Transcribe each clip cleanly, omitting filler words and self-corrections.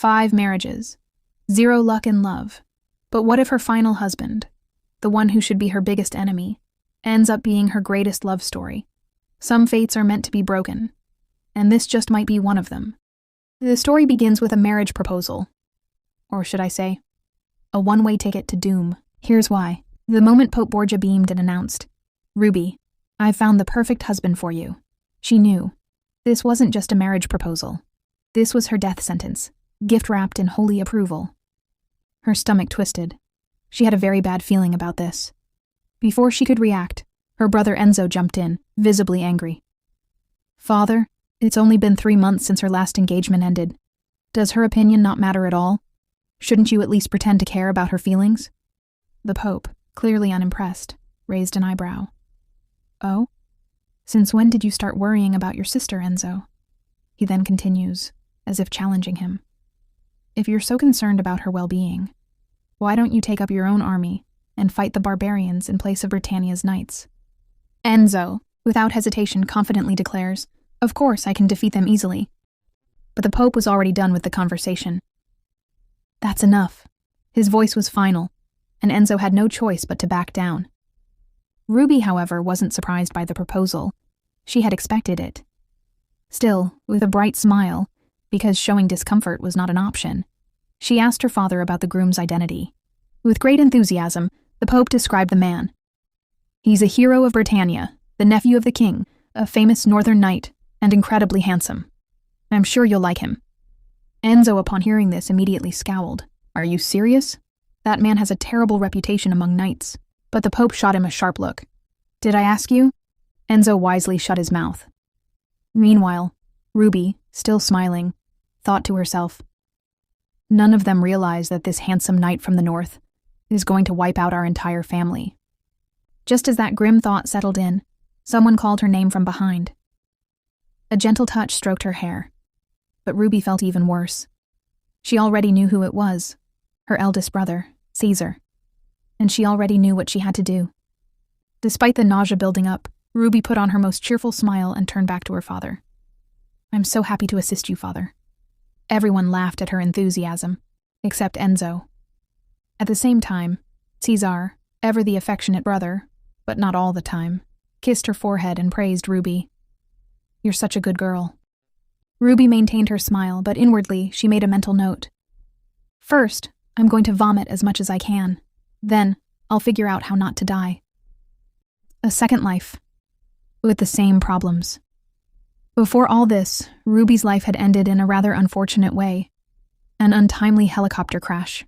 5 marriages, 0 luck in love. But what if her final husband, the one who should be her biggest enemy, ends up being her greatest love story? Some fates are meant to be broken, and this just might be one of them. The story begins with a marriage proposal. Or should I say, a one-way ticket to doom. Here's why. The moment Pope Borgia beamed and announced, "Ruby, I've found the perfect husband for you," she knew. This wasn't just a marriage proposal. This was her death sentence, gift-wrapped in holy approval. Her stomach twisted. She had a very bad feeling about this. Before she could react, her brother Enzo jumped in, visibly angry. "Father, it's only been 3 months since her last engagement ended. Does her opinion not matter at all? Shouldn't you at least pretend to care about her feelings?" The Pope, clearly unimpressed, raised an eyebrow. "Oh? Since when did you start worrying about your sister, Enzo?" He then continues, as if challenging him. "If you're so concerned about her well-being, why don't you take up your own army and fight the barbarians in place of Britannia's knights?" Enzo, without hesitation, confidently declares, "Of course I can defeat them easily." But the Pope was already done with the conversation. "That's enough." His voice was final, and Enzo had no choice but to back down. Ruby, however, wasn't surprised by the proposal. She had expected it. Still, with a bright smile, because showing discomfort was not an option, she asked her father about the groom's identity. With great enthusiasm, the Pope described the man. "He's a hero of Britannia, the nephew of the king, a famous northern knight, and incredibly handsome. I'm sure you'll like him." Enzo, upon hearing this, immediately scowled. "Are you serious? That man has a terrible reputation among knights." But the Pope shot him a sharp look. "Did I ask you?" Enzo wisely shut his mouth. Meanwhile, Ruby, still smiling, thought to herself, "None of them realize that this handsome knight from the north is going to wipe out our entire family." Just as that grim thought settled in, someone called her name from behind. A gentle touch stroked her hair, but Ruby felt even worse. She already knew who it was, her eldest brother, Caesar, and she already knew what she had to do. Despite the nausea building up, Ruby put on her most cheerful smile and turned back to her father. "I'm so happy to assist you, father." Everyone laughed at her enthusiasm, except Enzo. At the same time, Caesar, ever the affectionate brother, but not all the time, kissed her forehead and praised Ruby. "You're such a good girl." Ruby maintained her smile, but inwardly she made a mental note. "First, I'm going to vomit as much as I can. Then, I'll figure out how not to die." A second life, with the same problems. Before all this, Ruby's life had ended in a rather unfortunate way, an untimely helicopter crash.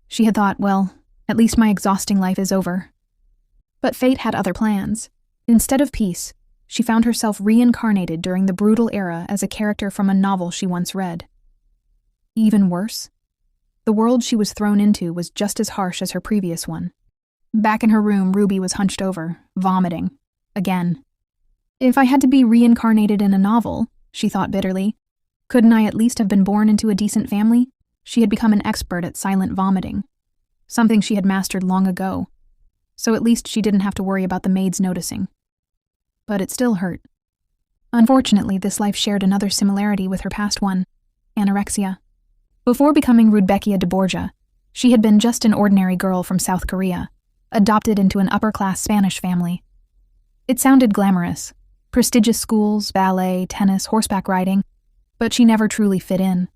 She had thought, well, at least my exhausting life is over. But fate had other plans. Instead of peace, she found herself reincarnated during the brutal era as a character from a novel she once read. Even worse, the world she was thrown into was just as harsh as her previous one. Back in her room, Ruby was hunched over, vomiting. Again. If I had to be reincarnated in a novel, she thought bitterly, couldn't I at least have been born into a decent family? She had become an expert at silent vomiting, something she had mastered long ago, so at least she didn't have to worry about the maids noticing. But it still hurt. Unfortunately, this life shared another similarity with her past one, anorexia. Before becoming Rudbeckia de Borgia, she had been just an ordinary girl from South Korea, adopted into an upper-class Spanish family. It sounded glamorous, prestigious schools, ballet, tennis, horseback riding, but she never truly fit in.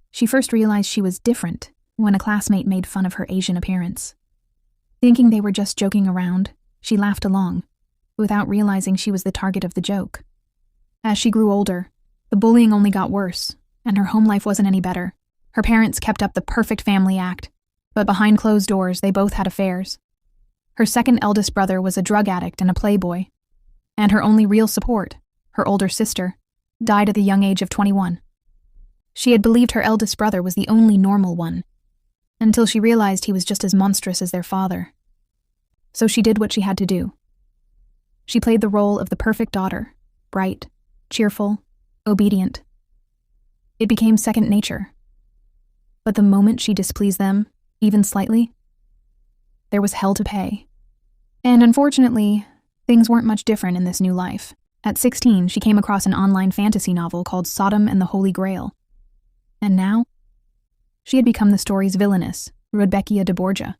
She first realized she was different when a classmate made fun of her Asian appearance. Thinking they were just joking around, she laughed along, without realizing she was the target of the joke. As she grew older, the bullying only got worse, and her home life wasn't any better. Her parents kept up the perfect family act, but behind closed doors they both had affairs. Her second eldest brother was a drug addict and a playboy, and her only real support, her older sister, died at the young age of 21. She had believed her eldest brother was the only normal one, until she realized he was just as monstrous as their father. So she did what she had to do. She played the role of the perfect daughter, bright, cheerful, obedient. It became second nature. But the moment she displeased them, even slightly, there was hell to pay. And unfortunately, things weren't much different in this new life. At 16, she came across an online fantasy novel called Sodom and the Holy Grail. And now, She had become the story's villainess, Rudbeckia de Borgia.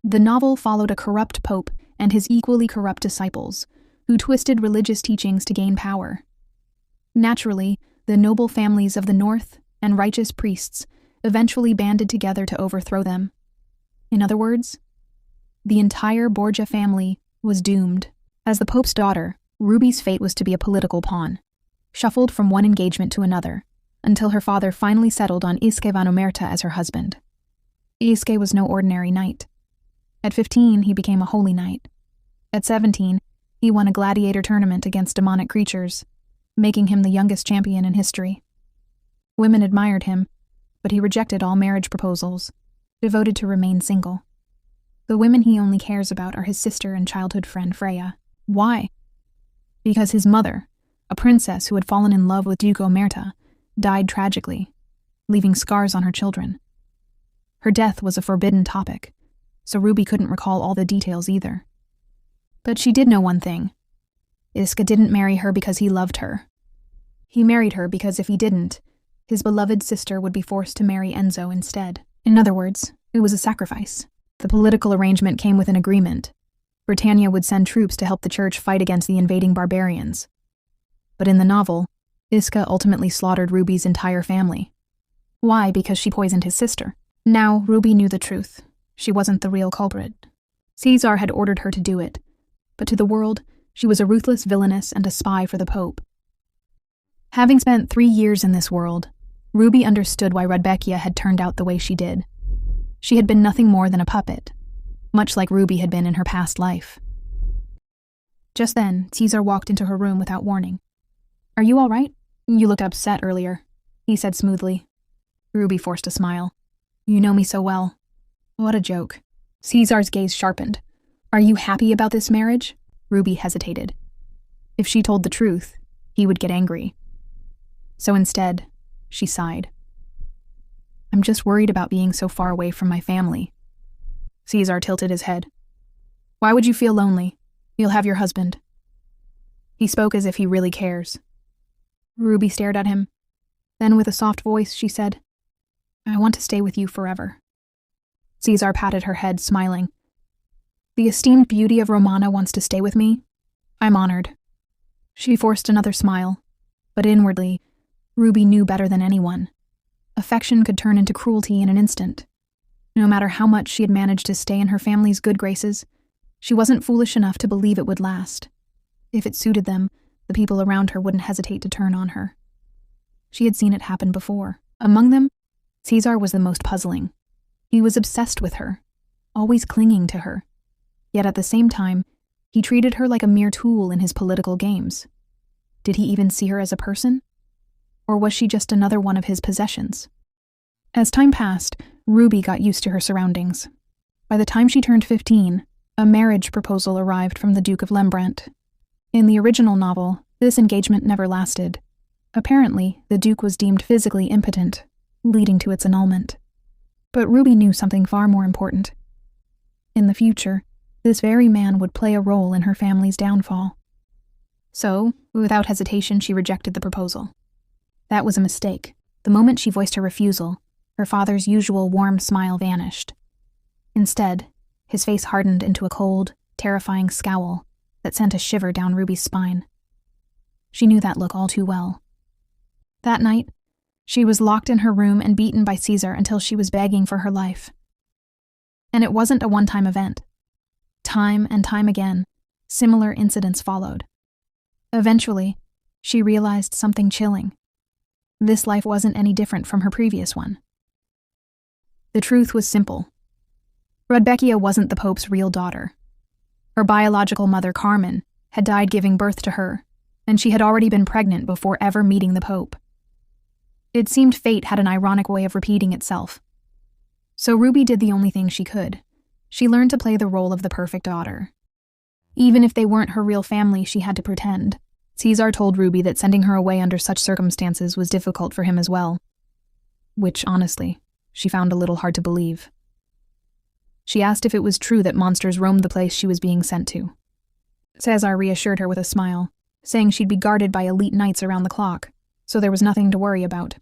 The novel followed a corrupt pope and his equally corrupt disciples, who twisted religious teachings to gain power. Naturally, the noble families of the north and righteous priests eventually banded together to overthrow them. In other words, the entire Borgia family was doomed. As the Pope's daughter, Ruby's fate was to be a political pawn, shuffled from one engagement to another, until her father finally settled on Isque van Omerta as her husband. Isque was no ordinary knight. At 15, he became a holy knight. At 17, he won a gladiator tournament against demonic creatures, making him the youngest champion in history. Women admired him, but he rejected all marriage proposals, devoted to remain single. The women he only cares about are his sister and childhood friend Freya. Why? Because his mother, a princess who had fallen in love with Duke Omerta, died tragically, leaving scars on her children. Her death was a forbidden topic, so Ruby couldn't recall all the details either. But she did know one thing. Isca didn't marry her because he loved her. He married her because if he didn't, his beloved sister would be forced to marry Enzo instead. In other words, it was a sacrifice. The political arrangement came with an agreement. Britannia would send troops to help the church fight against the invading barbarians. But in the novel, Isca ultimately slaughtered Ruby's entire family. Why? Because she poisoned his sister. Now, Ruby knew the truth. She wasn't the real culprit. Caesar had ordered her to do it, but to the world, she was a ruthless villainess and a spy for the Pope. Having spent 3 years in this world, Ruby understood why Rudbeckia had turned out the way she did. She had been nothing more than a puppet, much like Ruby had been in her past life. Just then, Caesar walked into her room without warning. "Are you all right? You looked upset earlier," he said smoothly. Ruby forced a smile. "You know me so well." What a joke. Caesar's gaze sharpened. "Are you happy about this marriage?" Ruby hesitated. If she told the truth, he would get angry. So instead, she sighed. "I'm just worried about being so far away from my family." Caesar tilted his head. "Why would you feel lonely? You'll have your husband." He spoke as if he really cares. Ruby stared at him. Then with a soft voice, she said, "I want to stay with you forever." Caesar patted her head, smiling. "The esteemed beauty of Romana wants to stay with me? I'm honored." She forced another smile, but inwardly, Ruby knew better than anyone. Affection could turn into cruelty in an instant. No matter how much she had managed to stay in her family's good graces, she wasn't foolish enough to believe it would last. If it suited them, the people around her wouldn't hesitate to turn on her. She had seen it happen before. Among them, Caesar was the most puzzling. He was obsessed with her, always clinging to her. Yet at the same time, he treated her like a mere tool in his political games. Did he even see her as a person? Or was she just another one of his possessions? As time passed, Ruby got used to her surroundings. By the time she turned 15, a marriage proposal arrived from the Duke of Rembrandt. In the original novel, this engagement never lasted. Apparently, the Duke was deemed physically impotent, leading to its annulment. But Ruby knew something far more important. In the future, this very man would play a role in her family's downfall. So, without hesitation, she rejected the proposal. That was a mistake. The moment she voiced her refusal, her father's usual warm smile vanished. Instead, his face hardened into a cold, terrifying scowl that sent a shiver down Ruby's spine. She knew that look all too well. That night, she was locked in her room and beaten by Caesar until she was begging for her life. And it wasn't a one-time event. Time and time again, similar incidents followed. Eventually, she realized something chilling. This life wasn't any different from her previous one. The truth was simple. Rudbeckia wasn't the Pope's real daughter. Her biological mother, Carmen, had died giving birth to her, and she had already been pregnant before ever meeting the Pope. It seemed fate had an ironic way of repeating itself. So Ruby did the only thing she could. She learned to play the role of the perfect daughter. Even if they weren't her real family, she had to pretend. Caesar told Ruby that sending her away under such circumstances was difficult for him as well. Which, honestly, she found a little hard to believe. She asked if it was true that monsters roamed the place she was being sent to. Caesar reassured her with a smile, saying she'd be guarded by elite knights around the clock, so there was nothing to worry about.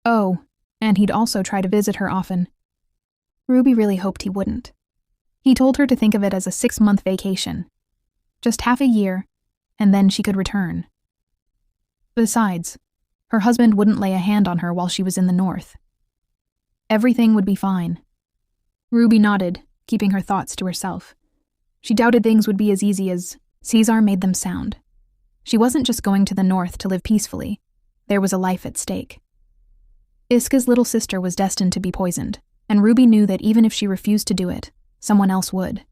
Oh, and he'd also try to visit her often. Ruby really hoped he wouldn't. He told her to think of it as a 6-month vacation. Just half a year, and then she could return. Besides, her husband wouldn't lay a hand on her while she was in the north. Everything would be fine. Ruby nodded, keeping her thoughts to herself. She doubted things would be as easy as Caesar made them sound. She wasn't just going to the north to live peacefully. There was a life at stake. Iska's little sister was destined to be poisoned, and Ruby knew that even if she refused to do it, someone else would.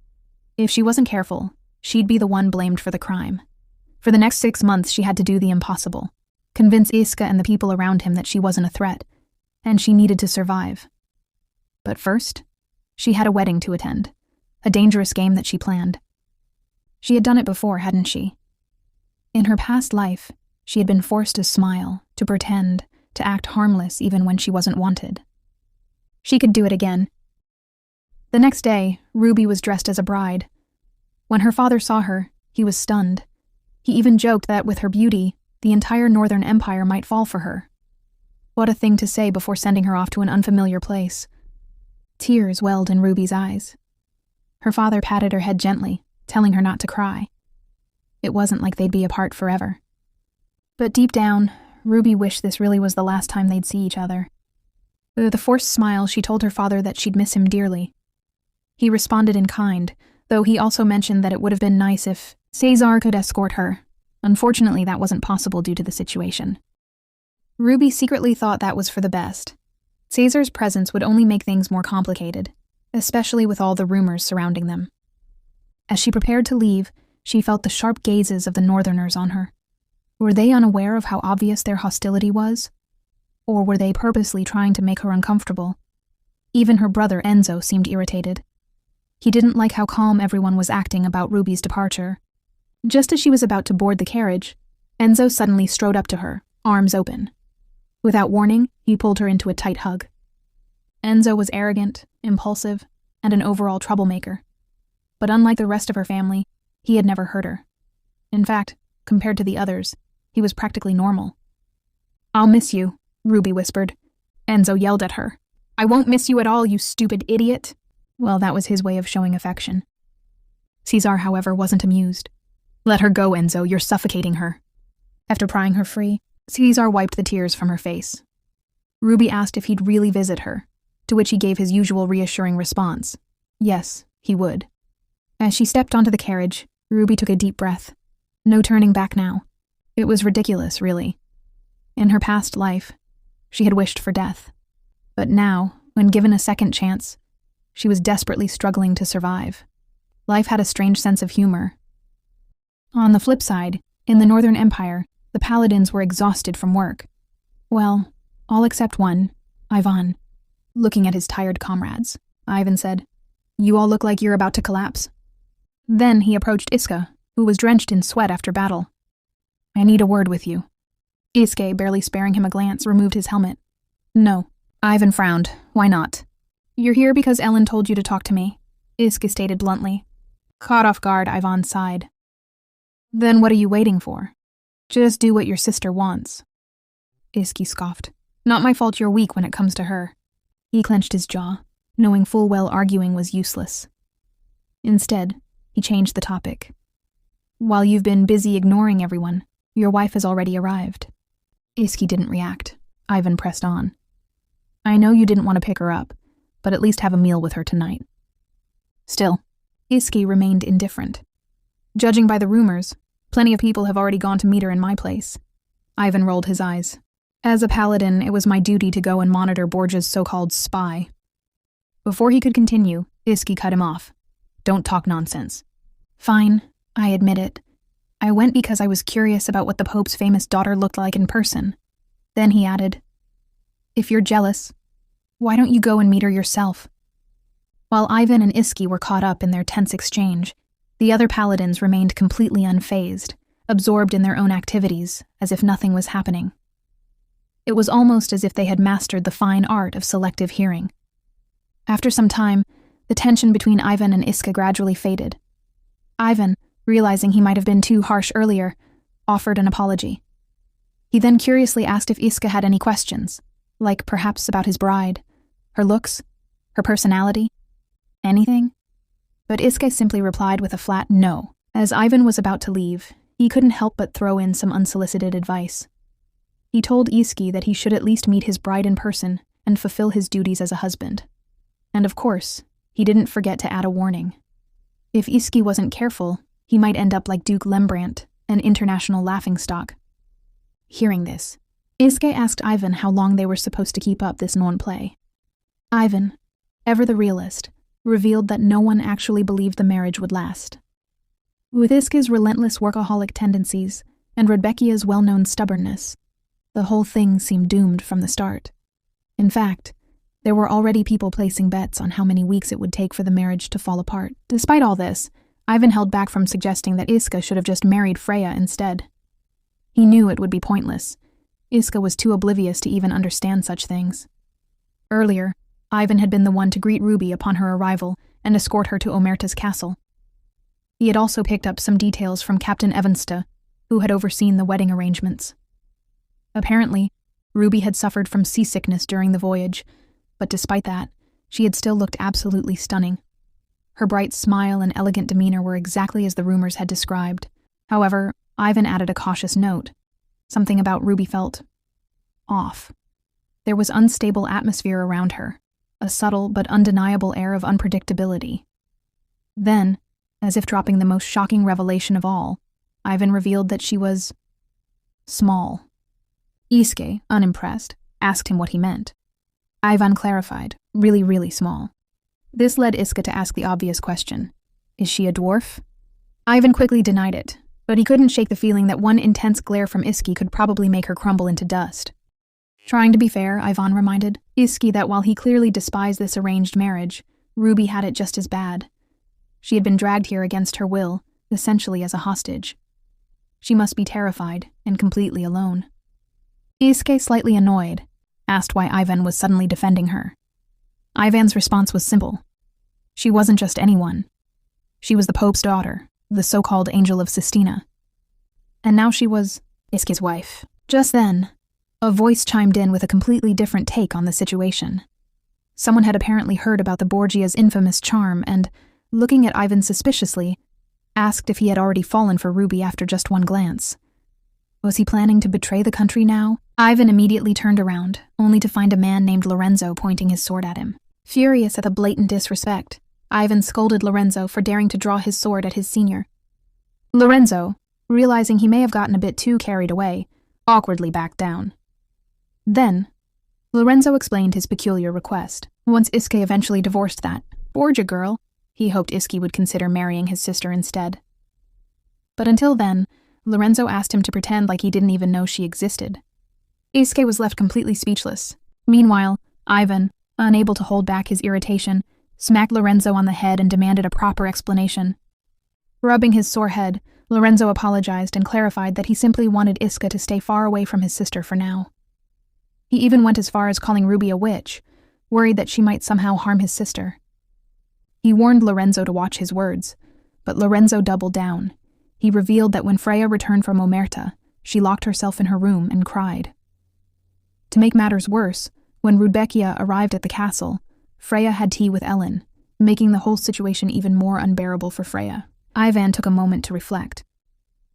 If she wasn't careful, she'd be the one blamed for the crime. For the next 6 months, she had to do the impossible. Convince Iska and the people around him that she wasn't a threat, and she needed to survive. But first, she had a wedding to attend, a dangerous game that she planned. She had done it before, hadn't she? In her past life, she had been forced to smile, to pretend, to act harmless even when she wasn't wanted. She could do it again. The next day, Ruby was dressed as a bride. When her father saw her, he was stunned. He even joked that with her beauty, the entire Northern Empire might fall for her. What a thing to say before sending her off to an unfamiliar place. Tears welled in Ruby's eyes. Her father patted her head gently, telling her not to cry. It wasn't like they'd be apart forever. But deep down, Ruby wished this really was the last time they'd see each other. With a forced smile, she told her father that she'd miss him dearly. He responded in kind, though he also mentioned that it would have been nice if Caesar could escort her. Unfortunately, that wasn't possible due to the situation. Ruby secretly thought that was for the best. Caesar's presence would only make things more complicated, especially with all the rumors surrounding them. As she prepared to leave, she felt the sharp gazes of the Northerners on her. Were they unaware of how obvious their hostility was? Or were they purposely trying to make her uncomfortable? Even her brother Enzo seemed irritated. He didn't like how calm everyone was acting about Ruby's departure. Just as she was about to board the carriage, Enzo suddenly strode up to her, arms open. Without warning, he pulled her into a tight hug. Enzo was arrogant, impulsive, and an overall troublemaker. But unlike the rest of her family, he had never hurt her. In fact, compared to the others, he was practically normal. "I'll miss you," Ruby whispered. Enzo yelled at her. "I won't miss you at all, you stupid idiot." Well, that was his way of showing affection. Caesar, however, wasn't amused. "Let her go, Enzo, you're suffocating her." After prying her free, Caesar wiped the tears from her face. Ruby asked if he'd really visit her, to which he gave his usual reassuring response. Yes, he would. As she stepped onto the carriage, Ruby took a deep breath. No turning back now. It was ridiculous, really. In her past life, she had wished for death. But now, when given a second chance, she was desperately struggling to survive. Life had a strange sense of humor. On the flip side, in the Northern Empire, the paladins were exhausted from work. Well, all except one, Ivan. Looking at his tired comrades, Ivan said, "You all look like you're about to collapse." Then he approached Iska, who was drenched in sweat after battle. "I need a word with you." Iske, barely sparing him a glance, removed his helmet. "No." Ivan frowned. "Why not?" "You're here because Ellen told you to talk to me," Iske stated bluntly. Caught off guard, Ivan sighed. "Then what are you waiting for? Just do what your sister wants." Iske scoffed. "Not my fault you're weak when it comes to her." He clenched his jaw, knowing full well arguing was useless. Instead, he changed the topic. "While you've been busy ignoring everyone, your wife has already arrived." Iske didn't react. Ivan pressed on. "I know you didn't want to pick her up, but at least have a meal with her tonight." Still, Iske remained indifferent. "Judging by the rumors, plenty of people have already gone to meet her in my place." Ivan rolled his eyes. "As a paladin, it was my duty to go and monitor Borgia's so-called spy." Before he could continue, Iske cut him off. "Don't talk nonsense." "Fine, I admit it. I went because I was curious about what the Pope's famous daughter looked like in person." Then he added, "If you're jealous, why don't you go and meet her yourself?" While Ivan and Iske were caught up in their tense exchange, the other paladins remained completely unfazed, absorbed in their own activities, as if nothing was happening. It was almost as if they had mastered the fine art of selective hearing. After some time, the tension between Ivan and Iske gradually faded. Ivan, realizing he might have been too harsh earlier, offered an apology. He then curiously asked if Iske had any questions. Like perhaps about his bride, her looks, her personality, anything? But Iske simply replied with a flat no. As Ivan was about to leave, he couldn't help but throw in some unsolicited advice. He told Iski that he should at least meet his bride in person and fulfill his duties as a husband. And of course, he didn't forget to add a warning. If Iski wasn't careful, he might end up like Duke Lembrandt, an international laughingstock. Hearing this, Iske asked Ivan how long they were supposed to keep up this non-play. Ivan, ever the realist, revealed that no one actually believed the marriage would last. With Iske's relentless workaholic tendencies and Rebecca's well-known stubbornness, the whole thing seemed doomed from the start. In fact, there were already people placing bets on how many weeks it would take for the marriage to fall apart. Despite all this, Ivan held back from suggesting that Iske should have just married Freya instead. He knew it would be pointless. Iske was too oblivious to even understand such things. Earlier, Ivan had been the one to greet Ruby upon her arrival and escort her to Omerta's castle. He had also picked up some details from Captain Evansta, who had overseen the wedding arrangements. Apparently, Ruby had suffered from seasickness during the voyage, but despite that, she had still looked absolutely stunning. Her bright smile and elegant demeanor were exactly as the rumors had described. However, Ivan added a cautious note. Something about Ruby felt off. There was unstable atmosphere around her, a subtle but undeniable air of unpredictability. Then, as if dropping the most shocking revelation of all, Ivan revealed that she was small. Iske, unimpressed, asked him what he meant. Ivan clarified, really, really small. This led Iske to ask the obvious question. Is she a dwarf? Ivan quickly denied it, but he couldn't shake the feeling that one intense glare from Iske could probably make her crumble into dust. Trying to be fair, Ivan reminded Iske that while he clearly despised this arranged marriage, Ruby had it just as bad. She had been dragged here against her will, essentially as a hostage. She must be terrified and completely alone. Iske, slightly annoyed, asked why Ivan was suddenly defending her. Ivan's response was simple. She wasn't just anyone. She was the Pope's daughter, the so-called Angel of Sistina. And now she was Iske's wife. Just then, a voice chimed in with a completely different take on the situation. Someone had apparently heard about the Borgia's infamous charm and, looking at Ivan suspiciously, asked if he had already fallen for Ruby after just one glance. Was he planning to betray the country now? Ivan immediately turned around, only to find a man named Lorenzo pointing his sword at him. Furious at the blatant disrespect, Ivan scolded Lorenzo for daring to draw his sword at his senior. Lorenzo, realizing he may have gotten a bit too carried away, awkwardly backed down. Then, Lorenzo explained his peculiar request. Once Iske eventually divorced that Borgia girl, he hoped Iske would consider marrying his sister instead. But until then, Lorenzo asked him to pretend like he didn't even know she existed. Iske was left completely speechless. Meanwhile, Ivan, unable to hold back his irritation, smacked Lorenzo on the head and demanded a proper explanation. Rubbing his sore head, Lorenzo apologized and clarified that he simply wanted Iske to stay far away from his sister for now. He even went as far as calling Ruby a witch, worried that she might somehow harm his sister. He warned Lorenzo to watch his words, but Lorenzo doubled down. He revealed that when Freya returned from Omerta, she locked herself in her room and cried. To make matters worse, when Rudbeckia arrived at the castle, Freya had tea with Ellen, making the whole situation even more unbearable for Freya. Ivan took a moment to reflect.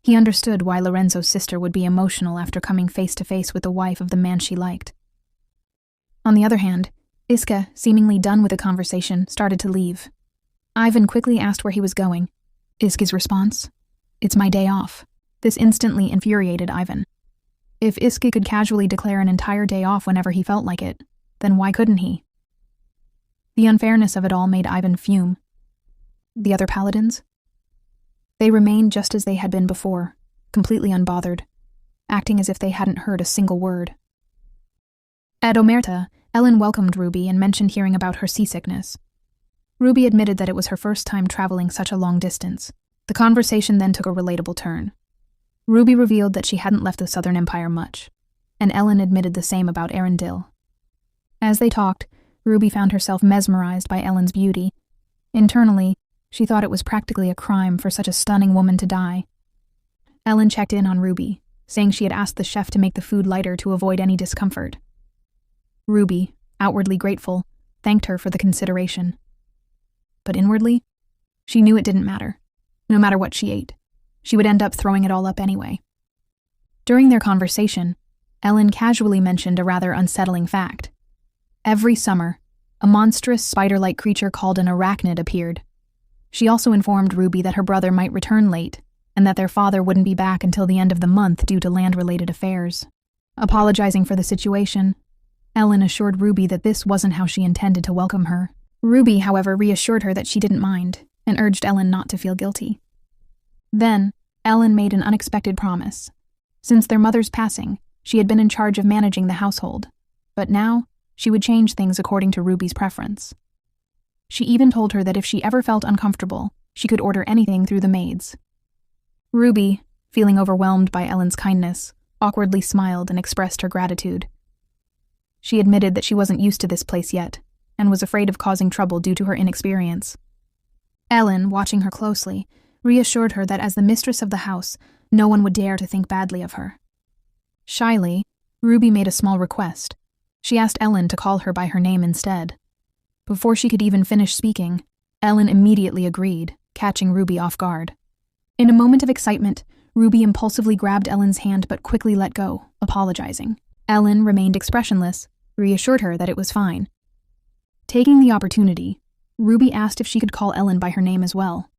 He understood why Lorenzo's sister would be emotional after coming face to face with the wife of the man she liked. On the other hand, Iske, seemingly done with the conversation, started to leave. Ivan quickly asked where he was going. Iske's response? It's my day off. This instantly infuriated Ivan. If Iske could casually declare an entire day off whenever he felt like it, then why couldn't he? The unfairness of it all made Ivan fume. The other paladins? They remained just as they had been before, completely unbothered, acting as if they hadn't heard a single word. At Omerta, Ellen welcomed Ruby and mentioned hearing about her seasickness. Ruby admitted that it was her first time traveling such a long distance. The conversation then took a relatable turn. Ruby revealed that she hadn't left the Southern Empire much, and Ellen admitted the same about Arendelle. As they talked, Ruby found herself mesmerized by Ellen's beauty. Internally, she thought it was practically a crime for such a stunning woman to die. Ellen checked in on Ruby, saying she had asked the chef to make the food lighter to avoid any discomfort. Ruby, outwardly grateful, thanked her for the consideration. But inwardly, she knew it didn't matter. No matter what she ate, she would end up throwing it all up anyway. During their conversation, Ellen casually mentioned a rather unsettling fact. Every summer, a monstrous spider-like creature called an arachnid appeared. She also informed Ruby that her brother might return late, and that their father wouldn't be back until the end of the month due to land-related affairs. Apologizing for the situation, Ellen assured Ruby that this wasn't how she intended to welcome her. Ruby, however, reassured her that she didn't mind, and urged Ellen not to feel guilty. Then, Ellen made an unexpected promise. Since their mother's passing, she had been in charge of managing the household, but now she would change things according to Ruby's preference. She even told her that if she ever felt uncomfortable, she could order anything through the maids. Ruby, feeling overwhelmed by Ellen's kindness, awkwardly smiled and expressed her gratitude. She admitted that she wasn't used to this place yet, and was afraid of causing trouble due to her inexperience. Ellen, watching her closely, reassured her that as the mistress of the house, no one would dare to think badly of her. Shyly, Ruby made a small request. She asked Ellen to call her by her name instead. Before she could even finish speaking, Ellen immediately agreed, catching Ruby off guard. In a moment of excitement, Ruby impulsively grabbed Ellen's hand but quickly let go, apologizing. Ellen remained expressionless, reassured her that it was fine. Taking the opportunity, Ruby asked if she could call Ellen by her name as well.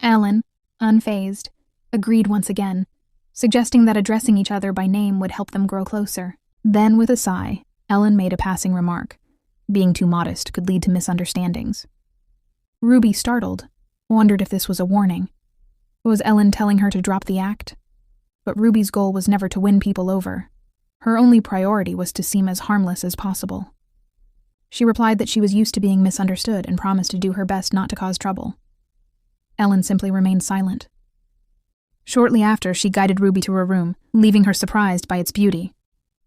Ellen, unfazed, agreed once again, suggesting that addressing each other by name would help them grow closer. Then, with a sigh, Ellen made a passing remark. Being too modest could lead to misunderstandings. Ruby, startled, wondered if this was a warning. Was Ellen telling her to drop the act? But Ruby's goal was never to win people over. Her only priority was to seem as harmless as possible. She replied that she was used to being misunderstood and promised to do her best not to cause trouble. Ellen simply remained silent. Shortly after, she guided Ruby to her room, leaving her surprised by its beauty.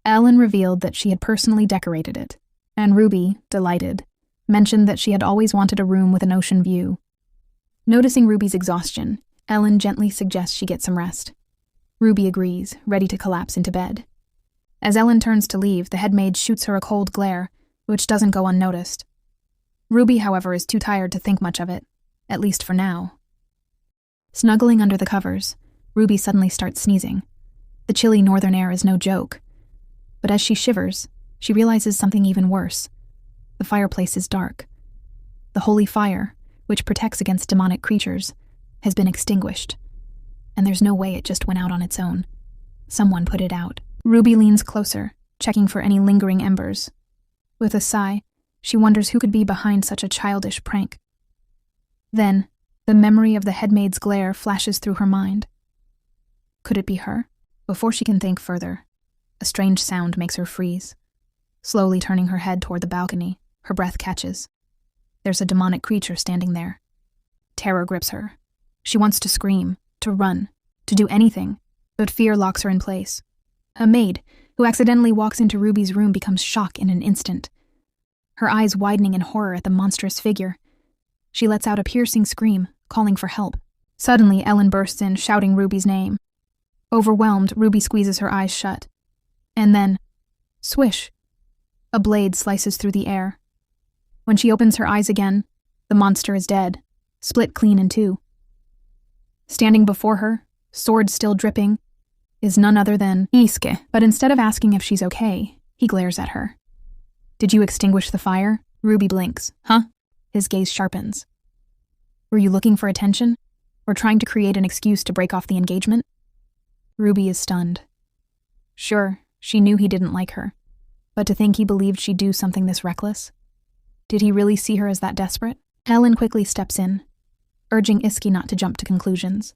Ellen revealed that she had personally decorated it, and Ruby, delighted, mentioned that she had always wanted a room with an ocean view. Noticing Ruby's exhaustion, Ellen gently suggests she get some rest. Ruby agrees, ready to collapse into bed. As Ellen turns to leave, the headmaid shoots her a cold glare, which doesn't go unnoticed. Ruby, however, is too tired to think much of it, at least for now. Snuggling under the covers, Ruby suddenly starts sneezing. The chilly northern air is no joke. But as she shivers, she realizes something even worse. The fireplace is dark. The holy fire, which protects against demonic creatures, has been extinguished. And there's no way it just went out on its own. Someone put it out. Ruby leans closer, checking for any lingering embers. With a sigh, she wonders who could be behind such a childish prank. Then, the memory of the headmaid's glare flashes through her mind. Could it be her? Before she can think further, a strange sound makes her freeze. Slowly turning her head toward the balcony, her breath catches. There's a demonic creature standing there. Terror grips her. She wants to scream, to run, to do anything, but fear locks her in place. A maid, who accidentally walks into Ruby's room, becomes shocked in an instant. Her eyes widening in horror at the monstrous figure. She lets out a piercing scream, calling for help. Suddenly, Ellen bursts in, shouting Ruby's name. Overwhelmed, Ruby squeezes her eyes shut. And then, swish, a blade slices through the air. When she opens her eyes again, the monster is dead, split clean in two. Standing before her, sword still dripping, is none other than Isuke. But instead of asking if she's okay, he glares at her. Did you extinguish the fire? Ruby blinks. Huh? His gaze sharpens. Were you looking for attention? Or trying to create an excuse to break off the engagement? Ruby is stunned. Sure, she knew he didn't like her. But to think he believed she'd do something this reckless? Did he really see her as that desperate? Ellen quickly steps in, urging Isuke not to jump to conclusions.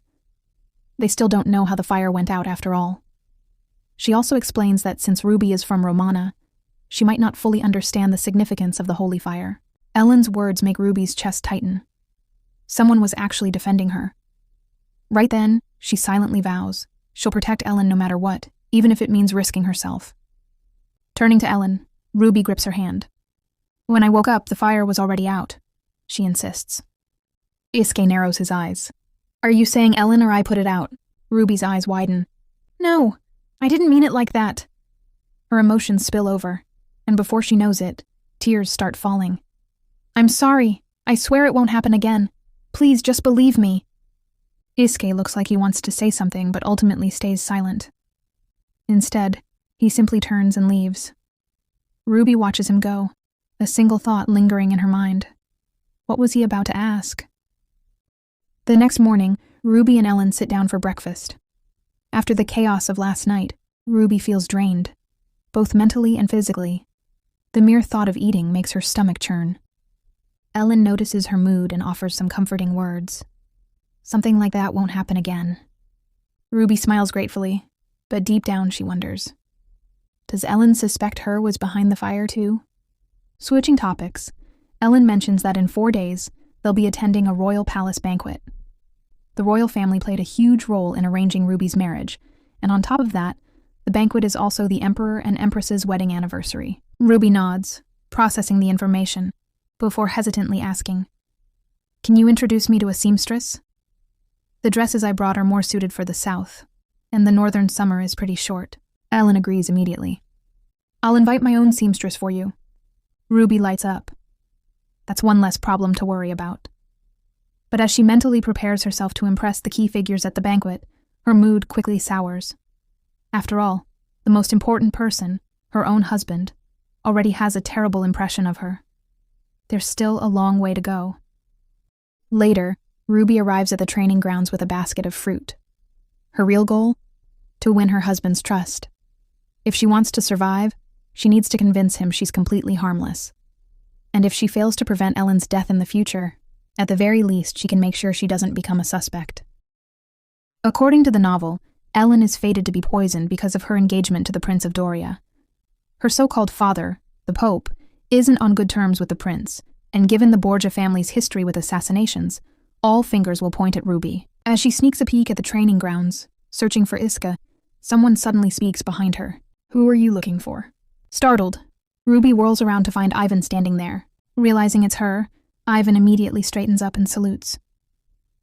They still don't know how the fire went out after all. She also explains that since Ruby is from Romana, she might not fully understand the significance of the holy fire. Ellen's words make Ruby's chest tighten. Someone was actually defending her. Right then, she silently vows she'll protect Ellen no matter what, even if it means risking herself. Turning to Ellen, Ruby grips her hand. When I woke up, the fire was already out, she insists. Isuke narrows his eyes. Are you saying Ellen or I put it out? Ruby's eyes widen. No, I didn't mean it like that. Her emotions spill over. and before she knows it, tears start falling. "I'm sorry. I swear it won't happen again. Please just believe me." Isuke looks like he wants to say something but ultimately stays silent. Instead, he simply turns and leaves. Ruby watches him go, a single thought lingering in her mind. What was he about to ask? The next morning, Ruby and Ellen sit down for breakfast. After the chaos of last night, Ruby feels drained, both mentally and physically. The mere thought of eating makes her stomach churn. Ellen notices her mood and offers some comforting words. Something like that won't happen again. Ruby smiles gratefully, but deep down she wonders. Does Ellen suspect her was behind the fire too? Switching topics, Ellen mentions that in 4 days, they'll be attending a royal palace banquet. The royal family played a huge role in arranging Ruby's marriage, and on top of that, the banquet is also the Emperor and Empress's wedding anniversary. Ruby nods, processing the information, before hesitantly asking, "Can you introduce me to a seamstress? The dresses I brought are more suited for the south, and the northern summer is pretty short." Ellen agrees immediately. "I'll invite my own seamstress for you." Ruby lights up. That's one less problem to worry about. But as she mentally prepares herself to impress the key figures at the banquet, her mood quickly sours. After all, the most important person, her own husband, already has a terrible impression of her. There's still a long way to go. Later, Ruby arrives at the training grounds with a basket of fruit. Her real goal? To win her husband's trust. If she wants to survive, she needs to convince him she's completely harmless. And if she fails to prevent Ellen's death in the future, at the very least she can make sure she doesn't become a suspect. According to the novel, Ellen is fated to be poisoned because of her engagement to the Prince of Doria. Her so-called father, the Pope, isn't on good terms with the prince, and given the Borgia family's history with assassinations, all fingers will point at Ruby. As she sneaks a peek at the training grounds, searching for Iska, someone suddenly speaks behind her. "Who are you looking for?" Startled, Ruby whirls around to find Ivan standing there. Realizing it's her, Ivan immediately straightens up and salutes.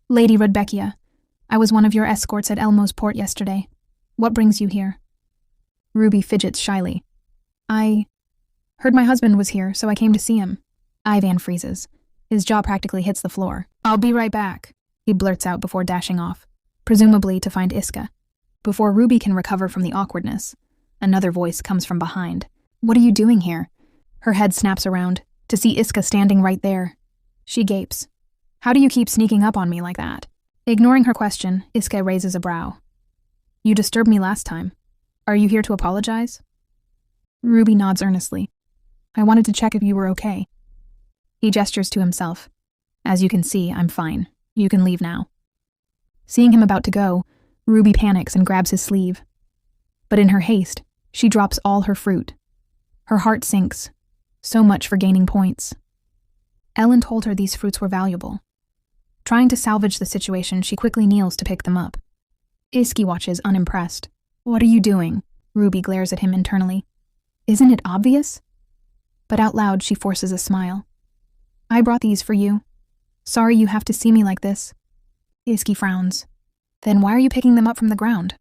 "Lady Rudbeckia, I was one of your escorts at Elmo's port yesterday. What brings you here?" Ruby fidgets shyly. "I heard my husband was here, so I came to see him." Ivan freezes. His jaw practically hits the floor. "I'll be right back," he blurts out before dashing off, presumably to find Iska. Before Ruby can recover from the awkwardness, another voice comes from behind. "What are you doing here?" Her head snaps around, to see Iska standing right there. She gapes. "How do you keep sneaking up on me like that?" Ignoring her question, Iska raises a brow. "You disturbed me last time. Are you here to apologize?" Ruby nods earnestly. "I wanted to check if you were okay." He gestures to himself. "As you can see, I'm fine. You can leave now." Seeing him about to go, Ruby panics and grabs his sleeve. But in her haste, she drops all her fruit. Her heart sinks. So much for gaining points. Ellen told her these fruits were valuable. Trying to salvage the situation, she quickly kneels to pick them up. Iski watches, unimpressed. "What are you doing?" Ruby glares at him internally. "Isn't it obvious?" But out loud, she forces a smile. "I brought these for you. Sorry you have to see me like this." Iski frowns. "Then why are you picking them up from the ground?"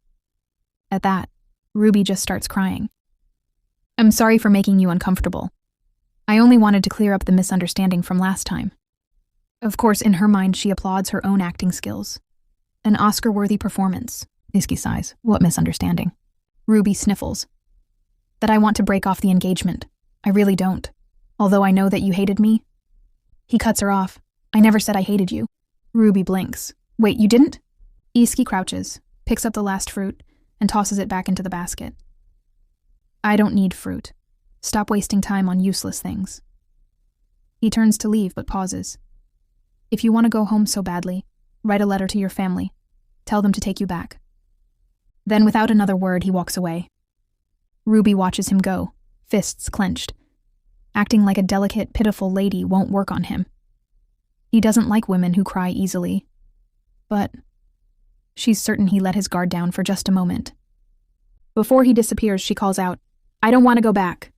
At that, Ruby just starts crying. "I'm sorry for making you uncomfortable. I only wanted to clear up the misunderstanding from last time." Of course, in her mind, she applauds her own acting skills. An Oscar-worthy performance. Iski sighs. "What misunderstanding?" Ruby sniffles. "That I want to break off the engagement. I really don't. Although I know that you hated me." He cuts her off. "I never said I hated you." Ruby blinks. "Wait, you didn't?" Iski crouches, picks up the last fruit, and tosses it back into the basket. "I don't need fruit. Stop wasting time on useless things." He turns to leave, but pauses. "If you want to go home so badly, write a letter to your family. Tell them to take you back." Then, without another word, he walks away. Ruby watches him go, fists clenched. Acting like a delicate, pitiful lady won't work on him. He doesn't like women who cry easily. But she's certain he let his guard down for just a moment. Before he disappears, she calls out, "I don't want to go back."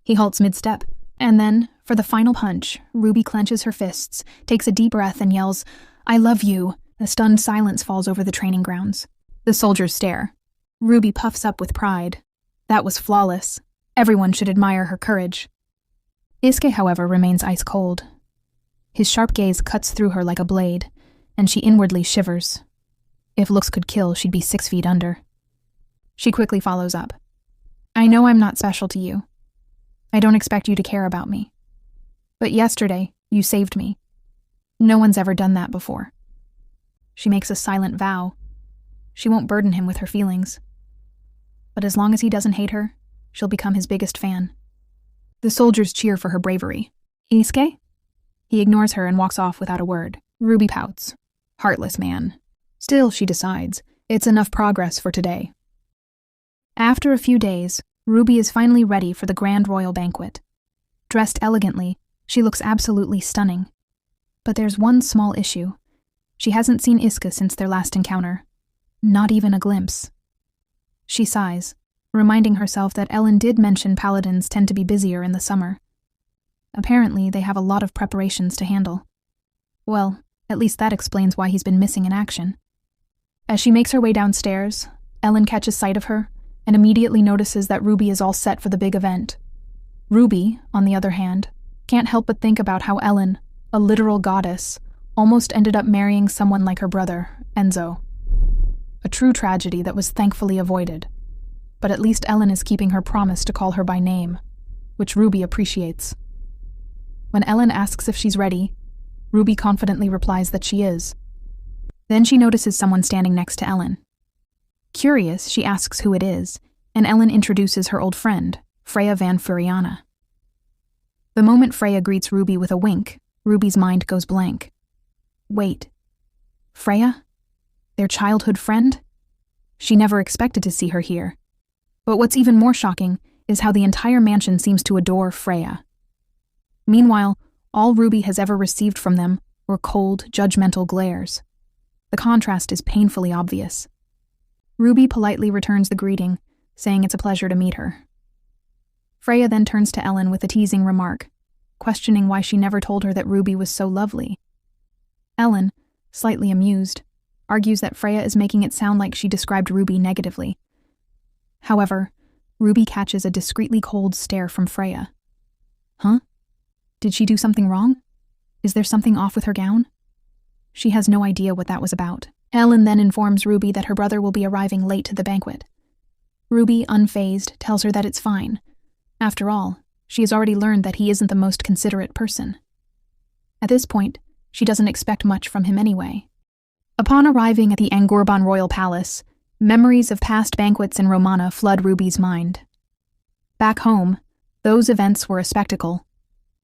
He halts mid-step, and then, for the final punch, Ruby clenches her fists, takes a deep breath, and yells, "I love you." A stunned silence falls over the training grounds. The soldiers stare. Ruby puffs up with pride. That was flawless. Everyone should admire her courage. Isuke, however, remains ice cold. His sharp gaze cuts through her like a blade, and she inwardly shivers. If looks could kill, she'd be 6 feet under. She quickly follows up. I know I'm not special to you. I don't expect you to care about me. But yesterday, you saved me. No one's ever done that before. She makes a silent vow. She won't burden him with her feelings. But as long as he doesn't hate her, she'll become his biggest fan. The soldiers cheer for her bravery. Isuke? He ignores her and walks off without a word. Ruby pouts. Heartless man. Still, she decides, it's enough progress for today. After a few days, Ruby is finally ready for the grand royal banquet. Dressed elegantly, she looks absolutely stunning. But there's one small issue. She hasn't seen Isuke since their last encounter. Not even a glimpse. She sighs, reminding herself that Ellen did mention paladins tend to be busier in the summer. Apparently, they have a lot of preparations to handle. Well, at least that explains why he's been missing in action. As she makes her way downstairs, Ellen catches sight of her and immediately notices that Ruby is all set for the big event. Ruby, on the other hand, can't help but think about how Ellen, a literal goddess, almost ended up marrying someone like her brother, Enzo. A true tragedy that was thankfully avoided. But at least Ellen is keeping her promise to call her by name, which Ruby appreciates. When Ellen asks if she's ready, Ruby confidently replies that she is. Then she notices someone standing next to Ellen. Curious, she asks who it is, and Ellen introduces her old friend, Freya Van Furiana. The moment Freya greets Ruby with a wink, Ruby's mind goes blank. Wait, Freya? Their childhood friend? She never expected to see her here. But what's even more shocking is how the entire mansion seems to adore Freya. Meanwhile, all Ruby has ever received from them were cold, judgmental glares. The contrast is painfully obvious. Ruby politely returns the greeting, saying it's a pleasure to meet her. Freya then turns to Ellen with a teasing remark, questioning why she never told her that Ruby was so lovely. Ellen, slightly amused, argues that Freya is making it sound like she described Ruby negatively. However, Ruby catches a discreetly cold stare from Freya. Huh? Did she do something wrong? Is there something off with her gown? She has no idea what that was about. Ellen then informs Ruby that her brother will be arriving late to the banquet. Ruby, unfazed, tells her that it's fine. After all, she has already learned that he isn't the most considerate person. At this point, she doesn't expect much from him anyway. Upon arriving at the Angorban Royal Palace, memories of past banquets in Romana flood Ruby's mind. Back home, those events were a spectacle.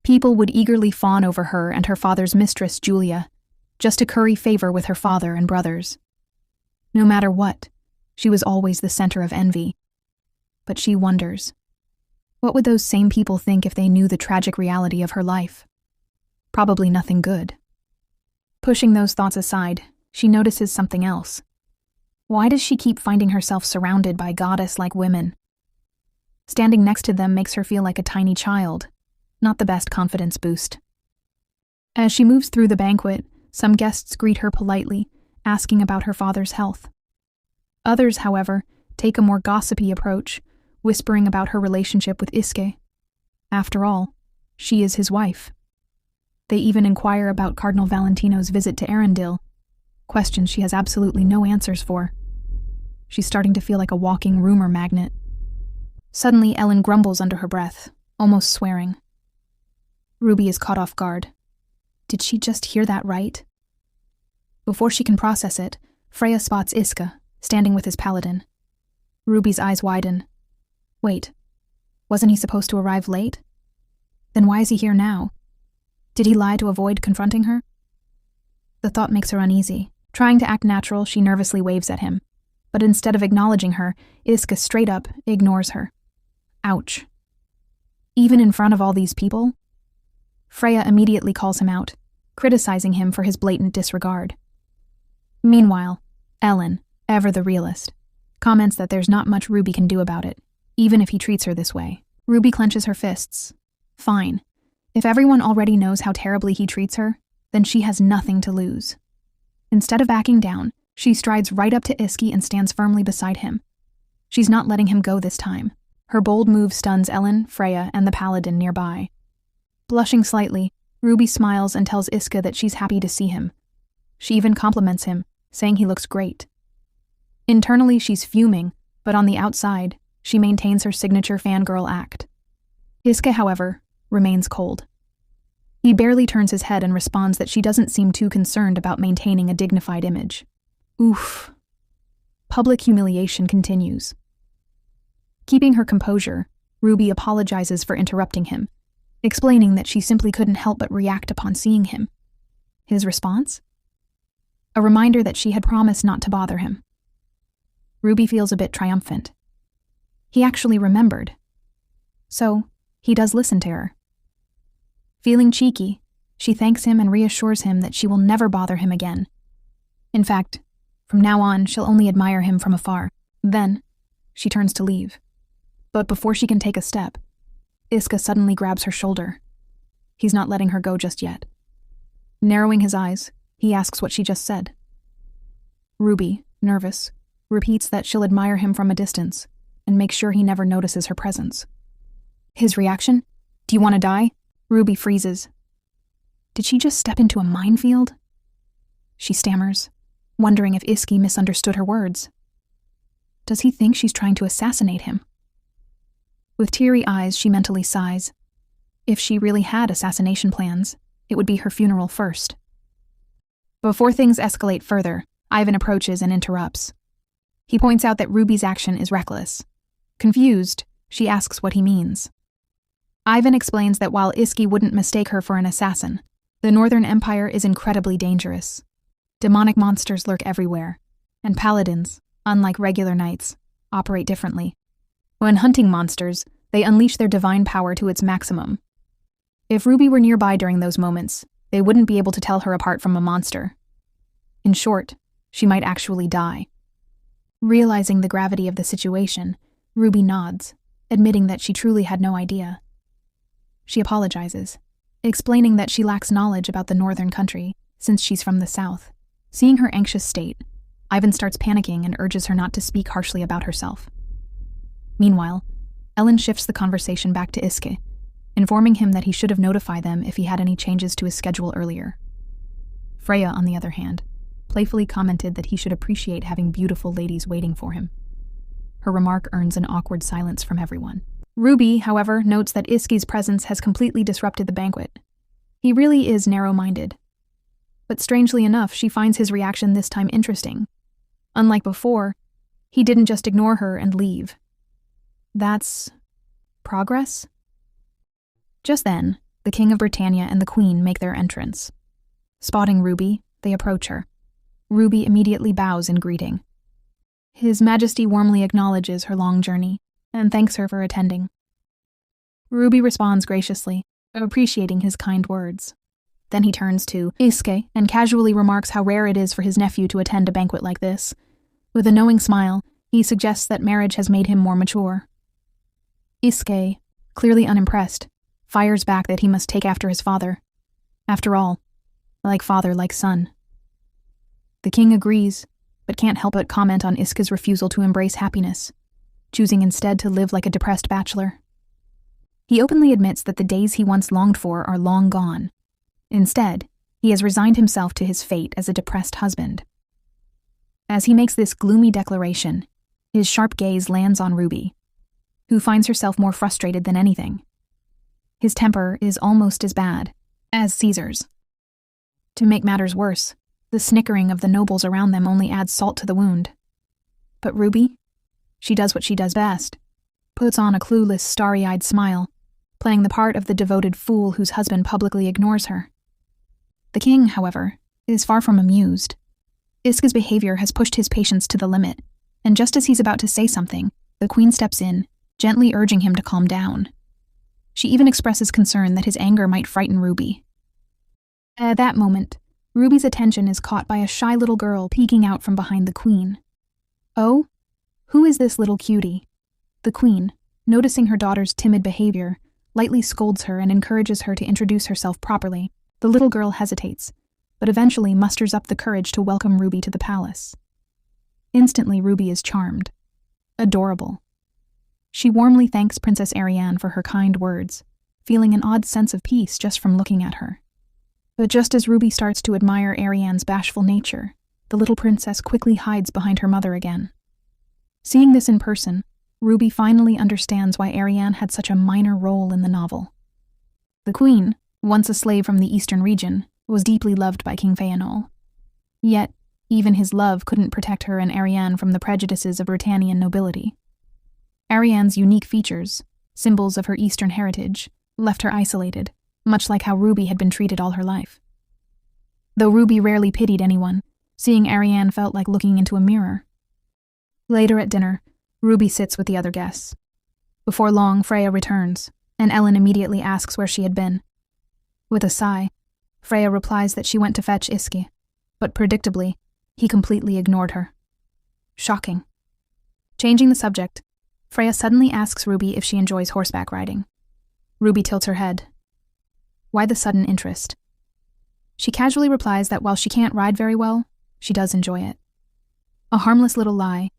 People would eagerly fawn over her and her father's mistress, Julia, just to curry favor with her father and brothers. No matter what, she was always the center of envy. But she wonders, what would those same people think if they knew the tragic reality of her life? Probably nothing good. Pushing those thoughts aside, she notices something else. Why does she keep finding herself surrounded by goddess-like women? Standing next to them makes her feel like a tiny child, not the best confidence boost. As she moves through the banquet, some guests greet her politely, asking about her father's health. Others, however, take a more gossipy approach, whispering about her relationship with Isuke. After all, she is his wife. They even inquire about Cardinal Valentino's visit to Arendelle, questions she has absolutely no answers for. She's starting to feel like a walking rumor magnet. Suddenly, Ellen grumbles under her breath, almost swearing. Ruby is caught off guard. Did she just hear that right? Before she can process it, Freya spots Isuke, standing with his paladin. Ruby's eyes widen. Wait, wasn't he supposed to arrive late? Then why is he here now? Did he lie to avoid confronting her? The thought makes her uneasy. Trying to act natural, she nervously waves at him. But instead of acknowledging her, Isuke straight up ignores her. Ouch. Even in front of all these people? Freya immediately calls him out, criticizing him for his blatant disregard. Meanwhile, Ellen, ever the realist, comments that there's not much Ruby can do about it, even if he treats her this way. Ruby clenches her fists. Fine. If everyone already knows how terribly he treats her, then she has nothing to lose. Instead of backing down, she strides right up to Isuke and stands firmly beside him. She's not letting him go this time. Her bold move stuns Ellen, Freya, and the paladin nearby. Blushing slightly, Ruby smiles and tells Iska that she's happy to see him. She even compliments him, saying he looks great. Internally, she's fuming, but on the outside, she maintains her signature fangirl act. Iska, however, remains cold. He barely turns his head and responds that she doesn't seem too concerned about maintaining a dignified image. Oof. Public humiliation continues. Keeping her composure, Ruby apologizes for interrupting him, explaining that she simply couldn't help but react upon seeing him. His response? A reminder that she had promised not to bother him. Ruby feels a bit triumphant. He actually remembered. So, he does listen to her. Feeling cheeky, she thanks him and reassures him that she will never bother him again. In fact, from now on, she'll only admire him from afar. Then, she turns to leave. But before she can take a step, Iska suddenly grabs her shoulder. He's not letting her go just yet. Narrowing his eyes, he asks what she just said. Ruby, nervous, repeats that she'll admire him from a distance and make sure he never notices her presence. His reaction? Do you want to die? Ruby freezes. Did she just step into a minefield? She stammers, wondering if Iski misunderstood her words. Does he think she's trying to assassinate him? With teary eyes, she mentally sighs. If she really had assassination plans, it would be her funeral first. Before things escalate further, Ivan approaches and interrupts. He points out that Ruby's action is reckless. Confused, she asks what he means. Ivan explains that while Iski wouldn't mistake her for an assassin, the Northern Empire is incredibly dangerous. Demonic monsters lurk everywhere, and paladins, unlike regular knights, operate differently. When hunting monsters, they unleash their divine power to its maximum. If Ruby were nearby during those moments, they wouldn't be able to tell her apart from a monster. In short, she might actually die. Realizing the gravity of the situation, Ruby nods, admitting that she truly had no idea. She apologizes, explaining that she lacks knowledge about the northern country, since she's from the south. Seeing her anxious state, Ivan starts panicking and urges her not to speak harshly about herself. Meanwhile, Ellen shifts the conversation back to Iske, informing him that he should have notified them if he had any changes to his schedule earlier. Freya, on the other hand, playfully commented that he should appreciate having beautiful ladies waiting for him. Her remark earns an awkward silence from everyone. Ruby, however, notes that Iski's presence has completely disrupted the banquet. He really is narrow-minded. But strangely enough, she finds his reaction this time interesting. Unlike before, he didn't just ignore her and leave. That's progress? Just then, the King of Britannia and the Queen make their entrance. Spotting Ruby, they approach her. Ruby immediately bows in greeting. His Majesty warmly acknowledges her long journey and thanks her for attending. Ruby responds graciously, appreciating his kind words. Then he turns to Iske and casually remarks how rare it is for his nephew to attend a banquet like this. With a knowing smile, he suggests that marriage has made him more mature. Iske, clearly unimpressed, fires back that he must take after his father. After all, like father, like son. The king agrees, but can't help but comment on Iske's refusal to embrace happiness, choosing instead to live like a depressed bachelor. He openly admits that the days he once longed for are long gone. Instead, he has resigned himself to his fate as a depressed husband. As he makes this gloomy declaration, his sharp gaze lands on Ruby, who finds herself more frustrated than anything. His temper is almost as bad as Caesar's. To make matters worse, the snickering of the nobles around them only adds salt to the wound. But Ruby? She does what she does best, puts on a clueless, starry-eyed smile, playing the part of the devoted fool whose husband publicly ignores her. The king, however, is far from amused. Iske's behavior has pushed his patience to the limit, and just as he's about to say something, the queen steps in, gently urging him to calm down. She even expresses concern that his anger might frighten Ruby. At that moment, Ruby's attention is caught by a shy little girl peeking out from behind the queen. Oh? Who is this little cutie? The queen, noticing her daughter's timid behavior, lightly scolds her and encourages her to introduce herself properly. The little girl hesitates, but eventually musters up the courage to welcome Ruby to the palace. Instantly, Ruby is charmed. Adorable. She warmly thanks Princess Ariane for her kind words, feeling an odd sense of peace just from looking at her. But just as Ruby starts to admire Ariane's bashful nature, the little princess quickly hides behind her mother again. Seeing this in person, Ruby finally understands why Ariane had such a minor role in the novel. The queen, once a slave from the eastern region, was deeply loved by King Fëanor. Yet, even his love couldn't protect her and Ariane from the prejudices of Britannian nobility. Ariane's unique features, symbols of her eastern heritage, left her isolated, much like how Ruby had been treated all her life. Though Ruby rarely pitied anyone, seeing Ariane felt like looking into a mirror. Later at dinner, Ruby sits with the other guests. Before long, Freya returns, and Ellen immediately asks where she had been. With a sigh, Freya replies that she went to fetch Iski, but predictably, he completely ignored her. Shocking. Changing the subject, Freya suddenly asks Ruby if she enjoys horseback riding. Ruby tilts her head. Why the sudden interest? She casually replies that while she can't ride very well, she does enjoy it. A harmless little lie,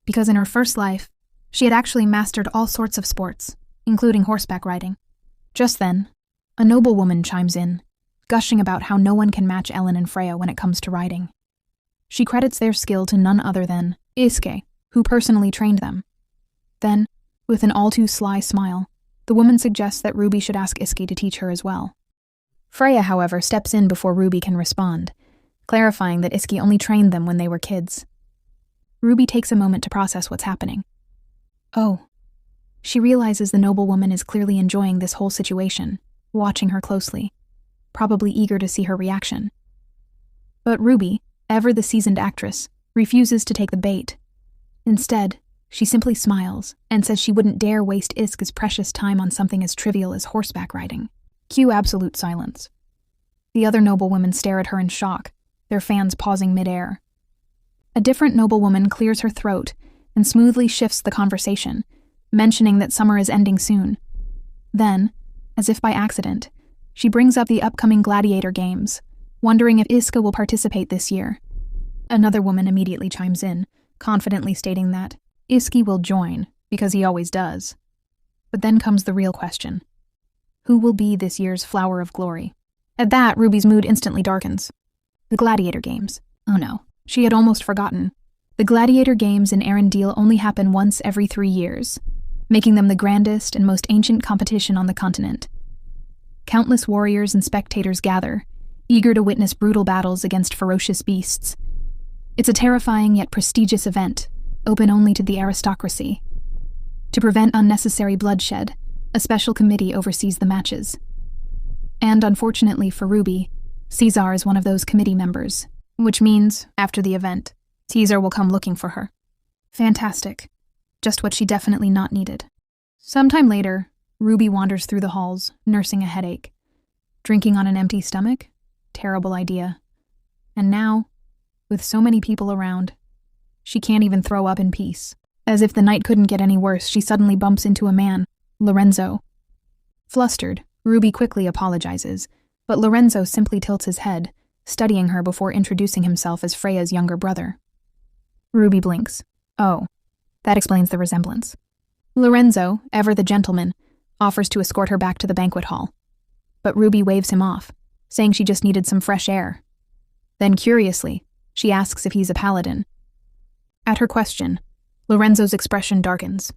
because in her first life, she had actually mastered all sorts of sports, including horseback riding. Just then, a noblewoman chimes in, gushing about how no one can match Ellen and Freya when it comes to riding. She credits their skill to none other than Iske, who personally trained them. Then, with an all-too-sly smile, the woman suggests that Ruby should ask Iske to teach her as well. Freya, however, steps in before Ruby can respond, clarifying that Iske only trained them when they were kids. Ruby takes a moment to process what's happening. Oh. She realizes the noblewoman is clearly enjoying this whole situation, watching her closely, probably eager to see her reaction. But Ruby, ever the seasoned actress, refuses to take the bait. Instead, she simply smiles and says she wouldn't dare waste Iske's precious time on something as trivial as horseback riding. Cue absolute silence. The other noblewomen stare at her in shock, their fans pausing midair. A different noblewoman clears her throat and smoothly shifts the conversation, mentioning that summer is ending soon. Then, as if by accident, she brings up the upcoming gladiator games, wondering if Iske will participate this year. Another woman immediately chimes in, confidently stating that Iske will join, because he always does. But then comes the real question. Who will be this year's Flower of Glory? At that, Ruby's mood instantly darkens. The gladiator games. Oh no, she had almost forgotten. The gladiator games in Arendelle only happen once every 3 years, making them the grandest and most ancient competition on the continent. Countless warriors and spectators gather, eager to witness brutal battles against ferocious beasts. It's a terrifying yet prestigious event, open only to the aristocracy. To prevent unnecessary bloodshed, a special committee oversees the matches. And unfortunately for Ruby, Caesar is one of those committee members, which means, after the event, Caesar will come looking for her. Fantastic. Just what she definitely not needed. Sometime later, Ruby wanders through the halls, nursing a headache. Drinking on an empty stomach? Terrible idea. And now, with so many people around, she can't even throw up in peace. As if the night couldn't get any worse, she suddenly bumps into a man, Lorenzo. Flustered, Ruby quickly apologizes, but Lorenzo simply tilts his head, studying her before introducing himself as Freya's younger brother. Ruby blinks. Oh, that explains the resemblance. Lorenzo, ever the gentleman, offers to escort her back to the banquet hall. But Ruby waves him off, saying she just needed some fresh air. Then, curiously, she asks if he's a paladin. At her question, Lorenzo's expression darkens.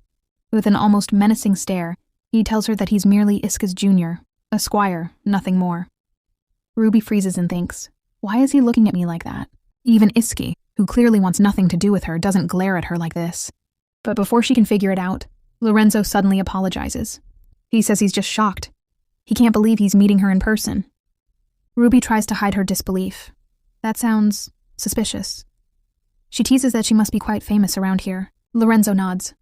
With an almost menacing stare, he tells her that he's merely Iske's junior, a squire, nothing more. Ruby freezes and thinks, why is he looking at me like that? Even Iske, who clearly wants nothing to do with her, doesn't glare at her like this. But before she can figure it out, Lorenzo suddenly apologizes. He says he's just shocked. He can't believe he's meeting her in person. Ruby tries to hide her disbelief. That sounds suspicious. She teases that she must be quite famous around here. Lorenzo nods.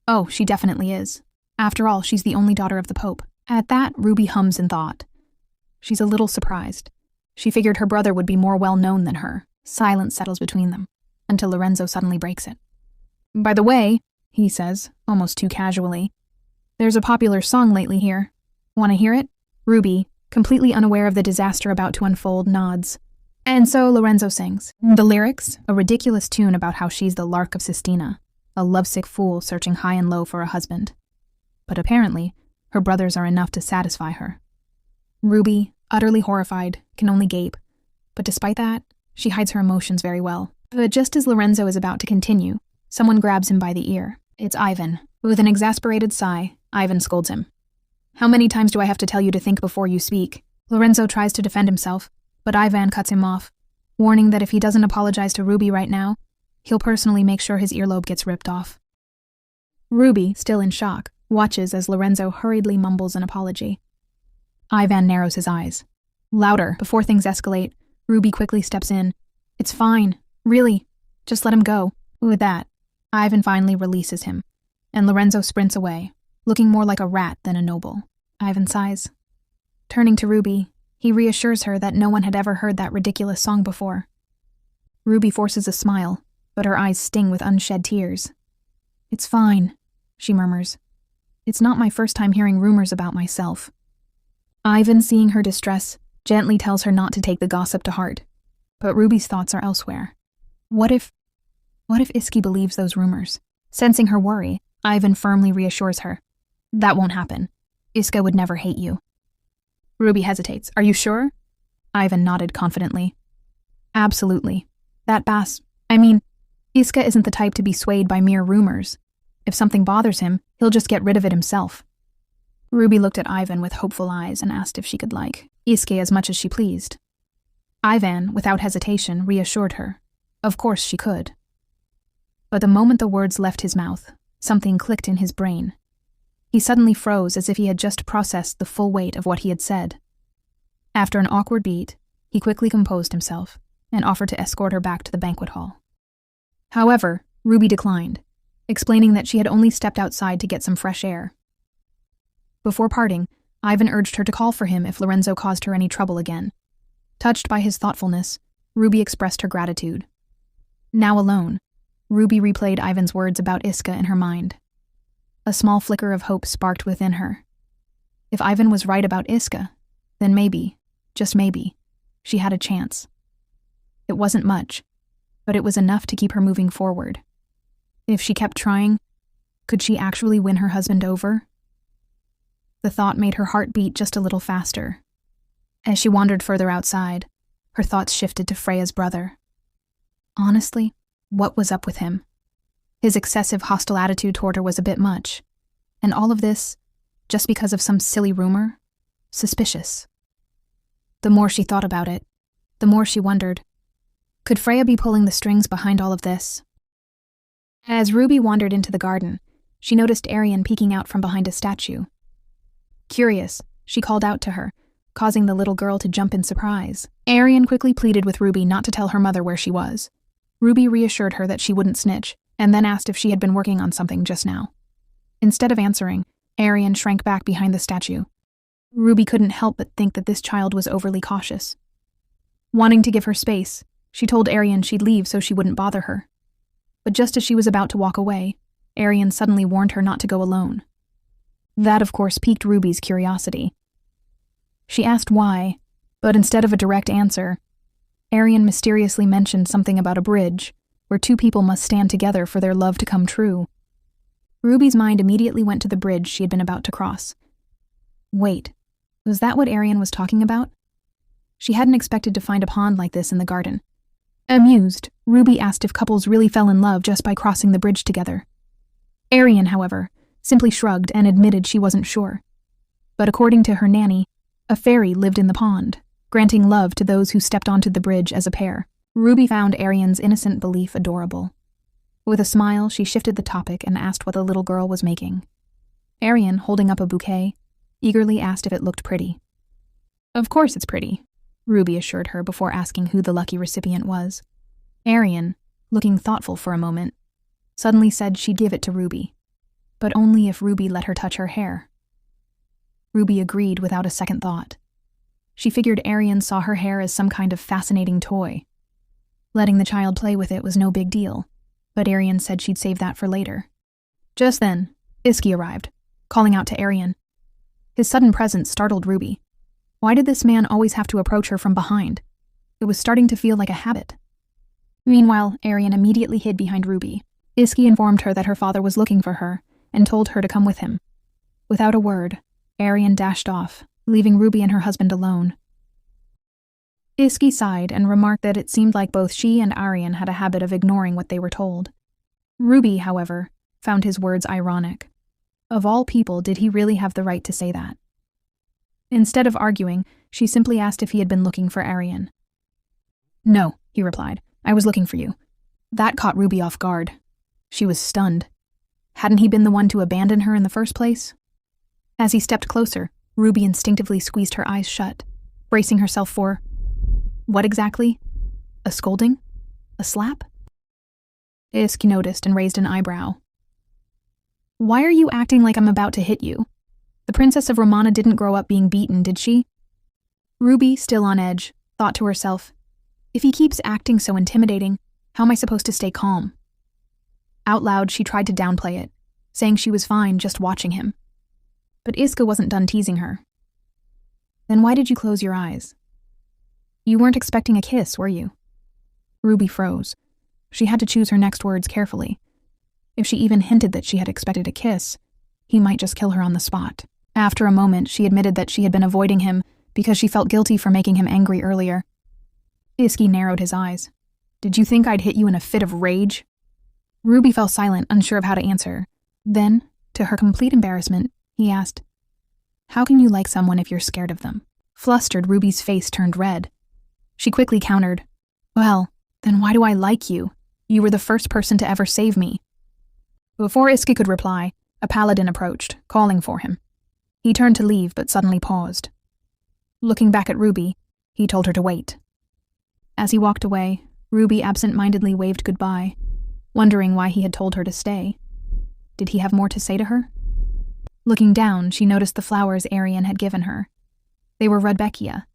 Oh, she definitely is. After all, she's the only daughter of the Pope. At that, Ruby hums in thought. She's a little surprised. She figured her brother would be more well-known than her. Silence settles between them, until Lorenzo suddenly breaks it. By the way, he says, almost too casually, there's a popular song lately here. Want to hear it? Ruby, completely unaware of the disaster about to unfold, nods. And so Lorenzo sings. The lyrics, a ridiculous tune about how she's the Lark of Sistina. a lovesick fool searching high and low for a husband. But apparently, her brothers are enough to satisfy her. Ruby, utterly horrified, can only gape. But despite that, she hides her emotions very well. But just as Lorenzo is about to continue, someone grabs him by the ear. It's Ivan. With an exasperated sigh, Ivan scolds him. "How many times do I have to tell you to think before you speak?" Lorenzo tries to defend himself, but Ivan cuts him off, warning that if he doesn't apologize to Ruby right now, he'll personally make sure his earlobe gets ripped off. Ruby, still in shock, watches as Lorenzo hurriedly mumbles an apology. Ivan narrows his eyes. Louder, before things escalate, Ruby quickly steps in. "It's fine. Really. Just let him go." With that, Ivan finally releases him, and Lorenzo sprints away, looking more like a rat than a noble. Ivan sighs. Turning to Ruby, he reassures her that no one had ever heard that ridiculous song before. Ruby forces a smile, but her eyes sting with unshed tears. "It's fine," she murmurs. "It's not my first time hearing rumors about myself." Ivan, seeing her distress, gently tells her not to take the gossip to heart, but Ruby's thoughts are elsewhere. What if Iski believes those rumors? Sensing her worry, Ivan firmly reassures her. "That won't happen. Iska would never hate you." Ruby hesitates. "Are you sure?" Ivan nodded confidently. "Absolutely. Iska isn't the type to be swayed by mere rumors. If something bothers him, he'll just get rid of it himself." Ruby looked at Ivan with hopeful eyes and asked if she could like Iske as much as she pleased. Ivan, without hesitation, reassured her. Of course she could. But the moment the words left his mouth, something clicked in his brain. He suddenly froze as if he had just processed the full weight of what he had said. After an awkward beat, he quickly composed himself and offered to escort her back to the banquet hall. However, Ruby declined, explaining that she had only stepped outside to get some fresh air. Before parting, Ivan urged her to call for him if Lorenzo caused her any trouble again. Touched by his thoughtfulness, Ruby expressed her gratitude. Now alone, Ruby replayed Ivan's words about Iska in her mind. A small flicker of hope sparked within her. If Ivan was right about Iska, then maybe, just maybe, she had a chance. It wasn't much, but it was enough to keep her moving forward. If she kept trying, could she actually win her husband over? The thought made her heart beat just a little faster. As she wandered further outside, her thoughts shifted to Freya's brother. Honestly, what was up with him? His excessive hostile attitude toward her was a bit much. And all of this, just because of some silly rumor? Suspicious. The more she thought about it, the more she wondered, could Freya be pulling the strings behind all of this? As Ruby wandered into the garden, she noticed Arian peeking out from behind a statue. Curious, she called out to her, causing the little girl to jump in surprise. Arian quickly pleaded with Ruby not to tell her mother where she was. Ruby reassured her that she wouldn't snitch, and then asked if she had been working on something just now. Instead of answering, Arian shrank back behind the statue. Ruby couldn't help but think that this child was overly cautious. Wanting to give her space, she told Arian she'd leave so she wouldn't bother her. But just as she was about to walk away, Arian suddenly warned her not to go alone. That, of course, piqued Ruby's curiosity. She asked why, but instead of a direct answer, Arian mysteriously mentioned something about a bridge, where two people must stand together for their love to come true. Ruby's mind immediately went to the bridge she had been about to cross. Wait, was that what Arian was talking about? She hadn't expected to find a pond like this in the garden. Amused, Ruby asked if couples really fell in love just by crossing the bridge together. Arian, however, simply shrugged and admitted she wasn't sure. But according to her nanny, a fairy lived in the pond, granting love to those who stepped onto the bridge as a pair. Ruby found Arian's innocent belief adorable. With a smile, she shifted the topic and asked what the little girl was making. Arian, holding up a bouquet, eagerly asked if it looked pretty. Of course it's pretty, Ruby assured her before asking who the lucky recipient was. Arian, looking thoughtful for a moment, suddenly said she'd give it to Ruby, but only if Ruby let her touch her hair. Ruby agreed without a second thought. She figured Arian saw her hair as some kind of fascinating toy. Letting the child play with it was no big deal, but Arian said she'd save that for later. Just then, Iski arrived, calling out to Arian. His sudden presence startled Ruby. Why did this man always have to approach her from behind? It was starting to feel like a habit. Meanwhile, Arian immediately hid behind Ruby, Iski informed her that her father was looking for her and told her to come with him. Without a word, Arian dashed off, leaving Ruby and her husband alone. Iski sighed and remarked that it seemed like both she and Arian had a habit of ignoring what they were told. Ruby, however, found his words ironic. Of all people, did he really have the right to say that? Instead of arguing, she simply asked if he had been looking for Arian. "No," he replied. "I was looking for you." That caught Ruby off guard. She was stunned. Hadn't he been the one to abandon her in the first place? As he stepped closer, Ruby instinctively squeezed her eyes shut, bracing herself for... what exactly? A scolding? A slap? Isk noticed and raised an eyebrow. "Why are you acting like I'm about to hit you? The Princess of Romana didn't grow up being beaten, did she?" Ruby, still on edge, thought to herself, if he keeps acting so intimidating, how am I supposed to stay calm? Out loud, she tried to downplay it, saying she was fine just watching him. But Iska wasn't done teasing her. "Then why did you close your eyes? You weren't expecting a kiss, were you?" Ruby froze. She had to choose her next words carefully. If she even hinted that she had expected a kiss, he might just kill her on the spot. After a moment, she admitted that she had been avoiding him because she felt guilty for making him angry earlier. Iski narrowed his eyes. "Did you think I'd hit you in a fit of rage?" Ruby fell silent, unsure of how to answer. Then, to her complete embarrassment, he asked, "How can you like someone if you're scared of them?" Flustered, Ruby's face turned red. She quickly countered, "Well, then why do I like you? You were the first person to ever save me." Before Iski could reply, a paladin approached, calling for him. He turned to leave, but suddenly paused. Looking back at Ruby, he told her to wait. As he walked away, Ruby absent-mindedly waved goodbye, wondering why he had told her to stay. Did he have more to say to her? Looking down, she noticed the flowers Arian had given her. They were Rudbeckia,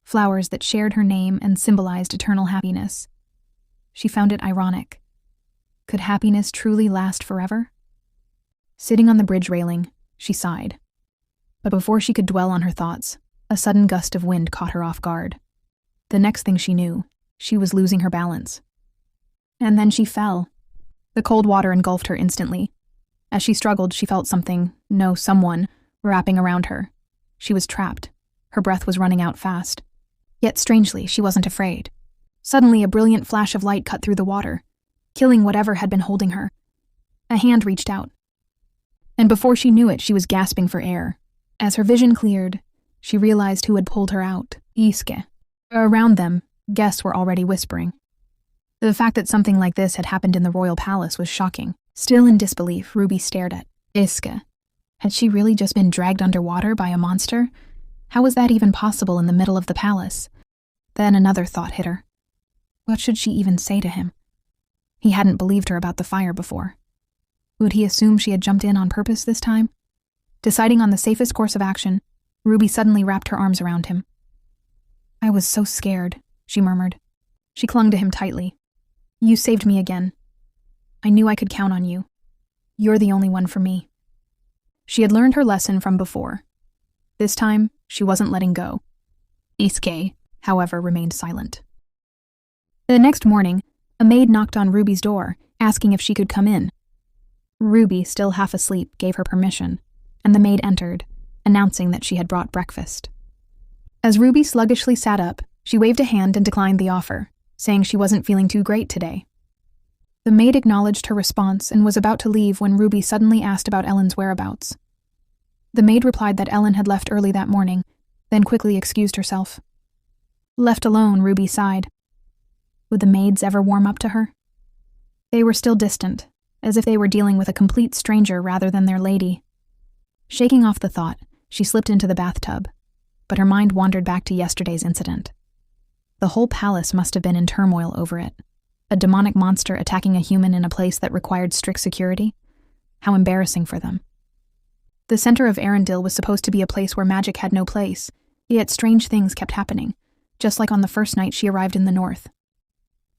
flowers that shared her name and symbolized eternal happiness. She found it ironic. Could happiness truly last forever? Sitting on the bridge railing, she sighed. But before she could dwell on her thoughts, a sudden gust of wind caught her off guard. The next thing she knew, she was losing her balance. And then she fell. The cold water engulfed her instantly. As she struggled, she felt someone, wrapping around her. She was trapped. Her breath was running out fast. Yet strangely, she wasn't afraid. Suddenly, a brilliant flash of light cut through the water, killing whatever had been holding her. A hand reached out. And before she knew it, she was gasping for air. As her vision cleared, she realized who had pulled her out. Iske. Around them, guests were already whispering. The fact that something like this had happened in the royal palace was shocking. Still in disbelief, Ruby stared at Iske. Had she really just been dragged underwater by a monster? How was that even possible in the middle of the palace? Then another thought hit her. What should she even say to him? He hadn't believed her about the fire before. Would he assume she had jumped in on purpose this time? Deciding on the safest course of action, Ruby suddenly wrapped her arms around him. "I was so scared," she murmured. She clung to him tightly. "You saved me again. I knew I could count on you. You're the only one for me." She had learned her lesson from before. This time, she wasn't letting go. Iske, however, remained silent. The next morning, a maid knocked on Ruby's door, asking if she could come in. Ruby, still half asleep, gave her permission, and the maid entered, announcing that she had brought breakfast. As Ruby sluggishly sat up, she waved a hand and declined the offer, saying she wasn't feeling too great today. The maid acknowledged her response and was about to leave when Ruby suddenly asked about Ellen's whereabouts. The maid replied that Ellen had left early that morning, then quickly excused herself. Left alone, Ruby sighed. Would the maids ever warm up to her? They were still distant, as if they were dealing with a complete stranger rather than their lady. Shaking off the thought, she slipped into the bathtub, but her mind wandered back to yesterday's incident. The whole palace must have been in turmoil over it. A demonic monster attacking a human in a place that required strict security? How embarrassing for them. The center of Arendelle was supposed to be a place where magic had no place, yet strange things kept happening, just like on the first night she arrived in the north.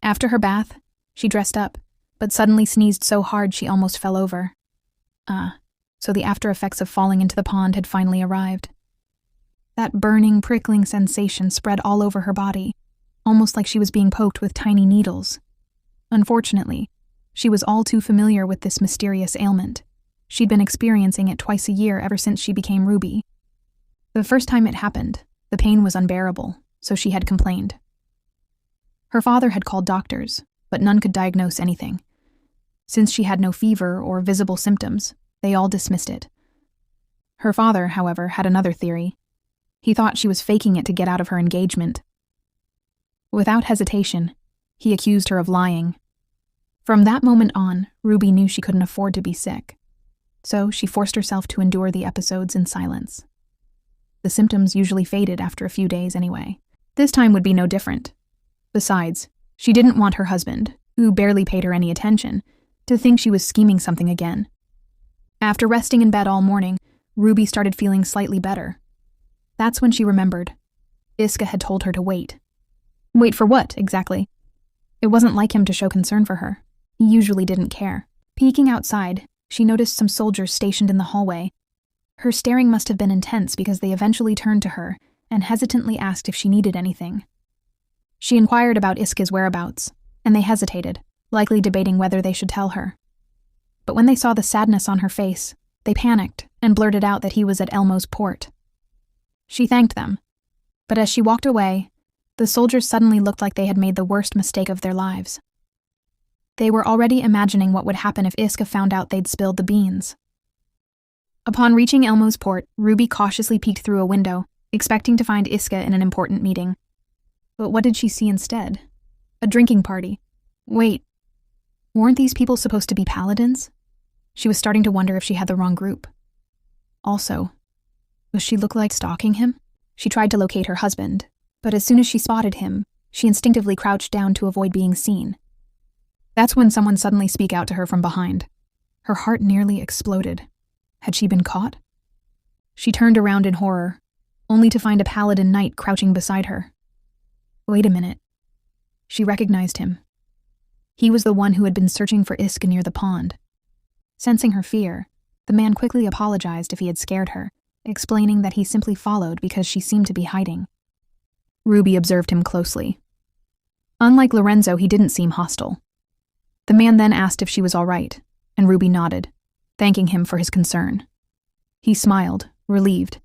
After her bath, she dressed up, but suddenly sneezed so hard she almost fell over. So the after effects of falling into the pond had finally arrived. That burning, prickling sensation spread all over her body, almost like she was being poked with tiny needles. Unfortunately, She was all too familiar with this mysterious ailment. She'd been experiencing it twice a year ever since she became Ruby. The first time it happened, the pain was unbearable, so she had complained. Her father had called doctors, but none could diagnose anything. Since she had no fever or visible symptoms, they all dismissed it. Her father, however, had another theory. He thought she was faking it to get out of her engagement. Without hesitation, he accused her of lying. From that moment on, Ruby knew she couldn't afford to be sick, so she forced herself to endure the episodes in silence. The symptoms usually faded after a few days anyway. This time would be no different. Besides, she didn't want her husband, who barely paid her any attention, to think she was scheming something again. After resting in bed all morning, Ruby started feeling slightly better. That's when she remembered. Iska had told her to wait. Wait for what, exactly? It wasn't like him to show concern for her. He usually didn't care. Peeking outside, she noticed some soldiers stationed in the hallway. Her staring must have been intense because they eventually turned to her and hesitantly asked if she needed anything. She inquired about Iska's whereabouts, and they hesitated, likely debating whether they should tell her. But when they saw the sadness on her face, they panicked and blurted out that he was at Elmo's port. She thanked them, but as she walked away, the soldiers suddenly looked like they had made the worst mistake of their lives. They were already imagining what would happen if Iska found out they'd spilled the beans. Upon reaching Elmo's port, Ruby cautiously peeked through a window, expecting to find Iska in an important meeting. But what did she see instead? A drinking party. Wait, weren't these people supposed to be paladins? She was starting to wonder if she had the wrong group. Also, does she look like stalking him? She tried to locate her husband, but as soon as she spotted him, she instinctively crouched down to avoid being seen. That's when someone suddenly spoke out to her from behind. Her heart nearly exploded. Had she been caught? She turned around in horror, only to find a paladin knight crouching beside her. Wait a minute. She recognized him. He was the one who had been searching for Iska near the pond. Sensing her fear, the man quickly apologized if he had scared her, explaining that he simply followed because she seemed to be hiding. Ruby observed him closely. Unlike Lorenzo, he didn't seem hostile. The man then asked if she was all right, and Ruby nodded, thanking him for his concern. He smiled, relieved,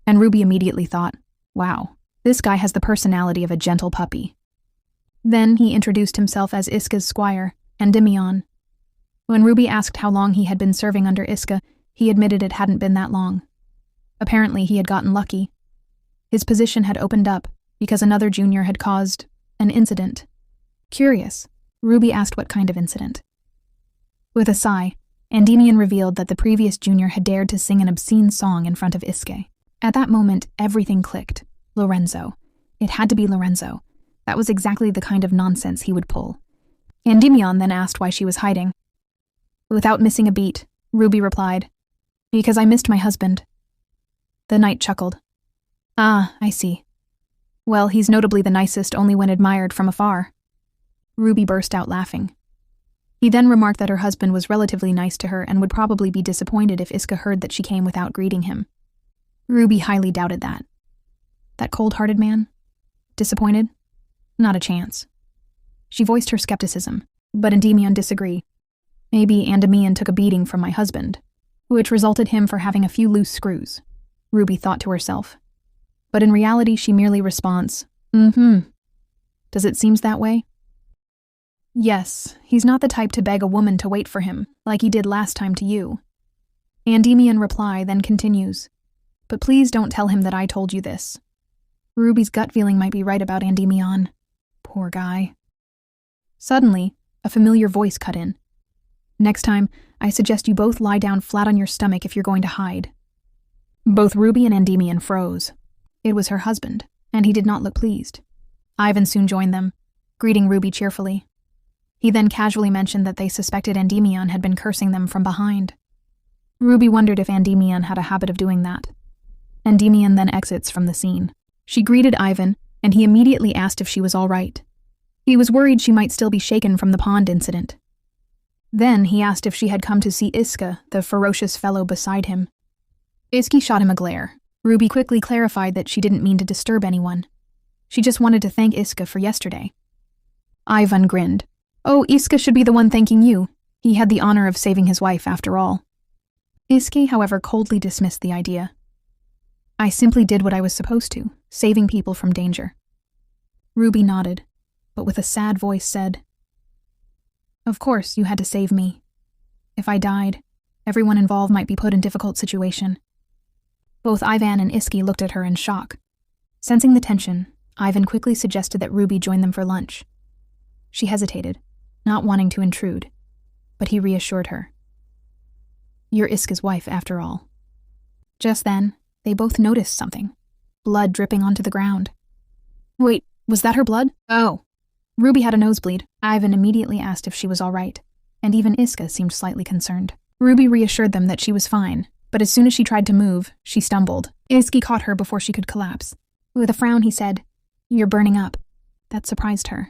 and Ruby immediately thought, wow, this guy has the personality of a gentle puppy. Then he introduced himself as Iska's squire, Endymion. When Ruby asked how long he had been serving under Iska, he admitted it hadn't been that long. Apparently he had gotten lucky. His position had opened up because another junior had caused an incident. Curious, Ruby asked what kind of incident. With a sigh, Endymion revealed that the previous junior had dared to sing an obscene song in front of Iske. At that moment, everything clicked. Lorenzo. It had to be Lorenzo. That was exactly the kind of nonsense he would pull. Endymion then asked why she was hiding. Without missing a beat, Ruby replied, "Because I missed my husband." The knight chuckled. "Ah, I see. Well, he's notably the nicest only when admired from afar." Ruby burst out laughing. He then remarked that her husband was relatively nice to her and would probably be disappointed if Iska heard that she came without greeting him. Ruby highly doubted that. That cold-hearted man? Disappointed? Not a chance. She voiced her skepticism, but Endymion disagreed. Maybe Endymion took a beating from my husband, which resulted him for having a few loose screws, Ruby thought to herself. But in reality, she merely responds, Does it seem that way? Yes, he's not the type to beg a woman to wait for him, like he did last time to you. Endymion reply then continues, but please don't tell him that I told you this. Ruby's gut feeling might be right about Endymion. Poor guy. Suddenly, a familiar voice cut in. Next time, I suggest you both lie down flat on your stomach if you're going to hide. Both Ruby and Endymion froze. It was her husband, and he did not look pleased. Ivan soon joined them, greeting Ruby cheerfully. He then casually mentioned that they suspected Endymion had been cursing them from behind. Ruby wondered if Endymion had a habit of doing that. Endymion then exits from the scene. She greeted Ivan, and he immediately asked if she was all right. He was worried she might still be shaken from the pond incident. Then he asked if she had come to see Iska, the ferocious fellow beside him. Iski shot him a glare. Ruby quickly clarified that she didn't mean to disturb anyone. She just wanted to thank Iska for yesterday. Ivan grinned. Oh, Iska should be the one thanking you. He had the honor of saving his wife after all. Iske, however, coldly dismissed the idea. I simply did what I was supposed to, saving people from danger. Ruby nodded, but with a sad voice said, Of course, you had to save me. If I died, everyone involved might be put in a difficult situation. Both Ivan and Iske looked at her in shock. Sensing the tension, Ivan quickly suggested that Ruby join them for lunch. She hesitated, not wanting to intrude, but he reassured her. You're Iske's wife, after all. Just then, they both noticed something. Blood dripping onto the ground. Wait, was that her blood? Oh. Ruby had a nosebleed. Ivan immediately asked if she was all right, and even Iske seemed slightly concerned. Ruby reassured them that she was fine, but as soon as she tried to move, she stumbled. Iske caught her before she could collapse. With a frown, he said, You're burning up. That surprised her.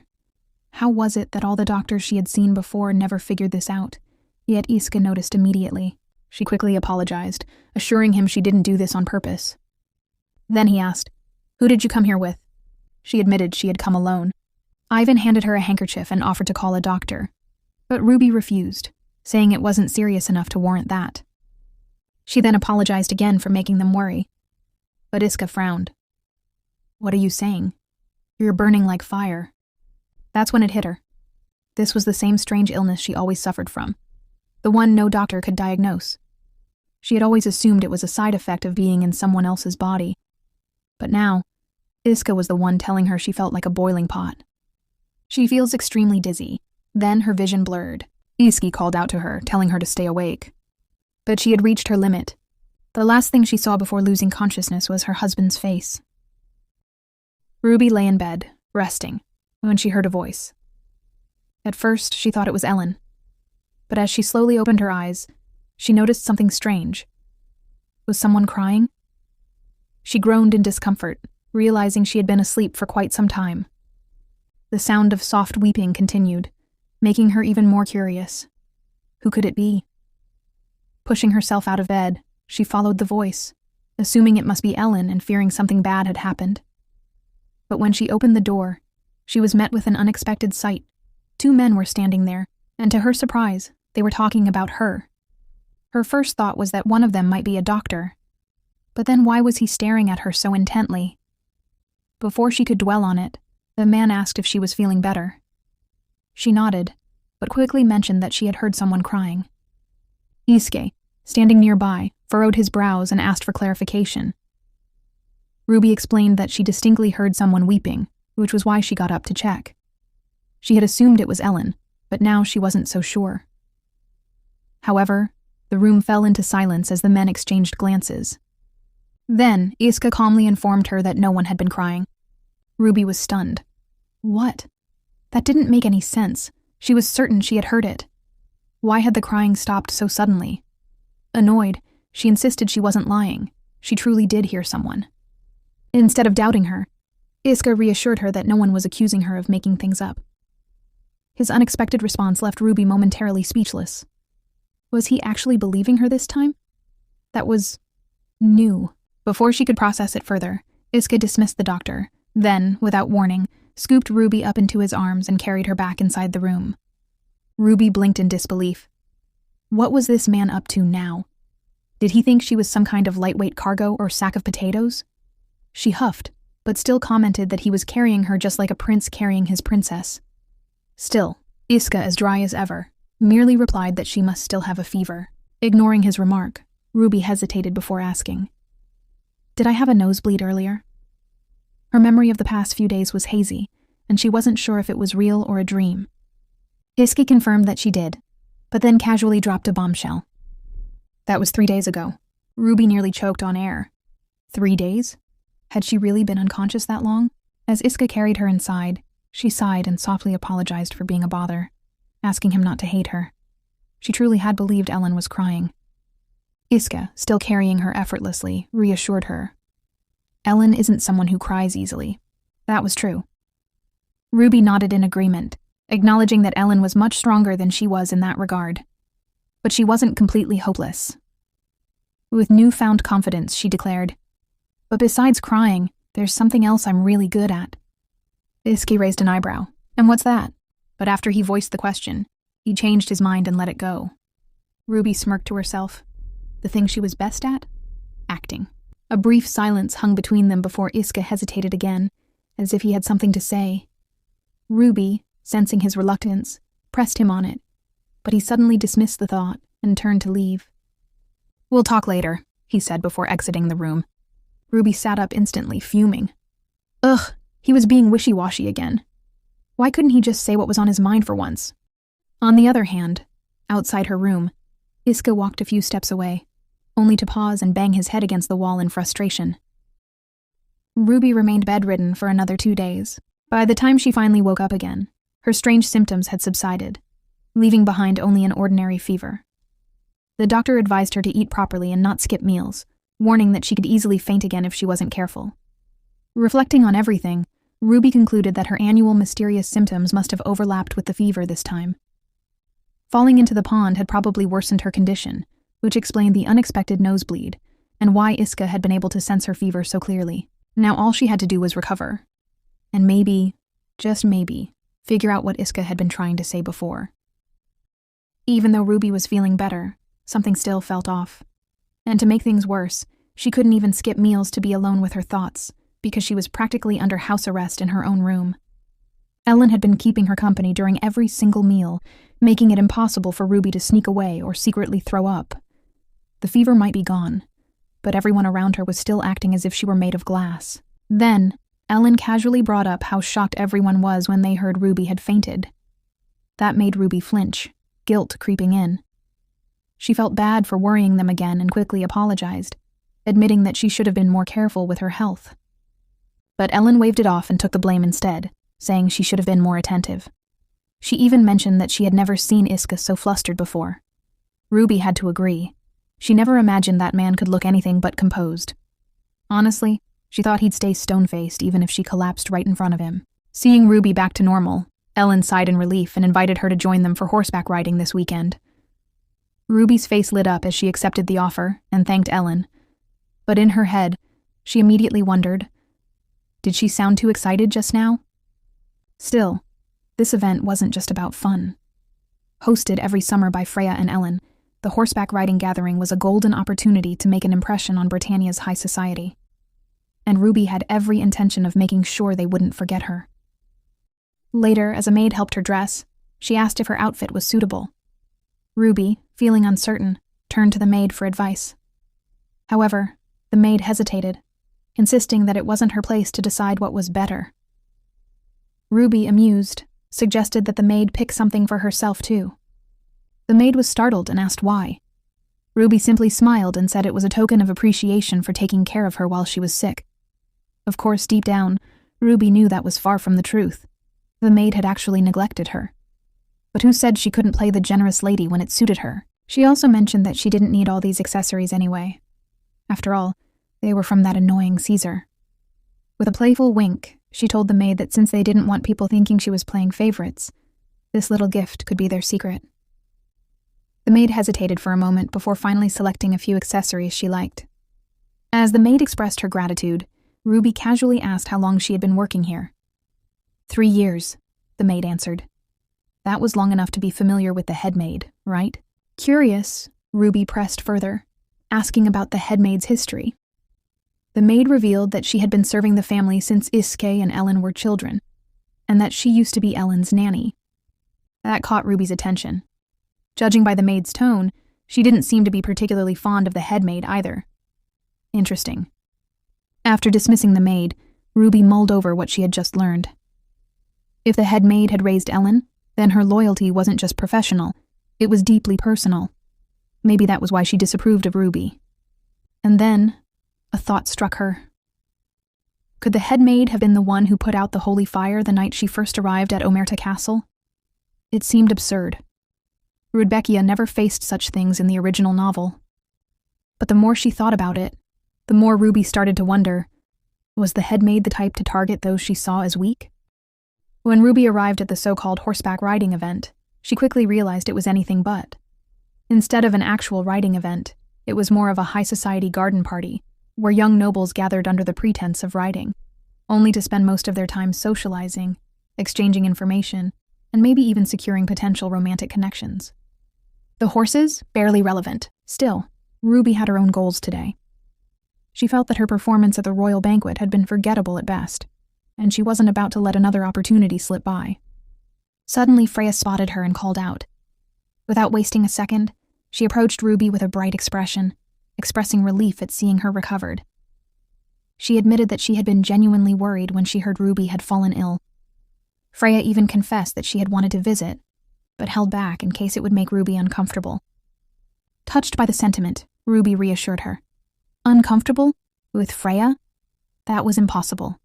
How was it that all the doctors she had seen before never figured this out? Yet Iske noticed immediately. She quickly apologized, assuring him she didn't do this on purpose. Then he asked, Who did you come here with? She admitted she had come alone. Ivan handed her a handkerchief and offered to call a doctor. But Ruby refused, saying it wasn't serious enough to warrant that. She then apologized again for making them worry. But Iske frowned. What are you saying? You're burning like fire. That's when it hit her. This was the same strange illness she always suffered from. The one no doctor could diagnose. She had always assumed it was a side effect of being in someone else's body. But now, Iske was the one telling her she felt like a boiling pot. She feels extremely dizzy. Then her vision blurred. Iske called out to her, telling her to stay awake. But she had reached her limit. The last thing she saw before losing consciousness was her husband's face. Ruby lay in bed, resting, when she heard a voice. At first, she thought it was Ellen. But as she slowly opened her eyes, she noticed something strange. Was someone crying? She groaned in discomfort, realizing she had been asleep for quite some time. The sound of soft weeping continued, making her even more curious. Who could it be? Pushing herself out of bed, she followed the voice, assuming it must be Ellen and fearing something bad had happened. But when she opened the door, she was met with an unexpected sight. 2 men were standing there, and to her surprise, they were talking about her. Her first thought was that one of them might be a doctor. But then why was he staring at her so intently? Before she could dwell on it, the man asked if she was feeling better. She nodded, but quickly mentioned that she had heard someone crying. Iske, standing nearby, furrowed his brows and asked for clarification. Ruby explained that she distinctly heard someone weeping, which was why she got up to check. She had assumed it was Ellen, but now she wasn't so sure. However, the room fell into silence as the men exchanged glances. Then, Iske calmly informed her that no one had been crying. Ruby was stunned. What? That didn't make any sense. She was certain she had heard it. Why had the crying stopped so suddenly? Annoyed, she insisted she wasn't lying. She truly did hear someone. Instead of doubting her, Iske reassured her that no one was accusing her of making things up. His unexpected response left Ruby momentarily speechless. Was he actually believing her this time? That was new. Before she could process it further, Iske dismissed the doctor, then, without warning, scooped Ruby up into his arms and carried her back inside the room. Ruby blinked in disbelief. What was this man up to now? Did he think she was some kind of lightweight cargo or sack of potatoes? She huffed, but still commented that he was carrying her just like a prince carrying his princess. Still, Iske, as dry as ever, merely replied that she must still have a fever. Ignoring his remark, Ruby hesitated before asking, Did I have a nosebleed earlier? Her memory of the past few days was hazy, and she wasn't sure if it was real or a dream. Iske confirmed that she did, but then casually dropped a bombshell. That was 3 days ago. Ruby nearly choked on air. 3 days? Had she really been unconscious that long? As Iske carried her inside, she sighed and softly apologized for being a bother, asking him not to hate her. She truly had believed Ellen was crying. Iske, still carrying her effortlessly, reassured her. Ellen isn't someone who cries easily. That was true. Ruby nodded in agreement, acknowledging that Ellen was much stronger than she was in that regard. But she wasn't completely hopeless. With newfound confidence, she declared, But besides crying, there's something else I'm really good at. Iske raised an eyebrow. And what's that? But after he voiced the question, He changed his mind and let it go. Ruby smirked to herself. The thing she was best at? Acting. A brief silence hung between them before Iska hesitated again, as if he had something to say. Ruby, sensing his reluctance, pressed him on it, but he suddenly dismissed the thought and turned to leave. "We'll talk later," he said before exiting the room. Ruby sat up instantly, fuming. Ugh, he was being wishy-washy again. Why couldn't he just say what was on his mind for once? On the other hand, outside her room, Iska walked a few steps away, only to pause and bang his head against the wall in frustration. Ruby remained bedridden for another 2 days. By the time she finally woke up again, her strange symptoms had subsided, leaving behind only an ordinary fever. The doctor advised her to eat properly and not skip meals, warning that she could easily faint again if she wasn't careful. Reflecting on everything, Ruby concluded that her annual mysterious symptoms must have overlapped with the fever this time. Falling into the pond had probably worsened her condition, which explained the unexpected nosebleed, and why Iska had been able to sense her fever so clearly. Now all she had to do was recover. And maybe, just maybe, figure out what Iska had been trying to say before. Even though Ruby was feeling better, something still felt off. And to make things worse, she couldn't even skip meals to be alone with her thoughts, because she was practically under house arrest in her own room. Ellen had been keeping her company during every single meal, making it impossible for Ruby to sneak away or secretly throw up. The fever might be gone, but everyone around her was still acting as if she were made of glass. Then, Ellen casually brought up how shocked everyone was when they heard Ruby had fainted. That made Ruby flinch, guilt creeping in. She felt bad for worrying them again and quickly apologized, admitting that she should have been more careful with her health. But Ellen waved it off and took the blame instead, saying she should have been more attentive. She even mentioned that she had never seen Iska so flustered before. Ruby had to agree. She never imagined that man could look anything but composed. Honestly, she thought he'd stay stone-faced even if she collapsed right in front of him. Seeing Ruby back to normal, Ellen sighed in relief and invited her to join them for horseback riding this weekend. Ruby's face lit up as she accepted the offer and thanked Ellen. But in her head, she immediately wondered, did she sound too excited just now? Still, this event wasn't just about fun. Hosted every summer by Freya and Ellen, the horseback riding gathering was a golden opportunity to make an impression on Britannia's high society. And Ruby had every intention of making sure they wouldn't forget her. Later, as a maid helped her dress, she asked if her outfit was suitable. Ruby, feeling uncertain, turned to the maid for advice. However, the maid hesitated, insisting that it wasn't her place to decide what was better. Ruby, amused, suggested that the maid pick something for herself too. The maid was startled and asked why. Ruby simply smiled and said it was a token of appreciation for taking care of her while she was sick. Of course, deep down, Ruby knew that was far from the truth. The maid had actually neglected her. But who said she couldn't play the generous lady when it suited her? She also mentioned that she didn't need all these accessories anyway. After all, they were from that annoying Caesar. With a playful wink, she told the maid that since they didn't want people thinking she was playing favorites, this little gift could be their secret. The maid hesitated for a moment before finally selecting a few accessories she liked. As the maid expressed her gratitude, Ruby casually asked how long she had been working here. 3 years, the maid answered. That was long enough to be familiar with the head maid, right? Curious, Ruby pressed further, asking about the head maid's history. The maid revealed that she had been serving the family since Iske and Ellen were children, and that she used to be Ellen's nanny. That caught Ruby's attention. Judging by the maid's tone, she didn't seem to be particularly fond of the head maid either. Interesting. After dismissing the maid, Ruby mulled over what she had just learned. If the head maid had raised Ellen, then her loyalty wasn't just professional, it was deeply personal. Maybe that was why she disapproved of Ruby. And then, a thought struck her. Could the head maid have been the one who put out the holy fire the night she first arrived at Omerta Castle? It seemed absurd. Rudbeckia never faced such things in the original novel. But the more she thought about it, the more Ruby started to wonder, was the head maid the type to target those she saw as weak? When Ruby arrived at the so-called horseback riding event, she quickly realized it was anything but. Instead of an actual riding event, it was more of a high society garden party, where young nobles gathered under the pretense of riding, only to spend most of their time socializing, exchanging information, and maybe even securing potential romantic connections. The horses? Barely relevant. Still, Ruby had her own goals today. She felt that her performance at the royal banquet had been forgettable at best, and she wasn't about to let another opportunity slip by. Suddenly, Freya spotted her and called out. Without wasting a second, she approached Ruby with a bright expression, expressing relief at seeing her recovered. She admitted that she had been genuinely worried when she heard Ruby had fallen ill. Freya even confessed that she had wanted to visit, but held back in case it would make Ruby uncomfortable. Touched by the sentiment, Ruby reassured her. Uncomfortable? With Freya? That was impossible.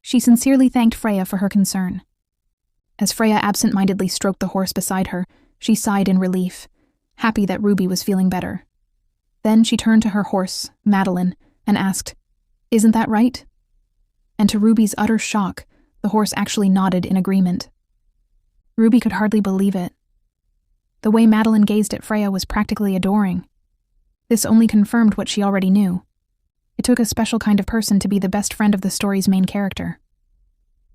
She sincerely thanked Freya for her concern. As Freya absent-mindedly stroked the horse beside her, she sighed in relief, happy that Ruby was feeling better. Then she turned to her horse, Madeline, and asked, "Isn't that right?" And to Ruby's utter shock, the horse actually nodded in agreement. Ruby could hardly believe it. The way Madeline gazed at Freya was practically adoring. This only confirmed what she already knew. It took a special kind of person to be the best friend of the story's main character.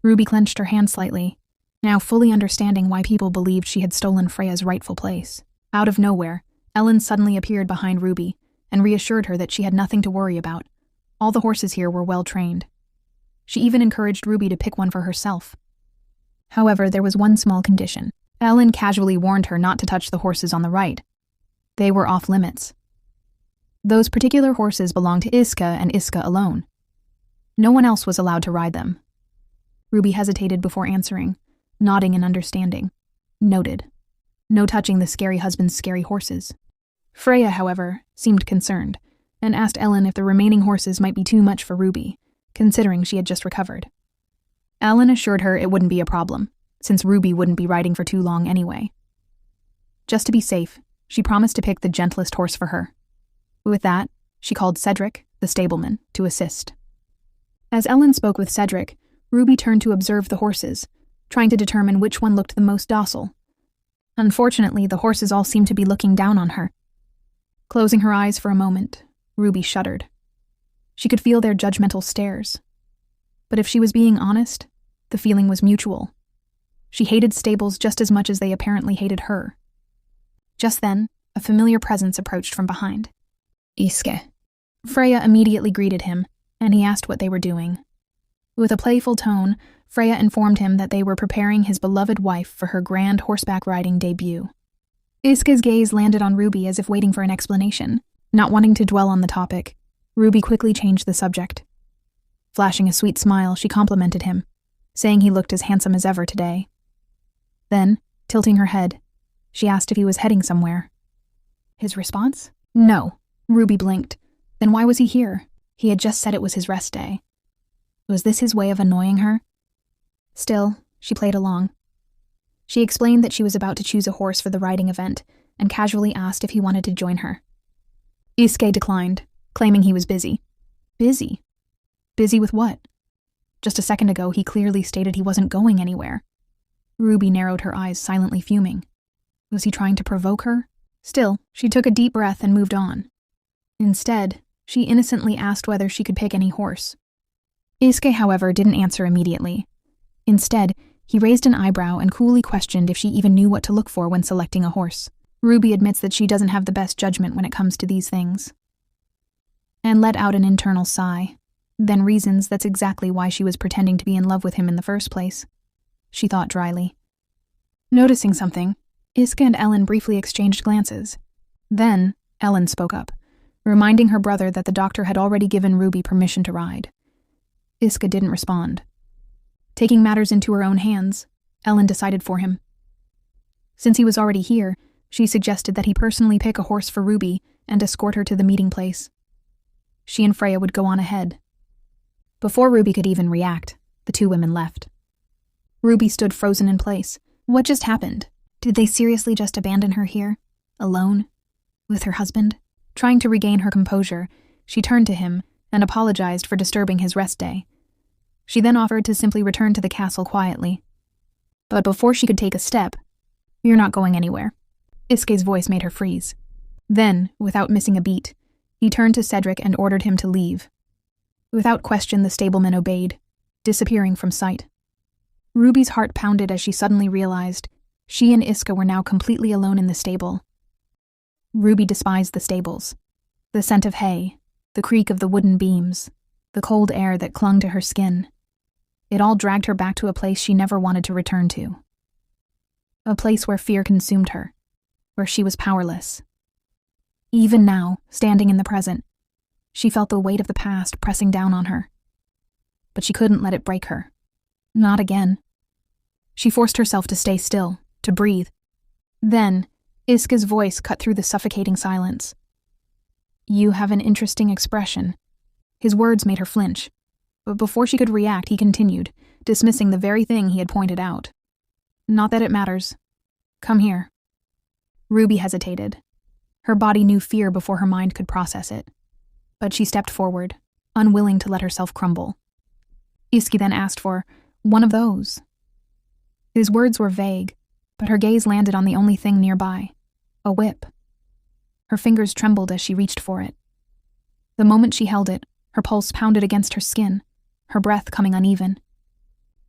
Ruby clenched her hand slightly, now fully understanding why people believed she had stolen Freya's rightful place. Out of nowhere, Ellen suddenly appeared behind Ruby and reassured her that she had nothing to worry about. All the horses here were well trained. She even encouraged Ruby to pick one for herself. However, there was one small condition. Ellen casually warned her not to touch the horses on the right. They were off limits. Those particular horses belonged to Iska and Iska alone. No one else was allowed to ride them. Ruby hesitated before answering, nodding in understanding. Noted. No touching the scary husband's scary horses. Freya, however, seemed concerned, and asked Ellen if the remaining horses might be too much for Ruby, considering she had just recovered. Ellen assured her it wouldn't be a problem, since Ruby wouldn't be riding for too long anyway. Just to be safe, she promised to pick the gentlest horse for her. With that, she called Cedric, the stableman, to assist. As Ellen spoke with Cedric, Ruby turned to observe the horses, trying to determine which one looked the most docile. Unfortunately, the horses all seemed to be looking down on her. Closing her eyes for a moment, Ruby shuddered. She could feel their judgmental stares. But if she was being honest, the feeling was mutual. She hated stables just as much as they apparently hated her. Just then, a familiar presence approached from behind. Iske. Freya immediately greeted him, and he asked what they were doing. With a playful tone, Freya informed him that they were preparing his beloved wife for her grand horseback riding debut. Iske's gaze landed on Ruby as if waiting for an explanation. Not wanting to dwell on the topic, Ruby quickly changed the subject. Flashing a sweet smile, she complimented him, saying he looked as handsome as ever today. Then, tilting her head, she asked if he was heading somewhere. His response? No. Ruby blinked. Then why was he here? He had just said it was his rest day. Was this his way of annoying her? Still, she played along. She explained that she was about to choose a horse for the riding event and casually asked if he wanted to join her. Iske declined, claiming he was busy. Busy? Busy with what? Just a second ago, he clearly stated he wasn't going anywhere. Ruby narrowed her eyes, silently fuming. Was he trying to provoke her? Still, she took a deep breath and moved on. Instead, she innocently asked whether she could pick any horse. Iske, however, didn't answer immediately. Instead, he raised an eyebrow and coolly questioned if she even knew what to look for when selecting a horse. Ruby admits that she doesn't have the best judgment when it comes to these things. And let out an internal sigh, then reasons that's exactly why she was pretending to be in love with him in the first place. She thought dryly. Noticing something, Iske and Ellen briefly exchanged glances. Then, Ellen spoke up, reminding her brother that the doctor had already given Ruby permission to ride. Iske didn't respond. Taking matters into her own hands, Ellen decided for him. Since he was already here, she suggested that he personally pick a horse for Ruby and escort her to the meeting place. She and Freya would go on ahead. Before Ruby could even react, the two women left. Ruby stood frozen in place. What just happened? Did they seriously just abandon her here, alone, with her husband? Trying to regain her composure, she turned to him and apologized for disturbing his rest day. She then offered to simply return to the castle quietly. But before she could take a step, "You're not going anywhere." Iske's voice made her freeze. Then, without missing a beat, he turned to Cedric and ordered him to leave. Without question, the stableman obeyed, disappearing from sight. Ruby's heart pounded as she suddenly realized she and Iska were now completely alone in the stable. Ruby despised the stables. The scent of hay, the creak of the wooden beams, the cold air that clung to her skin. It all dragged her back to a place she never wanted to return to. A place where fear consumed her, where she was powerless. Even now, standing in the present, she felt the weight of the past pressing down on her. But she couldn't let it break her. Not again. She forced herself to stay still, to breathe. Then, Iska's voice cut through the suffocating silence. "You have an interesting expression." His words made her flinch. But before she could react, he continued, dismissing the very thing he had pointed out. "Not that it matters. Come here." Ruby hesitated. Her body knew fear before her mind could process it. But she stepped forward, unwilling to let herself crumble. Iski then asked for one of those. His words were vague, but her gaze landed on the only thing nearby, a whip. Her fingers trembled as she reached for it. The moment she held it, her pulse pounded against her skin, her breath coming uneven.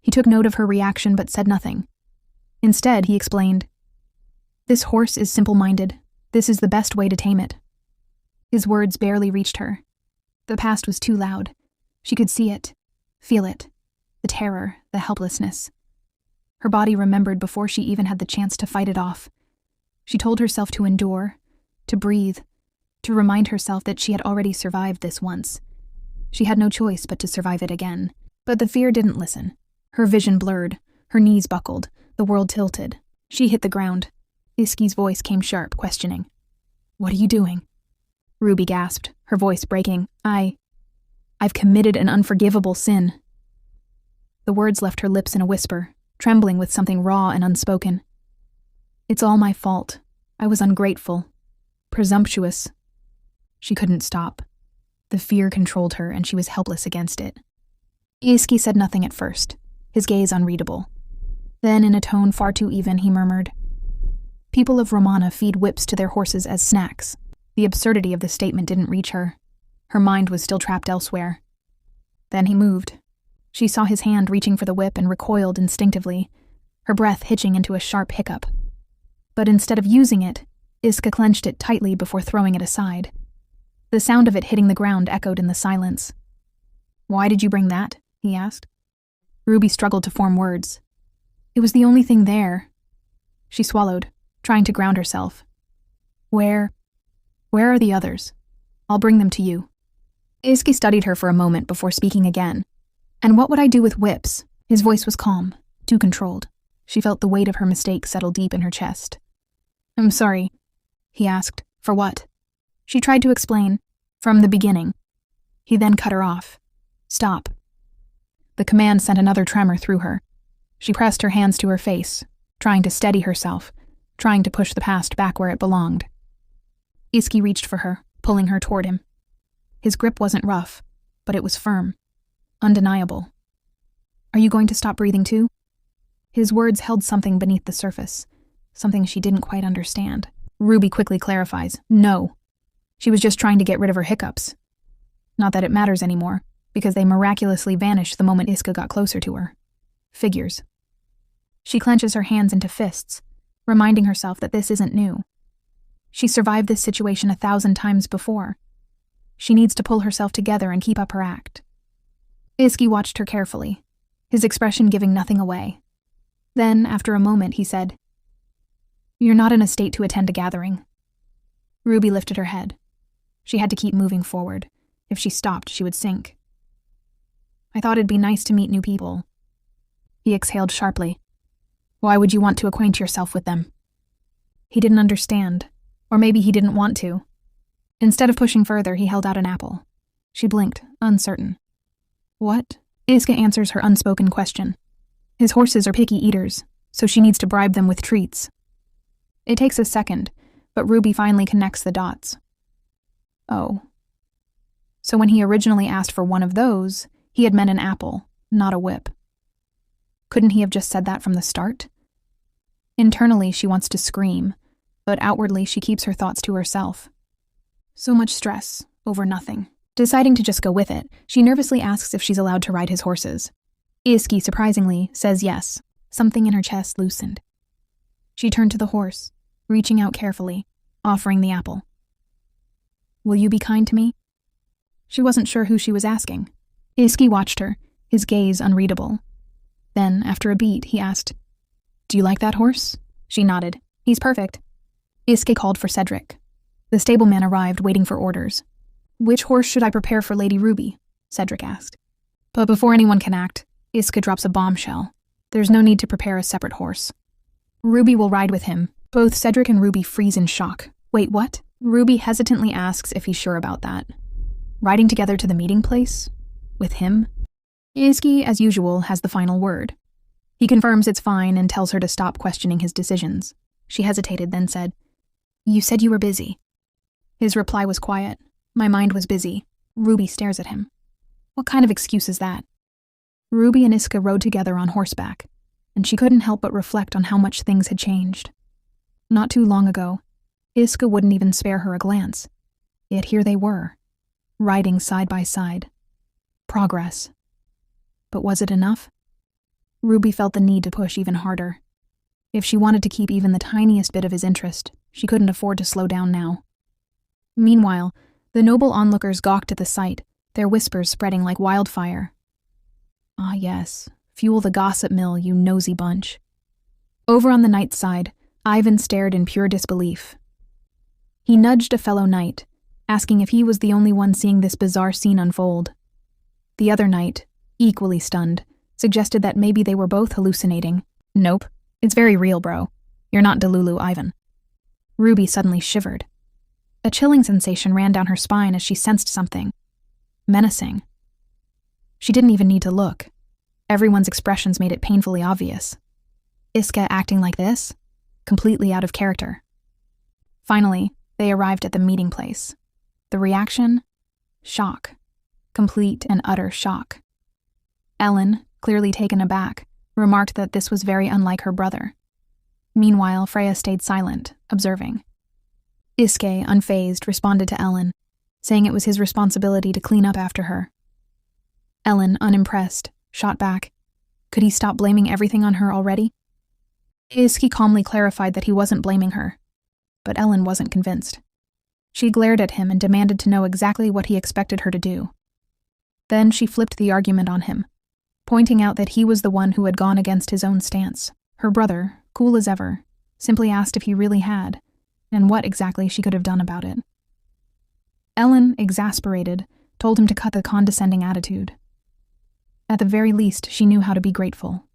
He took note of her reaction but said nothing. Instead, he explained, "This horse is simple-minded. This is the best way to tame it." His words barely reached her. The past was too loud. She could see it, feel it, the terror, the helplessness. Her body remembered before she even had the chance to fight it off. She told herself to endure, to breathe, to remind herself that she had already survived this once. She had no choice but to survive it again. But the fear didn't listen. Her vision blurred, her knees buckled, the world tilted. She hit the ground. Iski's voice came sharp, questioning. "What are you doing?" Ruby gasped, her voice breaking. I've committed an unforgivable sin." The words left her lips in a whisper, trembling with something raw and unspoken. "It's all my fault. I was ungrateful, presumptuous." She couldn't stop. The fear controlled her, and she was helpless against it. Iski said nothing at first, his gaze unreadable. Then, in a tone far too even, he murmured, "People of Romana feed whips to their horses as snacks." The absurdity of the statement didn't reach her. Her mind was still trapped elsewhere. Then he moved. She saw his hand reaching for the whip and recoiled instinctively, her breath hitching into a sharp hiccup. But instead of using it, Iska clenched it tightly before throwing it aside. The sound of it hitting the ground echoed in the silence. "Why did you bring that?" he asked. Ruby struggled to form words. "It was the only thing there." She swallowed, trying to ground herself. Where are the others? I'll bring them to you." Iski studied her for a moment before speaking again. "And what would I do with whips?" His voice was calm, too controlled. She felt the weight of her mistake settle deep in her chest. "I'm sorry," he asked. "For what?" She tried to explain, "From the beginning." He then cut her off. "Stop." The command sent another tremor through her. She pressed her hands to her face, trying to steady herself, trying to push the past back where it belonged. Iski reached for her, pulling her toward him. His grip wasn't rough, but it was firm, undeniable. "Are you going to stop breathing too?" His words held something beneath the surface, something she didn't quite understand. Ruby quickly clarifies, "No." She was just trying to get rid of her hiccups. Not that it matters anymore, because they miraculously vanished the moment Iska got closer to her. Figures. She clenches her hands into fists, reminding herself that this isn't new. She survived this situation 1,000 times before. She needs to pull herself together and keep up her act. Iski watched her carefully, his expression giving nothing away. Then, after a moment, he said, "You're not in a state to attend a gathering." Ruby lifted her head. She had to keep moving forward. If she stopped, she would sink. "I thought it'd be nice to meet new people." He exhaled sharply. "Why would you want to acquaint yourself with them?" He didn't understand, or maybe he didn't want to. Instead of pushing further, he held out an apple. She blinked, uncertain. "What?" Iska answers her unspoken question. His horses are picky eaters, so she needs to bribe them with treats. It takes a second, but Ruby finally connects the dots. Oh. So when he originally asked for one of those, he had meant an apple, not a whip. Couldn't he have just said that from the start? Internally, she wants to scream, but outwardly she keeps her thoughts to herself. So much stress over nothing. Deciding to just go with it, she nervously asks if she's allowed to ride his horses. Iski, surprisingly, says yes. Something in her chest loosened. She turned to the horse, reaching out carefully, offering the apple. Will you be kind to me? She wasn't sure who she was asking. Iski watched her, his gaze unreadable. Then, after a beat, he asked, Do you like that horse? She nodded. He's perfect. Iski called for Cedric. The stableman arrived, waiting for orders. Which horse should I prepare for Lady Ruby? Cedric asked. But before anyone can act, Iska drops a bombshell. There's no need to prepare a separate horse. Ruby will ride with him. Both Cedric and Ruby freeze in shock. Wait, what? Ruby hesitantly asks if he's sure about that. Riding together to the meeting place? With him? Iski, as usual, has the final word. He confirms it's fine and tells her to stop questioning his decisions. She hesitated, then said, You said you were busy. His reply was quiet. My mind was busy. Ruby stares at him. What kind of excuse is that? Ruby and Iska rode together on horseback, and she couldn't help but reflect on how much things had changed. Not too long ago, Iska wouldn't even spare her a glance. Yet here they were, riding side by side. Progress. But was it enough? Ruby felt the need to push even harder. If she wanted to keep even the tiniest bit of his interest, she couldn't afford to slow down now. Meanwhile, the noble onlookers gawked at the sight, their whispers spreading like wildfire. Ah yes, fuel the gossip mill, you nosy bunch. Over on the knight's side, Ivan stared in pure disbelief. He nudged a fellow knight, asking if he was the only one seeing this bizarre scene unfold. The other knight, equally stunned, suggested that maybe they were both hallucinating. Nope, it's very real, bro. You're not Delulu, Ivan. Ruby suddenly shivered. A chilling sensation ran down her spine as she sensed something. Menacing. She didn't even need to look. Everyone's expressions made it painfully obvious. Iska acting like this? Completely out of character. Finally, they arrived at the meeting place. The reaction? Shock. Complete and utter shock. Ellen, clearly taken aback, remarked that this was very unlike her brother. Meanwhile, Freya stayed silent, observing. Iske, unfazed, responded to Ellen, saying it was his responsibility to clean up after her. Ellen, unimpressed, shot back. Could he stop blaming everything on her already? Iske calmly clarified that he wasn't blaming her, but Ellen wasn't convinced. She glared at him and demanded to know exactly what he expected her to do. Then she flipped the argument on him, pointing out that he was the one who had gone against his own stance. Her brother, cool as ever, simply asked if he really had, and what exactly she could have done about it. Ellen, exasperated, told him to cut the condescending attitude. At the very least, she knew how to be grateful.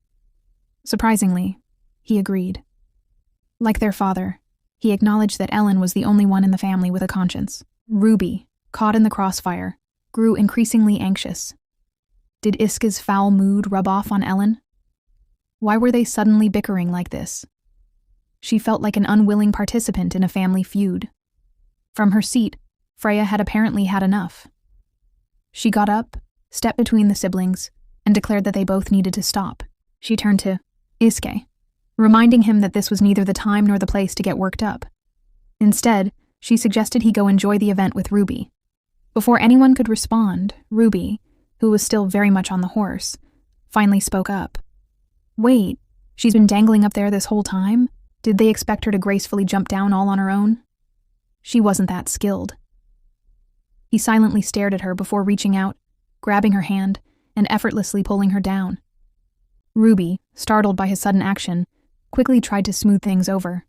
Surprisingly, he agreed. Like their father, he acknowledged that Ellen was the only one in the family with a conscience. Ruby, caught in the crossfire, grew increasingly anxious. Did Iska's foul mood rub off on Ellen? Why were they suddenly bickering like this? She felt like an unwilling participant in a family feud. From her seat, Freya had apparently had enough. She got up, stepped between the siblings, and declared that they both needed to stop. She turned to Iske, reminding him that this was neither the time nor the place to get worked up. Instead, she suggested he go enjoy the event with Ruby. Before anyone could respond, Ruby, who was still very much on the horse, finally spoke up. Wait, she's been dangling up there this whole time? Did they expect her to gracefully jump down all on her own? She wasn't that skilled. He silently stared at her before reaching out, grabbing her hand, and effortlessly pulling her down. Ruby, startled by his sudden action, quickly tried to smooth things over.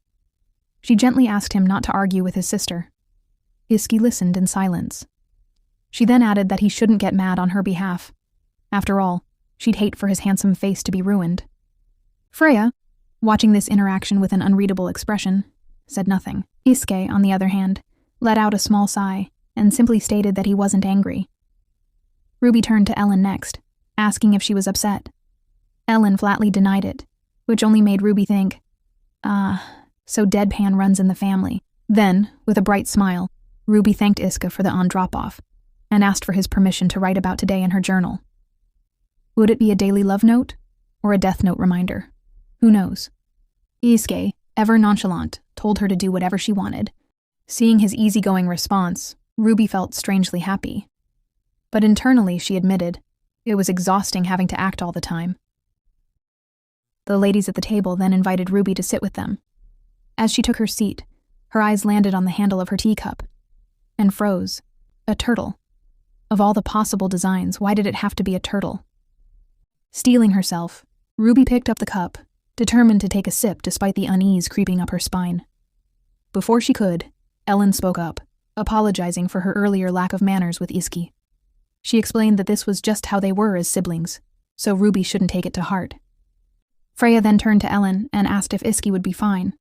She gently asked him not to argue with his sister. Iski listened in silence. She then added that he shouldn't get mad on her behalf. After all, she'd hate for his handsome face to be ruined. Freya, watching this interaction with an unreadable expression, said nothing. Iske, on the other hand, let out a small sigh and simply stated that he wasn't angry. Ruby turned to Ellen next, asking if she was upset. Ellen flatly denied it, which only made Ruby think, so deadpan runs in the family. Then, with a bright smile, Ruby thanked Iska for the on-drop-off and asked for his permission to write about today in her journal. Would it be a daily love note or a death note reminder? Who knows? Iske, ever nonchalant, told her to do whatever she wanted. Seeing his easygoing response, Ruby felt strangely happy. But internally, she admitted, It was exhausting having to act all the time. The ladies at the table then invited Ruby to sit with them. As she took her seat, her eyes landed on the handle of her teacup and froze. A turtle. Of all the possible designs, why did it have to be a turtle? Steeling herself, Ruby picked up the cup, determined to take a sip despite the unease creeping up her spine. Before she could, Ellen spoke up, apologizing for her earlier lack of manners with Iski. She explained that this was just how they were as siblings, so Ruby shouldn't take it to heart. Freya then turned to Ellen and asked if Iski would be fine.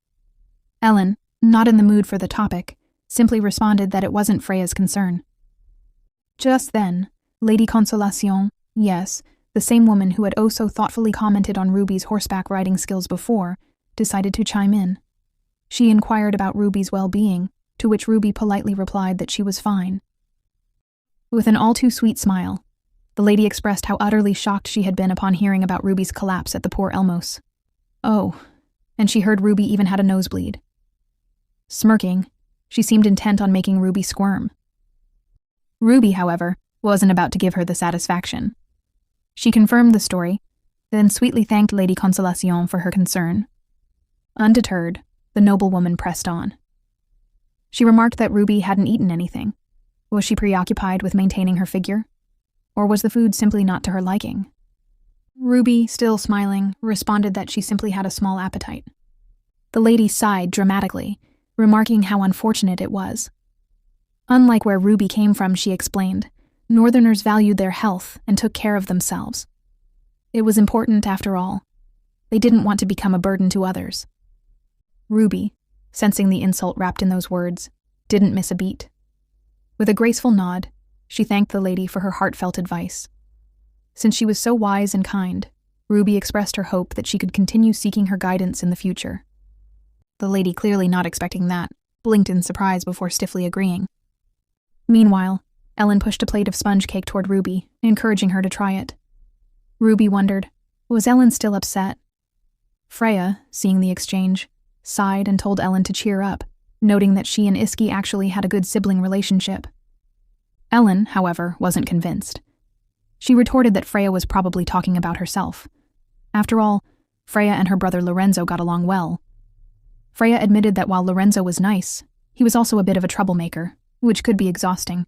Ellen, not in the mood for the topic, simply responded that it wasn't Freya's concern. Just then, Lady Consolacion, yes, the same woman who had oh so thoughtfully commented on Ruby's horseback riding skills before, decided to chime in. She inquired about Ruby's well-being, to which Ruby politely replied that she was fine. With an all-too-sweet smile, the lady expressed how utterly shocked she had been upon hearing about Ruby's collapse at the Poor Elmos. Oh, and she heard Ruby even had a nosebleed. Smirking, she seemed intent on making Ruby squirm. Ruby, however, wasn't about to give her the satisfaction. She confirmed the story, then sweetly thanked Lady Consolacion for her concern. Undeterred, the noblewoman pressed on. She remarked that Ruby hadn't eaten anything. Was she preoccupied with maintaining her figure? Or was the food simply not to her liking? Ruby, still smiling, responded that she simply had a small appetite. The lady sighed dramatically, remarking how unfortunate it was. Unlike where Ruby came from, she explained, Northerners valued their health and took care of themselves. It was important, after all. They didn't want to become a burden to others. Ruby, sensing the insult wrapped in those words, didn't miss a beat. With a graceful nod, she thanked the lady for her heartfelt advice. Since she was so wise and kind, Ruby expressed her hope that she could continue seeking her guidance in the future. The lady, clearly not expecting that, blinked in surprise before stiffly agreeing. Meanwhile, Ellen pushed a plate of sponge cake toward Ruby, encouraging her to try it. Ruby wondered, was Ellen still upset? Freya, seeing the exchange, sighed and told Ellen to cheer up, noting that she and Iski actually had a good sibling relationship. Ellen, however, wasn't convinced. She retorted that Freya was probably talking about herself. After all, Freya and her brother Lorenzo got along well. Freya admitted that while Lorenzo was nice, he was also a bit of a troublemaker, which could be exhausting.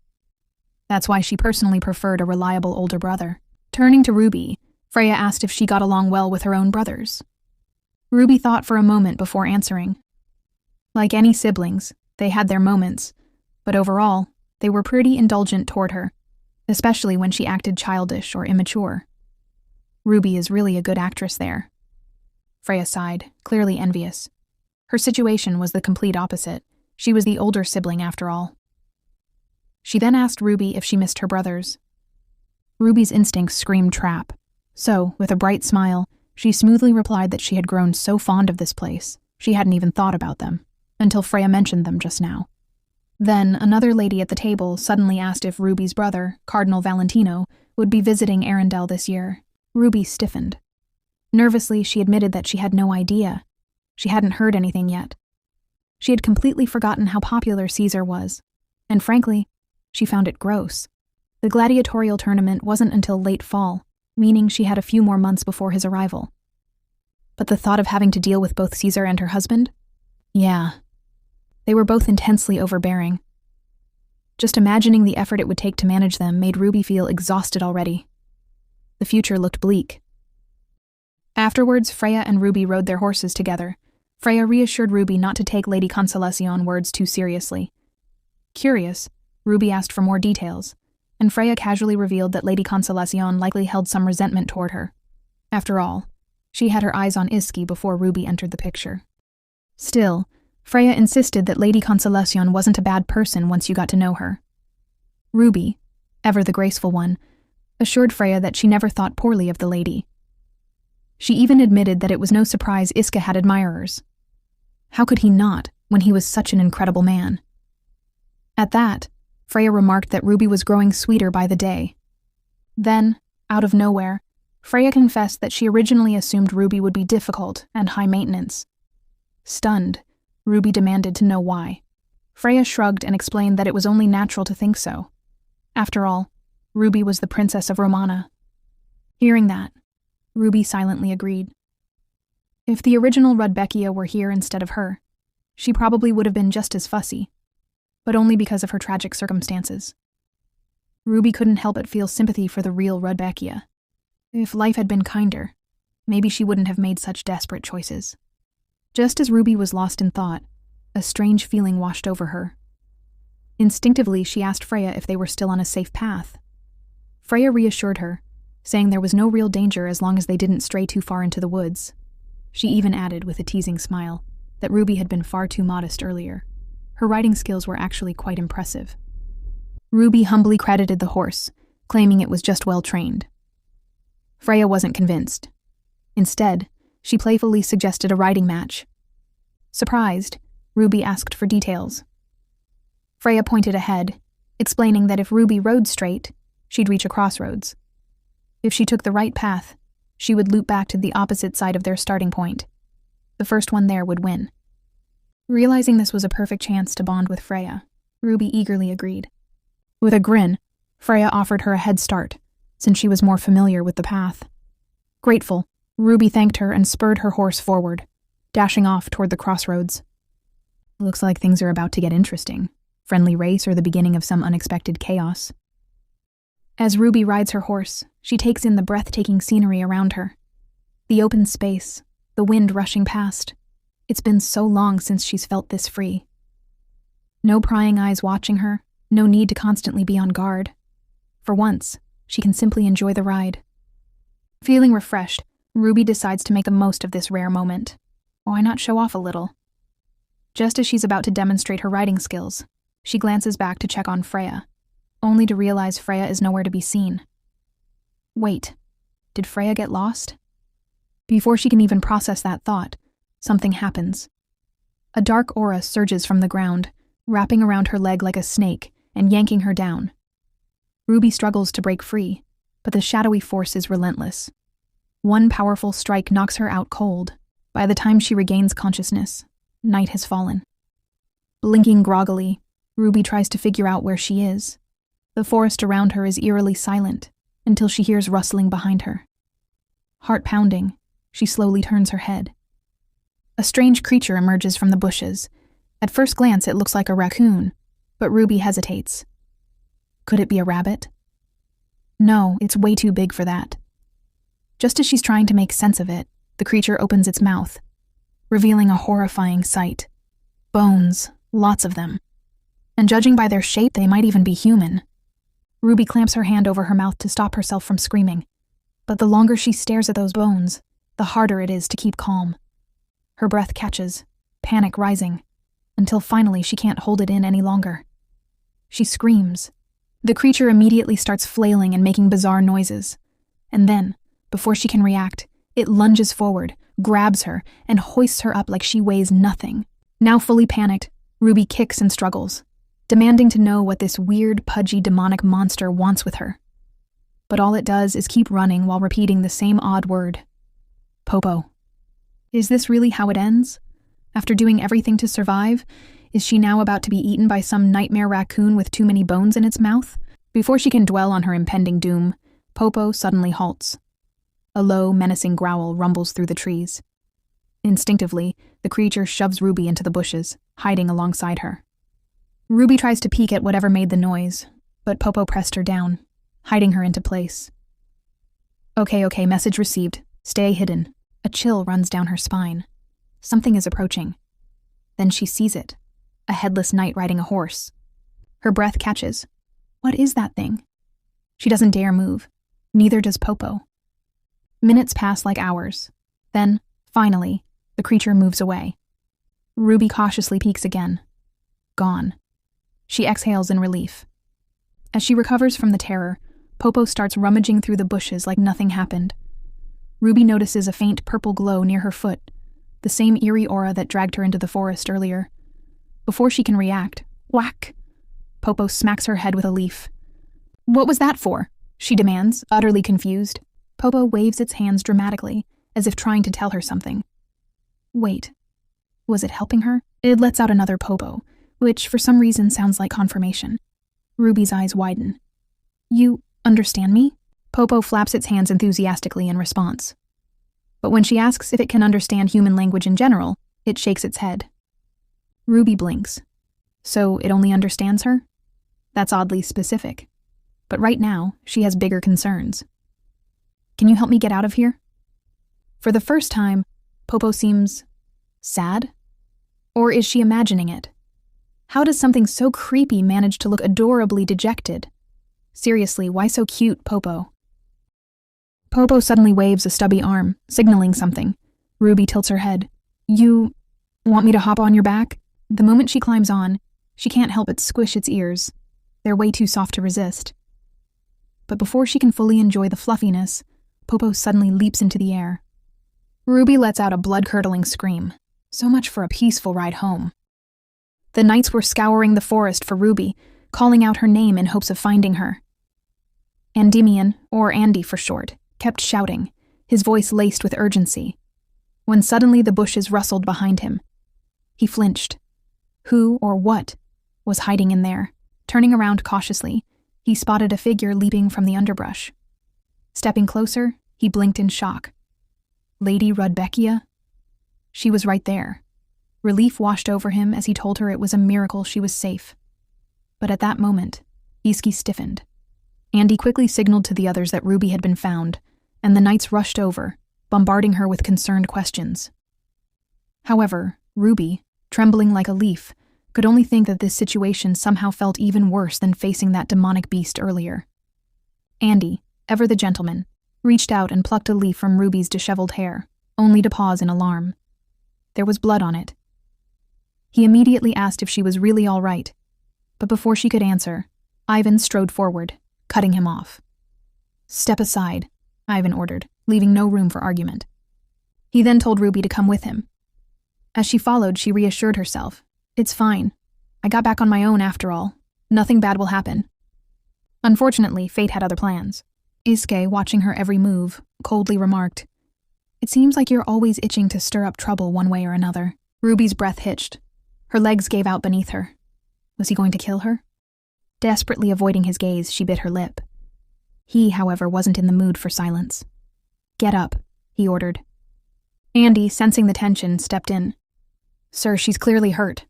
That's why she personally preferred a reliable older brother. Turning to Ruby, Freya asked if she got along well with her own brothers. Ruby thought for a moment before answering. Like any siblings, they had their moments, but overall, they were pretty indulgent toward her, especially when she acted childish or immature. Ruby is really a good actress there. Freya sighed, clearly envious. Her situation was the complete opposite. She was the older sibling after all. She then asked Ruby if she missed her brothers. Ruby's instincts screamed trap, so, with a bright smile, she smoothly replied that she had grown so fond of this place, she hadn't even thought about them, until Freya mentioned them just now. Then, another lady at the table suddenly asked if Ruby's brother, Cardinal Valentino, would be visiting Arendelle this year. Ruby stiffened. Nervously, she admitted that she had no idea. She hadn't heard anything yet. She had completely forgotten how popular Caesar was, and frankly, she found it gross. The gladiatorial tournament wasn't until late fall, meaning she had a few more months before his arrival. But the thought of having to deal with both Caesar and her husband? Yeah. They were both intensely overbearing. Just imagining the effort it would take to manage them made Ruby feel exhausted already. The future looked bleak. Afterwards, Freya and Ruby rode their horses together. Freya reassured Ruby not to take Lady Consolacion's words too seriously. Curious, Ruby asked for more details, and Freya casually revealed that Lady Consolacion likely held some resentment toward her. After all, she had her eyes on Iski before Ruby entered the picture. Still, Freya insisted that Lady Consolacion wasn't a bad person once you got to know her. Ruby, ever the graceful one, assured Freya that she never thought poorly of the lady. She even admitted that it was no surprise Iska had admirers. How could he not, when he was such an incredible man? At that, Freya remarked that Ruby was growing sweeter by the day. Then, out of nowhere, Freya confessed that she originally assumed Ruby would be difficult and high maintenance. Stunned, Ruby demanded to know why. Freya shrugged and explained that it was only natural to think so. After all, Ruby was the princess of Romana. Hearing that, Ruby silently agreed. If the original Rudbeckia were here instead of her, she probably would have been just as fussy, but only because of her tragic circumstances. Ruby couldn't help but feel sympathy for the real Rudbeckia. If life had been kinder, maybe she wouldn't have made such desperate choices. Just as Ruby was lost in thought, a strange feeling washed over her. Instinctively, she asked Freya if they were still on a safe path. Freya reassured her, saying there was no real danger as long as they didn't stray too far into the woods. She even added, with a teasing smile, that Ruby had been far too modest earlier. Her riding skills were actually quite impressive. Ruby humbly credited the horse, claiming it was just well trained. Freya wasn't convinced. Instead, she playfully suggested a riding match. Surprised, Ruby asked for details. Freya pointed ahead, explaining that if Ruby rode straight, she'd reach a crossroads. If she took the right path, she would loop back to the opposite side of their starting point. The first one there would win. Realizing this was a perfect chance to bond with Freya, Ruby eagerly agreed. With a grin, Freya offered her a head start, since she was more familiar with the path. Grateful, Ruby thanked her and spurred her horse forward, dashing off toward the crossroads. Looks like things are about to get interesting. Friendly race or the beginning of some unexpected chaos. As Ruby rides her horse, she takes in the breathtaking scenery around her. The open space, the wind rushing past. It's been so long since she's felt this free. No prying eyes watching her, no need to constantly be on guard. For once, she can simply enjoy the ride. Feeling refreshed, Ruby decides to make the most of this rare moment. Why not show off a little? Just as she's about to demonstrate her riding skills, she glances back to check on Freya, only to realize Freya is nowhere to be seen. Wait, did Freya get lost? Before she can even process that thought, something happens. A dark aura surges from the ground, wrapping around her leg like a snake and yanking her down. Ruby struggles to break free, but the shadowy force is relentless. One powerful strike knocks her out cold. By the time she regains consciousness, night has fallen. Blinking groggily, Ruby tries to figure out where she is. The forest around her is eerily silent until she hears rustling behind her. Heart pounding, she slowly turns her head. A strange creature emerges from the bushes. At first glance, it looks like a raccoon, but Ruby hesitates. Could it be a rabbit? No, it's way too big for that. Just as she's trying to make sense of it, the creature opens its mouth, revealing a horrifying sight. Bones, lots of them. And judging by their shape, they might even be human. Ruby clamps her hand over her mouth to stop herself from screaming. But the longer she stares at those bones, the harder it is to keep calm. Her breath catches, panic rising, until finally she can't hold it in any longer. She screams. The creature immediately starts flailing and making bizarre noises. And then, before she can react, it lunges forward, grabs her, and hoists her up like she weighs nothing. Now fully panicked, Ruby kicks and struggles, demanding to know what this weird, pudgy, demonic monster wants with her. But all it does is keep running while repeating the same odd word. Popo. Is this really how it ends? After doing everything to survive, is she now about to be eaten by some nightmare raccoon with too many bones in its mouth? Before she can dwell on her impending doom, Popo suddenly halts. A low, menacing growl rumbles through the trees. Instinctively, the creature shoves Ruby into the bushes, hiding alongside her. Ruby tries to peek at whatever made the noise, but Popo pressed her down, hiding her into place. Okay, message received. Stay hidden. A chill runs down her spine. Something is approaching. Then she sees it. A headless knight riding a horse. Her breath catches. What is that thing? She doesn't dare move. Neither does Popo. Minutes pass like hours. Then, finally, the creature moves away. Ruby cautiously peeks again. Gone. She exhales in relief. As she recovers from the terror, Popo starts rummaging through the bushes like nothing happened. Ruby notices a faint purple glow near her foot, the same eerie aura that dragged her into the forest earlier. Before she can react, whack! Popo smacks her head with a leaf. What was that for? She demands, utterly confused. Popo waves its hands dramatically, as if trying to tell her something. Wait, was it helping her? It lets out another Popo, which for some reason sounds like confirmation. Ruby's eyes widen. You understand me? Popo flaps its hands enthusiastically in response. But when she asks if it can understand human language in general, it shakes its head. Ruby blinks. So it only understands her? That's oddly specific. But right now, she has bigger concerns. Can you help me get out of here? For the first time, Popo seems sad? Or is she imagining it? How does something so creepy manage to look adorably dejected? Seriously, why so cute, Popo? Popo suddenly waves a stubby arm, signaling something. Ruby tilts her head. You want me to hop on your back? The moment she climbs on, she can't help but squish its ears. They're way too soft to resist. But before she can fully enjoy the fluffiness, Popo suddenly leaps into the air. Ruby lets out a blood-curdling scream. So much for a peaceful ride home. The knights were scouring the forest for Ruby, calling out her name in hopes of finding her. Endymion, or Andy for short, kept shouting, his voice laced with urgency, when suddenly the bushes rustled behind him. He flinched. Who or what was hiding in there? Turning around cautiously, he spotted a figure leaping from the underbrush. Stepping closer, he blinked in shock. Lady Rudbeckia? She was right there. Relief washed over him as he told her it was a miracle she was safe. But at that moment, Iski stiffened. Andy quickly signaled to the others that Ruby had been found, and the knights rushed over, bombarding her with concerned questions. However, Ruby, trembling like a leaf, could only think that this situation somehow felt even worse than facing that demonic beast earlier. Andy, ever the gentleman, reached out and plucked a leaf from Ruby's disheveled hair, only to pause in alarm. There was blood on it. He immediately asked if she was really all right, but before she could answer, Ivan strode forward, cutting him off. "Step aside," Ivan ordered, leaving no room for argument. He then told Ruby to come with him. As she followed, she reassured herself. "It's fine. I got back on my own after all. Nothing bad will happen." Unfortunately, fate had other plans. Iske, watching her every move, coldly remarked, "It seems like you're always itching to stir up trouble one way or another." Ruby's breath hitched. Her legs gave out beneath her. Was he going to kill her? Desperately avoiding his gaze, she bit her lip. He, however, wasn't in the mood for silence. "Get up," he ordered. Andy, sensing the tension, stepped in. "Sir, she's clearly hurt."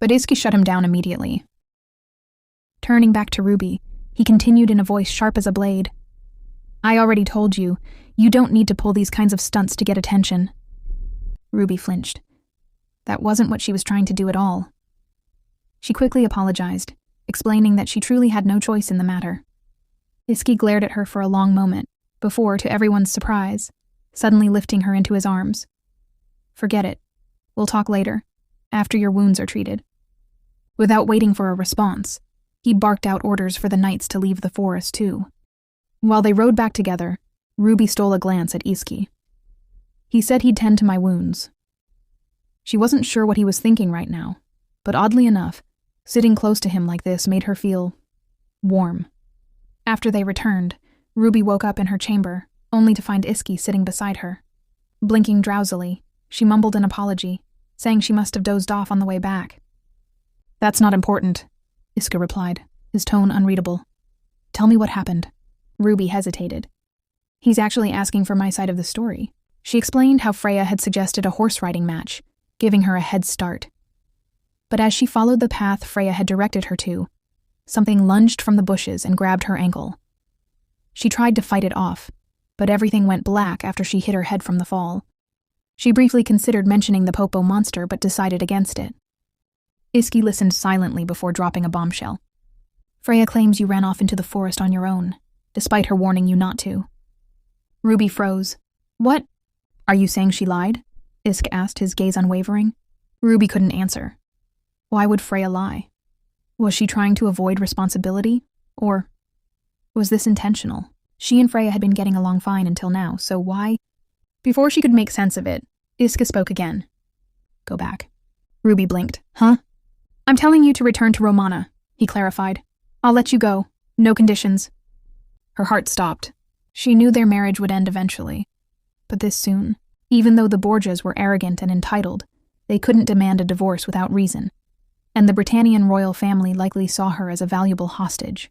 But Iski shut him down immediately. Turning back to Ruby, he continued in a voice sharp as a blade. "I already told you, you don't need to pull these kinds of stunts to get attention." Ruby flinched. That wasn't what she was trying to do at all. She quickly apologized, explaining that she truly had no choice in the matter. Iski glared at her for a long moment, before, to everyone's surprise, suddenly lifting her into his arms. "Forget it. We'll talk later, after your wounds are treated." Without waiting for a response, he barked out orders for the knights to leave the forest too. While they rode back together, Ruby stole a glance at Iski. "He said he'd tend to my wounds." She wasn't sure what he was thinking right now, but oddly enough, sitting close to him like this made her feel warm. After they returned, Ruby woke up in her chamber, only to find Iski sitting beside her. Blinking drowsily, she mumbled an apology, saying she must have dozed off on the way back. "That's not important," Iska replied, his tone unreadable. "Tell me what happened." Ruby hesitated. "He's actually asking for my side of the story." She explained how Freya had suggested a horse riding match, giving her a head start. But as she followed the path Freya had directed her to, something lunged from the bushes and grabbed her ankle. She tried to fight it off, but everything went black after she hit her head from the fall. She briefly considered mentioning the Popo monster but decided against it. Iski listened silently before dropping a bombshell. "Freya claims you ran off into the forest on your own, despite her warning you not to." Ruby froze. "What? Are you saying she lied?" Isk asked, his gaze unwavering. Ruby couldn't answer. Why would Freya lie? Was she trying to avoid responsibility? Or was this intentional? She and Freya had been getting along fine until now, so why? Before she could make sense of it, Iska spoke again. "Go back." Ruby blinked. "Huh?" "I'm telling you to return to Romana," he clarified. "I'll let you go. No conditions." Her heart stopped. She knew their marriage would end eventually. But this soon, even though the Borgias were arrogant and entitled, they couldn't demand a divorce without reason, and the Britannian royal family likely saw her as a valuable hostage.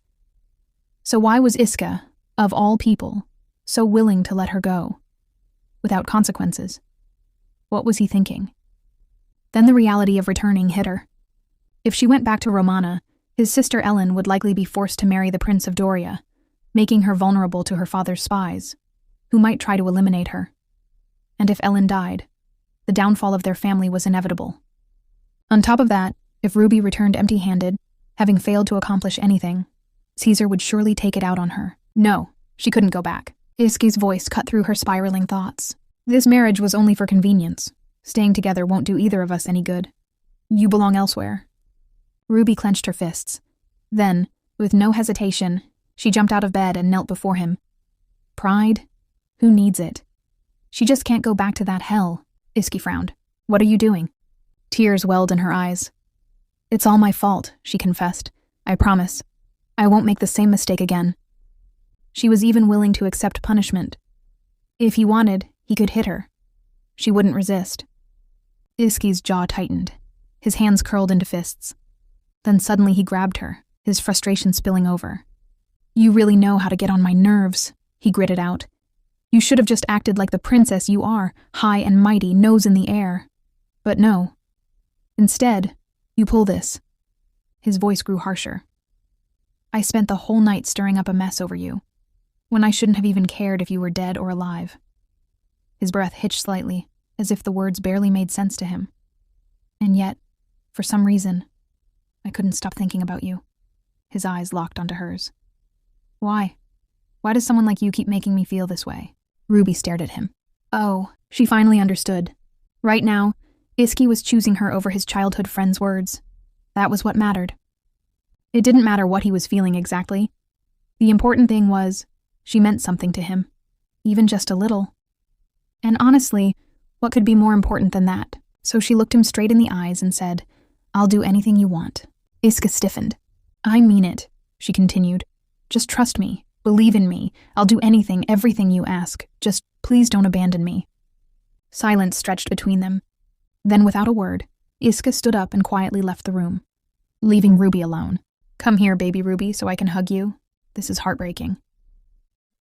So why was Iska, Of all people, so willing to let her go. Without consequences. What was he thinking? Then the reality of returning hit her. If she went back to Romana, his sister Ellen would likely be forced to marry the Prince of Doria, making her vulnerable to her father's spies, who might try to eliminate her. And if Ellen died, the downfall of their family was inevitable. On top of that, if Ruby returned empty-handed, having failed to accomplish anything, Caesar would surely take it out on her. No, she couldn't go back. Iski's voice cut through her spiraling thoughts. This marriage was only for convenience. Staying together won't do either of us any good. You belong elsewhere. Ruby clenched her fists. Then, with no hesitation, she jumped out of bed and knelt before him. Pride? Who needs it? She just can't go back to that hell. Iski frowned. What are you doing? Tears welled in her eyes. It's all my fault, she confessed. I promise. I won't make the same mistake again. She was even willing to accept punishment. If he wanted, he could hit her. She wouldn't resist. Iski's jaw tightened. His hands curled into fists. Then suddenly he grabbed her, his frustration spilling over. You really know how to get on my nerves, he gritted out. You should have just acted like the princess you are, high and mighty, nose in the air. But no. Instead, you pull this. His voice grew harsher. I spent the whole night stirring up a mess over you, when I shouldn't have even cared if you were dead or alive. His breath hitched slightly, as if the words barely made sense to him. And yet, for some reason, I couldn't stop thinking about you. His eyes locked onto hers. Why? Why does someone like you keep making me feel this way? Ruby stared at him. Oh, she finally understood. Right now, Iski was choosing her over his childhood friend's words. That was what mattered. It didn't matter what he was feeling exactly. The important thing was, she meant something to him. Even just a little. And honestly, what could be more important than that? So she looked him straight in the eyes and said, I'll do anything you want. Iska stiffened. I mean it, she continued. Just trust me. Believe in me. I'll do anything, everything you ask. Just please don't abandon me. Silence stretched between them. Then without a word, Iska stood up and quietly left the room, leaving Ruby alone. Come here, baby Ruby, so I can hug you. This is heartbreaking.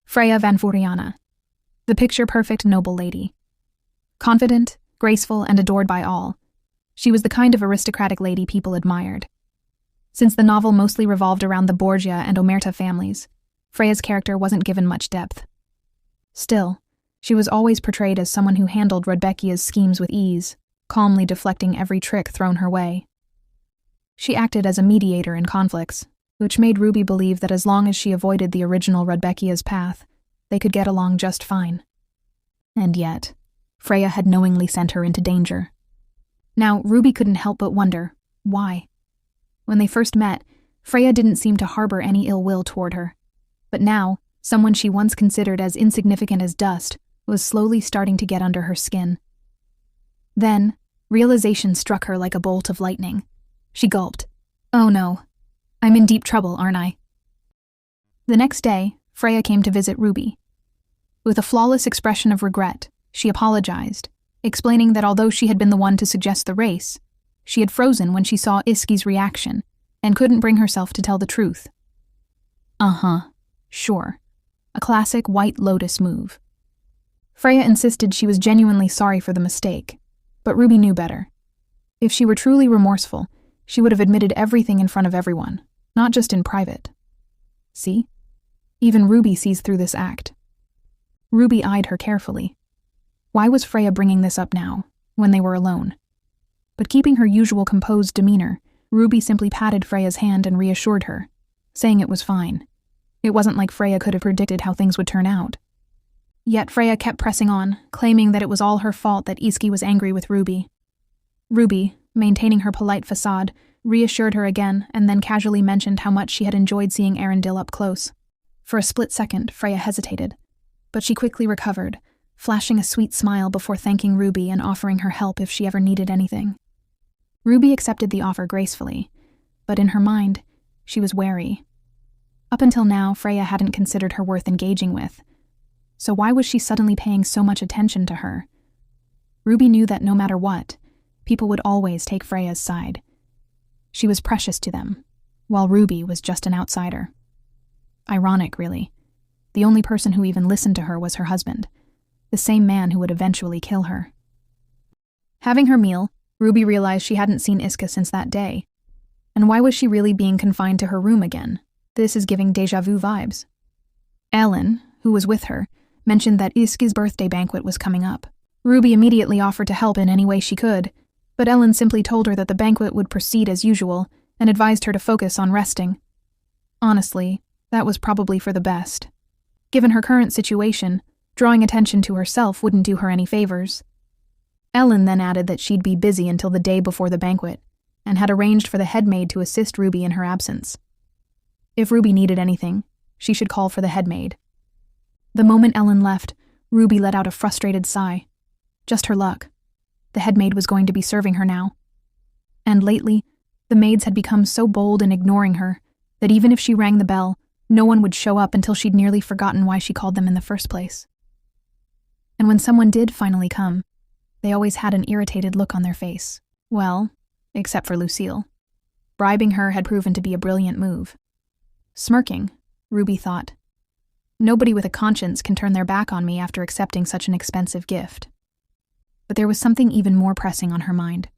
Freya van Furiana, the picture-perfect noble lady. Confident, graceful, and adored by all, she was the kind of aristocratic lady people admired. Since the novel mostly revolved around the Borgia and Omerta families, Freya's character wasn't given much depth. Still, she was always portrayed as someone who handled Rudbeckia's schemes with ease, calmly deflecting every trick thrown her way. She acted as a mediator in conflicts, which made Ruby believe that as long as she avoided the original Rudbeckia's path, they could get along just fine. And yet, Freya had knowingly sent her into danger. Now, Ruby couldn't help but wonder, why? When they first met, Freya didn't seem to harbor any ill will toward her. But now, someone she once considered as insignificant as dust was slowly starting to get under her skin. Then, realization struck her like a bolt of lightning. She gulped. Oh no, I'm in deep trouble, aren't I? The next day, Freya came to visit Ruby. With a flawless expression of regret, she apologized, explaining that although she had been the one to suggest the race, she had frozen when she saw Iski's reaction and couldn't bring herself to tell the truth. Sure. A classic White Lotus move. Freya insisted she was genuinely sorry for the mistake, but Ruby knew better. If she were truly remorseful, she would have admitted everything in front of everyone, not just in private. See? Even Ruby sees through this act. Ruby eyed her carefully. Why was Freya bringing this up now, when they were alone? But keeping her usual composed demeanor, Ruby simply patted Freya's hand and reassured her, saying it was fine. It wasn't like Freya could have predicted how things would turn out. Yet Freya kept pressing on, claiming that it was all her fault that Iski was angry with Ruby. Ruby, maintaining her polite facade, reassured her again and then casually mentioned how much she had enjoyed seeing Arundel up close. For a split second, Freya hesitated, but she quickly recovered, flashing a sweet smile before thanking Ruby and offering her help if she ever needed anything. Ruby accepted the offer gracefully, but in her mind, she was wary. Up until now, Freya hadn't considered her worth engaging with, so why was she suddenly paying so much attention to her? Ruby knew that no matter what, people would always take Freya's side. She was precious to them, while Ruby was just an outsider. Ironic, really. The only person who even listened to her was her husband, the same man who would eventually kill her. Having her meal, Ruby realized she hadn't seen Iska since that day. And why was she really being confined to her room again? This is giving déjà vu vibes. Ellen, who was with her, mentioned that Iska's birthday banquet was coming up. Ruby immediately offered to help in any way she could, but Ellen simply told her that the banquet would proceed as usual and advised her to focus on resting. Honestly, that was probably for the best. Given her current situation, drawing attention to herself wouldn't do her any favors. Ellen then added that she'd be busy until the day before the banquet, and had arranged for the headmaid to assist Ruby in her absence. If Ruby needed anything, she should call for the headmaid. The moment Ellen left, Ruby let out a frustrated sigh. Just her luck. The headmaid was going to be serving her now. And lately, the maids had become so bold in ignoring her that even if she rang the bell, no one would show up until she'd nearly forgotten why she called them in the first place. And when someone did finally come, they always had an irritated look on their face. Well, except for Lucille. Bribing her had proven to be a brilliant move. Smirking, Ruby thought, "Nobody with a conscience can turn their back on me after accepting such an expensive gift." But there was something even more pressing on her mind.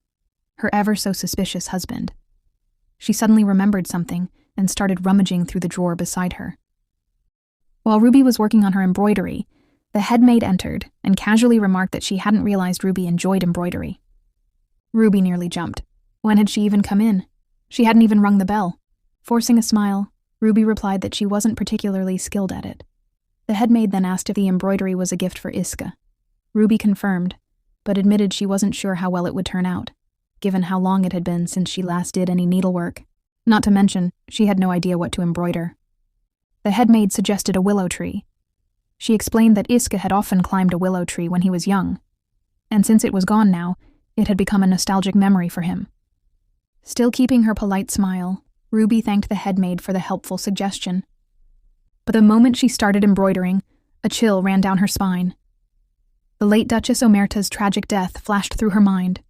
Her ever-so-suspicious husband. She suddenly remembered something and started rummaging through the drawer beside her. While Ruby was working on her embroidery, the headmaid entered and casually remarked that she hadn't realized Ruby enjoyed embroidery. Ruby nearly jumped. When had she even come in? She hadn't even rung the bell. Forcing a smile, Ruby replied that she wasn't particularly skilled at it. The headmaid then asked if the embroidery was a gift for Iska. Ruby confirmed, but admitted she wasn't sure how well it would turn out, given how long it had been since she last did any needlework. Not to mention, she had no idea what to embroider. The headmaid suggested a willow tree. She explained that Iska had often climbed a willow tree when he was young, and since it was gone now, it had become a nostalgic memory for him. Still keeping her polite smile, Ruby thanked the headmaid for the helpful suggestion. But the moment she started embroidering, a chill ran down her spine. The late Duchess Omerta's tragic death flashed through her mind.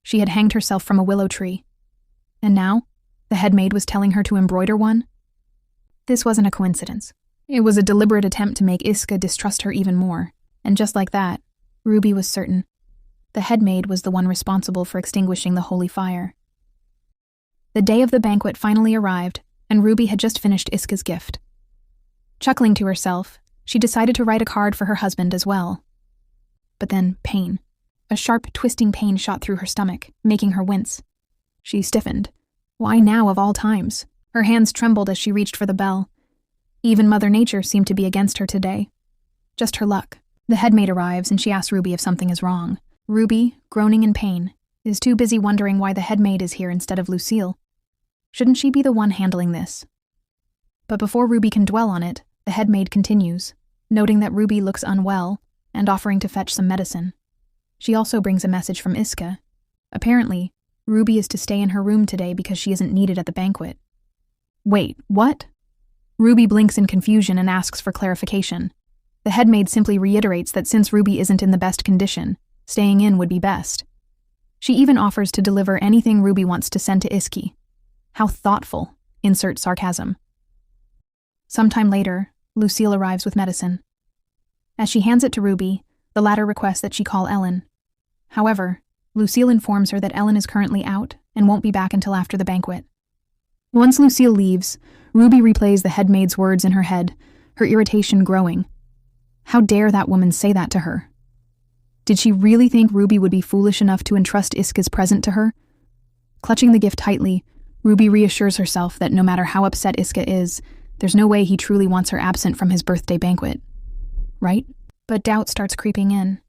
She had hanged herself from a willow tree. And now, the headmaid was telling her to embroider one? This wasn't a coincidence. It was a deliberate attempt to make Iska distrust her even more, and just like that, Ruby was certain. The headmaid was the one responsible for extinguishing the holy fire. The day of the banquet finally arrived, and Ruby had just finished Iska's gift. Chuckling to herself, she decided to write a card for her husband as well. But then, pain. A sharp, twisting pain shot through her stomach, making her wince. She stiffened. Why now of all times? Her hands trembled as she reached for the bell. Even Mother Nature seemed to be against her today. Just her luck. The headmaid arrives and she asks Ruby if something is wrong. Ruby, groaning in pain, is too busy wondering why the headmaid is here instead of Lucille. Shouldn't she be the one handling this? But before Ruby can dwell on it, the headmaid continues, noting that Ruby looks unwell and offering to fetch some medicine. She also brings a message from Iska. Apparently, Ruby is to stay in her room today because she isn't needed at the banquet. Wait, what? Ruby blinks in confusion and asks for clarification. The headmaid simply reiterates that since Ruby isn't in the best condition, staying in would be best. She even offers to deliver anything Ruby wants to send to Iski. How thoughtful, insert sarcasm. Sometime later, Lucille arrives with medicine. As she hands it to Ruby, the latter requests that she call Ellen. However, Lucille informs her that Ellen is currently out and won't be back until after the banquet. Once Lucille leaves, Ruby replays the headmaid's words in her head, her irritation growing. How dare that woman say that to her? Did she really think Ruby would be foolish enough to entrust Iska's present to her? Clutching the gift tightly, Ruby reassures herself that no matter how upset Iska is, there's no way he truly wants her absent from his birthday banquet. Right? But doubt starts creeping in.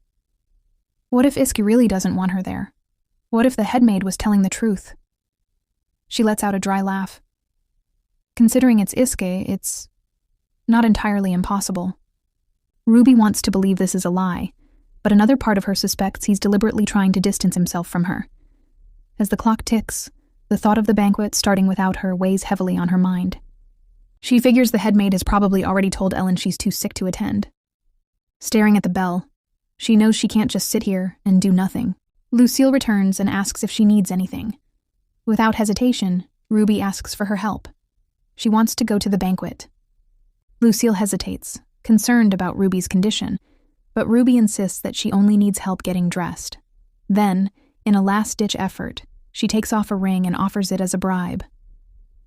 What if Iska really doesn't want her there? What if the headmaid was telling the truth? She lets out a dry laugh. Considering it's Iska, it's not entirely impossible. Ruby wants to believe this is a lie, but another part of her suspects he's deliberately trying to distance himself from her. As the clock ticks, the thought of the banquet starting without her weighs heavily on her mind. She figures the headmaid has probably already told Ellen she's too sick to attend. Staring at the bell, she knows she can't just sit here and do nothing. Lucille returns and asks if she needs anything. Without hesitation, Ruby asks for her help. She wants to go to the banquet. Lucille hesitates, concerned about Ruby's condition, but Ruby insists that she only needs help getting dressed. Then, in a last-ditch effort, she takes off a ring and offers it as a bribe.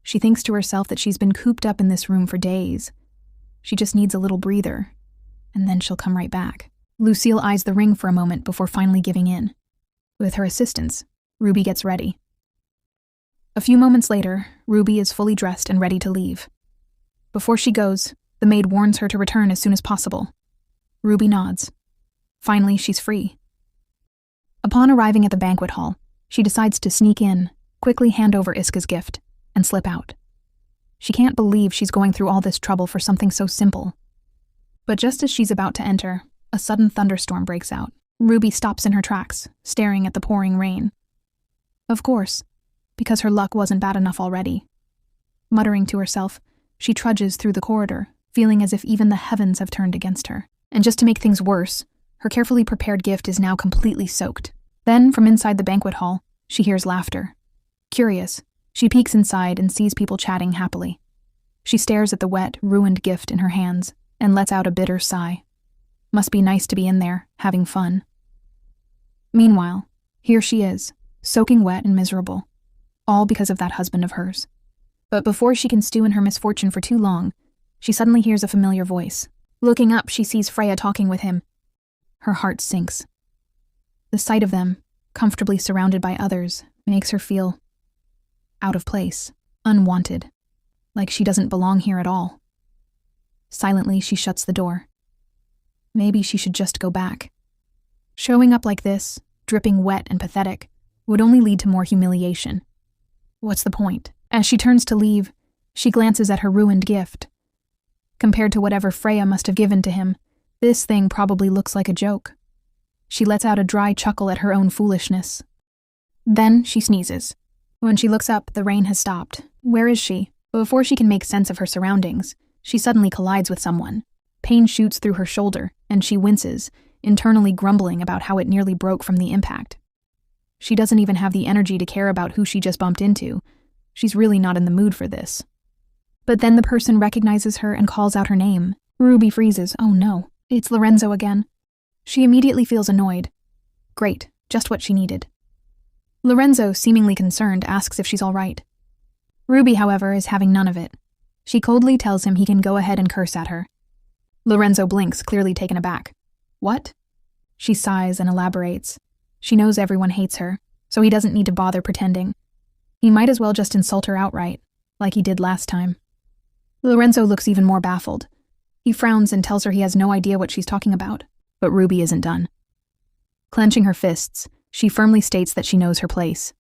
She thinks to herself that she's been cooped up in this room for days. She just needs a little breather, and then she'll come right back. Lucille eyes the ring for a moment before finally giving in. With her assistance, Ruby gets ready. A few moments later, Ruby is fully dressed and ready to leave. Before she goes, the maid warns her to return as soon as possible. Ruby nods. Finally, she's free. Upon arriving at the banquet hall, she decides to sneak in, quickly hand over Iska's gift, and slip out. She can't believe she's going through all this trouble for something so simple. But just as she's about to enter, a sudden thunderstorm breaks out. Ruby stops in her tracks, staring at the pouring rain. Of course, because her luck wasn't bad enough already. Muttering to herself, she trudges through the corridor, feeling as if even the heavens have turned against her. And just to make things worse, her carefully prepared gift is now completely soaked. Then, from inside the banquet hall, she hears laughter. Curious, she peeks inside and sees people chatting happily. She stares at the wet, ruined gift in her hands and lets out a bitter sigh. Must be nice to be in there, having fun. Meanwhile, here she is, soaking wet and miserable, all because of that husband of hers. But before she can stew in her misfortune for too long, she suddenly hears a familiar voice. Looking up, she sees Freya talking with him. Her heart sinks. The sight of them, comfortably surrounded by others, makes her feel out of place, unwanted, like she doesn't belong here at all. Silently, she shuts the door. Maybe she should just go back. Showing up like this, dripping wet and pathetic, would only lead to more humiliation. What's the point? As she turns to leave, she glances at her ruined gift. Compared to whatever Freya must have given to him, this thing probably looks like a joke. She lets out a dry chuckle at her own foolishness. Then she sneezes. When she looks up, the rain has stopped. Where is she? Before she can make sense of her surroundings, she suddenly collides with someone. Pain shoots through her shoulder, and she winces, internally grumbling about how it nearly broke from the impact. She doesn't even have the energy to care about who she just bumped into. She's really not in the mood for this. But then the person recognizes her and calls out her name. Ruby freezes. Oh no, it's Lorenzo again. She immediately feels annoyed. Great, just what she needed. Lorenzo, seemingly concerned, asks if she's all right. Ruby, however, is having none of it. She coldly tells him he can go ahead and curse at her. Lorenzo blinks, clearly taken aback. What? She sighs and elaborates. She knows everyone hates her, so he doesn't need to bother pretending. He might as well just insult her outright, like he did last time. Lorenzo looks even more baffled. He frowns and tells her he has no idea what she's talking about, but Ruby isn't done. Clenching her fists, she firmly states that she knows her place.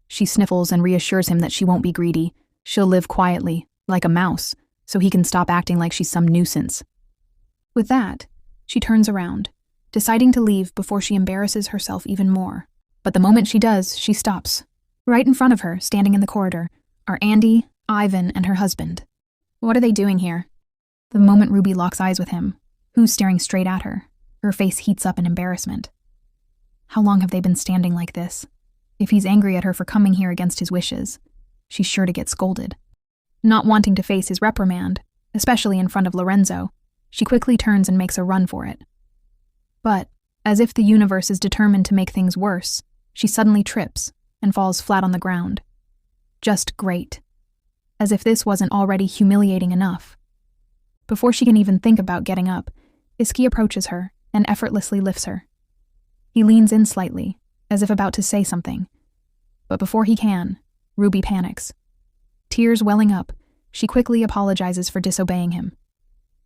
She sniffles and reassures him that she won't be greedy. She'll live quietly, like a mouse, so he can stop acting like she's some nuisance. With that, she turns around, deciding to leave before she embarrasses herself even more. But the moment she does, she stops. Right in front of her, standing in the corridor, are Andy, Ivan, and her husband. What are they doing here? The moment Ruby locks eyes with him, who's staring straight at her, her face heats up in embarrassment. How long have they been standing like this? If he's angry at her for coming here against his wishes, she's sure to get scolded. Not wanting to face his reprimand, especially in front of Lorenzo, she quickly turns and makes a run for it. But, as if the universe is determined to make things worse, she suddenly trips and falls flat on the ground. Just great. As if this wasn't already humiliating enough. Before she can even think about getting up, Iski approaches her and effortlessly lifts her. He leans in slightly, as if about to say something. But before he can, Ruby panics. Tears welling up, she quickly apologizes for disobeying him.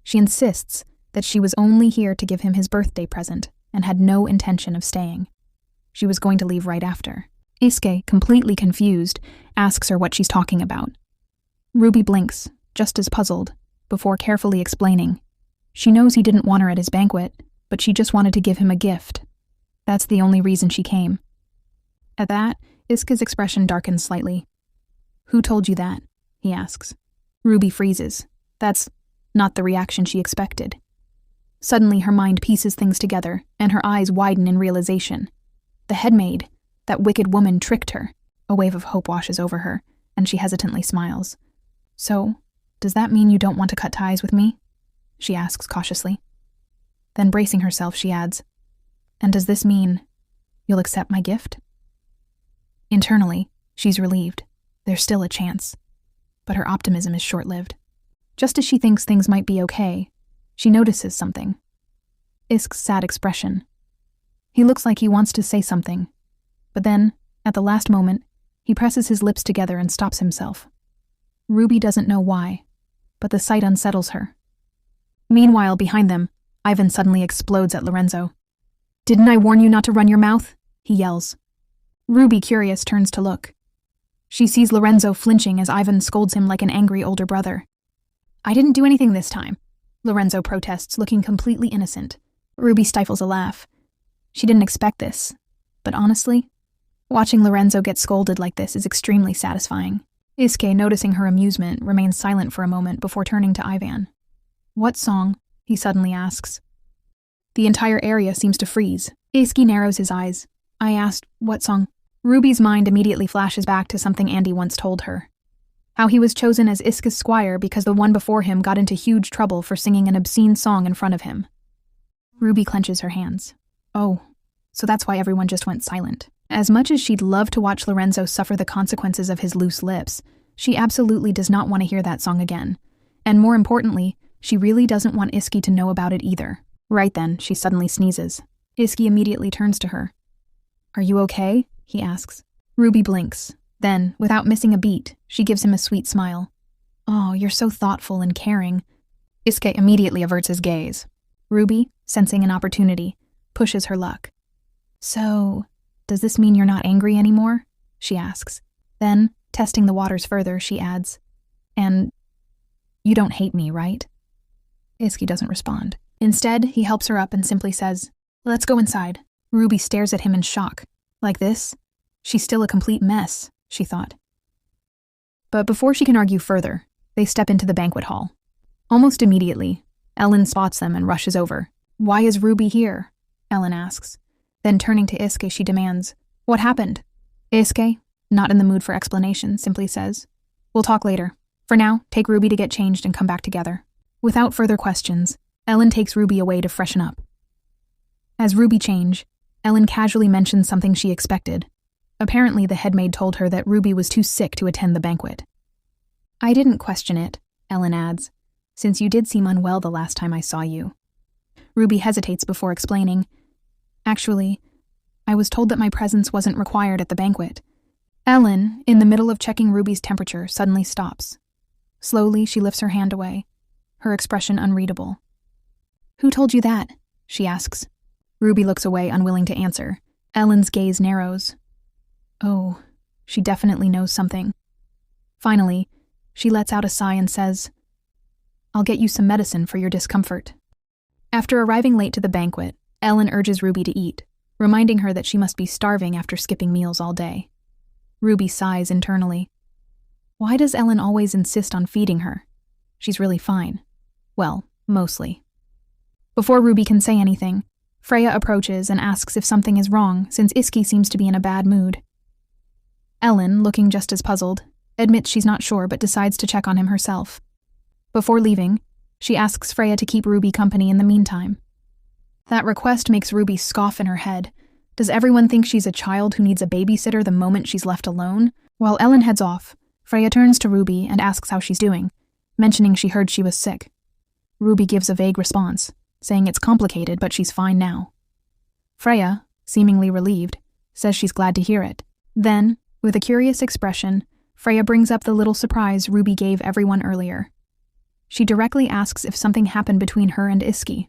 She insists that she was only here to give him his birthday present and had no intention of staying. She was going to leave right after. Iske, completely confused, asks her what she's talking about. Ruby blinks, just as puzzled, before carefully explaining. She knows he didn't want her at his banquet, but she just wanted to give him a gift. That's the only reason she came. At that, Iske's expression darkens slightly. Who told you that? He asks. Ruby freezes. That's not the reaction she expected. Suddenly, her mind pieces things together, and her eyes widen in realization. The headmaid, that wicked woman, tricked her. A wave of hope washes over her, and she hesitantly smiles. So, does that mean you don't want to cut ties with me? she asks cautiously. Then bracing herself, she adds, "And does this mean you'll accept my gift?" Internally, she's relieved. There's still a chance. But her optimism is short-lived. Just as she thinks things might be okay, she notices something. Isk's sad expression. He looks like he wants to say something, but then, at the last moment, he presses his lips together and stops himself. Ruby doesn't know why, but the sight unsettles her. Meanwhile, behind them, Ivan suddenly explodes at Lorenzo. "Didn't I warn you not to run your mouth?" he yells. Ruby, curious, turns to look. She sees Lorenzo flinching as Ivan scolds him like an angry older brother. "I didn't do anything this time," Lorenzo protests, looking completely innocent. Ruby stifles a laugh. She didn't expect this, but honestly, watching Lorenzo get scolded like this is extremely satisfying. Iske, noticing her amusement, remains silent for a moment before turning to Ivan. "What song?" he suddenly asks. The entire area seems to freeze. Iske narrows his eyes. "I asked, what song?" Ruby's mind immediately flashes back to something Andy once told her. How he was chosen as Iske's squire because the one before him got into huge trouble for singing an obscene song in front of him. Ruby clenches her hands. Oh, so that's why everyone just went silent. As much as she'd love to watch Lorenzo suffer the consequences of his loose lips, she absolutely does not want to hear that song again. And more importantly, she really doesn't want Iske to know about it either. Right then, she suddenly sneezes. Iske immediately turns to her. "Are you okay?" he asks. Ruby blinks. Then, without missing a beat, she gives him a sweet smile. "Oh, you're so thoughtful and caring." Iske immediately averts his gaze. Ruby, sensing an opportunity, pushes her luck. "So, does this mean you're not angry anymore?" she asks. Then, testing the waters further, she adds, "And you don't hate me, right?" Iske doesn't respond. Instead, he helps her up and simply says, "Let's go inside." Ruby stares at him in shock. Like this, she's still a complete mess, she thought. But before she can argue further, they step into the banquet hall. Almost immediately, Ellen spots them and rushes over. "Why is Ruby here?" Ellen asks. Then turning to Iske, she demands, "What happened?" Iske, not in the mood for explanation, simply says, "We'll talk later. For now, take Ruby to get changed and come back together." Without further questions, Ellen takes Ruby away to freshen up. As Ruby changes, Ellen casually mentions something she expected. Apparently, the headmaid told her that Ruby was too sick to attend the banquet. "I didn't question it," Ellen adds, "since you did seem unwell the last time I saw you." Ruby hesitates before explaining, "Actually, I was told that my presence wasn't required at the banquet." Ellen, in the middle of checking Ruby's temperature, suddenly stops. Slowly, she lifts her hand away, her expression unreadable. "Who told you that?" she asks. Ruby looks away, unwilling to answer. Ellen's gaze narrows. Oh, she definitely knows something. Finally, she lets out a sigh and says, "I'll get you some medicine for your discomfort." After arriving late to the banquet, Ellen urges Ruby to eat, reminding her that she must be starving after skipping meals all day. Ruby sighs internally. Why does Ellen always insist on feeding her? She's really fine. Well, mostly. Before Ruby can say anything, Freya approaches and asks if something is wrong, since Iske seems to be in a bad mood. Ellen, looking just as puzzled, admits she's not sure but decides to check on him herself. Before leaving, she asks Freya to keep Ruby company in the meantime. That request makes Ruby scoff in her head. Does everyone think she's a child who needs a babysitter the moment she's left alone? While Ellen heads off, Freya turns to Ruby and asks how she's doing, mentioning she heard she was sick. Ruby gives a vague response, saying it's complicated but she's fine now. Freya, seemingly relieved, says she's glad to hear it. Then, with a curious expression, Freya brings up the little surprise Ruby gave everyone earlier. She directly asks if something happened between her and Iske.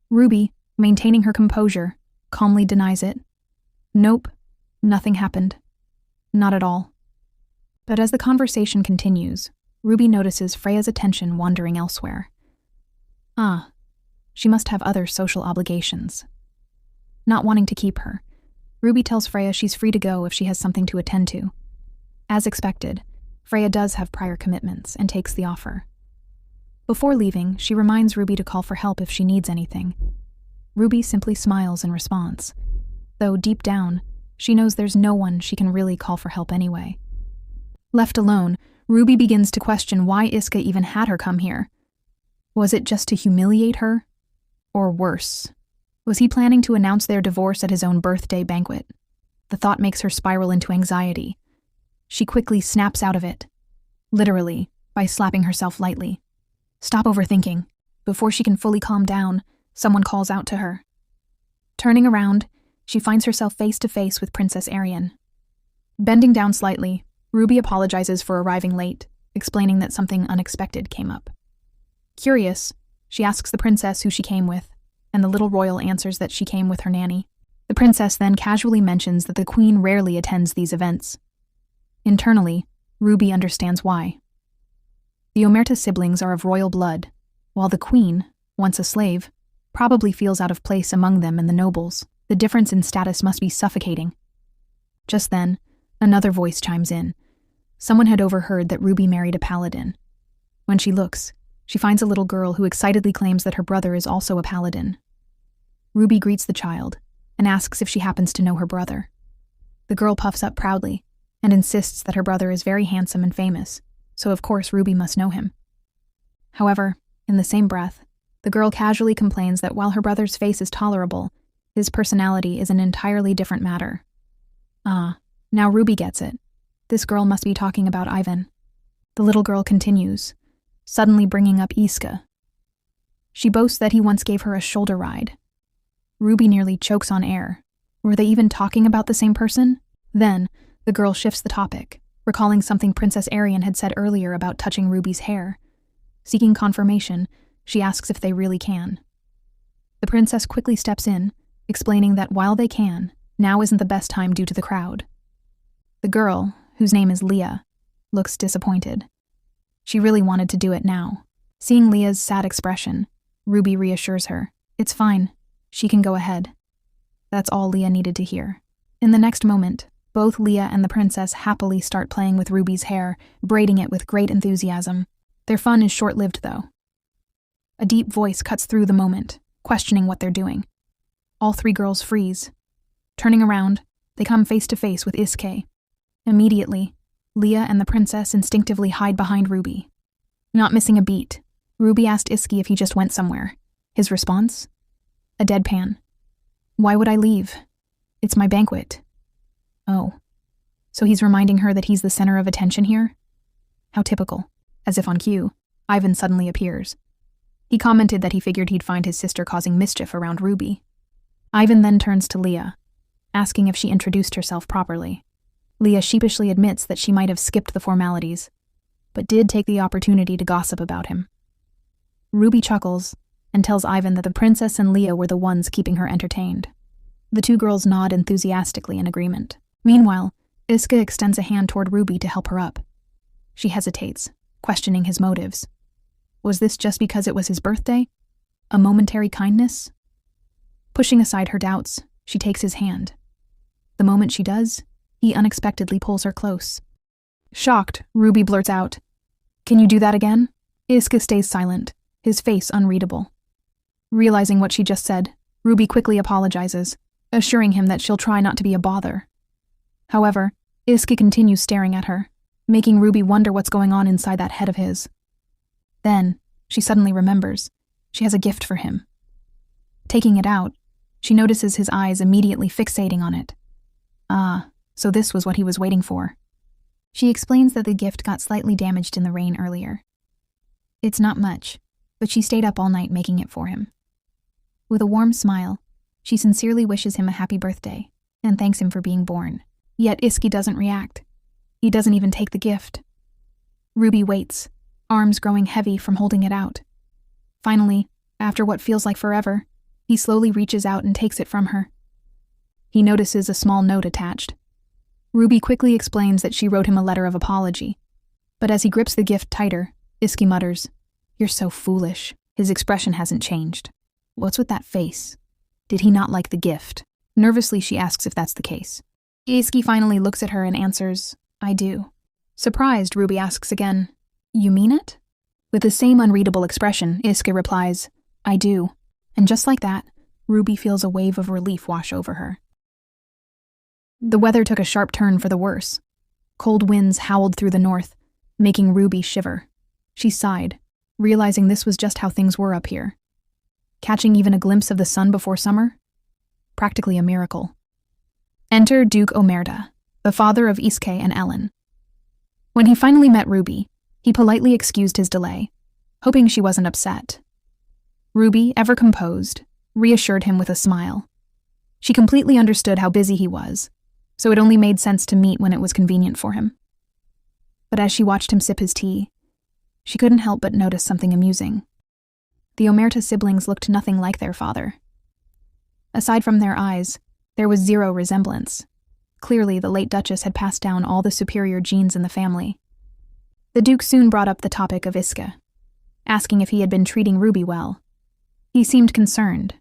Ruby, maintaining her composure, calmly denies it. Nope, nothing happened. Not at all. But as the conversation continues, Ruby notices Freya's attention wandering elsewhere. Ah, she must have other social obligations. Not wanting to keep her, Ruby tells Freya she's free to go if she has something to attend to. As expected, Freya does have prior commitments and takes the offer. Before leaving, she reminds Ruby to call for help if she needs anything. Ruby simply smiles in response, though deep down, she knows there's no one she can really call for help anyway. Left alone, Ruby begins to question why Iske even had her come here. Was it just to humiliate her? Or worse, was he planning to announce their divorce at his own birthday banquet? The thought makes her spiral into anxiety. She quickly snaps out of it, literally, by slapping herself lightly. Stop overthinking. Before she can fully calm down, someone calls out to her. Turning around, she finds herself face to face with Princess Arian. Bending down slightly, Ruby apologizes for arriving late, explaining that something unexpected came up. Curious, she asks the princess who she came with, and the little royal answers that she came with her nanny. The princess then casually mentions that the queen rarely attends these events. Internally, Ruby understands why. The Omerta siblings are of royal blood, while the queen, once a slave, probably feels out of place among them and the nobles. The difference in status must be suffocating. Just then, another voice chimes in. Someone had overheard that Ruby married a paladin. When she looks, she finds a little girl who excitedly claims that her brother is also a paladin. Ruby greets the child and asks if she happens to know her brother. The girl puffs up proudly and insists that her brother is very handsome and famous, so of course Ruby must know him. However, in the same breath, the girl casually complains that while her brother's face is tolerable, his personality is an entirely different matter. Now Ruby gets it. This girl must be talking about Ivan. The little girl continues, suddenly bringing up Iska. She boasts that he once gave her a shoulder ride. Ruby nearly chokes on air. Were they even talking about the same person? Then, the girl shifts the topic, recalling something Princess Arian had said earlier about touching Ruby's hair. Seeking confirmation, she asks if they really can. The princess quickly steps in, explaining that while they can, now isn't the best time due to the crowd. The girl, whose name is Leah, looks disappointed. She really wanted to do it now. Seeing Leah's sad expression, Ruby reassures her. It's fine. She can go ahead. That's all Leah needed to hear. In the next moment, both Leah and the princess happily start playing with Ruby's hair, braiding it with great enthusiasm. Their fun is short-lived, though. A deep voice cuts through the moment, questioning what they're doing. All three girls freeze. Turning around, they come face to face with Iske. Immediately, Leah and the princess instinctively hide behind Ruby. Not missing a beat, Ruby asked Iske if he just went somewhere. His response? A deadpan. Why would I leave? It's my banquet. Oh. So he's reminding her that he's the center of attention here? How typical. As if on cue, Ivan suddenly appears. He commented that he figured he'd find his sister causing mischief around Ruby. Ivan then turns to Leah, asking if she introduced herself properly. Leah sheepishly admits that she might have skipped the formalities, but did take the opportunity to gossip about him. Ruby chuckles and tells Ivan that the princess and Leah were the ones keeping her entertained. The two girls nod enthusiastically in agreement. Meanwhile, Iska extends a hand toward Ruby to help her up. She hesitates, questioning his motives. Was this just because it was his birthday? A momentary kindness? Pushing aside her doubts, she takes his hand. The moment she does, he unexpectedly pulls her close. Shocked, Ruby blurts out, "Can you do that again?" Iska stays silent, his face unreadable. Realizing what she just said, Ruby quickly apologizes, assuring him that she'll try not to be a bother. However, Iska continues staring at her, making Ruby wonder what's going on inside that head of his. Then, she suddenly remembers. She has a gift for him. Taking it out, she notices his eyes immediately fixating on it. So this was what he was waiting for. She explains that the gift got slightly damaged in the rain earlier. It's not much, but she stayed up all night making it for him. With a warm smile, she sincerely wishes him a happy birthday and thanks him for being born. Yet Iski doesn't react. He doesn't even take the gift. Ruby waits, arms growing heavy from holding it out. Finally, after what feels like forever, he slowly reaches out and takes it from her. He notices a small note attached. Ruby quickly explains that she wrote him a letter of apology. But as he grips the gift tighter, Iski mutters, "You're so foolish." His expression hasn't changed. What's with that face? Did he not like the gift? Nervously, she asks if that's the case. Iski finally looks at her and answers, "I do." Surprised, Ruby asks again, "You mean it?" With the same unreadable expression, Iska replies, "I do." And just like that, Ruby feels a wave of relief wash over her. The weather took a sharp turn for the worse. Cold winds howled through the north, making Ruby shiver. She sighed, realizing this was just how things were up here. Catching even a glimpse of the sun before summer? Practically a miracle. Enter Duke Omerta, the father of Iske and Ellen. When he finally met Ruby, he politely excused his delay, hoping she wasn't upset. Ruby, ever composed, reassured him with a smile. She completely understood how busy he was, so it only made sense to meet when it was convenient for him. But as she watched him sip his tea, she couldn't help but notice something amusing. The Omerta siblings looked nothing like their father. Aside from their eyes, there was zero resemblance. Clearly, the late Duchess had passed down all the superior genes in the family. The Duke soon brought up the topic of Iske, asking if he had been treating Ruby well. He seemed concerned,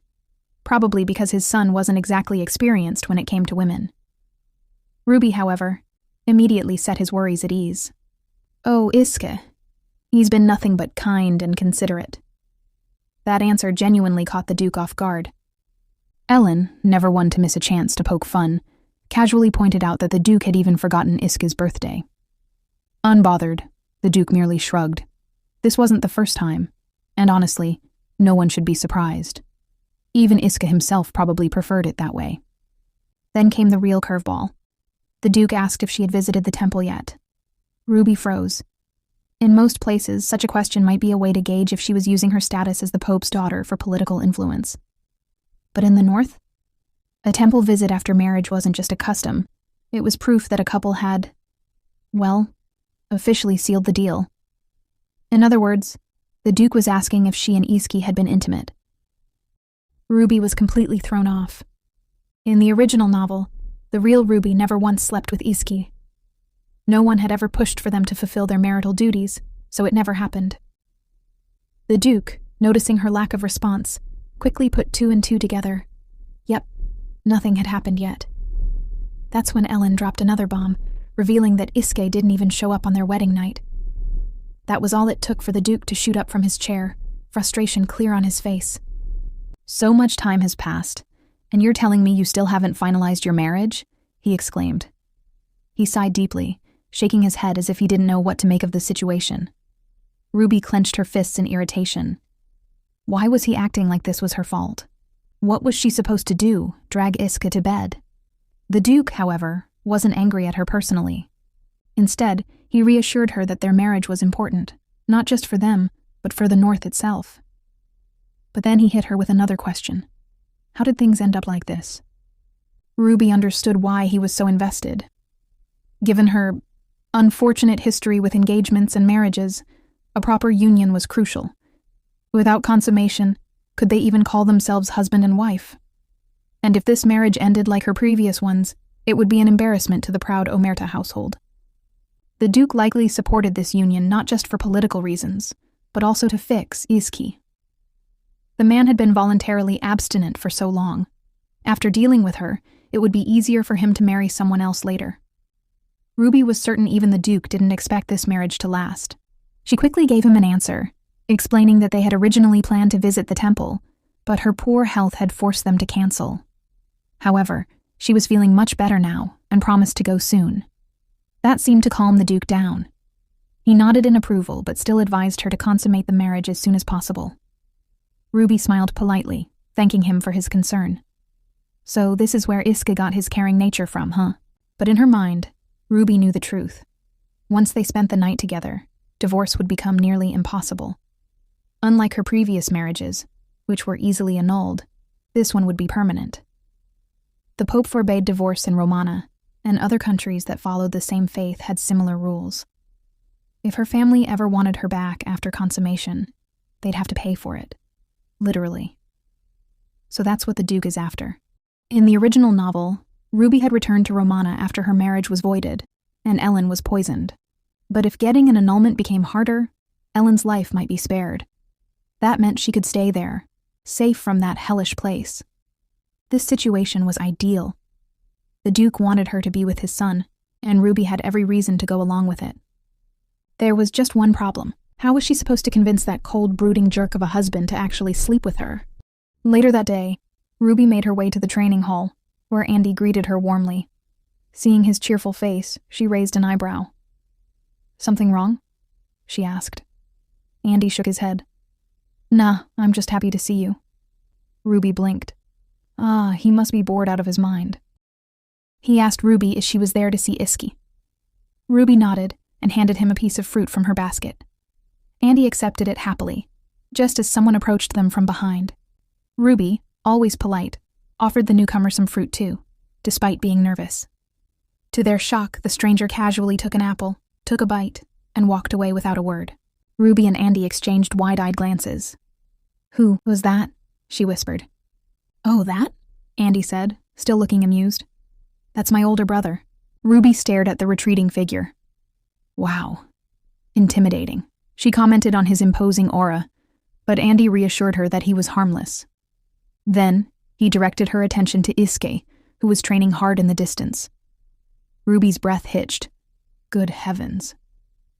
probably because his son wasn't exactly experienced when it came to women. Ruby, however, immediately set his worries at ease. "Oh, Iske. He's been nothing but kind and considerate." That answer genuinely caught the Duke off guard. Ellen, never one to miss a chance to poke fun, casually pointed out that the Duke had even forgotten Iske's birthday. Unbothered, the Duke merely shrugged. This wasn't the first time, and honestly, no one should be surprised. Even Iske himself probably preferred it that way. Then came the real curveball. The Duke asked if she had visited the temple yet. Ruby froze. In most places, such a question might be a way to gauge if she was using her status as the Pope's daughter for political influence. But in the North, a temple visit after marriage wasn't just a custom. It was proof that a couple had, well, officially sealed the deal. In other words, the Duke was asking if she and Iske had been intimate. Ruby was completely thrown off. In the original novel, the real Ruby never once slept with Iske. No one had ever pushed for them to fulfill their marital duties, so it never happened. The Duke, noticing her lack of response, quickly put two and two together. Yep, nothing had happened yet. That's when Ellen dropped another bomb, revealing that Iske didn't even show up on their wedding night. That was all it took for the Duke to shoot up from his chair, frustration clear on his face. "So much time has passed, and you're telling me you still haven't finalized your marriage?" he exclaimed. He sighed deeply, shaking his head as if he didn't know what to make of the situation. Ruby clenched her fists in irritation. Why was he acting like this was her fault? What was she supposed to do, drag Iske to bed? The Duke, however, wasn't angry at her personally. Instead, he reassured her that their marriage was important, not just for them, but for the North itself. But then he hit her with another question. How did things end up like this? Ruby understood why he was so invested. Given her unfortunate history with engagements and marriages, a proper union was crucial. Without consummation, could they even call themselves husband and wife? And if this marriage ended like her previous ones, it would be an embarrassment to the proud Omerta household. The Duke likely supported this union not just for political reasons, but also to fix Iske. The man had been voluntarily abstinent for so long. After dealing with her, it would be easier for him to marry someone else later. Ruby was certain even the Duke didn't expect this marriage to last. She quickly gave him an answer, explaining that they had originally planned to visit the temple, but her poor health had forced them to cancel. However, she was feeling much better now and promised to go soon. That seemed to calm the Duke down. He nodded in approval, but still advised her to consummate the marriage as soon as possible. Ruby smiled politely, thanking him for his concern. So this is where Iske got his caring nature from, huh? But in her mind, Ruby knew the truth. Once they spent the night together, divorce would become nearly impossible. Unlike her previous marriages, which were easily annulled, this one would be permanent. The Pope forbade divorce in Romana, and other countries that followed the same faith had similar rules. If her family ever wanted her back after consummation, they'd have to pay for it. Literally. So that's what the Duke is after. In the original novel, Ruby had returned to Romana after her marriage was voided, and Ellen was poisoned. But if getting an annulment became harder, Ellen's life might be spared. That meant she could stay there, safe from that hellish place. This situation was ideal. The Duke wanted her to be with his son, and Ruby had every reason to go along with it. There was just one problem. How was she supposed to convince that cold, brooding jerk of a husband to actually sleep with her? Later that day, Ruby made her way to the training hall, where Andy greeted her warmly. Seeing his cheerful face, she raised an eyebrow. "Something wrong?" she asked. Andy shook his head. Nah, I'm just happy to see you. Ruby blinked. He must be bored out of his mind. He asked Ruby if she was there to see Iski. Ruby nodded and handed him a piece of fruit from her basket. Andy accepted it happily, just as someone approached them from behind. Ruby, always polite, offered the newcomer some fruit too, despite being nervous. To their shock, the stranger casually took an apple, took a bite, and walked away without a word. Ruby and Andy exchanged wide-eyed glances. Who was that? She whispered. Oh, that? Andy said, still looking amused. That's my older brother. Ruby stared at the retreating figure. Wow. Intimidating. She commented on his imposing aura, but Andy reassured her that he was harmless. Then, he directed her attention to Iske, who was training hard in the distance. Ruby's breath hitched. Good heavens.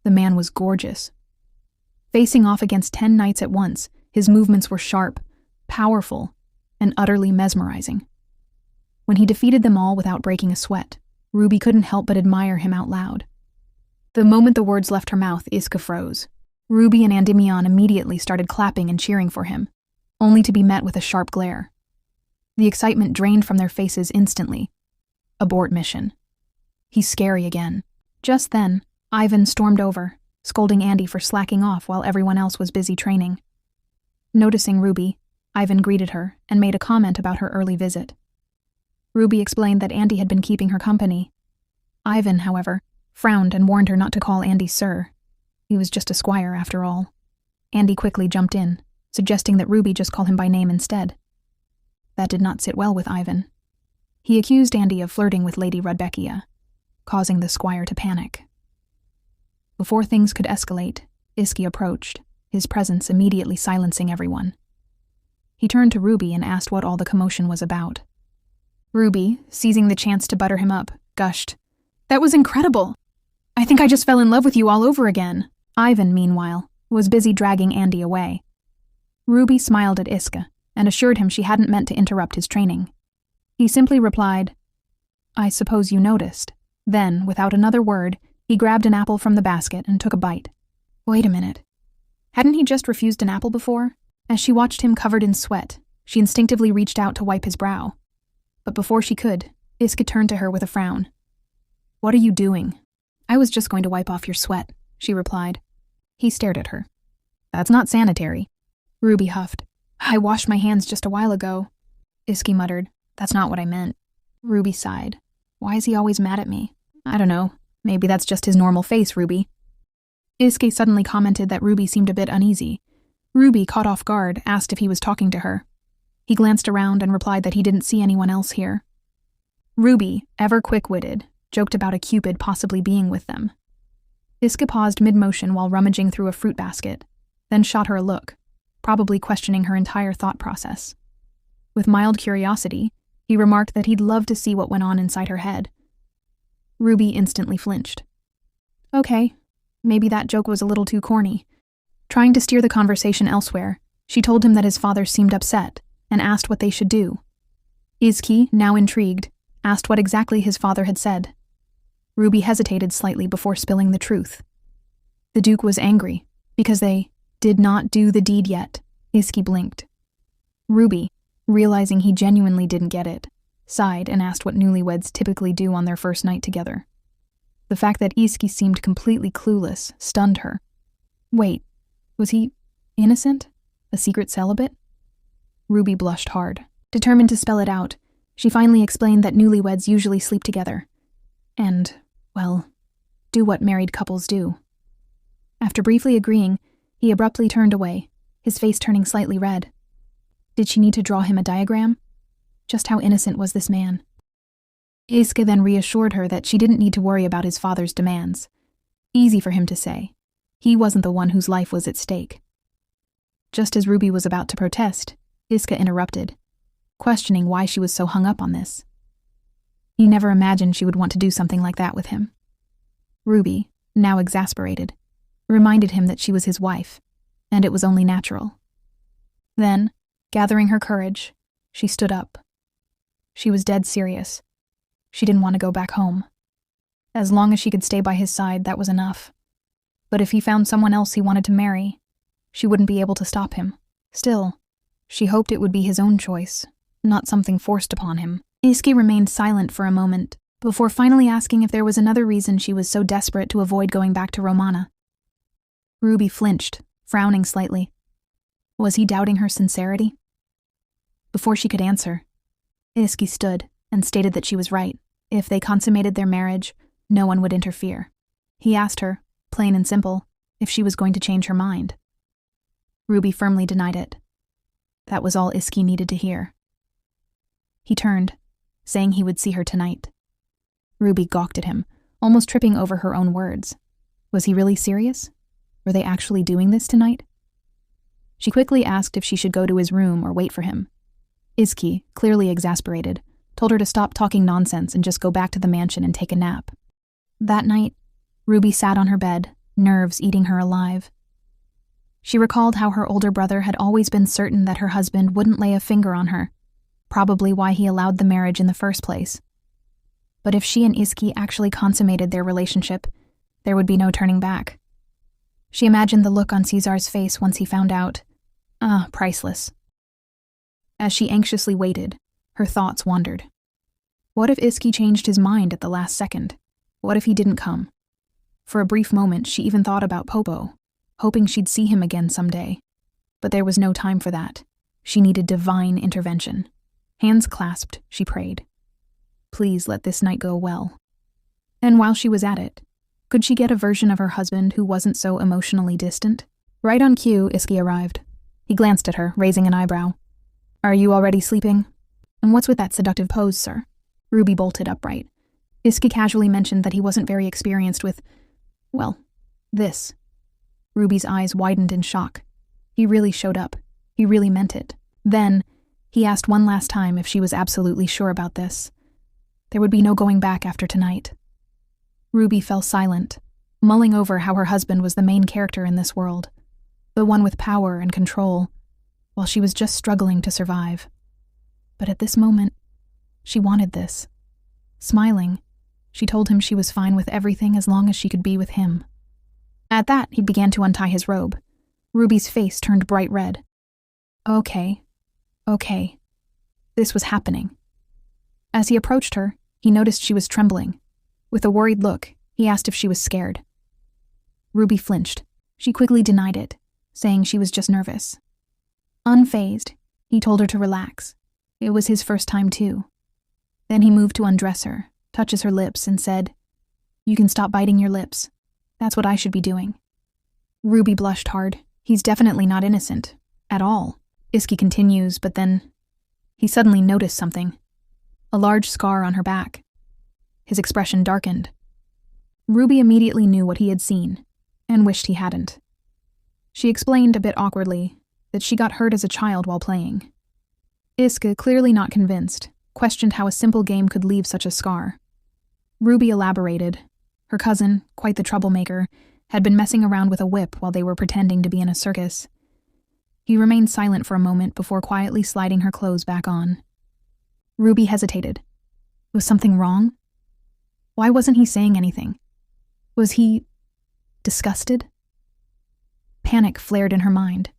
The man was gorgeous. Facing off against 10 knights at once, his movements were sharp, powerful, and utterly mesmerizing. When he defeated them all without breaking a sweat, Ruby couldn't help but admire him out loud. The moment the words left her mouth, Iske froze. Ruby and Endymion immediately started clapping and cheering for him, only to be met with a sharp glare. The excitement drained from their faces instantly. Abort mission. He's scary again. Just then, Ivan stormed over, scolding Andy for slacking off while everyone else was busy training. Noticing Ruby, Ivan greeted her and made a comment about her early visit. Ruby explained that Andy had been keeping her company. Ivan, however, frowned and warned her not to call Andy sir. He was just a squire, after all. Andy quickly jumped in, suggesting that Ruby just call him by name instead. That did not sit well with Ivan. He accused Andy of flirting with Lady Rudbeckia, causing the squire to panic. Before things could escalate, Iski approached, his presence immediately silencing everyone. He turned to Ruby and asked what all the commotion was about. Ruby, seizing the chance to butter him up, gushed, "That was incredible! I think I just fell in love with you all over again." Ivan, meanwhile, was busy dragging Andy away. Ruby smiled at Iske and assured him she hadn't meant to interrupt his training. He simply replied, "I suppose you noticed." Then, without another word, he grabbed an apple from the basket and took a bite. Wait a minute. Hadn't he just refused an apple before? As she watched him covered in sweat, she instinctively reached out to wipe his brow. But before she could, Iske turned to her with a frown. "What are you doing?" "I was just going to wipe off your sweat," she replied. He stared at her. "That's not sanitary." Ruby huffed. "I washed my hands just a while ago." Iske muttered, "That's not what I meant." Ruby sighed. "Why is he always mad at me?" "I don't know. Maybe that's just his normal face, Ruby." Iske suddenly commented that Ruby seemed a bit uneasy. Ruby, caught off guard, asked if he was talking to her. He glanced around and replied that he didn't see anyone else here. Ruby, ever quick-witted, joked about a cupid possibly being with them. Iske paused mid-motion while rummaging through a fruit basket, then shot her a look, probably questioning her entire thought process. With mild curiosity, he remarked that he'd love to see what went on inside her head. Ruby instantly flinched. Okay, maybe that joke was a little too corny. Trying to steer the conversation elsewhere, she told him that his father seemed upset and asked what they should do. Iske, now intrigued, asked what exactly his father had said. Ruby hesitated slightly before spilling the truth. The Duke was angry because they did not do the deed yet. Iske blinked. Ruby, realizing he genuinely didn't get it, sighed and asked what newlyweds typically do on their first night together. The fact that Iske seemed completely clueless stunned her. Wait, was he innocent? A secret celibate? Ruby blushed hard. Determined to spell it out, she finally explained that newlyweds usually sleep together. And, well, do what married couples do. After briefly agreeing, he abruptly turned away, his face turning slightly red. Did she need to draw him a diagram? Just how innocent was this man? Iske then reassured her that she didn't need to worry about his father's demands. Easy for him to say. He wasn't the one whose life was at stake. Just as Ruby was about to protest, Iske interrupted, questioning why she was so hung up on this. He never imagined she would want to do something like that with him. Ruby, now exasperated, reminded him that she was his wife, and it was only natural. Then, gathering her courage, she stood up. She was dead serious. She didn't want to go back home. As long as she could stay by his side, that was enough. But if he found someone else he wanted to marry, She wouldn't be able to stop him. Still, she hoped it would be his own choice, not something forced upon him. Iski remained silent for a moment, before finally asking if there was another reason she was so desperate to avoid going back to Romana. Ruby flinched, frowning slightly. Was he doubting her sincerity? Before she could answer, Iski stood and stated that she was right. If they consummated their marriage, no one would interfere. He asked her, plain and simple, if she was going to change her mind. Ruby firmly denied it. That was all Iski needed to hear. He turned, saying he would see her tonight. Ruby gawked at him, almost tripping over her own words. Was he really serious? Were they actually doing this tonight? She quickly asked if she should go to his room or wait for him. Iski, clearly exasperated, told her to stop talking nonsense and just go back to the mansion and take a nap. That night, Ruby sat on her bed, nerves eating her alive. She recalled how her older brother had always been certain that her husband wouldn't lay a finger on her, probably why he allowed the marriage in the first place. But if she and Iski actually consummated their relationship, there would be no turning back. She imagined the look on Caesar's face once he found out. Priceless. As she anxiously waited, her thoughts wandered. What if Iski changed his mind at the last second? What if he didn't come? For a brief moment, she even thought about Popo, hoping she'd see him again someday. But there was no time for that. She needed divine intervention. Hands clasped, she prayed. Please let this night go well. And while she was at it, could she get a version of her husband who wasn't so emotionally distant? Right on cue, Iski arrived. He glanced at her, raising an eyebrow. Are you already sleeping? And what's with that seductive pose, sir? Ruby bolted upright. Iski casually mentioned that he wasn't very experienced with, well, this. Ruby's eyes widened in shock. He really showed up. He really meant it. Then, he asked one last time if she was absolutely sure about this. There would be no going back after tonight. Ruby fell silent, mulling over how her husband was the main character in this world, the one with power and control, while she was just struggling to survive. But at this moment, she wanted this. Smiling, she told him she was fine with everything as long as she could be with him. At that, he began to untie his robe. Ruby's face turned bright red. Okay. This was happening. As he approached her, he noticed she was trembling. With a worried look, he asked if she was scared. Ruby flinched. She quickly denied it, saying she was just nervous. Unfazed, he told her to relax. It was his first time too. Then he moved to undress her, touches her lips, and said, You can stop biting your lips. That's what I should be doing. Ruby blushed hard. He's definitely not innocent. At all. Iski continues, but then he suddenly noticed something. A large scar on her back. His expression darkened. Ruby immediately knew what he had seen, and wished he hadn't. She explained a bit awkwardly that she got hurt as a child while playing. Iska, clearly not convinced, questioned how a simple game could leave such a scar. Ruby elaborated. Her cousin, quite the troublemaker, had been messing around with a whip while they were pretending to be in a circus. He remained silent for a moment before quietly sliding her clothes back on. Ruby hesitated. Was something wrong? Why wasn't he saying anything? Was he disgusted? Panic flared in her mind.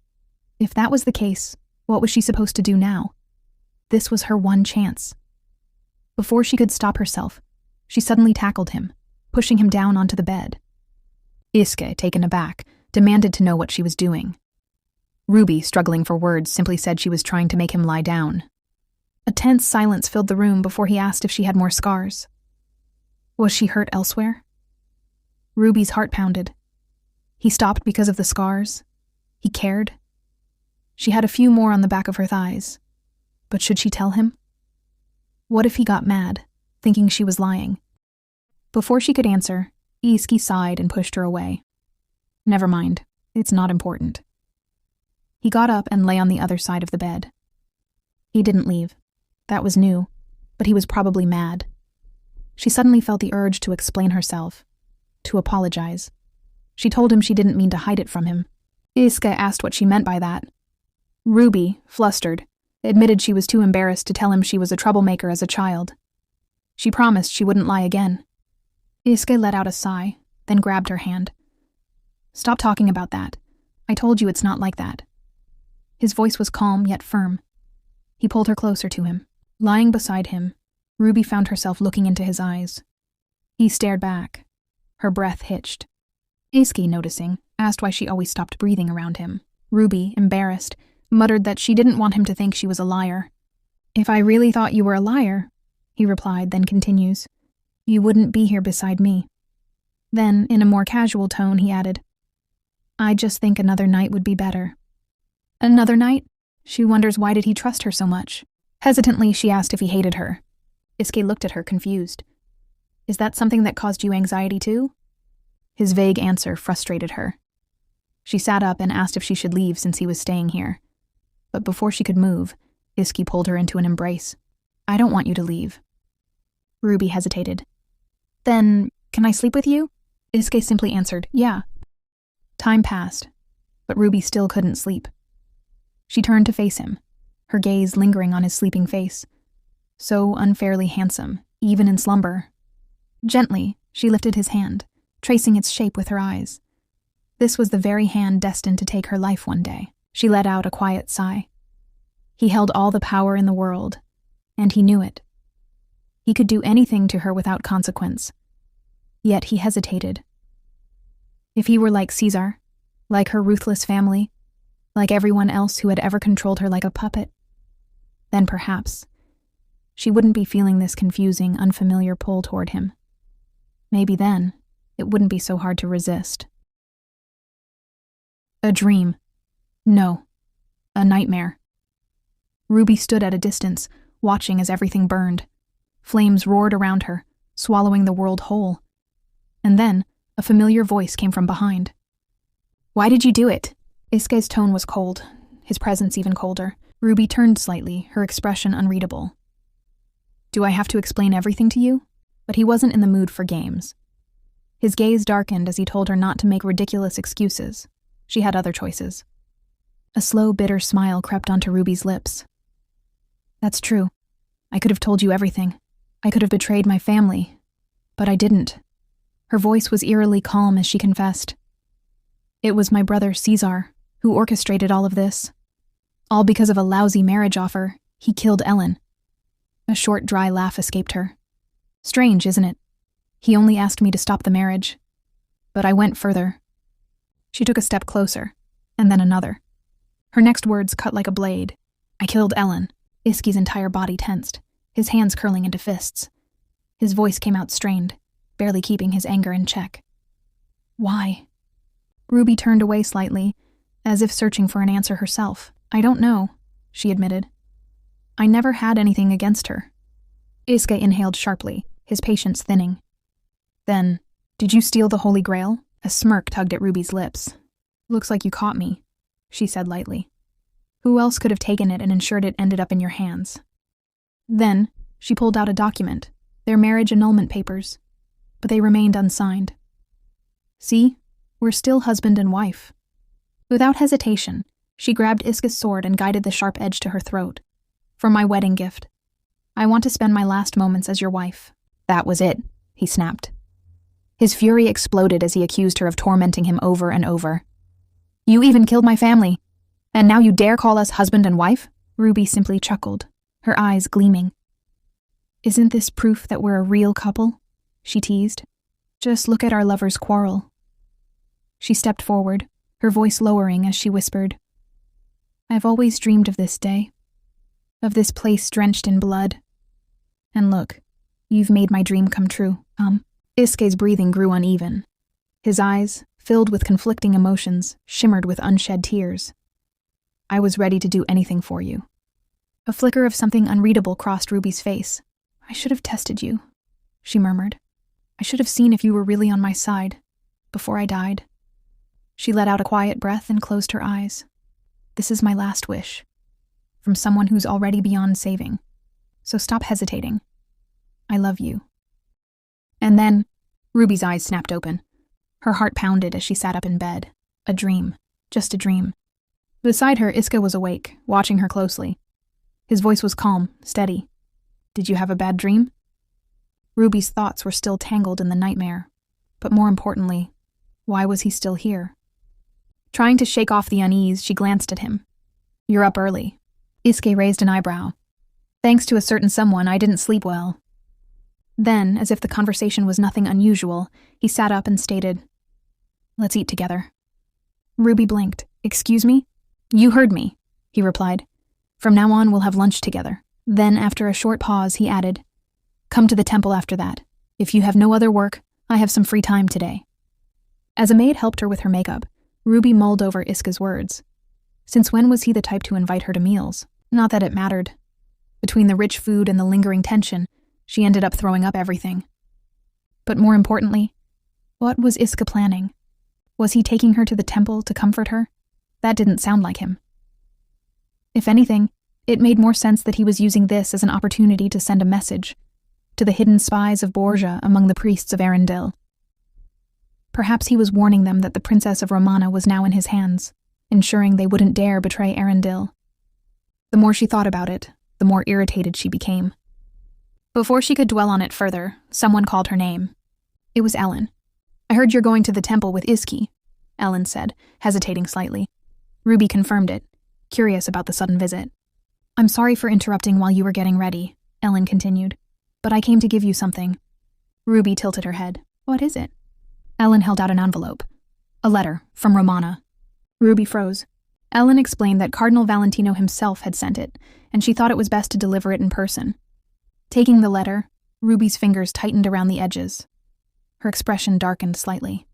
If that was the case, what was she supposed to do now? This was her one chance. Before she could stop herself, she suddenly tackled him, pushing him down onto the bed. Iske, taken aback, demanded to know what she was doing. Ruby, struggling for words, simply said she was trying to make him lie down. A tense silence filled the room before he asked if she had more scars. Was she hurt elsewhere? Ruby's heart pounded. He stopped because of the scars. He cared. She had a few more on the back of her thighs. But should she tell him? What if he got mad, thinking she was lying? Before she could answer, Iski sighed and pushed her away. Never mind, it's not important. He got up and lay on the other side of the bed. He didn't leave. That was new, but he was probably mad. She suddenly felt the urge to explain herself, to apologize. She told him she didn't mean to hide it from him. Iske asked what she meant by that. Ruby, flustered, admitted she was too embarrassed to tell him she was a troublemaker as a child. She promised she wouldn't lie again. Iske let out a sigh, then grabbed her hand. Stop talking about that. I told you it's not like that. His voice was calm yet firm. He pulled her closer to him. Lying beside him, Ruby found herself looking into his eyes. He stared back. Her breath hitched. Iski, noticing, asked why she always stopped breathing around him. Ruby, embarrassed, muttered that she didn't want him to think she was a liar. If I really thought you were a liar, he replied, then continues, you wouldn't be here beside me. Then, in a more casual tone, he added, I just think another night would be better. Another night? She wonders why did he trust her so much. Hesitantly, she asked if he hated her. Iske looked at her, confused. Is that something that caused you anxiety too? His vague answer frustrated her. She sat up and asked if she should leave since he was staying here. But before she could move, Iske pulled her into an embrace. I don't want you to leave. Ruby hesitated. Then, can I sleep with you? Iske simply answered, yeah. Time passed, but Ruby still couldn't sleep. She turned to face him, her gaze lingering on his sleeping face. So unfairly handsome, even in slumber. Gently, she lifted his hand, tracing its shape with her eyes. This was the very hand destined to take her life one day. She let out a quiet sigh. He held all the power in the world, and he knew it. He could do anything to her without consequence. Yet he hesitated. If he were like Caesar, like her ruthless family, like everyone else who had ever controlled her like a puppet, then perhaps she wouldn't be feeling this confusing, unfamiliar pull toward him. Maybe then it wouldn't be so hard to resist. A dream. No, a nightmare. Ruby stood at a distance, watching as everything burned. Flames roared around her, swallowing the world whole. And then a familiar voice came from behind. Why did you do it? Iske's tone was cold, his presence even colder. Ruby turned slightly, her expression unreadable. Do I have to explain everything to you? But he wasn't in the mood for games. His gaze darkened as he told her not to make ridiculous excuses. She had other choices. A slow, bitter smile crept onto Ruby's lips. That's true. I could have told you everything. I could have betrayed my family. But I didn't. Her voice was eerily calm as she confessed. It was my brother, Caesar, who orchestrated all of this. All because of a lousy marriage offer. He killed Ellen. A short, dry laugh escaped her. Strange, isn't it? He only asked me to stop the marriage. But I went further. She took a step closer, and then another. Her next words cut like a blade. I killed Ellen. Iske's entire body tensed, his hands curling into fists. His voice came out strained, barely keeping his anger in check. Why? Ruby turned away slightly, as if searching for an answer herself. I don't know, she admitted. I never had anything against her. Iske inhaled sharply, his patience thinning. Then, did you steal the Holy Grail? A smirk tugged at Ruby's lips. Looks like you caught me, she said lightly. Who else could have taken it and ensured it ended up in your hands? Then, she pulled out a document, their marriage annulment papers, but they remained unsigned. See, we're still husband and wife. Without hesitation, she grabbed Iske's sword and guided the sharp edge to her throat. For my wedding gift. I want to spend my last moments as your wife. That was it, he snapped. His fury exploded as he accused her of tormenting him over and over. You even killed my family, and now you dare call us husband and wife? Ruby simply chuckled, her eyes gleaming. Isn't this proof that we're a real couple? She teased. Just look at our lovers' quarrel. She stepped forward, her voice lowering as she whispered, I've always dreamed of this day, of this place drenched in blood. And look, you've made my dream come true. Iske's breathing grew uneven. His eyes, filled with conflicting emotions, shimmered with unshed tears. I was ready to do anything for you. A flicker of something unreadable crossed Ruby's face. I should have tested you, she murmured. I should have seen if you were really on my side, before I died. She let out a quiet breath and closed her eyes. This is my last wish. From someone who's already beyond saving. So stop hesitating. I love you. And then, Ruby's eyes snapped open. Her heart pounded as she sat up in bed. A dream. Just a dream. Beside her, Iske was awake, watching her closely. His voice was calm, steady. Did you have a bad dream? Ruby's thoughts were still tangled in the nightmare. But more importantly, why was he still here? Trying to shake off the unease, she glanced at him. "You're up early." Iske raised an eyebrow. "Thanks to a certain someone, I didn't sleep well." Then, as if the conversation was nothing unusual, he sat up and stated, "Let's eat together." Ruby blinked. "Excuse me?" "You heard me," he replied. "From now on, we'll have lunch together." Then, after a short pause, he added, "Come to the temple after that. If you have no other work, I have some free time today." As a maid helped her with her makeup, Ruby mulled over Iske's words. Since when was he the type to invite her to meals? Not that it mattered. Between the rich food and the lingering tension, she ended up throwing up everything. But more importantly, what was Iske planning? Was he taking her to the temple to comfort her? That didn't sound like him. If anything, it made more sense that he was using this as an opportunity to send a message to the hidden spies of Borgia among the priests of Arendelle. Perhaps he was warning them that the Princess of Romana was now in his hands, ensuring they wouldn't dare betray Arendelle. The more she thought about it, the more irritated she became. Before she could dwell on it further, someone called her name. It was Ellen. "I heard you're going to the temple with Iske," Ellen said, hesitating slightly. Ruby confirmed it, curious about the sudden visit. "I'm sorry for interrupting while you were getting ready," Ellen continued, "but I came to give you something." Ruby tilted her head. "What is it?" Ellen held out an envelope. "A letter, from Romana." Ruby froze. Ellen explained that Cardinal Valentino himself had sent it, and she thought it was best to deliver it in person. Taking the letter, Ruby's fingers tightened around the edges. Her expression darkened slightly.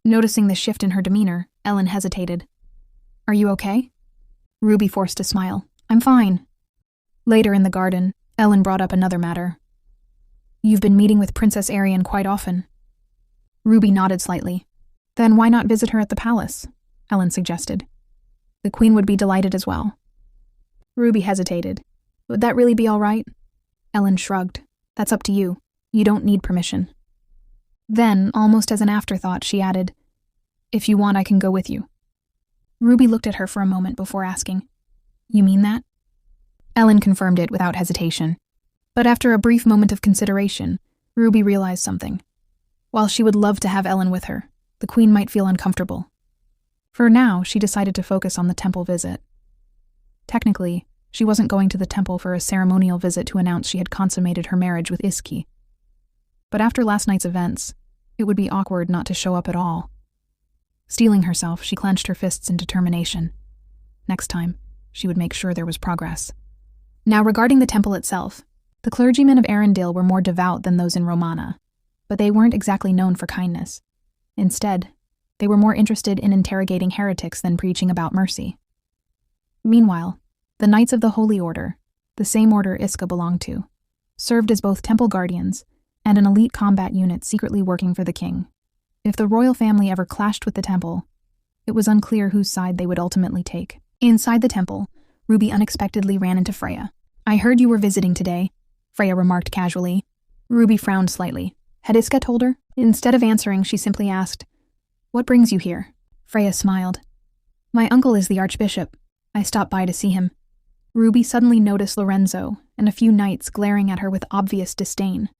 Noticing the shift in her demeanor, Ellen hesitated. "Are you okay?" Ruby forced a smile. "I'm fine." Later in the garden, Ellen brought up another matter. "You've been meeting with Princess Arian quite often." Ruby nodded slightly. "Then why not visit her at the palace?" Ellen suggested. "The Queen would be delighted as well." Ruby hesitated. "Would that really be all right?" Ellen shrugged. "That's up to you. You don't need permission." Then, almost as an afterthought, she added, "If you want, I can go with you." Ruby looked at her for a moment before asking, "You mean that?" Ellen confirmed it without hesitation. But after a brief moment of consideration, Ruby realized something. While she would love to have Ellen with her, the Queen might feel uncomfortable. For now, she decided to focus on the temple visit. Technically, she wasn't going to the temple for a ceremonial visit to announce she had consummated her marriage with Iske. But after last night's events, it would be awkward not to show up at all. Steeling herself, she clenched her fists in determination. Next time, she would make sure there was progress. Now, regarding the temple itself, the clergymen of Arendelle were more devout than those in Romana, but they weren't exactly known for kindness. Instead, they were more interested in interrogating heretics than preaching about mercy. Meanwhile, the Knights of the Holy Order, the same order Iske belonged to, served as both temple guardians and an elite combat unit secretly working for the king. If the royal family ever clashed with the temple, it was unclear whose side they would ultimately take. Inside the temple, Ruby unexpectedly ran into Freya. "I heard you were visiting today," Freya remarked casually. Ruby frowned slightly. Had Iske told her? Instead of answering, she simply asked, "What brings you here?" Freya smiled. "My uncle is the archbishop. I stopped by to see him." Ruby suddenly noticed Lorenzo and a few knights glaring at her with obvious disdain.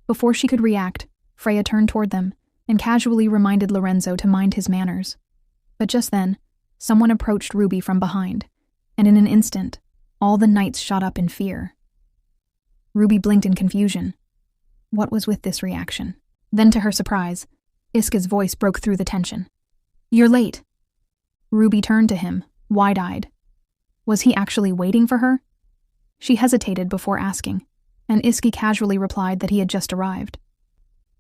Before she could react, Freya turned toward them and casually reminded Lorenzo to mind his manners. But just then, someone approached Ruby from behind, and in an instant, all the knights shot up in fear. Ruby blinked in confusion. What was with this reaction? Then, to her surprise, Iske's voice broke through the tension. "You're late." Ruby turned to him, wide-eyed. Was he actually waiting for her? She hesitated before asking, and Iske casually replied that he had just arrived.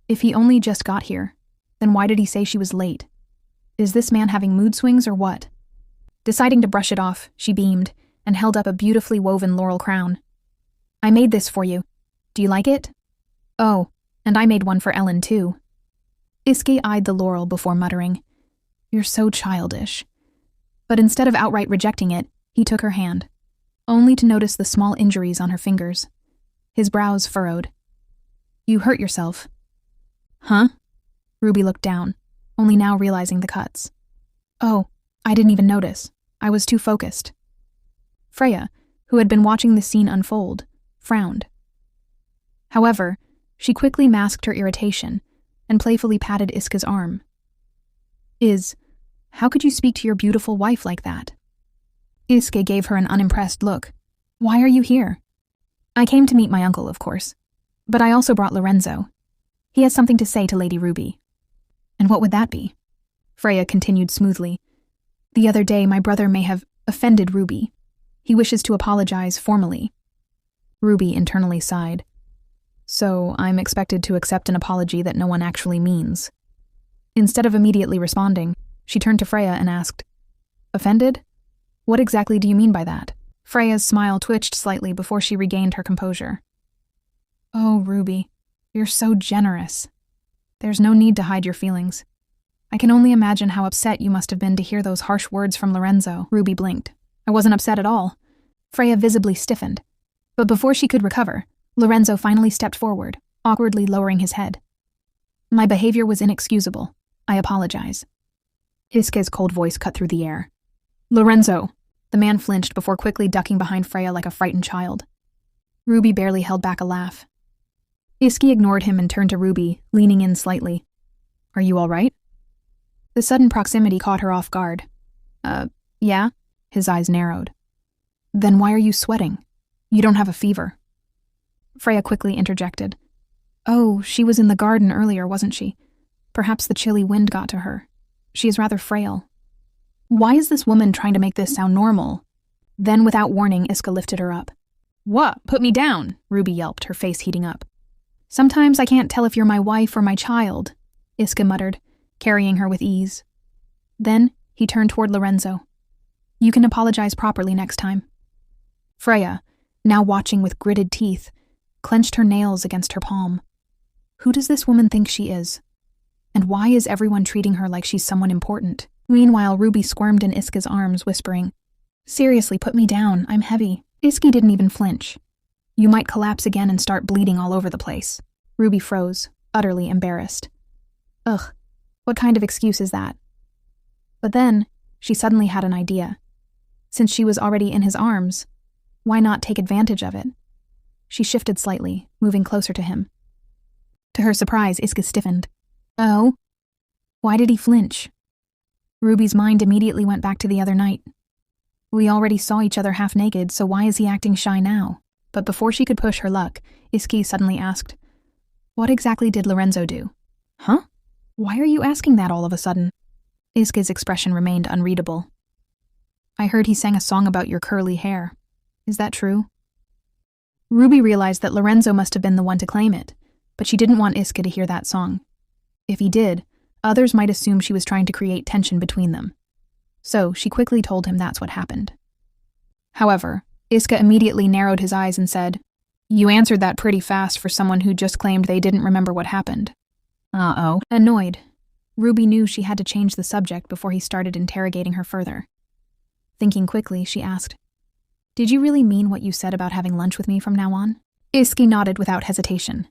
If he only just got here, then why did he say she was late? Is this man having mood swings or what? Deciding to brush it off, she beamed and held up a beautifully woven laurel crown. "I made this for you. Do you like it?" "Oh, and I made one for Ellen too." Iske eyed the laurel before muttering, "You're so childish." But instead of outright rejecting it, he took her hand, only to notice the small injuries on her fingers. His brows furrowed. "You hurt yourself." "Huh?" Ruby looked down, only now realizing the cuts. "Oh, I didn't even notice. I was too focused." Freya, who had been watching the scene unfold, frowned. However, she quickly masked her irritation and playfully patted Iske's arm. How could you speak to your beautiful wife like that? Isuke gave her an unimpressed look. Why are you here? I came to meet my uncle, of course. But I also brought Lorenzo. He has something to say to Lady Ruby. And what would that be? Freya continued smoothly. The other day, my brother may have offended Ruby. He wishes to apologize formally. Ruby internally sighed. So I'm expected to accept an apology that no one actually means. Instead of immediately responding, she turned to Freya and asked, Offended? What exactly do you mean by that? Freya's smile twitched slightly before she regained her composure. Oh, Ruby, you're so generous. There's no need to hide your feelings. I can only imagine how upset you must have been to hear those harsh words from Lorenzo. Ruby blinked. I wasn't upset at all. Freya visibly stiffened. But before she could recover, Lorenzo finally stepped forward, awkwardly lowering his head. My behavior was inexcusable. I apologize. Isuke's cold voice cut through the air. Lorenzo! The man flinched before quickly ducking behind Freya like a frightened child. Ruby barely held back a laugh. Isuke ignored him and turned to Ruby, leaning in slightly. Are you all right? The sudden proximity caught her off guard. Yeah? His eyes narrowed. Then why are you sweating? You don't have a fever. Freya quickly interjected. Oh, she was in the garden earlier, wasn't she? Perhaps the chilly wind got to her. She is rather frail. Why is this woman trying to make this sound normal? Then, without warning, Isuke lifted her up. What? Put me down, Ruby yelped, her face heating up. Sometimes I can't tell if you're my wife or my child, Isuke muttered, carrying her with ease. Then, he turned toward Lorenzo. You can apologize properly next time. Freya, now watching with gritted teeth, clenched her nails against her palm. Who does this woman think she is? And why is everyone treating her like she's someone important? Meanwhile, Ruby squirmed in Isuke's arms, whispering, Seriously, put me down, I'm heavy. Isuke didn't even flinch. You might collapse again and start bleeding all over the place. Ruby froze, utterly embarrassed. Ugh, what kind of excuse is that? But then, she suddenly had an idea. Since she was already in his arms, why not take advantage of it? She shifted slightly, moving closer to him. To her surprise, Isuke stiffened. Oh? Why did he flinch? Ruby's mind immediately went back to the other night. We already saw each other half naked, so why is he acting shy now? But before she could push her luck, Isuke suddenly asked, What exactly did Lorenzo do? Huh? Why are you asking that all of a sudden? Isuke's expression remained unreadable. I heard he sang a song about your curly hair. Is that true? Ruby realized that Lorenzo must have been the one to claim it, but she didn't want Isuke to hear that song. If he did, others might assume she was trying to create tension between them. So she quickly told him that's what happened. However, Isuke immediately narrowed his eyes and said, You answered that pretty fast for someone who just claimed they didn't remember what happened. Uh-oh. Annoyed, Ruby knew she had to change the subject before he started interrogating her further. Thinking quickly, she asked, Did you really mean what you said about having lunch with me from now on? Isuke nodded without hesitation.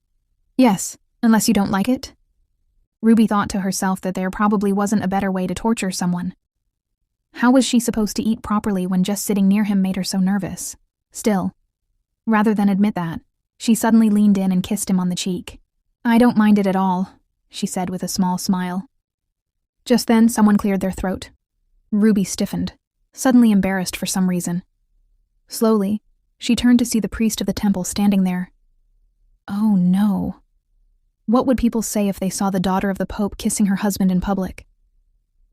Yes, unless you don't like it. Ruby thought to herself that there probably wasn't a better way to torture someone. How was she supposed to eat properly when just sitting near him made her so nervous? Still, rather than admit that, she suddenly leaned in and kissed him on the cheek. I don't mind it at all, she said with a small smile. Just then, someone cleared their throat. Ruby stiffened, suddenly embarrassed for some reason. Slowly, she turned to see the priest of the temple standing there. Oh no. What would people say if they saw the daughter of the Pope kissing her husband in public?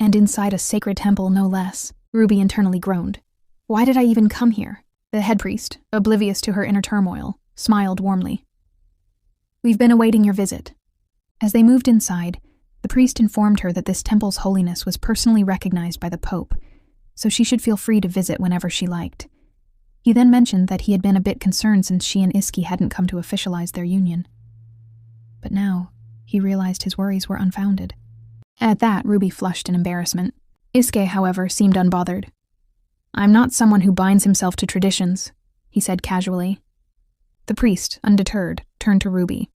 And inside a sacred temple, no less. Ruby internally groaned. Why did I even come here? The head priest, oblivious to her inner turmoil, smiled warmly. We've been awaiting your visit. As they moved inside, the priest informed her that this temple's holiness was personally recognized by the Pope, so she should feel free to visit whenever she liked. He then mentioned that he had been a bit concerned since she and Isuke hadn't come to officialize their union. But now, he realized his worries were unfounded. At that, Ruby flushed in embarrassment. Isuke, however, seemed unbothered. I'm not someone who binds himself to traditions, he said casually. The priest, undeterred, turned to Ruby.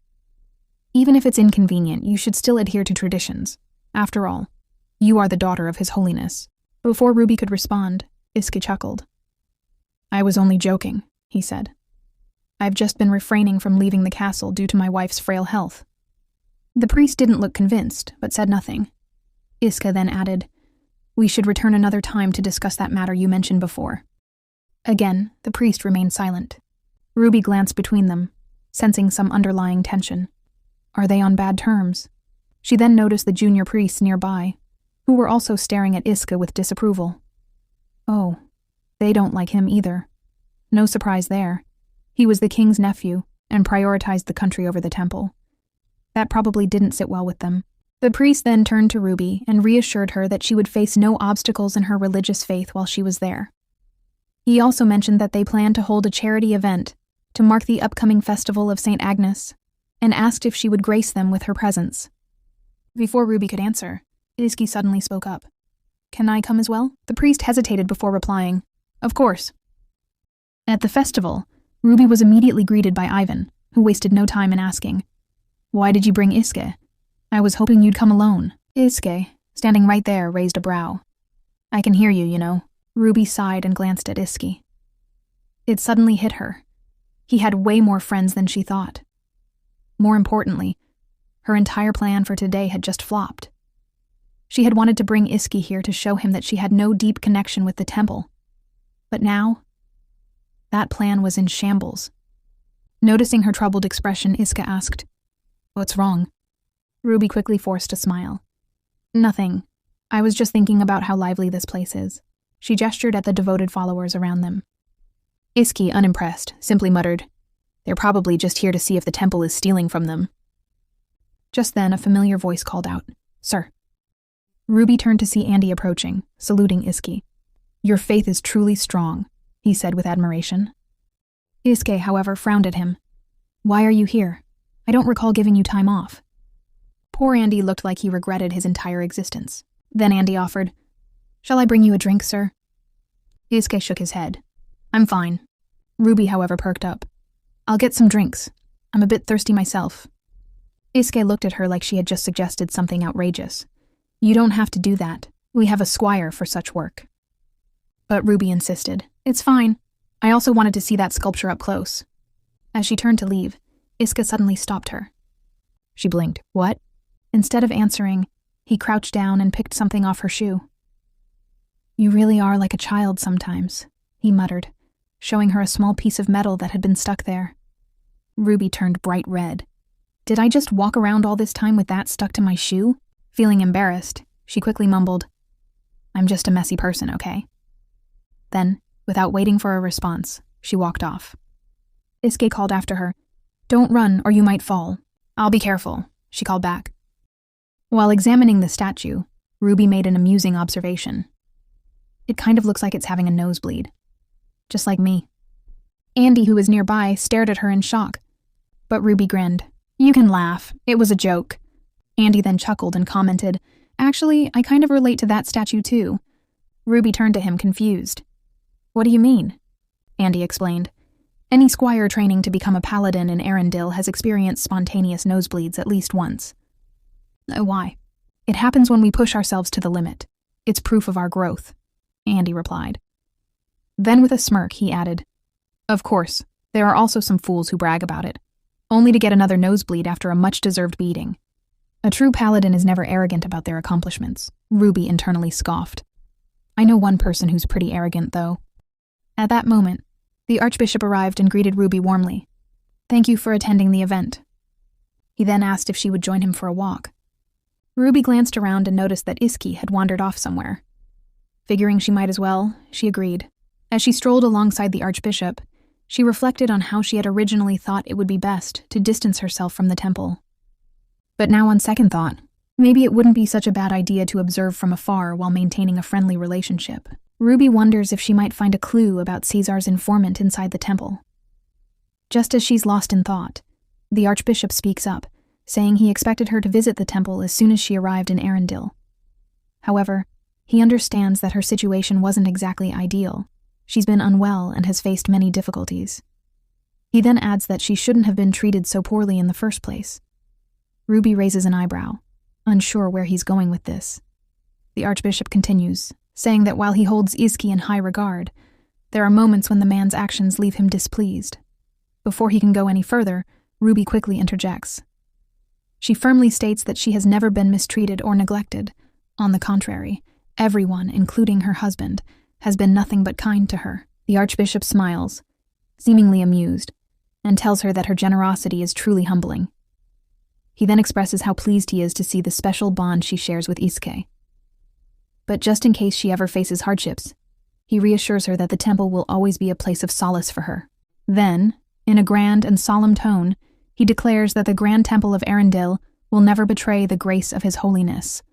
Even if it's inconvenient, you should still adhere to traditions. After all, you are the daughter of His Holiness. Before Ruby could respond, Isuke chuckled. I was only joking, he said. I've just been refraining from leaving the castle due to my wife's frail health. The priest didn't look convinced, but said nothing. Isuke then added, We should return another time to discuss that matter you mentioned before. Again, the priest remained silent. Ruby glanced between them, sensing some underlying tension. Are they on bad terms? She then noticed the junior priests nearby, who were also staring at Iska with disapproval. Oh, they don't like him either. No surprise there. He was the king's nephew and prioritized the country over the temple. That probably didn't sit well with them. The priest then turned to Ruby and reassured her that she would face no obstacles in her religious faith while she was there. He also mentioned that they planned to hold a charity event to mark the upcoming festival of St. Agnes, and asked if she would grace them with her presence. Before Ruby could answer, Iski suddenly spoke up. Can I come as well? The priest hesitated before replying, Of course. At the festival, Ruby was immediately greeted by Ivan, who wasted no time in asking, Why did you bring Iske? I was hoping you'd come alone. Iske, standing right there, raised a brow. I can hear you, you know. Ruby sighed and glanced at Iski. It suddenly hit her. He had way more friends than she thought. More importantly, her entire plan for today had just flopped. She had wanted to bring Iski here to show him that she had no deep connection with the temple. But now, that plan was in shambles. Noticing her troubled expression, Iska asked, What's wrong? Ruby quickly forced a smile. Nothing. I was just thinking about how lively this place is. She gestured at the devoted followers around them. Iski, unimpressed, simply muttered, They're probably just here to see if the temple is stealing from them. Just then, a familiar voice called out, Sir. Ruby turned to see Andy approaching, saluting Iski. Your faith is truly strong, he said with admiration. Iske, however, frowned at him. Why are you here? I don't recall giving you time off. Poor Andy looked like he regretted his entire existence. Then Andy offered, Shall I bring you a drink, sir? Iske shook his head. I'm fine. Ruby, however, perked up. I'll get some drinks. I'm a bit thirsty myself. Iske looked at her like she had just suggested something outrageous. You don't have to do that. We have a squire for such work. But Ruby insisted. It's fine. I also wanted to see that sculpture up close. As she turned to leave, Iska suddenly stopped her. She blinked. What? Instead of answering, he crouched down and picked something off her shoe. You really are like a child sometimes, he muttered, showing her a small piece of metal that had been stuck there. Ruby turned bright red. Did I just walk around all this time with that stuck to my shoe? Feeling embarrassed, she quickly mumbled, I'm just a messy person, okay? Then, without waiting for a response, she walked off. Iske called after her, Don't run or you might fall. I'll be careful, she called back. While examining the statue, Ruby made an amusing observation. It kind of looks like it's having a nosebleed. Just like me. Andy, who was nearby, stared at her in shock. But Ruby grinned. You can laugh. It was a joke. Andy then chuckled and commented, Actually, I kind of relate to that statue too. Ruby turned to him confused. What do you mean? Andy explained. Any squire training to become a paladin in Arendelle has experienced spontaneous nosebleeds at least once. Why? It happens when we push ourselves to the limit. It's proof of our growth, Andy replied. Then with a smirk, he added, Of course, there are also some fools who brag about it, only to get another nosebleed after a much-deserved beating. A true paladin is never arrogant about their accomplishments, Ruby internally scoffed. I know one person who's pretty arrogant, though. At that moment, the Archbishop arrived and greeted Ruby warmly. Thank you for attending the event. He then asked if she would join him for a walk. Ruby glanced around and noticed that Iski had wandered off somewhere. Figuring she might as well, she agreed. As she strolled alongside the Archbishop, she reflected on how she had originally thought it would be best to distance herself from the temple. But now on second thought, maybe it wouldn't be such a bad idea to observe from afar while maintaining a friendly relationship. Ruby wonders if she might find a clue about Caesar's informant inside the temple. Just as she's lost in thought, the Archbishop speaks up, saying he expected her to visit the temple as soon as she arrived in Arendelle. However, he understands that her situation wasn't exactly ideal. She's been unwell and has faced many difficulties. He then adds that she shouldn't have been treated so poorly in the first place. Ruby raises an eyebrow, unsure where he's going with this. The Archbishop continues, saying that while he holds Iski in high regard, there are moments when the man's actions leave him displeased. Before he can go any further, Ruby quickly interjects. She firmly states that she has never been mistreated or neglected. On the contrary, Everyone, including her husband, has been nothing but kind to her. The Archbishop smiles, seemingly amused, and tells her that her generosity is truly humbling. He then expresses how pleased he is to see the special bond she shares with Isuke. But just in case she ever faces hardships, he reassures her that the temple will always be a place of solace for her. Then, in a grand and solemn tone, he declares that the Grand Temple of Arendelle will never betray the grace of his holiness.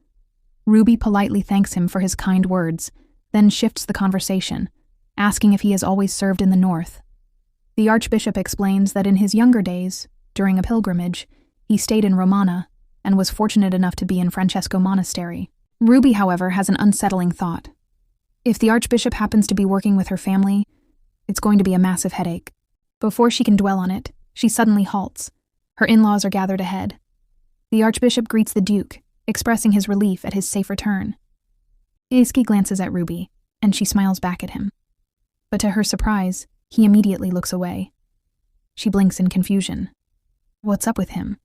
Ruby politely thanks him for his kind words, then shifts the conversation, asking if he has always served in the north. The Archbishop explains that in his younger days, during a pilgrimage, he stayed in Romana and was fortunate enough to be in Francesco Monastery. Ruby, however, has an unsettling thought. If the Archbishop happens to be working with her family, it's going to be a massive headache. Before she can dwell on it, she suddenly halts. Her in-laws are gathered ahead. The Archbishop greets the Duke, expressing his relief at his safe return. Isuke glances at Ruby, and she smiles back at him. But to her surprise, he immediately looks away. She blinks in confusion. What's up with him?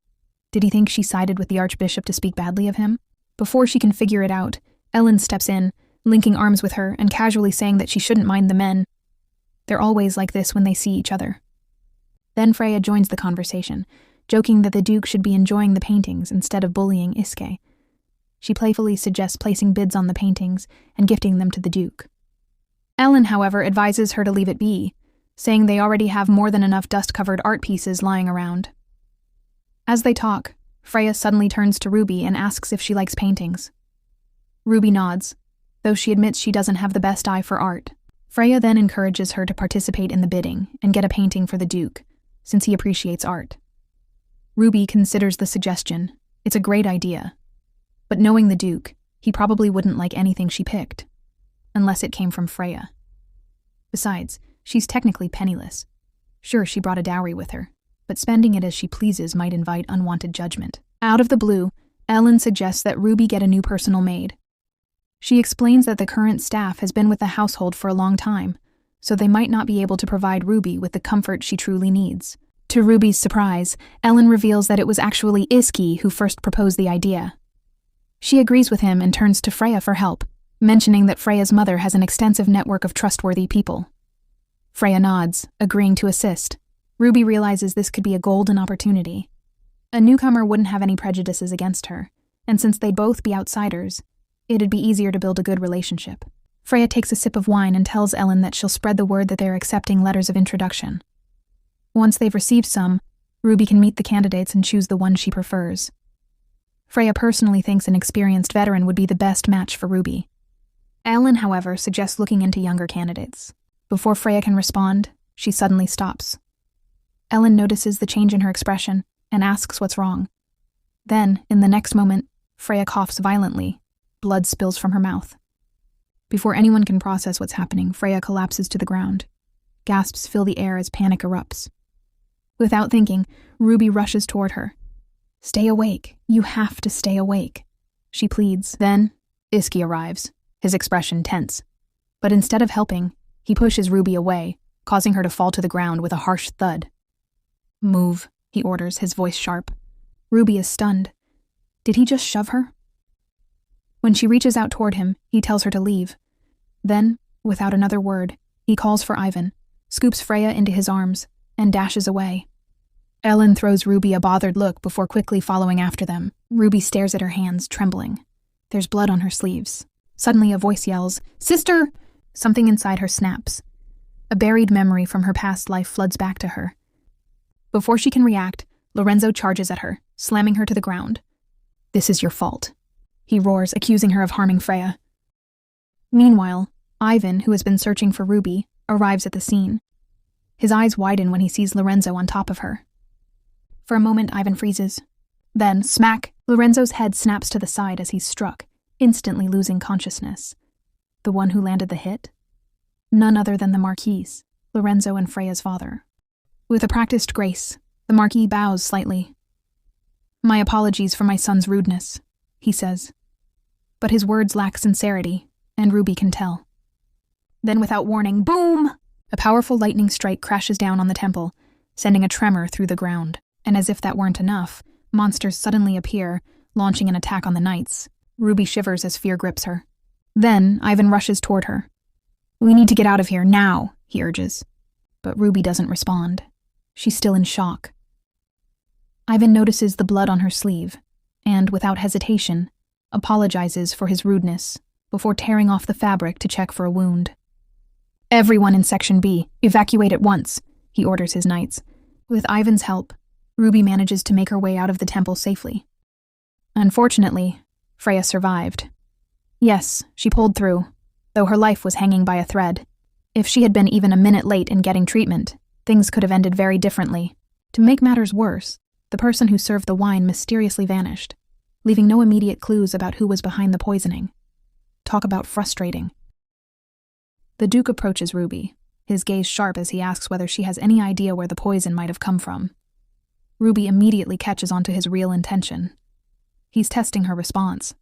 Did he think she sided with the Archbishop to speak badly of him? Before she can figure it out, Ellen steps in, linking arms with her and casually saying that she shouldn't mind the men. They're always like this when they see each other. Then Freya joins the conversation, joking that the Duke should be enjoying the paintings instead of bullying Isuke. She playfully suggests placing bids on the paintings and gifting them to the Duke. Ellen, however, advises her to leave it be, saying they already have more than enough dust-covered art pieces lying around. As they talk, Freya suddenly turns to Ruby and asks if she likes paintings. Ruby nods, though she admits she doesn't have the best eye for art. Freya then encourages her to participate in the bidding and get a painting for the Duke, since he appreciates art. Ruby considers the suggestion. It's a great idea. But knowing the Duke, he probably wouldn't like anything she picked, unless it came from Freya. Besides, she's technically penniless. Sure, she brought a dowry with her, but spending it as she pleases might invite unwanted judgment. Out of the blue, Ellen suggests that Ruby get a new personal maid. She explains that the current staff has been with the household for a long time, so they might not be able to provide Ruby with the comfort she truly needs. To Ruby's surprise, Ellen reveals that it was actually Isuke who first proposed the idea. She agrees with him and turns to Freya for help, mentioning that Freya's mother has an extensive network of trustworthy people. Freya nods, agreeing to assist. Ruby realizes this could be a golden opportunity. A newcomer wouldn't have any prejudices against her, and since they'd both be outsiders, it'd be easier to build a good relationship. Freya takes a sip of wine and tells Ellen that she'll spread the word that they're accepting letters of introduction. Once they've received some, Ruby can meet the candidates and choose the one she prefers. Freya personally thinks an experienced veteran would be the best match for Ruby. Ellen, however, suggests looking into younger candidates. Before Freya can respond, she suddenly stops. Ellen notices the change in her expression and asks what's wrong. Then, in the next moment, Freya coughs violently. Blood spills from her mouth. Before anyone can process what's happening, Freya collapses to the ground. Gasps fill the air as panic erupts. Without thinking, Ruby rushes toward her. "Stay awake. You have to stay awake," she pleads. Then, Isuke arrives, his expression tense. But instead of helping, he pushes Ruby away, causing her to fall to the ground with a harsh thud. "Move," he orders, his voice sharp. Ruby is stunned. Did he just shove her? When she reaches out toward him, he tells her to leave. Then, without another word, he calls for Ivan, scoops Freya into his arms, and dashes away. Ellen throws Ruby a bothered look before quickly following after them. Ruby stares at her hands, trembling. There's blood on her sleeves. Suddenly a voice yells, "Sister!" Something inside her snaps. A buried memory from her past life floods back to her. Before she can react, Lorenzo charges at her, slamming her to the ground. "This is your fault," he roars, accusing her of harming Freya. Meanwhile, Ivan, who has been searching for Ruby, arrives at the scene. His eyes widen when he sees Lorenzo on top of her. For a moment, Ivan freezes. Then, smack, Lorenzo's head snaps to the side as he's struck, instantly losing consciousness. The one who landed the hit? None other than the Marquis, Lorenzo and Freya's father. With a practiced grace, the Marquis bows slightly. "My apologies for my son's rudeness," he says. But his words lack sincerity, and Ruby can tell. Then without warning, boom! A powerful lightning strike crashes down on the temple, sending a tremor through the ground. And as if that weren't enough, monsters suddenly appear, launching an attack on the knights. Ruby shivers as fear grips her. Then Ivan rushes toward her. "We need to get out of here, now," he urges. But Ruby doesn't respond. She's still in shock. Ivan notices the blood on her sleeve, and, without hesitation, apologizes for his rudeness before tearing off the fabric to check for a wound. "Everyone in Section B, evacuate at once," he orders his knights. With Ivan's help, Ruby manages to make her way out of the temple safely. Unfortunately, Freya survived. Yes, she pulled through, though her life was hanging by a thread. If she had been even a minute late in getting treatment, things could have ended very differently. To make matters worse, the person who served the wine mysteriously vanished, leaving no immediate clues about who was behind the poisoning. Talk about frustrating. The Duke approaches Ruby, his gaze sharp as he asks whether she has any idea where the poison might have come from. Ruby immediately catches on to his real intention. He's testing her response.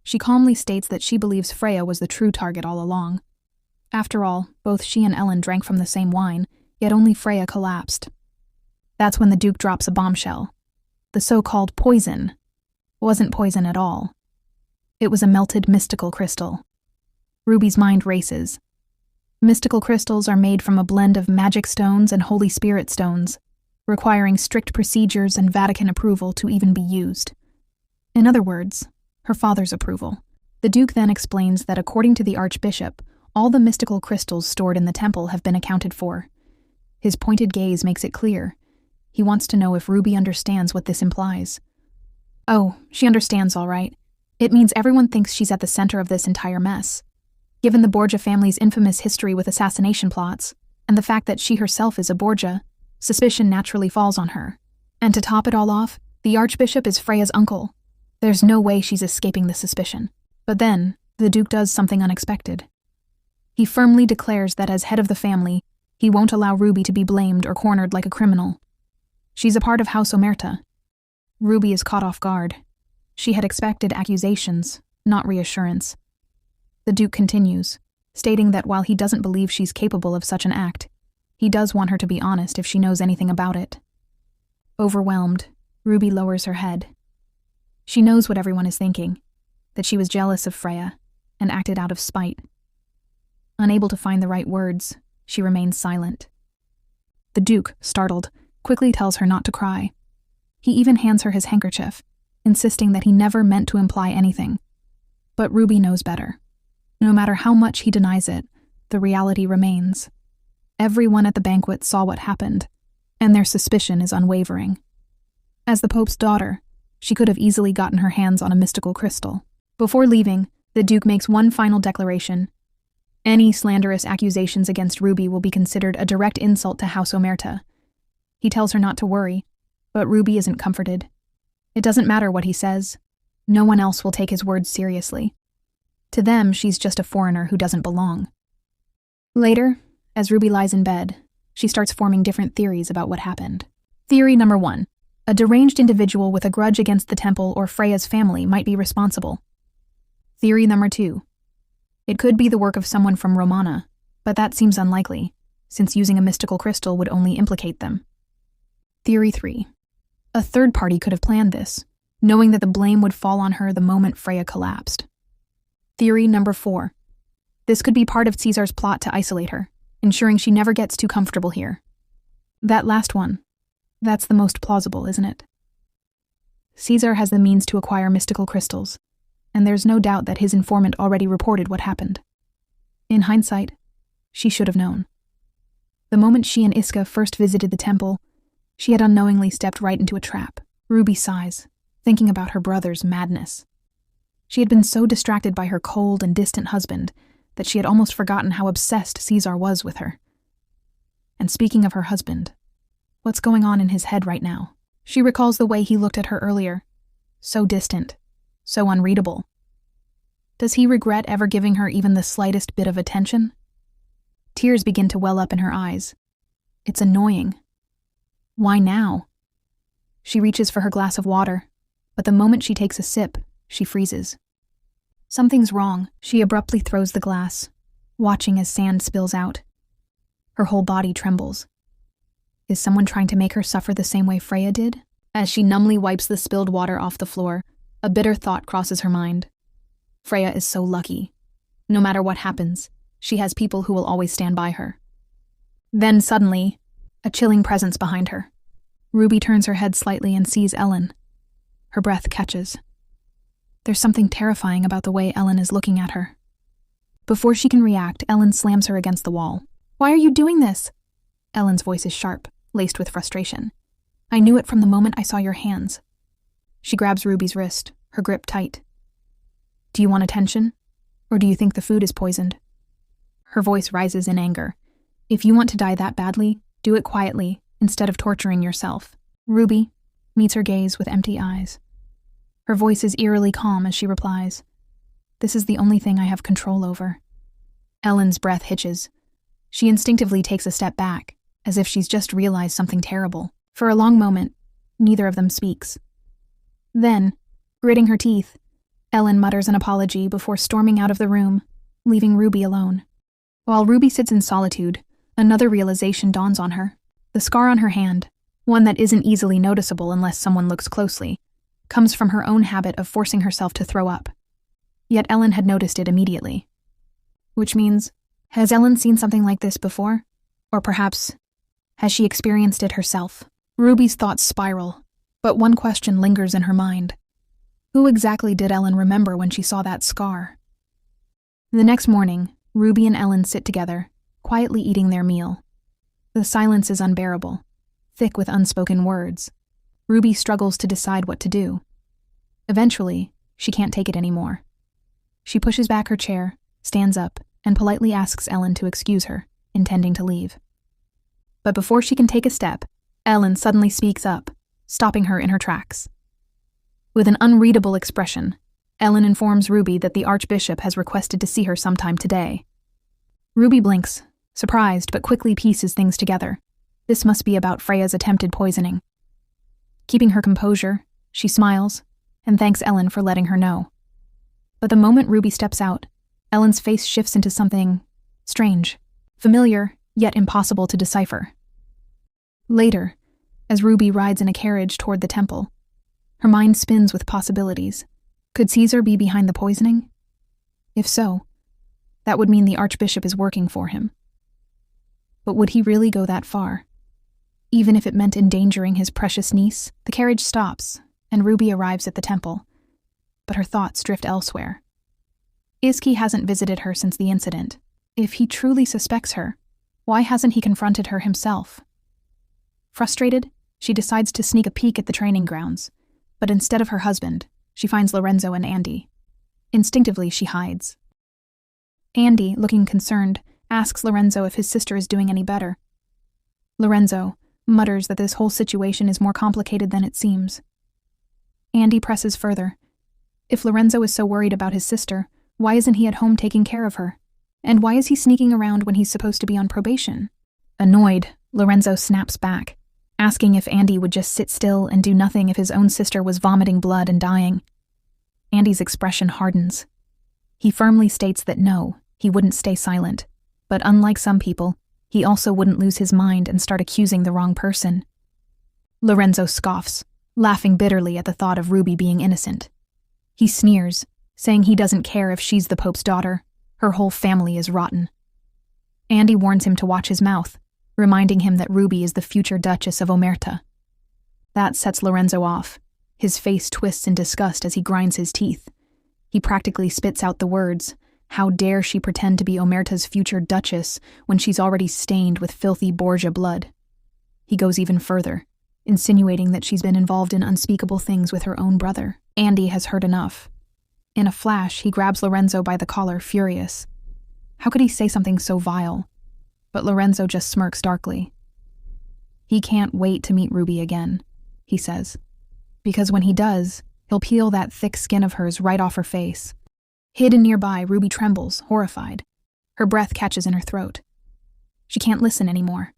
She calmly states that she believes Freya was the true target all along. After all, both she and Ellen drank from the same wine, yet only Freya collapsed. That's when the Duke drops a bombshell. The so-called poison wasn't poison at all. It was a melted mystical crystal. Ruby's mind races. Mystical crystals are made from a blend of magic stones and Holy Spirit stones, requiring strict procedures and Vatican approval to even be used. In other words, her father's approval. The Duke then explains that according to the Archbishop, all the mystical crystals stored in the temple have been accounted for. His pointed gaze makes it clear. He wants to know if Ruby understands what this implies. Oh, she understands all right. It means everyone thinks she's at the center of this entire mess. Given the Borgia family's infamous history with assassination plots, and the fact that she herself is a Borgia, suspicion naturally falls on her. And to top it all off, the Archbishop is Freya's uncle. There's no way she's escaping the suspicion. But then, the Duke does something unexpected. He firmly declares that as head of the family, he won't allow Ruby to be blamed or cornered like a criminal. She's a part of House Omerta. Ruby is caught off guard. She had expected accusations, not reassurance. The Duke continues, stating that while he doesn't believe she's capable of such an act, he does want her to be honest if she knows anything about it. Overwhelmed, Ruby lowers her head. She knows what everyone is thinking, that she was jealous of Freya and acted out of spite. Unable to find the right words, she remains silent. The Duke, startled, quickly tells her not to cry. He even hands her his handkerchief, insisting that he never meant to imply anything. But Ruby knows better. No matter how much he denies it, the reality remains. Everyone at the banquet saw what happened, and their suspicion is unwavering. As the Pope's daughter, she could have easily gotten her hands on a mystical crystal. Before leaving, the Duke makes one final declaration. Any slanderous accusations against Ruby will be considered a direct insult to House Omerta. He tells her not to worry, but Ruby isn't comforted. It doesn't matter what he says. No one else will take his words seriously. To them, she's just a foreigner who doesn't belong. Later, as Ruby lies in bed, she starts forming different theories about what happened. Theory number 1. A deranged individual with a grudge against the temple or Freya's family might be responsible. Theory number 2. It could be the work of someone from Romana, but that seems unlikely, since using a mystical crystal would only implicate them. Theory 3. A third party could have planned this, knowing that the blame would fall on her the moment Freya collapsed. Theory number 4. This could be part of Caesar's plot to isolate her, ensuring she never gets too comfortable here. That last one, that's the most plausible, isn't it? Caesar has the means to acquire mystical crystals, and there's no doubt that his informant already reported what happened. In hindsight, she should have known. The moment she and Iska first visited the temple, she had unknowingly stepped right into a trap. Ruby sighs, thinking about her brother's madness. She had been so distracted by her cold and distant husband that she had almost forgotten how obsessed Caesar was with her. And speaking of her husband, what's going on in his head right now? She recalls the way he looked at her earlier. So distant, so unreadable. Does he regret ever giving her even the slightest bit of attention? Tears begin to well up in her eyes. It's annoying. Why now? She reaches for her glass of water, but the moment she takes a sip, she freezes. Something's wrong. She abruptly throws the glass, watching as sand spills out. Her whole body trembles. Is someone trying to make her suffer the same way Freya did? As she numbly wipes the spilled water off the floor, a bitter thought crosses her mind. Freya is so lucky. No matter what happens, she has people who will always stand by her. Then suddenly, a chilling presence behind her. Ruby turns her head slightly and sees Ellen. Her breath catches. There's something terrifying about the way Ellen is looking at her. Before she can react, Ellen slams her against the wall. "Why are you doing this?" Ellen's voice is sharp, laced with frustration. "I knew it from the moment I saw your hands." She grabs Ruby's wrist, her grip tight. "Do you want attention? Or do you think the food is poisoned?" Her voice rises in anger. "If you want to die that badly, do it quietly, instead of torturing yourself." Ruby meets her gaze with empty eyes. Her voice is eerily calm as she replies, "This is the only thing I have control over." Ellen's breath hitches. She instinctively takes a step back, as if she's just realized something terrible. For a long moment, neither of them speaks. Then, gritting her teeth, Ellen mutters an apology before storming out of the room, leaving Ruby alone. While Ruby sits in solitude, another realization dawns on her. The scar on her hand, one that isn't easily noticeable unless someone looks closely, comes from her own habit of forcing herself to throw up. Yet Ellen had noticed it immediately. Which means, has Ellen seen something like this before? Or perhaps, has she experienced it herself? Ruby's thoughts spiral, but one question lingers in her mind. Who exactly did Ellen remember when she saw that scar? The next morning, Ruby and Ellen sit together, quietly eating their meal. The silence is unbearable, thick with unspoken words. Ruby struggles to decide what to do. Eventually, she can't take it anymore. She pushes back her chair, stands up, and politely asks Ellen to excuse her, intending to leave. But before she can take a step, Ellen suddenly speaks up, stopping her in her tracks. With an unreadable expression, Ellen informs Ruby that the Archbishop has requested to see her sometime today. Ruby blinks, surprised, but quickly pieces things together. This must be about Freya's attempted poisoning. Keeping her composure, she smiles and thanks Ellen for letting her know. But the moment Ruby steps out, Ellen's face shifts into something strange, familiar, yet impossible to decipher. Later, as Ruby rides in a carriage toward the temple, her mind spins with possibilities. Could Caesar be behind the poisoning? If so, that would mean the Archbishop is working for him. But would he really go that far? Even if it meant endangering his precious niece? The carriage stops, and Ruby arrives at the temple, but her thoughts drift elsewhere. Iski hasn't visited her since the incident. If he truly suspects her, why hasn't he confronted her himself? Frustrated, she decides to sneak a peek at the training grounds, but instead of her husband, she finds Lorenzo and Andy. Instinctively, she hides. Andy, looking concerned, asks Lorenzo if his sister is doing any better. Lorenzo mutters that this whole situation is more complicated than it seems. Andy presses further. If Lorenzo is so worried about his sister, why isn't he at home taking care of her? And why is he sneaking around when he's supposed to be on probation? Annoyed, Lorenzo snaps back, asking if Andy would just sit still and do nothing if his own sister was vomiting blood and dying. Andy's expression hardens. He firmly states that no, he wouldn't stay silent, but unlike some people, he also wouldn't lose his mind and start accusing the wrong person. Lorenzo scoffs, laughing bitterly at the thought of Ruby being innocent. He sneers, saying he doesn't care if she's the Pope's daughter. Her whole family is rotten. Andy warns him to watch his mouth, reminding him that Ruby is the future Duchess of Omerta. That sets Lorenzo off. His face twists in disgust as he grinds his teeth. He practically spits out the words, "How dare she pretend to be Omerta's future Duchess when she's already stained with filthy Borgia blood?" He goes even further, insinuating that she's been involved in unspeakable things with her own brother. Andy has heard enough. In a flash, he grabs Lorenzo by the collar, furious. How could he say something so vile? But Lorenzo just smirks darkly. He can't wait to meet Ruby again, he says. Because when he does, he'll peel that thick skin of hers right off her face. Hidden nearby, Ruby trembles, horrified. Her breath catches in her throat. She can't listen anymore.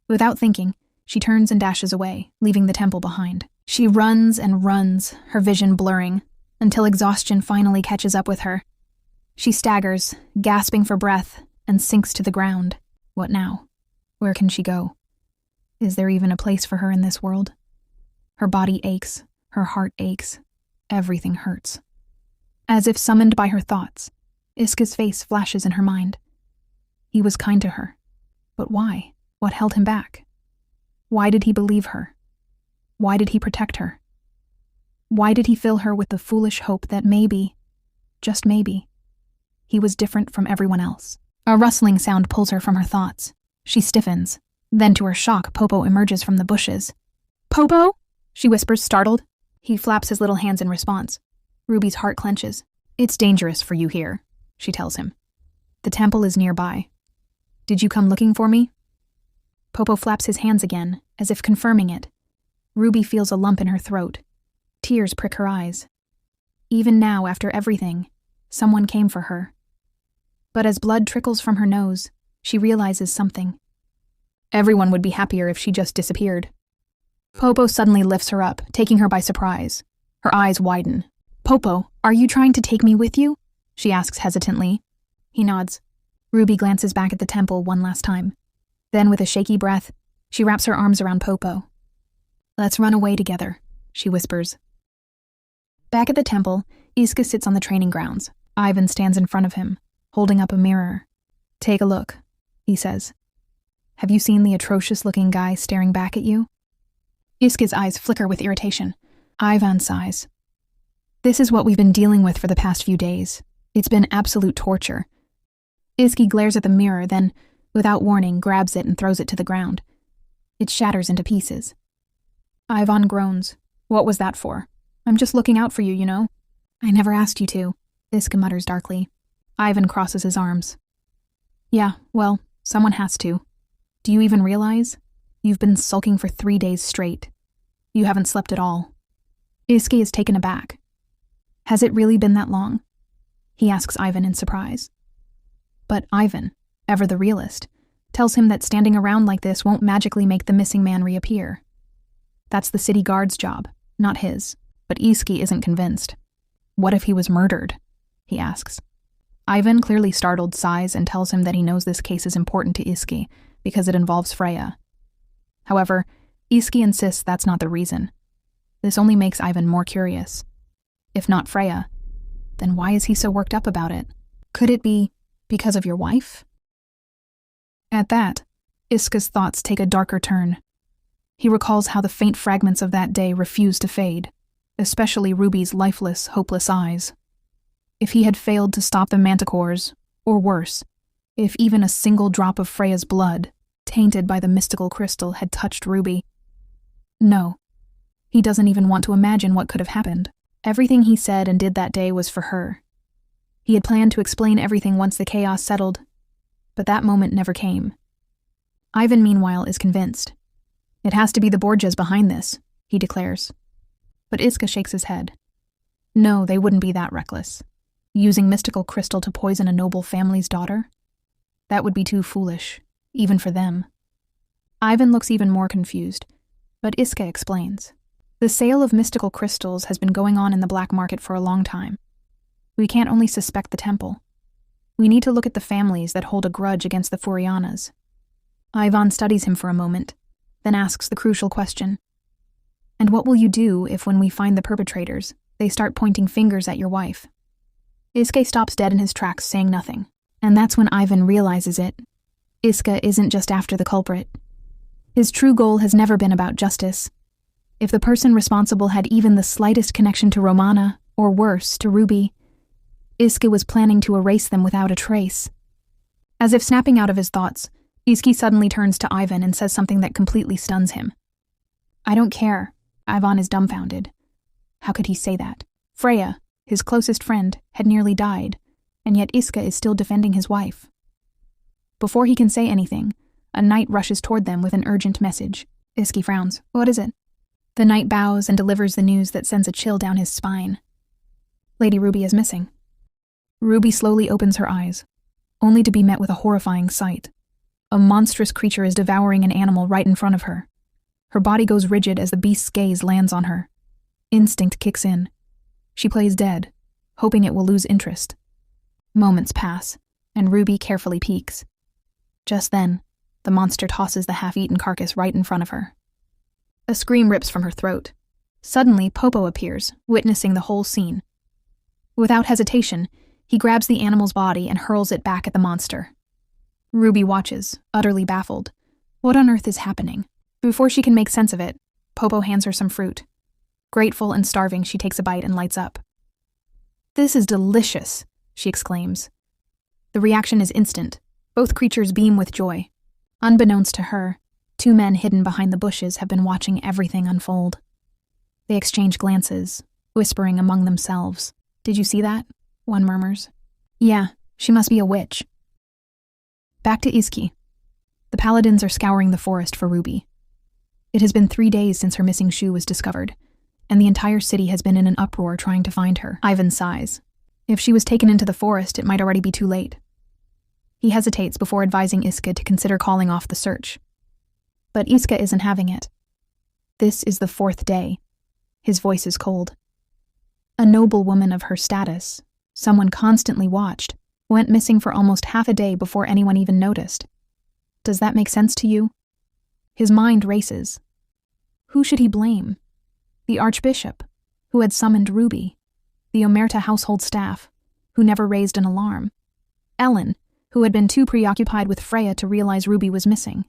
Without thinking, she turns and dashes away, leaving the temple behind. She runs and runs, her vision blurring, until exhaustion finally catches up with her. She staggers, gasping for breath, and sinks to the ground. What now? Where can she go? Is there even a place for her in this world? Her body aches, her heart aches, everything hurts. As if summoned by her thoughts, Iska's face flashes in her mind. He was kind to her. But why? What held him back? Why did he believe her? Why did he protect her? Why did he fill her with the foolish hope that maybe, just maybe, he was different from everyone else? A rustling sound pulls her from her thoughts. She stiffens. Then, to her shock, Popo emerges from the bushes. "Popo?" she whispers, startled. He flaps his little hands in response. Ruby's heart clenches. "It's dangerous for you here," she tells him. "The temple is nearby. Did you come looking for me?" Popo flaps his hands again, as if confirming it. Ruby feels a lump in her throat. Tears prick her eyes. Even now, after everything, someone came for her. But as blood trickles from her nose, she realizes something. Everyone would be happier if she just disappeared. Popo suddenly lifts her up, taking her by surprise. Her eyes widen. "Popo, are you trying to take me with you?" she asks hesitantly. He nods. Ruby glances back at the temple one last time. Then, with a shaky breath, she wraps her arms around Popo. "Let's run away together," she whispers. Back at the temple, Iska sits on the training grounds. Ivan stands in front of him, holding up a mirror. "Take a look," he says. "Have you seen the atrocious-looking guy staring back at you?" Iska's eyes flicker with irritation. Ivan sighs. "This is what we've been dealing with for the past few days. It's been absolute torture." Iski glares at the mirror, then, without warning, grabs it and throws it to the ground. It shatters into pieces. Ivan groans. "What was that for? I'm just looking out for you, you know." "I never asked you to," Iska mutters darkly. Ivan crosses his arms. "Yeah, well, someone has to. Do you even realize? You've been sulking for 3 days straight. You haven't slept at all." Iski is taken aback. "Has it really been that long?" he asks Ivan in surprise. But Ivan, ever the realist, tells him that standing around like this won't magically make the missing man reappear. That's the city guard's job, not his. But Iski isn't convinced. "What if he was murdered?" he asks. Ivan, clearly startled, sighs and tells him that he knows this case is important to Iski because it involves Freya. However, Iski insists that's not the reason. This only makes Ivan more curious. If not Freya, then why is he so worked up about it? Could it be because of your wife? At that, Iska's thoughts take a darker turn. He recalls how the faint fragments of that day refused to fade, especially Ruby's lifeless, hopeless eyes. If he had failed to stop the manticores, or worse, if even a single drop of Freya's blood, tainted by the mystical crystal, had touched Ruby. No, he doesn't even want to imagine what could have happened. Everything he said and did that day was for her. He had planned to explain everything once the chaos settled, but that moment never came. Ivan, meanwhile, is convinced. "It has to be the Borgias behind this," he declares. But Iska shakes his head. No, they wouldn't be that reckless. Using mystical crystal to poison a noble family's daughter? That would be too foolish, even for them. Ivan looks even more confused, but Iska explains. The sale of mystical crystals has been going on in the black market for a long time. We can't only suspect the temple. We need to look at the families that hold a grudge against the Furianas. Ivan studies him for a moment, then asks the crucial question. "And what will you do if, when we find the perpetrators, they start pointing fingers at your wife?" Iske stops dead in his tracks, saying nothing. And that's when Ivan realizes it. Iska isn't just after the culprit. His true goal has never been about justice. If the person responsible had even the slightest connection to Romana, or worse, to Ruby, Iske was planning to erase them without a trace. As if snapping out of his thoughts, Iski suddenly turns to Ivan and says something that completely stuns him. "I don't care." Ivan is dumbfounded. How could he say that? Freya, his closest friend, had nearly died, and yet Iska is still defending his wife. Before he can say anything, a knight rushes toward them with an urgent message. Iski frowns. "What is it?" The knight bows and delivers the news that sends a chill down his spine. Lady Ruby is missing. Ruby slowly opens her eyes, only to be met with a horrifying sight. A monstrous creature is devouring an animal right in front of her. Her body goes rigid as the beast's gaze lands on her. Instinct kicks in. She plays dead, hoping it will lose interest. Moments pass, and Ruby carefully peeks. Just then, the monster tosses the half-eaten carcass right in front of her. A scream rips from her throat. Suddenly, Popo appears, witnessing the whole scene. Without hesitation, He grabs the animal's body and hurls it back at the monster. Ruby watches, utterly baffled. What on earth is happening? Before she can make sense of it, Popo hands her some fruit. Grateful and starving, she takes a bite and lights up. "This is delicious," she exclaims. The reaction is instant. Both creatures beam with joy. Unbeknownst to her, two men hidden behind the bushes have been watching everything unfold. They exchange glances, whispering among themselves. "Did you see that?" one murmurs. "Yeah, she must be a witch." Back to Iski. The paladins are scouring the forest for Ruby. It has been 3 days since her missing shoe was discovered, and the entire city has been in an uproar trying to find her. Ivan sighs. If she was taken into the forest, it might already be too late. He hesitates before advising Iska to consider calling off the search. But Iska isn't having it. This is the 4th day. His voice is cold. A noble woman of her status, someone constantly watched, went missing for almost half a day before anyone even noticed. Does that make sense to you? His mind races. Who should he blame? The Archbishop, who had summoned Ruby. The Omerta household staff, who never raised an alarm. Ellen, who had been too preoccupied with Freya to realize Ruby was missing.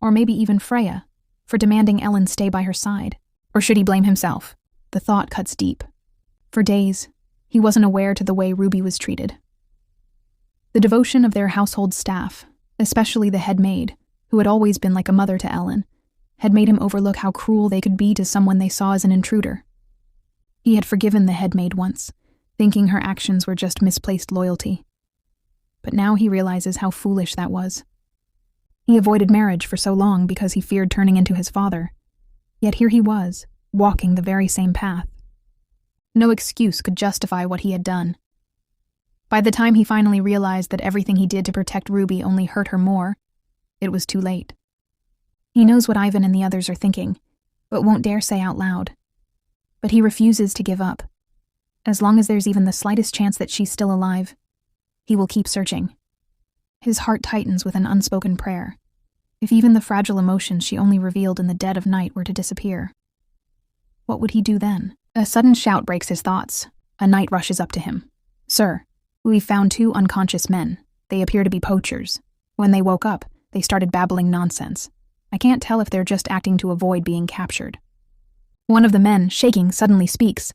Or maybe even Freya, for demanding Ellen stay by her side. Or should he blame himself? The thought cuts deep. For days, he wasn't aware to the way Ruby was treated. The devotion of their household staff, especially the head maid, who had always been like a mother to Ellen, had made him overlook how cruel they could be to someone they saw as an intruder. He had forgiven the head maid once, thinking her actions were just misplaced loyalty. But now he realizes how foolish that was. He avoided marriage for so long because he feared turning into his father. Yet here he was, walking the very same path. No excuse could justify what he had done. By the time he finally realized that everything he did to protect Ruby only hurt her more, it was too late. He knows what Ivan and the others are thinking, but won't dare say out loud. But he refuses to give up. As long as there's even the slightest chance that she's still alive, he will keep searching. His heart tightens with an unspoken prayer. If even the fragile emotions she only revealed in the dead of night were to disappear, what would he do then? A sudden shout breaks his thoughts. A knight rushes up to him. "Sir, we've found 2 unconscious men. They appear to be poachers. When they woke up, they started babbling nonsense. I can't tell if they're just acting to avoid being captured." One of the men, shaking, suddenly speaks.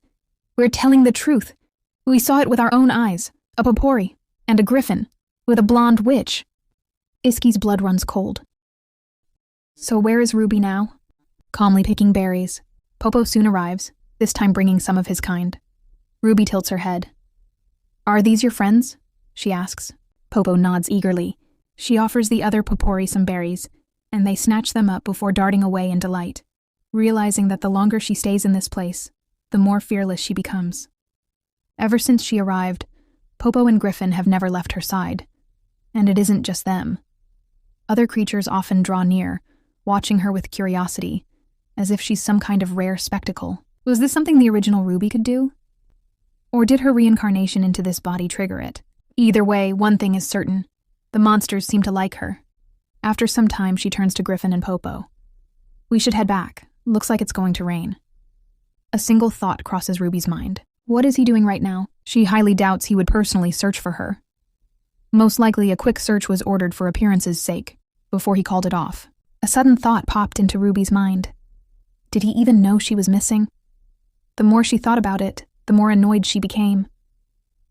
"We're telling the truth. We saw it with our own eyes. A popori, and a griffin, with a blonde witch." Iski's blood runs cold. So where is Ruby now? Calmly picking berries. Popo soon arrives, this time bringing some of his kind. Ruby tilts her head. "Are these your friends?" she asks. Popo nods eagerly. She offers the other popori some berries, and they snatch them up before darting away in delight, realizing that the longer she stays in this place, the more fearless she becomes. Ever since she arrived, Popo and Griffin have never left her side. And it isn't just them. Other creatures often draw near, watching her with curiosity, as if she's some kind of rare spectacle. Was this something the original Ruby could do? Or did her reincarnation into this body trigger it? Either way, one thing is certain. The monsters seem to like her. After some time, she turns to Griffin and Popo. "We should head back. Looks like it's going to rain." A single thought crosses Ruby's mind. What is he doing right now? She highly doubts he would personally search for her. Most likely a quick search was ordered for appearance's sake, before he called it off. A sudden thought popped into Ruby's mind. Did he even know she was missing? The more she thought about it, the more annoyed she became.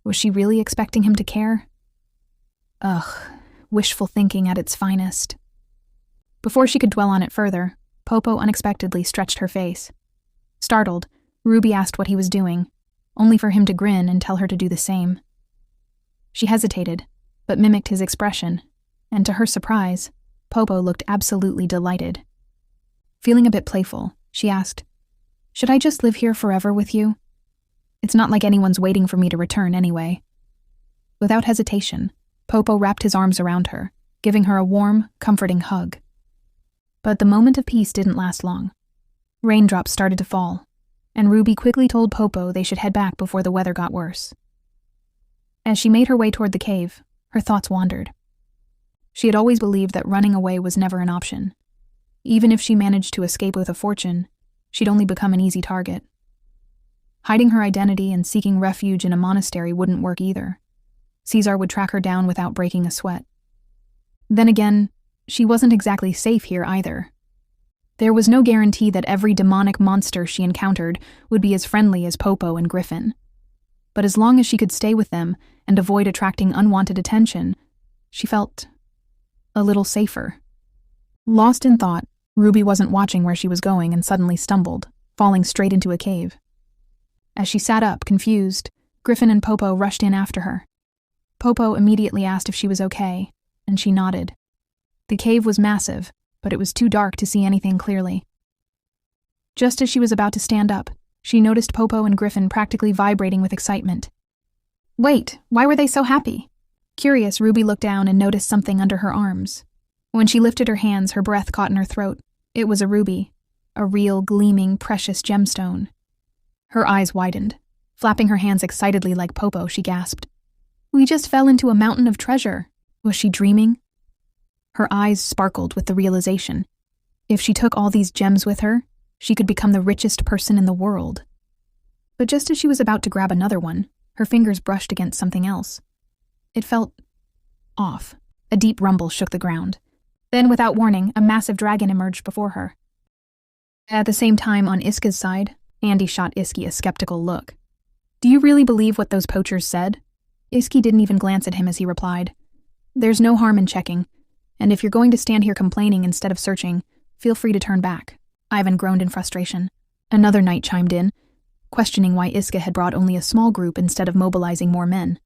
Was she really expecting him to care? Ugh, wishful thinking at its finest. Before she could dwell on it further, Popo unexpectedly stretched her face. Startled, Ruby asked what he was doing, only for him to grin and tell her to do the same. She hesitated, but mimicked his expression, and to her surprise, Popo looked absolutely delighted. Feeling a bit playful, she asked, "Should I just live here forever with you? It's not like anyone's waiting for me to return anyway." Without hesitation, Popo wrapped his arms around her, giving her a warm, comforting hug. But the moment of peace didn't last long. Raindrops started to fall, and Ruby quickly told Popo they should head back before the weather got worse. As she made her way toward the cave, her thoughts wandered. She had always believed that running away was never an option. Even if she managed to escape with a fortune, she'd only become an easy target. Hiding her identity and seeking refuge in a monastery wouldn't work either. Caesar would track her down without breaking a sweat. Then again, she wasn't exactly safe here either. There was no guarantee that every demonic monster she encountered would be as friendly as Popo and Griffin. But as long as she could stay with them and avoid attracting unwanted attention, she felt a little safer. Lost in thought, Ruby wasn't watching where she was going and suddenly stumbled, falling straight into a cave. As she sat up, confused, Griffin and Popo rushed in after her. Popo immediately asked if she was okay, and she nodded. The cave was massive, but it was too dark to see anything clearly. Just as she was about to stand up, she noticed Popo and Griffin practically vibrating with excitement. Wait, why were they so happy? Curious, Ruby looked down and noticed something under her arms. When she lifted her hands, her breath caught in her throat. It was a ruby, a real, gleaming, precious gemstone. Her eyes widened. Flapping her hands excitedly like Popo, she gasped. We just fell into a mountain of treasure. Was she dreaming? Her eyes sparkled with the realization. If she took all these gems with her, she could become the richest person in the world. But just as she was about to grab another one, her fingers brushed against something else. It felt off. A deep rumble shook the ground. Then, without warning, a massive dragon emerged before her. At the same time, on Iska's side, Andy shot Iski a skeptical look. Do you really believe what those poachers said? Iski didn't even glance at him as he replied. There's no harm in checking, and if you're going to stand here complaining instead of searching, feel free to turn back. Ivan groaned in frustration. Another knight chimed in, questioning why Iska had brought only a small group instead of mobilizing more men.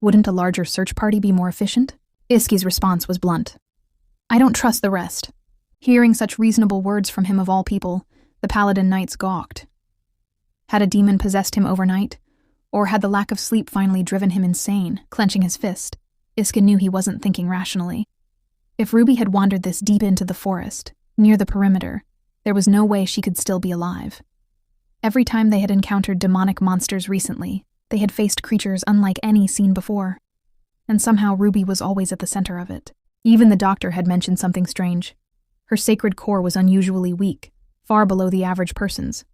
Wouldn't a larger search party be more efficient? Iski's response was blunt. I don't trust the rest. Hearing such reasonable words from him of all people, the Paladin Knights gawked. Had a demon possessed him overnight? Or had the lack of sleep finally driven him insane, clenching his fist? Iska knew he wasn't thinking rationally. If Ruby had wandered this deep into the forest, near the perimeter, there was no way she could still be alive. Every time they had encountered demonic monsters recently, they had faced creatures unlike any seen before. And somehow Ruby was always at the center of it. Even the doctor had mentioned something strange. Her sacred core was unusually weak, far below the average person's.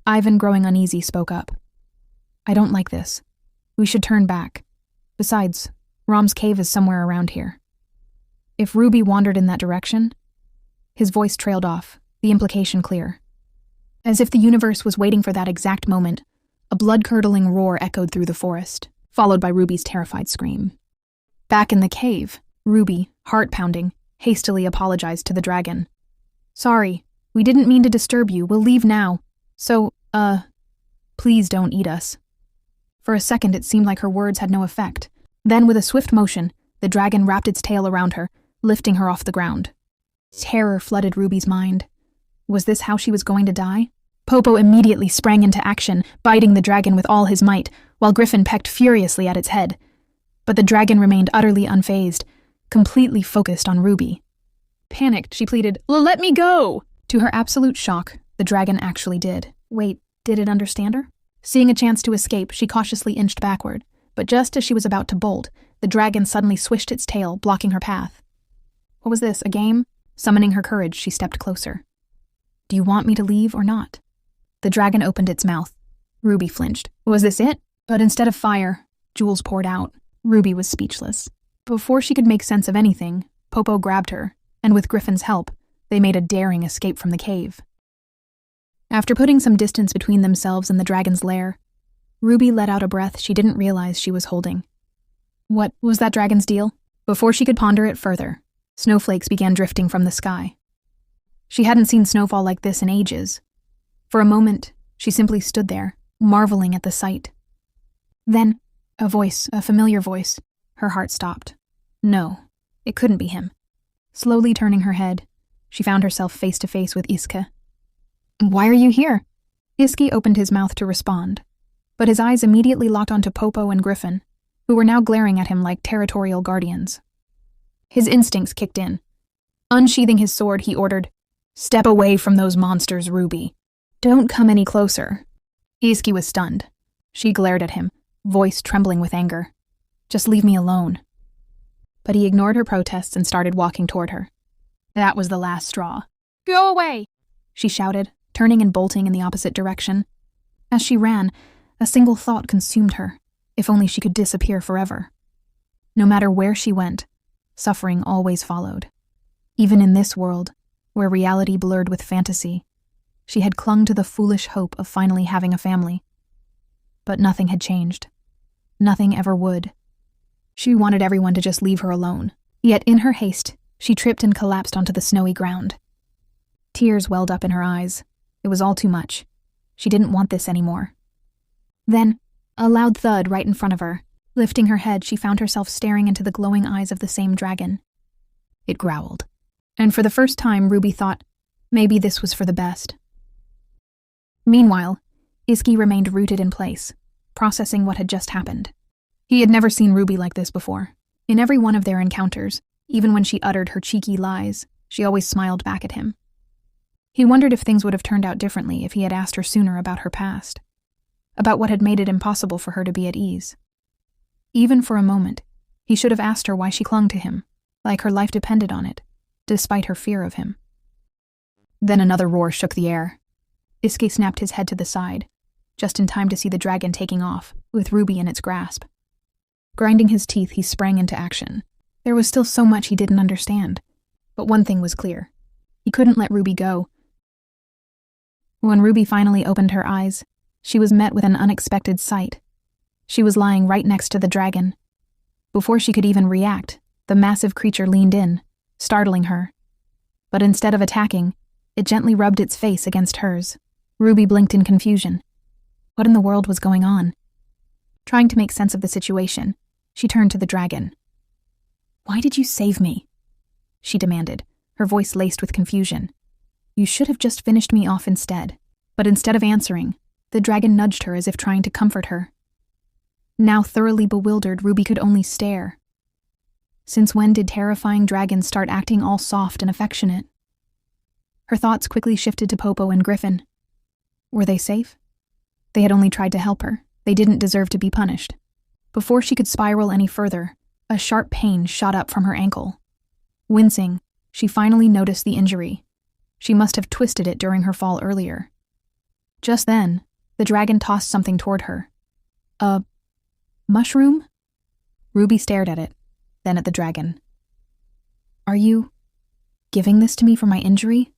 Ivan, growing uneasy, spoke up. I don't like this. We should turn back. Besides, Rom's cave is somewhere around here. If Ruby wandered in that direction... His voice trailed off, the implication clear. As if the universe was waiting for that exact moment, a blood-curdling roar echoed through the forest, followed by Ruby's terrified scream. Back in the cave, Ruby, heart-pounding, hastily apologized to the dragon. Sorry, we didn't mean to disturb you. We'll leave now. So, please don't eat us. For a second, it seemed like her words had no effect. Then, with a swift motion, the dragon wrapped its tail around her, lifting her off the ground. Terror flooded Ruby's mind. Was this how she was going to die? Popo immediately sprang into action, biting the dragon with all his might, while Griffin pecked furiously at its head. But the dragon remained utterly unfazed, completely focused on Ruby. Panicked, she pleaded, Let me go! To her absolute shock, the dragon actually did. Wait, did it understand her? Seeing a chance to escape, she cautiously inched backward, but just as she was about to bolt, the dragon suddenly swished its tail, blocking her path. What was this, a game? Summoning her courage, she stepped closer. Do you want me to leave or not? The dragon opened its mouth. Ruby flinched. Was this it? But instead of fire, jewels poured out. Ruby was speechless. Before she could make sense of anything, Popo grabbed her, and with Griffin's help, they made a daring escape from the cave. After putting some distance between themselves and the dragon's lair, Ruby let out a breath she didn't realize she was holding. What was that dragon's deal? Before she could ponder it further, snowflakes began drifting from the sky. She hadn't seen snowfall like this in ages. For a moment, she simply stood there, marveling at the sight. Then, a familiar voice. Her heart stopped. No, it couldn't be him. Slowly turning her head, she found herself face to face with Iska. Why are you here? Iski opened his mouth to respond, but his eyes immediately locked onto Popo and Griffin, who were now glaring at him like territorial guardians. His instincts kicked in. Unsheathing his sword, he ordered, Step away from those monsters, Ruby. Don't come any closer. Iski was stunned. She glared at him, voice trembling with anger. Just leave me alone. But he ignored her protests and started walking toward her. That was the last straw. Go away, she shouted, turning and bolting in the opposite direction. As she ran, a single thought consumed her. If only she could disappear forever. No matter where she went, suffering always followed. Even in this world, where reality blurred with fantasy, she had clung to the foolish hope of finally having a family. But nothing had changed. Nothing ever would. She wanted everyone to just leave her alone. Yet in her haste, she tripped and collapsed onto the snowy ground. Tears welled up in her eyes. It was all too much. She didn't want this anymore. Then, a loud thud right in front of her. Lifting her head, she found herself staring into the glowing eyes of the same dragon. It growled. And for the first time, Ruby thought, maybe this was for the best. Meanwhile, Iski remained rooted in place, processing what had just happened. He had never seen Ruby like this before. In every one of their encounters, even when she uttered her cheeky lies, she always smiled back at him. He wondered if things would have turned out differently if he had asked her sooner about her past, about what had made it impossible for her to be at ease. Even for a moment, he should have asked her why she clung to him, like her life depended on it, despite her fear of him. Then another roar shook the air. Iske snapped his head to the side, just in time to see the dragon taking off, with Ruby in its grasp. Grinding his teeth, he sprang into action. There was still so much he didn't understand, but one thing was clear. He couldn't let Ruby go. When Ruby finally opened her eyes, she was met with an unexpected sight. She was lying right next to the dragon. Before she could even react, the massive creature leaned in, startling her. But instead of attacking, it gently rubbed its face against hers. Ruby blinked in confusion. What in the world was going on? Trying to make sense of the situation, she turned to the dragon. "Why did you save me?" she demanded, her voice laced with confusion. "You should have just finished me off instead." But instead of answering, the dragon nudged her as if trying to comfort her. Now thoroughly bewildered, Ruby could only stare. Since when did terrifying dragons start acting all soft and affectionate? Her thoughts quickly shifted to Popo and Griffin. Were they safe? They had only tried to help her. They didn't deserve to be punished. Before she could spiral any further, a sharp pain shot up from her ankle. Wincing, she finally noticed the injury. She must have twisted it during her fall earlier. Just then, the dragon tossed something toward her. A mushroom? Ruby stared at it, then at the dragon. "Are you giving this to me for my injury?"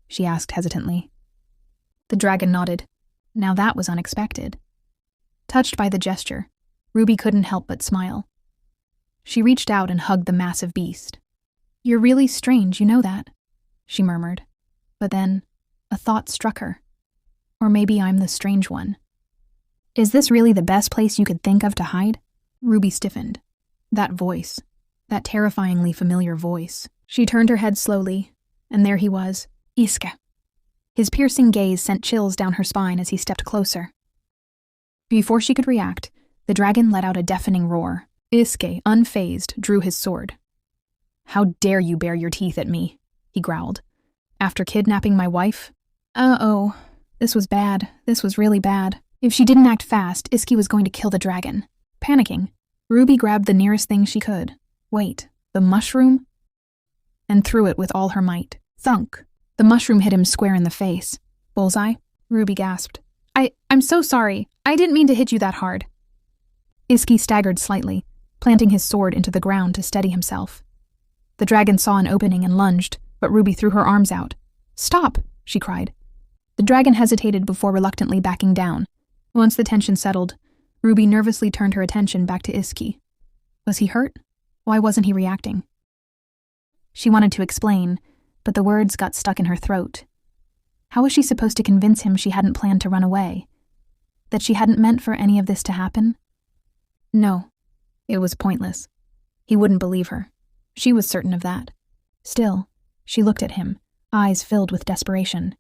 she asked hesitantly. The dragon nodded. Now that was unexpected. Touched by the gesture, Ruby couldn't help but smile. She reached out and hugged the massive beast. "You're really strange, you know that," she murmured. But then, a thought struck her. Or maybe I'm the strange one. Is this really the best place you could think of to hide? Ruby stiffened. That voice. That terrifyingly familiar voice. She turned her head slowly, and there he was, Iske. His piercing gaze sent chills down her spine as he stepped closer. Before she could react, the dragon let out a deafening roar. Iske, unfazed, drew his sword. "How dare you bare your teeth at me?" he growled. "After kidnapping my wife?" Uh-oh. This was bad. This was really bad. If she didn't act fast, Iske was going to kill the dragon. Panicking, Ruby grabbed the nearest thing she could. Wait, the mushroom? And threw it with all her might. Thunk. The mushroom hit him square in the face. "Bullseye?" Ruby gasped. I'm so sorry. I didn't mean to hit you that hard." Iske staggered slightly, planting his sword into the ground to steady himself. The dragon saw an opening and lunged, but Ruby threw her arms out. "Stop!" she cried. The dragon hesitated before reluctantly backing down. Once the tension settled, Ruby nervously turned her attention back to Iske. Was he hurt? Why wasn't he reacting? She wanted to explain, but the words got stuck in her throat. How was she supposed to convince him she hadn't planned to run away? That she hadn't meant for any of this to happen? No, it was pointless. He wouldn't believe her. She was certain of that. Still, she looked at him, eyes filled with desperation.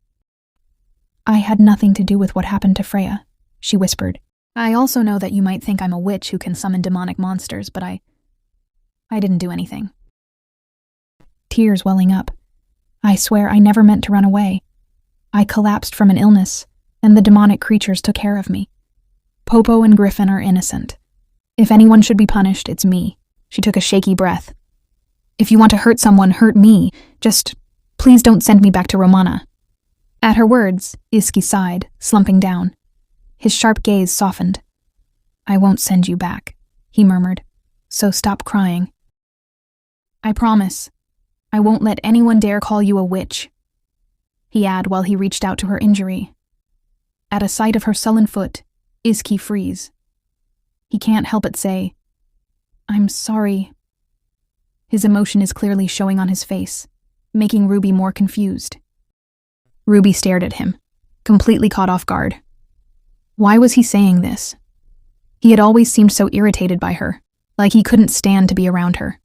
"I had nothing to do with what happened to Freya," she whispered. "I also know that you might think I'm a witch who can summon demonic monsters, but I didn't do anything." Tears welling up. "I swear I never meant to run away. I collapsed from an illness, and the demonic creatures took care of me. Popo and Griffin are innocent. If anyone should be punished, it's me." She took a shaky breath. "If you want to hurt someone, hurt me. Just, please don't send me back to Romana." At her words, Iske sighed, slumping down. His sharp gaze softened. "I won't send you back," he murmured. So stop crying. I promise. I won't let anyone dare call you a witch, he added while he reached out to her injury. At a sight of her sullen foot, Iski freeze. He can't help but say, I'm sorry. His emotion is clearly showing on his face, making Ruby more confused. Ruby stared at him, completely caught off guard. Why was he saying this? He had always seemed so irritated by her, like he couldn't stand to be around her.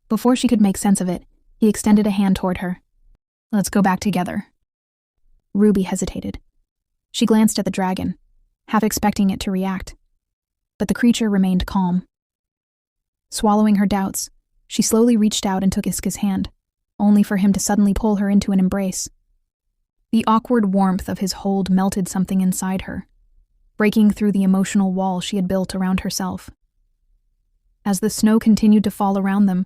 Before she could make sense of it, he extended a hand toward her. Let's go back together. Ruby hesitated. She glanced at the dragon, half expecting it to react, but the creature remained calm. Swallowing her doubts, she slowly reached out and took Iska's hand, only for him to suddenly pull her into an embrace. The awkward warmth of his hold melted something inside her, breaking through the emotional wall she had built around herself. As the snow continued to fall around them,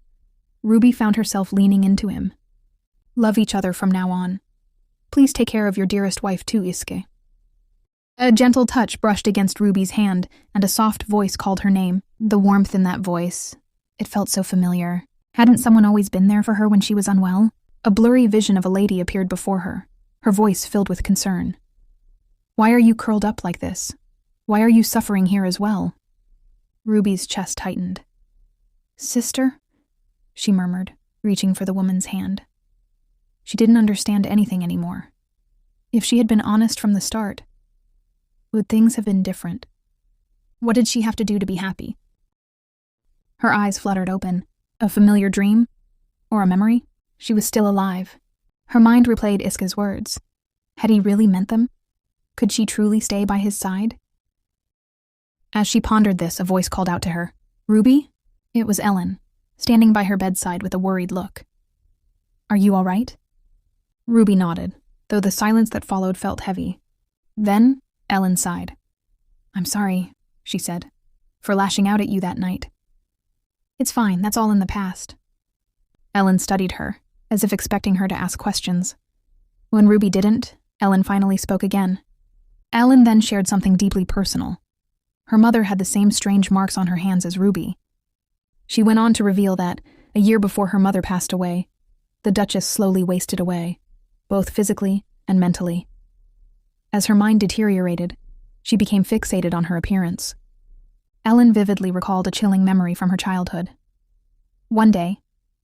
Ruby found herself leaning into him. Love each other from now on. Please take care of your dearest wife too, Iske. A gentle touch brushed against Ruby's hand, and a soft voice called her name. The warmth in that voice. It felt so familiar. Hadn't someone always been there for her when she was unwell? A blurry vision of a lady appeared before her, her voice filled with concern. Why are you curled up like this? Why are you suffering here as well? Ruby's chest tightened. Sister? She murmured, reaching for the woman's hand. She didn't understand anything anymore. If she had been honest from the start, would things have been different? What did she have to do to be happy? Her eyes fluttered open. A familiar dream? Or a memory? She was still alive. Her mind replayed Iska's words. Had he really meant them? Could she truly stay by his side? As she pondered this, a voice called out to her. Ruby? It was Ellen, standing by her bedside with a worried look. Are you all right? Ruby nodded, though the silence that followed felt heavy. Then, Ellen sighed. I'm sorry, she said, for lashing out at you that night. It's fine, that's all in the past. Ellen studied her, as if expecting her to ask questions. When Ruby didn't, Ellen finally spoke again. Ellen then shared something deeply personal. Her mother had the same strange marks on her hands as Ruby. She went on to reveal that, a year before her mother passed away, the Duchess slowly wasted away, both physically and mentally. As her mind deteriorated, she became fixated on her appearance. Ellen vividly recalled a chilling memory from her childhood. One day,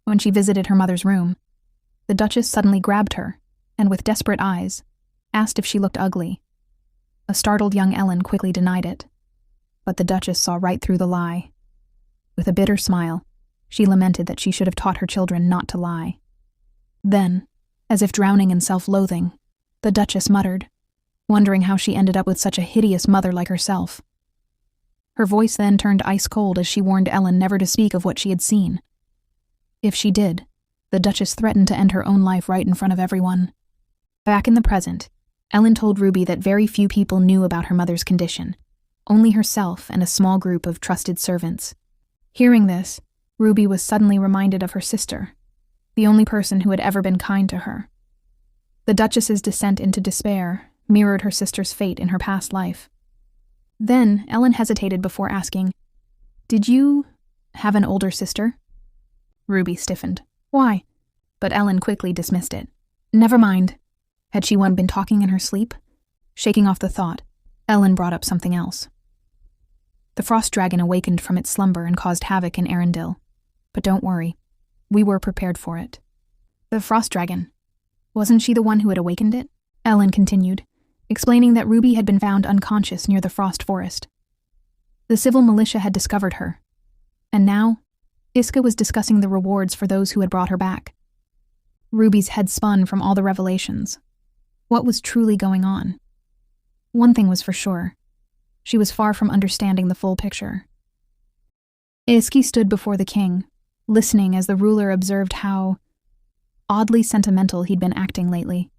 when she visited her mother's room, the Duchess suddenly grabbed her, and with desperate eyes, asked if she looked ugly. A startled young Ellen quickly denied it, but the Duchess saw right through the lie. With a bitter smile, she lamented that she should have taught her children not to lie. Then, as if drowning in self-loathing, the Duchess muttered, wondering how she ended up with such a hideous mother like herself. Her voice then turned ice-cold as she warned Ellen never to speak of what she had seen. If she did, the Duchess threatened to end her own life right in front of everyone. Back in the present, Ellen told Ruby that very few people knew about her mother's condition, only herself and a small group of trusted servants. Hearing this, Ruby was suddenly reminded of her sister, the only person who had ever been kind to her. The Duchess's descent into despair mirrored her sister's fate in her past life. Then, Ellen hesitated before asking, Did you have an older sister? Ruby stiffened. Why? But Ellen quickly dismissed it. Never mind. Had she been talking in her sleep? Shaking off the thought, Ellen brought up something else. The frost dragon awakened from its slumber and caused havoc in Arendelle. But don't worry, we were prepared for it. The frost dragon. Wasn't she the one who had awakened it? Ellen continued, explaining that Ruby had been found unconscious near the frost forest. The civil militia had discovered her, and now, Iska was discussing the rewards for those who had brought her back. Ruby's head spun from all the revelations. What was truly going on? One thing was for sure. She was far from understanding the full picture. Iski stood before the king, listening as the ruler observed how oddly sentimental he'd been acting lately.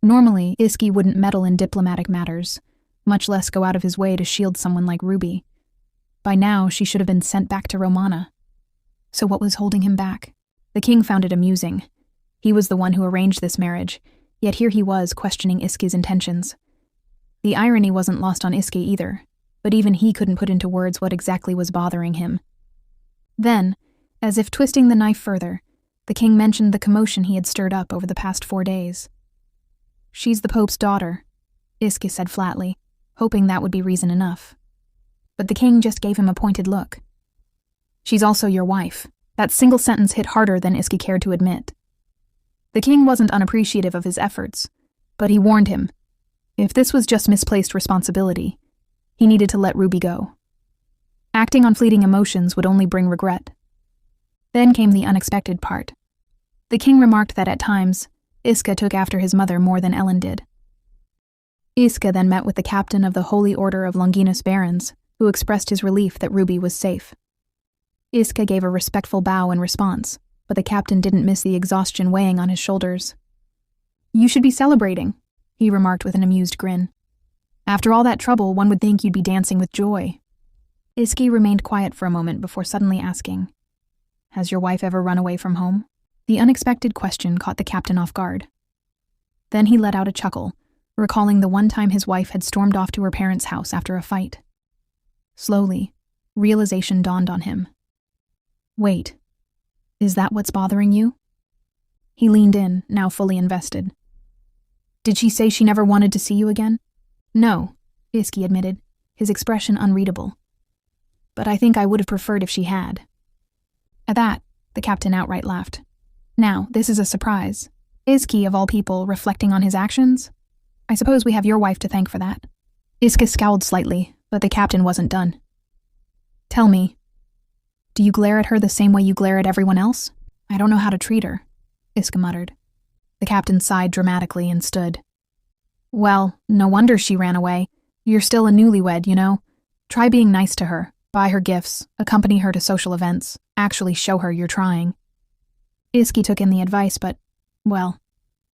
Normally, Iski wouldn't meddle in diplomatic matters, much less go out of his way to shield someone like Ruby. By now, she should have been sent back to Romana. So what was holding him back? The king found it amusing. He was the one who arranged this marriage, yet here he was questioning Iski's intentions. The irony wasn't lost on Iski either, but even he couldn't put into words what exactly was bothering him. Then, as if twisting the knife further, the king mentioned the commotion he had stirred up over the past 4 days. "She's the Pope's daughter," Iske said flatly, hoping that would be reason enough. But the king just gave him a pointed look. "She's also your wife." That single sentence hit harder than Iske cared to admit. The king wasn't unappreciative of his efforts, but he warned him, if this was just misplaced responsibility, he needed to let Ruby go. Acting on fleeting emotions would only bring regret. Then came the unexpected part. The king remarked that at times, Iske took after his mother more than Ellen did. Iske then met with the captain of the Holy Order of Longinus Barons, who expressed his relief that Ruby was safe. Iske gave a respectful bow in response, but the captain didn't miss the exhaustion weighing on his shoulders. "You should be celebrating," he remarked with an amused grin. "After all that trouble, one would think you'd be dancing with joy." Iske remained quiet for a moment before suddenly asking, "Has your wife ever run away from home?" The unexpected question caught the captain off guard. Then he let out a chuckle, recalling the one time his wife had stormed off to her parents' house after a fight. Slowly, realization dawned on him. "Wait, is that what's bothering you?" He leaned in, now fully invested. "Did she say she never wanted to see you again?" "No," Iske admitted, his expression unreadable. "But I think I would have preferred if she had." At that, the captain outright laughed. "Now, this is a surprise. Iske, of all people, reflecting on his actions? I suppose we have your wife to thank for that." Iske scowled slightly, but the captain wasn't done. "Tell me, do you glare at her the same way you glare at everyone else?" "I don't know how to treat her," Iske muttered. The captain sighed dramatically and stood. "Well, no wonder she ran away. You're still a newlywed, you know. Try being nice to her, buy her gifts, accompany her to social events, actually show her you're trying." Iske took in the advice, but, well,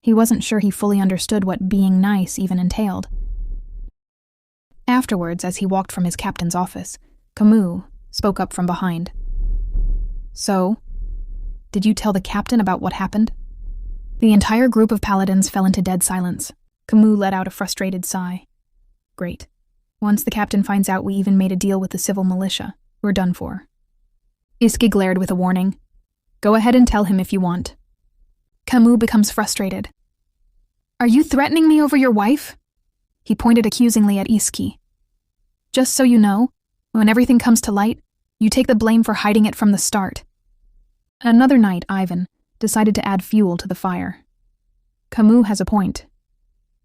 he wasn't sure he fully understood what being nice even entailed. Afterwards, as he walked from his captain's office, Camus spoke up from behind. "So, did you tell the captain about what happened?" The entire group of paladins fell into dead silence. Camus let out a frustrated sigh. "Great. Once the captain finds out we even made a deal with the civil militia, we're done for." Iske glared with a warning. "Go ahead and tell him if you want." Camus becomes frustrated. "Are you threatening me over your wife?" He pointed accusingly at Iske. "Just so you know, when everything comes to light, you take the blame for hiding it from the start." Another night, Ivan decided to add fuel to the fire. Camus has a point.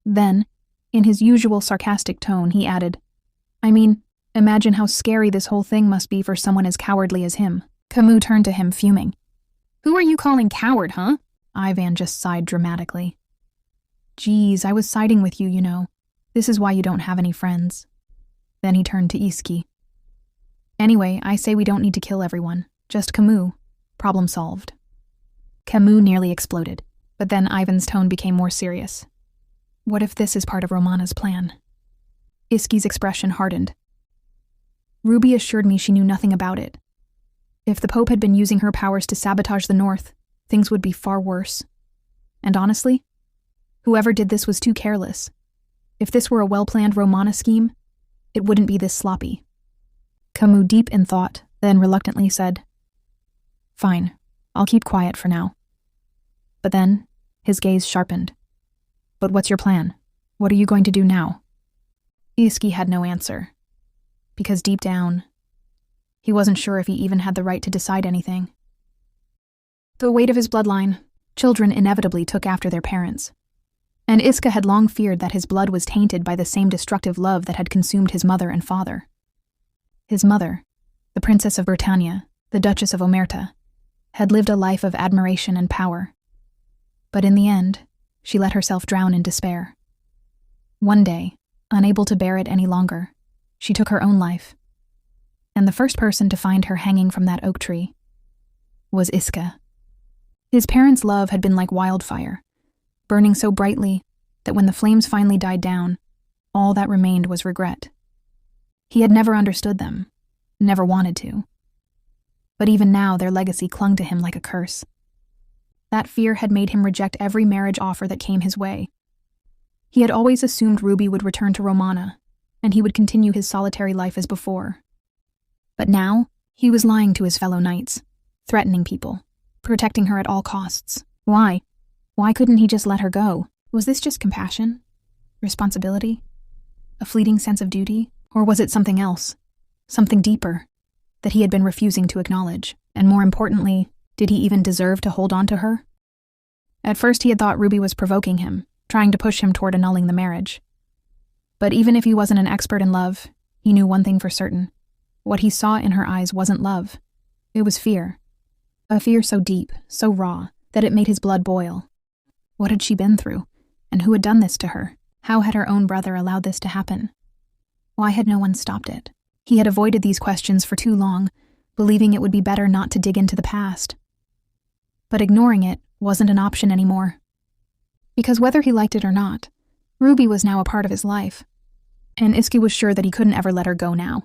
Then, in his usual sarcastic tone, he added, "I mean, imagine how scary this whole thing must be for someone as cowardly as him." Camus turned to him, fuming. "Who are you calling coward, huh?" Ivan just sighed dramatically. "Geez, I was siding with you, you know. This is why you don't have any friends." Then he turned to Iske. "Anyway, I say we don't need to kill everyone. Just Camus. Problem solved." Camus nearly exploded, but then Ivan's tone became more serious. "What if this is part of Romana's plan?" Iske's expression hardened. "Ruby assured me she knew nothing about it. If the Pope had been using her powers to sabotage the North, things would be far worse. And honestly, whoever did this was too careless. If this were a well-planned Romana scheme, it wouldn't be this sloppy." Camus, deep in thought, then reluctantly said, "Fine, I'll keep quiet for now." But then, his gaze sharpened. "But what's your plan? What are you going to do now?" Iske had no answer, because deep down, he wasn't sure if he even had the right to decide anything. The weight of his bloodline, children inevitably took after their parents. And Iske had long feared that his blood was tainted by the same destructive love that had consumed his mother and father. His mother, the Princess of Britannia, the Duchess of Omerta, had lived a life of admiration and power. But in the end, she let herself drown in despair. One day, unable to bear it any longer, she took her own life. And the first person to find her hanging from that oak tree was Iske. His parents' love had been like wildfire, burning so brightly that when the flames finally died down, all that remained was regret. He had never understood them, never wanted to. But even now their legacy clung to him like a curse. That fear had made him reject every marriage offer that came his way. He had always assumed Ruby would return to Romana, and he would continue his solitary life as before. But now, He was lying to his fellow knights, threatening people, protecting her at all costs. Why? Why couldn't he just let her go? Was this just compassion? Responsibility? A fleeting sense of duty? Or was it something else? Something deeper that he had been refusing to acknowledge? And more importantly, did he even deserve to hold on to her? At first he had thought Ruby was provoking him, trying to push him toward annulling the marriage. But even if he wasn't an expert in love, he knew one thing for certain. What he saw in her eyes wasn't love. It was fear. A fear so deep, so raw, that it made his blood boil. What had she been through? And who had done this to her? How had her own brother allowed this to happen? Why had no one stopped it? He had avoided these questions for too long, believing it would be better not to dig into the past. But ignoring it wasn't an option anymore. Because whether he liked it or not, Ruby was now a part of his life, and Iski was sure that he couldn't ever let her go now.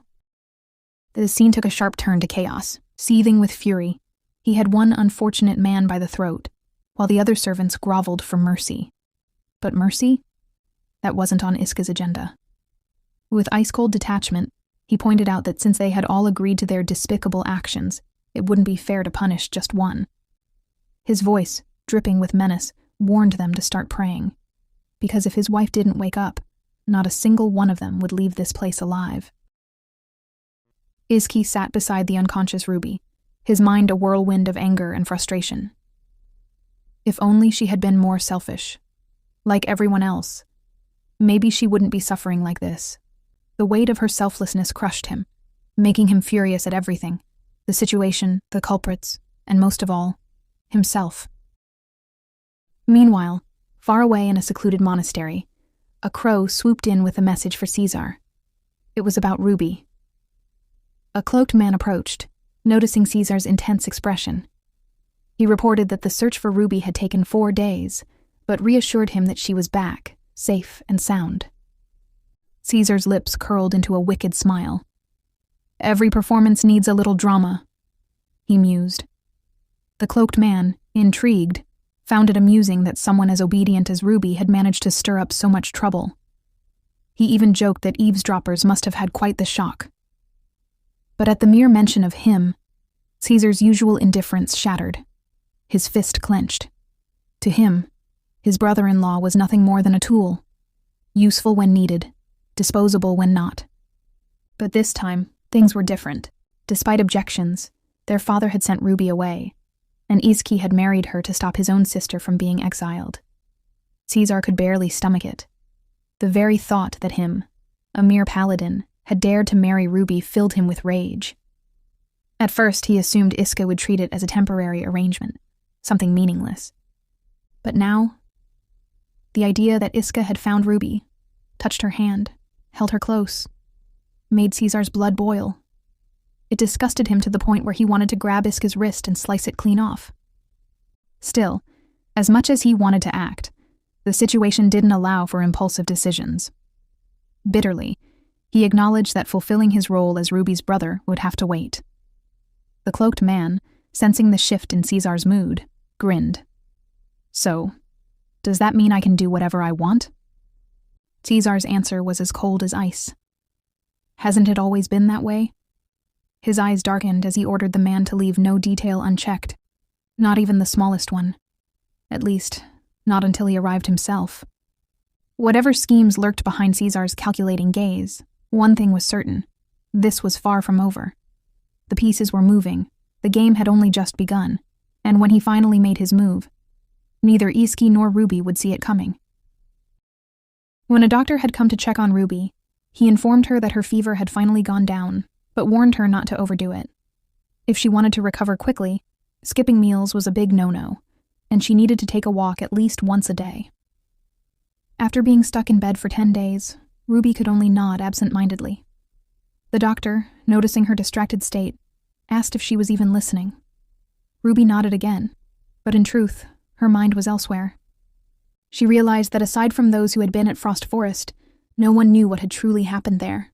The scene took a sharp turn to chaos. Seething with fury, he had one unfortunate man by the throat, while the other servants groveled for mercy. But mercy? That wasn't on Iska's agenda. With ice-cold detachment, he pointed out that since they had all agreed to their despicable actions, it wouldn't be fair to punish just one. His voice, dripping with menace, warned them to start praying, because if his wife didn't wake up, not a single one of them would leave this place alive. Iski sat beside the unconscious Ruby, his mind a whirlwind of anger and frustration. If only she had been more selfish. Like everyone else. Maybe she wouldn't be suffering like this. The weight of her selflessness crushed him, making him furious at everything. The situation, the culprits, and most of all, himself. Meanwhile, far away in a secluded monastery, a crow swooped in with a message for Caesar. It was about Ruby. A cloaked man approached, noticing Caesar's intense expression. He reported that the search for Ruby had taken 4 days, but reassured him that she was back, safe and sound. Caesar's lips curled into a wicked smile. Every performance needs a little drama, he mused. The cloaked man, intrigued, found it amusing that someone as obedient as Ruby had managed to stir up so much trouble. He even joked that eavesdroppers must have had quite the shock. But at the mere mention of him, Caesar's usual indifference shattered. His fist clenched. To him, his brother-in-law was nothing more than a tool, useful when needed, disposable when not. But this time, things were different. Despite objections, their father had sent Ruby away, and Iski had married her to stop his own sister from being exiled. Caesar could barely stomach it. The very thought that him, a mere paladin, had dared to marry Ruby filled him with rage. At first, he assumed Iska would treat it as a temporary arrangement, something meaningless. But now, the idea that Iska had found Ruby, touched her hand, held her close, made Caesar's blood boil. It disgusted him to the point where he wanted to grab Iska's wrist and slice it clean off. Still, as much as he wanted to act, the situation didn't allow for impulsive decisions. Bitterly, he acknowledged that fulfilling his role as Ruby's brother would have to wait. The cloaked man, sensing the shift in Caesar's mood, grinned. So, does that mean I can do whatever I want? Caesar's answer was as cold as ice. Hasn't it always been that way? His eyes darkened as he ordered the man to leave no detail unchecked, not even the smallest one. At least, not until he arrived himself. Whatever schemes lurked behind Caesar's calculating gaze, one thing was certain. This was far from over. The pieces were moving. The game had only just begun, and when he finally made his move, neither Iski nor Ruby would see it coming. When a doctor had come to check on Ruby, he informed her that her fever had finally gone down, but warned her not to overdo it. If she wanted to recover quickly, skipping meals was a big no-no, and she needed to take a walk at least once a day. After being stuck in bed for 10 days, Ruby could only nod absent-mindedly. The doctor, noticing her distracted state, asked if she was even listening. Ruby nodded again, but in truth, her mind was elsewhere. She realized that aside from those who had been at Frost Forest, no one knew what had truly happened there.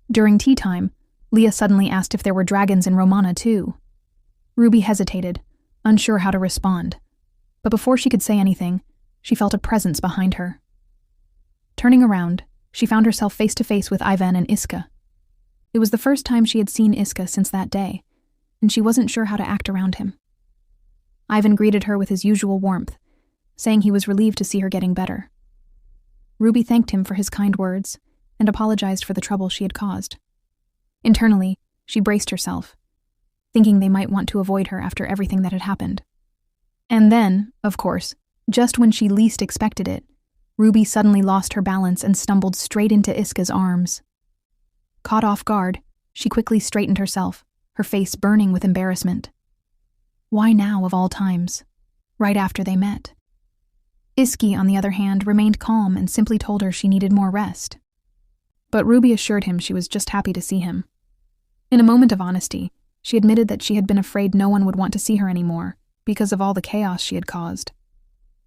During tea time, Leah suddenly asked if there were dragons in Romana too. Ruby hesitated, unsure how to respond, but before she could say anything, she felt a presence behind her. Turning around, she found herself face to face with Ivan and Iska. It was the first time she had seen Iska since that day, and she wasn't sure how to act around him. Ivan greeted her with his usual warmth, saying he was relieved to see her getting better. Ruby thanked him for his kind words and apologized for the trouble she had caused. Internally, she braced herself, thinking they might want to avoid her after everything that had happened. And then, of course, just when she least expected it, Ruby suddenly lost her balance and stumbled straight into Iska's arms. Caught off guard, she quickly straightened herself, her face burning with embarrassment. Why now, of all times? Right after they met. Iski, on the other hand, remained calm and simply told her she needed more rest. But Ruby assured him she was just happy to see him. In a moment of honesty, she admitted that she had been afraid no one would want to see her anymore because of all the chaos she had caused.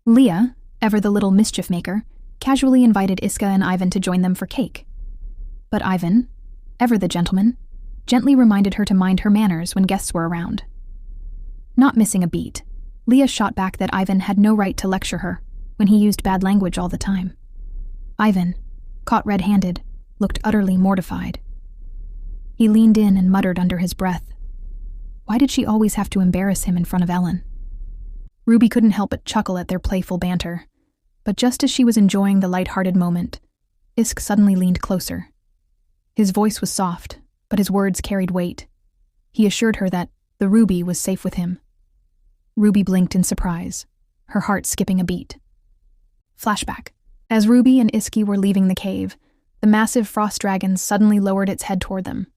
Leah, ever the little mischief maker, casually invited Iska and Ivan to join them for cake. But Ivan, ever the gentleman, gently reminded her to mind her manners when guests were around. Not missing a beat, Leah shot back that Ivan had no right to lecture her when he used bad language all the time. Ivan, caught red-handed, looked utterly mortified. He leaned in and muttered under his breath. Why did she always have to embarrass him in front of Ellen? Ruby couldn't help but chuckle at their playful banter, but just as she was enjoying the light-hearted moment, Isk suddenly leaned closer. His voice was soft, but his words carried weight. He assured her that the Ruby was safe with him. Ruby blinked in surprise, her heart skipping a beat. Flashback. As Ruby and Iski were leaving the cave, the massive frost dragon suddenly lowered its head toward them.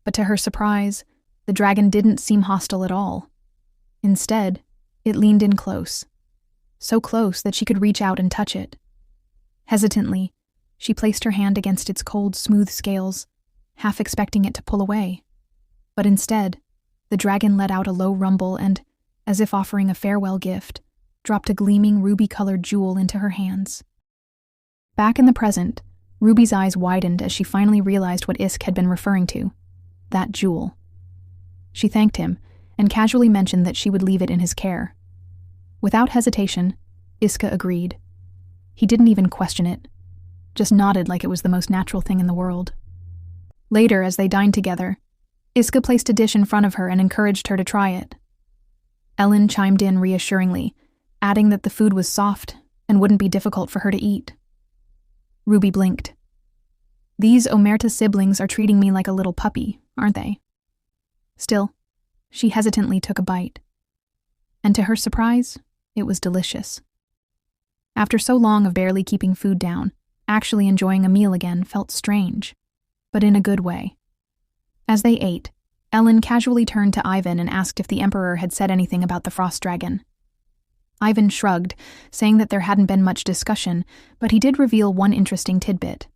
But to her surprise, the dragon didn't seem hostile at all. Instead, it leaned in close. So close that she could reach out and touch it. Hesitantly, she placed her hand against its cold, smooth scales, half expecting it to pull away. But instead, the dragon let out a low rumble and, as if offering a farewell gift, dropped a gleaming ruby-colored jewel into her hands. Back in the present, Ruby's eyes widened as she finally realized what Isk had been referring to. That jewel. She thanked him and casually mentioned that she would leave it in his care. Without hesitation, Iska agreed. He didn't even question it, just nodded like it was the most natural thing in the world. Later, as they dined together, Iska placed a dish in front of her and encouraged her to try it. Ellen chimed in reassuringly, adding that the food was soft and wouldn't be difficult for her to eat. Ruby blinked. These Omerta siblings are treating me like a little puppy, aren't they? Still, she hesitantly took a bite. And to her surprise, it was delicious. After so long of barely keeping food down, actually enjoying a meal again felt strange, but in a good way. As they ate, Ellen casually turned to Ivan and asked if the Emperor had said anything about the frost dragon. Ivan shrugged, saying that there hadn't been much discussion, but he did reveal one interesting tidbit.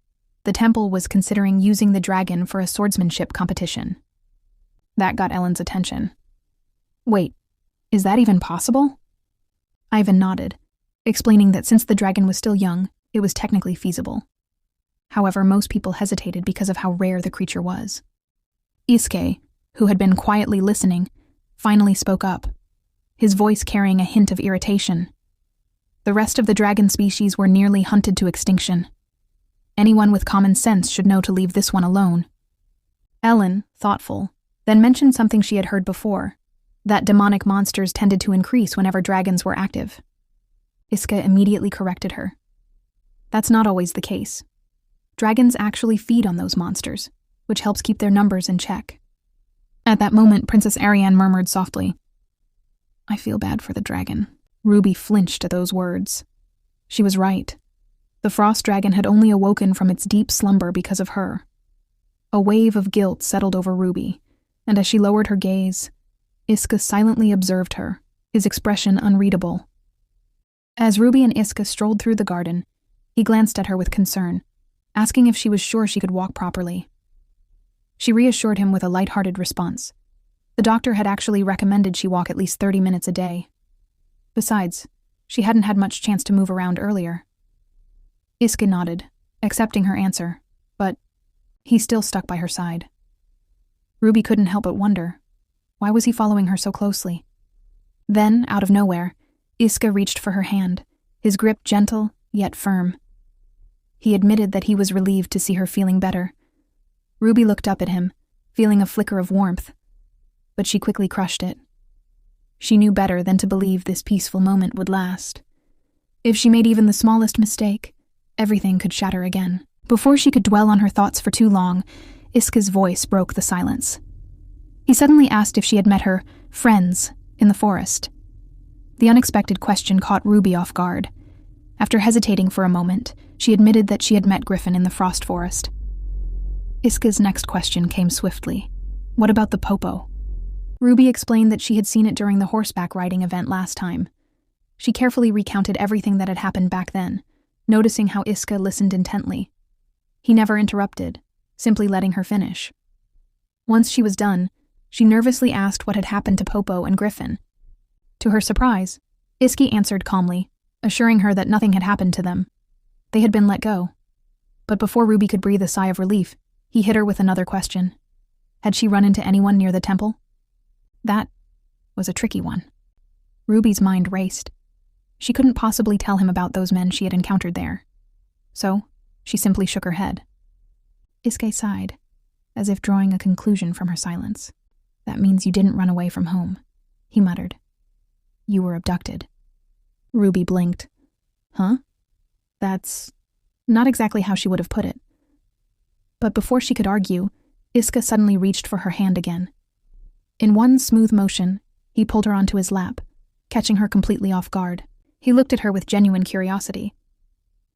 The temple was considering using the dragon for a swordsmanship competition. That got Ellen's attention. Wait, is that even possible? Ivan nodded, explaining that since the dragon was still young, it was technically feasible. However, most people hesitated because of how rare the creature was. Iske, who had been quietly listening, finally spoke up, his voice carrying a hint of irritation. The rest of the dragon species were nearly hunted to extinction. Anyone with common sense should know to leave this one alone. Ellen, thoughtful, then mentioned something she had heard before, that demonic monsters tended to increase whenever dragons were active. Iska immediately corrected her. That's not always the case. Dragons actually feed on those monsters, which helps keep their numbers in check. At that moment, Princess Ariane murmured softly, I feel bad for the dragon. Ruby flinched at those words. She was right. The frost dragon had only awoken from its deep slumber because of her. A wave of guilt settled over Ruby, and as she lowered her gaze, Iska silently observed her, his expression unreadable. As Ruby and Iska strolled through the garden, he glanced at her with concern, asking if she was sure she could walk properly. She reassured him with a light-hearted response. The doctor had actually recommended she walk at least 30 minutes a day. Besides, she hadn't had much chance to move around earlier. Iska nodded, accepting her answer, but he still stuck by her side. Ruby couldn't help but wonder, why was he following her so closely? Then, out of nowhere, Iska reached for her hand, his grip gentle, yet firm. He admitted that he was relieved to see her feeling better, Ruby looked up at him, feeling a flicker of warmth, but she quickly crushed it. She knew better than to believe this peaceful moment would last. If she made even the smallest mistake, everything could shatter again. Before she could dwell on her thoughts for too long, Iska's voice broke the silence. He suddenly asked if she had met her friends in the forest. The unexpected question caught Ruby off guard. After hesitating for a moment, she admitted that she had met Griffin in the frost forest. Iska's next question came swiftly. What about the popo? Ruby explained that she had seen it during the horseback riding event last time. She carefully recounted everything that had happened back then, noticing how Iska listened intently. He never interrupted, simply letting her finish. Once she was done, she nervously asked what had happened to Popo and Griffin. To her surprise, Iski answered calmly, assuring her that nothing had happened to them. They had been let go. But before Ruby could breathe a sigh of relief, he hit her with another question. Had she run into anyone near the temple? That was a tricky one. Ruby's mind raced. She couldn't possibly tell him about those men she had encountered there. So, she simply shook her head. Iske sighed, as if drawing a conclusion from her silence. That means you didn't run away from home, he muttered. You were abducted. Ruby blinked. Huh? That's not exactly how she would have put it. But before she could argue, Iska suddenly reached for her hand again. In one smooth motion, he pulled her onto his lap, catching her completely off guard. He looked at her with genuine curiosity.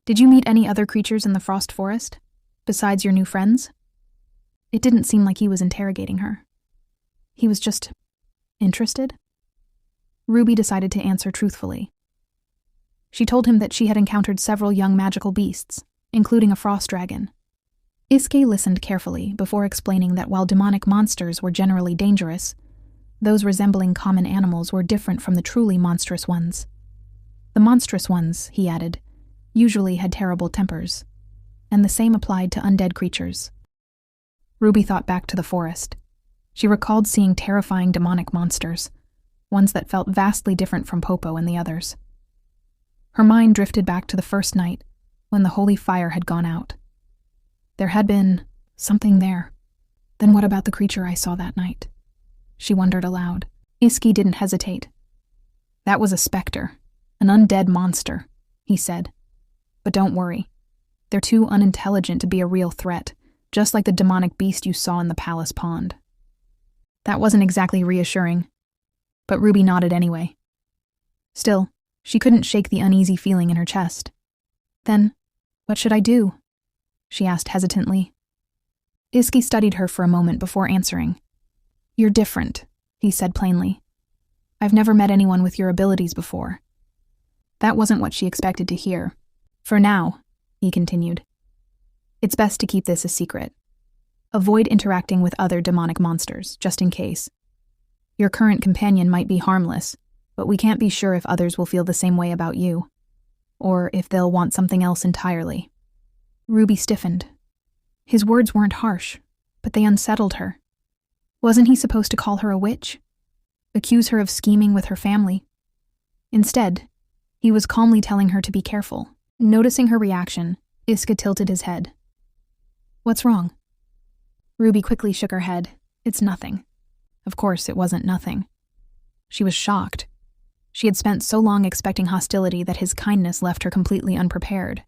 Did you meet any other creatures in the frost forest, besides your new friends? It didn't seem like he was interrogating her. He was just interested. Ruby decided to answer truthfully. She told him that she had encountered several young magical beasts, including a frost dragon. Iske listened carefully before explaining that while demonic monsters were generally dangerous, those resembling common animals were different from the truly monstrous ones. The monstrous ones, he added, usually had terrible tempers, and the same applied to undead creatures. Ruby thought back to the forest. She recalled seeing terrifying demonic monsters, ones that felt vastly different from Popo and the others. Her mind drifted back to the first night, when the holy fire had gone out. There had been something there. Then what about the creature I saw that night? She wondered aloud. Iski didn't hesitate. That was a specter, an undead monster, he said. But don't worry. They're too unintelligent to be a real threat, just like the demonic beast you saw in the palace pond. That wasn't exactly reassuring, but Ruby nodded anyway. Still, she couldn't shake the uneasy feeling in her chest. Then, what should I do? She asked hesitantly. Iski studied her for a moment before answering. You're different, he said plainly. I've never met anyone with your abilities before. That wasn't what she expected to hear. For now, he continued, it's best to keep this a secret. Avoid interacting with other demonic monsters, just in case. Your current companion might be harmless, but we can't be sure if others will feel the same way about you, or if they'll want something else entirely. Ruby stiffened. His words weren't harsh, but they unsettled her. Wasn't he supposed to call her a witch? Accuse her of scheming with her family? Instead, he was calmly telling her to be careful. Noticing her reaction, Iska tilted his head. What's wrong? Ruby quickly shook her head. It's nothing. Of course, it wasn't nothing. She was shocked. She had spent so long expecting hostility that his kindness left her completely unprepared.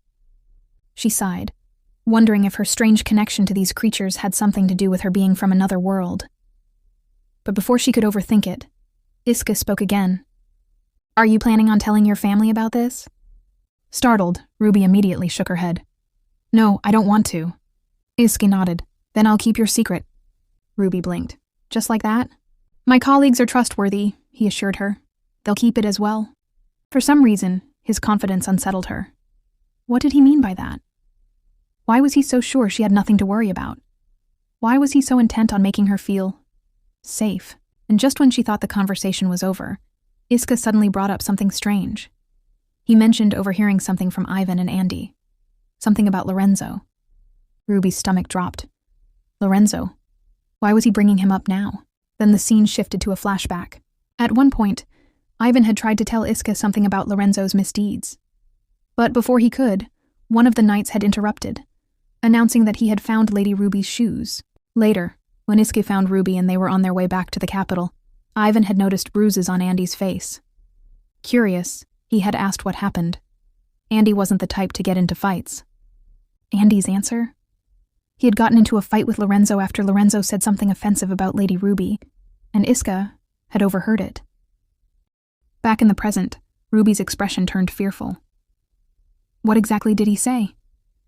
She sighed, wondering if her strange connection to these creatures had something to do with her being from another world. But before she could overthink it, Iska spoke again. Are you planning on telling your family about this? Startled, Ruby immediately shook her head. No, I don't want to. Iska nodded. Then I'll keep your secret. Ruby blinked. Just like that? My colleagues are trustworthy, he assured her. They'll keep it as well. For some reason, his confidence unsettled her. What did he mean by that? Why was he so sure she had nothing to worry about? Why was he so intent on making her feel safe? And just when she thought the conversation was over, Iska suddenly brought up something strange. He mentioned overhearing something from Ivan and Andy. Something about Lorenzo. Ruby's stomach dropped. Lorenzo? Why was he bringing him up now? Then the scene shifted to a flashback. At one point, Ivan had tried to tell Iska something about Lorenzo's misdeeds. But before he could, one of the knights had interrupted. announcing that he had found Lady Ruby's shoes. Later, when Iske found Ruby and they were on their way back to the capital, Ivan had noticed bruises on Andy's face. Curious, he had asked what happened. Andy wasn't the type to get into fights. Andy's answer? He had gotten into a fight with Lorenzo after Lorenzo said something offensive about Lady Ruby, and Iska had overheard it. Back in the present, Ruby's expression turned fearful. "What exactly did he say?"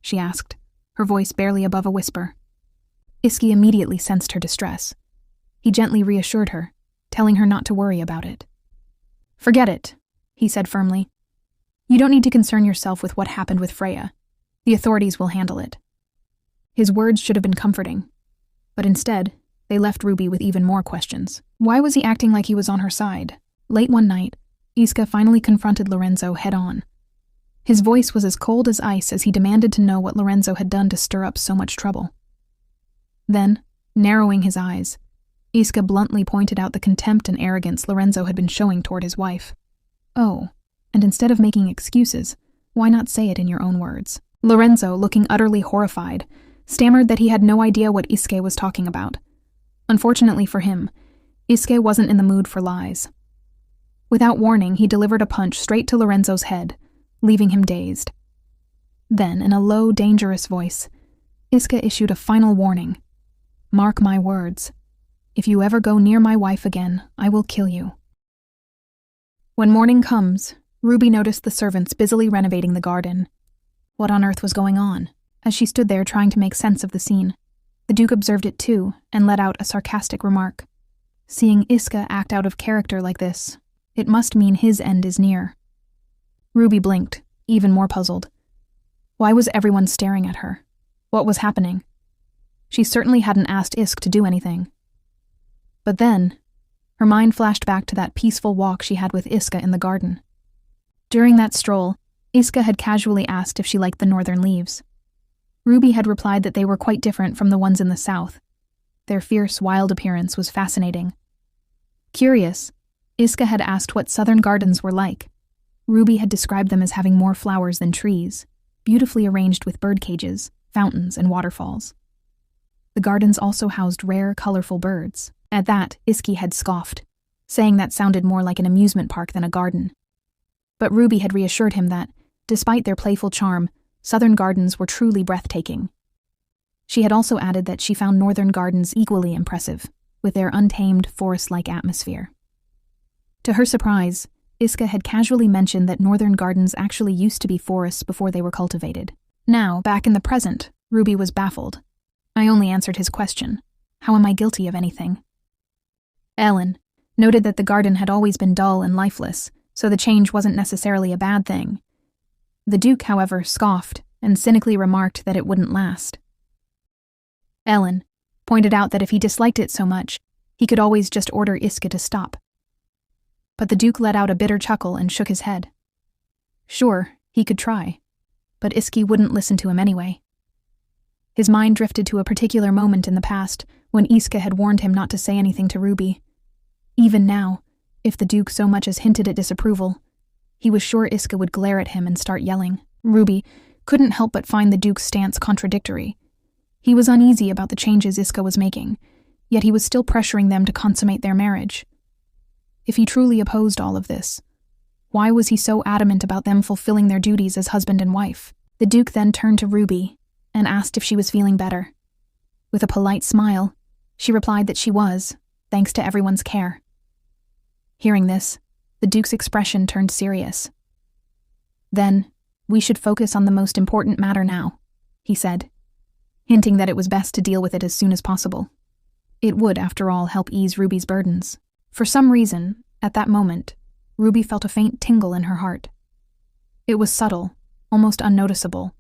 she asked, her voice barely above a whisper. Iske immediately sensed her distress. He gently reassured her, telling her not to worry about it. "Forget it," he said firmly. "You don't need to concern yourself with what happened with Freya. The authorities will handle it." His words should have been comforting, but instead, they left Ruby with even more questions. Why was he acting like he was on her side? Late one night, Iska finally confronted Lorenzo head-on. His voice was as cold as ice as he demanded to know what Lorenzo had done to stir up so much trouble. Then, narrowing his eyes, Iska bluntly pointed out the contempt and arrogance Lorenzo had been showing toward his wife. Oh, and instead of making excuses, why not say it in your own words? Lorenzo, looking utterly horrified, stammered that he had no idea what Iske was talking about. Unfortunately for him, Iske wasn't in the mood for lies. Without warning, he delivered a punch straight to Lorenzo's head, leaving him dazed. Then, in a low, dangerous voice, Iska issued a final warning. "Mark my words. If you ever go near my wife again, I will kill you." When morning comes, Ruby noticed the servants busily renovating the garden. What on earth was going on? As she stood there trying to make sense of the scene, the Duke observed it too and let out a sarcastic remark. Seeing Iska act out of character like this, it must mean his end is near. Ruby blinked, even more puzzled. Why was everyone staring at her? What was happening? She certainly hadn't asked Isk to do anything. But then, her mind flashed back to that peaceful walk she had with Iska in the garden. During that stroll, Iska had casually asked if she liked the northern leaves. Ruby had replied that they were quite different from the ones in the south. Their fierce, wild appearance was fascinating. Curious, Iska had asked what southern gardens were like. Ruby had described them as having more flowers than trees, beautifully arranged with bird cages, fountains, and waterfalls. The gardens also housed rare, colorful birds. At that, Iske had scoffed, saying that sounded more like an amusement park than a garden. But Ruby had reassured him that, despite their playful charm, southern gardens were truly breathtaking. She had also added that she found northern gardens equally impressive, with their untamed, forest-like atmosphere. To her surprise, Iska had casually mentioned that northern gardens actually used to be forests before they were cultivated. Now, back in the present, Ruby was baffled. I only answered his question. How am I guilty of anything? Ellen noted that the garden had always been dull and lifeless, so the change wasn't necessarily a bad thing. The Duke, however, scoffed and cynically remarked that it wouldn't last. Ellen pointed out that if he disliked it so much, he could always just order Iska to stop. But the Duke let out a bitter chuckle and shook his head. Sure, he could try, but Iske wouldn't listen to him anyway. His mind drifted to a particular moment in the past when Iska had warned him not to say anything to Ruby. Even now, if the Duke so much as hinted at disapproval, he was sure Iska would glare at him and start yelling. Ruby couldn't help but find the Duke's stance contradictory. He was uneasy about the changes Iska was making, yet he was still pressuring them to consummate their marriage. If he truly opposed all of this, why was he so adamant about them fulfilling their duties as husband and wife? The Duke then turned to Ruby and asked if she was feeling better. With a polite smile, she replied that she was, thanks to everyone's care. Hearing this, the Duke's expression turned serious. Then, we should focus on the most important matter now, he said, hinting that it was best to deal with it as soon as possible. It would, after all, help ease Ruby's burdens. For some reason, at that moment, Ruby felt a faint tingle in her heart. It was subtle, almost unnoticeable,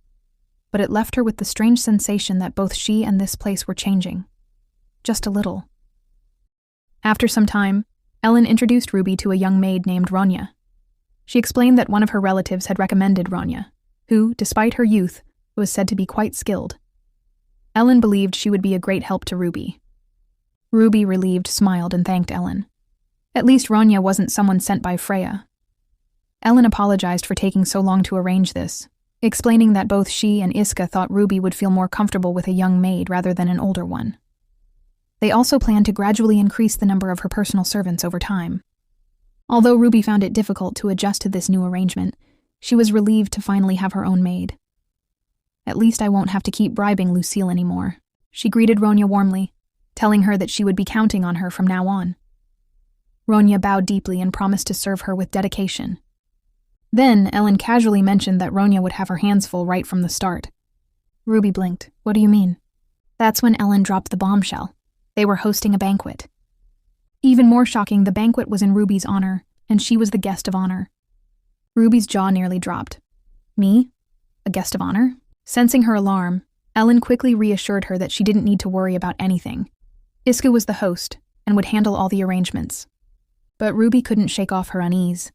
but it left her with the strange sensation that both she and this place were changing. Just a little. After some time, Ellen introduced Ruby to a young maid named Rania. She explained that one of her relatives had recommended Rania, who, despite her youth, was said to be quite skilled. Ellen believed she would be a great help to Ruby. Ruby, relieved, smiled and thanked Ellen. At least Rania wasn't someone sent by Freya. Ellen apologized for taking so long to arrange this, explaining that both she and Iska thought Ruby would feel more comfortable with a young maid rather than an older one. They also planned to gradually increase the number of her personal servants over time. Although Ruby found it difficult to adjust to this new arrangement, she was relieved to finally have her own maid. At least I won't have to keep bribing Lucille anymore. She greeted Ronya warmly, telling her that she would be counting on her from now on. Ronya bowed deeply and promised to serve her with dedication. Then Ellen casually mentioned that Ronya would have her hands full right from the start. Ruby blinked. What do you mean? That's when Ellen dropped the bombshell. They were hosting a banquet. Even more shocking, the banquet was in Ruby's honor, and she was the guest of honor. Ruby's jaw nearly dropped. Me? A guest of honor? Sensing her alarm, Ellen quickly reassured her that she didn't need to worry about anything. Iska was the host and would handle all the arrangements. But Ruby couldn't shake off her unease.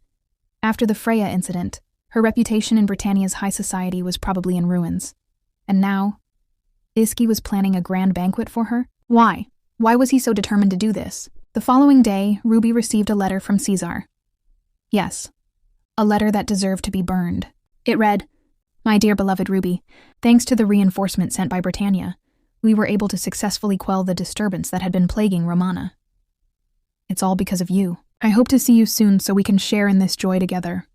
After the Freya incident, her reputation in Britannia's high society was probably in ruins. And now, Iski was planning a grand banquet for her? Why? Why was he so determined to do this? The following day, Ruby received a letter from Caesar. Yes, a letter that deserved to be burned. It read, "My dear beloved Ruby, thanks to the reinforcement sent by Britannia, we were able to successfully quell the disturbance that had been plaguing Romana. It's all because of you. I hope to see you soon so we can share in this joy together.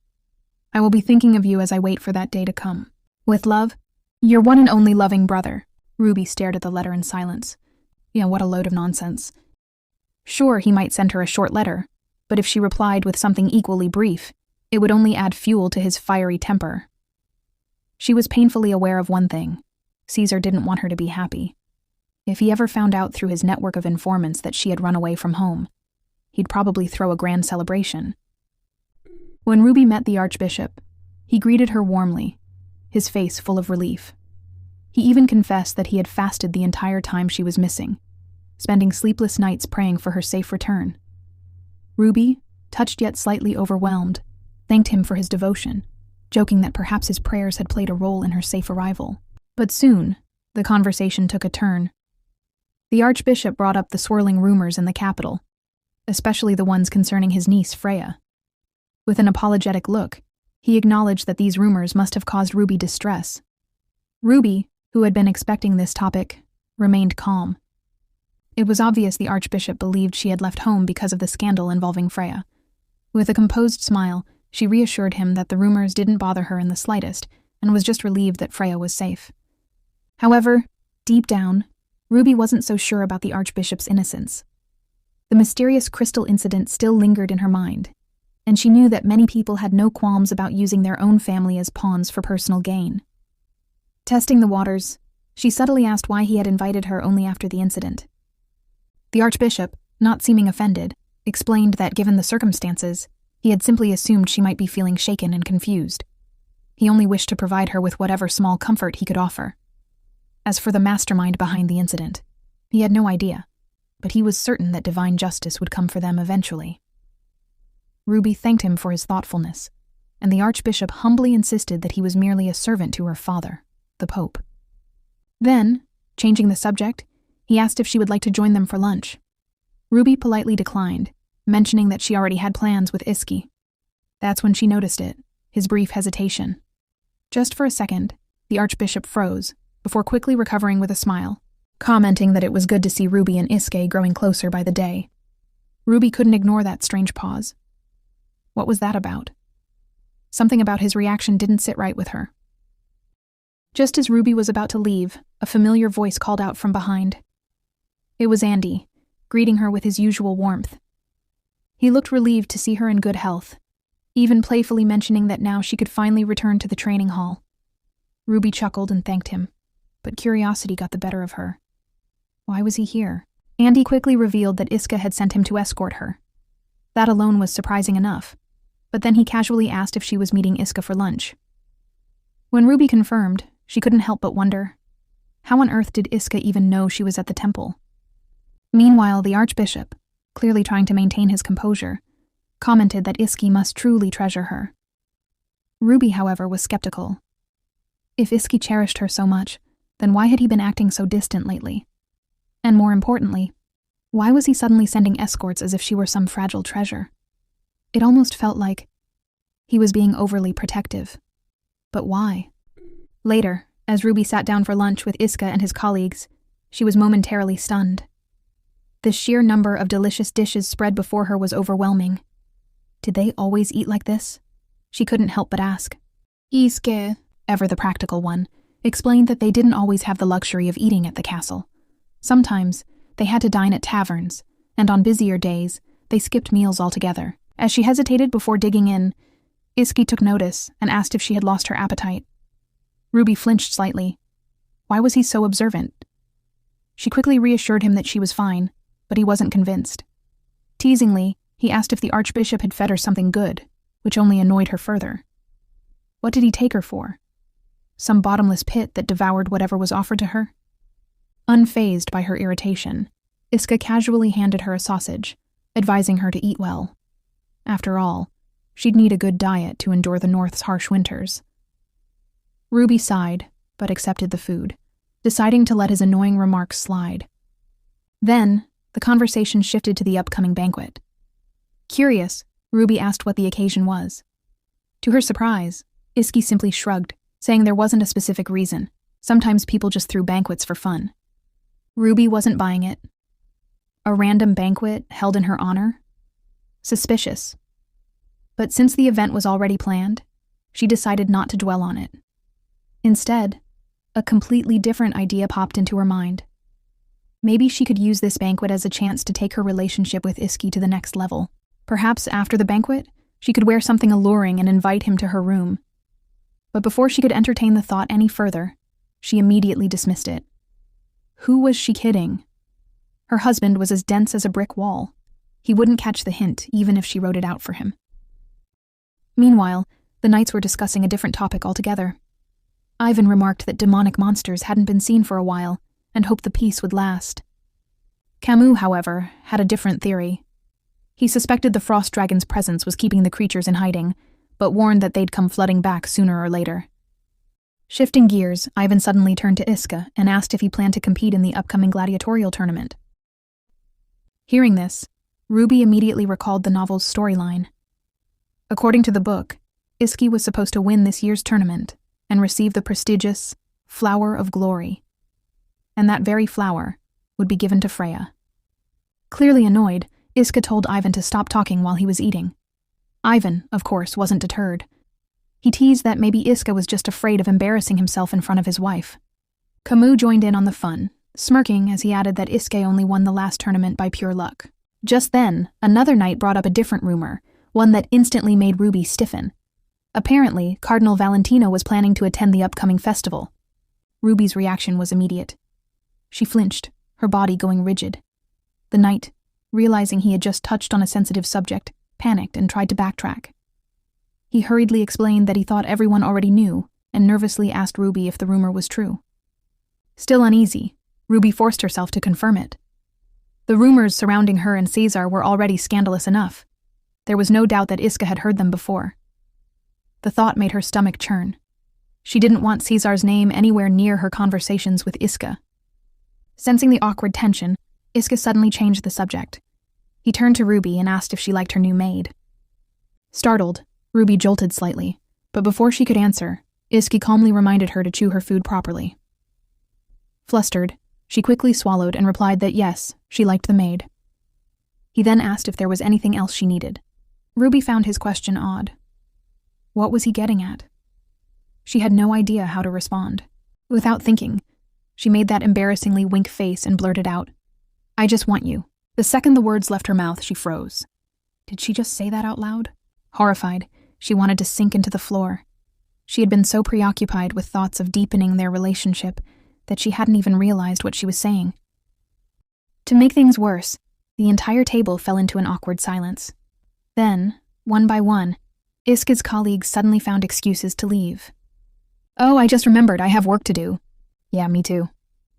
I will be thinking of you as I wait for that day to come. With love, your one and only loving brother." Ruby stared at the letter in silence. Yeah, what a load of nonsense. Sure, he might send her a short letter, but if she replied with something equally brief, it would only add fuel to his fiery temper. She was painfully aware of one thing. Caesar didn't want her to be happy. If he ever found out through his network of informants that she had run away from home, he'd probably throw a grand celebration. When Ruby met the Archbishop, he greeted her warmly, his face full of relief. He even confessed that he had fasted the entire time she was missing, spending sleepless nights praying for her safe return. Ruby, touched yet slightly overwhelmed, thanked him for his devotion, joking that perhaps his prayers had played a role in her safe arrival. But soon, the conversation took a turn. The Archbishop brought up the swirling rumors in the capital, especially the ones concerning his niece, Freya. With an apologetic look, he acknowledged that these rumors must have caused Ruby distress. Ruby, who had been expecting this topic, remained calm. It was obvious the Archbishop believed she had left home because of the scandal involving Freya. With a composed smile, she reassured him that the rumors didn't bother her in the slightest and was just relieved that Freya was safe. However, deep down, Ruby wasn't so sure about the Archbishop's innocence. The mysterious crystal incident still lingered in her mind, and she knew that many people had no qualms about using their own family as pawns for personal gain. Testing the waters, she subtly asked why he had invited her only after the incident. The Archbishop, not seeming offended, explained that given the circumstances, he had simply assumed she might be feeling shaken and confused. He only wished to provide her with whatever small comfort he could offer. As for the mastermind behind the incident, he had no idea, but he was certain that divine justice would come for them eventually. Ruby thanked him for his thoughtfulness, and the Archbishop humbly insisted that he was merely a servant to her father, the Pope. Then, changing the subject, he asked if she would like to join them for lunch. Ruby politely declined, mentioning that she already had plans with Iski. That's when she noticed it, his brief hesitation. Just for a second, the Archbishop froze, before quickly recovering with a smile, commenting that it was good to see Ruby and Iske growing closer by the day. Ruby couldn't ignore that strange pause. What was that about? Something about his reaction didn't sit right with her. Just as Ruby was about to leave, a familiar voice called out from behind. It was Andy, greeting her with his usual warmth. He looked relieved to see her in good health, even playfully mentioning that now she could finally return to the training hall. Ruby chuckled and thanked him, but curiosity got the better of her. Why was he here? Andy quickly revealed that Iska had sent him to escort her. That alone was surprising enough, but then he casually asked if she was meeting Iska for lunch. When Ruby confirmed, she couldn't help but wonder, how on earth did Iska even know she was at the temple? Meanwhile, the Archbishop, clearly trying to maintain his composure, commented that Iski must truly treasure her. Ruby, however, was skeptical. If Iski cherished her so much, then why had he been acting so distant lately? And more importantly, why was he suddenly sending escorts as if she were some fragile treasure? It almost felt like he was being overly protective. But why? Later, as Ruby sat down for lunch with Iska and his colleagues, she was momentarily stunned. The sheer number of delicious dishes spread before her was overwhelming. Did they always eat like this? She couldn't help but ask. Iske, ever the practical one, explained that they didn't always have the luxury of eating at the castle. Sometimes, they had to dine at taverns, and on busier days, they skipped meals altogether. As she hesitated before digging in, Iski took notice and asked if she had lost her appetite. Ruby flinched slightly. Why was he so observant? She quickly reassured him that she was fine, but he wasn't convinced. Teasingly, he asked if the Archbishop had fed her something good, which only annoyed her further. What did he take her for? Some bottomless pit that devoured whatever was offered to her? Unfazed by her irritation, Iska casually handed her a sausage, advising her to eat well. After all, she'd need a good diet to endure the North's harsh winters. Ruby sighed, but accepted the food, deciding to let his annoying remarks slide. Then, the conversation shifted to the upcoming banquet. Curious, Ruby asked what the occasion was. To her surprise, Iski simply shrugged, saying there wasn't a specific reason. Sometimes people just threw banquets for fun. Ruby wasn't buying it. A random banquet held in her honor? Suspicious. But since the event was already planned, she decided not to dwell on it. Instead, a completely different idea popped into her mind. Maybe she could use this banquet as a chance to take her relationship with Iski to the next level. Perhaps after the banquet, she could wear something alluring and invite him to her room. But before she could entertain the thought any further, she immediately dismissed it. Who was she kidding? Her husband was as dense as a brick wall. He wouldn't catch the hint, even if she wrote it out for him. Meanwhile, the knights were discussing a different topic altogether. Ivan remarked that demonic monsters hadn't been seen for a while, and hoped the peace would last. Camus, however, had a different theory. He suspected the frost dragon's presence was keeping the creatures in hiding, but warned that they'd come flooding back sooner or later. Shifting gears, Ivan suddenly turned to Iska and asked if he planned to compete in the upcoming gladiatorial tournament. Hearing this, Ruby immediately recalled the novel's storyline. According to the book, Iski was supposed to win this year's tournament and receive the prestigious Flower of Glory. And that very flower would be given to Freya. Clearly annoyed, Iska told Ivan to stop talking while he was eating. Ivan, of course, wasn't deterred. He teased that maybe Iska was just afraid of embarrassing himself in front of his wife. Camus joined in on the fun, smirking as he added that Iske only won the last tournament by pure luck. Just then, another knight brought up a different rumor, one that instantly made Ruby stiffen. Apparently, Cardinal Valentino was planning to attend the upcoming festival. Ruby's reaction was immediate. She flinched, her body going rigid. The knight, realizing he had just touched on a sensitive subject, panicked and tried to backtrack. He hurriedly explained that he thought everyone already knew, and nervously asked Ruby if the rumor was true. Still uneasy, Ruby forced herself to confirm it. The rumors surrounding her and Caesar were already scandalous enough. There was no doubt that Iska had heard them before. The thought made her stomach churn. She didn't want Caesar's name anywhere near her conversations with Iska. Sensing the awkward tension, Iska suddenly changed the subject. He turned to Ruby and asked if she liked her new maid. Startled, Ruby jolted slightly, but before she could answer, Iski calmly reminded her to chew her food properly. Flustered, she quickly swallowed and replied that yes, she liked the maid. He then asked if there was anything else she needed. Ruby found his question odd. What was he getting at? She had no idea how to respond. Without thinking, she made that embarrassingly wink face and blurted out, "I just want you." The second the words left her mouth, she froze. Did she just say that out loud? Horrified, she wanted to sink into the floor. She had been so preoccupied with thoughts of deepening their relationship that she hadn't even realized what she was saying. To make things worse, the entire table fell into an awkward silence. Then, one by one, Iska's colleagues suddenly found excuses to leave. "Oh, I just remembered, I have work to do." "Yeah, me too.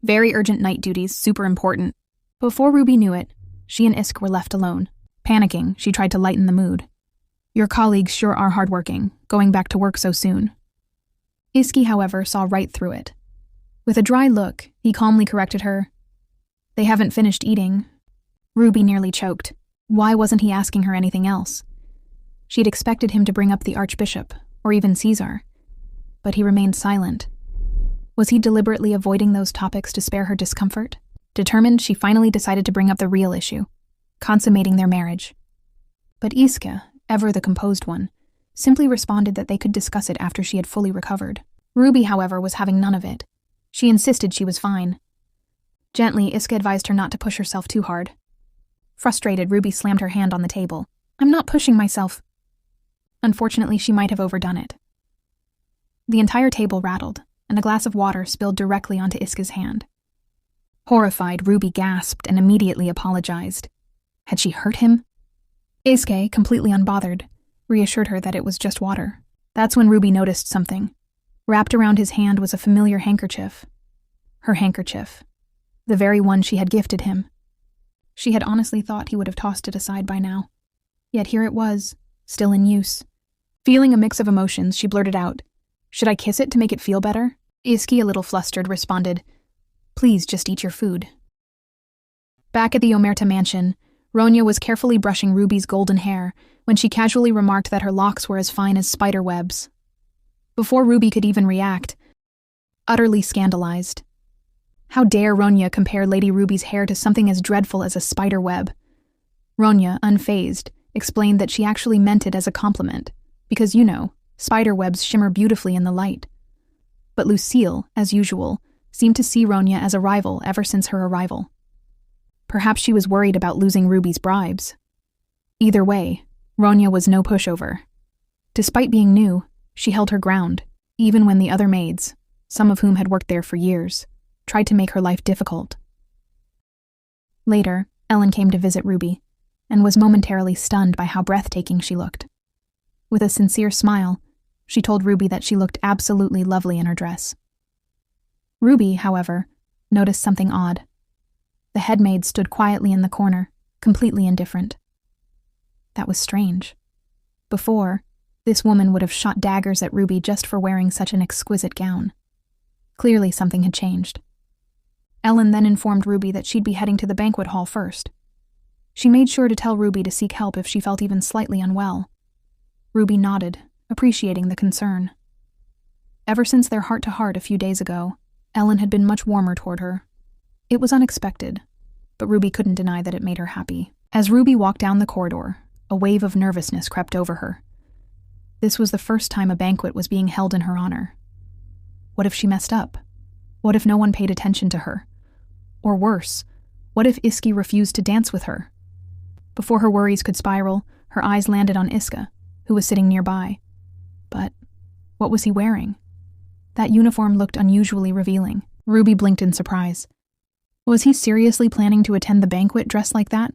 Very urgent night duties, super important." Before Ruby knew it, she and Isk were left alone. Panicking, she tried to lighten the mood. "Your colleagues sure are hardworking, going back to work so soon." Iski, however, saw right through it. With a dry look, he calmly corrected her. "They haven't finished eating." Ruby nearly choked. Why wasn't he asking her anything else? She'd expected him to bring up the Archbishop, or even Caesar. But he remained silent, Was he deliberately avoiding those topics to spare her discomfort? Determined, she finally decided to bring up the real issue, consummating their marriage. But Iska, ever the composed one, simply responded that they could discuss it after she had fully recovered. Ruby, however, was having none of it. She insisted she was fine. Gently, Iska advised her not to push herself too hard. Frustrated, Ruby slammed her hand on the table. "I'm not pushing myself." Unfortunately, she might have overdone it. The entire table rattled, and a glass of water spilled directly onto Iska's hand. Horrified, Ruby gasped and immediately apologized. Had she hurt him? Iske, completely unbothered, reassured her that it was just water. That's when Ruby noticed something. Wrapped around his hand was a familiar handkerchief. Her handkerchief. The very one she had gifted him. She had honestly thought he would have tossed it aside by now. Yet here it was, still in use. Feeling a mix of emotions, she blurted out, "Should I kiss it to make it feel better?" Iski, a little flustered, responded, "Please just eat your food." Back at the Omerta mansion, Ronya was carefully brushing Ruby's golden hair when she casually remarked that her locks were as fine as spider webs. Before Ruby could even react, utterly scandalized. How dare Ronya compare Lady Ruby's hair to something as dreadful as a spider web? Ronya, unfazed, explained that she actually meant it as a compliment, because, spider webs shimmer beautifully in the light. But Lucille, as usual, seemed to see Ronya as a rival ever since her arrival. Perhaps she was worried about losing Ruby's bribes. Either way, Ronya was no pushover. Despite being new, she held her ground, even when the other maids, some of whom had worked there for years, tried to make her life difficult. Later, Ellen came to visit Ruby, and was momentarily stunned by how breathtaking she looked. With a sincere smile, she told Ruby that she looked absolutely lovely in her dress. Ruby, however, noticed something odd. The head maid stood quietly in the corner, completely indifferent. That was strange. Before, this woman would have shot daggers at Ruby just for wearing such an exquisite gown. Clearly something had changed. Ellen then informed Ruby that she'd be heading to the banquet hall first. She made sure to tell Ruby to seek help if she felt even slightly unwell. Ruby nodded, appreciating the concern. Ever since their heart-to-heart a few days ago, Ellen had been much warmer toward her. It was unexpected, but Ruby couldn't deny that it made her happy. As Ruby walked down the corridor, a wave of nervousness crept over her. This was the first time a banquet was being held in her honor. What if she messed up? What if no one paid attention to her? Or worse, what if Iski refused to dance with her? Before her worries could spiral, her eyes landed on Iska, who was sitting nearby. But what was he wearing? That uniform looked unusually revealing. Ruby blinked in surprise. Was he seriously planning to attend the banquet dressed like that?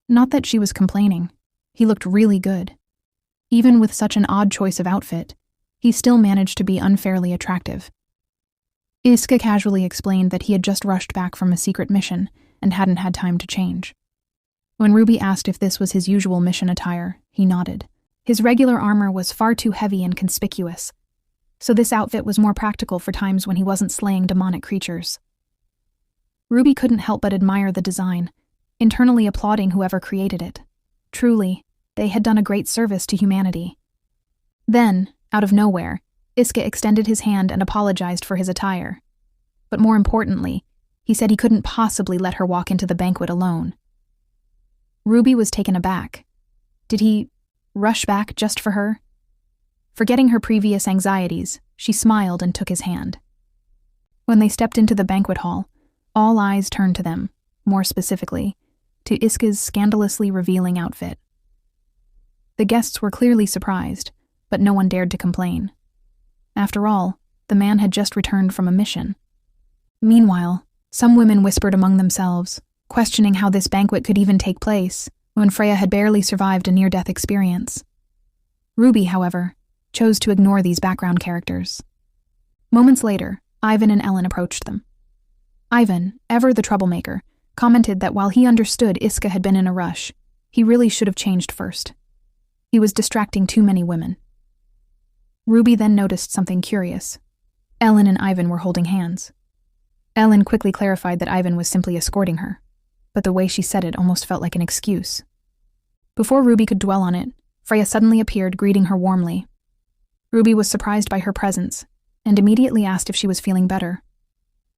Not that she was complaining. He looked really good. Even with such an odd choice of outfit, he still managed to be unfairly attractive. Iska casually explained that he had just rushed back from a secret mission and hadn't had time to change. When Ruby asked if this was his usual mission attire, he nodded. His regular armor was far too heavy and conspicuous, so this outfit was more practical for times when he wasn't slaying demonic creatures. Ruby couldn't help but admire the design, internally applauding whoever created it. Truly, they had done a great service to humanity. Then, out of nowhere, Iska extended his hand and apologized for his attire. But more importantly, he said he couldn't possibly let her walk into the banquet alone. Ruby was taken aback. Did he rush back just for her? Forgetting her previous anxieties, she smiled and took his hand. When they stepped into the banquet hall, all eyes turned to them, more specifically, to Iska's scandalously revealing outfit. The guests were clearly surprised, but no one dared to complain. After all, the man had just returned from a mission. Meanwhile, some women whispered among themselves, questioning how this banquet could even take place when Freya had barely survived a near-death experience. Ruby, however, chose to ignore these background characters. Moments later, Ivan and Ellen approached them. Ivan, ever the troublemaker, commented that while he understood Iska had been in a rush, he really should have changed first. He was distracting too many women. Ruby then noticed something curious. Ellen and Ivan were holding hands. Ellen quickly clarified that Ivan was simply escorting her, but the way she said it almost felt like an excuse. Before Ruby could dwell on it, Freya suddenly appeared, greeting her warmly. Ruby was surprised by her presence, and immediately asked if she was feeling better.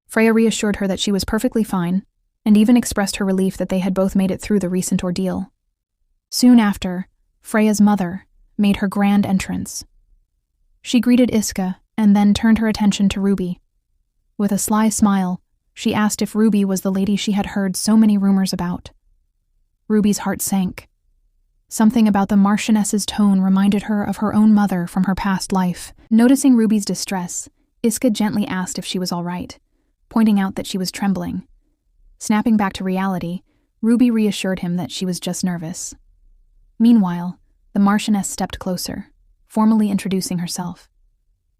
Freya reassured her that she was perfectly fine, and even expressed her relief that they had both made it through the recent ordeal. Soon after, Freya's mother made her grand entrance. She greeted Iska and then turned her attention to Ruby. With a sly smile, she asked if Ruby was the lady she had heard so many rumors about. Ruby's heart sank. Something about the Marchioness's tone reminded her of her own mother from her past life. Noticing Ruby's distress, Iska gently asked if she was all right, pointing out that she was trembling. Snapping back to reality, Ruby reassured him that she was just nervous. Meanwhile, the Marchioness stepped closer, formally introducing herself.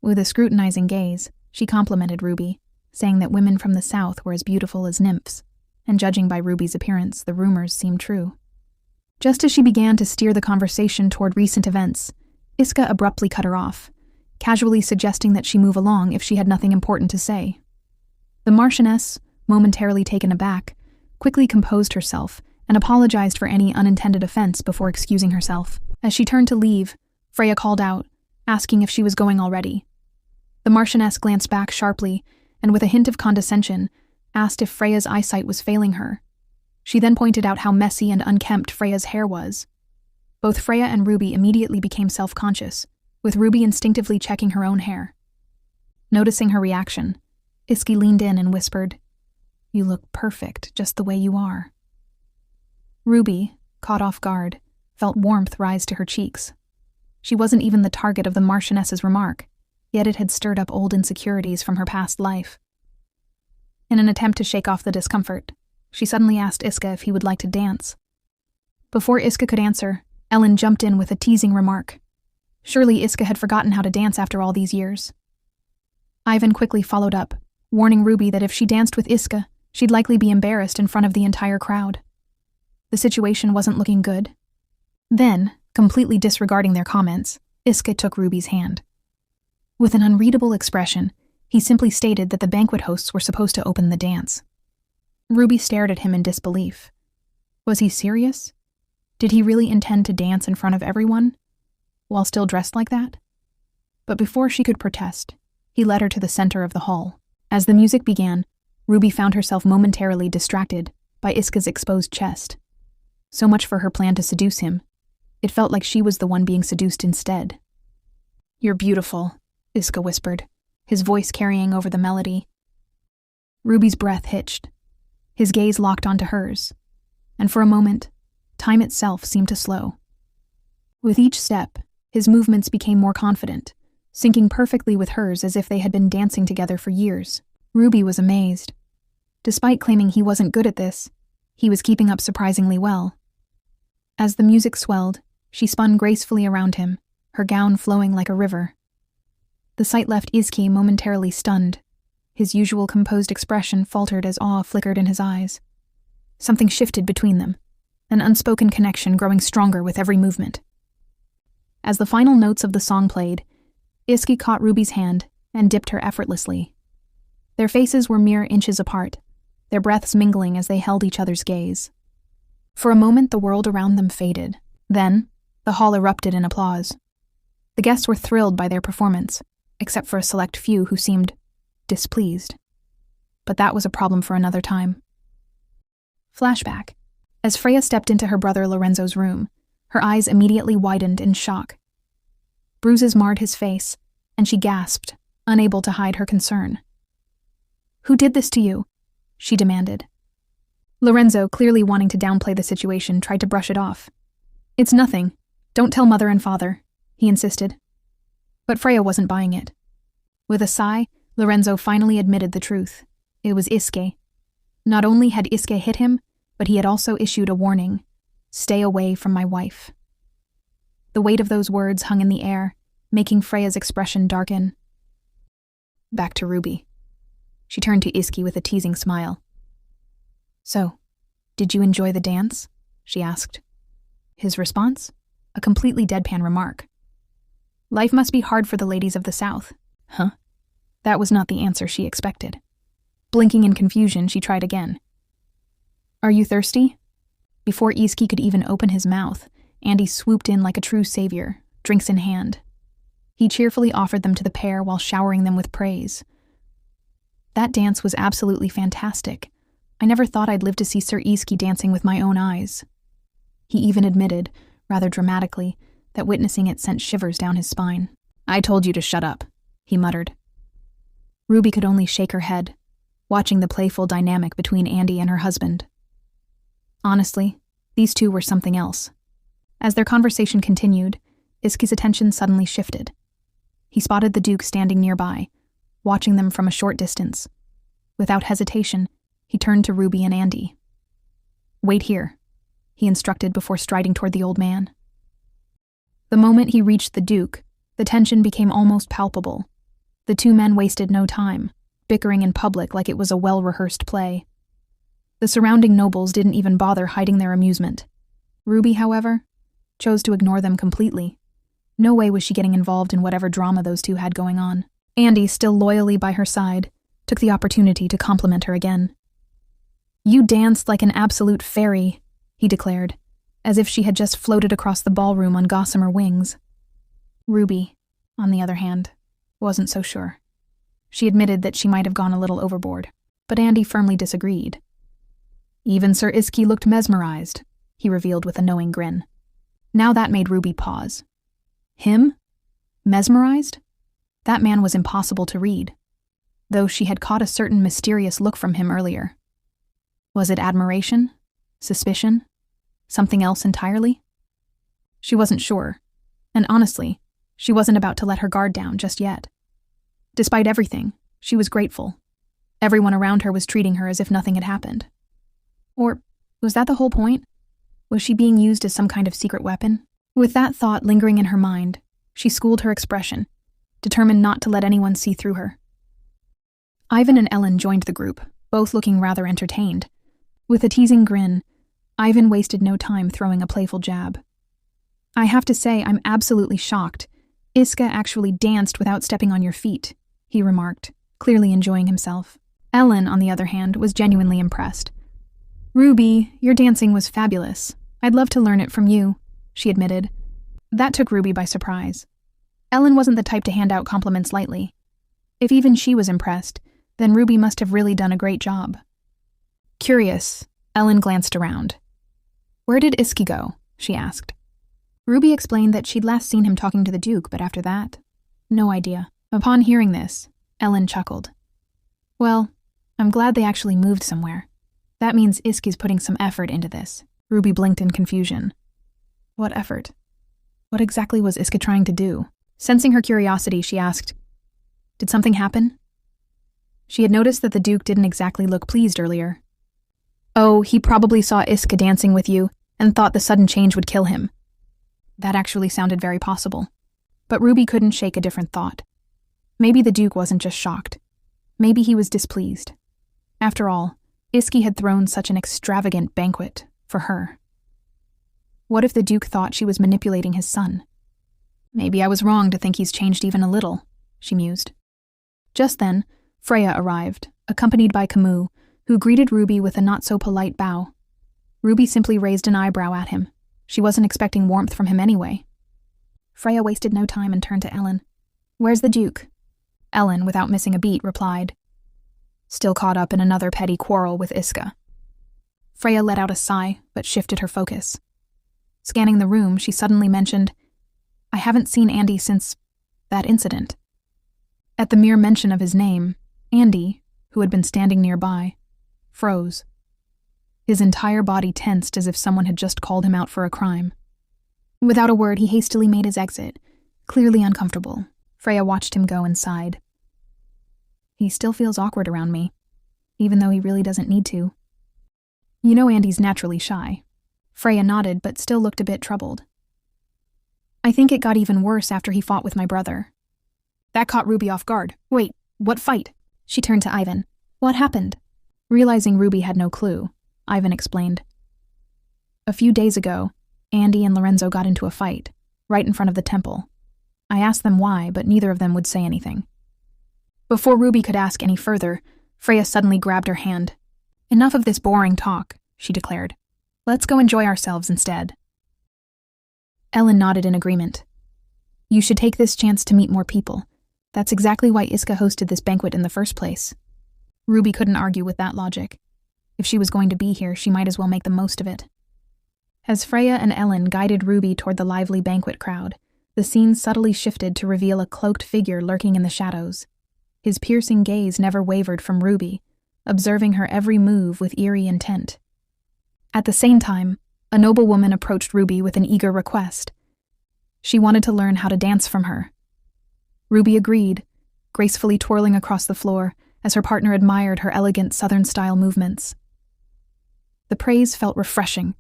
With a scrutinizing gaze, she complimented Ruby, saying that women from the south were as beautiful as nymphs, and judging by Ruby's appearance, the rumors seemed true. Just as she began to steer the conversation toward recent events, Iska abruptly cut her off, casually suggesting that she move along if she had nothing important to say. The Marchioness, momentarily taken aback, quickly composed herself and apologized for any unintended offense before excusing herself. As she turned to leave, Freya called out, asking if she was going already. The Marchioness glanced back sharply and, with a hint of condescension, asked if Freya's eyesight was failing her. She then pointed out how messy and unkempt Freya's hair was. Both Freya and Ruby immediately became self-conscious, with Ruby instinctively checking her own hair. Noticing her reaction, Iski leaned in and whispered, "You look perfect, just the way you are." Ruby, caught off guard, felt warmth rise to her cheeks. She wasn't even the target of the Marchioness's remark, yet it had stirred up old insecurities from her past life. In an attempt to shake off the discomfort, she suddenly asked Iska if he would like to dance. Before Iska could answer, Ellen jumped in with a teasing remark. Surely Iska had forgotten how to dance after all these years. Ivan quickly followed up, warning Ruby that if she danced with Iska, she'd likely be embarrassed in front of the entire crowd. The situation wasn't looking good. Then, completely disregarding their comments, Iska took Ruby's hand. With an unreadable expression, he simply stated that the banquet hosts were supposed to open the dance. Ruby stared at him in disbelief. Was he serious? Did he really intend to dance in front of everyone, while still dressed like that? But before she could protest, he led her to the center of the hall. As the music began, Ruby found herself momentarily distracted by Iska's exposed chest. So much for her plan to seduce him. It felt like she was the one being seduced instead. "You're beautiful," Iska whispered, his voice carrying over the melody. Ruby's breath hitched. His gaze locked onto hers, and for a moment, time itself seemed to slow. With each step, his movements became more confident, syncing perfectly with hers as if they had been dancing together for years. Ruby was amazed. Despite claiming he wasn't good at this, he was keeping up surprisingly well. As the music swelled, she spun gracefully around him, her gown flowing like a river. The sight left Iski momentarily stunned. His usual composed expression faltered as awe flickered in his eyes. Something shifted between them, an unspoken connection growing stronger with every movement. As the final notes of the song played, Iski caught Ruby's hand and dipped her effortlessly. Their faces were mere inches apart, their breaths mingling as they held each other's gaze. For a moment, the world around them faded. Then, the hall erupted in applause. The guests were thrilled by their performance, except for a select few who seemed displeased. But that was a problem for another time. Flashback. As Freya stepped into her brother Lorenzo's room, her eyes immediately widened in shock. Bruises marred his face, and she gasped, unable to hide her concern. "Who did this to you?" she demanded. Lorenzo, clearly wanting to downplay the situation, tried to brush it off. "It's nothing. Don't tell Mother and Father," he insisted. But Freya wasn't buying it. With a sigh, Lorenzo finally admitted the truth. It was Iske. Not only had Iske hit him, but he had also issued a warning. "Stay away from my wife." The weight of those words hung in the air, making Freya's expression darken. Back to Ruby. She turned to Iski with a teasing smile. "So, did you enjoy the dance?" she asked. His response? A completely deadpan remark. "Life must be hard for the ladies of the South." Huh? That was not the answer she expected. Blinking in confusion, she tried again. "Are you thirsty?" Before Iski could even open his mouth, Andy swooped in like a true savior, drinks in hand. He cheerfully offered them to the pair while showering them with praise. That dance was absolutely fantastic. I never thought I'd live to see Sir Iski dancing with my own eyes. He even admitted, rather dramatically, that witnessing it sent shivers down his spine. I told you to shut up, he muttered. Ruby could only shake her head, watching the playful dynamic between Andy and her husband. Honestly, these two were something else. As their conversation continued, Iski's attention suddenly shifted. He spotted the Duke standing nearby, watching them from a short distance. Without hesitation, he turned to Ruby and Andy. Wait here, he instructed before striding toward the old man. The moment he reached the Duke, the tension became almost palpable. The two men wasted no time, bickering in public like it was a well-rehearsed play. The surrounding nobles didn't even bother hiding their amusement. Ruby, however, chose to ignore them completely. No way was she getting involved in whatever drama those two had going on. Andy, still loyally by her side, took the opportunity to compliment her again. You danced like an absolute fairy, he declared, as if she had just floated across the ballroom on gossamer wings. Ruby, on the other hand, wasn't so sure. She admitted that she might have gone a little overboard, but Andy firmly disagreed. Even Sir Iski looked mesmerized, he revealed with a knowing grin. Now that made Ruby pause. Him? Mesmerized? That man was impossible to read, though she had caught a certain mysterious look from him earlier. Was it admiration? Suspicion? Something else entirely? She wasn't sure, and honestly, she wasn't about to let her guard down just yet. Despite everything, she was grateful. Everyone around her was treating her as if nothing had happened. Or was that the whole point? Was she being used as some kind of secret weapon? With that thought lingering in her mind, she schooled her expression, determined not to let anyone see through her. Ivan and Ellen joined the group, both looking rather entertained. With a teasing grin, Ivan wasted no time throwing a playful jab. I have to say, I'm absolutely shocked. Iska actually danced without stepping on your feet, he remarked, clearly enjoying himself. Ellen, on the other hand, was genuinely impressed. Ruby, your dancing was fabulous. I'd love to learn it from you, she admitted. That took Ruby by surprise. Ellen wasn't the type to hand out compliments lightly. If even she was impressed, then Ruby must have really done a great job. Curious, Ellen glanced around. Where did Iski go? She asked. Ruby explained that she'd last seen him talking to the Duke, but after that, no idea. Upon hearing this, Ellen chuckled. Well, I'm glad they actually moved somewhere. That means Iski's putting some effort into this. Ruby blinked in confusion. What effort? What exactly was Iska trying to do? Sensing her curiosity, she asked, Did something happen? She had noticed that the Duke didn't exactly look pleased earlier. Oh, he probably saw Iska dancing with you and thought the sudden change would kill him. That actually sounded very possible. But Ruby couldn't shake a different thought. Maybe the Duke wasn't just shocked. Maybe he was displeased. After all, Iski had thrown such an extravagant banquet for her. What if the Duke thought she was manipulating his son? Maybe I was wrong to think he's changed even a little, she mused. Just then, Freya arrived, accompanied by Camus, who greeted Ruby with a not-so-polite bow. Ruby simply raised an eyebrow at him. She wasn't expecting warmth from him anyway. Freya wasted no time and turned to Ellen. Where's the Duke? Ellen, without missing a beat, replied. Still caught up in another petty quarrel with Iska. Freya let out a sigh, but shifted her focus. Scanning the room, she suddenly mentioned, I haven't seen Andy since that incident. At the mere mention of his name, Andy, who had been standing nearby, froze. His entire body tensed as if someone had just called him out for a crime. Without a word, he hastily made his exit, clearly uncomfortable. Freya watched him go and sighed. He still feels awkward around me, even though he really doesn't need to. You know Andy's naturally shy. Freya nodded, but still looked a bit troubled. I think it got even worse after he fought with my brother. That caught Ruby off guard. Wait, what fight? She turned to Ivan. What happened? Realizing Ruby had no clue, Ivan explained. A few days ago, Andy and Lorenzo got into a fight, right in front of the temple. I asked them why, but neither of them would say anything. Before Ruby could ask any further, Freya suddenly grabbed her hand. Enough of this boring talk, she declared. Let's go enjoy ourselves instead. Ellen nodded in agreement. You should take this chance to meet more people. That's exactly why Iska hosted this banquet in the first place. Ruby couldn't argue with that logic. If she was going to be here, she might as well make the most of it. As Freya and Ellen guided Ruby toward the lively banquet crowd, the scene subtly shifted to reveal a cloaked figure lurking in the shadows. His piercing gaze never wavered from Ruby, observing her every move with eerie intent. At the same time, a noblewoman approached Ruby with an eager request. She wanted to learn how to dance from her. Ruby agreed, gracefully twirling across the floor as her partner admired her elegant Southern-style movements. The praise felt refreshing,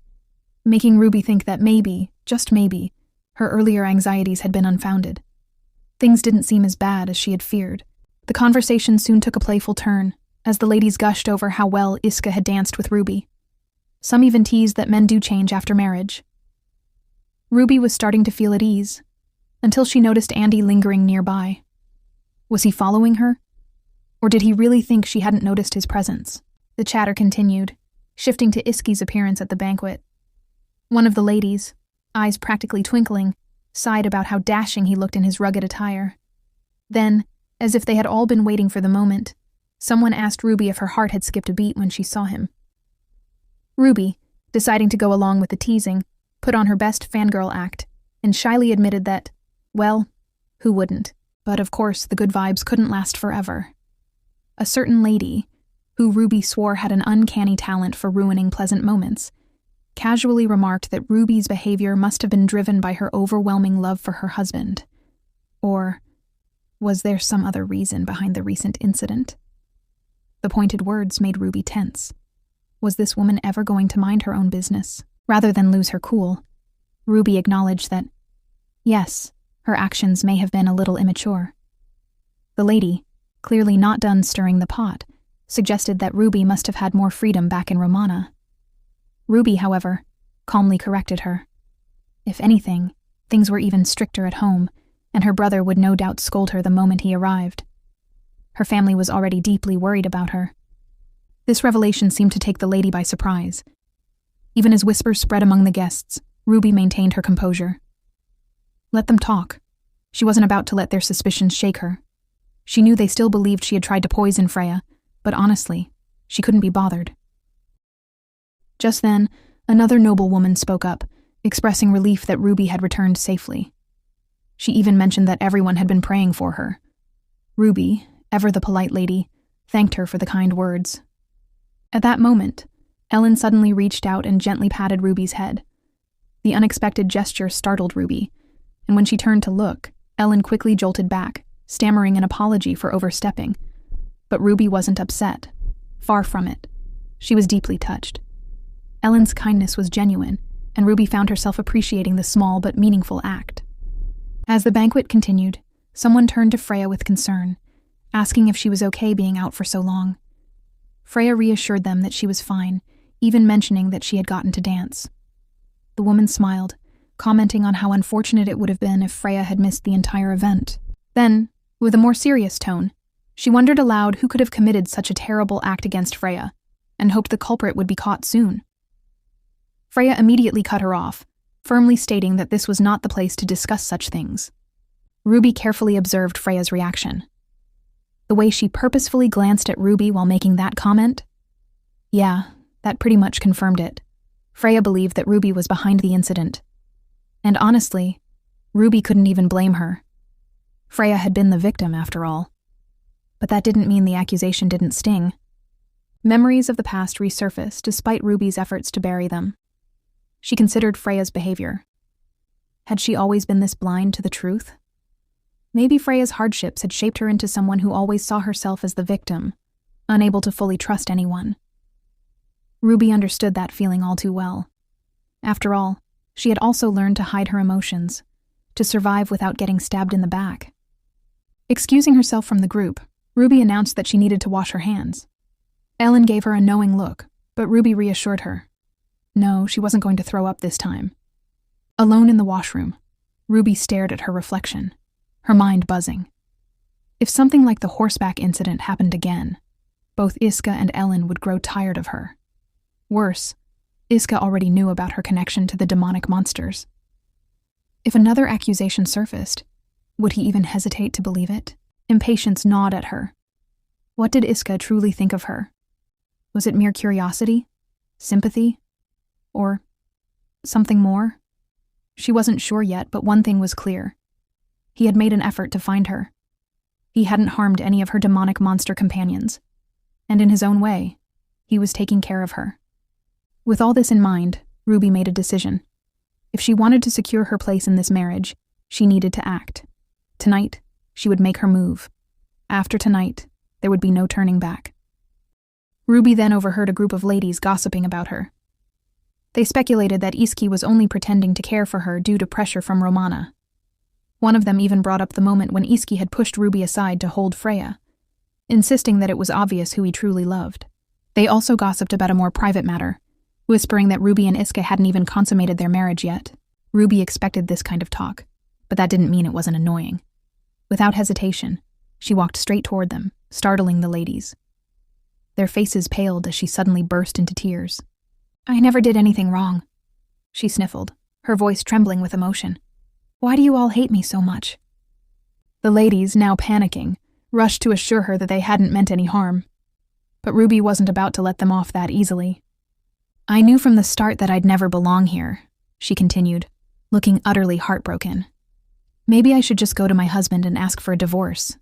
making Ruby think that maybe, just maybe, her earlier anxieties had been unfounded. Things didn't seem as bad as she had feared. The conversation soon took a playful turn, as the ladies gushed over how well Iska had danced with Ruby. Some even teased that men do change after marriage. Ruby was starting to feel at ease, until she noticed Andy lingering nearby. Was he following her? Or did he really think she hadn't noticed his presence? The chatter continued, shifting to Iski's appearance at the banquet. One of the ladies, eyes practically twinkling, sighed about how dashing he looked in his rugged attire. Then, as if they had all been waiting for the moment, someone asked Ruby if her heart had skipped a beat when she saw him. Ruby, deciding to go along with the teasing, put on her best fangirl act and shyly admitted that, well, who wouldn't? But of course, the good vibes couldn't last forever. A certain lady, who Ruby swore had an uncanny talent for ruining pleasant moments, casually remarked that Ruby's behavior must have been driven by her overwhelming love for her husband. Or was there some other reason behind the recent incident? The pointed words made Ruby tense. Was this woman ever going to mind her own business? Rather than lose her cool, Ruby acknowledged that, yes, her actions may have been a little immature. The lady, clearly not done stirring the pot, suggested that Ruby must have had more freedom back in Romana. Ruby, however, calmly corrected her. If anything, things were even stricter at home, and her brother would no doubt scold her the moment he arrived. Her family was already deeply worried about her. This revelation seemed to take the lady by surprise. Even as whispers spread among the guests, Ruby maintained her composure. Let them talk. She wasn't about to let their suspicions shake her. She knew they still believed she had tried to poison Freya, but honestly, she couldn't be bothered. Just then, another noblewoman spoke up, expressing relief that Ruby had returned safely. She even mentioned that everyone had been praying for her. Ruby, ever the polite lady, thanked her for the kind words. At that moment, Ellen suddenly reached out and gently patted Ruby's head. The unexpected gesture startled Ruby, and when she turned to look, Ellen quickly jolted back, stammering an apology for overstepping. But Ruby wasn't upset. Far from it. She was deeply touched. Ellen's kindness was genuine, and Ruby found herself appreciating the small but meaningful act. As the banquet continued, someone turned to Freya with concern, asking if she was okay being out for so long. Freya reassured them that she was fine, even mentioning that she had gotten to dance. The woman smiled, commenting on how unfortunate it would have been if Freya had missed the entire event. Then, with a more serious tone, she wondered aloud who could have committed such a terrible act against Freya, and hoped the culprit would be caught soon. Freya immediately cut her off, firmly stating that this was not the place to discuss such things. Ruby carefully observed Freya's reaction. The way she purposefully glanced at Ruby while making that comment? Yeah, that pretty much confirmed it. Freya believed that Ruby was behind the incident. And honestly, Ruby couldn't even blame her. Freya had been the victim, after all. But that didn't mean the accusation didn't sting. Memories of the past resurfaced despite Ruby's efforts to bury them. She considered Freya's behavior. Had she always been this blind to the truth? Maybe Freya's hardships had shaped her into someone who always saw herself as the victim, unable to fully trust anyone. Ruby understood that feeling all too well. After all, she had also learned to hide her emotions, to survive without getting stabbed in the back. Excusing herself from the group, Ruby announced that she needed to wash her hands. Ellen gave her a knowing look, but Ruby reassured her. No, she wasn't going to throw up this time. Alone in the washroom, Ruby stared at her reflection, her mind buzzing. If something like the horseback incident happened again, both Iska and Ellen would grow tired of her. Worse, Iska already knew about her connection to the demonic monsters. If another accusation surfaced, Would he even hesitate to believe it? Impatience gnawed at her. What did Iska truly think of her? Was it mere curiosity? Sympathy? Or something more? She wasn't sure yet, but one thing was clear. He had made an effort to find her. He hadn't harmed any of her demonic monster companions. And in his own way, he was taking care of her. With all this in mind, Ruby made a decision. If she wanted to secure her place in this marriage, she needed to act. Tonight, she would make her move. After tonight, there would be no turning back. Ruby then overheard a group of ladies gossiping about her. They speculated that Iski was only pretending to care for her due to pressure from Romana. One of them even brought up the moment when Iski had pushed Ruby aside to hold Freya, insisting that it was obvious who he truly loved. They also gossiped about a more private matter, whispering that Ruby and Iska hadn't even consummated their marriage yet. Ruby expected this kind of talk, but that didn't mean it wasn't annoying. Without hesitation, she walked straight toward them, startling the ladies. Their faces paled as she suddenly burst into tears. "I never did anything wrong," she sniffled, her voice trembling with emotion. "Why do you all hate me so much?" The ladies, now panicking, rushed to assure her that they hadn't meant any harm. But Ruby wasn't about to let them off that easily. "I knew from the start that I'd never belong here," she continued, looking utterly heartbroken. "Maybe I should just go to my husband and ask for a divorce.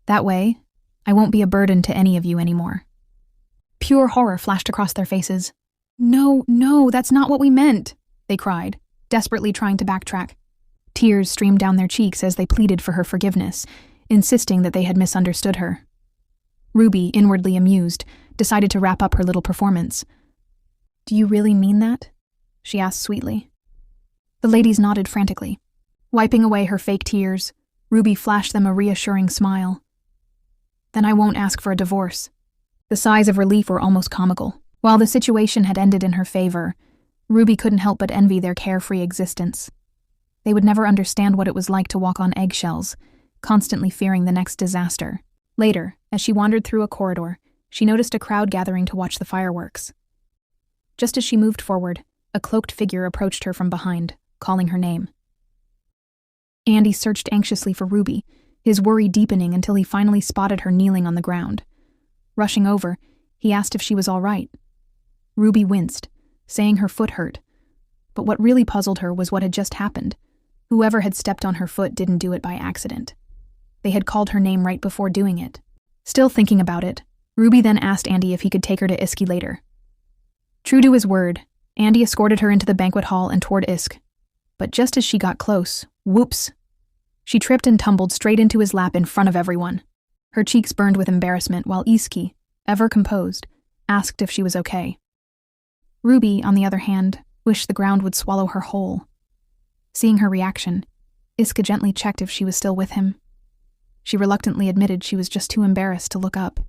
That way, I won't be a burden to any of you anymore." Pure horror flashed across their faces. No, that's not what we meant," they cried, desperately trying to backtrack. Tears streamed down their cheeks as they pleaded for her forgiveness, insisting that they had misunderstood her. Ruby, inwardly amused, decided to wrap up her little performance. "Do you really mean that?" she asked sweetly. The ladies nodded frantically. Wiping away her fake tears, Ruby flashed them a reassuring smile. "Then I won't ask for a divorce." The sighs of relief were almost comical. While the situation had ended in her favor, Ruby couldn't help but envy their carefree existence. They would never understand what it was like to walk on eggshells, constantly fearing the next disaster. Later, as she wandered through a corridor, she noticed a crowd gathering to watch the fireworks. Just as she moved forward, a cloaked figure approached her from behind, calling her name. Andy searched anxiously for Ruby, his worry deepening until he finally spotted her kneeling on the ground. Rushing over, he asked if she was all right. Ruby winced, saying her foot hurt. But what really puzzled her was what had just happened. Whoever had stepped on her foot didn't do it by accident. They had called her name right before doing it. Still thinking about it, Ruby then asked Andy if he could take her to Iski later. True to his word, Andy escorted her into the banquet hall and toward Isk. But just as she got close, whoops! She tripped and tumbled straight into his lap in front of everyone. Her cheeks burned with embarrassment while Iski, ever composed, asked if she was okay. Ruby, on the other hand, wished the ground would swallow her whole. Seeing her reaction, Iska gently checked if she was still with him. She reluctantly admitted she was just too embarrassed to look up.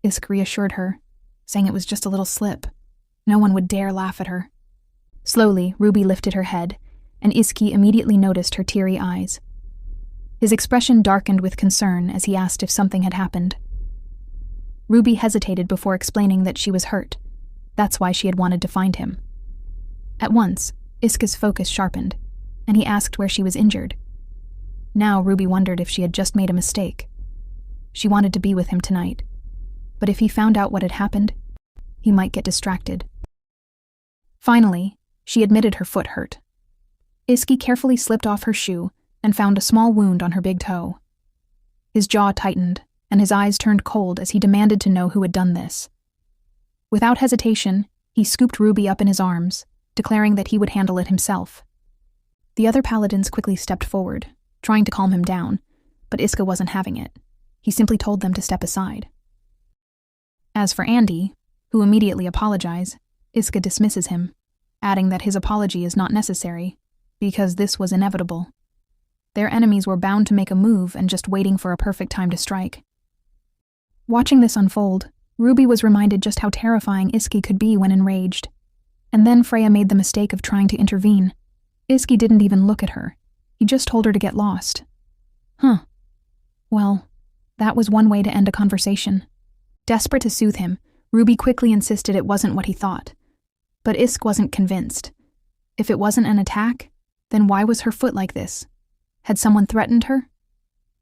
Isk reassured her, saying it was just a little slip. No one would dare laugh at her. Slowly, Ruby lifted her head, and Iski immediately noticed her teary eyes. His expression darkened with concern as he asked if something had happened. Ruby hesitated before explaining that she was hurt. That's why she had wanted to find him. At once, Iska's focus sharpened, and he asked where she was injured. Now Ruby wondered if she had just made a mistake. She wanted to be with him tonight, but if he found out what had happened, he might get distracted. Finally, she admitted her foot hurt. Iski carefully slipped off her shoe and found a small wound on her big toe. His jaw tightened, and his eyes turned cold as he demanded to know who had done this. Without hesitation, he scooped Ruby up in his arms, declaring that he would handle it himself. The other paladins quickly stepped forward, trying to calm him down, but Iska wasn't having it. He simply told them to step aside. As for Andy, who immediately apologized, Iska dismisses him, adding that his apology is not necessary, because this was inevitable. Their enemies were bound to make a move and just waiting for a perfect time to strike. Watching this unfold, Ruby was reminded just how terrifying Iski could be when enraged. And then Freya made the mistake of trying to intervene. Iski didn't even look at her. He just told her to get lost. Well, that was one way to end a conversation. Desperate to soothe him, Ruby quickly insisted it wasn't what he thought. But Isk wasn't convinced. If it wasn't an attack, then why was her foot like this? Had someone threatened her?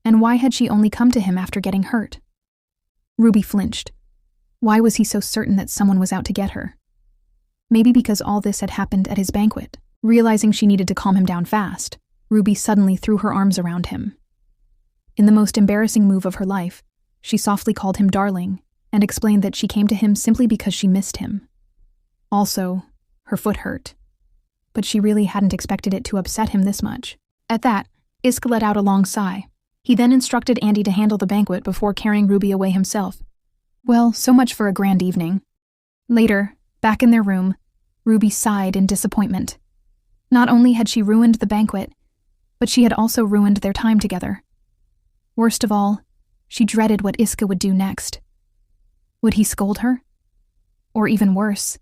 And why had she only come to him after getting hurt? Ruby flinched. Why was he so certain that someone was out to get her? Maybe because all this had happened at his banquet. Realizing she needed to calm him down fast, Ruby suddenly threw her arms around him. In the most embarrassing move of her life, she softly called him darling and explained that she came to him simply because she missed him. Also, her foot hurt. But she really hadn't expected it to upset him this much. At that, Iska let out a long sigh. He then instructed Andy to handle the banquet before carrying Ruby away himself. Well, so much for a grand evening. Later, back in their room, Ruby sighed in disappointment. Not only had she ruined the banquet, but she had also ruined their time together. Worst of all, she dreaded what Iska would do next. Would he scold her? Or even worse,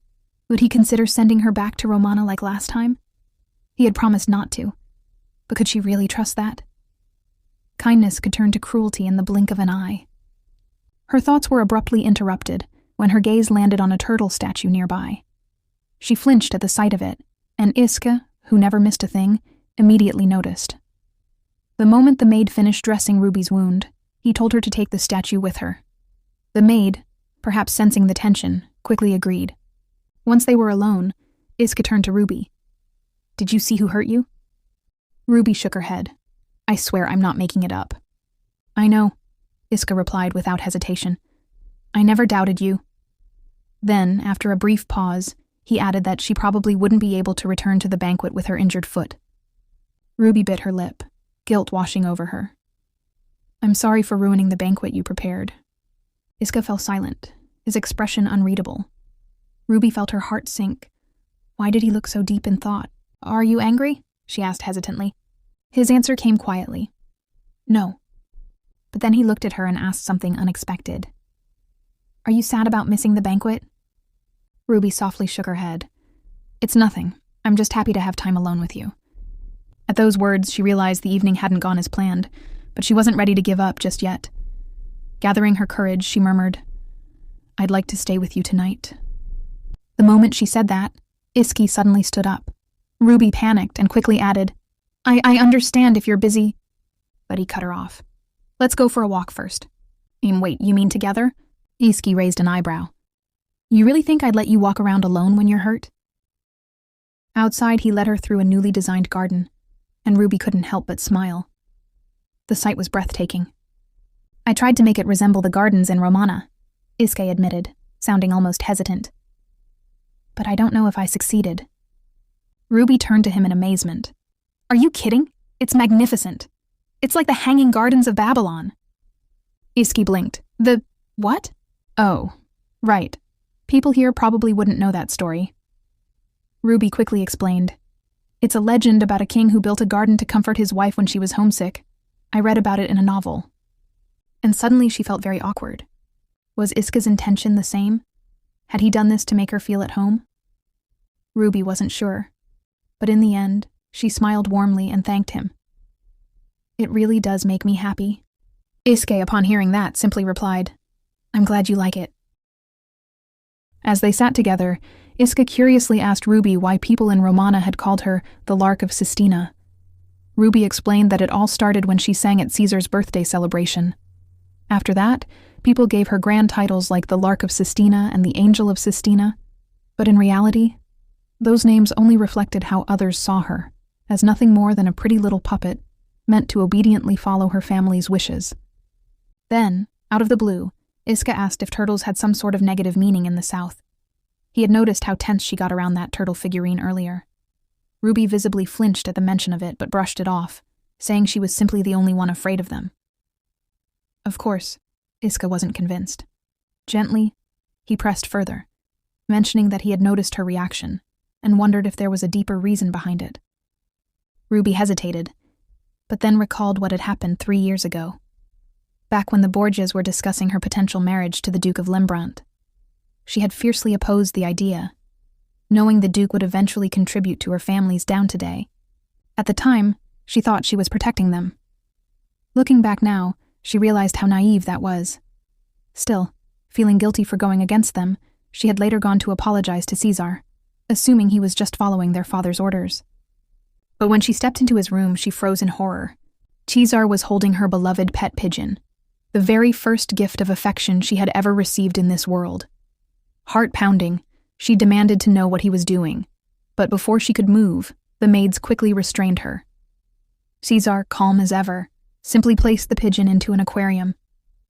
would he consider sending her back to Romana like last time? He had promised not to, but could she really trust that? Kindness could turn to cruelty in the blink of an eye. Her thoughts were abruptly interrupted when her gaze landed on a turtle statue nearby. She flinched at the sight of it, and Iska, who never missed a thing, immediately noticed. The moment the maid finished dressing Ruby's wound, he told her to take the statue with her. The maid, perhaps sensing the tension, quickly agreed. Once they were alone, Iska turned to Ruby. "Did you see who hurt you?" Ruby shook her head. "I swear I'm not making it up." "I know," Iska replied without hesitation. "I never doubted you." Then, after a brief pause, he added that she probably wouldn't be able to return to the banquet with her injured foot. Ruby bit her lip, guilt washing over her. "I'm sorry for ruining the banquet you prepared." Iska fell silent, his expression unreadable. Ruby felt her heart sink. Why did he look so deep in thought? "Are you angry?" she asked hesitantly. His answer came quietly. "No." But then he looked at her and asked something unexpected. "Are you sad about missing the banquet?" Ruby softly shook her head. "It's nothing. I'm just happy to have time alone with you." At those words, she realized the evening hadn't gone as planned, but she wasn't ready to give up just yet. Gathering her courage, she murmured, "I'd like to stay with you tonight." The moment she said that, Iski suddenly stood up. Ruby panicked and quickly added, I understand if you're busy." But he cut her off. "Let's go for a walk first." Wait, you mean together?" Iski raised an eyebrow. "You really think I'd let you walk around alone when you're hurt?" Outside, he led her through a newly designed garden, and Ruby couldn't help but smile. The sight was breathtaking. "I tried to make it resemble the gardens in Romana," Iske admitted, sounding almost hesitant. "But I don't know if I succeeded." Ruby turned to him in amazement. "Are you kidding? It's magnificent. It's like the Hanging Gardens of Babylon." Iski blinked. "The what?" "Oh, right. People here probably wouldn't know that story." Ruby quickly explained. "It's a legend about a king who built a garden to comfort his wife when she was homesick. I read about it in a novel." And suddenly she felt very awkward. Was Iska's intention the same? Had he done this to make her feel at home? Ruby wasn't sure, but in the end, she smiled warmly and thanked him. "It really does make me happy." Iske, upon hearing that, simply replied, "I'm glad you like it." As they sat together, Iska curiously asked Ruby why people in Romana had called her the Lark of Sistina. Ruby explained that it all started when she sang at Caesar's birthday celebration. After that, people gave her grand titles like the Lark of Sistina and the Angel of Sistina, but in reality, those names only reflected how others saw her, as nothing more than a pretty little puppet meant to obediently follow her family's wishes. Then, out of the blue, Iska asked if turtles had some sort of negative meaning in the South. He had noticed how tense she got around that turtle figurine earlier. Ruby visibly flinched at the mention of it but brushed it off, saying she was simply the only one afraid of them. Of course, Iska wasn't convinced. Gently, he pressed further, mentioning that he had noticed her reaction and wondered if there was a deeper reason behind it. Ruby hesitated, but then recalled what had happened 3 years ago, back when the Borgias were discussing her potential marriage to the Duke of Lembrant. She had fiercely opposed the idea, knowing the Duke would eventually contribute to her family's down-to-day. At the time, she thought she was protecting them. Looking back now, she realized how naive that was. Still, feeling guilty for going against them, she had later gone to apologize to Caesar, assuming he was just following their father's orders. But when she stepped into his room, she froze in horror, Cesar was holding her beloved pet pigeon, the very first gift of affection she had ever received in this world. Heart-pounding, she demanded to know what he was doing, but before she could move, the maids quickly restrained her. Cesar, calm as ever, simply placed the pigeon into an aquarium,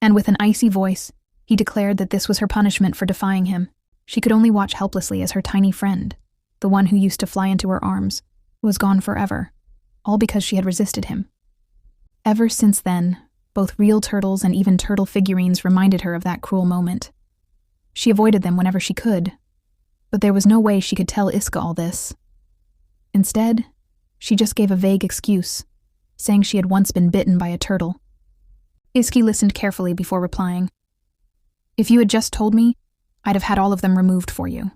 and with an icy voice, he declared that this was her punishment for defying him. She could only watch helplessly as her tiny friend, the one who used to fly into her arms, was gone forever, all because she had resisted him. Ever since then, both real turtles and even turtle figurines reminded her of that cruel moment. She avoided them whenever she could, but there was no way she could tell Iska all this. Instead, she just gave a vague excuse, saying she had once been bitten by a turtle. Iski listened carefully before replying. "If you had just told me, I'd have had all of them removed for you."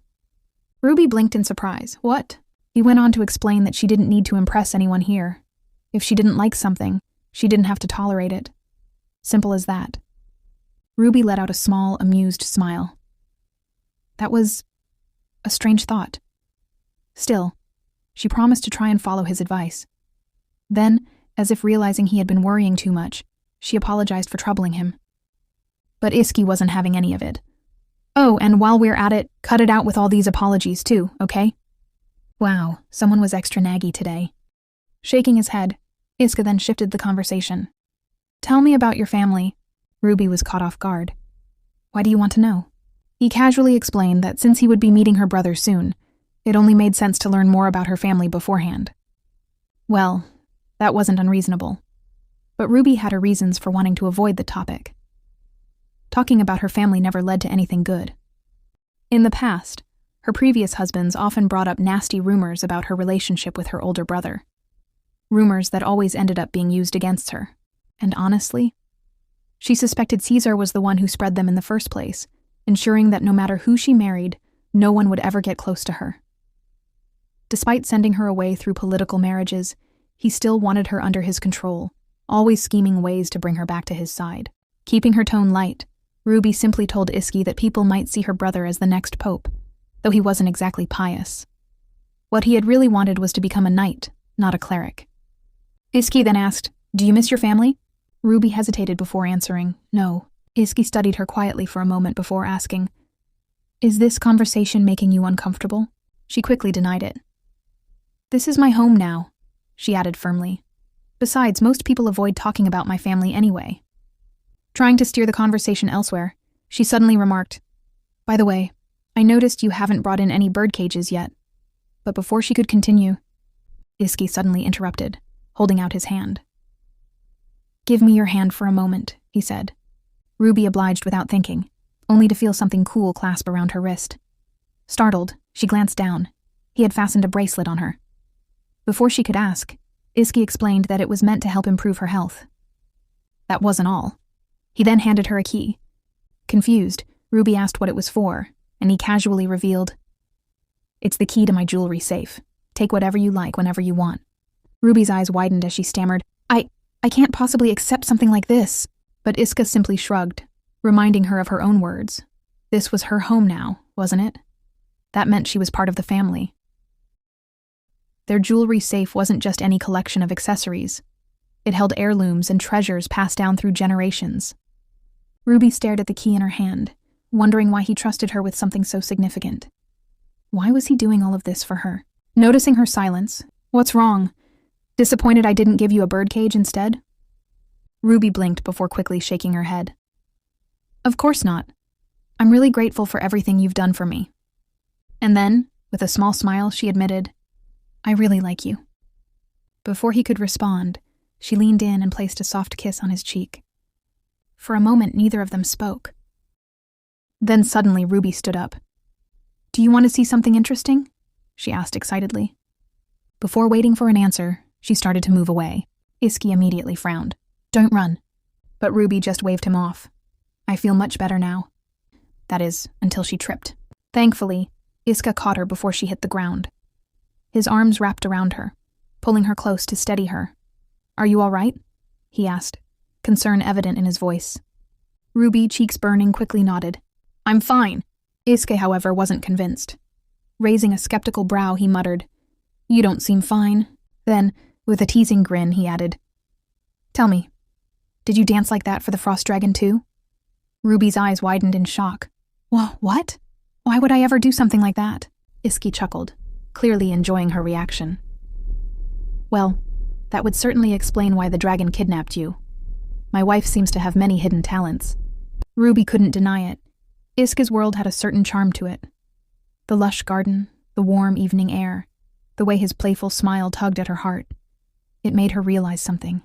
Ruby blinked in surprise. What? He went on to explain that she didn't need to impress anyone here. If she didn't like something, she didn't have to tolerate it. Simple as that. Ruby let out a small, amused smile. That was a strange thought. Still, she promised to try and follow his advice. Then, as if realizing he had been worrying too much, she apologized for troubling him. But Iski wasn't having any of it. "Oh, and while we're at it, cut it out with all these apologies too, okay?" Wow, someone was extra naggy today. Shaking his head, Iska then shifted the conversation. "Tell me about your family." Ruby was caught off guard. "Why do you want to know?" He casually explained that since he would be meeting her brother soon, it only made sense to learn more about her family beforehand. Well, that wasn't unreasonable. But Ruby had her reasons for wanting to avoid the topic. Talking about her family never led to anything good. In the past, her previous husbands often brought up nasty rumors about her relationship with her older brother. Rumors that always ended up being used against her. And honestly, she suspected Cesar was the one who spread them in the first place, ensuring that no matter who she married, no one would ever get close to her. Despite sending her away through political marriages, he still wanted her under his control, always scheming ways to bring her back to his side. Keeping her tone light, Ruby simply told Iski that people might see her brother as the next pope, though he wasn't exactly pious. What he had really wanted was to become a knight, not a cleric. Iski then asked, "Do you miss your family?" Ruby hesitated before answering, "No." Iski studied her quietly for a moment before asking, "Is this conversation making you uncomfortable?" She quickly denied it. "This is my home now," she added firmly. "Besides, most people avoid talking about my family anyway." Trying to steer the conversation elsewhere, she suddenly remarked, "By the way, I noticed you haven't brought in any bird cages yet." But before she could continue, Iski suddenly interrupted, holding out his hand. "Give me your hand for a moment," he said. Ruby obliged without thinking, only to feel something cool clasp around her wrist. Startled, she glanced down. He had fastened a bracelet on her. Before she could ask, Iski explained that it was meant to help improve her health. That wasn't all. He then handed her a key. Confused, Ruby asked what it was for, and he casually revealed, "It's the key to my jewelry safe. Take whatever you like whenever you want." Ruby's eyes widened as she stammered, I can't possibly accept something like this." But Iska simply shrugged, reminding her of her own words. This was her home now, wasn't it? That meant she was part of the family. Their jewelry safe wasn't just any collection of accessories. It held heirlooms and treasures passed down through generations. Ruby stared at the key in her hand, wondering why he trusted her with something so significant. Why was he doing all of this for her? Noticing her silence, "What's wrong? Disappointed I didn't give you a birdcage instead?" Ruby blinked before quickly shaking her head. "Of course not. I'm really grateful for everything you've done for me." And then, with a small smile, she admitted, "I really like you." Before he could respond, she leaned in and placed a soft kiss on his cheek. For a moment, neither of them spoke. Then suddenly Ruby stood up. "Do you want to see something interesting?" she asked excitedly. Before waiting for an answer, she started to move away. Iski immediately frowned. "Don't run." But Ruby just waved him off. "I feel much better now." That is, until she tripped. Thankfully, Iska caught her before she hit the ground. His arms wrapped around her, pulling her close to steady her. "Are you all right?" he asked, concern evident in his voice. Ruby, cheeks burning, quickly nodded. "I'm fine." Iske, however, wasn't convinced. Raising a skeptical brow, he muttered, "You don't seem fine." Then, with a teasing grin, he added, Tell me, did you dance like that for the frost dragon too? Ruby's eyes widened in shock. What? Why would I ever do something like that? Iski chuckled, clearly enjoying her reaction. Well, that would certainly explain why the dragon kidnapped you. My wife seems to have many hidden talents. Ruby couldn't deny it. Iska's world had a certain charm to it. The lush garden, the warm evening air, the way his playful smile tugged at her heart. It made her realize something.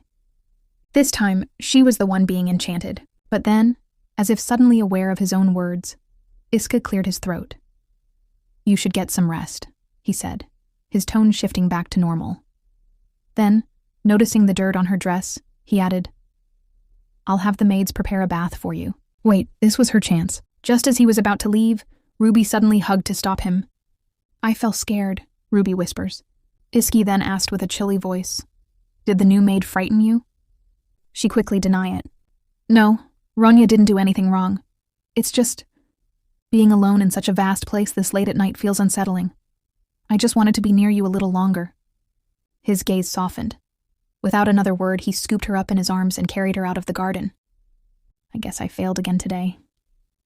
This time, she was the one being enchanted. But then, as if suddenly aware of his own words, Iska cleared his throat. You should get some rest, he said, his tone shifting back to normal. Then, noticing the dirt on her dress, he added, I'll have the maids prepare a bath for you. Wait, this was her chance. Just as he was about to leave, Ruby suddenly hugged to stop him. I felt scared, Ruby whispers. Iski then asked with a chilly voice, Did the new maid frighten you? She quickly denied it. No, Ronya didn't do anything wrong. It's just, being alone in such a vast place this late at night feels unsettling. I just wanted to be near you a little longer. His gaze softened. Without another word, he scooped her up in his arms and carried her out of the garden. I guess I failed again today.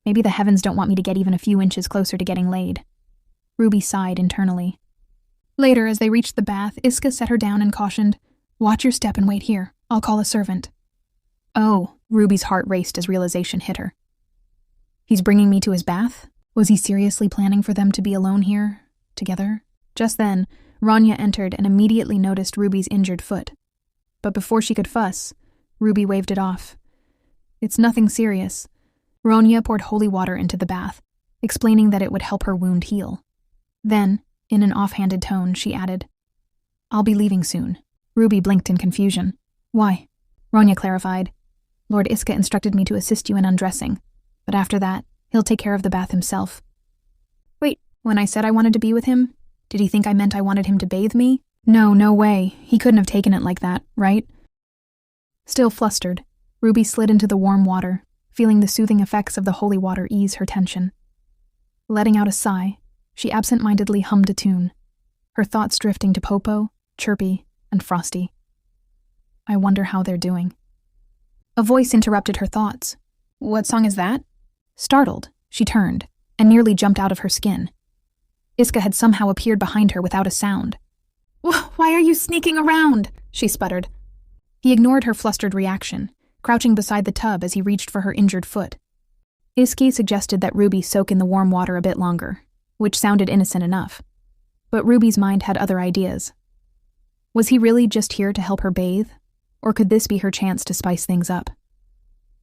Maybe the heavens don't want me to get even a few inches closer to getting laid. Ruby sighed internally. Later, as they reached the bath, Iska set her down and cautioned, Watch your step and wait here. I'll call a servant. Oh, Ruby's heart raced as realization hit her. He's bringing me to his bath? Was he seriously planning for them to be alone here, together? Just then, Ronya entered and immediately noticed Ruby's injured foot. But before she could fuss, Ruby waved it off. It's nothing serious. Ronya poured holy water into the bath, explaining that it would help her wound heal. Then, in an offhanded tone, she added, I'll be leaving soon. Ruby blinked in confusion. Why? Ronya clarified. Lord Iska instructed me to assist you in undressing, but after that, he'll take care of the bath himself. Wait, when I said I wanted to be with him, did he think I meant I wanted him to bathe me? No way. He couldn't have taken it like that, right? Still flustered, Ruby slid into the warm water, feeling the soothing effects of the holy water ease her tension. Letting out a sigh, she absent-mindedly hummed a tune, her thoughts drifting to Popo, Chirpy, and Frosty. I wonder how they're doing. A voice interrupted her thoughts. What song is that? Startled, she turned, and nearly jumped out of her skin. Iska had somehow appeared behind her without a sound. Why are you sneaking around? She sputtered. He ignored her flustered reaction, crouching beside the tub as he reached for her injured foot. Iski suggested that Ruby soak in the warm water a bit longer, which sounded innocent enough. But Ruby's mind had other ideas. Was he really just here to help her bathe, or could this be her chance to spice things up?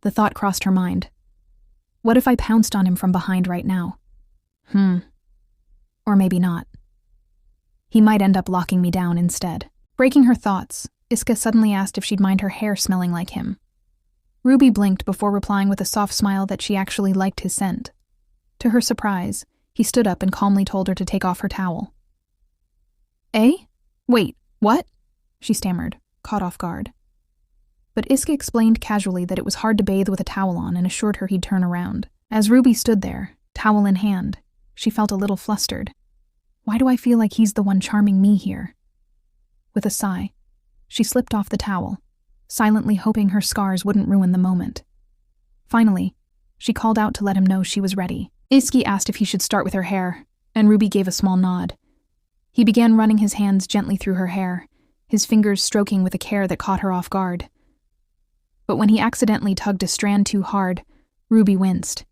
The thought crossed her mind. What if I pounced on him from behind right now? Or maybe not. He might end up locking me down instead. Breaking her thoughts, Iska suddenly asked if she'd mind her hair smelling like him. Ruby blinked before replying with a soft smile that she actually liked his scent. To her surprise, he stood up and calmly told her to take off her towel. Eh? Wait, what? She stammered, caught off guard. But Iska explained casually that it was hard to bathe with a towel on and assured her he'd turn around. As Ruby stood there, towel in hand, she felt a little flustered. Why do I feel like he's the one charming me here? With a sigh, she slipped off the towel, silently hoping her scars wouldn't ruin the moment. Finally, she called out to let him know she was ready. Iski asked if he should start with her hair, and Ruby gave a small nod. He began running his hands gently through her hair, his fingers stroking with a care that caught her off guard. But when he accidentally tugged a strand too hard, Ruby winced.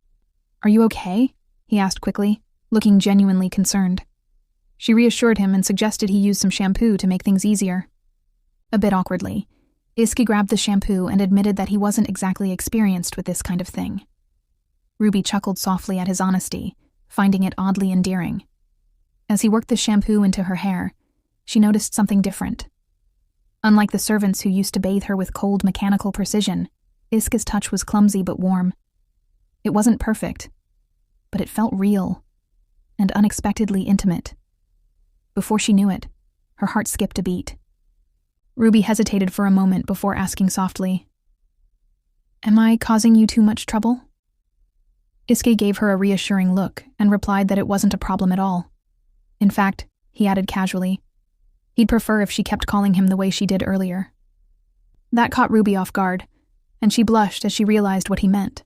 Are you okay? He asked quickly, looking genuinely concerned. She reassured him and suggested he use some shampoo to make things easier. A bit awkwardly, Iski grabbed the shampoo and admitted that he wasn't exactly experienced with this kind of thing. Ruby chuckled softly at his honesty, finding it oddly endearing. As he worked the shampoo into her hair, she noticed something different. Unlike the servants who used to bathe her with cold mechanical precision, Iska's touch was clumsy but warm. It wasn't perfect, but it felt real and unexpectedly intimate. Before she knew it, her heart skipped a beat. Ruby hesitated for a moment before asking softly, Am I causing you too much trouble? Iske gave her a reassuring look and replied that it wasn't a problem at all. In fact, he added casually, he'd prefer if she kept calling him the way she did earlier. That caught Ruby off guard, and she blushed as she realized what he meant.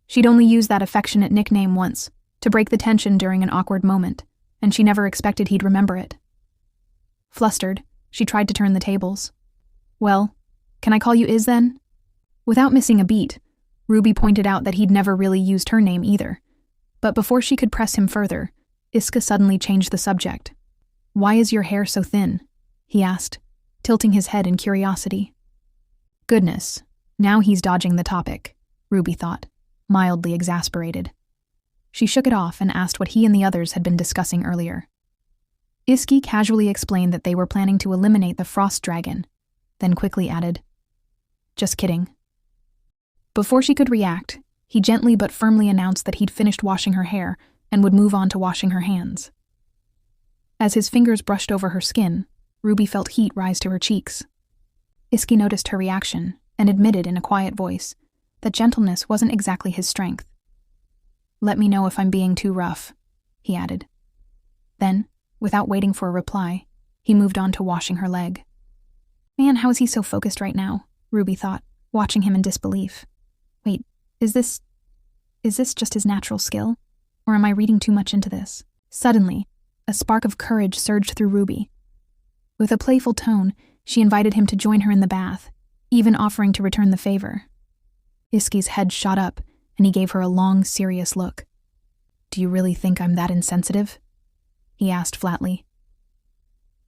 She'd only used that affectionate nickname once, to break the tension during an awkward moment, and she never expected he'd remember it. Flustered, she tried to turn the tables. "Well, can I call you Iz then?" Without missing a beat, Ruby pointed out that he'd never really used her name either. But before she could press him further, Iska suddenly changed the subject. "Why is your hair so thin?" he asked, tilting his head in curiosity. Goodness, now he's dodging the topic, Ruby thought, mildly exasperated. She shook it off and asked what he and the others had been discussing earlier. Iski casually explained that they were planning to eliminate the frost dragon, then quickly added, "Just kidding." Before she could react, he gently but firmly announced that he'd finished washing her hair and would move on to washing her hands. As his fingers brushed over her skin, Ruby felt heat rise to her cheeks. Iski noticed her reaction and admitted in a quiet voice that gentleness wasn't exactly his strength. "Let me know if I'm being too rough," he added. Then, without waiting for a reply, he moved on to washing her leg. Man, how is he so focused right now? Ruby thought, watching him in disbelief. Wait, is this just his natural skill? Or am I reading too much into this? Suddenly, a spark of courage surged through Ruby. With a playful tone, she invited him to join her in the bath, even offering to return the favor. Iski's head shot up, and he gave her a long, serious look. "Do you really think I'm that insensitive?" he asked flatly.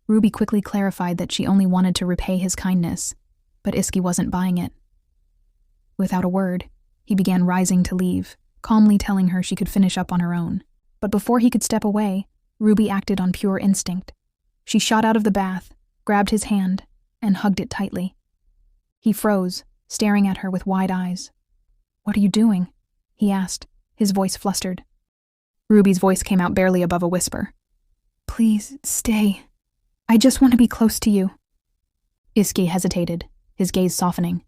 Ruby quickly clarified that she only wanted to repay his kindness, but Iski wasn't buying it. Without a word, he began rising to leave, calmly telling her she could finish up on her own. But before he could step away, Ruby acted on pure instinct. She shot out of the bath, grabbed his hand, and hugged it tightly. He froze, staring at her with wide eyes. "What are you doing?" he asked, his voice flustered. Ruby's voice came out barely above a whisper. "Please, stay. I just want to be close to you." Iski hesitated, his gaze softening.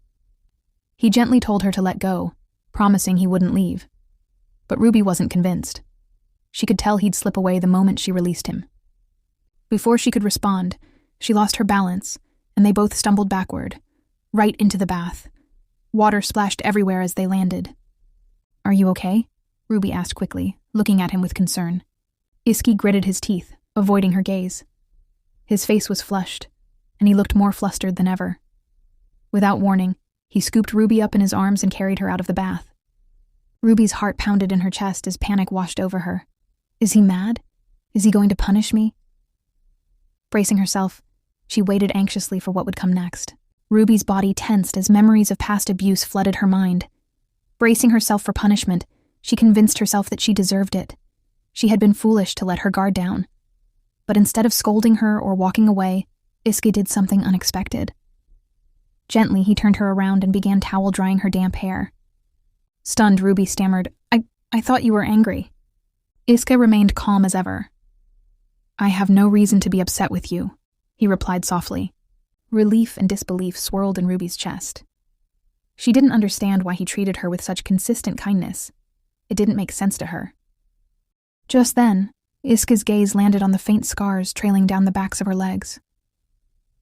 He gently told her to let go, promising he wouldn't leave. But Ruby wasn't convinced. She could tell he'd slip away the moment she released him. Before she could respond, she lost her balance, and they both stumbled backward, right into the bath. Water splashed everywhere as they landed. "Are you okay?" Ruby asked quickly, looking at him with concern. Iski gritted his teeth, avoiding her gaze. His face was flushed, and he looked more flustered than ever. Without warning, he scooped Ruby up in his arms and carried her out of the bath. Ruby's heart pounded in her chest as panic washed over her. Is he mad? Is he going to punish me? Bracing herself, she waited anxiously for what would come next. Ruby's body tensed as memories of past abuse flooded her mind. Bracing herself for punishment, she convinced herself that she deserved it. She had been foolish to let her guard down. But instead of scolding her or walking away, Iski did something unexpected. Gently, he turned her around and began towel drying her damp hair. Stunned, Ruby stammered, I thought you were angry." Iska remained calm as ever. "I have no reason to be upset with you," he replied softly. Relief and disbelief swirled in Ruby's chest. She didn't understand why he treated her with such consistent kindness. It didn't make sense to her. Just then, Iska's gaze landed on the faint scars trailing down the backs of her legs.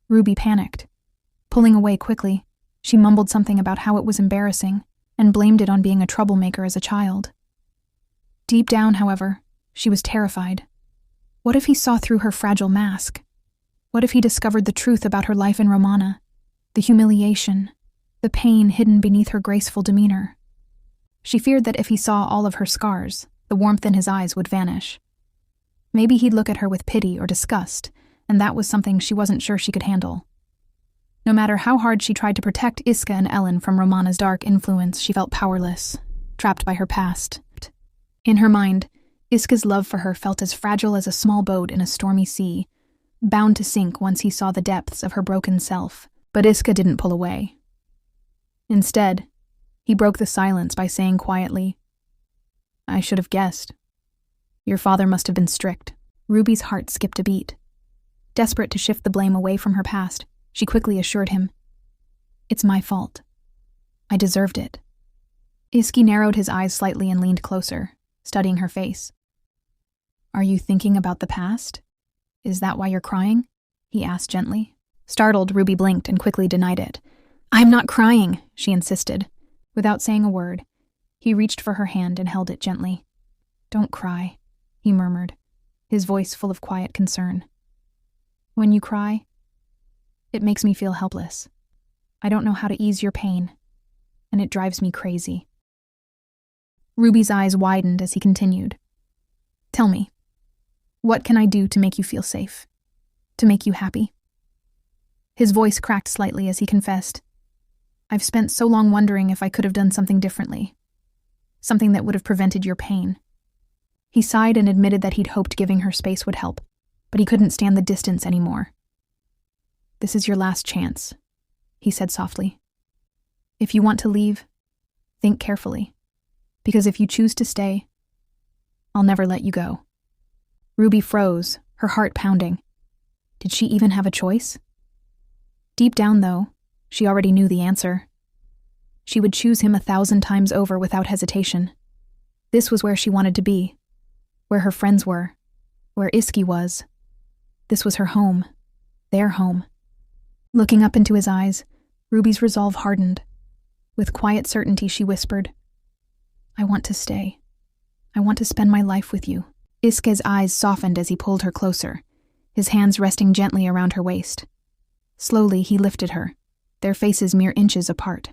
Ruby panicked. Pulling away quickly, she mumbled something about how it was embarrassing and blamed it on being a troublemaker as a child. Deep down, however, she was terrified. What if he saw through her fragile mask? What if he discovered the truth about her life in Romana, the humiliation, the pain hidden beneath her graceful demeanor? She feared that if he saw all of her scars, the warmth in his eyes would vanish. Maybe he'd look at her with pity or disgust, and that was something she wasn't sure she could handle. No matter how hard she tried to protect Iska and Ellen from Romana's dark influence, she felt powerless, trapped by her past. In her mind, Iska's love for her felt as fragile as a small boat in a stormy sea, bound to sink once he saw the depths of her broken self. But Iska didn't pull away. Instead, he broke the silence by saying quietly, "I should have guessed. Your father must have been strict." Ruby's heart skipped a beat. Desperate to shift the blame away from her past, she quickly assured him, "It's my fault. I deserved it." Iski narrowed his eyes slightly and leaned closer, studying her face. "Are you thinking about the past? Is that why you're crying?" he asked gently. Startled, Ruby blinked and quickly denied it. I'm not crying, she insisted. Without saying a word, he reached for her hand and held it gently. Don't cry, he murmured, his voice full of quiet concern. When you cry, it makes me feel helpless. I don't know how to ease your pain, and it drives me crazy. Ruby's eyes widened as he continued. Tell me, what can I do to make you feel safe? To make you happy? His voice cracked slightly as he confessed, I've spent so long wondering if I could have done something differently. Something that would have prevented your pain. He sighed and admitted that he'd hoped giving her space would help, but he couldn't stand the distance anymore. This is your last chance, he said softly. If you want to leave, think carefully, because if you choose to stay, I'll never let you go. Ruby froze, her heart pounding. Did she even have a choice? Deep down, though, she already knew the answer. She would choose him 1,000 times over without hesitation. This was where she wanted to be, where her friends were, where Iski was. This was her home, their home. Looking up into his eyes, Ruby's resolve hardened. With quiet certainty, she whispered, I want to stay. I want to spend my life with you. Iske's eyes softened as he pulled her closer, his hands resting gently around her waist. Slowly, he lifted her, their faces mere inches apart.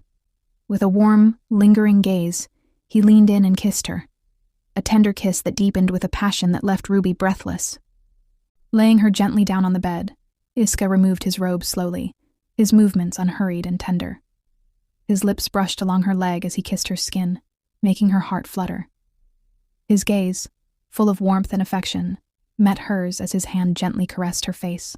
With a warm, lingering gaze, he leaned in and kissed her, a tender kiss that deepened with a passion that left Ruby breathless. Laying her gently down on the bed, Iske removed his robe slowly, his movements unhurried and tender. His lips brushed along her leg as he kissed her skin, making her heart flutter. His gaze, full of warmth and affection, met hers as his hand gently caressed her face.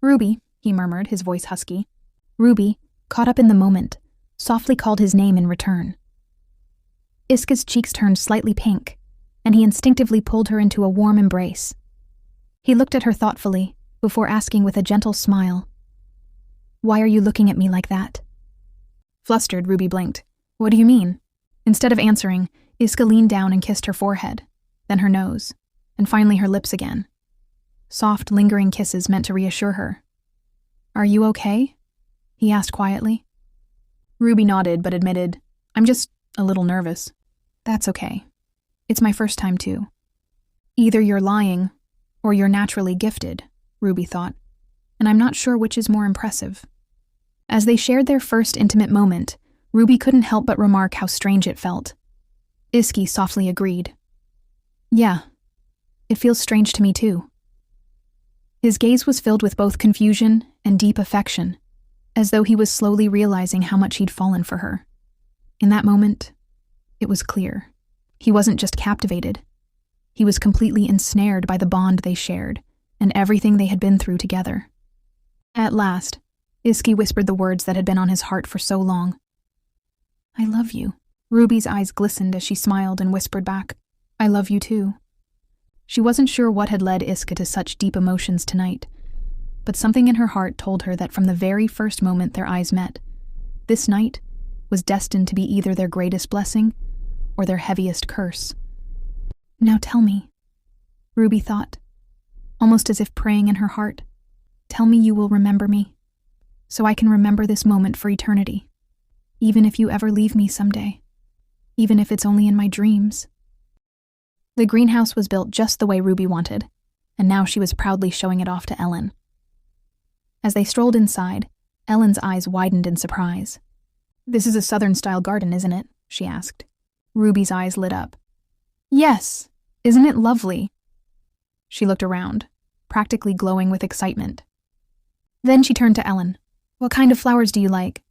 Ruby, he murmured, his voice husky. Ruby, caught up in the moment, softly called his name in return. Iske's cheeks turned slightly pink, and he instinctively pulled her into a warm embrace. He looked at her thoughtfully, before asking with a gentle smile, Why are you looking at me like that? Flustered, Ruby blinked. What do you mean? Instead of answering, Iske leaned down and kissed her forehead, then her nose, and finally her lips again. Soft, lingering kisses meant to reassure her. Are you okay? He asked quietly. Ruby nodded but admitted, I'm just a little nervous. That's okay. It's my first time too. Either you're lying, or you're naturally gifted, Ruby thought, and I'm not sure which is more impressive. As they shared their first intimate moment, Ruby couldn't help but remark how strange it felt. Iske softly agreed. Yeah, it feels strange to me too. His gaze was filled with both confusion and deep affection, as though he was slowly realizing how much he'd fallen for her. In that moment, it was clear. He wasn't just captivated. He was completely ensnared by the bond they shared and everything they had been through together. At last, Iske whispered the words that had been on his heart for so long. I love you. Ruby's eyes glistened as she smiled and whispered back, I love you too. She wasn't sure what had led Iske to such deep emotions tonight, but something in her heart told her that from the very first moment their eyes met, this night was destined to be either their greatest blessing or their heaviest curse. Now tell me, Ruby thought, almost as if praying in her heart, tell me you will remember me, so I can remember this moment for eternity, even if you ever leave me someday, even if it's only in my dreams. The greenhouse was built just the way Ruby wanted, and now she was proudly showing it off to Ellen. As they strolled inside, Ellen's eyes widened in surprise. This is a Southern-style garden, isn't it? She asked. Ruby's eyes lit up. Yes, isn't it lovely? She looked around, practically glowing with excitement. Then she turned to Ellen. What kind of flowers do you like?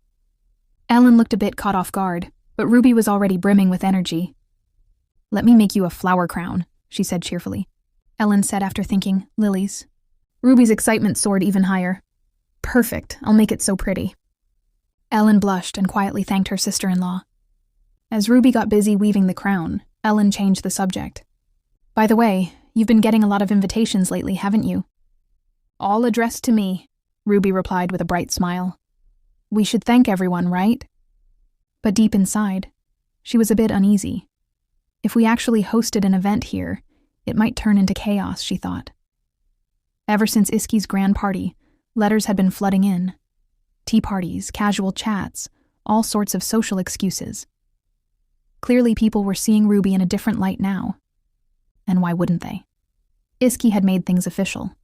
Ellen looked a bit caught off guard, but Ruby was already brimming with energy. Let me make you a flower crown, she said cheerfully. Ellen said after thinking, lilies. Ruby's excitement soared even higher. Perfect, I'll make it so pretty. Ellen blushed and quietly thanked her sister-in-law. As Ruby got busy weaving the crown, Ellen changed the subject. By the way, you've been getting a lot of invitations lately, haven't you? All addressed to me, Ruby replied with a bright smile. We should thank everyone, right? But deep inside, she was a bit uneasy. If we actually hosted an event here, it might turn into chaos, she thought. Ever since Iske's grand party, letters had been flooding in. Tea parties, casual chats, all sorts of social excuses. Clearly people were seeing Ruby in a different light now. And why wouldn't they? Iski had made things official.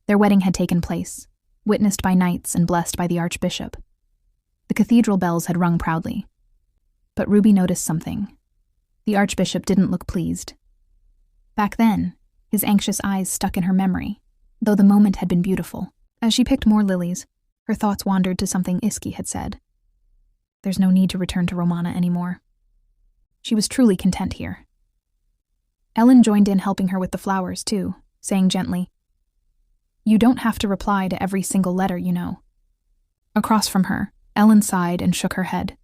Their wedding had taken place, witnessed by knights and blessed by the archbishop. The cathedral bells had rung proudly. But Ruby noticed something. The archbishop didn't look pleased. Back then, his anxious eyes stuck in her memory, though the moment had been beautiful. As she picked more lilies, her thoughts wandered to something Iski had said. There's no need to return to Romana anymore. She was truly content here. Ellen joined in helping her with the flowers, too, saying gently, "You don't have to reply to every single letter, you know." Across from her, Ellen sighed and shook her head.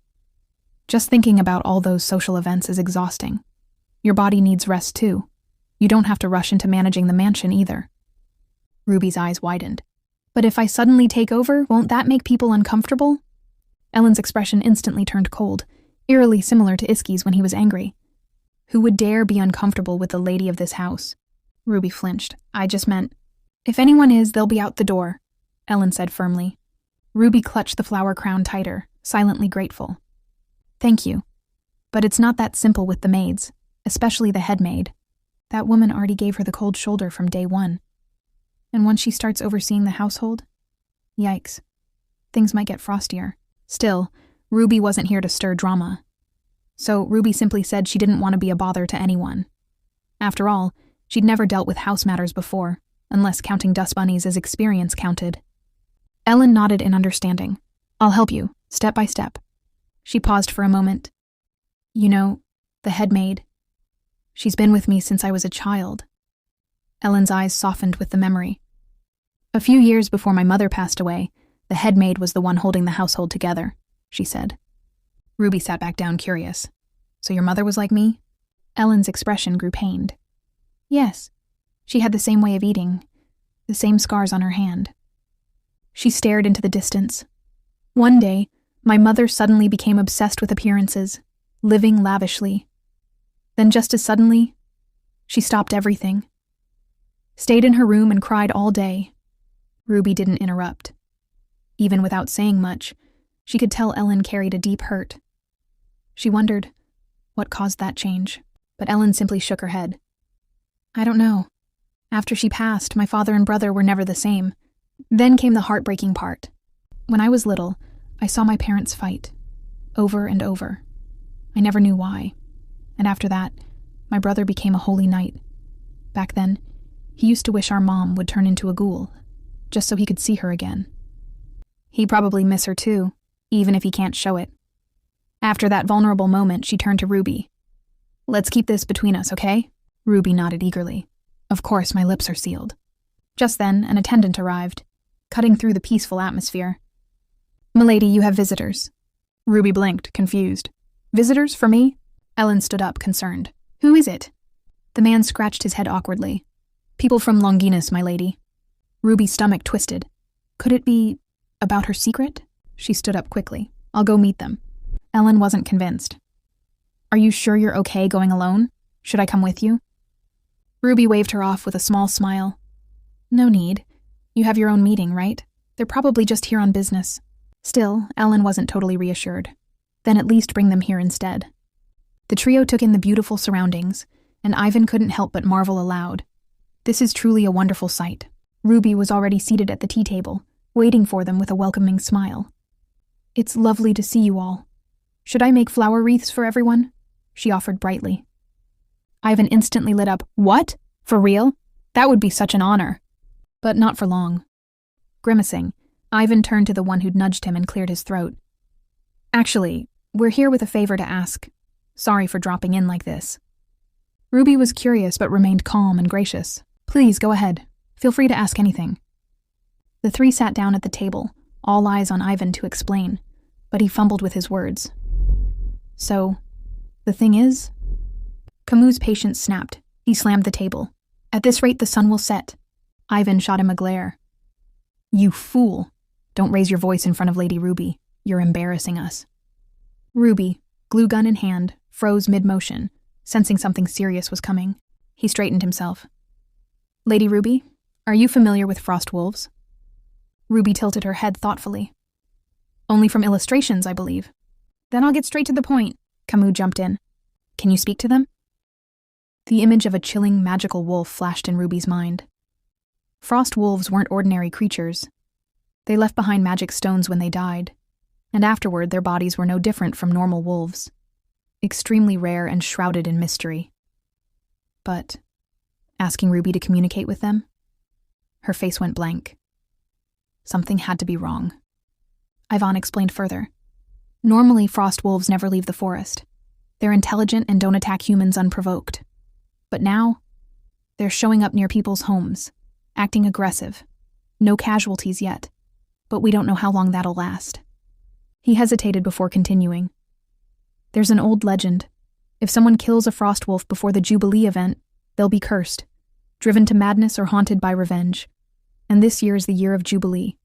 Just thinking about all those social events is exhausting. Your body needs rest, too. You don't have to rush into managing the mansion either. Ruby's eyes widened. But if I suddenly take over, won't that make people uncomfortable? Ellen's expression instantly turned cold, eerily similar to Iski's when he was angry. Who would dare be uncomfortable with the lady of this house? Ruby flinched. I just meant, if anyone is, they'll be out the door, Ellen said firmly. Ruby clutched the flower crown tighter, silently grateful. Thank you. But it's not that simple with the maids, especially the head maid. That woman already gave her the cold shoulder from day one. And once she starts overseeing the household, yikes, things might get frostier. Still, Ruby wasn't here to stir drama. So Ruby simply said she didn't want to be a bother to anyone. After all, she'd never dealt with house matters before, unless counting dust bunnies as experience counted. Ellen nodded in understanding. I'll help you, step by step. She paused for a moment. You know, the head maid. She's been with me since I was a child. Ellen's eyes softened with the memory. A few years before my mother passed away, the head maid was the one holding the household together, she said. Ruby sat back down, curious. So your mother was like me? Ellen's expression grew pained. Yes, she had the same way of eating, the same scars on her hand. She stared into the distance. One day, my mother suddenly became obsessed with appearances, living lavishly. Then just as suddenly, she stopped everything. Stayed in her room and cried all day. Ruby didn't interrupt. Even without saying much, she could tell Ellen carried a deep hurt. She wondered what caused that change, but Ellen simply shook her head. I don't know. After she passed, my father and brother were never the same. Then came the heartbreaking part. When I was little, I saw my parents fight, over and over. I never knew why. And after that, my brother became a holy knight. Back then, he used to wish our mom would turn into a ghoul, just so he could see her again. He'd probably miss her too, even if he can't show it. After that vulnerable moment, she turned to Ruby. Let's keep this between us, okay? Ruby nodded eagerly. Of course, my lips are sealed. Just then, an attendant arrived, cutting through the peaceful atmosphere. Milady, you have visitors. Ruby blinked, confused. Visitors for me? Ellen stood up, concerned. Who is it? The man scratched his head awkwardly. People from Longinus, my lady. Ruby's stomach twisted. Could it be about her secret? She stood up quickly. I'll go meet them. Ellen wasn't convinced. Are you sure you're okay going alone? Should I come with you? Ruby waved her off with a small smile. No need. You have your own meeting, right? They're probably just here on business. Still, Ellen wasn't totally reassured. Then at least bring them here instead. The trio took in the beautiful surroundings, and Ivan couldn't help but marvel aloud. This is truly a wonderful sight. Ruby was already seated at the tea table, waiting for them with a welcoming smile. It's lovely to see you all. Should I make flower wreaths for everyone? She offered brightly. Ivan instantly lit up. What? For real? That would be such an honor. But not for long. Grimacing, Ivan turned to the one who'd nudged him and cleared his throat. Actually, we're here with a favor to ask. Sorry for dropping in like this. Ruby was curious but remained calm and gracious. Please, go ahead. Feel free to ask anything. The three sat down at the table, all eyes on Ivan to explain, but he fumbled with his words. So, the thing is? Camus' patience snapped. He slammed the table. At this rate, the sun will set. Ivan shot him a glare. You fool. Don't raise your voice in front of Lady Ruby. You're embarrassing us. Ruby, glue gun in hand, froze mid-motion, sensing something serious was coming. He straightened himself. Lady Ruby, are you familiar with frost wolves? Ruby tilted her head thoughtfully. Only from illustrations, I believe. Then I'll get straight to the point, Camus jumped in. Can you speak to them? The image of a chilling, magical wolf flashed in Ruby's mind. Frost wolves weren't ordinary creatures. They left behind magic stones when they died, and afterward their bodies were no different from normal wolves, extremely rare and shrouded in mystery. But asking Ruby to communicate with them? Her face went blank. Something had to be wrong. Ivan explained further. Normally, frost wolves never leave the forest. They're intelligent and don't attack humans unprovoked. But now, they're showing up near people's homes, acting aggressive. No casualties yet, but we don't know how long that'll last. He hesitated before continuing. There's an old legend. If someone kills a frost wolf before the Jubilee event, they'll be cursed, driven to madness or haunted by revenge. And this year is the year of Jubilee.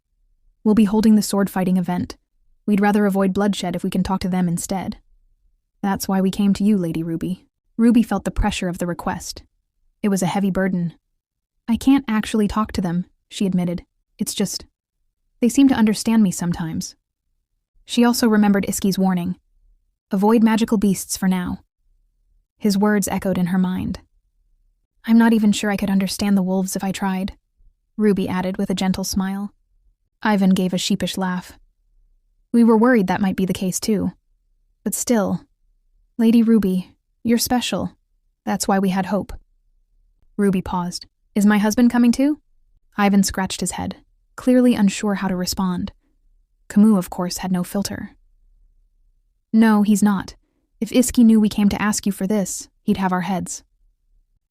We'll be holding the sword-fighting event. We'd rather avoid bloodshed if we can talk to them instead. That's why we came to you, Lady Ruby. Ruby felt the pressure of the request. It was a heavy burden. I can't actually talk to them, she admitted. It's just, they seem to understand me sometimes. She also remembered Iski's warning. Avoid magical beasts for now. His words echoed in her mind. I'm not even sure I could understand the wolves if I tried, Ruby added with a gentle smile. Ivan gave a sheepish laugh. We were worried that might be the case too. But still, Lady Ruby, you're special. That's why we had hope. Ruby paused. Is my husband coming too? Ivan scratched his head, clearly unsure how to respond. Camus, of course, had no filter. No, he's not. If Iski knew we came to ask you for this, he'd have our heads.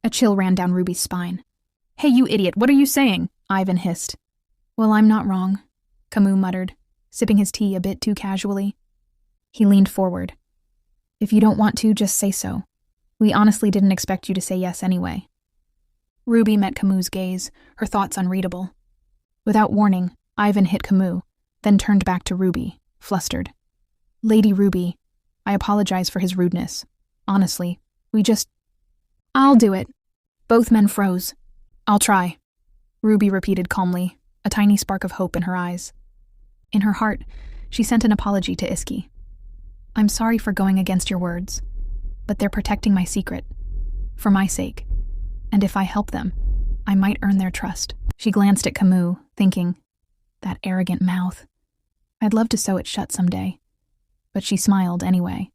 A chill ran down Ruby's spine. Hey, you idiot, what are you saying? Ivan hissed. Well, I'm not wrong, Camus muttered, sipping his tea a bit too casually. He leaned forward. If you don't want to, just say so. We honestly didn't expect you to say yes anyway. Ruby met Camus' gaze, her thoughts unreadable. Without warning, Ivan hit Camus, then turned back to Ruby, flustered. Lady Ruby, I apologize for his rudeness. Honestly, we just... I'll do it. Both men froze. I'll try, Ruby repeated calmly, a tiny spark of hope in her eyes. In her heart, she sent an apology to Iski. I'm sorry for going against your words, but they're protecting my secret, for my sake. And if I help them, I might earn their trust. She glanced at Camus, thinking, that arrogant mouth. I'd love to sew it shut someday. But she smiled anyway.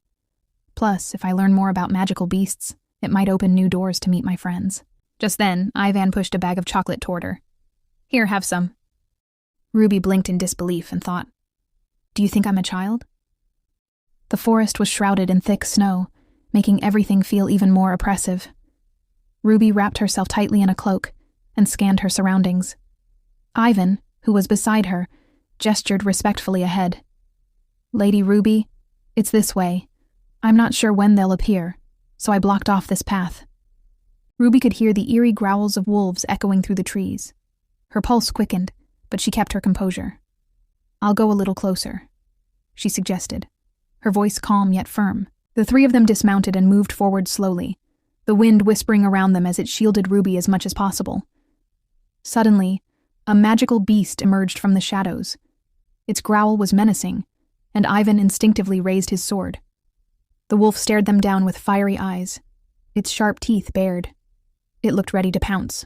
Plus, if I learn more about magical beasts, it might open new doors to meet my friends. Just then, Ivan pushed a bag of chocolate toward her. Here, have some. Ruby blinked in disbelief and thought, do you think I'm a child? The forest was shrouded in thick snow, making everything feel even more oppressive. Ruby wrapped herself tightly in a cloak and scanned her surroundings. Ivan, who was beside her, gestured respectfully ahead. Lady Ruby, it's this way. I'm not sure when they'll appear, so I blocked off this path. Ruby could hear the eerie growls of wolves echoing through the trees. Her pulse quickened, but she kept her composure. I'll go a little closer, she suggested, her voice calm yet firm. The three of them dismounted and moved forward slowly, the wind whispering around them as it shielded Ruby as much as possible. Suddenly, a magical beast emerged from the shadows. Its growl was menacing, and Ivan instinctively raised his sword. The wolf stared them down with fiery eyes, its sharp teeth bared. It looked ready to pounce.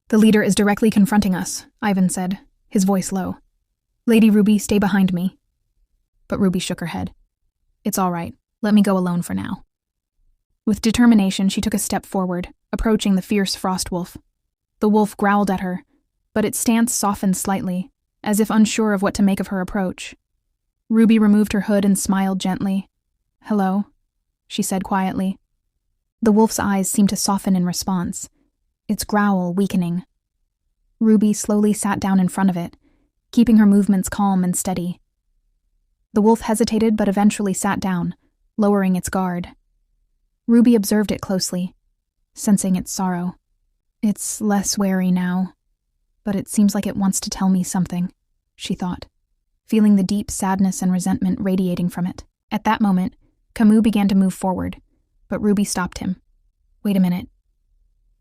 The leader is directly confronting us, Ivan said, his voice low. Lady Ruby, stay behind me. But Ruby shook her head. It's all right. Let me go alone for now. With determination, she took a step forward, approaching the fierce frost wolf. The wolf growled at her, but its stance softened slightly, as if unsure of what to make of her approach. Ruby removed her hood and smiled gently. Hello, she said quietly. The wolf's eyes seemed to soften in response, its growl weakening. Ruby slowly sat down in front of it, keeping her movements calm and steady. The wolf hesitated but eventually sat down, lowering its guard. Ruby observed it closely, sensing its sorrow. It's less wary now, but it seems like it wants to tell me something, she thought, feeling the deep sadness and resentment radiating from it. At that moment, Camus began to move forward, but Ruby stopped him. Wait a minute.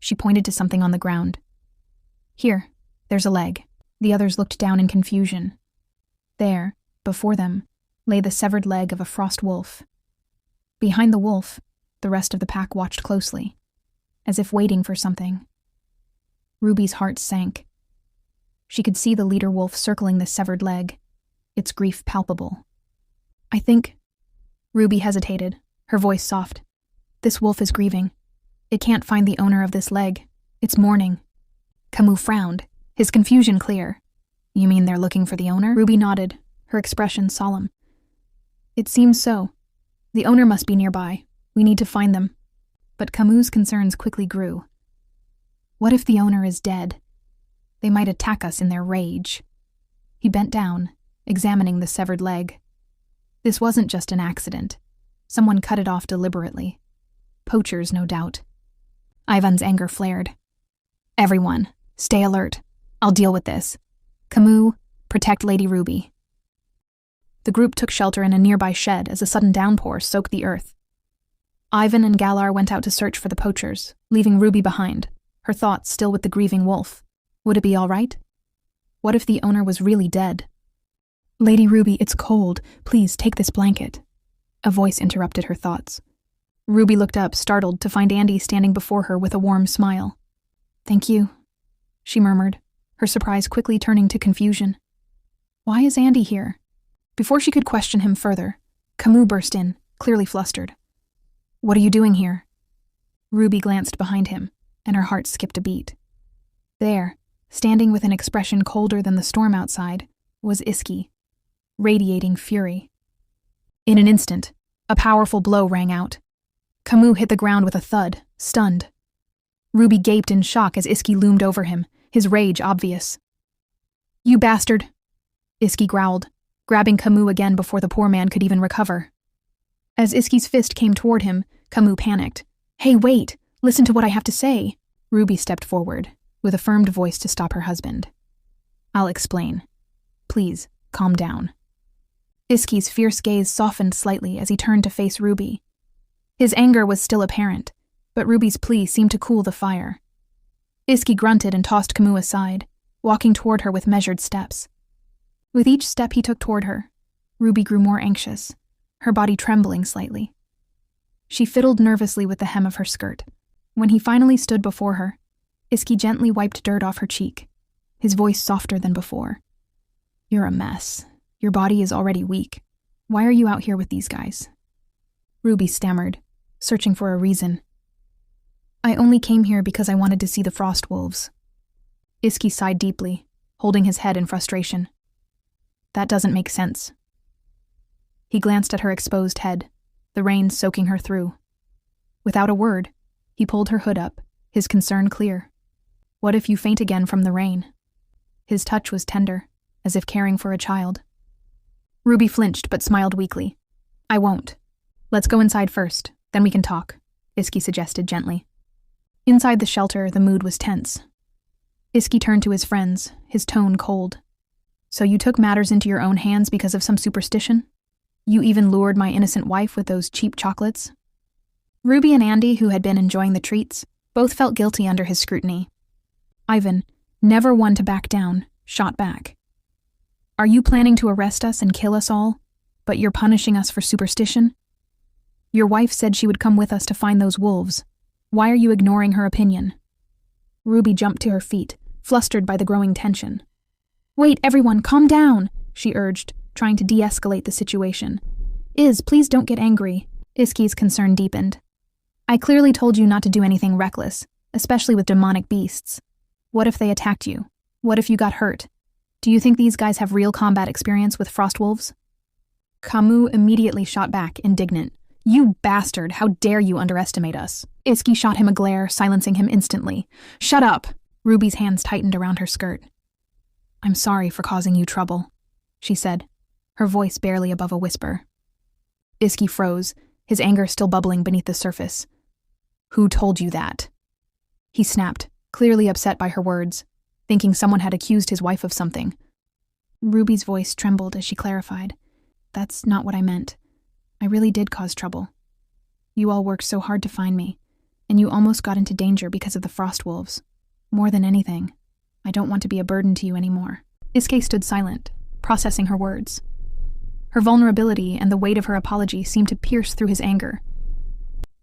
She pointed to something on the ground. Here, there's a leg. The others looked down in confusion. There, Before them lay the severed leg of a frost wolf. Behind the wolf, the rest of the pack watched closely, as if waiting for something. Ruby's heart sank. She could see the leader wolf circling the severed leg, its grief palpable. I think... Ruby hesitated, her voice soft. This wolf is grieving. It can't find the owner of this leg. It's mourning. Camus frowned, his confusion clear. You mean they're looking for the owner? Ruby nodded, her expression solemn. It seems so. The owner must be nearby. We need to find them. But Camus' concerns quickly grew. What if the owner is dead? They might attack us in their rage. He bent down, examining the severed leg. This wasn't just an accident. Someone cut it off deliberately. Poachers, no doubt. Ivan's anger flared. Everyone, stay alert. I'll deal with this. Camus, protect Lady Ruby. The group took shelter in a nearby shed as a sudden downpour soaked the earth. Ivan and Galar went out to search for the poachers, leaving Ruby behind, her thoughts still with the grieving wolf. Would it be all right? What if the owner was really dead? Lady Ruby, it's cold. Please take this blanket. A voice interrupted her thoughts. Ruby looked up, startled, to find Andy standing before her with a warm smile. Thank you, she murmured, her surprise quickly turning to confusion. Why is Andy here? Before she could question him further, Camus burst in, clearly flustered. What are you doing here? Ruby glanced behind him, and her heart skipped a beat. There, standing with an expression colder than the storm outside, was Iski, radiating fury. In an instant, a powerful blow rang out. Camus hit the ground with a thud, stunned. Ruby gaped in shock as Iski loomed over him, his rage obvious. You bastard, Iski growled, grabbing Camus again before the poor man could even recover. As Iski's fist came toward him, Camus panicked. Hey, wait, listen to what I have to say. Ruby stepped forward, with a firm voice to stop her husband. I'll explain. Please, calm down. Iski's fierce gaze softened slightly as he turned to face Ruby. His anger was still apparent, but Ruby's plea seemed to cool the fire. Iski grunted and tossed Camus aside, walking toward her with measured steps. With each step he took toward her, Ruby grew more anxious, her body trembling slightly. She fiddled nervously with the hem of her skirt. When he finally stood before her, Iski gently wiped dirt off her cheek, his voice softer than before. You're a mess. Your body is already weak. Why are you out here with these guys? Ruby stammered, searching for a reason. I only came here because I wanted to see the frost wolves. Iski sighed deeply, holding his head in frustration. That doesn't make sense. He glanced at her exposed head, the rain soaking her through. Without a word, he pulled her hood up, his concern clear. What if you faint again from the rain? His touch was tender, as if caring for a child. Ruby flinched but smiled weakly. I won't. Let's go inside first, then we can talk, Iski suggested gently. Inside the shelter, the mood was tense. Iski turned to his friends, his tone cold. So you took matters into your own hands because of some superstition? You even lured my innocent wife with those cheap chocolates? Ruby and Andy, who had been enjoying the treats, both felt guilty under his scrutiny. Ivan, never one to back down, shot back. Are you planning to arrest us and kill us all, but you're punishing us for superstition? Your wife said she would come with us to find those wolves. Why are you ignoring her opinion? Ruby jumped to her feet, flustered by the growing tension. Wait, everyone, calm down, she urged, trying to de-escalate the situation. Please don't get angry. Iski's concern deepened. I clearly told you not to do anything reckless, especially with demonic beasts. What if they attacked you? What if you got hurt? Do you think these guys have real combat experience with frost wolves? Camus immediately shot back, indignant. You bastard, how dare you underestimate us? Iski shot him a glare, silencing him instantly. Shut up! Ruby's hands tightened around her skirt. I'm sorry for causing you trouble, she said, her voice barely above a whisper. Iski froze, his anger still bubbling beneath the surface. Who told you that? He snapped, clearly upset by her words, thinking someone had accused his wife of something. Ruby's voice trembled as she clarified. That's not what I meant. I really did cause trouble. You all worked so hard to find me, and you almost got into danger because of the frost wolves. More than anything, I don't want to be a burden to you anymore. Iske stood silent, processing her words. Her vulnerability and the weight of her apology seemed to pierce through his anger.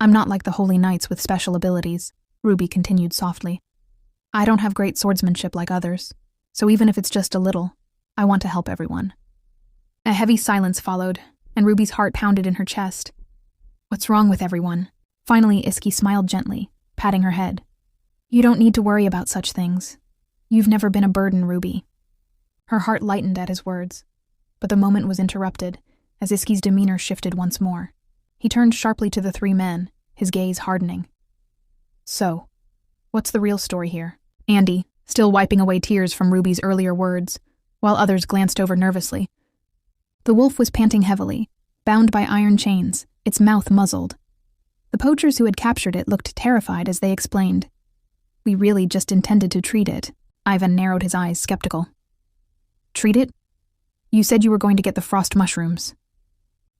"I'm not like the holy knights with special abilities," Ruby continued softly. "I don't have great swordsmanship like others, so even if it's just a little, I want to help everyone." A heavy silence followed, and Ruby's heart pounded in her chest. "What's wrong with everyone?" Finally, Iski smiled gently, patting her head. "You don't need to worry about such things. You've never been a burden, Ruby." Her heart lightened at his words, but the moment was interrupted as Iski's demeanor shifted once more. He turned sharply to the three men, his gaze hardening. "So, what's the real story here?" Andy, still wiping away tears from Ruby's earlier words, while others glanced over nervously. The wolf was panting heavily, bound by iron chains, its mouth muzzled. The poachers who had captured it looked terrified as they explained. "We really just intended to treat it." Ivan narrowed his eyes, skeptical. "Treat it? You said you were going to get the frost mushrooms."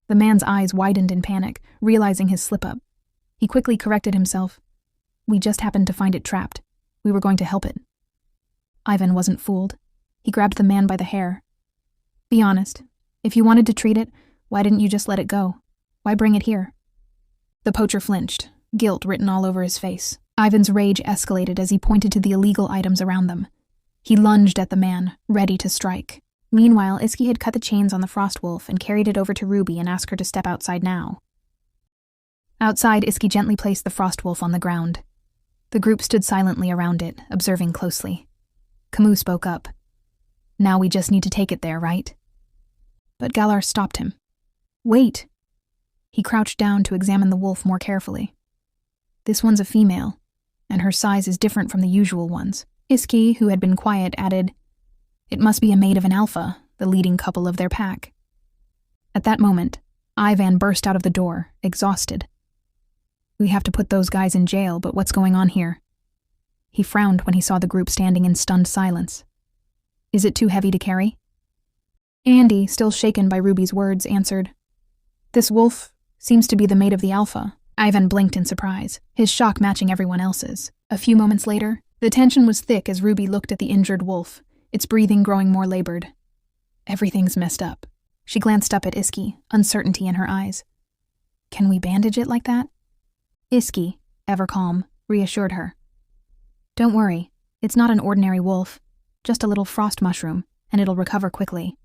The man's eyes widened in panic, realizing his slip-up. He quickly corrected himself. "We just happened to find it trapped. We were going to help it." Ivan wasn't fooled. He grabbed the man by the hair. "Be honest. If you wanted to treat it, why didn't you just let it go? Why bring it here?" The poacher flinched, guilt written all over his face. Ivan's rage escalated as he pointed to the illegal items around them. He lunged at the man, ready to strike. Meanwhile, Iski had cut the chains on the frost wolf and carried it over to Ruby and asked her to step outside now. Outside, Iski gently placed the frost wolf on the ground. The group stood silently around it, observing closely. Camus spoke up. "Now we just need to take it there, right?" But Galar stopped him. "Wait." He crouched down to examine the wolf more carefully. "This one's a female, and her size is different from the usual ones." Iski, who had been quiet, added, "It must be a mate of an alpha, the leading couple of their pack." At that moment, Ivan burst out of the door, exhausted. "We have to put those guys in jail, but what's going on here?" He frowned when he saw the group standing in stunned silence. "Is it too heavy to carry?" Andy, still shaken by Ruby's words, answered, "This wolf seems to be the mate of the alpha." Ivan blinked in surprise, his shock matching everyone else's. A few moments later, the tension was thick as Ruby looked at the injured wolf, its breathing growing more labored. "Everything's messed up." She glanced up at Iski, uncertainty in her eyes. "Can we bandage it like that?" Iski, ever calm, reassured her. "Don't worry, it's not an ordinary wolf, just a little frost mushroom, and it'll recover quickly."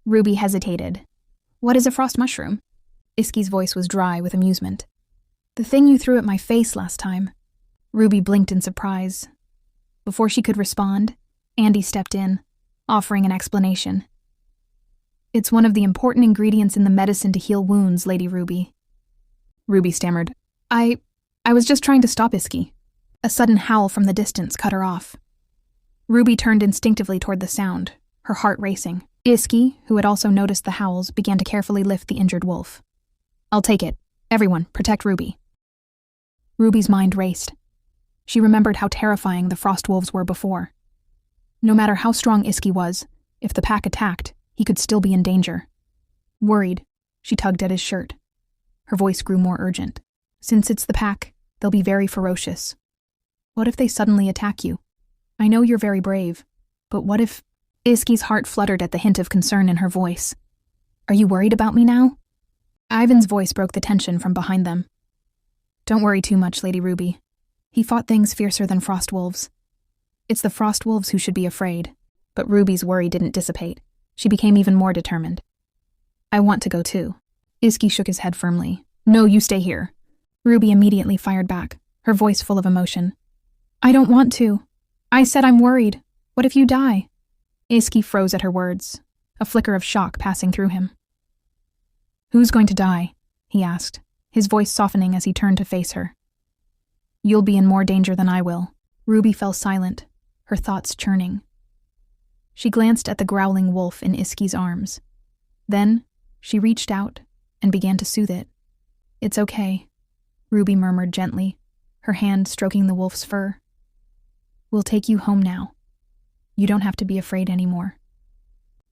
Ruby hesitated. "What is a frost mushroom?" Iski's voice was dry with amusement. "The thing you threw at my face last time." Ruby blinked in surprise. Before she could respond, Andy stepped in, offering an explanation. "It's one of the important ingredients in the medicine to heal wounds, Lady Ruby." Ruby stammered, I was just trying to stop Iski." A sudden howl from the distance cut her off. Ruby turned instinctively toward the sound, her heart racing. Iski, who had also noticed the howls, began to carefully lift the injured wolf. "I'll take it. Everyone, protect Ruby." Ruby's mind raced. She remembered how terrifying the frost wolves were before. No matter how strong Iski was, if the pack attacked, he could still be in danger. Worried, she tugged at his shirt. Her voice grew more urgent. "Since it's the pack, they'll be very ferocious. What if they suddenly attack you? I know you're very brave, but what if..." Iski's heart fluttered at the hint of concern in her voice. "Are you worried about me now?" Ivan's voice broke the tension from behind them. "Don't worry too much, Lady Ruby. He fought things fiercer than frost wolves. It's the frost wolves who should be afraid." But Ruby's worry didn't dissipate. She became even more determined. "I want to go too." Iski shook his head firmly. "No, you stay here." Ruby immediately fired back, her voice full of emotion. "I don't want to. I said I'm worried. What if you die?" Iski froze at her words, a flicker of shock passing through him. "Who's going to die?" he asked, his voice softening as he turned to face her. "You'll be in more danger than I will." Ruby fell silent, her thoughts churning. She glanced at the growling wolf in Iski's arms. Then, she reached out and began to soothe it. "It's okay," Ruby murmured gently, her hand stroking the wolf's fur. "We'll take you home now. You don't have to be afraid anymore."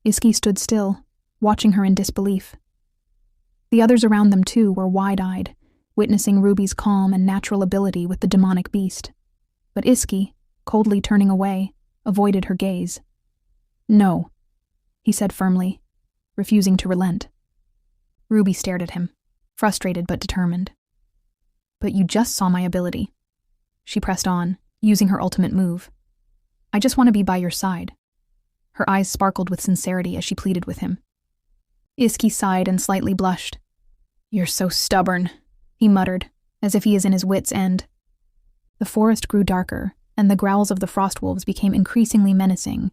Iski stood still, watching her in disbelief. The others around them, too, were wide-eyed, witnessing Ruby's calm and natural ability with the demonic beast. But Iski, coldly turning away, avoided her gaze. "No," he said firmly, refusing to relent. Ruby stared at him, frustrated but determined. But you just saw my ability. She pressed on, using her ultimate move. I just want to be by your side. Her eyes sparkled with sincerity as she pleaded with him. Iski sighed and slightly blushed. You're so stubborn, he muttered, as if he is in his wits' end. The forest grew darker, and the growls of the frost wolves became increasingly menacing.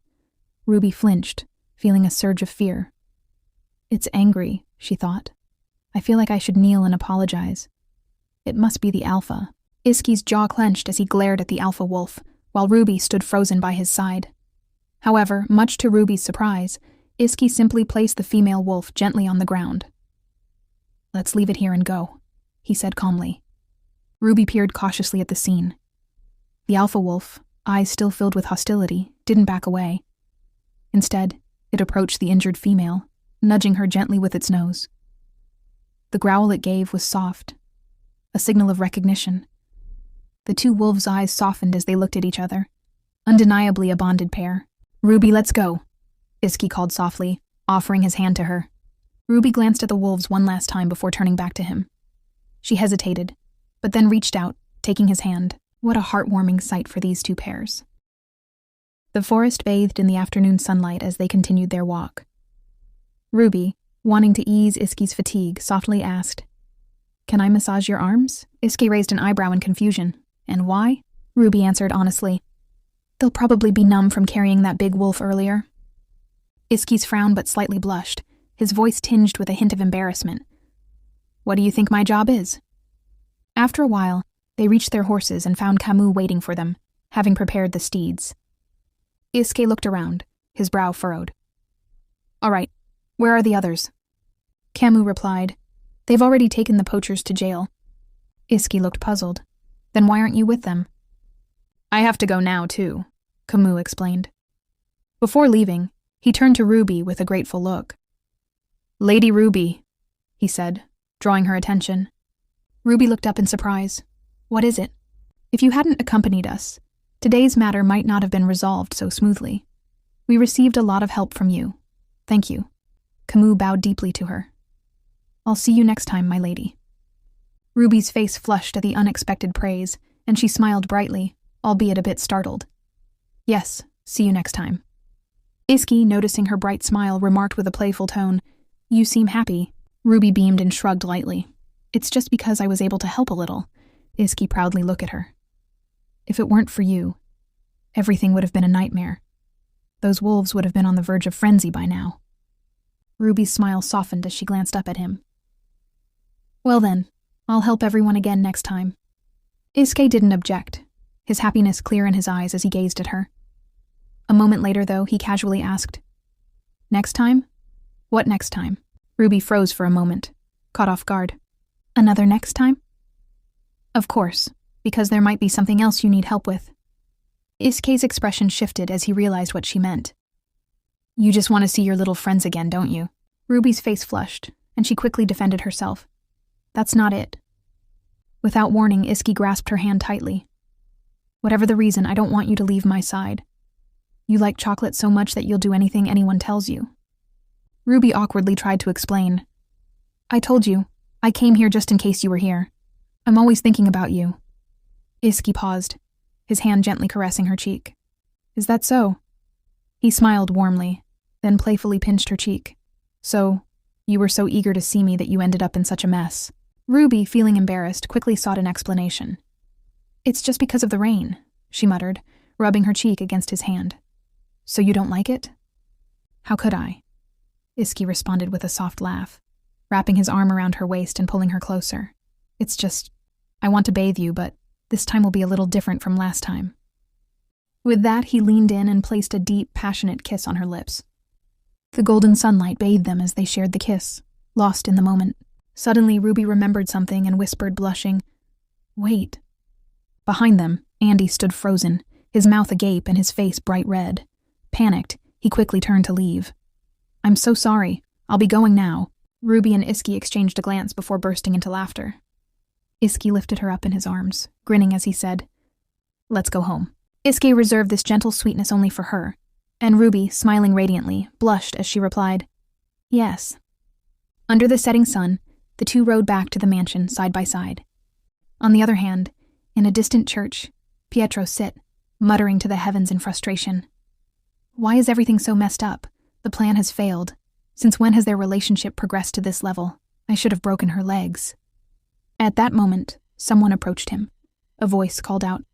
Ruby flinched, feeling a surge of fear. It's angry, she thought. I feel like I should kneel and apologize. It must be the alpha. Iski's jaw clenched as he glared at the alpha wolf, while Ruby stood frozen by his side. However, much to Ruby's surprise, Iski simply placed the female wolf gently on the ground. Let's leave it here and go, he said calmly. Ruby peered cautiously at the scene. The alpha wolf, eyes still filled with hostility, didn't back away. Instead, it approached the injured female, nudging her gently with its nose. The growl it gave was soft, a signal of recognition. The two wolves' eyes softened as they looked at each other, undeniably a bonded pair. Ruby, let's go, Iski called softly, offering his hand to her. Ruby glanced at the wolves one last time before turning back to him. She hesitated, but then reached out, taking his hand. What a heartwarming sight for these two pairs. The forest bathed in the afternoon sunlight as they continued their walk. Ruby, wanting to ease Iski's fatigue, softly asked, Can I massage your arms? Iski raised an eyebrow in confusion. And why? Ruby answered honestly. They'll probably be numb from carrying that big wolf earlier. Iski's frowned but slightly blushed, his voice tinged with a hint of embarrassment. What do you think my job is? After a while, they reached their horses and found Camus waiting for them, having prepared the steeds. Iski looked around, his brow furrowed. All right, where are the others? Camus replied, They've already taken the poachers to jail. Iski looked puzzled. Then why aren't you with them? I have to go now, too, Camus explained. Before leaving, he turned to Ruby with a grateful look. Lady Ruby, he said, drawing her attention. Ruby looked up in surprise. What is it? If you hadn't accompanied us, today's matter might not have been resolved so smoothly. We received a lot of help from you. Thank you. Camus bowed deeply to her. I'll see you next time, my lady. Ruby's face flushed at the unexpected praise, and she smiled brightly, albeit a bit startled. Yes, see you next time. Iski, noticing her bright smile, remarked with a playful tone, You seem happy. Ruby beamed and shrugged lightly. It's just because I was able to help a little. Iski proudly looked at her. If it weren't for you, everything would have been a nightmare. Those wolves would have been on the verge of frenzy by now. Ruby's smile softened as she glanced up at him. Well then, I'll help everyone again next time. Iski didn't object, his happiness clear in his eyes as he gazed at her. A moment later, though, he casually asked, Next time? What next time? Ruby froze for a moment, caught off guard. Another next time? Of course, because there might be something else you need help with. Iski's expression shifted as he realized what she meant. You just want to see your little friends again, don't you? Ruby's face flushed, and she quickly defended herself. That's not it. Without warning, Iski grasped her hand tightly. Whatever the reason, I don't want you to leave my side. You like chocolate so much that you'll do anything anyone tells you. Ruby awkwardly tried to explain. I told you, I came here just in case you were here. I'm always thinking about you. Iski paused, his hand gently caressing her cheek. Is that so? He smiled warmly, then playfully pinched her cheek. So, you were so eager to see me that you ended up in such a mess. Ruby, feeling embarrassed, quickly sought an explanation. It's just because of the rain, she muttered, rubbing her cheek against his hand. So you don't like it? How could I? Iski responded with a soft laugh, wrapping his arm around her waist and pulling her closer. It's just, I want to bathe you, but this time will be a little different from last time. With that, he leaned in and placed a deep, passionate kiss on her lips. The golden sunlight bathed them as they shared the kiss, lost in the moment. Suddenly, Ruby remembered something and whispered, blushing, Wait. Behind them, Andy stood frozen, his mouth agape and his face bright red. Panicked, he quickly turned to leave. I'm so sorry. I'll be going now. Ruby and Iski exchanged a glance before bursting into laughter. Iski lifted her up in his arms, grinning as he said, Let's go home. Iski reserved this gentle sweetness only for her, and Ruby, smiling radiantly, blushed as she replied, Yes. Under the setting sun, the two rode back to the mansion side by side. On the other hand, in a distant church, Pietro sit, muttering to the heavens in frustration. Why is everything so messed up? The plan has failed. Since when has their relationship progressed to this level? I should have broken her legs. At that moment, someone approached him. A voice called out,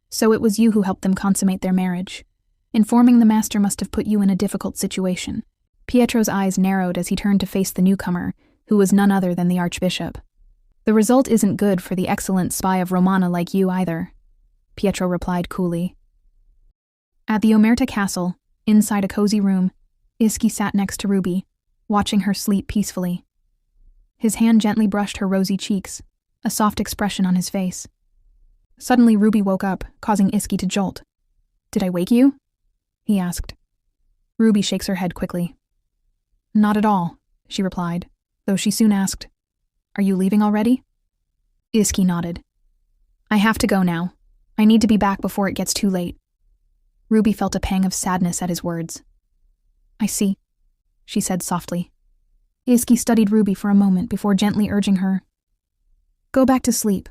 "So it was you who helped them consummate their marriage. Informing the master must have put you in a difficult situation." Pietro's eyes narrowed as he turned to face the newcomer, who was none other than the archbishop. "The result isn't good for the excellent spy of Romana like you either," Pietro replied coolly. At the Omerta castle, inside a cozy room, Iski sat next to Ruby, watching her sleep peacefully. His hand gently brushed her rosy cheeks, a soft expression on his face. Suddenly Ruby woke up, causing Iski to jolt. "Did I wake you?" he asked. Ruby shakes her head quickly. "Not at all," she replied, though she soon asked, "Are you leaving already?" Iski nodded. "I have to go now. I need to be back before it gets too late." Ruby felt a pang of sadness at his words. "I see," she said softly. Iski studied Ruby for a moment before gently urging her, "Go back to sleep.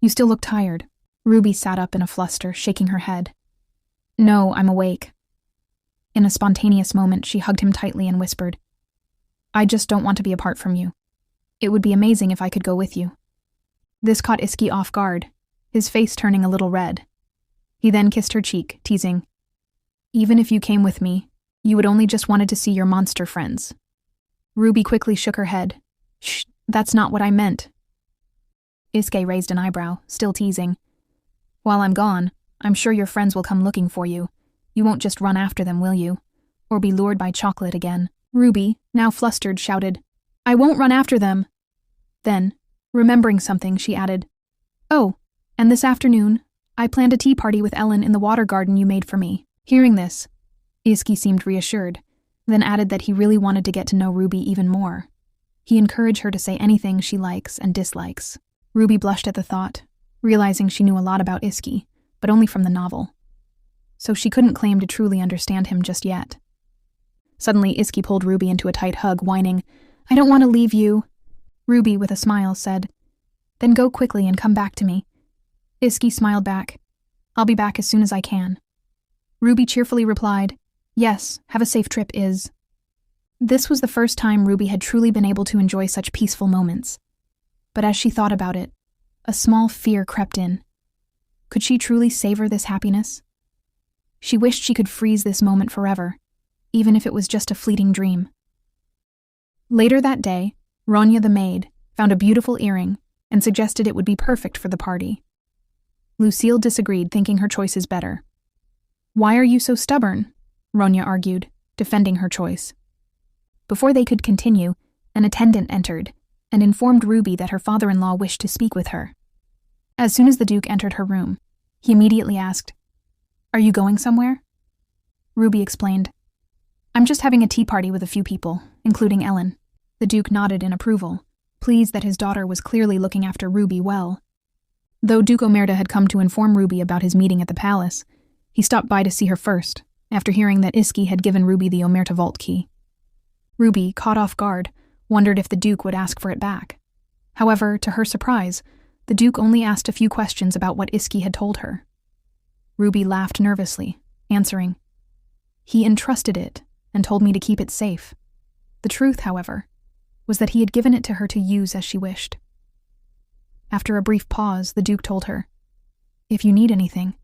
You still look tired." Ruby sat up in a fluster, shaking her head. "No, I'm awake." In a spontaneous moment, she hugged him tightly and whispered, "I just don't want to be apart from you. It would be amazing if I could go with you." This caught Iski off guard, his face turning a little red. He then kissed her cheek, teasing, "Even if you came with me, you would only just wanted to see your monster friends." Ruby quickly shook her head. "Shh, that's not what I meant." Iski raised an eyebrow, still teasing. "While I'm gone, I'm sure your friends will come looking for you. You won't just run after them, will you? Or be lured by chocolate again?" Ruby, now flustered, shouted, "I won't run after them." Then, remembering something, she added, "Oh, and this afternoon, I planned a tea party with Ellen in the water garden you made for me." Hearing this, Iski seemed reassured, then added that he really wanted to get to know Ruby even more. He encouraged her to say anything she likes and dislikes. Ruby blushed at the thought, realizing she knew a lot about Iski, but only from the novel. So she couldn't claim to truly understand him just yet. Suddenly, Iski pulled Ruby into a tight hug, whining, "I don't want to leave you." Ruby, with a smile, said, "Then go quickly and come back to me." Iski smiled back, "I'll be back as soon as I can." Ruby cheerfully replied, "Yes, have a safe trip, Iz." This was the first time Ruby had truly been able to enjoy such peaceful moments. But as she thought about it, a small fear crept in. Could she truly savor this happiness? She wished she could freeze this moment forever, even if it was just a fleeting dream. Later that day, Ronya the maid found a beautiful earring and suggested it would be perfect for the party. Lucille disagreed, thinking her choice is better. "Why are you so stubborn?" Ronya argued, defending her choice. Before they could continue, an attendant entered and informed Ruby that her father-in-law wished to speak with her. As soon as the Duke entered her room, he immediately asked, "Are you going somewhere?" Ruby explained, "I'm just having a tea party with a few people, including Ellen." The Duke nodded in approval, pleased that his daughter was clearly looking after Ruby well. Though Duke Omerta had come to inform Ruby about his meeting at the palace, he stopped by to see her first, after hearing that Iski had given Ruby the Omerta vault key. Ruby, caught off guard, wondered if the Duke would ask for it back. However, to her surprise, the Duke only asked a few questions about what Iski had told her. Ruby laughed nervously, answering, "He entrusted it and told me to keep it safe." The truth, however, was that he had given it to her to use as she wished. After a brief pause, the Duke told her, "If you need anything,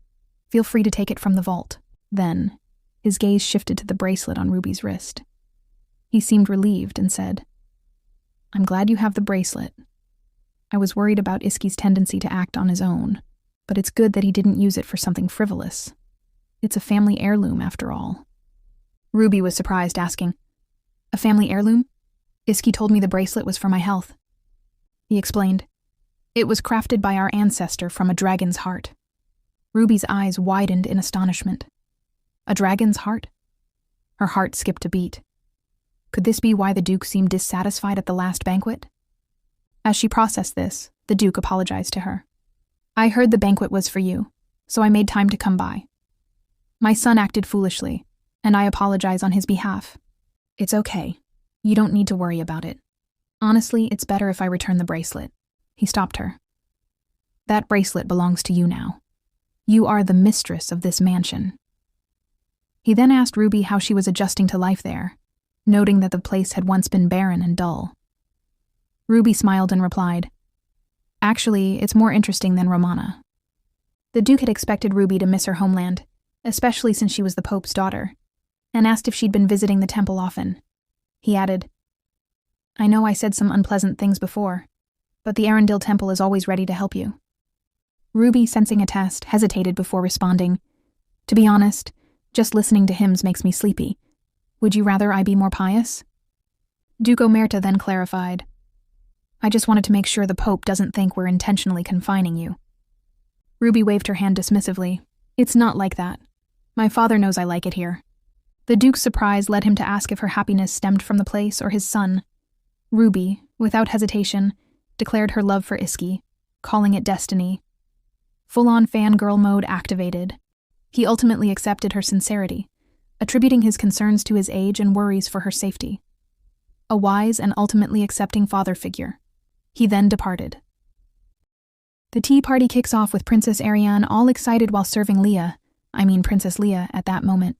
feel free to take it from the vault." Then, his gaze shifted to the bracelet on Ruby's wrist. He seemed relieved and said, "I'm glad you have the bracelet. I was worried about Iski's tendency to act on his own, but it's good that he didn't use it for something frivolous. It's a family heirloom, after all." Ruby was surprised, asking, "A family heirloom? Iski told me the bracelet was for my health." He explained, "It was crafted by our ancestor from a dragon's heart." Ruby's eyes widened in astonishment. A dragon's heart? Her heart skipped a beat. Could this be why the Duke seemed dissatisfied at the last banquet? As she processed this, the Duke apologized to her. "I heard the banquet was for you, so I made time to come by. My son acted foolishly, and I apologize on his behalf." "It's okay. You don't need to worry about it," Honestly, it's better if I return the bracelet. He stopped her. That bracelet belongs to you now. You are the mistress of this mansion. He then asked Ruby how she was adjusting to life there, noting that the place had once been barren and dull. Ruby smiled and replied, "Actually, it's more interesting than Romana." The Duke had expected Ruby to miss her homeland, especially since she was the Pope's daughter, and asked if she'd been visiting the temple often. He added, "I know I said some unpleasant things before, but the Arendelle Temple is always ready to help you." Ruby, sensing a test, hesitated before responding, "To be honest, just listening to hymns makes me sleepy. Would you rather I be more pious?" Duke Omerta then clarified, "I just wanted to make sure the Pope doesn't think we're intentionally confining you." Ruby waved her hand dismissively. "It's not like that. My father knows I like it here." The Duke's surprise led him to ask if her happiness stemmed from the place or his son. Ruby, without hesitation, declared her love for Iski, calling it destiny. Full-on fangirl mode activated. He ultimately accepted her sincerity, attributing his concerns to his age and worries for her safety. A wise and ultimately accepting father figure. He then departed. The tea party kicks off with Princess Ariane all excited while serving Princess Leia, at that moment.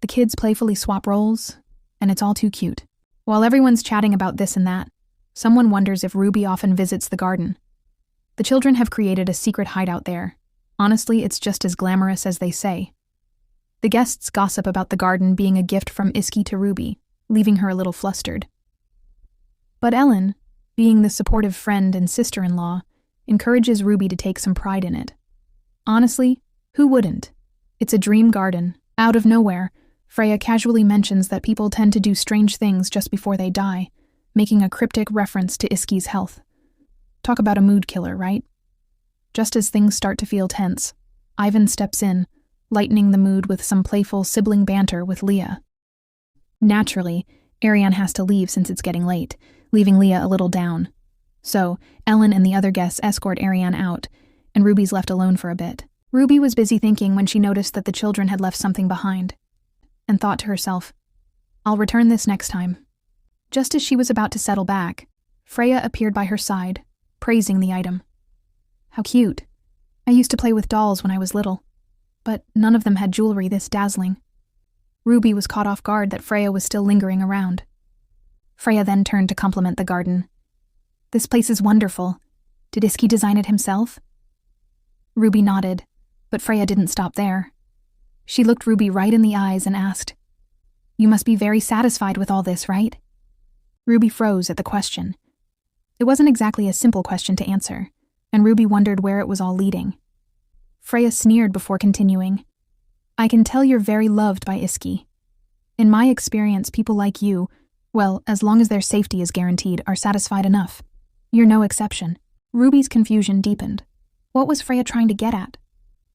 The kids playfully swap roles, and it's all too cute. While everyone's chatting about this and that, someone wonders if Ruby often visits the garden. The children have created a secret hideout there. Honestly, it's just as glamorous as they say. The guests gossip about the garden being a gift from Iski to Ruby, leaving her a little flustered. But Ellen, being the supportive friend and sister-in-law, encourages Ruby to take some pride in it. Honestly, who wouldn't? It's a dream garden. Out of nowhere, Freya casually mentions that people tend to do strange things just before they die, making a cryptic reference to Iski's health. Talk about a mood killer, right? Just as things start to feel tense, Ivan steps in, lightening the mood with some playful sibling banter with Leia. Naturally, Ariane has to leave since it's getting late, leaving Leia a little down. So, Ellen and the other guests escort Ariane out, and Ruby's left alone for a bit. Ruby was busy thinking when she noticed that the children had left something behind, and thought to herself, "I'll return this next time." Just as she was about to settle back, Freya appeared by her side, praising the item. "How cute. I used to play with dolls when I was little, but none of them had jewelry this dazzling." Ruby was caught off guard that Freya was still lingering around. Freya then turned to compliment the garden. "This place is wonderful. Did Iski design it himself?" Ruby nodded, but Freya didn't stop there. She looked Ruby right in the eyes and asked, "You must be very satisfied with all this, right?" Ruby froze at the question. It wasn't exactly a simple question to answer, and Ruby wondered where it was all leading. Freya sneered before continuing, "I can tell you're very loved by Iski. In my experience, people like you, well, as long as their safety is guaranteed, are satisfied enough. You're no exception." Ruby's confusion deepened. What was Freya trying to get at?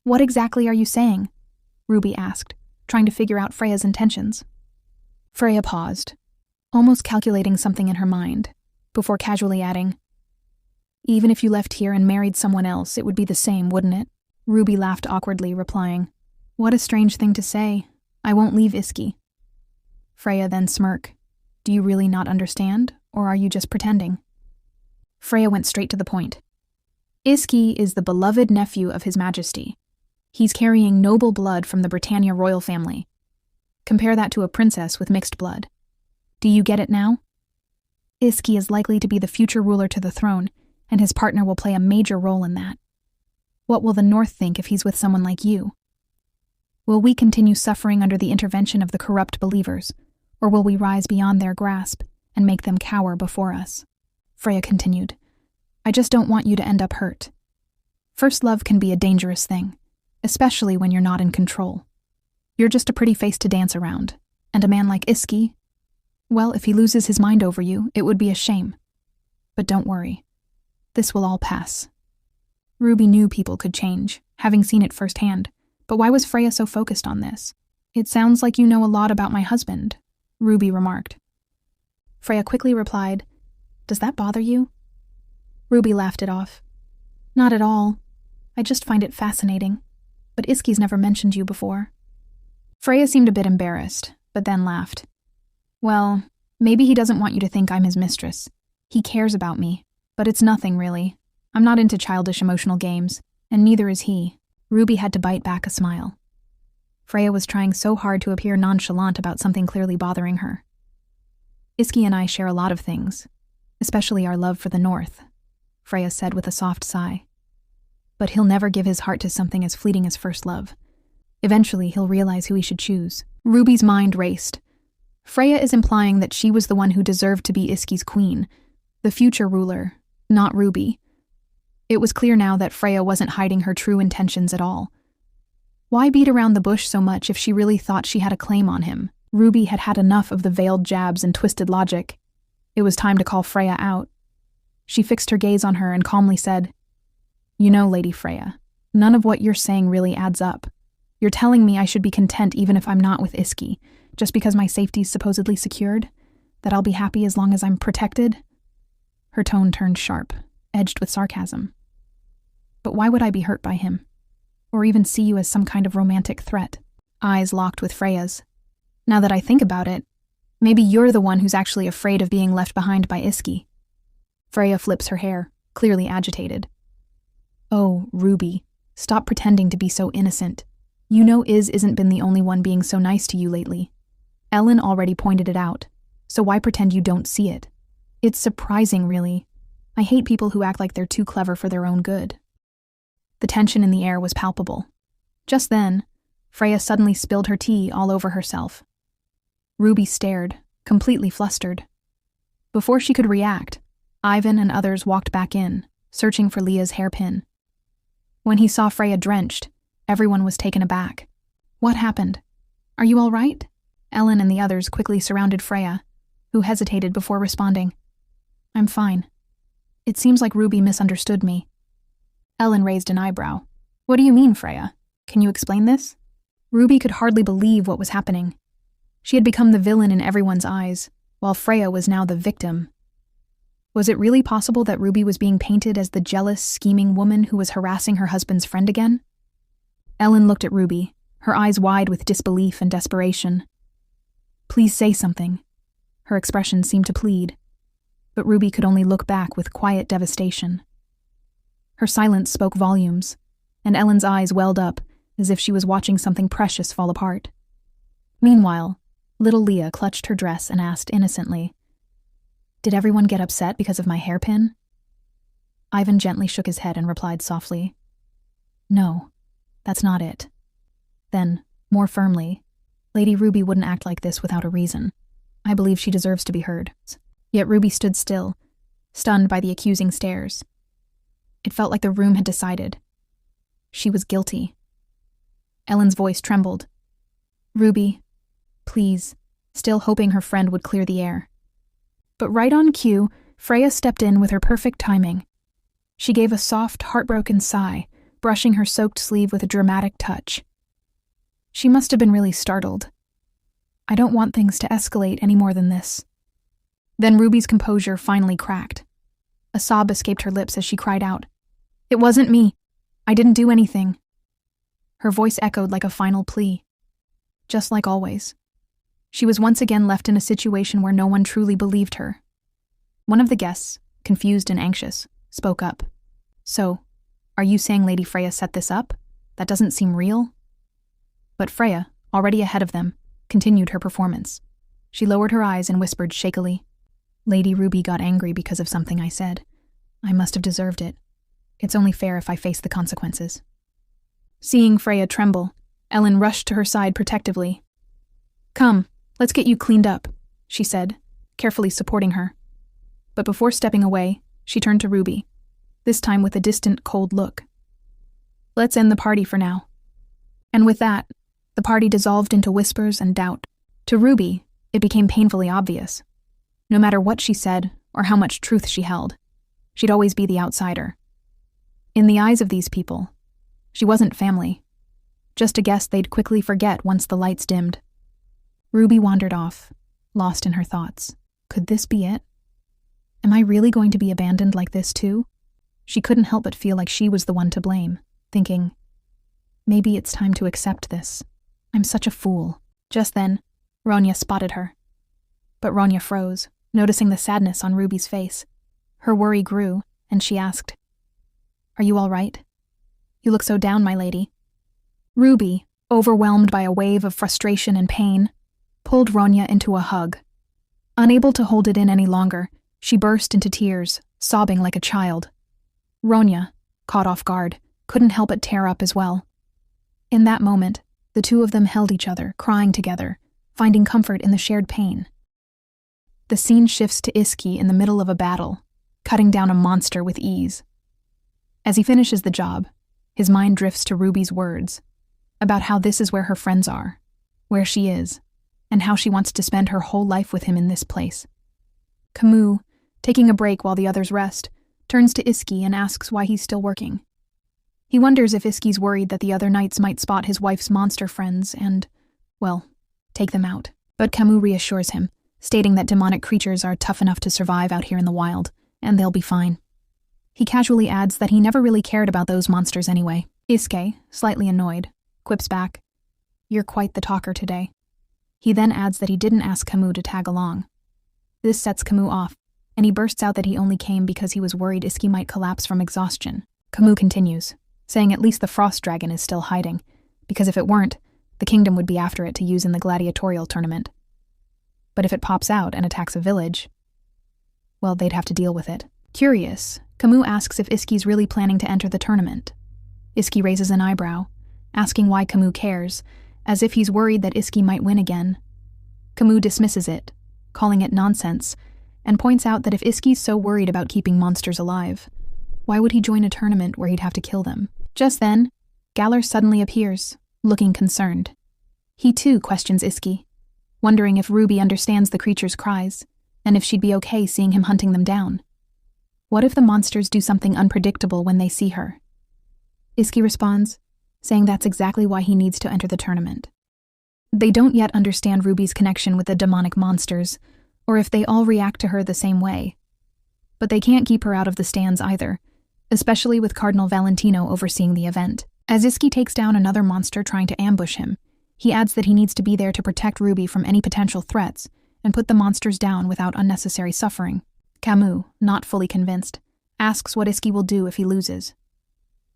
"What exactly are you saying?" Ruby asked, trying to figure out Freya's intentions. Freya paused, almost calculating something in her mind, before casually adding, "Even if you left here and married someone else, it would be the same, wouldn't it?" Ruby laughed awkwardly, replying, "What a strange thing to say. I won't leave Iski." Freya then smirked. "Do you really not understand, or are you just pretending?" Freya went straight to the point. "Iski is the beloved nephew of His Majesty. He's carrying noble blood from the Britannia royal family. Compare that to a princess with mixed blood. Do you get it now? Iski is likely to be the future ruler to the throne, and his partner will play a major role in that. What will the North think if he's with someone like you? Will we continue suffering under the intervention of the corrupt believers, or will we rise beyond their grasp and make them cower before us?" Freya continued, "I just don't want you to end up hurt. First love can be a dangerous thing, especially when you're not in control. You're just a pretty face to dance around, and a man like Iski, well, if he loses his mind over you, it would be a shame. But don't worry. This will all pass." Ruby knew people could change, having seen it firsthand, but why was Freya so focused on this? "It sounds like you know a lot about my husband," Ruby remarked. Freya quickly replied, "Does that bother you?" Ruby laughed it off. "Not at all. I just find it fascinating. But Iski's never mentioned you before." Freya seemed a bit embarrassed, but then laughed. "Well, maybe he doesn't want you to think I'm his mistress. He cares about me, but it's nothing really. I'm not into childish emotional games, and neither is he. Ruby had to bite back a smile. Freya was trying so hard to appear nonchalant about something clearly bothering her. Iski and I share a lot of things, especially our love for the North, Freya said with a soft sigh. But he'll never give his heart to something as fleeting as first love. Eventually, he'll realize who he should choose. Ruby's mind raced. Freya is implying that she was the one who deserved to be Iski's queen, the future ruler, not Ruby. It was clear now that Freya wasn't hiding her true intentions at all. Why beat around the bush so much if she really thought she had a claim on him? Ruby had had enough of the veiled jabs and twisted logic. It was time to call Freya out. She fixed her gaze on her and calmly said, "You know, Lady Freya, none of what you're saying really adds up. You're telling me I should be content even if I'm not with Iski, just because my safety's supposedly secured? That I'll be happy as long as I'm protected?" Her tone turned sharp, edged with sarcasm. "But why would I be hurt by him? Or even see you as some kind of romantic threat?" Eyes locked with Freya's. "Now that I think about it, maybe you're the one who's actually afraid of being left behind by Iski." Freya flips her hair, clearly agitated. "Oh, Ruby, stop pretending to be so innocent. You know isn't been the only one being so nice to you lately. Ellen already pointed it out, so why pretend you don't see it? It's surprising, really. I hate people who act like they're too clever for their own good." The tension in the air was palpable. Just then, Freya suddenly spilled her tea all over herself. Ruby stared, completely flustered. Before she could react, Ivan and others walked back in, searching for Leah's hairpin. When he saw Freya drenched, everyone was taken aback. "What happened? Are you all right?" Ellen and the others quickly surrounded Freya, who hesitated before responding. "I'm fine. It seems like Ruby misunderstood me." Ellen raised an eyebrow. "What do you mean, Freya? Can you explain this?" Ruby could hardly believe what was happening. She had become the villain in everyone's eyes, while Freya was now the victim. Was it really possible that Ruby was being painted as the jealous, scheming woman who was harassing her husband's friend again? Ellen looked at Ruby, her eyes wide with disbelief and desperation. "Please say something." Her expression seemed to plead, but Ruby could only look back with quiet devastation. Her silence spoke volumes, and Ellen's eyes welled up as if she was watching something precious fall apart. Meanwhile, little Leah clutched her dress and asked innocently, "Did everyone get upset because of my hairpin?" Ivan gently shook his head and replied softly, "No, that's not it." Then, more firmly, "Lady Ruby wouldn't act like this without a reason. I believe she deserves to be heard." Yet Ruby stood still, stunned by the accusing stares. It felt like the room had decided. She was guilty. Ellen's voice trembled. "Ruby, please," still hoping her friend would clear the air. But right on cue, Freya stepped in with her perfect timing. She gave a soft, heartbroken sigh, brushing her soaked sleeve with a dramatic touch. She must have been really startled. "I don't want things to escalate any more than this." Then Ruby's composure finally cracked. A sob escaped her lips as she cried out, "It wasn't me. I didn't do anything." Her voice echoed like a final plea. Just like always. She was once again left in a situation where no one truly believed her. One of the guests, confused and anxious, spoke up. "So, are you saying Lady Freya set this up? That doesn't seem real?" But Freya, already ahead of them, continued her performance. She lowered her eyes and whispered shakily, "Lady Ruby got angry because of something I said. I must have deserved it. It's only fair if I face the consequences." Seeing Freya tremble, Ellen rushed to her side protectively. "Come, let's get you cleaned up," she said, carefully supporting her. But before stepping away, she turned to Ruby, this time with a distant, cold look. "Let's end the party for now." And with that, the party dissolved into whispers and doubt. To Ruby, it became painfully obvious. No matter what she said or how much truth she held, she'd always be the outsider. In the eyes of these people, she wasn't family, just a guest they'd quickly forget once the lights dimmed. Ruby wandered off, lost in her thoughts. Could this be it? Am I really going to be abandoned like this too? She couldn't help but feel like she was the one to blame, thinking, maybe it's time to accept this. I'm such a fool. Just then, Ronya spotted her. But Ronya froze, noticing the sadness on Ruby's face. Her worry grew, and she asked, "Are you all right? You look so down, my lady." Ruby, overwhelmed by a wave of frustration and pain, pulled Ronya into a hug. Unable to hold it in any longer, she burst into tears, sobbing like a child. Ronya, caught off guard, couldn't help but tear up as well. In that moment, the two of them held each other, crying together, finding comfort in the shared pain. The scene shifts to Iski in the middle of a battle, cutting down a monster with ease. As he finishes the job, his mind drifts to Ruby's words about how this is where her friends are, where she is, and how she wants to spend her whole life with him in this place. Camus, taking a break while the others rest, turns to Iski and asks why he's still working. He wonders if Iski's worried that the other knights might spot his wife's monster friends and, well, take them out. But Camus reassures him, stating that demonic creatures are tough enough to survive out here in the wild, and they'll be fine. He casually adds that he never really cared about those monsters anyway. Iske, slightly annoyed, quips back, "You're quite the talker today." He then adds that he didn't ask Camus to tag along. This sets Camus off, and he bursts out that he only came because he was worried Iski might collapse from exhaustion. Camus continues, saying at least the frost dragon is still hiding, because if it weren't, the kingdom would be after it to use in the gladiatorial tournament. But if it pops out and attacks a village, well, they'd have to deal with it. Curious, Camus asks if Iski's really planning to enter the tournament. Iski raises an eyebrow, asking why Camus cares, as if he's worried that Iski might win again. Camus dismisses it, calling it nonsense, and points out that if Iski's so worried about keeping monsters alive, why would he join a tournament where he'd have to kill them? Just then, Galler suddenly appears, looking concerned. He too questions Iski, wondering if Ruby understands the creature's cries, and if she'd be okay seeing him hunting them down. What if the monsters do something unpredictable when they see her? Iski responds, saying that's exactly why he needs to enter the tournament. They don't yet understand Ruby's connection with the demonic monsters, or if they all react to her the same way. But they can't keep her out of the stands either, especially with Cardinal Valentino overseeing the event. As Iski takes down another monster trying to ambush him, he adds that he needs to be there to protect Ruby from any potential threats and put the monsters down without unnecessary suffering. Camus, not fully convinced, asks what Iski will do if he loses.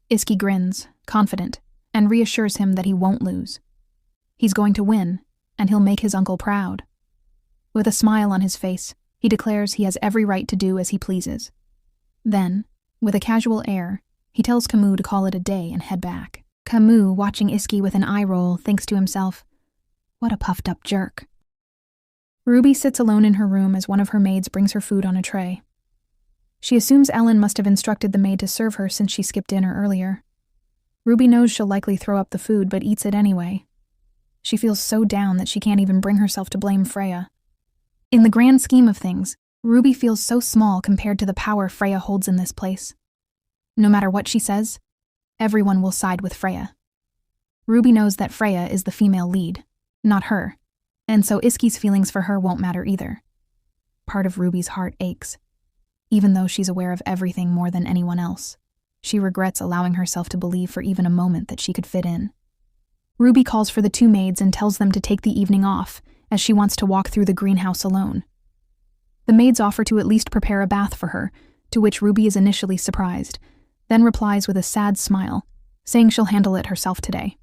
Iski grins, confident, and reassures him that he won't lose. He's going to win, and he'll make his uncle proud. With a smile on his face, he declares he has every right to do as he pleases. Then, with a casual air, he tells Camus to call it a day and head back. Camus, watching Iski with an eye roll, thinks to himself, "What a puffed-up jerk." Ruby sits alone in her room as one of her maids brings her food on a tray. She assumes Ellen must have instructed the maid to serve her since she skipped dinner earlier. Ruby knows she'll likely throw up the food, but eats it anyway. She feels so down that she can't even bring herself to blame Freya. In the grand scheme of things, Ruby feels so small compared to the power Freya holds in this place. No matter what she says, everyone will side with Freya. Ruby knows that Freya is the female lead, not her, and so Iski's feelings for her won't matter either. Part of Ruby's heart aches. Even though she's aware of everything more than anyone else, she regrets allowing herself to believe for even a moment that she could fit in. Ruby calls for the two maids and tells them to take the evening off, as she wants to walk through the greenhouse alone. The maids offer to at least prepare a bath for her, to which Ruby is initially surprised, then replies with a sad smile, saying she'll handle it herself today.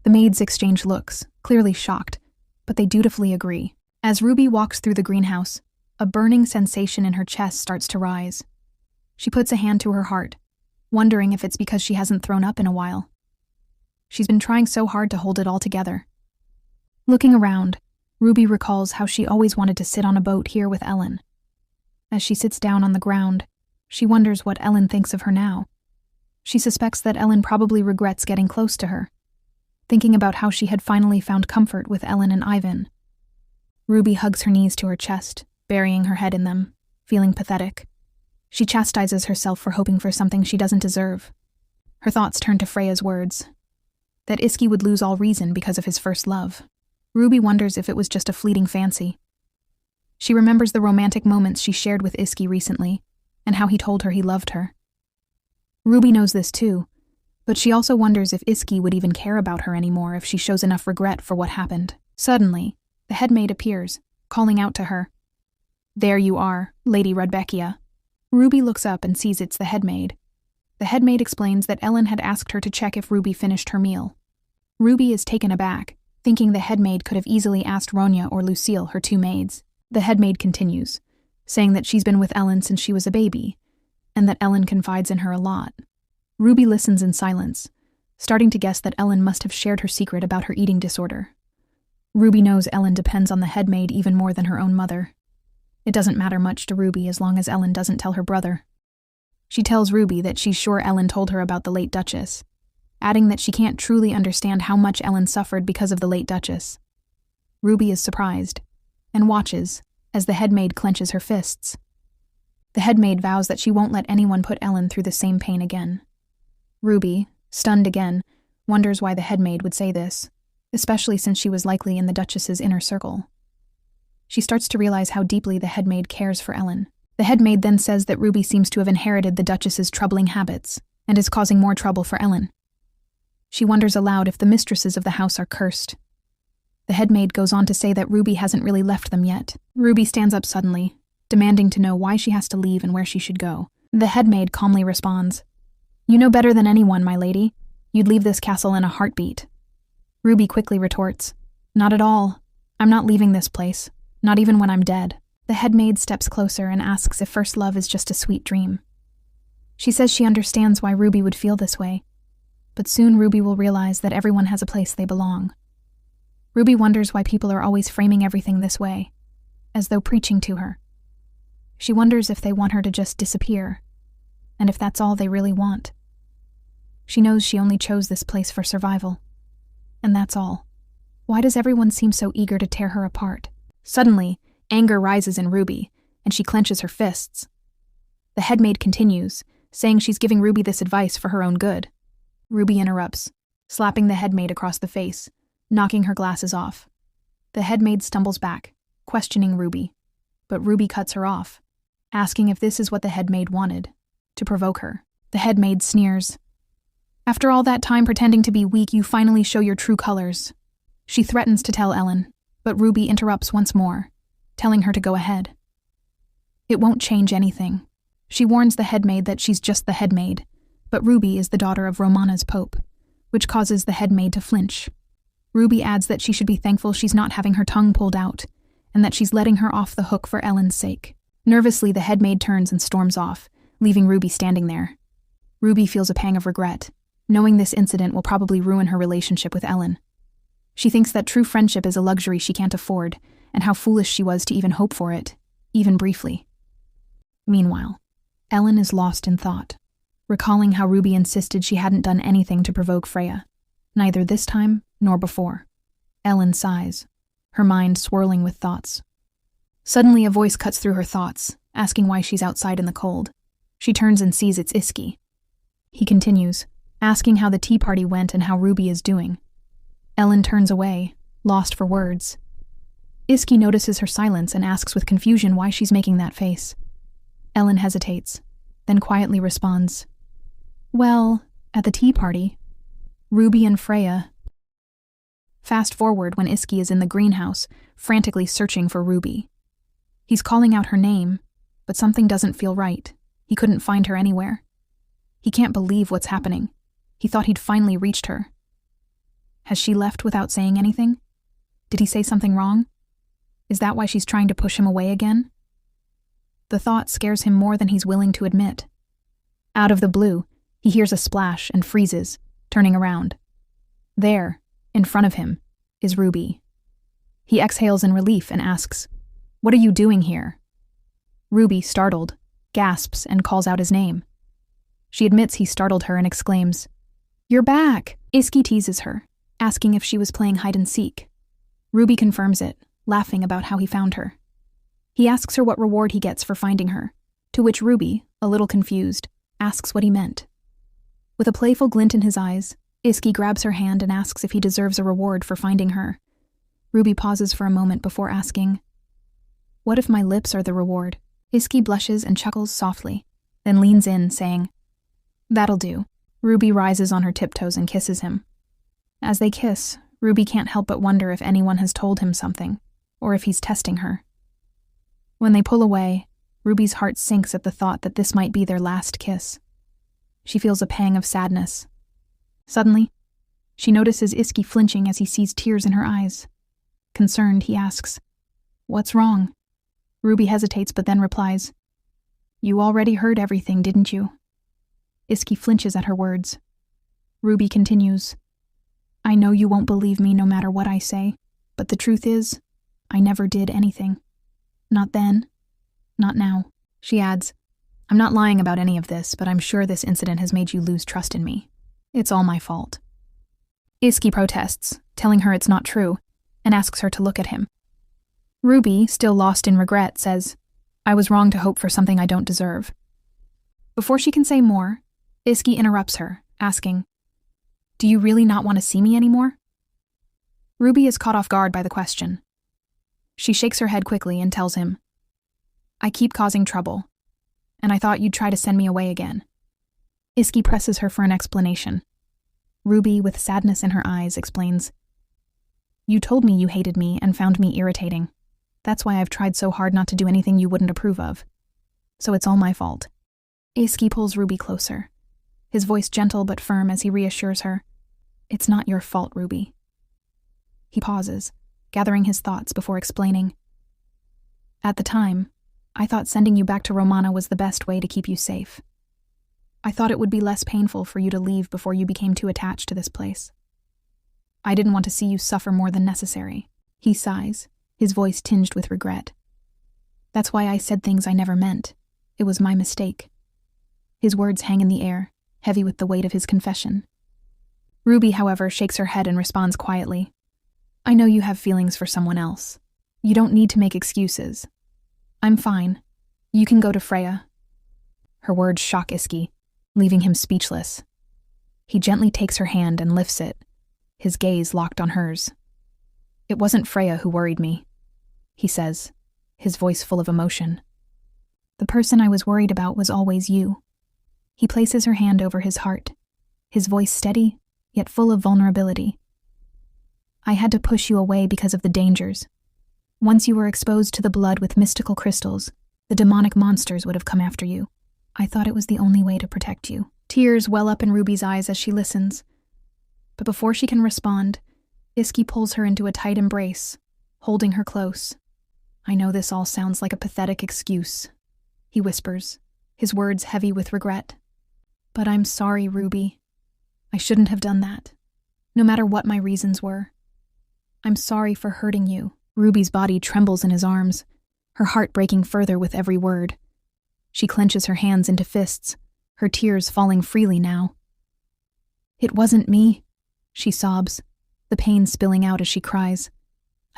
The maids exchange looks, clearly shocked, but they dutifully agree. As Ruby walks through the greenhouse, a burning sensation in her chest starts to rise. She puts a hand to her heart, wondering if it's because she hasn't thrown up in a while. She's been trying so hard to hold it all together. Looking around, Ruby recalls how she always wanted to sit on a boat here with Ellen. As she sits down on the ground, she wonders what Ellen thinks of her now. She suspects that Ellen probably regrets getting close to her, thinking about how she had finally found comfort with Ellen and Ivan. Ruby hugs her knees to her chest, burying her head in them, feeling pathetic. She chastises herself for hoping for something she doesn't deserve. Her thoughts turn to Freya's words, that Iski would lose all reason because of his first love. Ruby wonders if it was just a fleeting fancy. She remembers the romantic moments she shared with Iski recently, and how he told her he loved her. Ruby knows this too, but she also wonders if Iski would even care about her anymore if she shows enough regret for what happened. Suddenly, the head maid appears, calling out to her, "There you are, Lady Rudbeckia." Ruby looks up and sees it's the headmaid. The headmaid explains that Ellen had asked her to check if Ruby finished her meal. Ruby is taken aback, thinking the headmaid could have easily asked Ronya or Lucille, her two maids. The headmaid continues, saying that she's been with Ellen since she was a baby, and that Ellen confides in her a lot. Ruby listens in silence, starting to guess that Ellen must have shared her secret about her eating disorder. Ruby knows Ellen depends on the headmaid even more than her own mother. It doesn't matter much to Ruby as long as Ellen doesn't tell her brother. She tells Ruby that she's sure Ellen told her about the late Duchess, adding that she can't truly understand how much Ellen suffered because of the late Duchess. Ruby is surprised, and watches as the headmaid clenches her fists. The headmaid vows that she won't let anyone put Ellen through the same pain again. Ruby, stunned again, wonders why the headmaid would say this, especially since she was likely in the Duchess's inner circle. She starts to realize how deeply the headmaid cares for Ellen. The headmaid then says that Ruby seems to have inherited the Duchess's troubling habits and is causing more trouble for Ellen. She wonders aloud if the mistresses of the house are cursed. The headmaid goes on to say that Ruby hasn't really left them yet. Ruby stands up suddenly, demanding to know why she has to leave and where she should go. The headmaid calmly responds, "You know better than anyone, my lady. You'd leave this castle in a heartbeat." Ruby quickly retorts, "Not at all. I'm not leaving this place, not even when I'm dead." The headmaid steps closer and asks if first love is just a sweet dream. She says she understands why Ruby would feel this way, but soon Ruby will realize that everyone has a place they belong. Ruby wonders why people are always framing everything this way, as though preaching to her. She wonders if they want her to just disappear, and if that's all they really want. She knows she only chose this place for survival, and that's all. Why does everyone seem so eager to tear her apart? Suddenly, anger rises in Ruby, and she clenches her fists. The headmaid continues, saying she's giving Ruby this advice for her own good. Ruby interrupts, slapping the headmaid across the face, knocking her glasses off. The headmaid stumbles back, questioning Ruby, but Ruby cuts her off, asking if this is what the headmaid wanted, to provoke her. The headmaid sneers. "After all that time pretending to be weak, you finally show your true colors." She threatens to tell Ellen, but Ruby interrupts once more, telling her to go ahead. It won't change anything. She warns the headmaid that she's just the headmaid, but Ruby is the daughter of Romana's pope, which causes the headmaid to flinch. Ruby adds that she should be thankful she's not having her tongue pulled out, and that she's letting her off the hook for Ellen's sake. Nervously, the headmaid turns and storms off, leaving Ruby standing there. Ruby feels a pang of regret, knowing this incident will probably ruin her relationship with Ellen. She thinks that true friendship is a luxury she can't afford, and how foolish she was to even hope for it, even briefly. Meanwhile, Ellen is lost in thought, recalling how Ruby insisted she hadn't done anything to provoke Freya, neither this time nor before. Ellen sighs, her mind swirling with thoughts. Suddenly a voice cuts through her thoughts, asking why she's outside in the cold. She turns and sees it's Iski. He continues, asking how the tea party went and how Ruby is doing. Ellen turns away, lost for words. Iski notices her silence and asks with confusion why she's making that face. Ellen hesitates, then quietly responds, "Well, at the tea party, Ruby and Freya." Fast forward when Iski is in the greenhouse, frantically searching for Ruby. He's calling out her name, but something doesn't feel right. He couldn't find her anywhere. He can't believe what's happening. He thought he'd finally reached her. Has she left without saying anything? Did he say something wrong? Is that why she's trying to push him away again? The thought scares him more than he's willing to admit. Out of the blue, he hears a splash and freezes, turning around. There, in front of him, is Ruby. He exhales in relief and asks, "What are you doing here?" Ruby, startled, gasps and calls out his name. She admits he startled her and exclaims, "You're back!" Iski teases her, asking if she was playing hide-and-seek. Ruby confirms it, laughing about how he found her. He asks her what reward he gets for finding her, to which Ruby, a little confused, asks what he meant. With a playful glint in his eyes, Iski grabs her hand and asks if he deserves a reward for finding her. Ruby pauses for a moment before asking, "What if my lips are the reward?" Iski blushes and chuckles softly, then leans in, saying, "That'll do." Ruby rises on her tiptoes and kisses him. As they kiss, Ruby can't help but wonder if anyone has told him something, or if he's testing her. When they pull away, Ruby's heart sinks at the thought that this might be their last kiss. She feels a pang of sadness. Suddenly, she notices Iski flinching as he sees tears in her eyes. Concerned, he asks, "What's wrong?" Ruby hesitates but then replies, "You already heard everything, didn't you?" Iski flinches at her words. Ruby continues, "I know you won't believe me no matter what I say, but the truth is, I never did anything. Not then, not now." She adds, "I'm not lying about any of this, but I'm sure this incident has made you lose trust in me. It's all my fault." Iski protests, telling her it's not true, and asks her to look at him. Ruby, still lost in regret, says, "I was wrong to hope for something I don't deserve." Before she can say more, Iski interrupts her, asking, "Do you really not want to see me anymore?" Ruby is caught off guard by the question. She shakes her head quickly and tells him, "I keep causing trouble, and I thought you'd try to send me away again." Iski presses her for an explanation. Ruby, with sadness in her eyes, explains, "You told me you hated me and found me irritating. That's why I've tried so hard not to do anything you wouldn't approve of. So it's all my fault." Iski pulls Ruby closer, his voice gentle but firm as he reassures her, "It's not your fault, Ruby." He pauses, gathering his thoughts before explaining, "At the time, I thought sending you back to Romana was the best way to keep you safe. I thought it would be less painful for you to leave before you became too attached to this place. I didn't want to see you suffer more than necessary." He sighs, his voice tinged with regret. "That's why I said things I never meant. It was my mistake." His words hang in the air, heavy with the weight of his confession. Ruby, however, shakes her head and responds quietly, "I know you have feelings for someone else. You don't need to make excuses. I'm fine. You can go to Freya." Her words shock Iski, leaving him speechless. He gently takes her hand and lifts it, his gaze locked on hers. "It wasn't Freya who worried me," he says, his voice full of emotion. "The person I was worried about was always you." He places her hand over his heart, his voice steady, yet full of vulnerability. "I had to push you away because of the dangers. Once you were exposed to the blood with mystical crystals, the demonic monsters would have come after you. I thought it was the only way to protect you." Tears well up in Ruby's eyes as she listens. But before she can respond, Iski pulls her into a tight embrace, holding her close. "I know this all sounds like a pathetic excuse," he whispers, his words heavy with regret. "But I'm sorry, Ruby. I shouldn't have done that, no matter what my reasons were. I'm sorry for hurting you." Ruby's body trembles in his arms, her heart breaking further with every word. She clenches her hands into fists, her tears falling freely now. "It wasn't me," she sobs, the pain spilling out as she cries.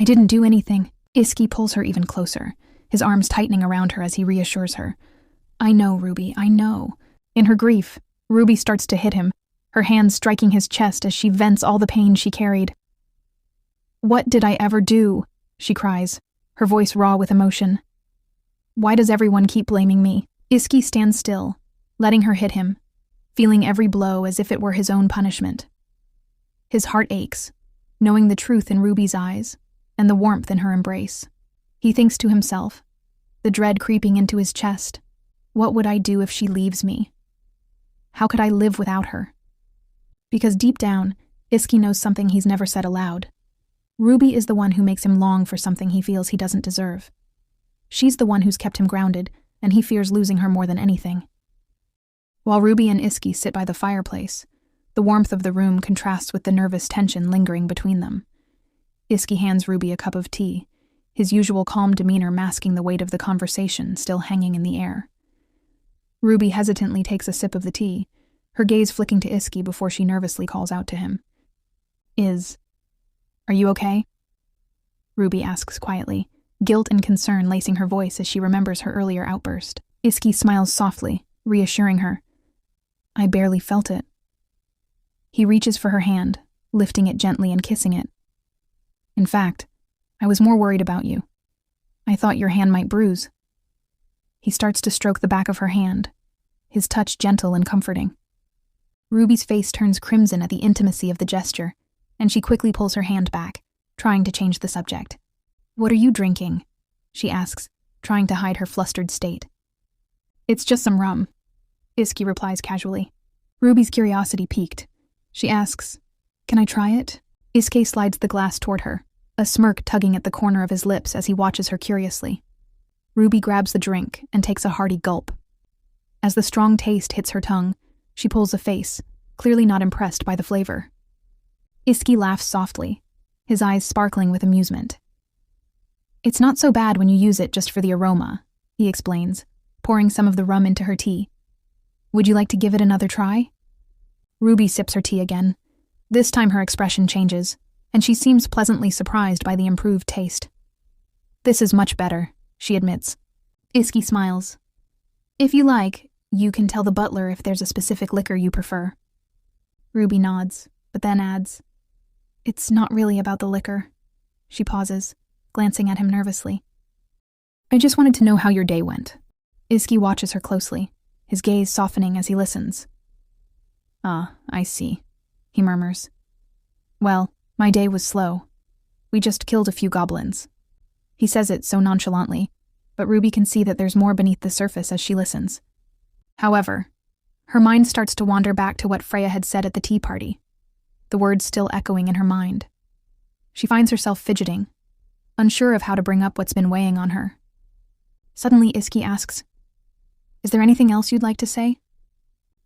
"I didn't do anything." Iski pulls her even closer, his arms tightening around her as he reassures her. "I know, Ruby, I know." In her grief, Ruby starts to hit him, her hands striking his chest as she vents all the pain she carried. "What did I ever do?" she cries, her voice raw with emotion. "Why does everyone keep blaming me?" Iski stands still, letting her hit him, feeling every blow as if it were his own punishment. His heart aches, knowing the truth in Ruby's eyes and the warmth in her embrace. He thinks to himself, the dread creeping into his chest, "What would I do if she leaves me? How could I live without her?" Because deep down, Iski knows something he's never said aloud. Ruby is the one who makes him long for something he feels he doesn't deserve. She's the one who's kept him grounded, and he fears losing her more than anything. While Ruby and Iski sit by the fireplace, the warmth of the room contrasts with the nervous tension lingering between them. Iski hands Ruby a cup of tea, his usual calm demeanor masking the weight of the conversation still hanging in the air. Ruby hesitantly takes a sip of the tea, her gaze flicking to Iski before she nervously calls out to him. "Are you okay?" Ruby asks quietly, guilt and concern lacing her voice as she remembers her earlier outburst. Iski smiles softly, reassuring her. "I barely felt it." He reaches for her hand, lifting it gently and kissing it. "In fact, I was more worried about you. I thought your hand might bruise." He starts to stroke the back of her hand, his touch gentle and comforting. Ruby's face turns crimson at the intimacy of the gesture, and she quickly pulls her hand back, trying to change the subject. "What are you drinking?" she asks, trying to hide her flustered state. It's just some rum, Iski replies casually. Ruby's curiosity piqued. She asks, "Can I try it?" Iski slides the glass toward her, a smirk tugging at the corner of his lips as he watches her curiously. Ruby grabs the drink and takes a hearty gulp. As the strong taste hits her tongue, she pulls a face, clearly not impressed by the flavor. Iski laughs softly, his eyes sparkling with amusement. "It's not so bad when you use it just for the aroma," he explains, pouring some of the rum into her tea. "Would you like to give it another try?" Ruby sips her tea again. This time her expression changes, and she seems pleasantly surprised by the improved taste. "This is much better," she admits. Iski smiles. "If you like, you can tell the butler if there's a specific liquor you prefer." Ruby nods, but then adds, "It's not really about the liquor." She pauses, glancing at him nervously. "I just wanted to know how your day went." Iski watches her closely, his gaze softening as he listens. "Ah, I see," he murmurs. "Well, my day was slow. We just killed a few goblins." He says it so nonchalantly, but Ruby can see that there's more beneath the surface as she listens. However, her mind starts to wander back to what Freya had said at the tea party, the words still echoing in her mind. She finds herself fidgeting, unsure of how to bring up what's been weighing on her. Suddenly, Iski asks, "Is there anything else you'd like to say?"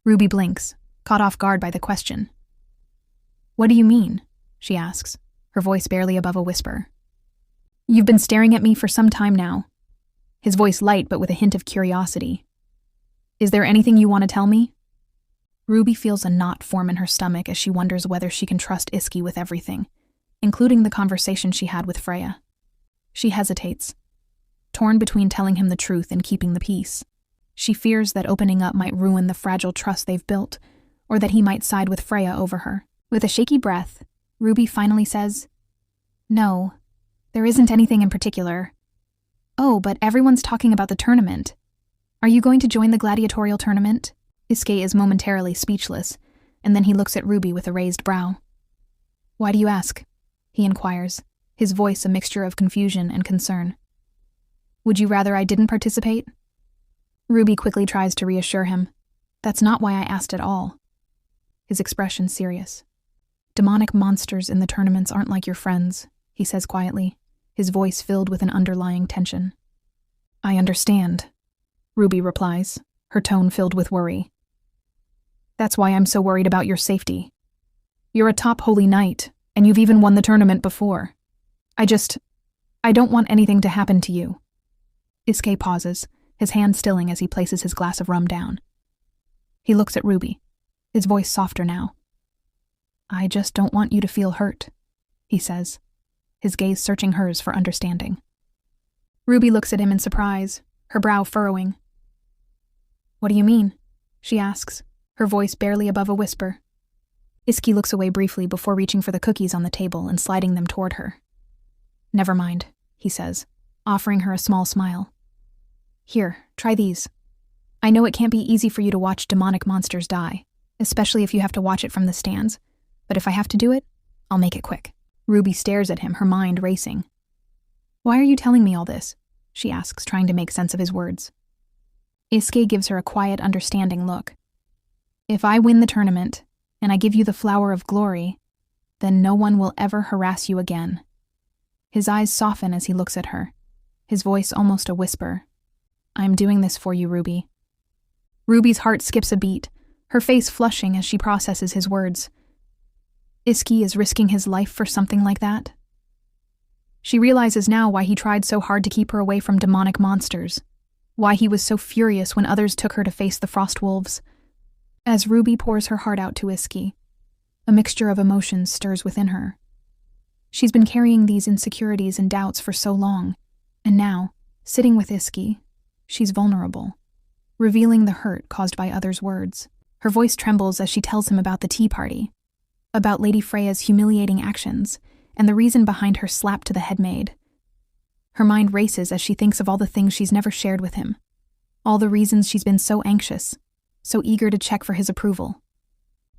Ruby blinks, caught off guard by the question. "What do you mean?" she asks, her voice barely above a whisper. "You've been staring at me for some time now." His voice light but with a hint of curiosity. "Is there anything you want to tell me?" Ruby feels a knot form in her stomach as she wonders whether she can trust Iski with everything, including the conversation she had with Freya. She hesitates, torn between telling him the truth and keeping the peace. She fears that opening up might ruin the fragile trust they've built, or that he might side with Freya over her. With a shaky breath, Ruby finally says, "No, there isn't anything in particular. Oh, but everyone's talking about the tournament. Are you going to join the gladiatorial tournament?" Iski is momentarily speechless, and then he looks at Ruby with a raised brow. "Why do you ask?" he inquires, his voice a mixture of confusion and concern. "Would you rather I didn't participate?" Ruby quickly tries to reassure him. "That's not why I asked at all." His expression serious. "Demonic monsters in the tournaments aren't like your friends," he says quietly, his voice filled with an underlying tension. "I understand," Ruby replies, her tone filled with worry. "That's why I'm so worried about your safety. You're a top holy knight, and you've even won the tournament before. I don't want anything to happen to you." Iski pauses, his hand stilling as he places his glass of rum down. He looks at Ruby, his voice softer now. "I just don't want you to feel hurt," he says, his gaze searching hers for understanding. Ruby looks at him in surprise, her brow furrowing. "What do you mean?" she asks, her voice barely above a whisper. Iski looks away briefly before reaching for the cookies on the table and sliding them toward her. "Never mind," he says, offering her a small smile. "Here, try these. I know it can't be easy for you to watch demonic monsters die, especially if you have to watch it from the stands, but if I have to do it, I'll make it quick." Ruby stares at him, her mind racing. "Why are you telling me all this?" she asks, trying to make sense of his words. Iski gives her a quiet, understanding look. "If I win the tournament, and I give you the flower of glory, then no one will ever harass you again." His eyes soften as he looks at her, his voice almost a whisper. "I'm doing this for you, Ruby." Ruby's heart skips a beat, her face flushing as she processes his words. Iski is risking his life for something like that? She realizes now why he tried so hard to keep her away from demonic monsters, why he was so furious when others took her to face the frost wolves. As Ruby pours her heart out to Iski, a mixture of emotions stirs within her. She's been carrying these insecurities and doubts for so long, and now, sitting with Iski, she's vulnerable, revealing the hurt caused by others' words. Her voice trembles as she tells him about the tea party, about Lady Freya's humiliating actions, and the reason behind her slap to the headmaid. Her mind races as she thinks of all the things she's never shared with him, all the reasons she's been so anxious, so eager to check for his approval.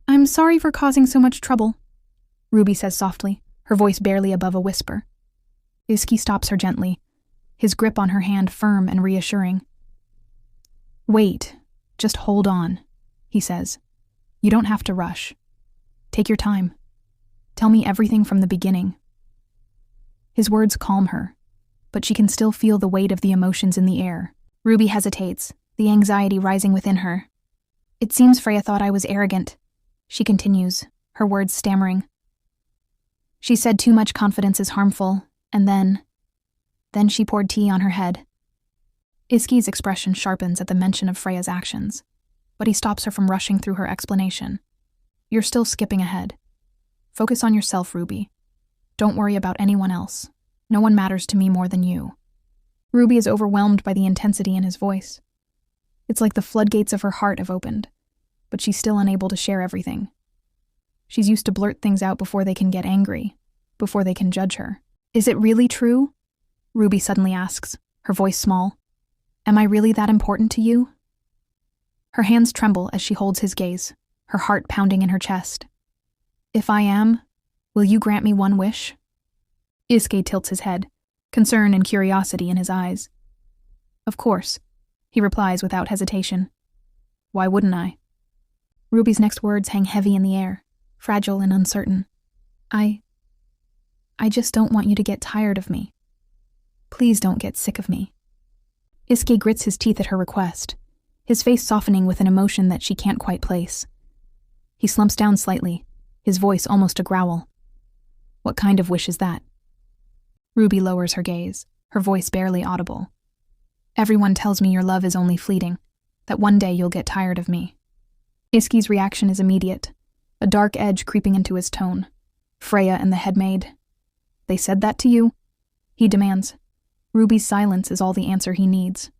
"I'm sorry for causing so much trouble," Ruby says softly, her voice barely above a whisper. Iski stops her gently, his grip on her hand firm and reassuring. Wait, just hold on, he says. You don't have to rush. Take your time. Tell me everything from the beginning. His words calm her, but she can still feel the weight of the emotions in the air. Ruby hesitates, the anxiety rising within her. It seems Freya thought I was arrogant, she continues, her words stammering. She said too much confidence is harmful, and then she poured tea on her head. Iski's expression sharpens at the mention of Freya's actions, but he stops her from rushing through her explanation. You're still skipping ahead. Focus on yourself, Ruby. Don't worry about anyone else. No one matters to me more than you. Ruby is overwhelmed by the intensity in his voice. It's like the floodgates of her heart have opened, but she's still unable to share everything. She's used to blurt things out before they can get angry, before they can judge her. Is it really true? Ruby suddenly asks, her voice small. Am I really that important to you? Her hands tremble as she holds his gaze, her heart pounding in her chest. If I am, will you grant me one wish? Iske tilts his head, concern and curiosity in his eyes. Of course, he replies without hesitation. Why wouldn't I? Ruby's next words hang heavy in the air, fragile and uncertain. I just don't want you to get tired of me. Please don't get sick of me. Iske grits his teeth at her request, his face softening with an emotion that she can't quite place. He slumps down slightly, his voice almost a growl. What kind of wish is that? Ruby lowers her gaze, her voice barely audible. Everyone tells me your love is only fleeting, that one day you'll get tired of me. Iske's reaction is immediate, a dark edge creeping into his tone. Freya and the headmaid. They said that to you? He demands. Ruby's silence is all the answer he needs.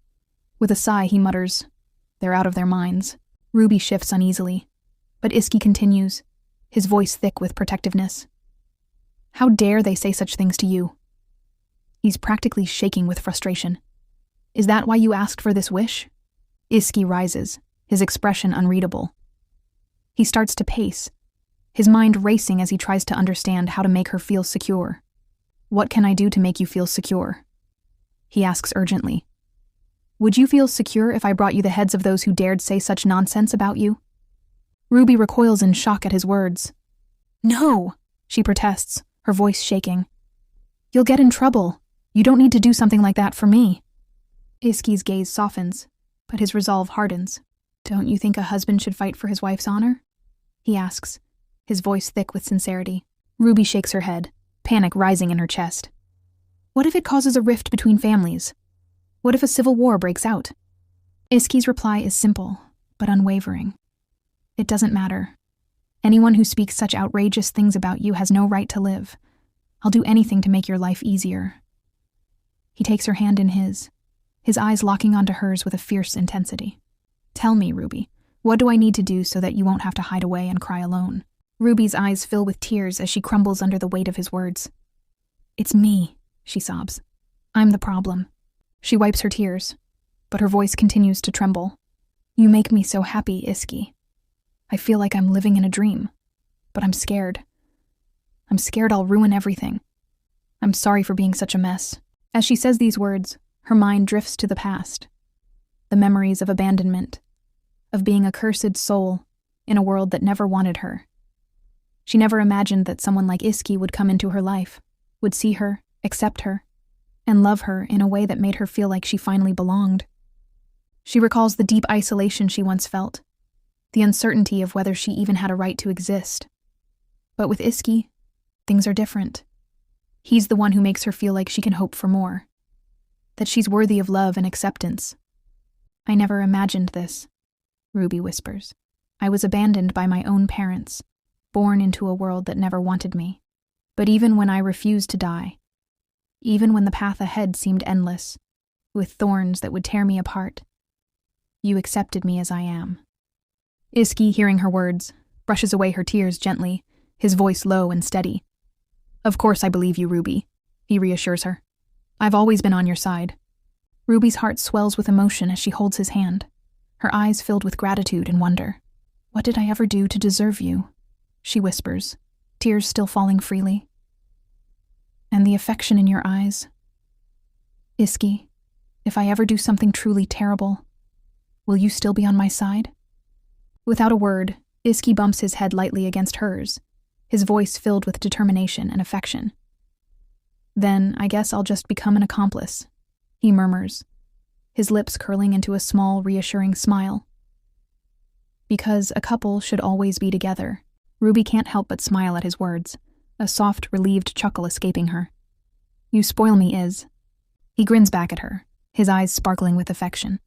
With a sigh, he mutters, They're out of their minds. Ruby shifts uneasily, but Iske continues, his voice thick with protectiveness. How dare they say such things to you? He's practically shaking with frustration. Is that why you asked for this wish? Iske rises, his expression unreadable. He starts to pace, his mind racing as he tries to understand how to make her feel secure. What can I do to make you feel secure? He asks urgently. Would you feel secure if I brought you the heads of those who dared say such nonsense about you? Ruby recoils in shock at his words. No, she protests, her voice shaking. You'll get in trouble. You don't need to do something like that for me. Iske's gaze softens, but his resolve hardens. Don't you think a husband should fight for his wife's honor? He asks, his voice thick with sincerity. Ruby shakes her head, panic rising in her chest. What if it causes a rift between families? What if a civil war breaks out? Iske's reply is simple, but unwavering. It doesn't matter. Anyone who speaks such outrageous things about you has no right to live. I'll do anything to make your life easier. He takes her hand in his eyes locking onto hers with a fierce intensity. Tell me, Ruby, what do I need to do so that you won't have to hide away and cry alone? Ruby's eyes fill with tears as she crumbles under the weight of his words. It's me, she sobs. I'm the problem. She wipes her tears, but her voice continues to tremble. You make me so happy, Iske. I feel like I'm living in a dream, but I'm scared. I'm scared I'll ruin everything. I'm sorry for being such a mess. As she says these words, her mind drifts to the past. The memories of abandonment, of being a cursed soul in a world that never wanted her. She never imagined that someone like Iske would come into her life, would see her, accept her, and love her in a way that made her feel like she finally belonged. She recalls the deep isolation she once felt, the uncertainty of whether she even had a right to exist. But with Iske, things are different. He's the one who makes her feel like she can hope for more, that she's worthy of love and acceptance. I never imagined this, Ruby whispers. I was abandoned by my own parents, born into a world that never wanted me. But even when I refused to die, even when the path ahead seemed endless, with thorns that would tear me apart, you accepted me as I am. Iske, hearing her words, brushes away her tears gently, his voice low and steady. Of course I believe you, Ruby, he reassures her. I've always been on your side. Ruby's heart swells with emotion as she holds his hand, her eyes filled with gratitude and wonder. What did I ever do to deserve you? She whispers, tears still falling freely. And the affection in your eyes. Iske, if I ever do something truly terrible, Will you still be on my side? Without a word, Iski bumps his head lightly against hers, his voice filled with determination and affection. Then I guess I'll just become an accomplice, he murmurs, his lips curling into a small, reassuring smile. Because a couple should always be together, Ruby can't help but smile at his words, a soft, relieved chuckle escaping her. You spoil me, Iz. He grins back at her, his eyes sparkling with affection.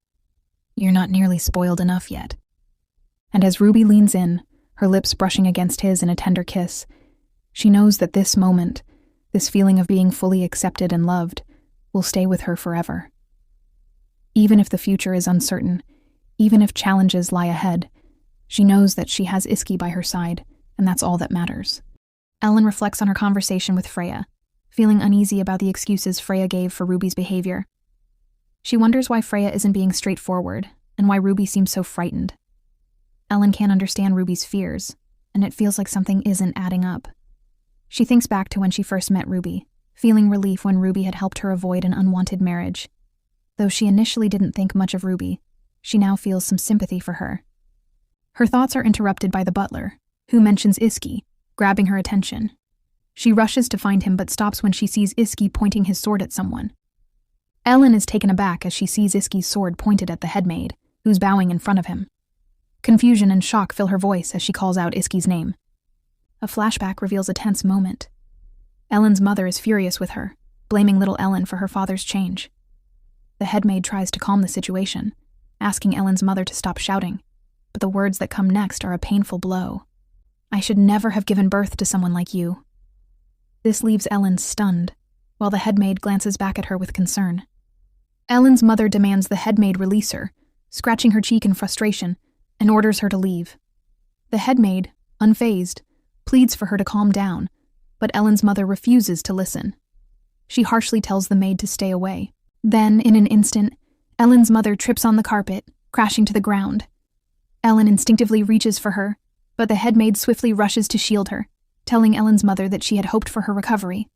You're not nearly spoiled enough yet. And as Ruby leans in, her lips brushing against his in a tender kiss, she knows that this moment, this feeling of being fully accepted and loved, will stay with her forever. Even if the future is uncertain, even if challenges lie ahead, she knows that she has Iski by her side, and that's all that matters. Ellen reflects on her conversation with Freya, feeling uneasy about the excuses Freya gave for Ruby's behavior. She wonders why Freya isn't being straightforward, and why Ruby seems so frightened. Ellen can't understand Ruby's fears, and it feels like something isn't adding up. She thinks back to when she first met Ruby, feeling relief when Ruby had helped her avoid an unwanted marriage. Though she initially didn't think much of Ruby, she now feels some sympathy for her. Her thoughts are interrupted by the butler, who mentions Iski, grabbing her attention. She rushes to find him but stops when she sees Iski pointing his sword at someone. Ellen is taken aback as she sees Iski's sword pointed at the headmaid, who's bowing in front of him. Confusion and shock fill her voice as she calls out Iski's name. A flashback reveals a tense moment. Ellen's mother is furious with her, blaming little Ellen for her father's change. The headmaid tries to calm the situation, asking Ellen's mother to stop shouting, but the words that come next are a painful blow. I should never have given birth to someone like you. This leaves Ellen stunned, while the headmaid glances back at her with concern. Ellen's mother demands the headmaid release her, scratching her cheek in frustration, and orders her to leave. The headmaid, unfazed, pleads for her to calm down, but Ellen's mother refuses to listen. She harshly tells the maid to stay away. Then, in an instant, Ellen's mother trips on the carpet, crashing to the ground. Ellen instinctively reaches for her, but the headmaid swiftly rushes to shield her, telling Ellen's mother that she had hoped for her recovery.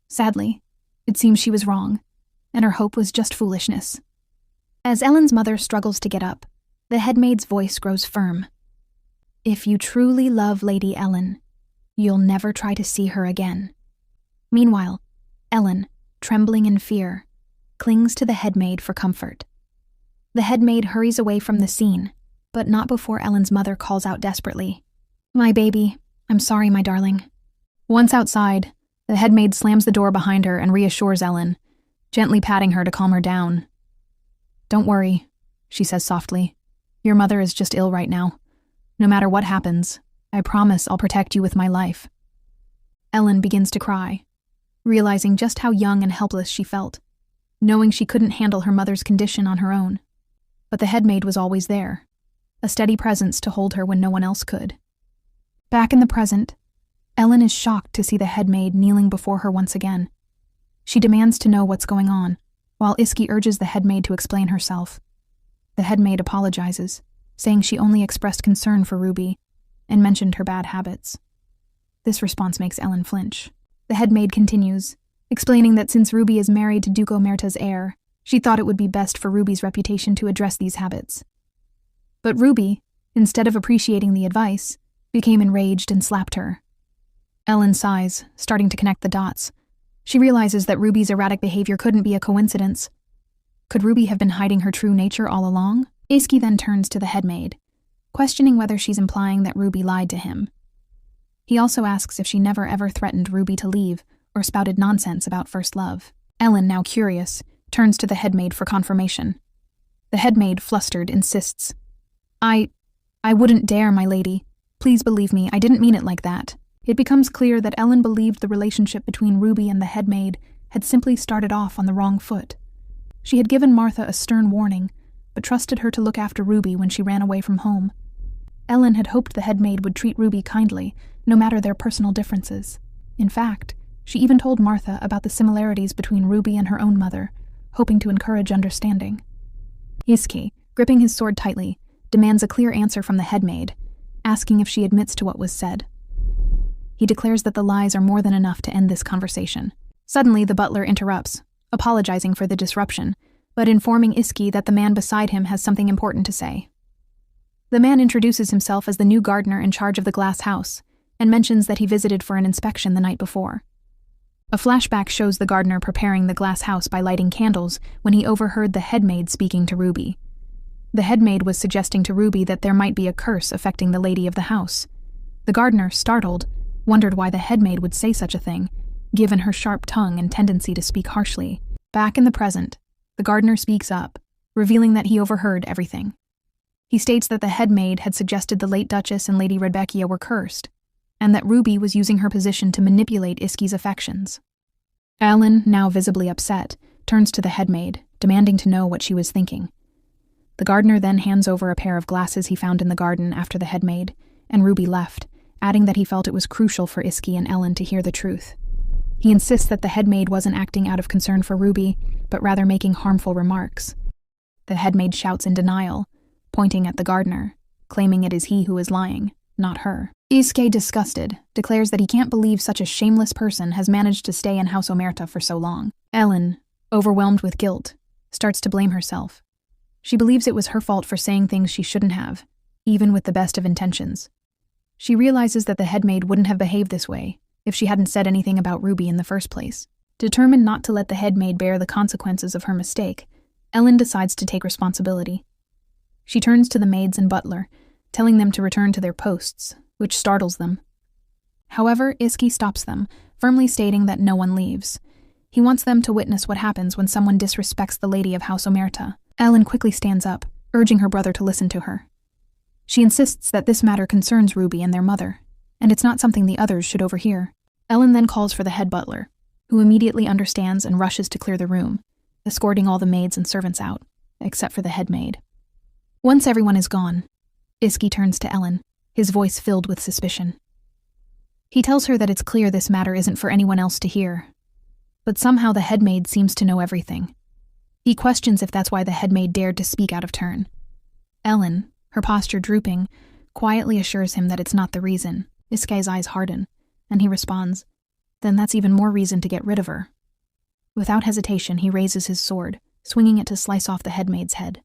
Sadly, it seems she was wrong, and her hope was just foolishness. As Ellen's mother struggles to get up, the headmaid's voice grows firm. If you truly love Lady Ellen, you'll never try to see her again. Meanwhile, Ellen, trembling in fear, clings to the headmaid for comfort. The headmaid hurries away from the scene, but not before Ellen's mother calls out desperately, My baby, I'm sorry, my darling. Once outside, the headmaid slams the door behind her and reassures Ellen, gently patting her to calm her down. Don't worry, she says softly. Your mother is just ill right now. No matter what happens, I promise I'll protect you with my life. Ellen begins to cry, realizing just how young and helpless she felt, knowing she couldn't handle her mother's condition on her own. But the headmaid was always there, a steady presence to hold her when no one else could. Back in the present, Ellen is shocked to see the headmaid kneeling before her once again. She demands to know what's going on, while Iski urges the headmaid to explain herself. The headmaid apologizes, saying she only expressed concern for Ruby and mentioned her bad habits. This response makes Ellen flinch. The headmaid continues, explaining that since Ruby is married to Duco Merta's heir, she thought it would be best for Ruby's reputation to address these habits. But Ruby, instead of appreciating the advice, became enraged and slapped her. Ellen sighs, starting to connect the dots. She realizes that Ruby's erratic behavior couldn't be a coincidence. Could Ruby have been hiding her true nature all along? Iski then turns to the headmaid, questioning whether she's implying that Ruby lied to him. He also asks if she never ever threatened Ruby to leave or spouted nonsense about first love. Ellen, now curious, turns to the headmaid for confirmation. The headmaid, flustered, insists, I wouldn't dare, my lady. Please believe me, I didn't mean it like that. It becomes clear that Ellen believed the relationship between Ruby and the headmaid had simply started off on the wrong foot. She had given Martha a stern warning, but trusted her to look after Ruby when she ran away from home. Ellen had hoped the headmaid would treat Ruby kindly, no matter their personal differences. In fact, she even told Martha about the similarities between Ruby and her own mother, hoping to encourage understanding. Iski, gripping his sword tightly, demands a clear answer from the headmaid, asking if she admits to what was said. He declares that the lies are more than enough to end this conversation. Suddenly, the butler interrupts, apologizing for the disruption, but informing Iski that the man beside him has something important to say. The man introduces himself as the new gardener in charge of the glass house and mentions that he visited for an inspection the night before. A flashback shows the gardener preparing the glass house by lighting candles when he overheard the headmaid speaking to Ruby. The headmaid was suggesting to Ruby that there might be a curse affecting the lady of the house. The gardener, startled, wondered why the headmaid would say such a thing, given her sharp tongue and tendency to speak harshly. Back in the present, the gardener speaks up, revealing that he overheard everything. He states that the headmaid had suggested the late Duchess and Lady Rebecca were cursed, and that Ruby was using her position to manipulate Iski's affections. Ellen, now visibly upset, turns to the headmaid, demanding to know what she was thinking. The gardener then hands over a pair of glasses he found in the garden after the headmaid, and Ruby left, adding that he felt it was crucial for Iski and Ellen to hear the truth. He insists that the headmaid wasn't acting out of concern for Ruby, but rather making harmful remarks. The headmaid shouts in denial, pointing at the gardener, claiming it is he who is lying, not her. Iski, disgusted, declares that he can't believe such a shameless person has managed to stay in House Omerta for so long. Ellen, overwhelmed with guilt, starts to blame herself. She believes it was her fault for saying things she shouldn't have, even with the best of intentions. She realizes that the headmaid wouldn't have behaved this way if she hadn't said anything about Ruby in the first place. Determined not to let the headmaid bear the consequences of her mistake, Ellen decides to take responsibility. She turns to the maids and butler, telling them to return to their posts, which startles them. However, Iski stops them, firmly stating that no one leaves. He wants them to witness what happens when someone disrespects the lady of House Omerta. Ellen quickly stands up, urging her brother to listen to her. She insists that this matter concerns Ruby and their mother, and it's not something the others should overhear. Ellen then calls for the head butler, who immediately understands and rushes to clear the room, escorting all the maids and servants out, except for the head maid. Once everyone is gone, Iski turns to Ellen, his voice filled with suspicion. He tells her that it's clear this matter isn't for anyone else to hear, but somehow the head maid seems to know everything. He questions if that's why the head maid dared to speak out of turn. Ellen, her posture drooping, quietly assures him that it's not the reason. Iski's eyes harden, and he responds, "Then that's even more reason to get rid of her." Without hesitation, he raises his sword, swinging it to slice off the headmaid's head.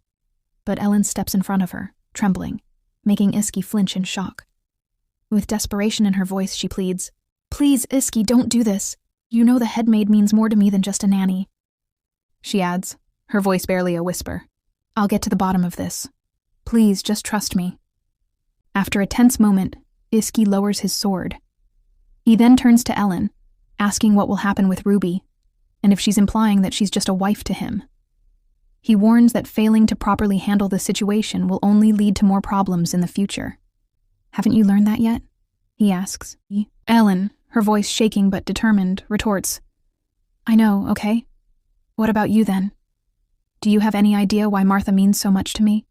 But Ellen steps in front of her, trembling, making Iski flinch in shock. With desperation in her voice, she pleads, "Please, Iski, don't do this. You know the headmaid means more to me than just a nanny." She adds, her voice barely a whisper, "I'll get to the bottom of this. Please, just trust me." After a tense moment, Iski lowers his sword. He then turns to Ellen, asking what will happen with Ruby, and if she's implying that she's just a wife to him. He warns that failing to properly handle the situation will only lead to more problems in the future. "Haven't you learned that yet?" he asks. Ellen, her voice shaking but determined, retorts, "I know, okay? What about you then? Do you have any idea why Martha means so much to me?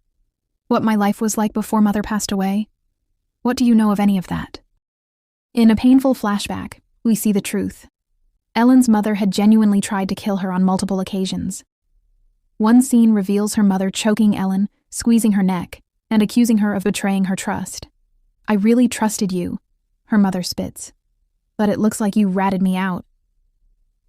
What my life was like before Mother passed away? What do you know of any of that?" In a painful flashback, we see the truth. Ellen's mother had genuinely tried to kill her on multiple occasions. One scene reveals her mother choking Ellen, squeezing her neck, and accusing her of betraying her trust. "I really trusted you," her mother spits. "But it looks like you ratted me out."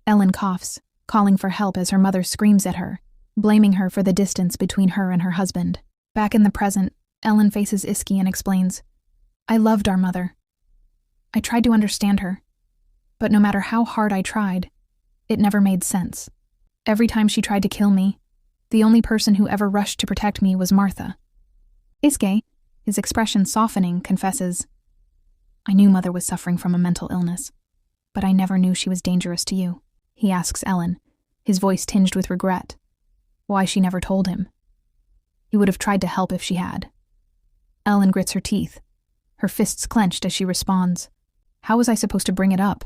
Ellen coughs, calling for help as her mother screams at her, blaming her for the distance between her and her husband. Back in the present, Ellen faces Iski and explains, "I loved our mother. I tried to understand her, but no matter how hard I tried, it never made sense. Every time she tried to kill me, the only person who ever rushed to protect me was Martha." Iski, his expression softening, confesses, "I knew Mother was suffering from a mental illness, but I never knew she was dangerous to you." He asks Ellen, his voice tinged with regret, why she never told him. He would have tried to help if she had. Ellen grits her teeth, her fists clenched as she responds, "How was I supposed to bring it up?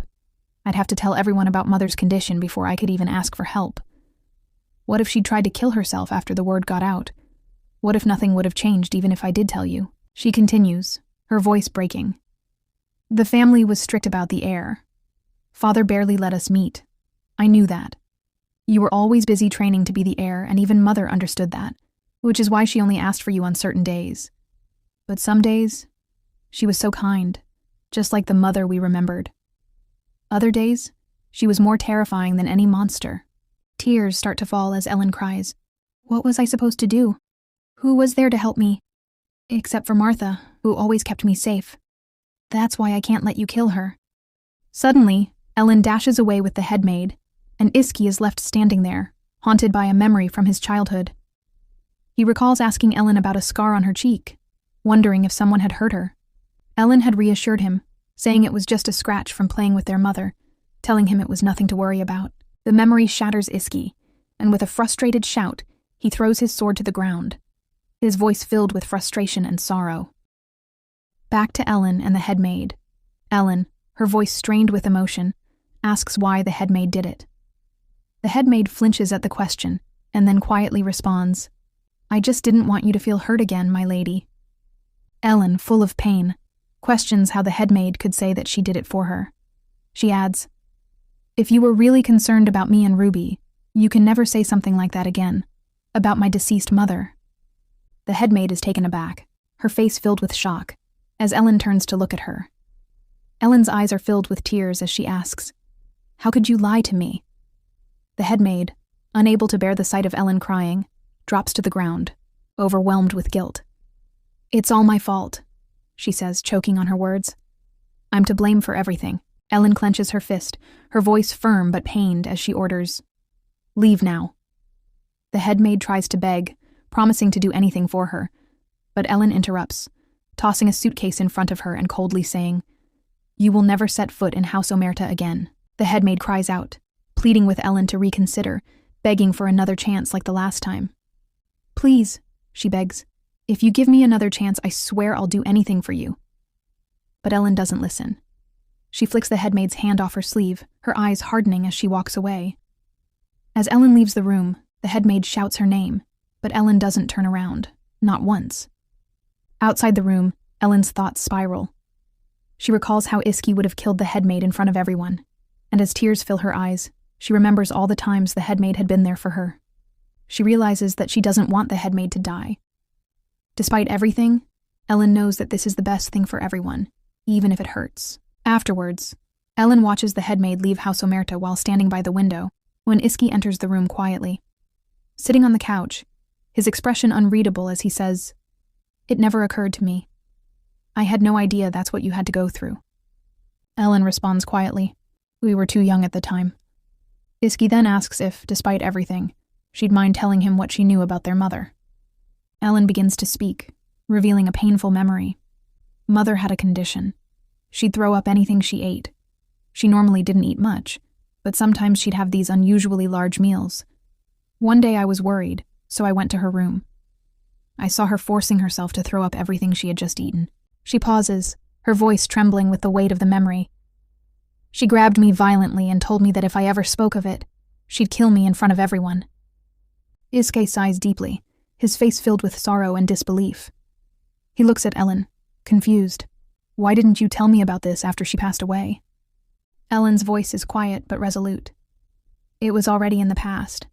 I'd have to tell everyone about Mother's condition before I could even ask for help. What if she'd tried to kill herself after the word got out? What if nothing would have changed even if I did tell you?" She continues, her voice breaking. "The family was strict about the heir. Father barely let us meet. I knew that. You were always busy training to be the heir, and even Mother understood that, which is why she only asked for you on certain days. But some days, she was so kind, just like the mother we remembered. Other days, she was more terrifying than any monster." Tears start to fall as Ellen cries, What was I supposed to do? Who was there to help me? Except for Martha, who always kept me safe. That's why I can't let you kill her. Suddenly, Ellen dashes away with the head maid, and Iski is left standing there, haunted by a memory from his childhood. He recalls asking Ellen about a scar on her cheek, wondering if someone had hurt her. Ellen had reassured him, saying it was just a scratch from playing with their mother, telling him it was nothing to worry about. The memory shatters Iski, and with a frustrated shout, he throws his sword to the ground, his voice filled with frustration and sorrow. Back to Ellen and the head maid. Ellen, her voice strained with emotion, asks why the head maid did it. The head maid flinches at the question, and then quietly responds, "I just didn't want you to feel hurt again, my lady." Ellen, full of pain, questions how the head maid could say that she did it for her. She adds, "If you were really concerned about me and Ruby, you can never say something like that again, about my deceased mother." The head maid is taken aback, her face filled with shock, as Ellen turns to look at her. Ellen's eyes are filled with tears as she asks, "How could you lie to me?" The head maid, unable to bear the sight of Ellen crying, drops to the ground, overwhelmed with guilt. "It's all my fault," she says, choking on her words. "I'm to blame for everything." Ellen clenches her fist, her voice firm but pained as she orders, "Leave now." The head maid tries to beg, promising to do anything for her, but Ellen interrupts, tossing a suitcase in front of her and coldly saying, "You will never set foot in House Omerta again." The head maid cries out, pleading with Ellen to reconsider, begging for another chance like the last time. "Please," she begs, "if you give me another chance, I swear I'll do anything for you." But Ellen doesn't listen. She flicks the head maid's hand off her sleeve, her eyes hardening as she walks away. As Ellen leaves the room, the head maid shouts her name, but Ellen doesn't turn around, not once. Outside the room, Ellen's thoughts spiral. She recalls how Iski would have killed the head maid in front of everyone, and as tears fill her eyes, she remembers all the times the head maid had been there for her. She realizes that she doesn't want the head maid to die. Despite everything, Ellen knows that this is the best thing for everyone, even if it hurts. Afterwards, Ellen watches the head maid leave House Omerta while standing by the window when Iski enters the room quietly. Sitting on the couch, his expression unreadable as he says, "It never occurred to me. I had no idea that's what you had to go through." Ellen responds quietly, "We were too young at the time." Iski then asks if, despite everything, she'd mind telling him what she knew about their mother. Ellen begins to speak, revealing a painful memory. Mother had a condition. She'd throw up anything she ate. She normally didn't eat much, but sometimes she'd have these unusually large meals. One day I was worried, so I went to her room. I saw her forcing herself to throw up everything she had just eaten. She pauses, her voice trembling with the weight of the memory. She grabbed me violently and told me that if I ever spoke of it, she'd kill me in front of everyone. Iske sighs deeply, his face filled with sorrow and disbelief. He looks at Ellen, confused. "Why didn't you tell me about this after she passed away?" Ellen's voice is quiet but resolute. "It was already in the past.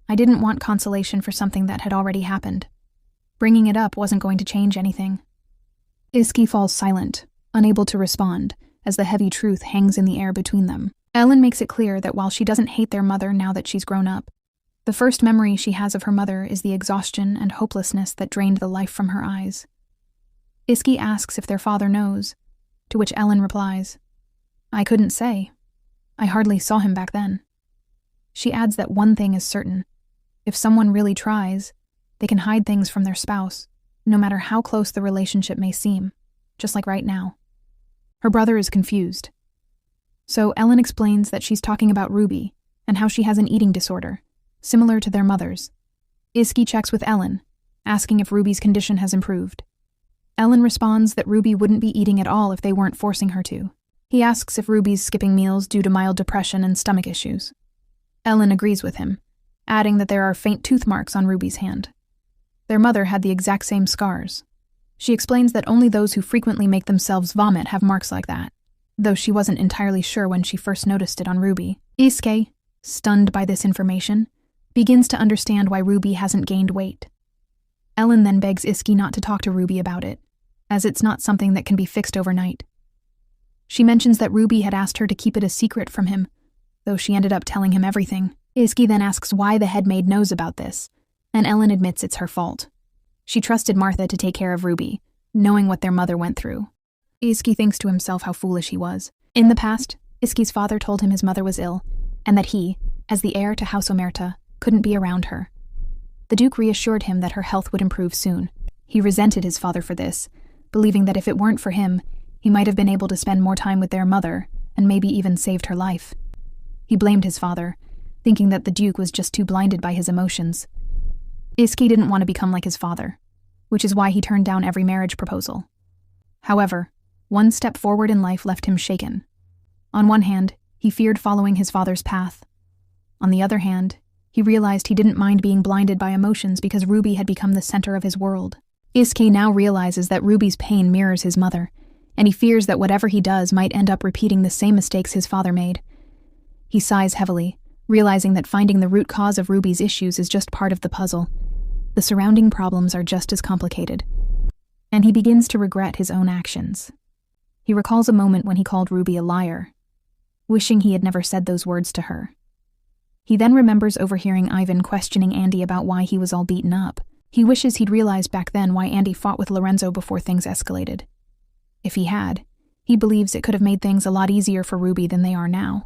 I didn't want consolation for something that had already happened. Bringing it up wasn't going to change anything." Iski falls silent, unable to respond, as the heavy truth hangs in the air between them. Ellen makes it clear that while she doesn't hate their mother now that she's grown up, the first memory she has of her mother is the exhaustion and hopelessness that drained the life from her eyes. Iski asks if their father knows, to which Ellen replies, "I couldn't say. I hardly saw him back then." She adds that one thing is certain. If someone really tries, they can hide things from their spouse, no matter how close the relationship may seem, just like right now. Her brother is confused. So Ellen explains that she's talking about Ruby and how she has an eating disorder, similar to their mother's. Iski checks with Ellen, asking if Ruby's condition has improved. Ellen responds that Ruby wouldn't be eating at all if they weren't forcing her to. He asks if Ruby's skipping meals due to mild depression and stomach issues. Ellen agrees with him, adding that there are faint tooth marks on Ruby's hand. Their mother had the exact same scars. She explains that only those who frequently make themselves vomit have marks like that, though she wasn't entirely sure when she first noticed it on Ruby. Iske, stunned by this information, begins to understand why Ruby hasn't gained weight. Ellen then begs Iski not to talk to Ruby about it, as it's not something that can be fixed overnight. She mentions that Ruby had asked her to keep it a secret from him, though she ended up telling him everything. Iski then asks why the head maid knows about this, and Ellen admits it's her fault. She trusted Martha to take care of Ruby, knowing what their mother went through. Iski thinks to himself how foolish he was. In the past, Iski's father told him his mother was ill, and that he, as the heir to House Omerta, couldn't be around her. The Duke reassured him that her health would improve soon. He resented his father for this, believing that if it weren't for him, he might have been able to spend more time with their mother, and maybe even saved her life. He blamed his father, thinking that the Duke was just too blinded by his emotions. Iski didn't want to become like his father, which is why he turned down every marriage proposal. However, one step forward in life left him shaken. On one hand, he feared following his father's path. On the other hand, he realized he didn't mind being blinded by emotions because Ruby had become the center of his world. Iski now realizes that Ruby's pain mirrors his mother, and he fears that whatever he does might end up repeating the same mistakes his father made. He sighs heavily, realizing that finding the root cause of Ruby's issues is just part of the puzzle. The surrounding problems are just as complicated. And he begins to regret his own actions. He recalls a moment when he called Ruby a liar, wishing he had never said those words to her. He then remembers overhearing Ivan questioning Andy about why he was all beaten up. He wishes he'd realized back then why Andy fought with Lorenzo before things escalated. If he had, he believes it could have made things a lot easier for Ruby than they are now.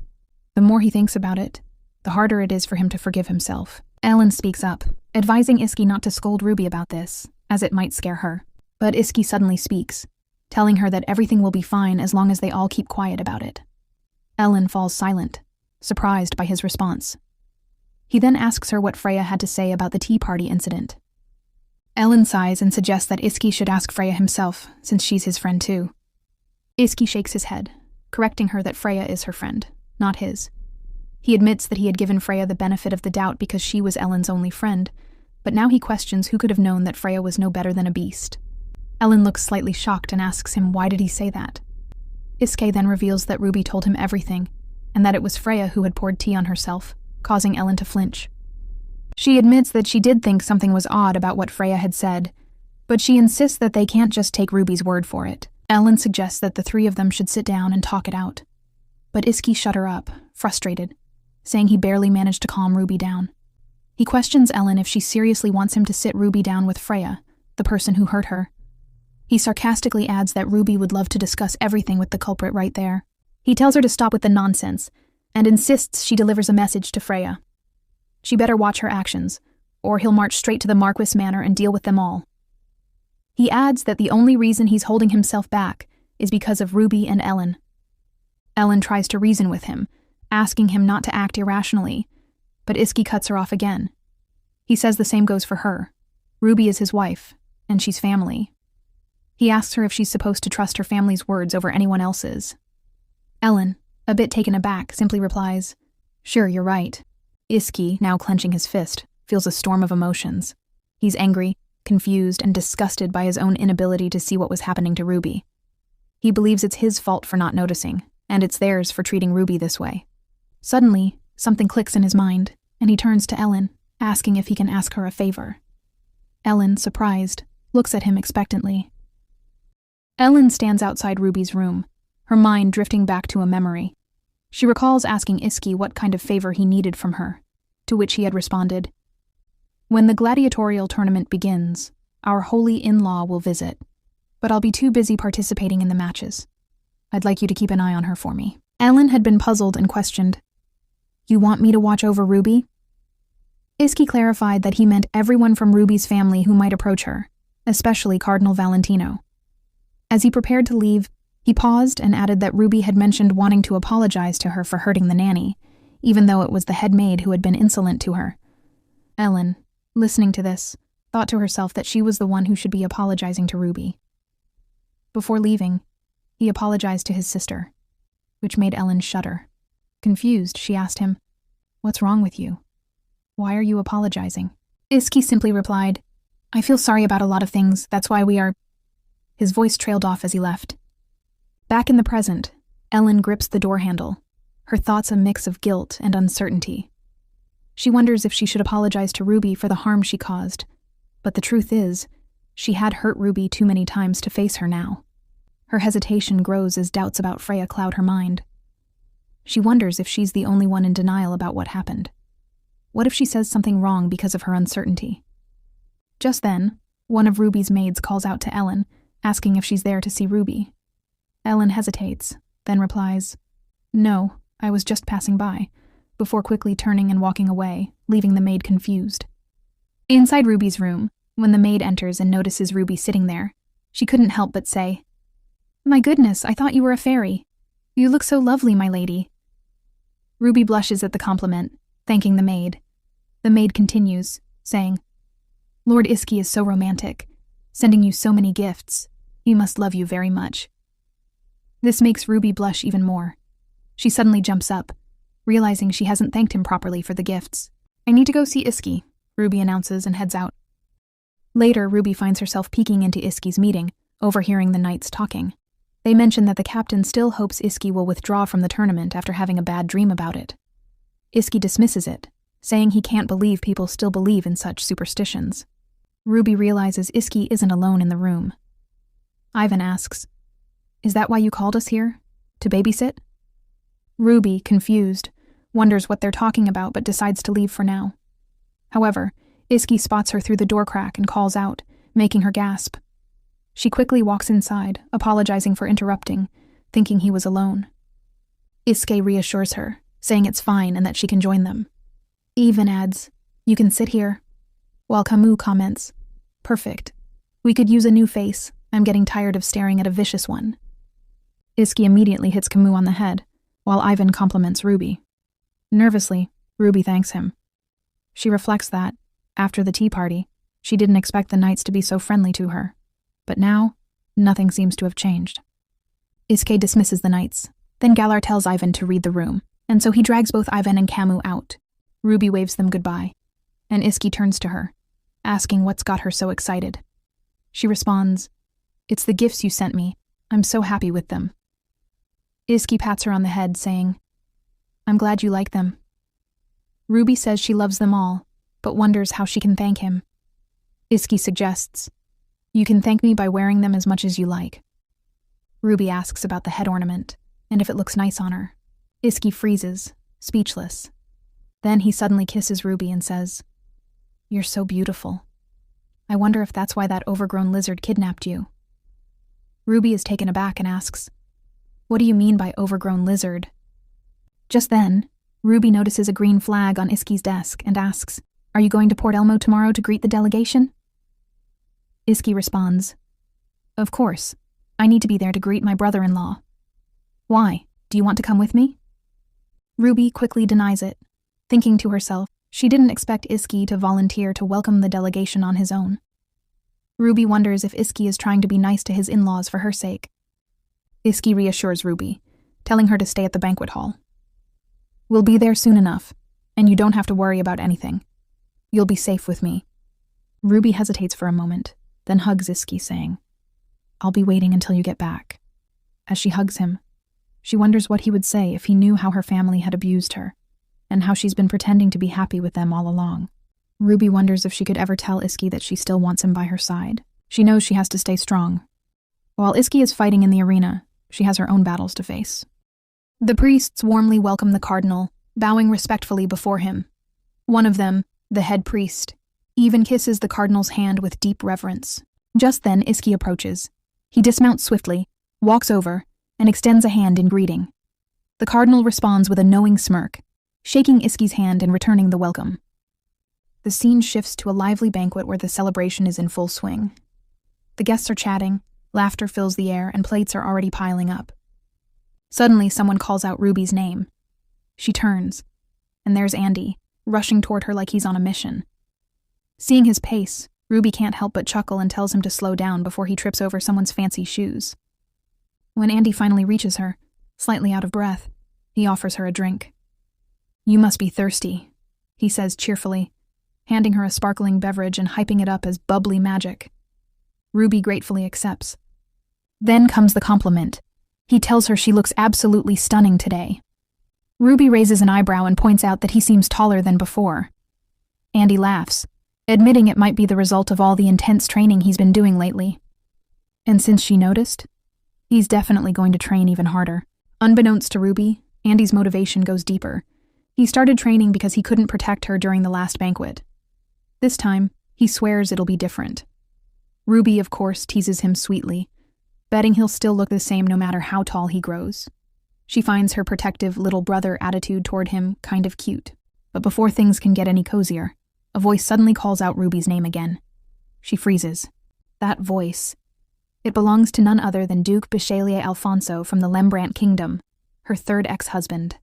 The more he thinks about it, the harder it is for him to forgive himself. Ellen speaks up, advising Iski not to scold Ruby about this, as it might scare her. But Iski suddenly speaks, telling her that everything will be fine as long as they all keep quiet about it. Ellen falls silent, surprised by his response. He then asks her what Freya had to say about the tea party incident. Ellen sighs and suggests that Iski should ask Freya himself, since she's his friend too. Iski shakes his head, correcting her that Freya is her friend, not his. He admits that he had given Freya the benefit of the doubt because she was Ellen's only friend, but now he questions who could have known that Freya was no better than a beast. Ellen looks slightly shocked and asks him why did he say that. Iski then reveals that Ruby told him everything, and that it was Freya who had poured tea on herself, causing Ellen to flinch. She admits that she did think something was odd about what Freya had said, but she insists that they can't just take Ruby's word for it. Ellen suggests that the three of them should sit down and talk it out. But Iski shut her up, frustrated, saying he barely managed to calm Ruby down. He questions Ellen if she seriously wants him to sit Ruby down with Freya, the person who hurt her. He sarcastically adds that Ruby would love to discuss everything with the culprit right there. He tells her to stop with the nonsense, and insists she delivers a message to Freya. She better watch her actions, or he'll march straight to the Marquis Manor and deal with them all. He adds that the only reason he's holding himself back is because of Ruby and Ellen. Ellen tries to reason with him, asking him not to act irrationally, but Iski cuts her off again. He says the same goes for her. Ruby is his wife, and she's family. He asks her if she's supposed to trust her family's words over anyone else's. Ellen, a bit taken aback, simply replies, "Sure, you're right." Iski, now clenching his fist, feels a storm of emotions. He's angry, confused, and disgusted by his own inability to see what was happening to Ruby. He believes it's his fault for not noticing, and it's theirs for treating Ruby this way. Suddenly, something clicks in his mind, and he turns to Ellen, asking if he can ask her a favor. Ellen, surprised, looks at him expectantly. Ellen stands outside Ruby's room, her mind drifting back to a memory. She recalls asking Iski what kind of favor he needed from her, to which he had responded, "When the gladiatorial tournament begins, our holy in-law will visit, but I'll be too busy participating in the matches. I'd like you to keep an eye on her for me." Ellen had been puzzled and questioned, "You want me to watch over Ruby?" Iski clarified that he meant everyone from Ruby's family who might approach her, especially Cardinal Valentino. As he prepared to leave, he paused and added that Ruby had mentioned wanting to apologize to her for hurting the nanny, even though it was the head maid who had been insolent to her. Ellen, listening to this, thought to herself that she was the one who should be apologizing to Ruby. Before leaving, he apologized to his sister, which made Ellen shudder. Confused, she asked him, "What's wrong with you? Why are you apologizing?" Iski simply replied, "I feel sorry about a lot of things, that's why we are..." His voice trailed off as he left. Back in the present, Ellen grips the door handle, her thoughts a mix of guilt and uncertainty. She wonders if she should apologize to Ruby for the harm she caused, but the truth is, she had hurt Ruby too many times to face her now. Her hesitation grows as doubts about Freya cloud her mind. She wonders if she's the only one in denial about what happened. What if she says something wrong because of her uncertainty? Just then, one of Ruby's maids calls out to Ellen, asking if she's there to see Ruby. Ellen hesitates, then replies, "No, I was just passing by," before quickly turning and walking away, leaving the maid confused. Inside Ruby's room, when the maid enters and notices Ruby sitting there, she couldn't help but say, "My goodness, I thought you were a fairy. You look so lovely, my lady." Ruby blushes at the compliment, thanking the maid. The maid continues, saying, "Lord Iski is so romantic, sending you so many gifts. He must love you very much." This makes Ruby blush even more. She suddenly jumps up, realizing she hasn't thanked him properly for the gifts. "I need to go see Iski," Ruby announces and heads out. Later, Ruby finds herself peeking into Iski's meeting, overhearing the knights talking. They mention that the captain still hopes Iski will withdraw from the tournament after having a bad dream about it. Iski dismisses it, saying he can't believe people still believe in such superstitions. Ruby realizes Iski isn't alone in the room. Ivan asks, "Is that why you called us here? To babysit?" Ruby, confused, wonders what they're talking about but decides to leave for now. However, Iski spots her through the door crack and calls out, making her gasp. She quickly walks inside, apologizing for interrupting, thinking he was alone. Iski reassures her, saying it's fine and that she can join them. Ivan adds, "You can sit here," while Camus comments, "Perfect. We could use a new face. I'm getting tired of staring at a vicious one." Iski immediately hits Camus on the head, while Ivan compliments Ruby. Nervously, Ruby thanks him. She reflects that, after the tea party, she didn't expect the knights to be so friendly to her. But now, nothing seems to have changed. Iski dismisses the knights. Then Galar tells Ivan to read the room, and so he drags both Ivan and Camus out. Ruby waves them goodbye, and Iski turns to her, asking what's got her so excited. She responds, "It's the gifts you sent me. I'm so happy with them." Iski pats her on the head, saying, "I'm glad you like them." Ruby says she loves them all, but wonders how she can thank him. Iski suggests, "You can thank me by wearing them as much as you like." Ruby asks about the head ornament, and if it looks nice on her. Iski freezes, speechless. Then he suddenly kisses Ruby and says, "You're so beautiful. I wonder if that's why that overgrown lizard kidnapped you." Ruby is taken aback and asks, "What do you mean by overgrown lizard?" Just then, Ruby notices a green flag on Iski's desk and asks, "Are you going to Port Elmo tomorrow to greet the delegation?" Iski responds, "Of course. I need to be there to greet my brother-in-law." "Why? Do you want to come with me?" Ruby quickly denies it, thinking to herself she didn't expect Iski to volunteer to welcome the delegation on his own. Ruby wonders if Iski is trying to be nice to his in-laws for her sake. Iski reassures Ruby, telling her to stay at the banquet hall. "We'll be there soon enough, and you don't have to worry about anything. You'll be safe with me." Ruby hesitates for a moment, then hugs Iski, saying, "I'll be waiting until you get back." As she hugs him, she wonders what he would say if he knew how her family had abused her, and how she's been pretending to be happy with them all along. Ruby wonders if she could ever tell Iski that she still wants him by her side. She knows she has to stay strong. While Iski is fighting in the arena, she has her own battles to face. The priests warmly welcome the cardinal, bowing respectfully before him. One of them, the head priest, even kisses the cardinal's hand with deep reverence. Just then, Iski approaches. He dismounts swiftly, walks over, and extends a hand in greeting. The cardinal responds with a knowing smirk, shaking Iski's hand and returning the welcome. The scene shifts to a lively banquet where the celebration is in full swing. The guests are chatting, laughter fills the air, and plates are already piling up. Suddenly, someone calls out Ruby's name. She turns, and there's Andy, rushing toward her like he's on a mission. Seeing his pace, Ruby can't help but chuckle and tells him to slow down before he trips over someone's fancy shoes. When Andy finally reaches her, slightly out of breath, he offers her a drink. "You must be thirsty," he says cheerfully, handing her a sparkling beverage and hyping it up as bubbly magic. Ruby gratefully accepts. Then comes the compliment. He tells her she looks absolutely stunning today. Ruby raises an eyebrow and points out that he seems taller than before. Andy laughs, admitting it might be the result of all the intense training he's been doing lately. And since she noticed, he's definitely going to train even harder. Unbeknownst to Ruby, Andy's motivation goes deeper. He started training because he couldn't protect her during the last banquet. This time, He swears it'll be different. Ruby, of course, teases him sweetly, betting he'll still look the same no matter how tall he grows. She finds her protective little brother attitude toward him kind of cute. But before things can get any cozier, a voice suddenly calls out Ruby's name again. She freezes. That voice. It belongs to none other than Duke Bachelier Alfonso from the Lembrandt Kingdom, her third ex-husband.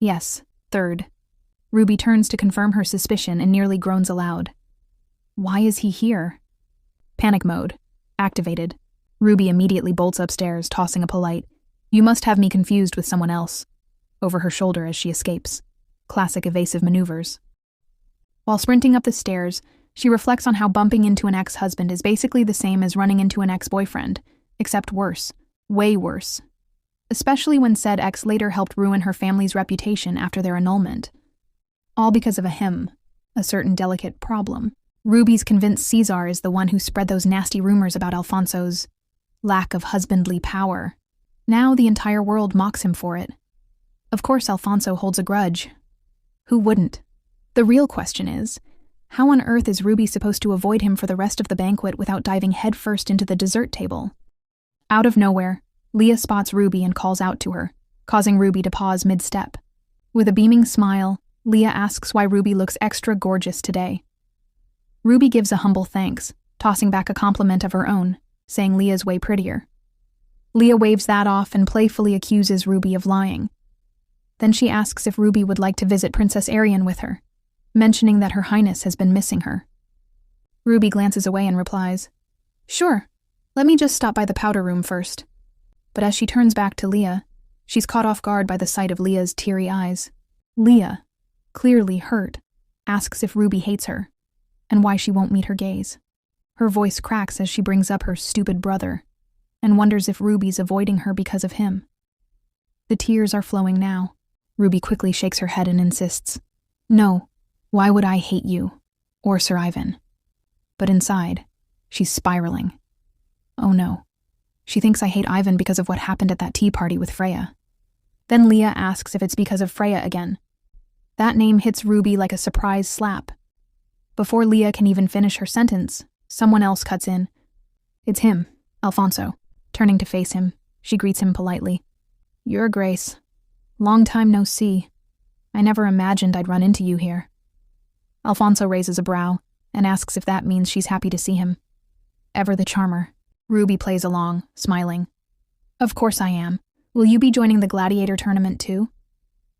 Yes, third. Ruby turns to confirm her suspicion and nearly groans aloud. Why is he here? Panic mode. Activated. Ruby immediately bolts upstairs, tossing a polite, "You must have me confused with someone else," over her shoulder as she escapes. Classic evasive maneuvers. While sprinting up the stairs, she reflects on how bumping into an ex-husband is basically the same as running into an ex-boyfriend, except worse. Way worse. Especially when said ex later helped ruin her family's reputation after their annulment. All because of a certain delicate problem. Ruby's convinced Cesar is the one who spread those nasty rumors about Alfonso's lack of husbandly power. Now the entire world mocks him for it. Of course Alfonso holds a grudge. Who wouldn't? The real question is, how on earth is Ruby supposed to avoid him for the rest of the banquet without diving headfirst into the dessert table? Out of nowhere, Leah spots Ruby and calls out to her, causing Ruby to pause mid-step. With a beaming smile, Leah asks why Ruby looks extra gorgeous today. Ruby gives a humble thanks, tossing back a compliment of her own, saying Leah's way prettier. Leah waves that off and playfully accuses Ruby of lying. Then she asks if Ruby would like to visit Princess Arian with her, mentioning that Her Highness has been missing her. Ruby glances away and replies, "Sure, let me just stop by the powder room first." But as she turns back to Leah, she's caught off guard by the sight of Leah's teary eyes. Leah, clearly hurt, asks if Ruby hates her, and why she won't meet her gaze. Her voice cracks as she brings up her stupid brother, and wonders if Ruby's avoiding her because of him. The tears are flowing now. Ruby quickly shakes her head and insists, "No, why would I hate you, or Sir Ivan?" But inside, she's spiraling. Oh no, she thinks I hate Ivan because of what happened at that tea party with Freya. Then Leah asks if it's because of Freya again. That name hits Ruby like a surprise slap. Before Leah can even finish her sentence, someone else cuts in. It's him, Alfonso. Turning to face him, she greets him politely. "Your Grace. Long time no see. I never imagined I'd run into you here." Alfonso raises a brow and asks if that means she's happy to see him. Ever the charmer. Ruby plays along, smiling. "Of course I am. Will you be joining the gladiator tournament too?"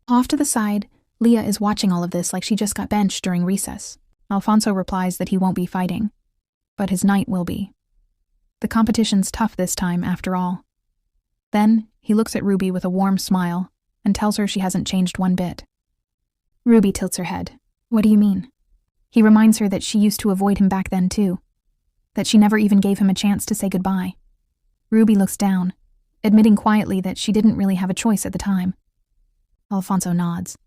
Off to the side, Leah is watching all of this like she just got benched during recess. Alfonso replies that he won't be fighting, but his knight will be. The competition's tough this time, after all. Then, he looks at Ruby with a warm smile and tells her she hasn't changed one bit. Ruby tilts her head. What do you mean? He reminds her that she used to avoid him back then too, that she never even gave him a chance to say goodbye. Ruby looks down, admitting quietly that she didn't really have a choice at the time. Alfonso nods.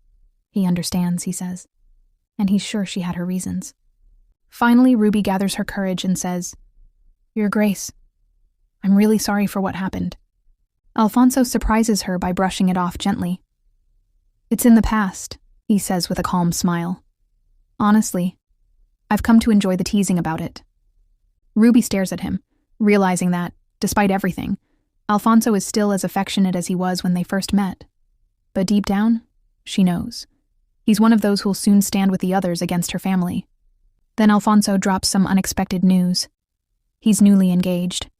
He understands, he says, and he's sure she had her reasons. Finally, Ruby gathers her courage and says, "Your Grace, I'm really sorry for what happened." Alfonso surprises her by brushing it off gently. "It's in the past," he says with a calm smile. "Honestly, I've come to enjoy the teasing about it." Ruby stares at him, realizing that, despite everything, Alfonso is still as affectionate as he was when they first met. But deep down, she knows. He's one of those who'll soon stand with the others against her family. Then Alfonso drops some unexpected news. He's newly engaged.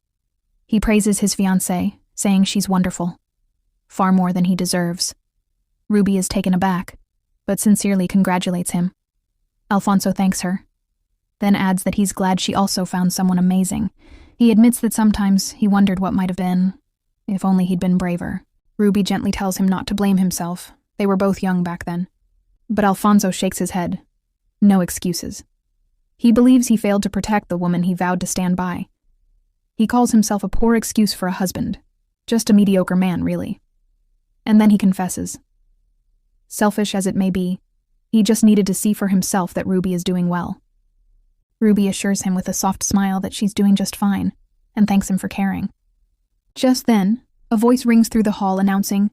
He praises his fiancée, saying she's wonderful. Far more than he deserves. Ruby is taken aback, but sincerely congratulates him. Alfonso thanks her, then adds that he's glad she also found someone amazing. He admits that sometimes he wondered what might have been, if only he'd been braver. Ruby gently tells him not to blame himself. They were both young back then. But Alfonso shakes his head. No excuses. He believes he failed to protect the woman he vowed to stand by. He calls himself a poor excuse for a husband. Just a mediocre man, really. And then he confesses. Selfish as it may be, he just needed to see for himself that Ruby is doing well. Ruby assures him with a soft smile that she's doing just fine, and thanks him for caring. Just then, a voice rings through the hall announcing,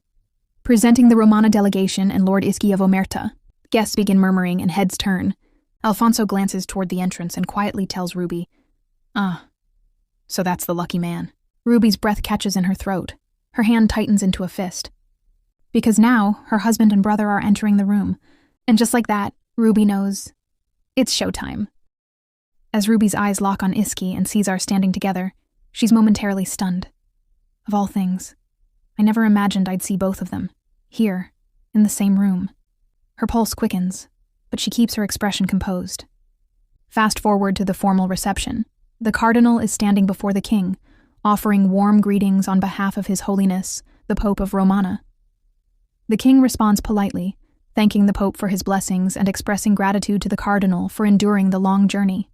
"Presenting the Romana delegation and Lord Iski of Omerta." Guests begin murmuring and heads turn. Alfonso glances toward the entrance and quietly tells Ruby, "Ah, so that's the lucky man." Ruby's breath catches in her throat. Her hand tightens into a fist. Because now, her husband and brother are entering the room. And just like that, Ruby knows it's showtime. As Ruby's eyes lock on Iski and Caesar standing together, she's momentarily stunned. Of all things, I never imagined I'd see both of them, here, in the same room. Her pulse quickens, but she keeps her expression composed. Fast forward to the formal reception. The cardinal is standing before the king, offering warm greetings on behalf of His Holiness, the Pope of Romana. The king responds politely, thanking the Pope for his blessings and expressing gratitude to the cardinal for enduring the long journey.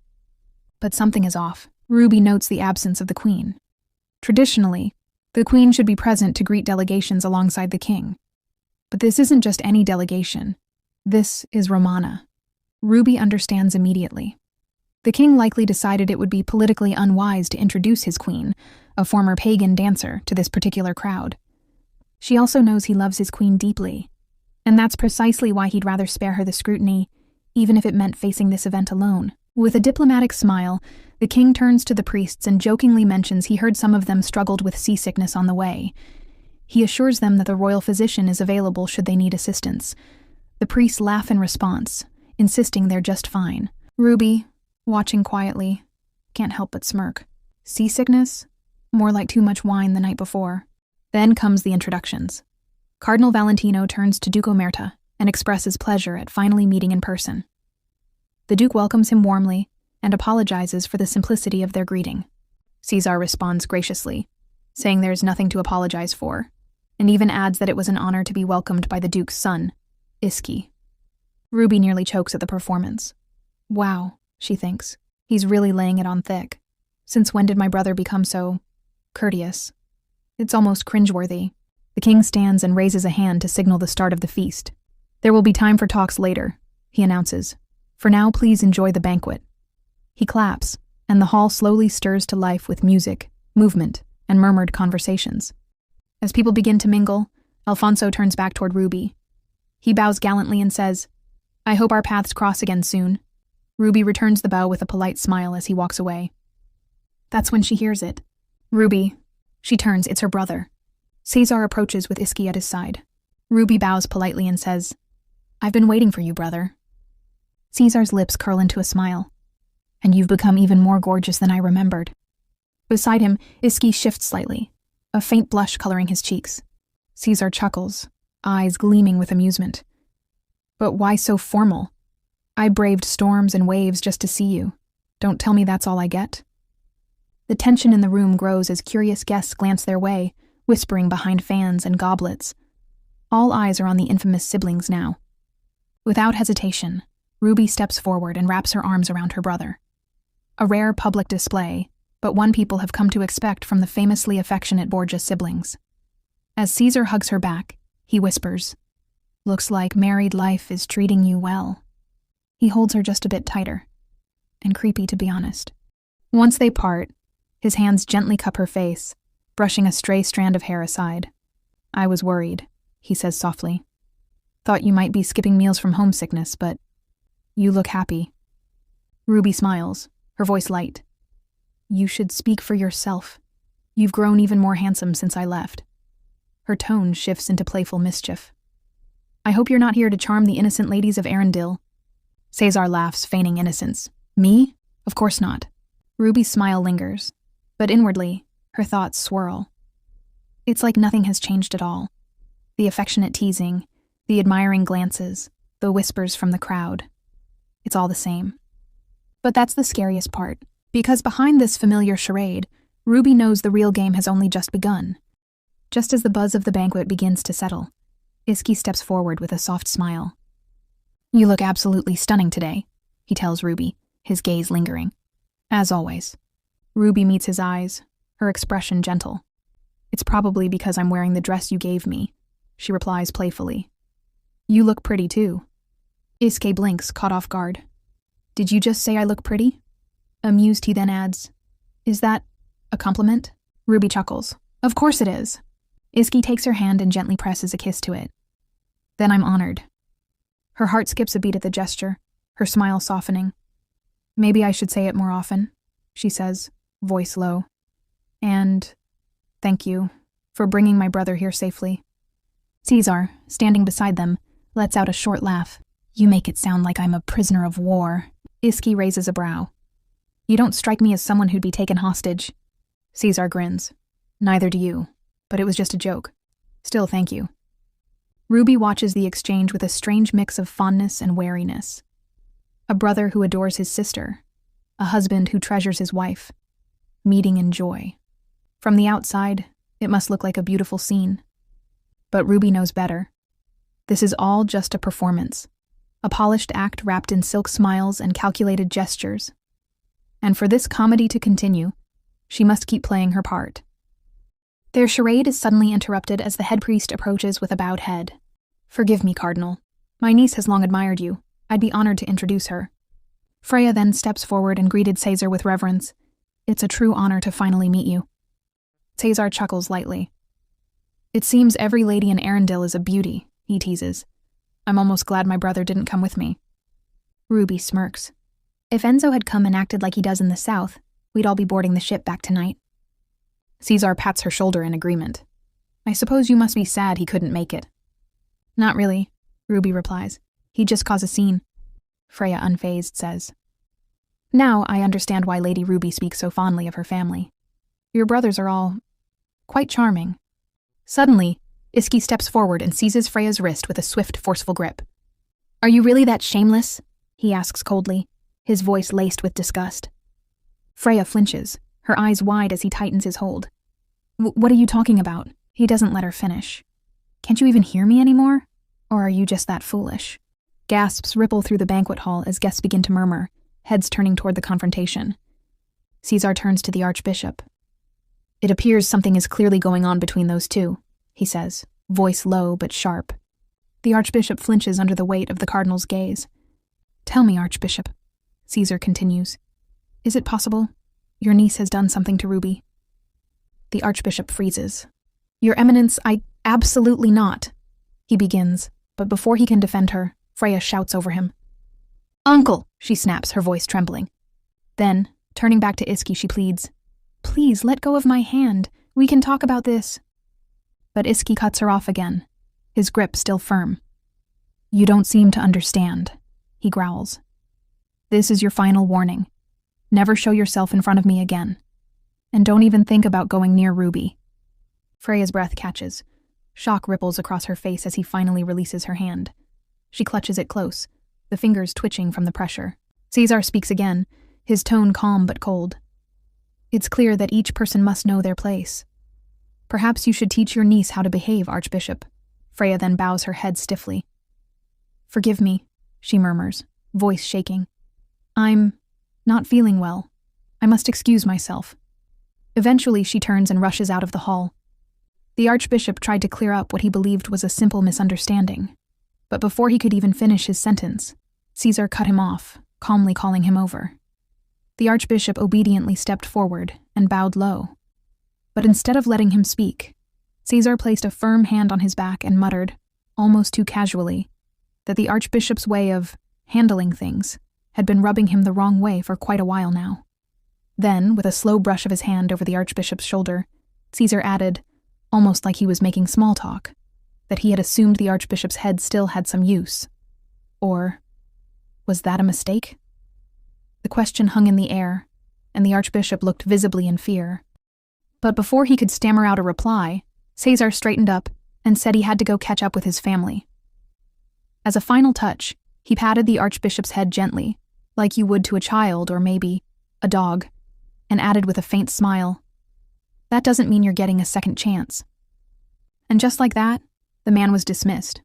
But something is off. Ruby notes the absence of the queen. Traditionally, the queen should be present to greet delegations alongside the king. But this isn't just any delegation. This is Romana. Ruby understands immediately. The king likely decided it would be politically unwise to introduce his queen, a former pagan dancer, to this particular crowd. She also knows he loves his queen deeply, and that's precisely why he'd rather spare her the scrutiny, even if it meant facing this event alone. With a diplomatic smile, the king turns to the priests and jokingly mentions he heard some of them struggled with seasickness on the way. He assures them that the royal physician is available should they need assistance. The priests laugh in response, insisting they're just fine. Ruby, watching quietly, can't help but smirk. Seasickness? More like too much wine the night before. Then comes the introductions. Cardinal Valentino turns to Duke Omerta and expresses pleasure at finally meeting in person. The Duke welcomes him warmly and apologizes for the simplicity of their greeting. Caesar responds graciously, saying there's nothing to apologize for, and even adds that it was an honor to be welcomed by the Duke's son, Iski. Ruby nearly chokes at the performance. Wow, she thinks, he's really laying it on thick. Since when did my brother become so courteous? It's almost cringeworthy. The king stands and raises a hand to signal the start of the feast. There will be time for talks later, he announces. For now, please enjoy the banquet. He claps, and the hall slowly stirs to life with music, movement, and murmured conversations. As people begin to mingle, Alfonso turns back toward Ruby. He bows gallantly and says, "I hope our paths cross again soon." Ruby returns the bow with a polite smile as he walks away. That's when she hears it. Ruby. She turns, it's her brother. Caesar approaches with Iski at his side. Ruby bows politely and says, "I've been waiting for you, brother." Caesar's lips curl into a smile. "And you've become even more gorgeous than I remembered." Beside him, Iski shifts slightly, a faint blush coloring his cheeks. Caesar chuckles, eyes gleaming with amusement. "But why so formal? I braved storms and waves just to see you. Don't tell me that's all I get." The tension in the room grows as curious guests glance their way, whispering behind fans and goblets. All eyes are on the infamous siblings now. Without hesitation, Ruby steps forward and wraps her arms around her brother. A rare public display, but one people have come to expect from the famously affectionate Borgia siblings. As Caesar hugs her back, he whispers, "Looks like married life is treating you well." He holds her just a bit tighter, and creepy to be honest. Once they part, his hands gently cup her face, brushing a stray strand of hair aside. "I was worried," he says softly. "Thought you might be skipping meals from homesickness, but you look happy." Ruby smiles, her voice light. "You should speak for yourself. You've grown even more handsome since I left." Her tone shifts into playful mischief. "I hope you're not here to charm the innocent ladies of Arendelle." Caesar laughs, feigning innocence. "Me? Of course not." Ruby's smile lingers, but inwardly, her thoughts swirl. It's like nothing has changed at all. The affectionate teasing, the admiring glances, the whispers from the crowd. It's all the same. But that's the scariest part, because behind this familiar charade, Ruby knows the real game has only just begun. Just as the buzz of the banquet begins to settle, Iski steps forward with a soft smile. "You look absolutely stunning today," he tells Ruby, his gaze lingering. "As always." Ruby meets his eyes, her expression gentle. "It's probably because I'm wearing the dress you gave me," she replies playfully. "You look pretty too." Iske blinks, caught off guard. "Did you just say I look pretty?" Amused, he then adds, "Is that a compliment?" Ruby chuckles. "Of course it is." Iske takes her hand and gently presses a kiss to it. "Then I'm honored." Her heart skips a beat at the gesture, her smile softening. Maybe I should say it more often, she says, voice low. And thank you for bringing my brother here safely. Caesar, standing beside them, lets out a short laugh. You make it sound like I'm a prisoner of war. Iski raises a brow. You don't strike me as someone who'd be taken hostage. Caesar grins. Neither do you, but it was just a joke. Still, thank you. Ruby watches the exchange with a strange mix of fondness and wariness. A brother who adores his sister, a husband who treasures his wife, meeting in joy. From the outside, it must look like a beautiful scene. But Ruby knows better. This is all just a performance, a polished act wrapped in silk smiles and calculated gestures. And for this comedy to continue, she must keep playing her part. Their charade is suddenly interrupted as the head priest approaches with a bowed head. Forgive me, Cardinal. My niece has long admired you. I'd be honored to introduce her. Freya then steps forward and greeted Caesar with reverence. It's a true honor to finally meet you. Caesar chuckles lightly. It seems every lady in Arendelle is a beauty, he teases. I'm almost glad my brother didn't come with me. Ruby smirks. If Enzo had come and acted like he does in the south, we'd all be boarding the ship back tonight. Caesar pats her shoulder in agreement. I suppose you must be sad he couldn't make it. Not really, Ruby replies. He'd just cause a scene. Freya, unfazed, says. Now I understand why Lady Ruby speaks so fondly of her family. Your brothers are all quite charming. Suddenly, Iski steps forward and seizes Freya's wrist with a swift, forceful grip. Are you really that shameless? He asks coldly, his voice laced with disgust. Freya flinches, her eyes wide as he tightens his hold. What are you talking about? He doesn't let her finish. Can't you even hear me anymore? Or are you just that foolish? Gasps ripple through the banquet hall as guests begin to murmur, heads turning toward the confrontation. Caesar turns to the Archbishop. It appears something is clearly going on between those two, he says, voice low but sharp. The Archbishop flinches under the weight of the Cardinal's gaze. Tell me, Archbishop, Caesar continues. Is it possible your niece has done something to Ruby? The Archbishop freezes. Your Eminence, absolutely not, he begins, but before he can defend her, Freya shouts over him. Uncle, she snaps, her voice trembling. Then, turning back to Iski, she pleads, Please, let go of my hand. We can talk about this. But Iski cuts her off again, his grip still firm. You don't seem to understand, he growls. This is your final warning. Never show yourself in front of me again. And don't even think about going near Ruby. Freya's breath catches. Shock ripples across her face as he finally releases her hand. She clutches it close, the fingers twitching from the pressure. Caesar speaks again, his tone calm but cold. It's clear that each person must know their place. Perhaps you should teach your niece how to behave, Archbishop. Freya then bows her head stiffly. Forgive me, she murmurs, voice shaking. I'm not feeling well. I must excuse myself. Eventually, she turns and rushes out of the hall. The Archbishop tried to clear up what he believed was a simple misunderstanding. But before he could even finish his sentence, Caesar cut him off, calmly calling him over. The Archbishop obediently stepped forward and bowed low. But instead of letting him speak, Caesar placed a firm hand on his back and muttered, almost too casually, that the Archbishop's way of handling things had been rubbing him the wrong way for quite a while now. Then, with a slow brush of his hand over the Archbishop's shoulder, Caesar added, almost like he was making small talk, that he had assumed the Archbishop's head still had some use. Or was that a mistake? The question hung in the air, and the Archbishop looked visibly in fear. But before he could stammer out a reply, Caesar straightened up and said he had to go catch up with his family. As a final touch, he patted the Archbishop's head gently, like you would to a child or maybe a dog, and added with a faint smile, That doesn't mean you're getting a second chance. And just like that, the man was dismissed.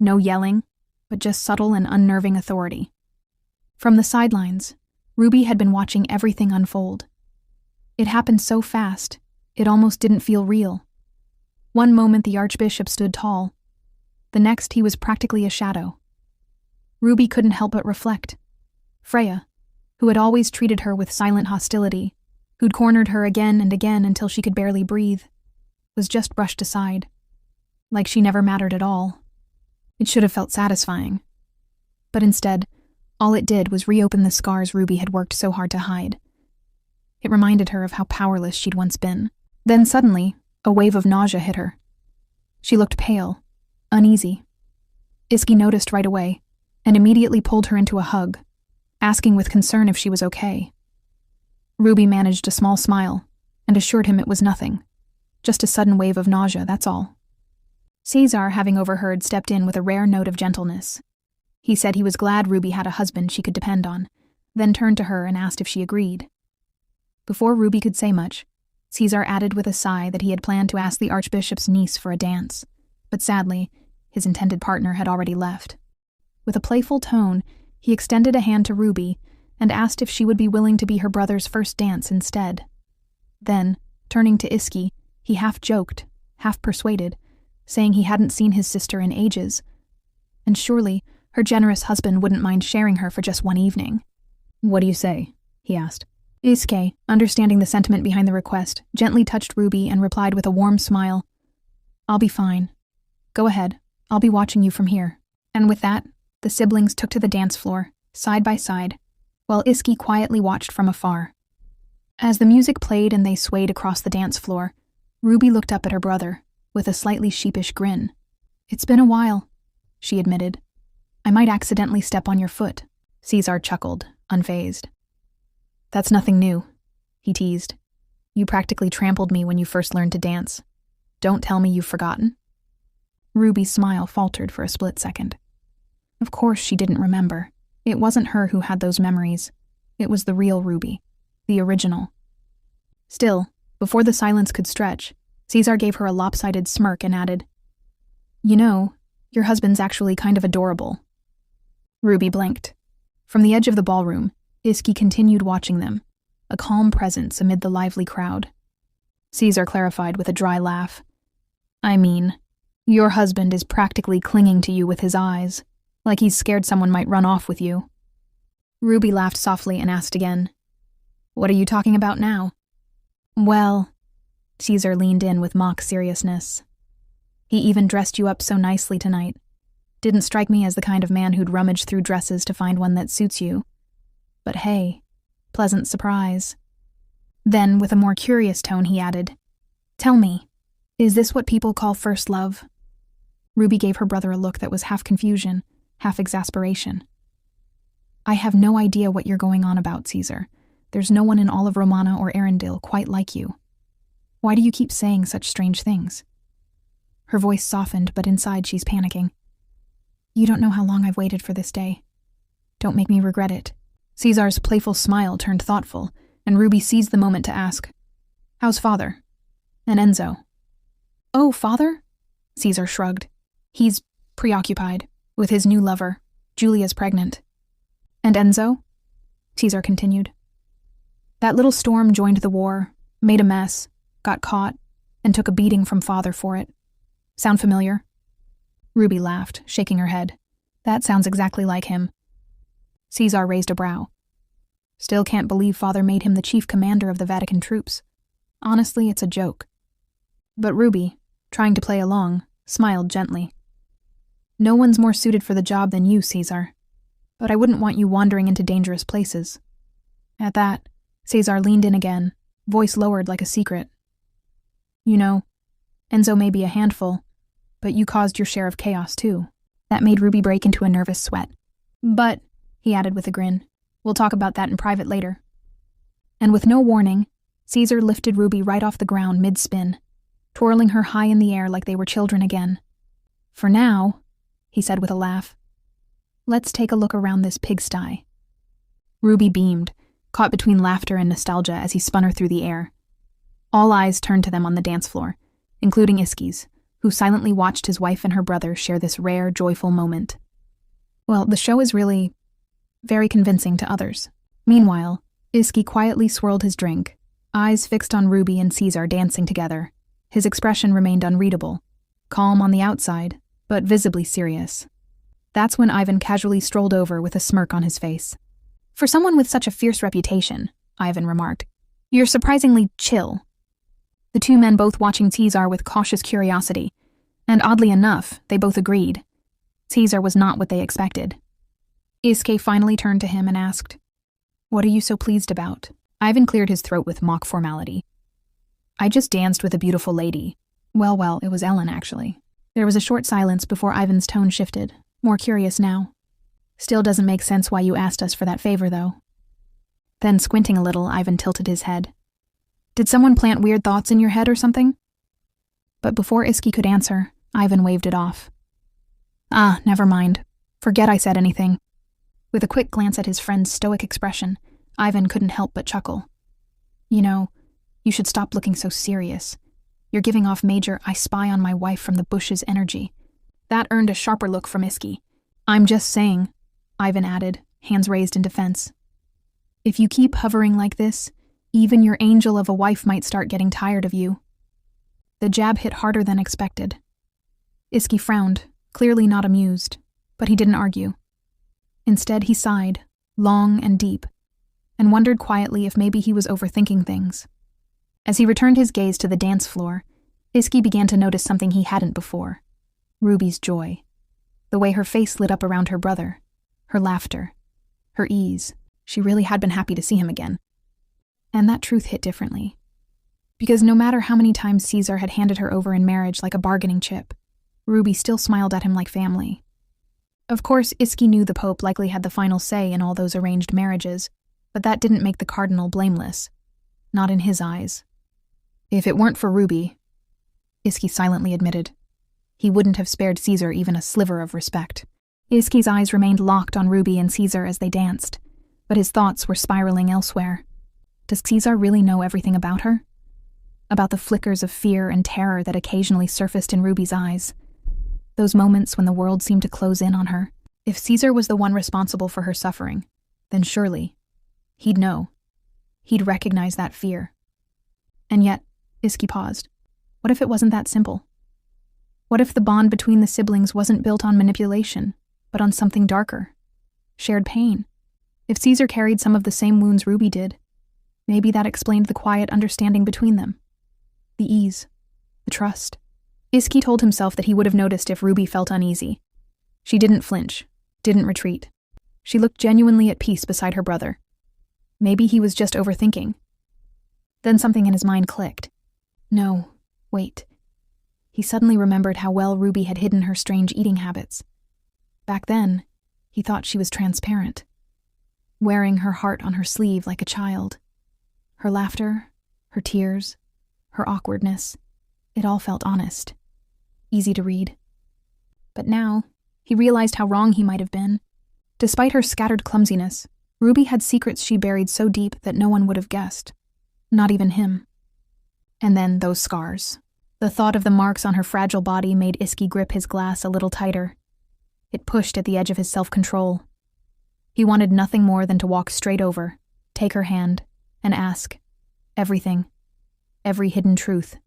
No yelling, but just subtle and unnerving authority. From the sidelines, Ruby had been watching everything unfold. It happened so fast, it almost didn't feel real. One moment the Archbishop stood tall. The next he was practically a shadow. Ruby couldn't help but reflect. Freya, who had always treated her with silent hostility, who'd cornered her again and again until she could barely breathe, was just brushed aside. Like she never mattered at all. It should have felt satisfying. But instead, All it did was reopen the scars Ruby had worked so hard to hide. It reminded her of how powerless she'd once been. Then suddenly, a wave of nausea hit her. She looked pale, uneasy. Iski noticed right away and immediately pulled her into a hug, asking with concern if she was okay. Ruby managed a small smile and assured him it was nothing. Just a sudden wave of nausea, that's all. Caesar, having overheard, stepped in with a rare note of gentleness. He said he was glad Ruby had a husband she could depend on, then turned to her and asked if she agreed. Before Ruby could say much, Caesar added with a sigh that he had planned to ask the Archbishop's niece for a dance, but sadly, his intended partner had already left. With a playful tone, he extended a hand to Ruby and asked if she would be willing to be her brother's first dance instead. Then, turning to Iski, he half joked, half persuaded, saying he hadn't seen his sister in ages, and surely her generous husband wouldn't mind sharing her for just one evening. "What do you say?" he asked. Iske, understanding the sentiment behind the request, gently touched Ruby and replied with a warm smile, "I'll be fine. Go ahead, I'll be watching you from here." And with that, the siblings took to the dance floor, side by side, while Iski quietly watched from afar. As the music played and they swayed across the dance floor, Ruby looked up at her brother, with a slightly sheepish grin. "It's been a while," she admitted. "I might accidentally step on your foot." Caesar chuckled, unfazed. "That's nothing new," he teased. "You practically trampled me when you first learned to dance. Don't tell me you've forgotten." Ruby's smile faltered for a split second. Of course she didn't remember. It wasn't her who had those memories. It was the real Ruby, the original. Still, before the silence could stretch, Caesar gave her a lopsided smirk and added, "You know, your husband's actually kind of adorable." Ruby blinked. From the edge of the ballroom, Iski continued watching them, a calm presence amid the lively crowd. Caesar clarified with a dry laugh. "I mean, your husband is practically clinging to you with his eyes, like he's scared someone might run off with you." Ruby laughed softly and asked again, "What are you talking about now?" "Well," Caesar leaned in with mock seriousness. "He even dressed you up so nicely tonight. Didn't strike me as the kind of man who'd rummage through dresses to find one that suits you. But hey, pleasant surprise." Then, with a more curious tone, he added, "Tell me, is this what people call first love?" Ruby gave her brother a look that was half confusion, half exasperation. "I have no idea what you're going on about, Caesar. There's no one in all of Romana or Arendelle quite like you. Why do you keep saying such strange things?" Her voice softened, but inside she's panicking. "You don't know how long I've waited for this day. Don't make me regret it." Caesar's playful smile turned thoughtful, and Ruby seized the moment to ask, "How's father? And Enzo?" "Oh, father?" Caesar shrugged. "He's preoccupied with his new lover. Julia's pregnant." "And Enzo?" Caesar continued. "That little storm joined the war, made a mess, got caught, and took a beating from father for it. Sound familiar?" Ruby laughed, shaking her head. "That sounds exactly like him." Caesar raised a brow. "Still can't believe father made him the chief commander of the Vatican troops. Honestly, it's a joke." But Ruby, trying to play along, smiled gently. "No one's more suited for the job than you, Caesar. But I wouldn't want you wandering into dangerous places." At that, Caesar leaned in again, voice lowered like a secret. "You know, Enzo may be a handful, but you caused your share of chaos too." That made Ruby break into a nervous sweat. "But," he added with a grin, "we'll talk about that in private later." And with no warning, Caesar lifted Ruby right off the ground mid-spin, twirling her high in the air like they were children again. "For now," he said with a laugh, "let's take a look around this pigsty." Ruby beamed, caught between laughter and nostalgia as he spun her through the air. All eyes turned to them on the dance floor, including Iski's, who silently watched his wife and her brother share this rare, joyful moment. Well, the show is really very convincing to others. Meanwhile, Iski quietly swirled his drink, eyes fixed on Ruby and Caesar dancing together. His expression remained unreadable, calm on the outside, but visibly serious. That's when Ivan casually strolled over with a smirk on his face. "For someone with such a fierce reputation," Ivan remarked, "you're surprisingly chill." The two men both watching Caesar with cautious curiosity, and oddly enough, they both agreed. Caesar was not what they expected. Iske finally turned to him and asked, "What are you so pleased about?" Ivan cleared his throat with mock formality. "I just danced with a beautiful lady." Well, it was Ellen, actually. There was a short silence before Ivan's tone shifted, more curious now. "Still doesn't make sense why you asked us for that favor, though." Then, squinting a little, Ivan tilted his head. "Did someone plant weird thoughts in your head or something?" But before Iske could answer, Ivan waved it off. "Ah, never mind. Forget I said anything." With a quick glance at his friend's stoic expression, Ivan couldn't help but chuckle. "You know, you should stop looking so serious. You're giving off major 'I spy on my wife from the bushes' energy." That earned a sharper look from Iske. "I'm just saying," Ivan added, hands raised in defense. "If you keep hovering like this, even your angel of a wife might start getting tired of you." The jab hit harder than expected. Iske frowned, clearly not amused, but he didn't argue. Instead, he sighed, long and deep, and wondered quietly if maybe he was overthinking things. As he returned his gaze to the dance floor, Iske began to notice something he hadn't before: Ruby's joy. The way her face lit up around her brother, her laughter, her ease. She really had been happy to see him again. And that truth hit differently. Because no matter how many times Caesar had handed her over in marriage like a bargaining chip, Ruby still smiled at him like family. Of course, Iske knew the Pope likely had the final say in all those arranged marriages, but that didn't make the Cardinal blameless. Not in his eyes. If it weren't for Ruby, Iske silently admitted, he wouldn't have spared Caesar even a sliver of respect. Iske's eyes remained locked on Ruby and Caesar as they danced, but his thoughts were spiraling elsewhere. Does Caesar really know everything about her? About the flickers of fear and terror that occasionally surfaced in Ruby's eyes. Those moments when the world seemed to close in on her. If Caesar was the one responsible for her suffering, then surely he'd know. He'd recognize that fear. And yet, Iske paused. What if it wasn't that simple? What if the bond between the siblings wasn't built on manipulation, but on something darker? Shared pain. If Caesar carried some of the same wounds Ruby did, maybe that explained the quiet understanding between them. The ease. The trust. Iske told himself that he would have noticed if Ruby felt uneasy. She didn't flinch, didn't retreat. She looked genuinely at peace beside her brother. Maybe he was just overthinking. Then something in his mind clicked. No, wait. He suddenly remembered how well Ruby had hidden her strange eating habits. Back then, he thought she was transparent, wearing her heart on her sleeve like a child. Her laughter, her tears, her awkwardness, it all felt honest, easy to read. But now, he realized how wrong he might have been. Despite her scattered clumsiness, Ruby had secrets she buried so deep that no one would have guessed. Not even him. And then those scars. The thought of the marks on her fragile body made Iske grip his glass a little tighter. It pushed at the edge of his self-control. He wanted nothing more than to walk straight over, take her hand, and ask. Everything. Every hidden truth.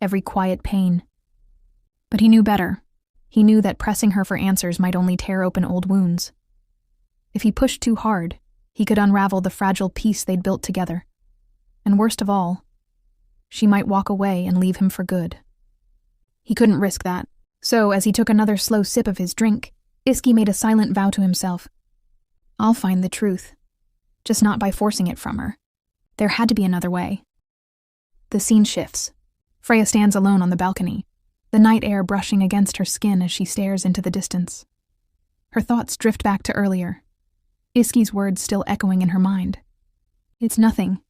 Every quiet pain. But he knew better. He knew that pressing her for answers might only tear open old wounds. If he pushed too hard, he could unravel the fragile piece they'd built together. And worst of all, she might walk away and leave him for good. He couldn't risk that, so as he took another slow sip of his drink, Iske made a silent vow to himself. I'll find the truth, just not by forcing it from her. There had to be another way. The scene shifts. Freya stands alone on the balcony, the night air brushing against her skin as she stares into the distance. Her thoughts drift back to earlier, Iske's words still echoing in her mind. It's nothing.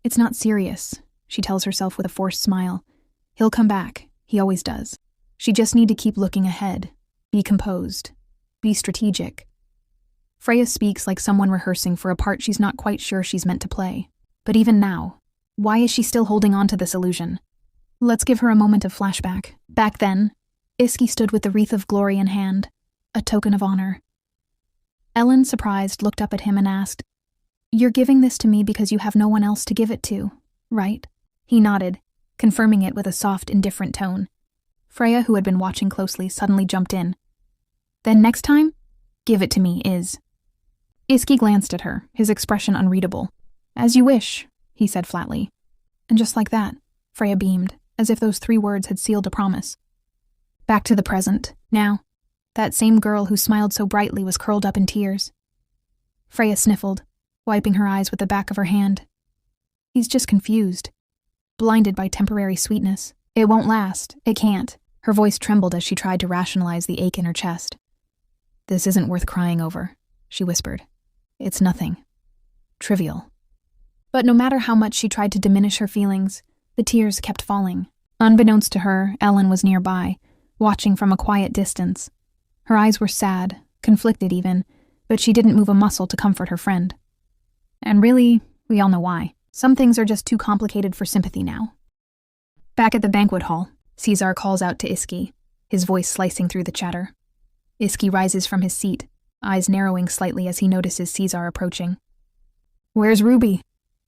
It's not serious, she tells herself with a forced smile. He'll come back, he always does. She just need to keep looking ahead, be composed, be strategic. Freya speaks like someone rehearsing for a part she's not quite sure she's meant to play. But even now, why is she still holding on to this illusion? Let's give her a moment of flashback. Back then, Iske stood with the wreath of glory in hand, a token of honor. Ellen, surprised, looked up at him and asked, You're giving this to me because you have no one else to give it to, right? He nodded, confirming it with a soft, indifferent tone. Freya, who had been watching closely, suddenly jumped in. Then next time, give it to me, Iske glanced at her, his expression unreadable. As you wish, he said flatly. And just like that, Freya beamed, as if those 3 words had sealed a promise. Back to the present, now. That same girl who smiled so brightly was curled up in tears. Freya sniffled, wiping her eyes with the back of her hand. He's just confused, blinded by temporary sweetness. It won't last. It can't. Her voice trembled as she tried to rationalize the ache in her chest. This isn't worth crying over, she whispered. It's nothing. Trivial. But no matter how much she tried to diminish her feelings, the tears kept falling. Unbeknownst to her, Ellen was nearby, watching from a quiet distance. Her eyes were sad, conflicted even, but she didn't move a muscle to comfort her friend. And really, we all know why. Some things are just too complicated for sympathy now. Back at the banquet hall, Caesar calls out to Iski, his voice slicing through the chatter. Iski rises from his seat, eyes narrowing slightly as he notices Caesar approaching. Where's Ruby?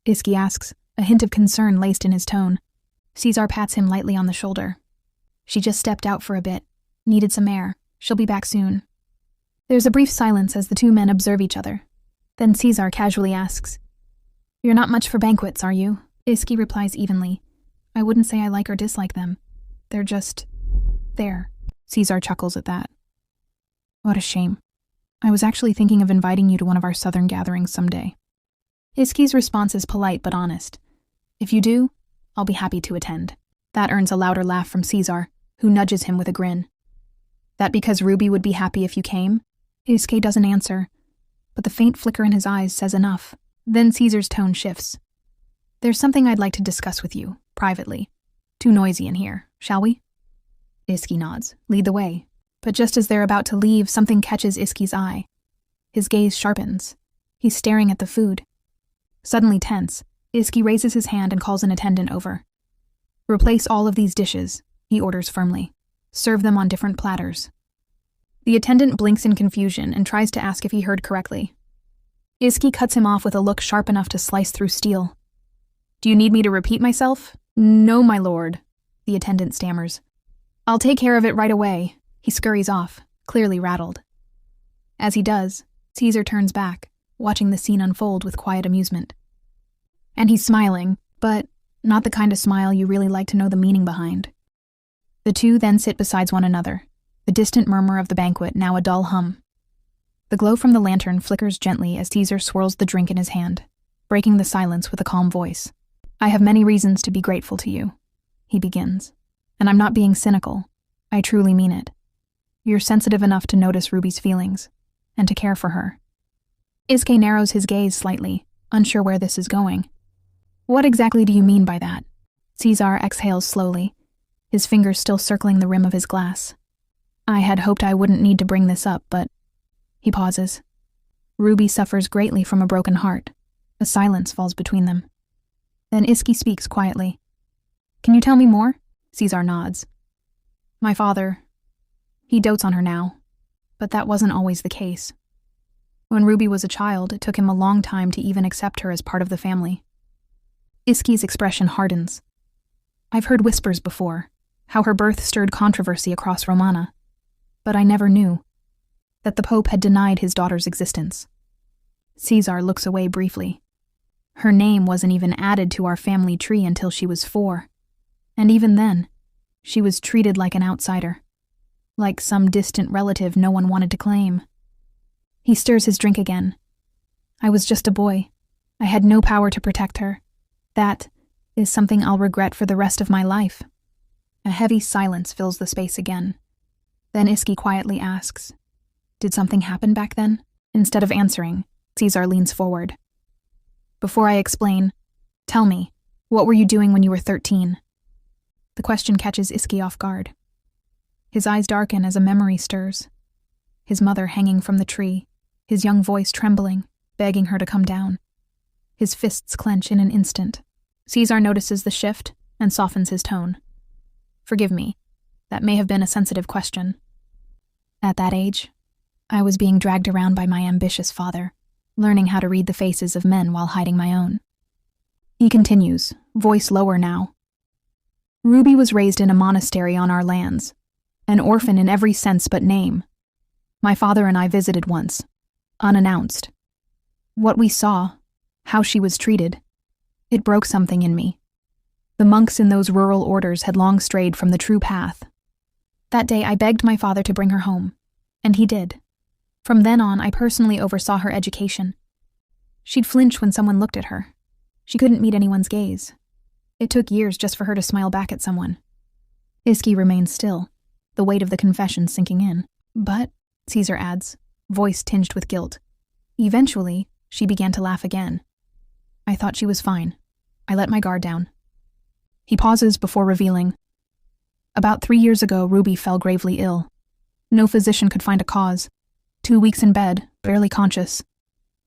Iski asks, a hint of concern laced in his tone. Caesar pats him lightly on the shoulder. She just stepped out for a bit. Needed some air. She'll be back soon. There's a brief silence as the two men observe each other. Then Caesar casually asks, You're not much for banquets, are you? Iski replies evenly. I wouldn't say I like or dislike them. They're just there. Caesar chuckles at that. What a shame. I was actually thinking of inviting you to one of our southern gatherings someday. Iski's response is polite but honest. If you do, I'll be happy to attend. That earns a louder laugh from Caesar, who nudges him with a grin. That because Ruby would be happy if you came? Iski doesn't answer, but the faint flicker in his eyes says enough. Then Caesar's tone shifts. There's something I'd like to discuss with you, privately. Too noisy in here, shall we? Iski nods. Lead the way. But just as they're about to leave, something catches Iski's eye. His gaze sharpens. He's staring at the food. Suddenly tense, Iski raises his hand and calls an attendant over. Replace all of these dishes, he orders firmly. Serve them on different platters. The attendant blinks in confusion and tries to ask if he heard correctly. Iski cuts him off with a look sharp enough to slice through steel. Do you need me to repeat myself? No, my lord, the attendant stammers. I'll take care of it right away. He scurries off, clearly rattled. As he does, Caesar turns back, watching the scene unfold with quiet amusement. And he's smiling, but not the kind of smile you really like to know the meaning behind. The two then sit beside one another, the distant murmur of the banquet now a dull hum. The glow from the lantern flickers gently as Caesar swirls the drink in his hand, breaking the silence with a calm voice. I have many reasons to be grateful to you, he begins. And I'm not being cynical. I truly mean it. You're sensitive enough to notice Ruby's feelings, and to care for her. Iski narrows his gaze slightly, unsure where this is going. What exactly do you mean by that? Caesar exhales slowly, his fingers still circling the rim of his glass. I had hoped I wouldn't need to bring this up, but... He pauses. Ruby suffers greatly from a broken heart. A silence falls between them. Then Iski speaks quietly. Can you tell me more? Caesar nods. My father... He dotes on her now, but that wasn't always the case. When Ruby was a child, it took him a long time to even accept her as part of the family. Iski's expression hardens. I've heard whispers before, how her birth stirred controversy across Romana, but I never knew that the Pope had denied his daughter's existence. Caesar looks away briefly. Her name wasn't even added to our family tree until she was 4, and even then, she was treated like an outsider, like some distant relative no one wanted to claim. He stirs his drink again. I was just a boy. I had no power to protect her. That is something I'll regret for the rest of my life. A heavy silence fills the space again. Then Iski quietly asks, Did something happen back then? Instead of answering, Caesar leans forward. Before I explain, tell me, what were you doing when you were 13? The question catches Iski off guard. His eyes darken as a memory stirs. His mother hanging from the tree, his young voice trembling, begging her to come down. His fists clench in an instant. Caesar notices the shift and softens his tone. Forgive me, that may have been a sensitive question. At that age, I was being dragged around by my ambitious father, learning how to read the faces of men while hiding my own. He continues, voice lower now. Ruby was raised in a monastery on our lands, an orphan in every sense but name. My father and I visited once, unannounced. What we saw, how she was treated, it broke something in me. The monks in those rural orders had long strayed from the true path. That day I begged my father to bring her home. And he did. From then on, I personally oversaw her education. She'd flinch when someone looked at her. She couldn't meet anyone's gaze. It took years just for her to smile back at someone. Iski remained still, the weight of the confession sinking in. But, Caesar adds, voice tinged with guilt, eventually, she began to laugh again. I thought she was fine. I let my guard down. He pauses before revealing. About 3 years ago, Ruby fell gravely ill. No physician could find a cause. 2 weeks in bed, barely conscious.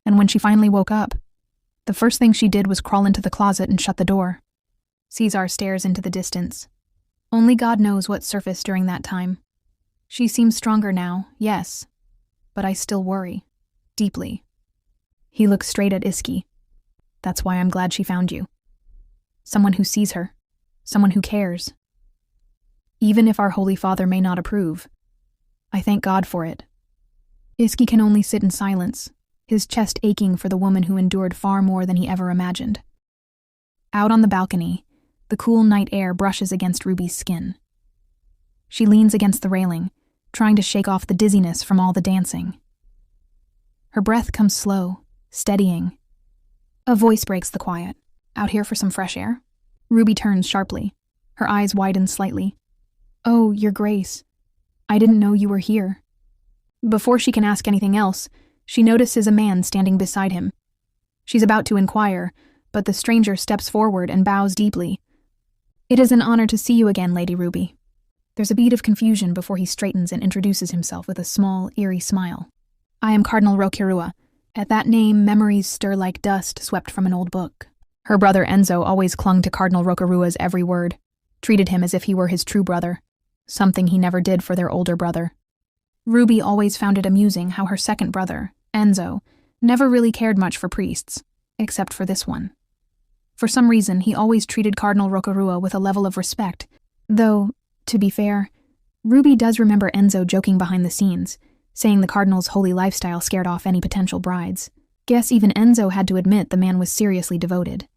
And when she finally woke up, the first thing she did was crawl into the closet and shut the door. Caesar stares into the distance. Only God knows what surfaced during that time. She seems stronger now, yes, but I still worry. Deeply. He looks straight at Iski. That's why I'm glad she found you. Someone who sees her. Someone who cares. Even if our Holy Father may not approve, I thank God for it. Iski can only sit in silence, his chest aching for the woman who endured far more than he ever imagined. Out on the balcony, the cool night air brushes against Ruby's skin. She leans against the railing, trying to shake off the dizziness from all the dancing. Her breath comes slow, steadying. A voice breaks the quiet. Out here for some fresh air? Ruby turns sharply. Her eyes widen slightly. Oh, Your Grace. I didn't know you were here. Before she can ask anything else, she notices a man standing beside him. She's about to inquire, but the stranger steps forward and bows deeply. It is an honor to see you again, Lady Ruby. There's a beat of confusion before he straightens and introduces himself with a small, eerie smile. I am Cardinal Rokurua. At that name, memories stir like dust swept from an old book. Her brother Enzo always clung to Cardinal Rokurua's every word, treated him as if he were his true brother, something he never did for their older brother. Ruby always found it amusing how her second brother, Enzo, never really cared much for priests, except for this one. For some reason, he always treated Cardinal Rokurua with a level of respect, though, to be fair, Ruby does remember Enzo joking behind the scenes, saying the Cardinal's holy lifestyle scared off any potential brides. Guess even Enzo had to admit the man was seriously devoted.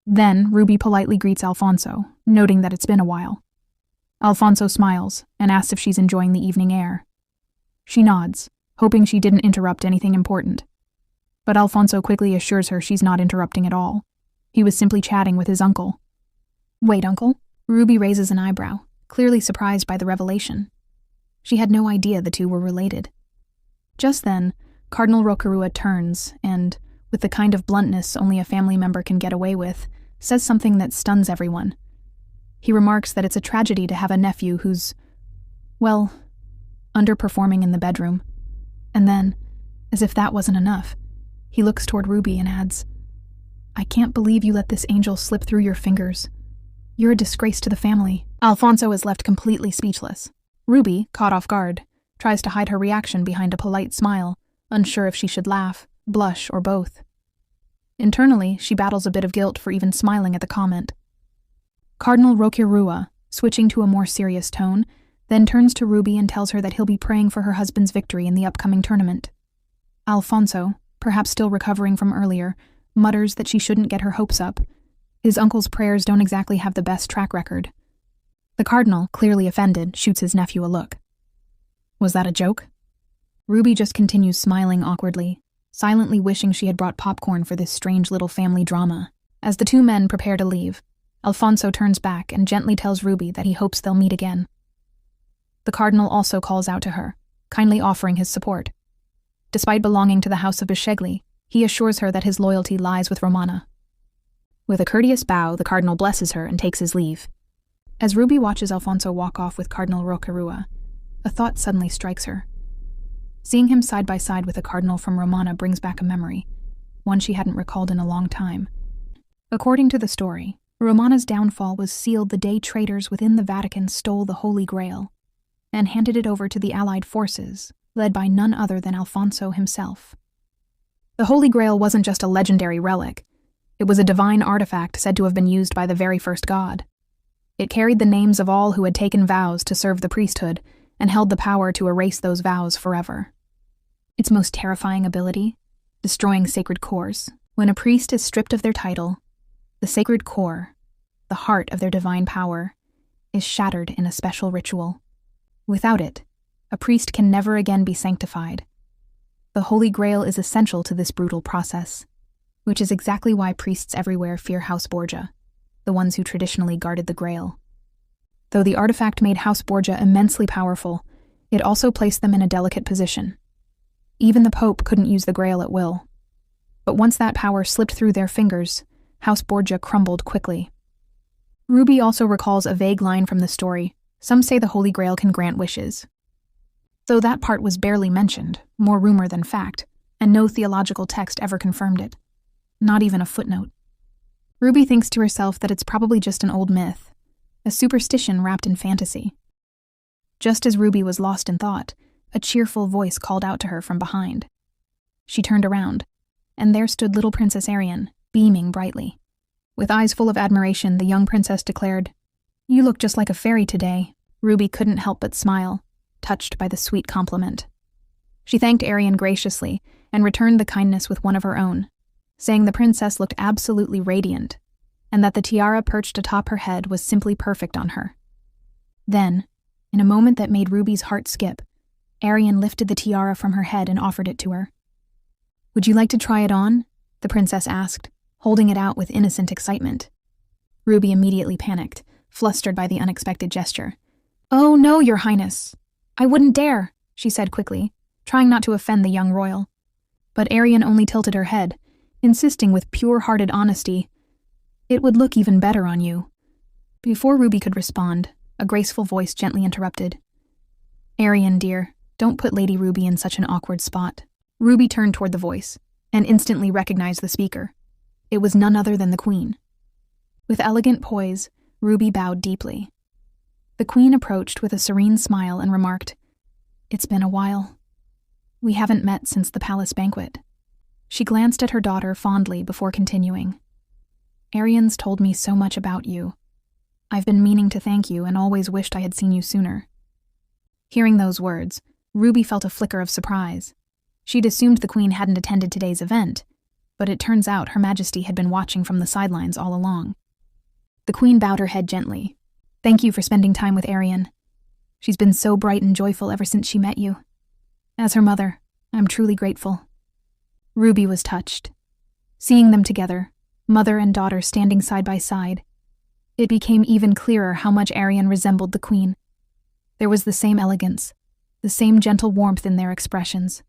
Then, Ruby politely greets Alfonso, noting that it's been a while. Alfonso smiles and asks if she's enjoying the evening air. She nods, hoping she didn't interrupt anything important. But Alfonso quickly assures her she's not interrupting at all. He was simply chatting with his uncle. Wait, uncle? Ruby raises an eyebrow, clearly surprised by the revelation. She had no idea the two were related. Just then, Cardinal Rokurua turns and, with the kind of bluntness only a family member can get away with, says something that stuns everyone. He remarks that it's a tragedy to have a nephew who's, well, underperforming in the bedroom. And then, as if that wasn't enough, he looks toward Ruby and adds, I can't believe you let this angel slip through your fingers. You're a disgrace to the family. Alfonso is left completely speechless. Ruby, caught off guard, tries to hide her reaction behind a polite smile, unsure if she should laugh, blush, or both. Internally, she battles a bit of guilt for even smiling at the comment. Cardinal Rokurua, switching to a more serious tone, then turns to Ruby and tells her that he'll be praying for her husband's victory in the upcoming tournament. Alfonso, perhaps still recovering from earlier, mutters that she shouldn't get her hopes up. His uncle's prayers don't exactly have the best track record. The cardinal, clearly offended, shoots his nephew a look. Was that a joke? Ruby just continues smiling awkwardly, silently wishing she had brought popcorn for this strange little family drama. As the two men prepare to leave, Alfonso turns back and gently tells Ruby that he hopes they'll meet again. The cardinal also calls out to her, kindly offering his support. Despite belonging to the House of Bishegli, he assures her that his loyalty lies with Romana. With a courteous bow, the cardinal blesses her and takes his leave. As Ruby watches Alfonso walk off with Cardinal Rokurua, a thought suddenly strikes her. Seeing him side by side with a cardinal from Romana brings back a memory, one she hadn't recalled in a long time. According to the story, Romana's downfall was sealed the day traitors within the Vatican stole the Holy Grail and handed it over to the Allied forces, led by none other than Alfonso himself. The Holy Grail wasn't just a legendary relic. It was a divine artifact said to have been used by the very first god. It carried the names of all who had taken vows to serve the priesthood and held the power to erase those vows forever. Its most terrifying ability, destroying sacred cores. When a priest is stripped of their title, the sacred core, the heart of their divine power, is shattered in a special ritual. Without it, A priest can never again be sanctified. The Holy Grail is essential to this brutal process, which is exactly why priests everywhere fear House Borgia, the ones who traditionally guarded the Grail. Though the artifact made House Borgia immensely powerful, it also placed them in a delicate position. Even the Pope couldn't use the Grail at will. But once that power slipped through their fingers, House Borgia crumbled quickly. Ruby also recalls a vague line from the story. Some say the Holy Grail can grant wishes. Though that part was barely mentioned, more rumor than fact, and no theological text ever confirmed it. Not even a footnote. Ruby thinks to herself that it's probably just an old myth, a superstition wrapped in fantasy. Just as Ruby was lost in thought, a cheerful voice called out to her from behind. She turned around, and there stood little Princess Arian, beaming brightly. With eyes full of admiration, the young princess declared, "You look just like a fairy today." Ruby couldn't help but smile, touched by the sweet compliment. She thanked Arian graciously and returned the kindness with one of her own, saying the princess looked absolutely radiant, and that the tiara perched atop her head was simply perfect on her. Then, in a moment that made Ruby's heart skip, Arian lifted the tiara from her head and offered it to her. "Would you like to try it on?" the princess asked, holding it out with innocent excitement. Ruby immediately panicked, flustered by the unexpected gesture. "Oh no, Your Highness! I wouldn't dare," she said quickly, trying not to offend the young royal. But Arian only tilted her head, insisting with pure-hearted honesty, "It would look even better on you." Before Ruby could respond, a graceful voice gently interrupted. "Arian, dear, don't put Lady Ruby in such an awkward spot." Ruby turned toward the voice, and instantly recognized the speaker. It was none other than the Queen. With elegant poise, Ruby bowed deeply. The Queen approached with a serene smile and remarked, "It's been a while. We haven't met since the palace banquet." She glanced at her daughter fondly before continuing. "Arian's told me so much about you. I've been meaning to thank you and always wished I had seen you sooner." Hearing those words, Ruby felt a flicker of surprise. She'd assumed the Queen hadn't attended today's event, but it turns out Her Majesty had been watching from the sidelines all along. The Queen bowed her head gently. "Thank you for spending time with Arian. She's been so bright and joyful ever since she met you. As her mother, I'm truly grateful." Ruby was touched. Seeing them together, mother and daughter standing side by side, it became even clearer how much Arian resembled the Queen. There was the same elegance, the same gentle warmth in their expressions.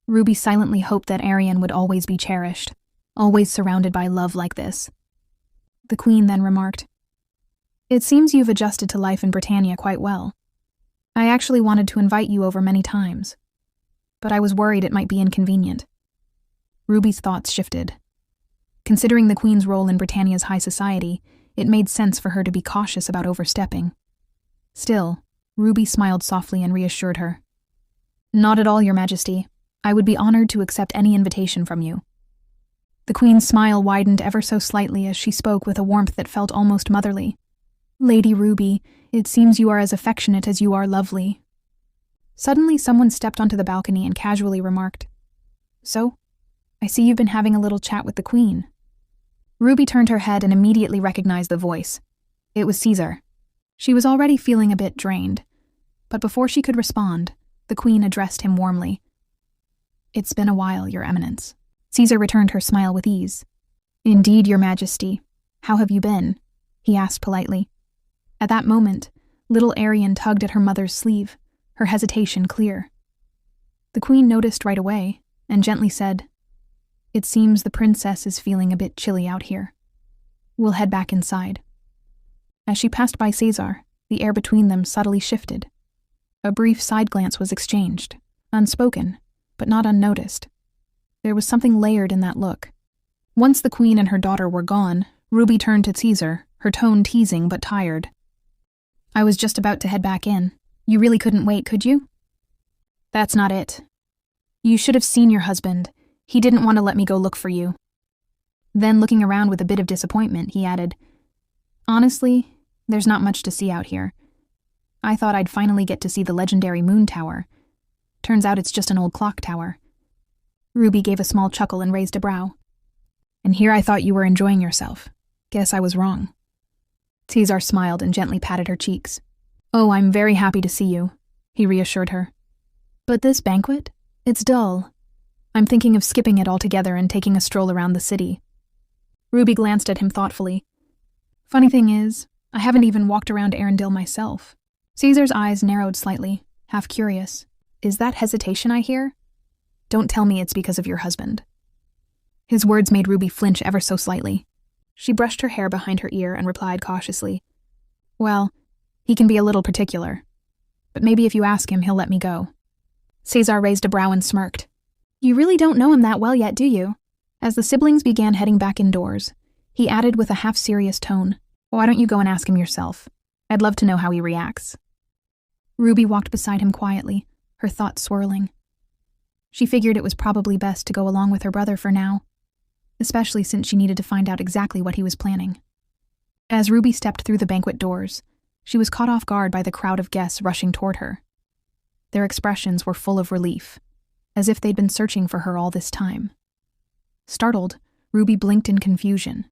Ruby silently hoped that Arian would always be cherished, always surrounded by love like this. The Queen then remarked, "It seems you've adjusted to life in Britannia quite well. I actually wanted to invite you over many times, but I was worried it might be inconvenient." Ruby's thoughts shifted. Considering the Queen's role in Britannia's high society, it made sense for her to be cautious about overstepping. Still, Ruby smiled softly and reassured her. "Not at all, Your Majesty. I would be honored to accept any invitation from you." The Queen's smile widened ever so slightly as she spoke with a warmth that felt almost motherly. "Lady Ruby, it seems you are as affectionate as you are lovely." Suddenly, someone stepped onto the balcony and casually remarked, "So, I see you've been having a little chat with the Queen." Ruby turned her head and immediately recognized the voice. It was Caesar. She was already feeling a bit drained, but before she could respond, the Queen addressed him warmly. "It's been a while, Your Eminence." Caesar returned her smile with ease. "Indeed, Your Majesty. How have you been?" he asked politely. At that moment, little Arian tugged at her mother's sleeve, her hesitation clear. The Queen noticed right away and gently said, "It seems the princess is feeling a bit chilly out here. We'll head back inside." As she passed by Caesar, the air between them subtly shifted. A brief side glance was exchanged, unspoken, but not unnoticed. There was something layered in that look. Once the Queen and her daughter were gone, Ruby turned to Caesar, her tone teasing but tired. "I was just about to head back in. You really couldn't wait, could you?" "That's not it. You should have seen your husband. He didn't want to let me go look for you." Then, looking around with a bit of disappointment, he added, "Honestly, there's not much to see out here. I thought I'd finally get to see the legendary moon tower. Turns out it's just an old clock tower." Ruby gave a small chuckle and raised a brow. "And here I thought you were enjoying yourself. Guess I was wrong." Caesar smiled and gently patted her cheeks. "Oh, I'm very happy to see you. he reassured her. But this banquet? It's dull. I'm thinking of skipping it altogether and taking a stroll around the city. Ruby glanced at him thoughtfully. Funny thing is, I haven't even walked around Arendelle myself. Caesar's eyes narrowed slightly, half curious. Is that hesitation I hear? Don't tell me it's because of your husband. His words made Ruby flinch ever so slightly. She brushed her hair behind her ear and replied cautiously. Well, he can be a little particular. But maybe if you ask him, he'll let me go. Caesar raised a brow and smirked. You really don't know him that well yet, do you? As the siblings began heading back indoors, he added with a half-serious tone, Why don't you go and ask him yourself? I'd love to know how he reacts. Ruby walked beside him quietly, her thoughts swirling. She figured it was probably best to go along with her brother for now, especially since she needed to find out exactly what he was planning. As Ruby stepped through the banquet doors, she was caught off guard by the crowd of guests rushing toward her. Their expressions were full of relief, as if they'd been searching for her all this time. Startled, Ruby blinked in confusion.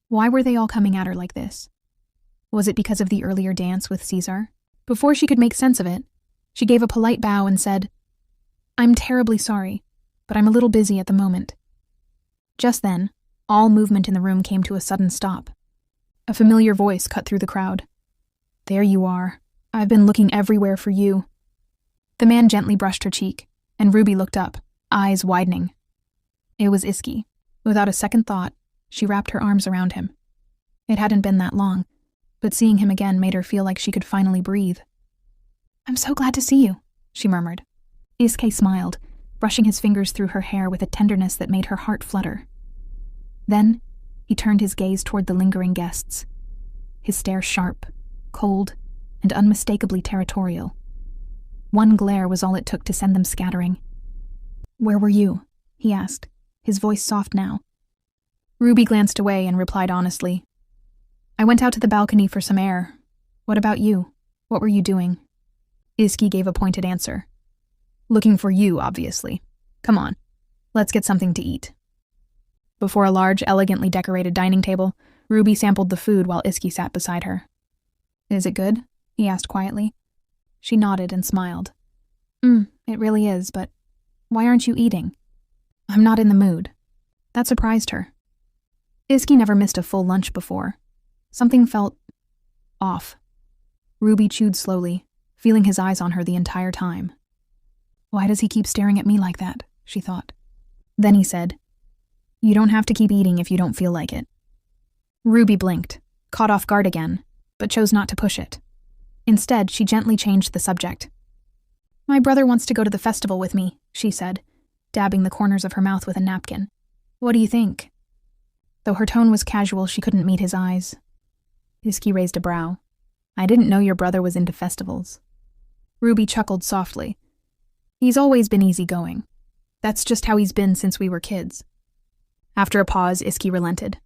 Why were they all coming at her like this? Was it because of the earlier dance with Caesar? Before she could make sense of it, she gave a polite bow and said, I'm terribly sorry, but I'm a little busy at the moment. Just then, all movement in the room came to a sudden stop. A familiar voice cut through the crowd. There you are. I've been looking everywhere for you. The man gently brushed her cheek, and Ruby looked up, eyes widening. It was Iski. Without a second thought, she wrapped her arms around him. It hadn't been that long, but seeing him again made her feel like she could finally breathe. I'm so glad to see you, she murmured. Iski smiled, brushing his fingers through her hair with a tenderness that made her heart flutter. Then, he turned his gaze toward the lingering guests, his stare sharp, cold, and unmistakably territorial. One glare was all it took to send them scattering. Where were you? He asked, his voice soft now. Ruby glanced away and replied honestly. I went out to the balcony for some air. What about you? What were you doing? Iski gave a pointed answer. Looking for you, obviously. Come on, let's get something to eat. Before a large, elegantly decorated dining table, Ruby sampled the food while Iski sat beside her. Is it good? He asked quietly. She nodded and smiled. It really is, but why aren't you eating? I'm not in the mood. That surprised her. Iski never missed a full lunch before. Something felt off. Ruby chewed slowly, feeling his eyes on her the entire time. Why does he keep staring at me like that? She thought. Then he said, You don't have to keep eating if you don't feel like it. Ruby blinked, caught off guard again, but chose not to push it. Instead, she gently changed the subject. My brother wants to go to the festival with me, she said, dabbing the corners of her mouth with a napkin. What do you think? Though her tone was casual, she couldn't meet his eyes. Iski raised a brow. I didn't know your brother was into festivals. Ruby chuckled softly. He's always been easygoing. That's just how he's been since we were kids. After a pause, Iski relented.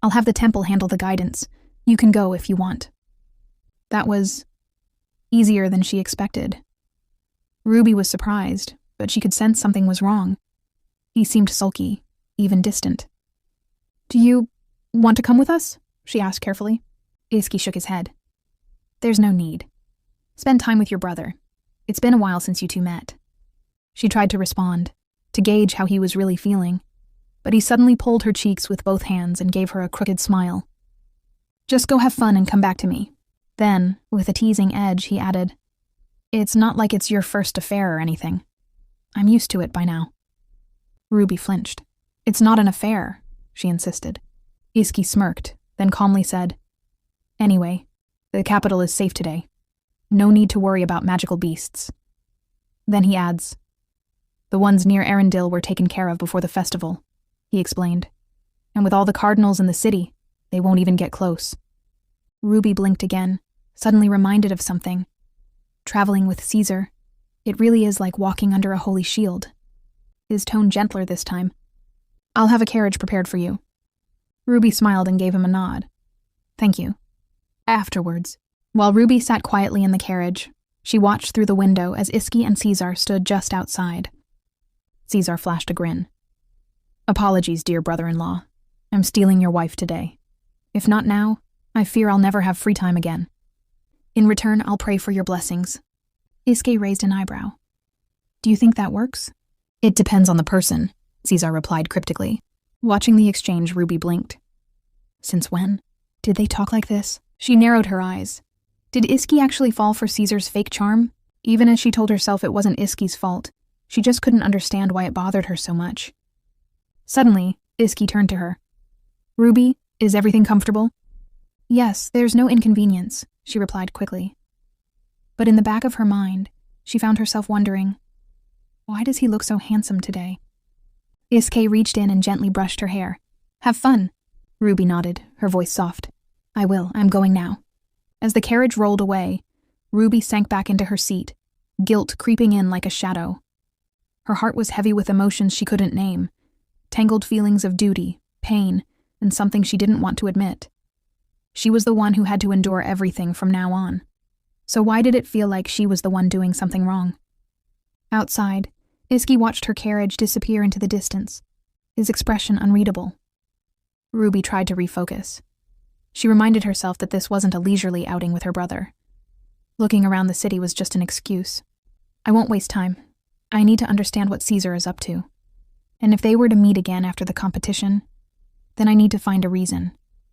I'll have the temple handle the guidance. You can go if you want. That was easier than she expected. Ruby was surprised, but she could sense something was wrong. He seemed sulky, even distant. Do you want to come with us? She asked carefully. Iski shook his head. There's no need. Spend time with your brother. It's been a while since you two met. She tried to respond, to gauge how he was really feeling, but he suddenly pulled her cheeks with both hands and gave her a crooked smile. Just go have fun and come back to me. Then, with a teasing edge, he added, It's not like it's your first affair or anything. I'm used to it by now. Ruby flinched. It's not an affair, she insisted. Iski smirked, then calmly said, Anyway, the capital is safe today. No need to worry about magical beasts. Then he adds, The ones near Arendelle were taken care of before the festival, he explained. And with all the cardinals in the city, they won't even get close. Ruby blinked again, suddenly reminded of something. Traveling with Caesar, it really is like walking under a holy shield. His tone gentler this time. I'll have a carriage prepared for you. Ruby smiled and gave him a nod. Thank you. Afterwards, while Ruby sat quietly in the carriage, she watched through the window as Iski and Caesar stood just outside. Caesar flashed a grin. Apologies, dear brother-in-law. I'm stealing your wife today. If not now, I fear I'll never have free time again. In return, I'll pray for your blessings. Isuke raised an eyebrow. Do you think that works? It depends on the person, Caesar replied cryptically. Watching the exchange, Ruby blinked. Since when? Did they talk like this? She narrowed her eyes. Did Isuke actually fall for Caesar's fake charm? Even as she told herself it wasn't Isuke's fault, she just couldn't understand why it bothered her so much. Suddenly, Isuke turned to her. Ruby, is everything comfortable? Yes, there's no inconvenience, she replied quickly. But in the back of her mind, she found herself wondering, why does he look so handsome today? Isuke reached in and gently brushed her hair. Have fun. Ruby nodded, her voice soft. I will, I'm going now. As the carriage rolled away, Ruby sank back into her seat, guilt creeping in like a shadow. Her heart was heavy with emotions she couldn't name, tangled feelings of duty, pain, and something she didn't want to admit. She was the one who had to endure everything from now on. So why did it feel like she was the one doing something wrong? Outside, Isuke watched her carriage disappear into the distance, his expression unreadable. Ruby tried to refocus. She reminded herself that this wasn't a leisurely outing with her brother. Looking around the city was just an excuse. I won't waste time. I need to understand what Caesar is up to. And if they were to meet again after the competition, then I need to find a reason,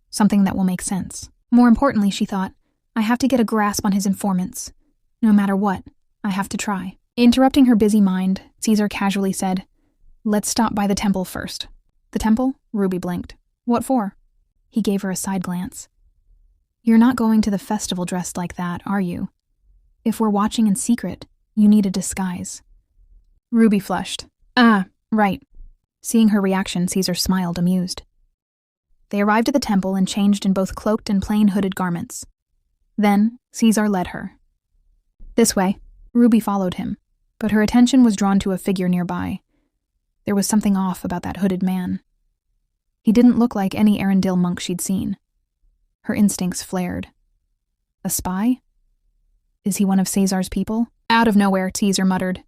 something that will make sense. More importantly, she thought, I have to get a grasp on his informants. No matter what, I have to try. Interrupting her busy mind, Caesar casually said, Let's stop by the temple first. The temple? Ruby blinked. What for? He gave her a side glance. You're not going to the festival dressed like that, are you? If we're watching in secret, you need a disguise. Ruby flushed. Ah, right. Seeing her reaction, Caesar smiled, amused. They arrived at the temple and changed in both cloaked and plain hooded garments. Then, Caesar led her. This way. Ruby followed him, but her attention was drawn to a figure nearby. There was something off about that hooded man. He didn't look like any Arendelle monk she'd seen. Her instincts flared. A spy? Is he one of Caesar's people? Out of nowhere, Caesar muttered.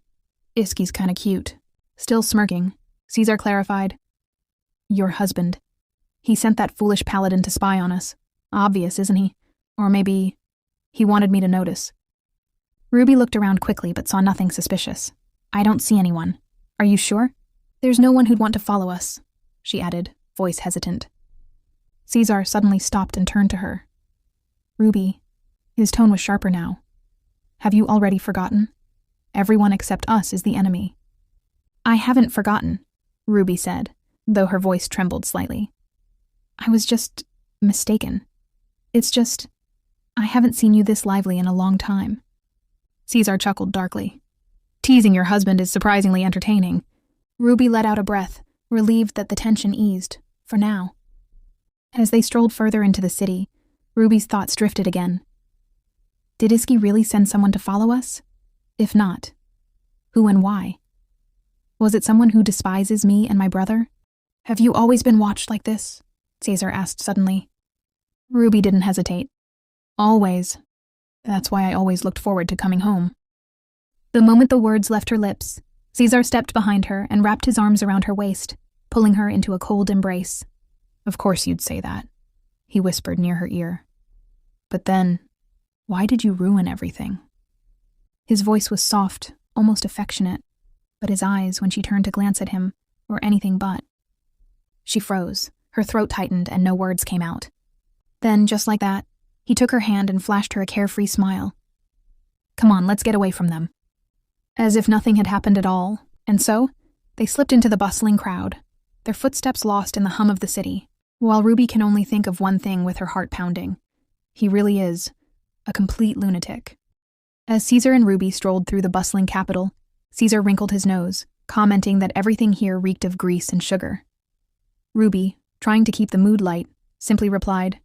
Isuke's kinda cute. Still smirking, Caesar clarified. Your husband. He sent that foolish paladin to spy on us. Obvious, isn't he? Or maybe he wanted me to notice. Ruby looked around quickly but saw nothing suspicious. I don't see anyone. Are you sure? There's no one who'd want to follow us, she added, voice hesitant. Caesar suddenly stopped and turned to her. Ruby, his tone was sharper now. Have you already forgotten? Everyone except us is the enemy. I haven't forgotten, Ruby said, though her voice trembled slightly. I was just mistaken. It's just, I haven't seen you this lively in a long time. Caesar chuckled darkly. Teasing your husband is surprisingly entertaining. Ruby let out a breath, relieved that the tension eased, for now. As they strolled further into the city, Ruby's thoughts drifted again. Did Isuke really send someone to follow us? If not, who and why? Was it someone who despises me and my brother? Have you always been watched like this? Caesar asked suddenly. Ruby didn't hesitate. Always. That's why I always looked forward to coming home. The moment the words left her lips, Caesar stepped behind her and wrapped his arms around her waist, pulling her into a cold embrace. Of course you'd say that, he whispered near her ear. But then, why did you ruin everything? His voice was soft, almost affectionate, but his eyes, when she turned to glance at him, were anything but. She froze, her throat tightened, and no words came out. Then, just like that, he took her hand and flashed her a carefree smile. Come on, let's get away from them. As if nothing had happened at all, and so, they slipped into the bustling crowd, their footsteps lost in the hum of the city, while Ruby can only think of one thing with her heart pounding. He really is a complete lunatic. As Caesar and Ruby strolled through the bustling capital, Caesar wrinkled his nose, commenting that everything here reeked of grease and sugar. Ruby, trying to keep the mood light, simply replied,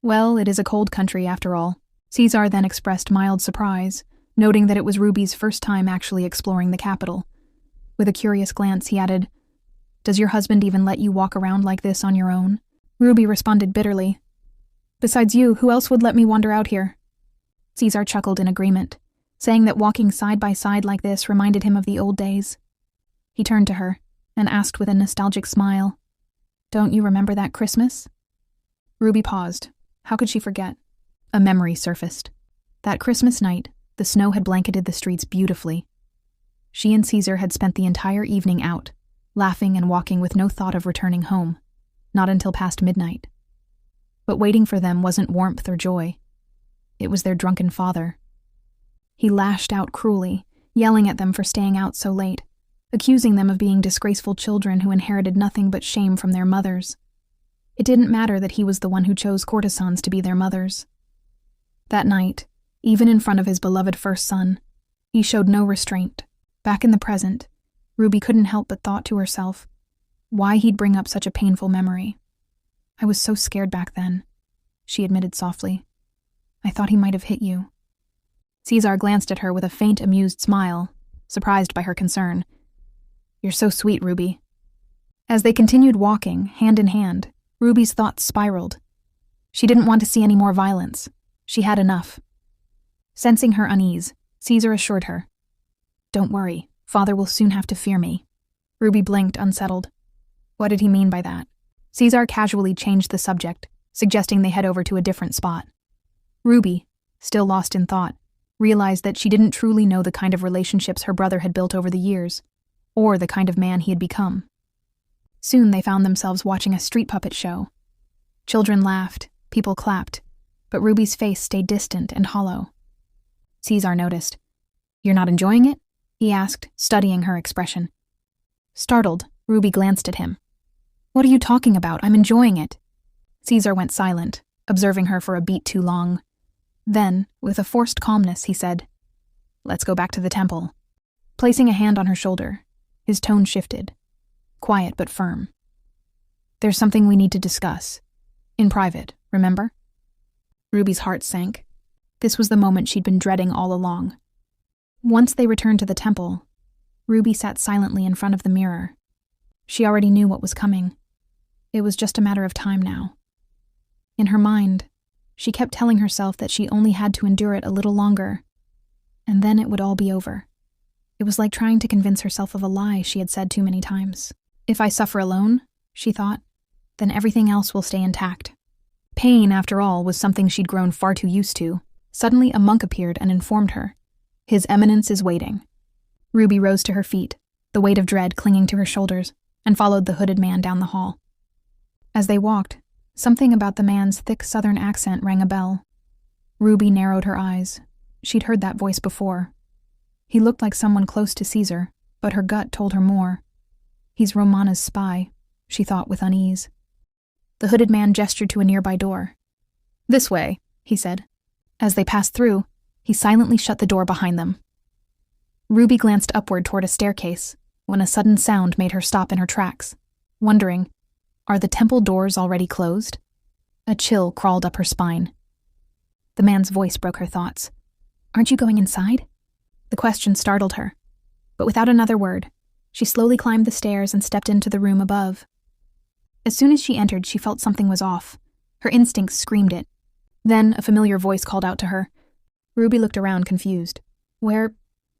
Well, it is a cold country after all. Caesar then expressed mild surprise, noting that it was Ruby's first time actually exploring the capital. With a curious glance, he added, Does your husband even let you walk around like this on your own? Ruby responded bitterly, Besides you, who else would let me wander out here? Caesar chuckled in agreement, saying that walking side by side like this reminded him of the old days. He turned to her and asked with a nostalgic smile, Don't you remember that Christmas? Ruby paused. How could she forget? A memory surfaced. That Christmas night, The snow had blanketed the streets beautifully. She and Caesar had spent the entire evening out, laughing and walking with no thought of returning home, not until past midnight. But waiting for them wasn't warmth or joy. It was their drunken father. He lashed out cruelly, yelling at them for staying out so late, accusing them of being disgraceful children who inherited nothing but shame from their mothers. It didn't matter that he was the one who chose courtesans to be their mothers. That night, even in front of his beloved first son, he showed no restraint. Back in the present, Ruby couldn't help but thought to herself, why he'd bring up such a painful memory. I was so scared back then, she admitted softly. I thought he might have hit you. Caesar glanced at her with a faint, amused smile, surprised by her concern. You're so sweet, Ruby. As they continued walking, hand in hand, Ruby's thoughts spiraled. She didn't want to see any more violence. She had enough. Sensing her unease, Caesar assured her, Don't worry, Father will soon have to fear me. Ruby blinked, unsettled. What did he mean by that? Caesar casually changed the subject, suggesting they head over to a different spot. Ruby, still lost in thought, realized that she didn't truly know the kind of relationships her brother had built over the years, or the kind of man he had become. Soon they found themselves watching a street puppet show. Children laughed, people clapped, but Ruby's face stayed distant and hollow. Caesar noticed. You're not enjoying it? He asked, studying her expression. Startled, Ruby glanced at him. What are you talking about? I'm enjoying it. Caesar went silent, observing her for a beat too long. Then, with a forced calmness, he said, Let's go back to the temple. Placing a hand on her shoulder, his tone shifted. Quiet but firm. There's something we need to discuss. In private, remember? Ruby's heart sank. This was the moment she'd been dreading all along. Once they returned to the temple, Ruby sat silently in front of the mirror. She already knew what was coming. It was just a matter of time now. In her mind, she kept telling herself that she only had to endure it a little longer, and then it would all be over. It was like trying to convince herself of a lie she had said too many times. If I suffer alone, she thought, then everything else will stay intact. Pain, after all, was something she'd grown far too used to. Suddenly, a monk appeared and informed her, His Eminence is waiting. Ruby rose to her feet, the weight of dread clinging to her shoulders, and followed the hooded man down the hall. As they walked, something about the man's thick southern accent rang a bell. Ruby narrowed her eyes. She'd heard that voice before. He looked like someone close to Caesar, but her gut told her more. He's Romana's spy, she thought with unease. The hooded man gestured to a nearby door. This way, he said. As they passed through, he silently shut the door behind them. Ruby glanced upward toward a staircase, when a sudden sound made her stop in her tracks, wondering, are the temple doors already closed? A chill crawled up her spine. The man's voice broke her thoughts. Aren't you going inside? The question startled her, but without another word, she slowly climbed the stairs and stepped into the room above. As soon as she entered, she felt something was off. Her instincts screamed it. Then a familiar voice called out to her. Ruby looked around, confused. Where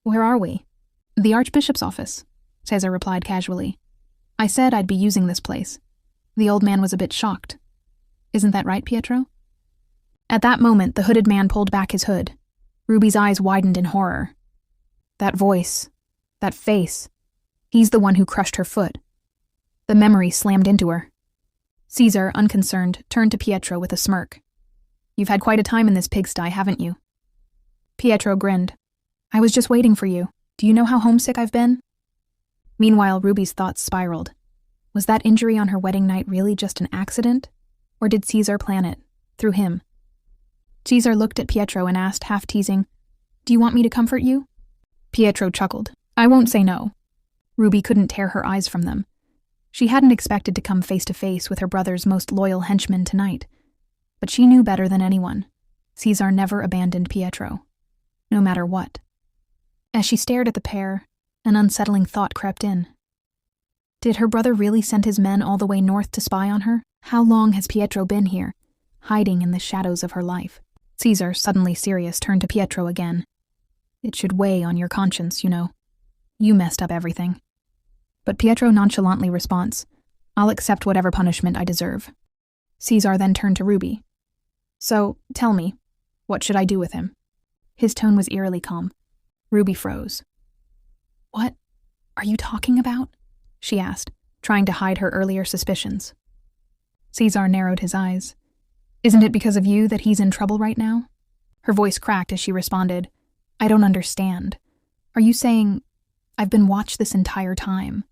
are we? The Archbishop's office, Caesar replied casually. I said I'd be using this place. The old man was a bit shocked. Isn't that right, Pietro? At that moment, the hooded man pulled back his hood. Ruby's eyes widened in horror. That voice, that face, he's the one who crushed her foot. The memory slammed into her. Caesar, unconcerned, turned to Pietro with a smirk. You've had quite a time in this pigsty, haven't you? Pietro grinned. I was just waiting for you. Do you know how homesick I've been? Meanwhile, Ruby's thoughts spiraled. Was that injury on her wedding night really just an accident? Or did Caesar plan it, through him? Caesar looked at Pietro and asked, half teasing, Do you want me to comfort you? Pietro chuckled. I won't say no. Ruby couldn't tear her eyes from them. She hadn't expected to come face to face with her brother's most loyal henchman tonight, but she knew better than anyone. Caesar never abandoned Pietro, no matter what. As she stared at the pair, an unsettling thought crept in. Did her brother really send his men all the way north to spy on her? How long has Pietro been here, hiding in the shadows of her life? Caesar, suddenly serious, turned to Pietro again. It should weigh on your conscience, you know. You messed up everything. But Pietro nonchalantly responds, I'll accept whatever punishment I deserve. Caesar then turned to Ruby. So, tell me, what should I do with him? His tone was eerily calm. Ruby froze. "What are you talking about?" she asked, trying to hide her earlier suspicions. Caesar narrowed his eyes. "Isn't it because of you that he's in trouble right now?" Her voice cracked as she responded, "I don't understand. Are you saying I've been watched this entire time?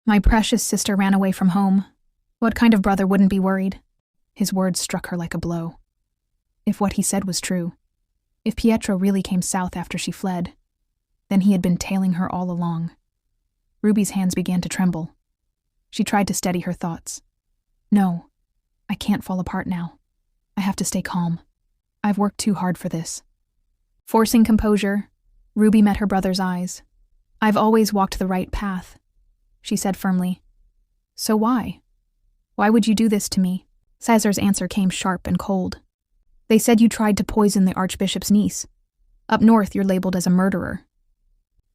My precious sister ran away from home. What kind of brother wouldn't be worried?" His words struck her like a blow. If what he said was true, if Pietro really came south after she fled, then he had been tailing her all along. Ruby's hands began to tremble. She tried to steady her thoughts. "No, I can't fall apart now. I have to stay calm. I've worked too hard for this." Forcing composure, Ruby met her brother's eyes. "I've always walked the right path," she said firmly. "So why? Why would you do this to me?" Caesar's answer came sharp and cold. "They said you tried to poison the Archbishop's niece. Up north, you're labeled as a murderer."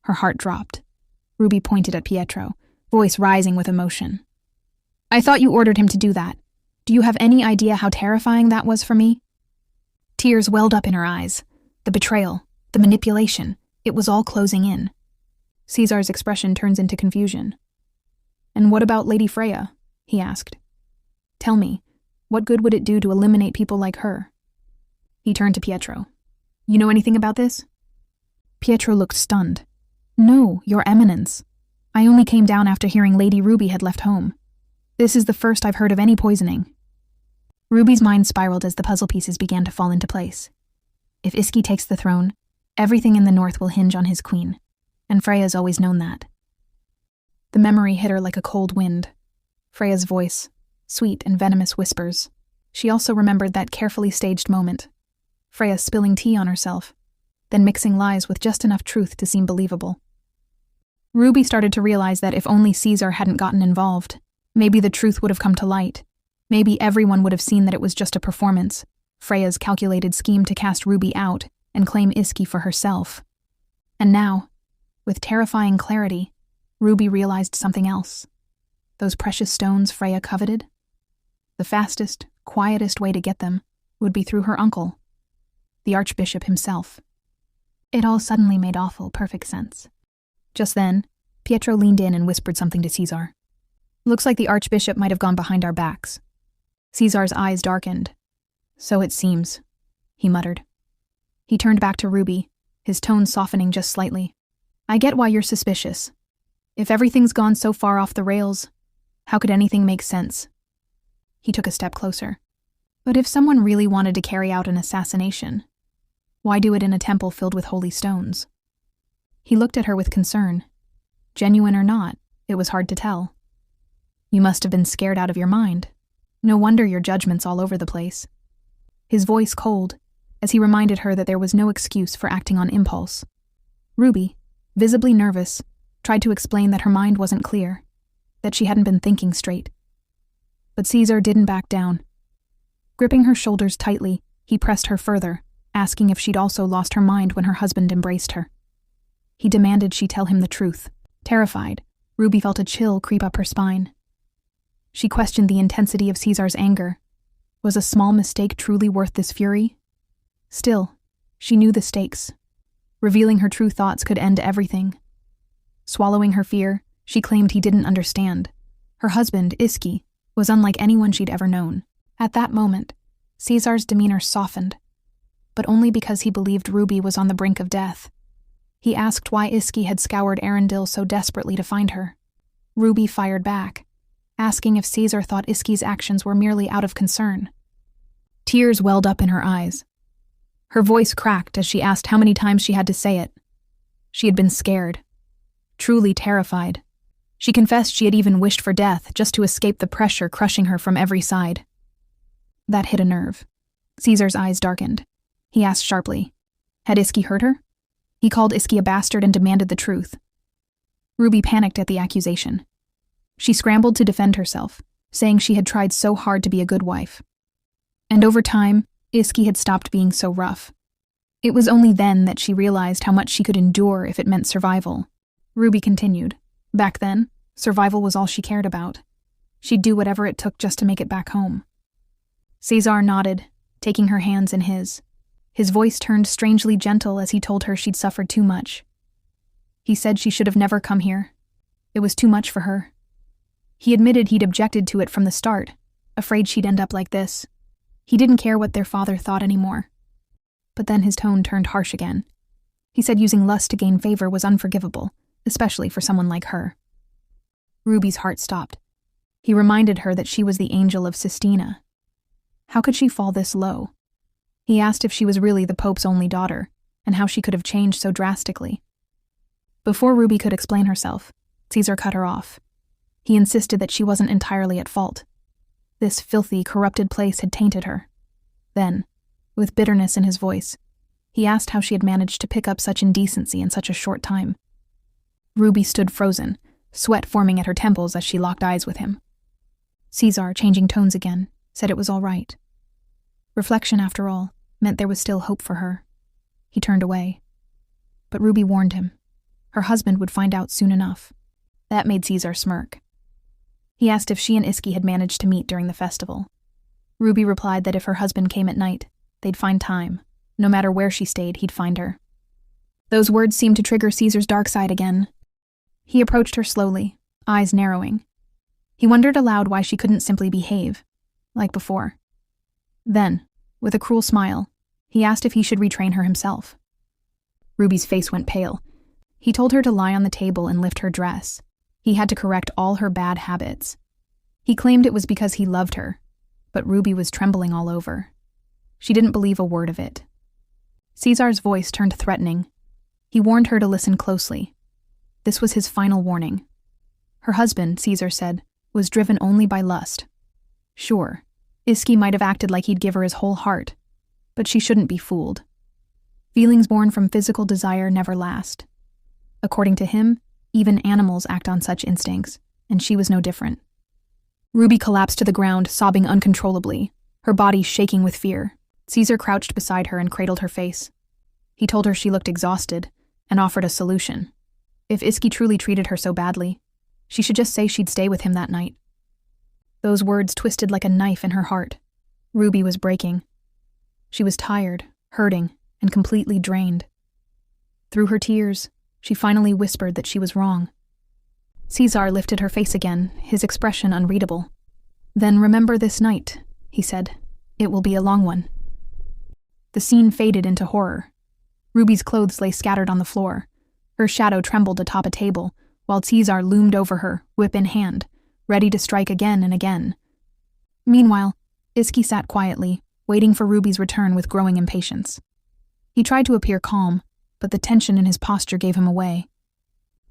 Her heart dropped. Ruby pointed at Pietro, voice rising with emotion. "I thought you ordered him to do that. Do you have any idea how terrifying that was for me?" Tears welled up in her eyes. The betrayal, the manipulation, it was all closing in. Caesar's expression turns into confusion. "And what about Lady Freya?" he asked. "Tell me, what good would it do to eliminate people like her?" He turned to Pietro. "You know anything about this?" Pietro looked stunned. "No, Your Eminence. I only came down after hearing Lady Ruby had left home. This is the first I've heard of any poisoning." Ruby's mind spiraled as the puzzle pieces began to fall into place. If Iski takes the throne, everything in the north will hinge on his queen, and Freya's always known that. The memory hit her like a cold wind. Freya's voice, sweet and venomous whispers. She also remembered that carefully staged moment. Freya spilling tea on herself, then mixing lies with just enough truth to seem believable. Ruby started to realize that if only Caesar hadn't gotten involved, maybe the truth would have come to light. Maybe everyone would have seen that it was just a performance, Freya's calculated scheme to cast Ruby out and claim Iski for herself. And now, with terrifying clarity, Ruby realized something else. Those precious stones Freya coveted? The fastest, quietest way to get them would be through her uncle, the Archbishop himself. It all suddenly made awful, perfect sense. Just then, Pietro leaned in and whispered something to Caesar. "Looks like the Archbishop might have gone behind our backs." Caesar's eyes darkened. "So it seems," he muttered. He turned back to Ruby, his tone softening just slightly. "I get why you're suspicious. If everything's gone so far off the rails, how could anything make sense?" He took a step closer. "But if someone really wanted to carry out an assassination, why do it in a temple filled with holy stones?" He looked at her with concern. Genuine or not, it was hard to tell. "You must have been scared out of your mind. No wonder your judgment's all over the place." His voice cold, as he reminded her that there was no excuse for acting on impulse. Ruby, visibly nervous, tried to explain that her mind wasn't clear, that she hadn't been thinking straight. But Caesar didn't back down. Gripping her shoulders tightly, he pressed her further, asking if she'd also lost her mind when her husband embraced her. He demanded she tell him the truth. Terrified, Ruby felt a chill creep up her spine. She questioned the intensity of Caesar's anger. Was a small mistake truly worth this fury? Still, she knew the stakes. Revealing her true thoughts could end everything. Swallowing her fear, she claimed he didn't understand. Her husband, Iski, was unlike anyone she'd ever known. At that moment, Caesar's demeanor softened, but only because he believed Ruby was on the brink of death. He asked why Iski had scoured Arendelle so desperately to find her. Ruby fired back, asking if Caesar thought Iski's actions were merely out of concern. Tears welled up in her eyes. Her voice cracked as she asked how many times she had to say it. She had been scared, truly terrified. She confessed she had even wished for death just to escape the pressure crushing her from every side. That hit a nerve. Caesar's eyes darkened. He asked sharply, had Iski hurt her? He called Iski a bastard and demanded the truth. Ruby panicked at the accusation. She scrambled to defend herself, saying she had tried so hard to be a good wife. And over time, Iski had stopped being so rough. It was only then that she realized how much she could endure if it meant survival. Ruby continued. Back then, survival was all she cared about. She'd do whatever it took just to make it back home. Caesar nodded, taking her hands in his. His voice turned strangely gentle as he told her she'd suffered too much. He said she should have never come here. It was too much for her. He admitted he'd objected to it from the start, afraid she'd end up like this. He didn't care what their father thought anymore. But then his tone turned harsh again. He said using lust to gain favor was unforgivable, especially for someone like her. Ruby's heart stopped. He reminded her that she was the angel of Sistina. How could she fall this low? He asked if she was really the Pope's only daughter, and how she could have changed so drastically. Before Ruby could explain herself, Caesar cut her off. He insisted that she wasn't entirely at fault. This filthy, corrupted place had tainted her. Then, with bitterness in his voice, he asked how she had managed to pick up such indecency in such a short time. Ruby stood frozen, sweat forming at her temples as she locked eyes with him. Caesar, changing tones again, said it was all right. Reflection, after all, meant there was still hope for her. He turned away. But Ruby warned him. Her husband would find out soon enough. That made Caesar smirk. He asked if she and Iski had managed to meet during the festival. Ruby replied that if her husband came at night, they'd find time. No matter where she stayed, he'd find her. Those words seemed to trigger Caesar's dark side again. He approached her slowly, eyes narrowing. He wondered aloud why she couldn't simply behave, like before. Then, with a cruel smile, he asked if he should retrain her himself. Ruby's face went pale. He told her to lie on the table and lift her dress. He had to correct all her bad habits. He claimed it was because he loved her, but Ruby was trembling all over. She didn't believe a word of it. Caesar's voice turned threatening. He warned her to listen closely. This was his final warning. Her husband, Caesar said, was driven only by lust. Sure, Iski might have acted like he'd give her his whole heart, but she shouldn't be fooled. Feelings born from physical desire never last. According to him, even animals act on such instincts, and she was no different. Ruby collapsed to the ground, sobbing uncontrollably, her body shaking with fear. Caesar crouched beside her and cradled her face. He told her she looked exhausted and offered a solution. If Iski truly treated her so badly, she should just say she'd stay with him that night. Those words twisted like a knife in her heart. Ruby was breaking. She was tired, hurting, and completely drained. Through her tears, she finally whispered that she was wrong. Caesar lifted her face again, his expression unreadable. "Then remember this night," he said. "It will be a long one." The scene faded into horror. Ruby's clothes lay scattered on the floor. Her shadow trembled atop a table, while Caesar loomed over her, whip in hand, ready to strike again and again. Meanwhile, Iski sat quietly, waiting for Ruby's return with growing impatience. He tried to appear calm, but the tension in his posture gave him away.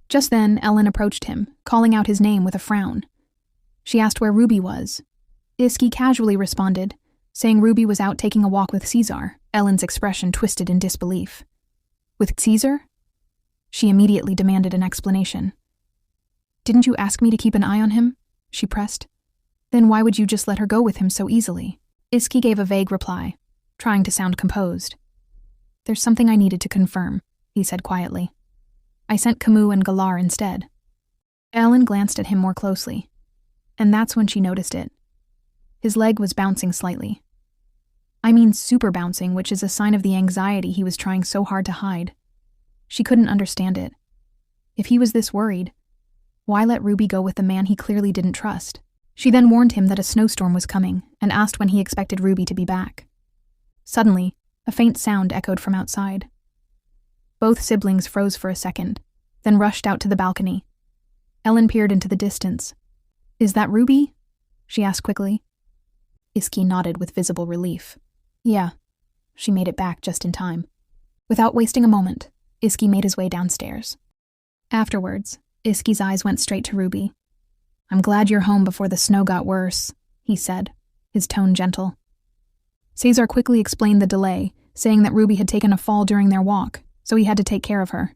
Just then, Ellen approached him, calling out his name with a frown. She asked where Ruby was. Iski casually responded, saying Ruby was out taking a walk with Caesar. Ellen's expression twisted in disbelief. "With Caesar?" She immediately demanded an explanation. "Didn't you ask me to keep an eye on him?" she pressed. "Then why would you just let her go with him so easily?" Iski gave a vague reply, trying to sound composed. "There's something I needed to confirm," he said quietly. "I sent Camus and Galar instead." Ellen glanced at him more closely, and that's when she noticed it. His leg was bouncing slightly. I mean super bouncing, which is a sign of the anxiety he was trying so hard to hide. She couldn't understand it. If he was this worried, why let Ruby go with the man he clearly didn't trust? She then warned him that a snowstorm was coming and asked when he expected Ruby to be back. Suddenly, a faint sound echoed from outside. Both siblings froze for a second, then rushed out to the balcony. Ellen peered into the distance. "Is that Ruby?" she asked quickly. Iski nodded with visible relief. "Yeah." She made it back just in time. Without wasting a moment, Iski made his way downstairs. Afterwards, Iski's eyes went straight to Ruby. "I'm glad you're home before the snow got worse," he said, his tone gentle. Caesar quickly explained the delay, saying that Ruby had taken a fall during their walk, so he had to take care of her.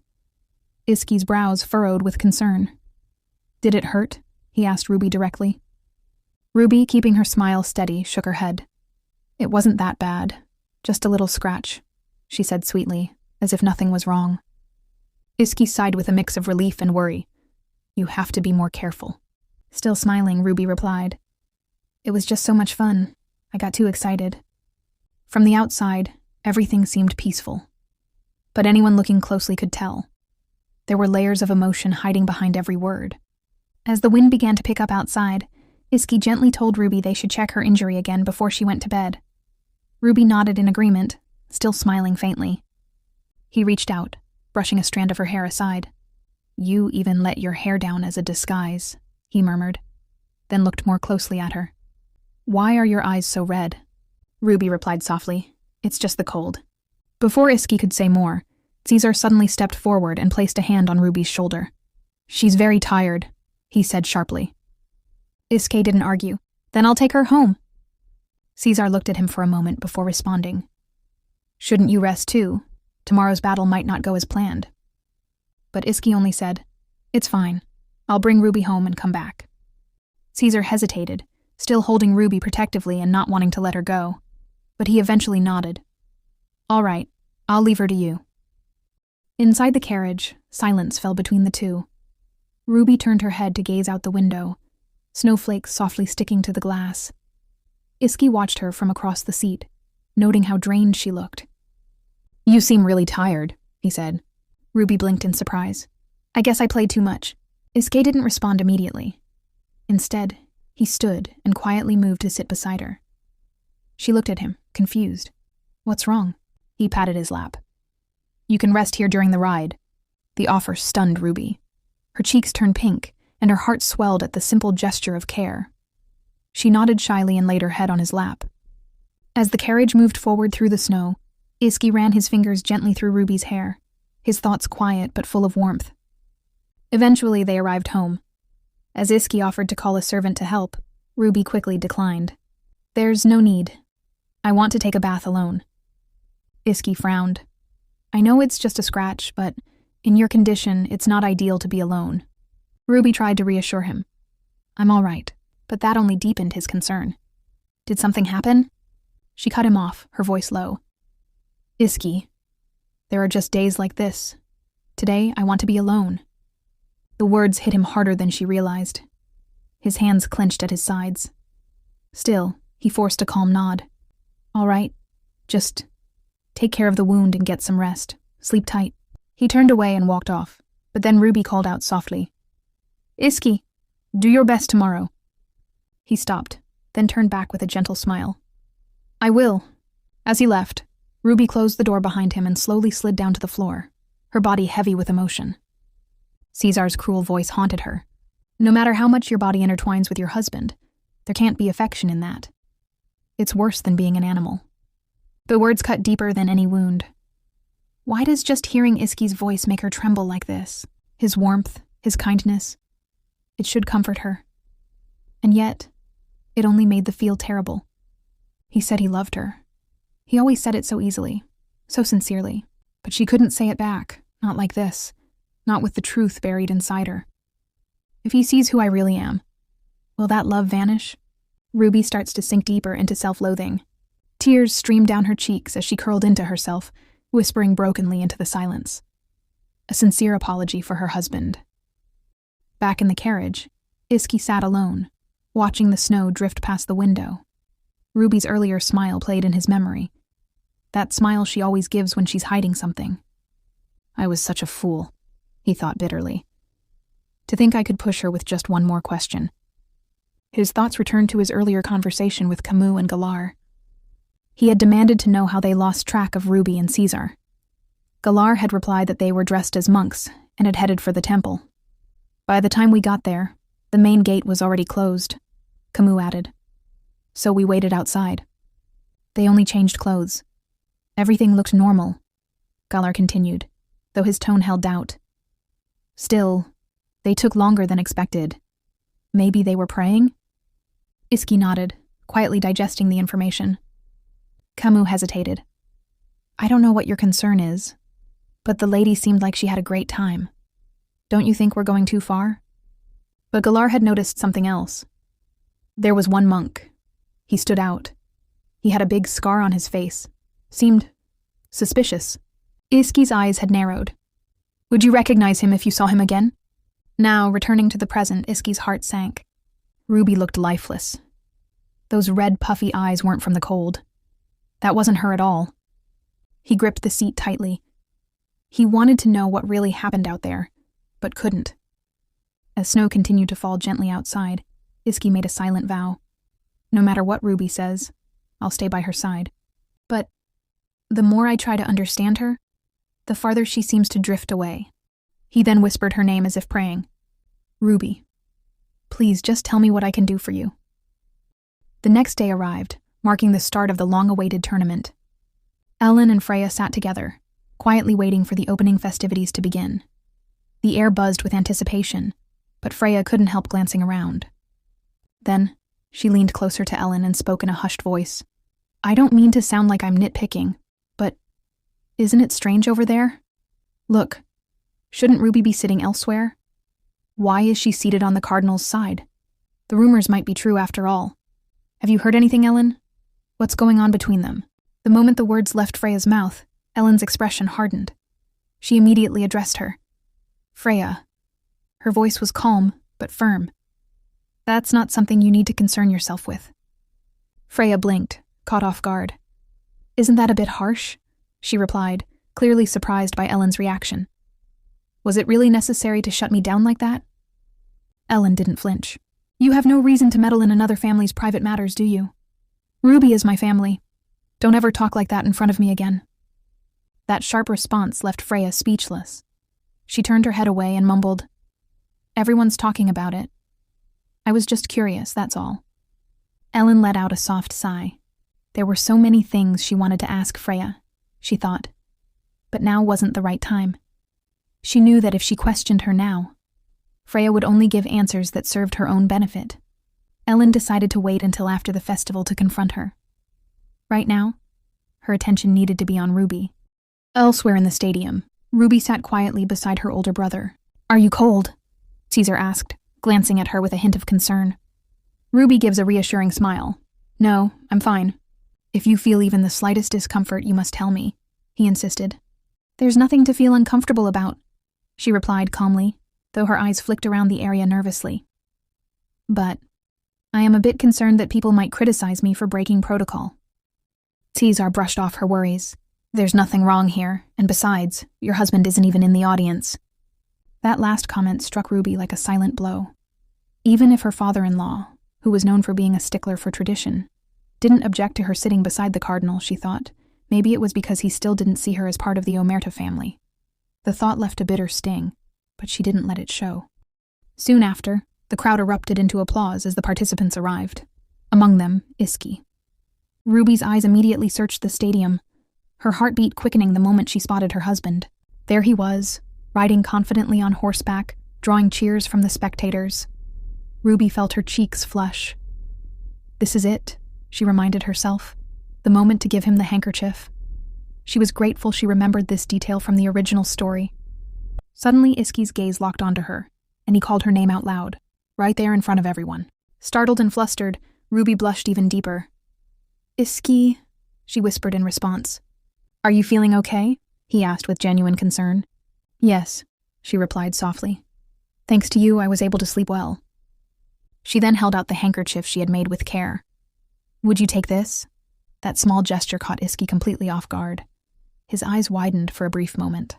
Iski's brows furrowed with concern. "Did it hurt?" he asked Ruby directly. Ruby, keeping her smile steady, shook her head. "It wasn't that bad, just a little scratch," she said sweetly, as if nothing was wrong. Iski sighed with a mix of relief and worry. "You have to be more careful." Still smiling, Ruby replied, "It was just so much fun. I got too excited." From the outside, Everything seemed peaceful. But anyone looking closely could tell. There were layers of emotion hiding behind every word. As the wind began to pick up outside, Iski gently told Ruby they should check her injury again before she went to bed. Ruby nodded in agreement, still smiling faintly. He reached out, brushing a strand of her hair aside. "You even let your hair down as a disguise," he murmured, then looked more closely at her. "Why are your eyes so red?" Ruby replied softly, "It's just the cold." Before Iski could say more, Caesar suddenly stepped forward and placed a hand on Ruby's shoulder. "She's very tired," he said sharply. Iski didn't argue. "Then I'll take her home." Caesar looked at him for a moment before responding. "Shouldn't you rest too? Tomorrow's battle might not go as planned." But Iski only said, "It's fine. I'll bring Ruby home and come back." Caesar hesitated, still holding Ruby protectively and not wanting to let her go. But he eventually nodded. "All right, I'll leave her to you." Inside the carriage, silence fell between the two. Ruby turned her head to gaze out the window, snowflakes softly sticking to the glass. Iski watched her from across the seat, noting how drained she looked. "You seem really tired," he said. Ruby blinked in surprise. "I guess I played too much." Iski didn't respond immediately. Instead, he stood and quietly moved to sit beside her. She looked at him, confused. "What's wrong?" He patted his lap. "You can rest here during the ride." The offer stunned Ruby. Her cheeks turned pink, and her heart swelled at the simple gesture of care. She nodded shyly and laid her head on his lap. As the carriage moved forward through the snow, Iski ran his fingers gently through Ruby's hair, his thoughts quiet but full of warmth. Eventually they arrived home. As Iski offered to call a servant to help, Ruby quickly declined. "There's no need. I want to take a bath alone." Iski frowned. "I know it's just a scratch, but in your condition, it's not ideal to be alone." Ruby tried to reassure him. "I'm all right," but that only deepened his concern. "Did something happen?" She cut him off, her voice low. "Iski, there are just days like this. Today, I want to be alone." The words hit him harder than she realized. His hands clenched at his sides. Still, he forced a calm nod. "All right, just take care of the wound and get some rest. Sleep tight." He turned away and walked off, but then Ruby called out softly, "Iski, do your best tomorrow." He stopped, then turned back with a gentle smile. "I will." As he left, Ruby closed the door behind him and slowly slid down to the floor, her body heavy with emotion. Caesar's cruel voice haunted her. "No matter how much your body intertwines with your husband, there can't be affection in that. It's worse than being an animal." The words cut deeper than any wound. Why does just hearing Iski's voice make her tremble like this? His warmth, his kindness. It should comfort her. And yet, it only made the feel terrible. He said he loved her. He always said it so easily, so sincerely. But she couldn't say it back, not like this, not with the truth buried inside her. If he sees who I really am, will that love vanish? Ruby starts to sink deeper into self-loathing. Tears streamed down her cheeks as she curled into herself, whispering brokenly into the silence. A sincere apology for her husband. Back in the carriage, Iski sat alone, watching the snow drift past the window. Ruby's earlier smile played in his memory. That smile she always gives when she's hiding something. I was such a fool, he thought bitterly. To think I could push her with just one more question. His thoughts returned to his earlier conversation with Camus and Galar. He had demanded to know how they lost track of Ruby and Caesar. Galar had replied that they were dressed as monks and had headed for the temple. By the time we got there, the main gate was already closed, Camus added. So we waited outside. They only changed clothes. Everything looked normal, Galar continued, though his tone held doubt. Still, they took longer than expected. Maybe they were praying? Iski nodded, quietly digesting the information. Camus hesitated. I don't know what your concern is, but the lady seemed like she had a great time. Don't you think we're going too far? But Galar had noticed something else. There was one monk. He stood out. He had a big scar on his face. Seemed suspicious. Iski's eyes had narrowed. Would you recognize him if you saw him again? Now, returning to the present, Iski's heart sank. Ruby looked lifeless. Those red, puffy eyes weren't from the cold. That wasn't her at all. He gripped the seat tightly. He wanted to know what really happened out there, but couldn't. As snow continued to fall gently outside, Iski made a silent vow. No matter what Ruby says, I'll stay by her side. But the more I try to understand her, the farther she seems to drift away. He then whispered her name as if praying. Ruby, please just tell me what I can do for you. The next day arrived, marking the start of the long-awaited tournament. Ellen and Freya sat together, quietly waiting for the opening festivities to begin. The air buzzed with anticipation, but Freya couldn't help glancing around. Then, she leaned closer to Ellen and spoke in a hushed voice. I don't mean to sound like I'm nitpicking, but isn't it strange over there? Look, shouldn't Ruby be sitting elsewhere? Why is she seated on the Cardinal's side? The rumors might be true after all. Have you heard anything, Ellen? What's going on between them? The moment the words left Freya's mouth, Ellen's expression hardened. She immediately addressed her. Freya. Her voice was calm, but firm. That's not something you need to concern yourself with. Freya blinked, caught off guard. Isn't that a bit harsh? She replied, clearly surprised by Ellen's reaction. Was it really necessary to shut me down like that? Ellen didn't flinch. You have no reason to meddle in another family's private matters, do you? Ruby is my family. Don't ever talk like that in front of me again. That sharp response left Freya speechless. She turned her head away and mumbled, Everyone's talking about it. I was just curious, that's all. Ellen let out a soft sigh. There were so many things she wanted to ask Freya, she thought. But now wasn't the right time. She knew that if she questioned her now, Freya would only give answers that served her own benefit. Ellen decided to wait until after the festival to confront her. Right now, her attention needed to be on Ruby. Elsewhere in the stadium, Ruby sat quietly beside her older brother. Are you cold? Caesar asked, glancing at her with a hint of concern. Ruby gives a reassuring smile. No, I'm fine. If you feel even the slightest discomfort, you must tell me, he insisted. There's nothing to feel uncomfortable about, she replied calmly, though her eyes flicked around the area nervously. But I am a bit concerned that people might criticize me for breaking protocol. Caesar brushed off her worries. There's nothing wrong here, and besides, your husband isn't even in the audience. That last comment struck Ruby like a silent blow. Even if her father-in-law, who was known for being a stickler for tradition, didn't object to her sitting beside the cardinal, she thought, maybe it was because he still didn't see her as part of the Omerta family. The thought left a bitter sting, but she didn't let it show. Soon after, the crowd erupted into applause as the participants arrived. Among them, Iski. Ruby's eyes immediately searched the stadium, her heartbeat quickening the moment she spotted her husband. There he was, riding confidently on horseback, drawing cheers from the spectators. Ruby felt her cheeks flush. This is it, she reminded herself, the moment to give him the handkerchief. She was grateful she remembered this detail from the original story. Suddenly, Iski's gaze locked onto her, and he called her name out loud, right there in front of everyone. Startled and flustered, Ruby blushed even deeper. Iski, she whispered in response. Are you feeling okay? He asked with genuine concern. Yes, she replied softly. Thanks to you, I was able to sleep well. She then held out the handkerchief she had made with care. Would you take this? That small gesture caught Iski completely off guard. His eyes widened for a brief moment.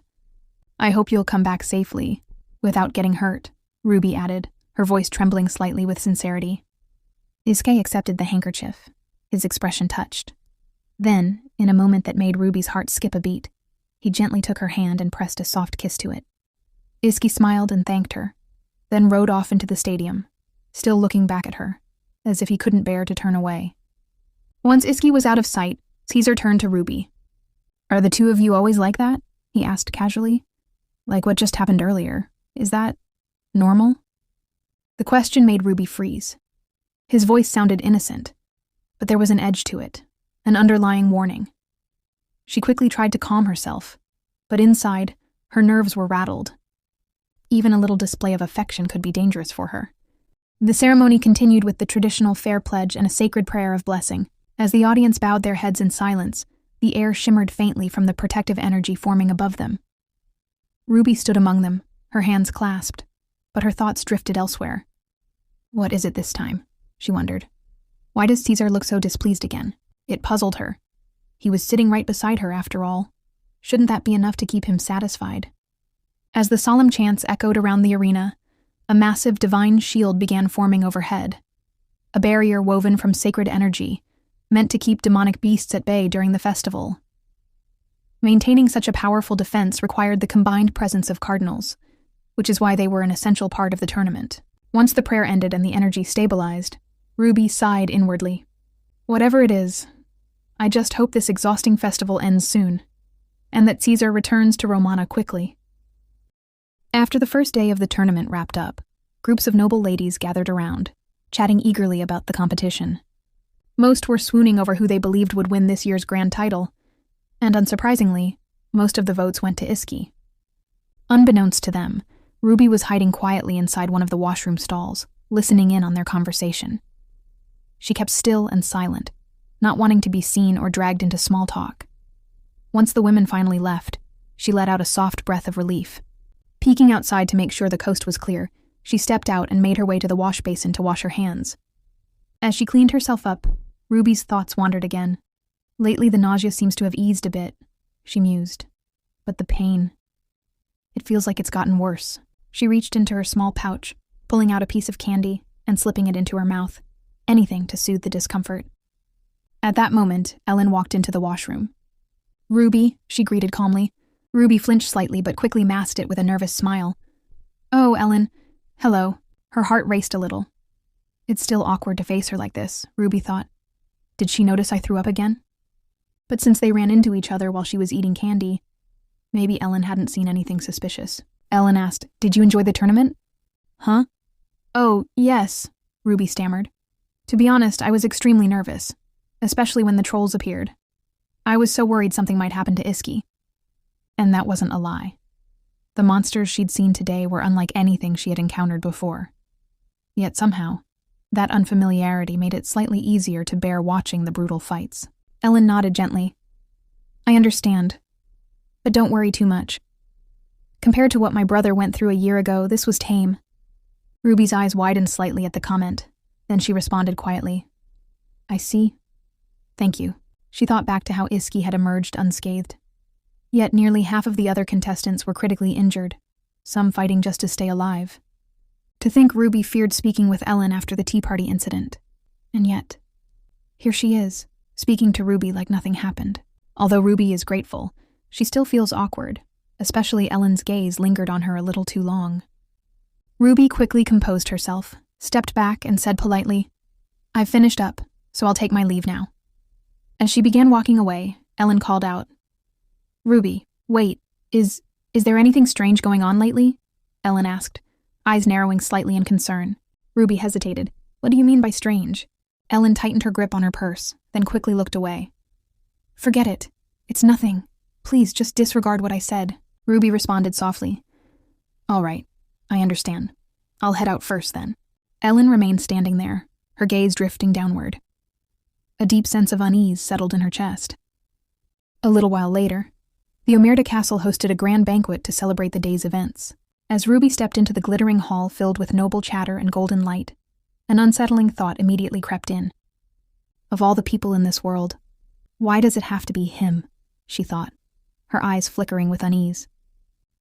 I hope you'll come back safely, without getting hurt, Ruby added, her voice trembling slightly with sincerity. Iski accepted the handkerchief, his expression touched. Then, in a moment that made Ruby's heart skip a beat, he gently took her hand and pressed a soft kiss to it. Iski smiled and thanked her, then rode off into the stadium, still looking back at her, as if he couldn't bear to turn away. Once Iski was out of sight, Caesar turned to Ruby. Are the two of you always like that? He asked casually. Like what just happened earlier. Is that normal? The question made Ruby freeze. His voice sounded innocent, but there was an edge to it, an underlying warning. She quickly tried to calm herself, but inside, her nerves were rattled. Even a little display of affection could be dangerous for her. The ceremony continued with the traditional fair pledge and a sacred prayer of blessing. As the audience bowed their heads in silence, the air shimmered faintly from the protective energy forming above them. Ruby stood among them, her hands clasped, but her thoughts drifted elsewhere. What is it this time? She wondered. Why does Caesar look so displeased again? It puzzled her. He was sitting right beside her, after all, Shouldn't that be enough to keep him satisfied? As the solemn chants echoed around the arena, a massive divine shield began forming overhead, a barrier woven from sacred energy, meant to keep demonic beasts at bay during the festival. Maintaining such a powerful defense required the combined presence of cardinals, which is why they were an essential part of the tournament. Once the prayer ended and the energy stabilized, Ruby sighed inwardly. Whatever it is, I just hope this exhausting festival ends soon, and that Caesar returns to Romana quickly. After the first day of the tournament wrapped up, groups of noble ladies gathered around, chatting eagerly about the competition. Most were swooning over who they believed would win this year's grand title, and unsurprisingly, most of the votes went to Iski. Unbeknownst to them, Ruby was hiding quietly inside one of the washroom stalls, listening in on their conversation. She kept still and silent, not wanting to be seen or dragged into small talk. Once the women finally left, she let out a soft breath of relief. Peeking outside to make sure the coast was clear, she stepped out and made her way to the wash basin to wash her hands. As she cleaned herself up, Ruby's thoughts wandered again. Lately the nausea seems to have eased a bit, she mused. But the pain. It feels like it's gotten worse. She reached into her small pouch, pulling out a piece of candy and slipping it into her mouth, anything to soothe the discomfort. At that moment, Ellen walked into the washroom. "Ruby," she greeted calmly. Ruby flinched slightly but quickly masked it with a nervous smile. "Oh, Ellen. Hello." Her heart raced a little. It's still awkward to face her like this, Ruby thought. Did she notice I threw up again? But since they ran into each other while she was eating candy, maybe Ellen hadn't seen anything suspicious. Ellen asked, "Did you enjoy the tournament?" "Huh?" "Oh, yes," Ruby stammered. "To be honest, I was extremely nervous, especially when the trolls appeared. I was so worried something might happen to Iski." And that wasn't a lie. The monsters she'd seen today were unlike anything she had encountered before. Yet somehow, that unfamiliarity made it slightly easier to bear watching the brutal fights. Ellen nodded gently. "I understand. But don't worry too much. Compared to what my brother went through a year ago, this was tame." Ruby's eyes widened slightly at the comment. Then she responded quietly. "I see. Thank you." She thought back to how Iski had emerged unscathed. Yet nearly half of the other contestants were critically injured, some fighting just to stay alive. To think Ruby feared speaking with Ellen after the tea party incident. And yet, here she is, speaking to Ruby like nothing happened. Although Ruby is grateful, she still feels awkward, especially Ellen's gaze lingered on her a little too long. Ruby quickly composed herself, stepped back, and said politely, "I've finished up, so I'll take my leave now." As she began walking away, Ellen called out, "Ruby, wait, is there anything strange going on lately?" Ellen asked, eyes narrowing slightly in concern. Ruby hesitated. "What do you mean by strange?" Ellen tightened her grip on her purse, then quickly looked away. "Forget it. It's nothing. Please just disregard what I said," Ruby responded softly. "All right, I understand. I'll head out first then." Ellen remained standing there, her gaze drifting downward. A deep sense of unease settled in her chest. A little while later, the Omerta Castle hosted a grand banquet to celebrate the day's events. As Ruby stepped into the glittering hall filled with noble chatter and golden light, an unsettling thought immediately crept in. Of all the people in this world, why does it have to be him? She thought, her eyes flickering with unease.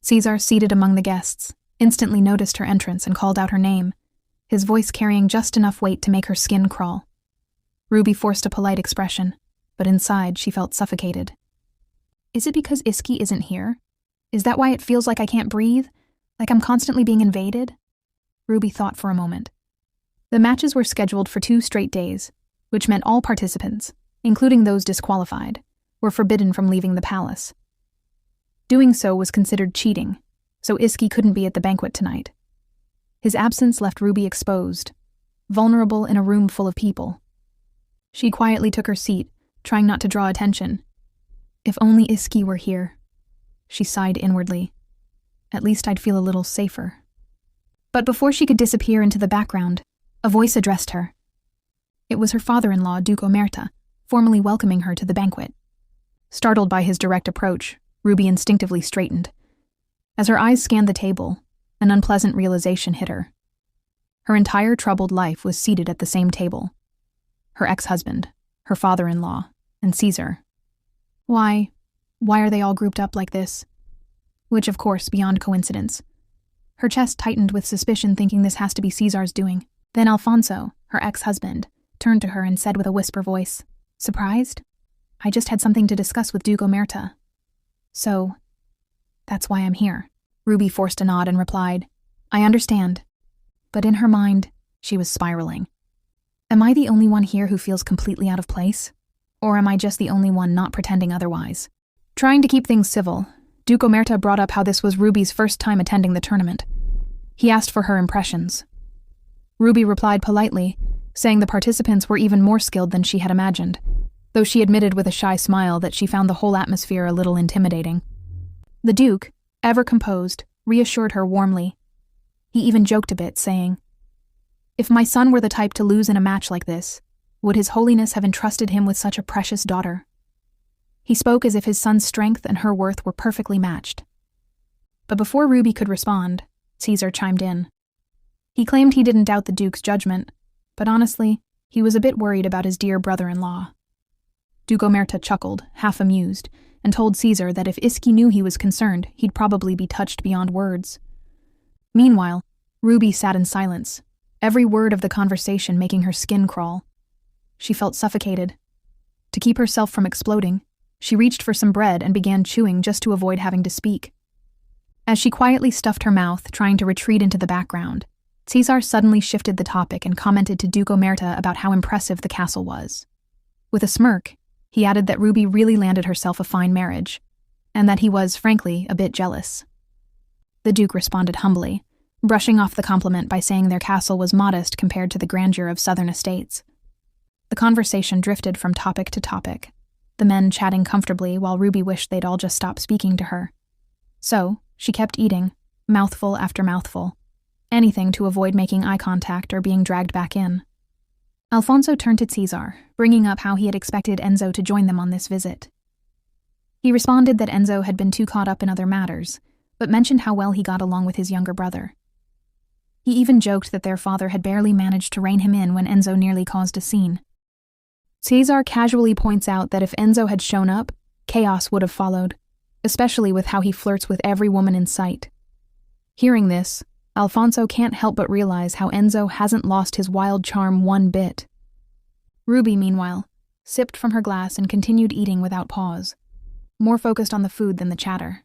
Caesar, seated among the guests, instantly noticed her entrance and called out her name, his voice carrying just enough weight to make her skin crawl. Ruby forced a polite expression, but inside she felt suffocated. Is it because Iski isn't here? Is that why it feels like I can't breathe? Like I'm constantly being invaded? Ruby thought for a moment. The matches were scheduled for 2 straight days, which meant all participants, including those disqualified, were forbidden from leaving the palace. Doing so was considered cheating, so Iski couldn't be at the banquet tonight. His absence left Ruby exposed, vulnerable in a room full of people. She quietly took her seat, trying not to draw attention. If only Iski were here, she sighed inwardly. At least I'd feel a little safer. But before she could disappear into the background, a voice addressed her. It was her father-in-law, Duke Omerta, formally welcoming her to the banquet. Startled by his direct approach, Ruby instinctively straightened. As her eyes scanned the table, an unpleasant realization hit her. Her entire troubled life was seated at the same table. Her ex-husband, her father-in-law, and Caesar. Why, Why are they all grouped up like this? Which, of course, beyond coincidence. Her chest tightened with suspicion, thinking this has to be Cesar's doing. Then Alfonso, her ex-husband, turned to her and said with a whisper voice, "Surprised? I just had something to discuss with Duke Omerta. So, that's why I'm here." Ruby forced a nod and replied, "I understand." But in her mind, she was spiraling. Am I the only one here who feels completely out of place? Or am I just the only one not pretending otherwise? Trying to keep things civil, Duke Omerta brought up how this was Ruby's first time attending the tournament. He asked for her impressions. Ruby replied politely, saying the participants were even more skilled than she had imagined, though she admitted with a shy smile that she found the whole atmosphere a little intimidating. The Duke, ever composed, reassured her warmly. He even joked a bit, saying, "If my son were the type to lose in a match like this, would His Holiness have entrusted him with such a precious daughter?" He spoke as if his son's strength and her worth were perfectly matched. But before Ruby could respond, Caesar chimed in. He claimed he didn't doubt the Duke's judgment, but honestly, he was a bit worried about his dear brother-in-law. Duke Omerta chuckled, half amused, and told Caesar that if Iski knew he was concerned, he'd probably be touched beyond words. Meanwhile, Ruby sat in silence, every word of the conversation making her skin crawl. She felt suffocated. To keep herself from exploding, she reached for some bread and began chewing just to avoid having to speak. As she quietly stuffed her mouth, trying to retreat into the background, Caesar suddenly shifted the topic and commented to Duke Omerta about how impressive the castle was. With a smirk, he added that Ruby really landed herself a fine marriage, and that he was, frankly, a bit jealous. The Duke responded humbly, brushing off the compliment by saying their castle was modest compared to the grandeur of southern estates. The conversation drifted from topic to topic, the men chatting comfortably while Ruby wished they'd all just stop speaking to her. So, she kept eating, mouthful after mouthful, anything to avoid making eye contact or being dragged back in. Alfonso turned to Caesar, bringing up how he had expected Enzo to join them on this visit. He responded that Enzo had been too caught up in other matters, but mentioned how well he got along with his younger brother. He even joked that their father had barely managed to rein him in when Enzo nearly caused a scene. Caesar casually points out that if Enzo had shown up, chaos would have followed, especially with how he flirts with every woman in sight. Hearing this, Alfonso can't help but realize how Enzo hasn't lost his wild charm one bit. Ruby, meanwhile, sipped from her glass and continued eating without pause, more focused on the food than the chatter.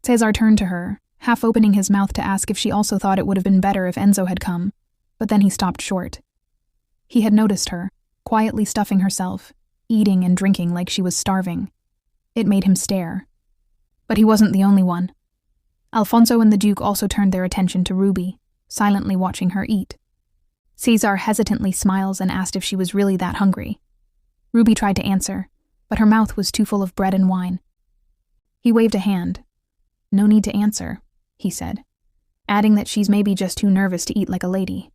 Cesar turned to her, half opening his mouth to ask if she also thought it would have been better if Enzo had come, but then he stopped short. He had noticed her, quietly stuffing herself, eating and drinking like she was starving. It made him stare. But he wasn't the only one. Alfonso and the Duke also turned their attention to Ruby, silently watching her eat. Caesar hesitantly smiles and asked if she was really that hungry. Ruby tried to answer, but her mouth was too full of bread and wine. He waved a hand. "No need to answer," he said, adding that she's maybe just too nervous to eat like a lady.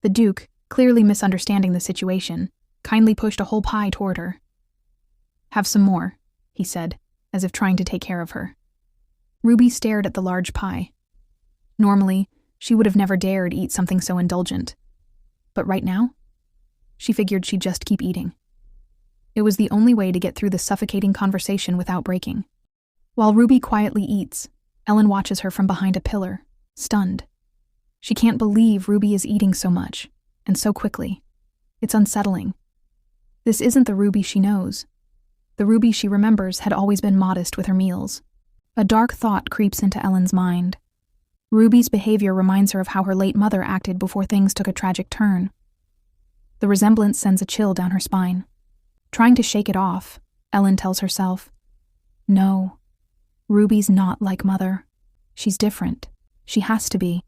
The Duke, clearly misunderstanding the situation, kindly pushed a whole pie toward her. "Have some more," he said, as if trying to take care of her. Ruby stared at the large pie. Normally, she would have never dared eat something so indulgent. But right now, she figured she'd just keep eating. It was the only way to get through the suffocating conversation without breaking. While Ruby quietly eats, Ellen watches her from behind a pillar, stunned. She can't believe Ruby is eating so much, and so quickly. It's unsettling. This isn't the Ruby she knows. The Ruby she remembers had always been modest with her meals. A dark thought creeps into Ellen's mind. Ruby's behavior reminds her of how her late mother acted before things took a tragic turn. The resemblance sends a chill down her spine. Trying to shake it off, Ellen tells herself, "No, Ruby's not like Mother. She's different. She has to be."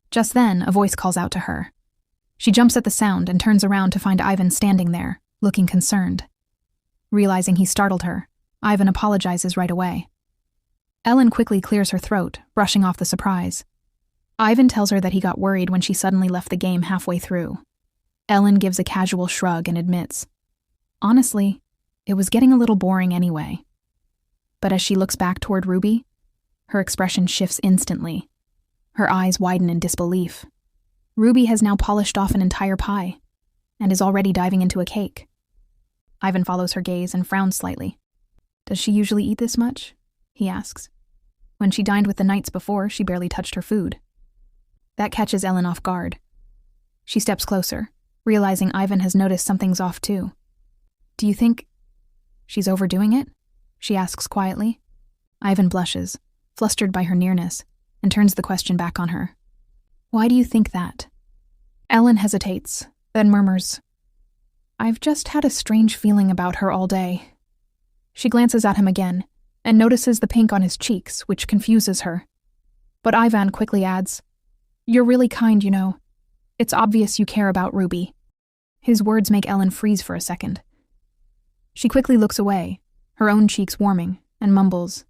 Just then, a voice calls out to her. She jumps at the sound and turns around to find Ivan standing there, looking concerned. Realizing he startled her, Ivan apologizes right away. Ellen quickly clears her throat, brushing off the surprise. Ivan tells her that he got worried when she suddenly left the game halfway through. Ellen gives a casual shrug and admits, honestly, it was getting a little boring anyway. But as she looks back toward Ruby, her expression shifts instantly. Her eyes widen in disbelief. Ruby has now polished off an entire pie, and is already diving into a cake. Ivan follows her gaze and frowns slightly. Does she usually eat this much? He asks. When she dined with the nights before, she barely touched her food. That catches Ellen off guard. She steps closer, realizing Ivan has noticed something's off too. Do you think she's overdoing it? She asks quietly. Ivan blushes, flustered by her nearness, and turns the question back on her. Why do you think that? Ellen hesitates, then murmurs, I've just had a strange feeling about her all day. She glances at him again, and notices the pink on his cheeks, which confuses her. But Ivan quickly adds, You're really kind, you know. It's obvious you care about Ruby. His words make Ellen freeze for a second. She quickly looks away, her own cheeks warming, and mumbles,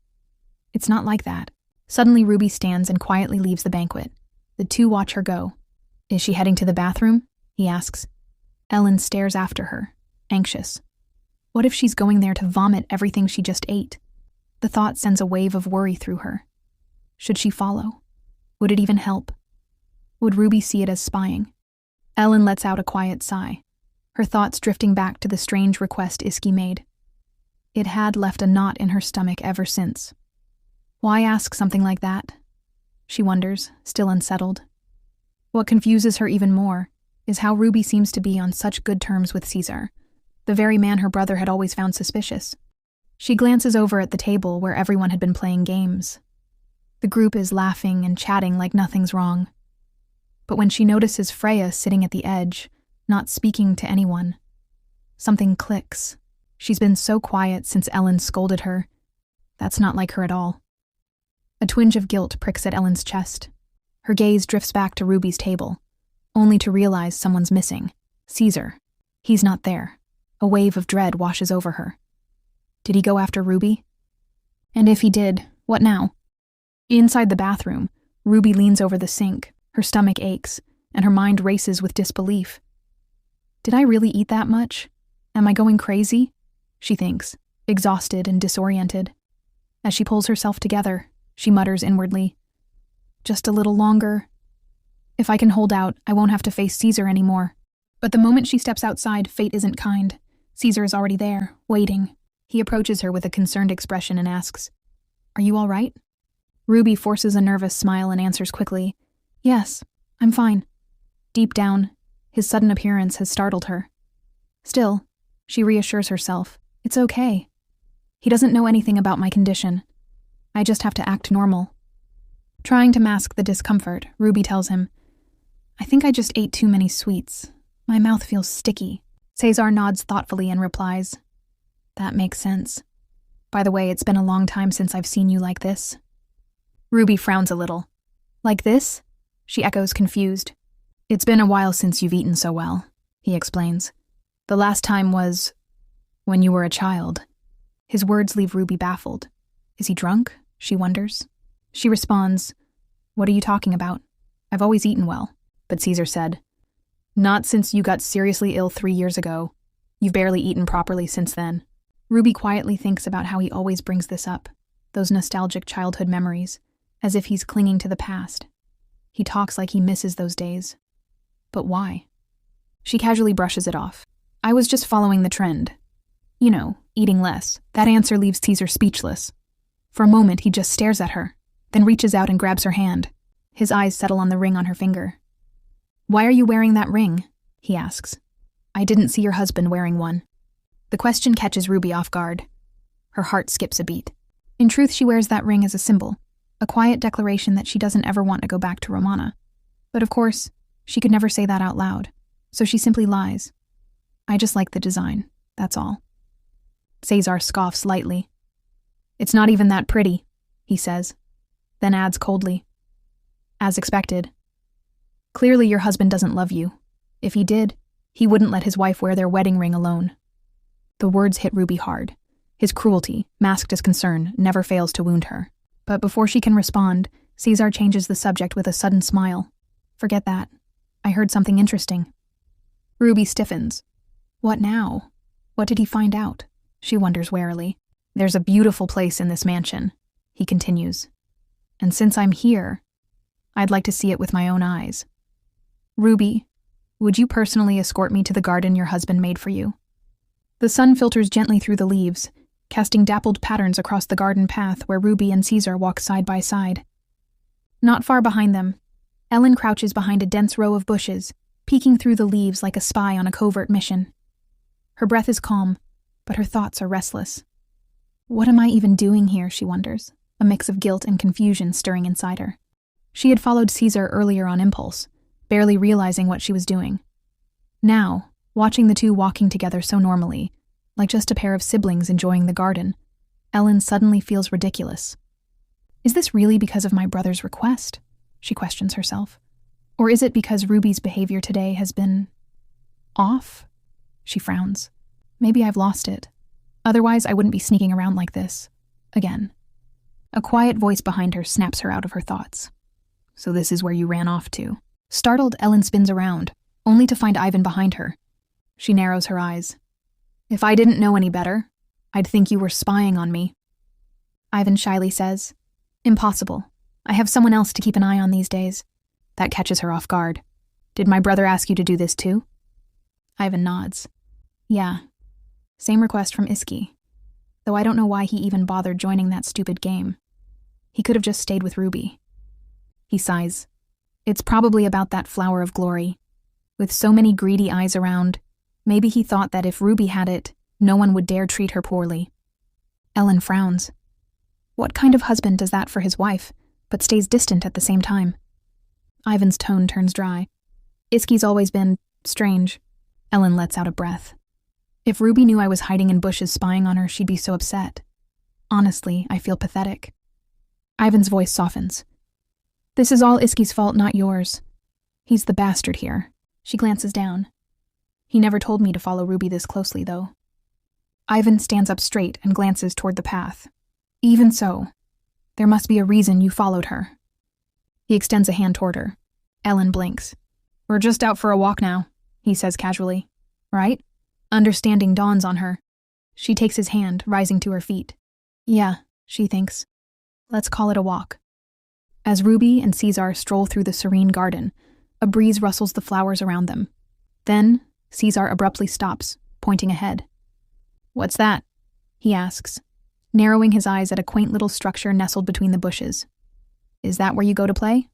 It's not like that. Suddenly Ruby stands and quietly leaves the banquet. The two watch her go. Is she heading to the bathroom? He asks. Ellen stares after her, anxious. What if she's going there to vomit everything she just ate? The thought sends a wave of worry through her. Should she follow? Would it even help? Would Ruby see it as spying? Ellen lets out a quiet sigh, her thoughts drifting back to the strange request Iski made. It had left a knot in her stomach ever since. Why ask something like that? She wonders, still unsettled. What confuses her even more is how Ruby seems to be on such good terms with Caesar, the very man her brother had always found suspicious. She glances over at the table where everyone had been playing games. The group is laughing and chatting like nothing's wrong. But when she notices Freya sitting at the edge, not speaking to anyone, something clicks. She's been so quiet since Ellen scolded her. That's not like her at all. A twinge of guilt pricks at Ellen's chest. Her gaze drifts back to Ruby's table, only to realize someone's missing. Caesar. He's not there. A wave of dread washes over her. Did he go after Ruby? And if he did, what now? Inside the bathroom, Ruby leans over the sink, her stomach aches, and her mind races with disbelief. Did I really eat that much? Am I going crazy? She thinks, exhausted and disoriented. As she pulls herself together, she mutters inwardly, Just a little longer. If I can hold out, I won't have to face Caesar anymore. But the moment she steps outside, fate isn't kind. Caesar is already there, waiting. He approaches her with a concerned expression and asks, Are you all right? Ruby forces a nervous smile and answers quickly, Yes, I'm fine. Deep down, his sudden appearance has startled her. Still, she reassures herself, It's okay. He doesn't know anything about my condition. I just have to act normal. Trying to mask the discomfort, Ruby tells him, I think I just ate too many sweets. My mouth feels sticky. Cesar nods thoughtfully and replies, That makes sense. By the way, it's been a long time since I've seen you like this. Ruby frowns a little. Like this? She echoes, confused. It's been a while since you've eaten so well, he explains. The last time was when you were a child. His words leave Ruby baffled. Is he drunk? She wonders. She responds, What are you talking about? I've always eaten well. But Caesar said, Not since you got seriously ill 3 years ago. You've barely eaten properly since then. Ruby quietly thinks about how he always brings this up, those nostalgic childhood memories, as if he's clinging to the past. He talks like he misses those days. But why? She casually brushes it off. I was just following the trend. You know, eating less. That answer leaves Caesar speechless. For a moment, he just stares at her, then reaches out and grabs her hand. His eyes settle on the ring on her finger. Why are you wearing that ring? He asks. I didn't see your husband wearing one. The question catches Ruby off guard. Her heart skips a beat. In truth, she wears that ring as a symbol, a quiet declaration that she doesn't ever want to go back to Romana. But of course, she could never say that out loud, so she simply lies. I just like the design, that's all. Cesar scoffs lightly. It's not even that pretty, he says, then adds coldly. As expected. Clearly your husband doesn't love you. If he did, he wouldn't let his wife wear their wedding ring alone. The words hit Ruby hard. His cruelty, masked as concern, never fails to wound her. But before she can respond, Cesar changes the subject with a sudden smile. Forget that. I heard something interesting. Ruby stiffens. What now? What did he find out? She wonders warily. There's a beautiful place in this mansion, he continues. And since I'm here, I'd like to see it with my own eyes. Ruby, would you personally escort me to the garden your husband made for you? The sun filters gently through the leaves, casting dappled patterns across the garden path where Ruby and Caesar walk side by side. Not far behind them, Ellen crouches behind a dense row of bushes, peeking through the leaves like a spy on a covert mission. Her breath is calm, but her thoughts are restless. What am I even doing here, she wonders, a mix of guilt and confusion stirring inside her. She had followed Caesar earlier on impulse, barely realizing what she was doing. Now, watching the two walking together so normally, like just a pair of siblings enjoying the garden, Ellen suddenly feels ridiculous. Is this really because of my brother's request? She questions herself. Or is it because Ruby's behavior today has been off? She frowns. Maybe I've lost it. Otherwise, I wouldn't be sneaking around like this. Again. A quiet voice behind her snaps her out of her thoughts. So this is where you ran off to. Startled, Ellen spins around, only to find Ivan behind her. She narrows her eyes. If I didn't know any better, I'd think you were spying on me. Ivan shyly says, Impossible. I have someone else to keep an eye on these days. That catches her off guard. Did my brother ask you to do this too? Ivan nods. Yeah. Same request from Iski. Though I don't know why he even bothered joining that stupid game. He could have just stayed with Ruby. He sighs. It's probably about that flower of glory. With so many greedy eyes around, maybe he thought that if Ruby had it, no one would dare treat her poorly. Ellen frowns. What kind of husband does that for his wife, but stays distant at the same time? Ivan's tone turns dry. Iski's always been strange. Ellen lets out a breath. If Ruby knew I was hiding in bushes spying on her, she'd be so upset. Honestly, I feel pathetic. Ivan's voice softens. This is all Iski's fault, not yours. He's the bastard here. She glances down. He never told me to follow Ruby this closely, though. Ivan stands up straight and glances toward the path. Even so, there must be a reason you followed her. He extends a hand toward her. Ellen blinks. We're just out for a walk now, he says casually. Right? Understanding dawns on her. She takes his hand, rising to her feet. Yeah, she thinks. Let's call it a walk. As Ruby and Caesar stroll through the serene garden, a breeze rustles the flowers around them. Then, Caesar abruptly stops, pointing ahead. What's that? He asks, narrowing his eyes at a quaint little structure nestled between the bushes. Is that where you go to play?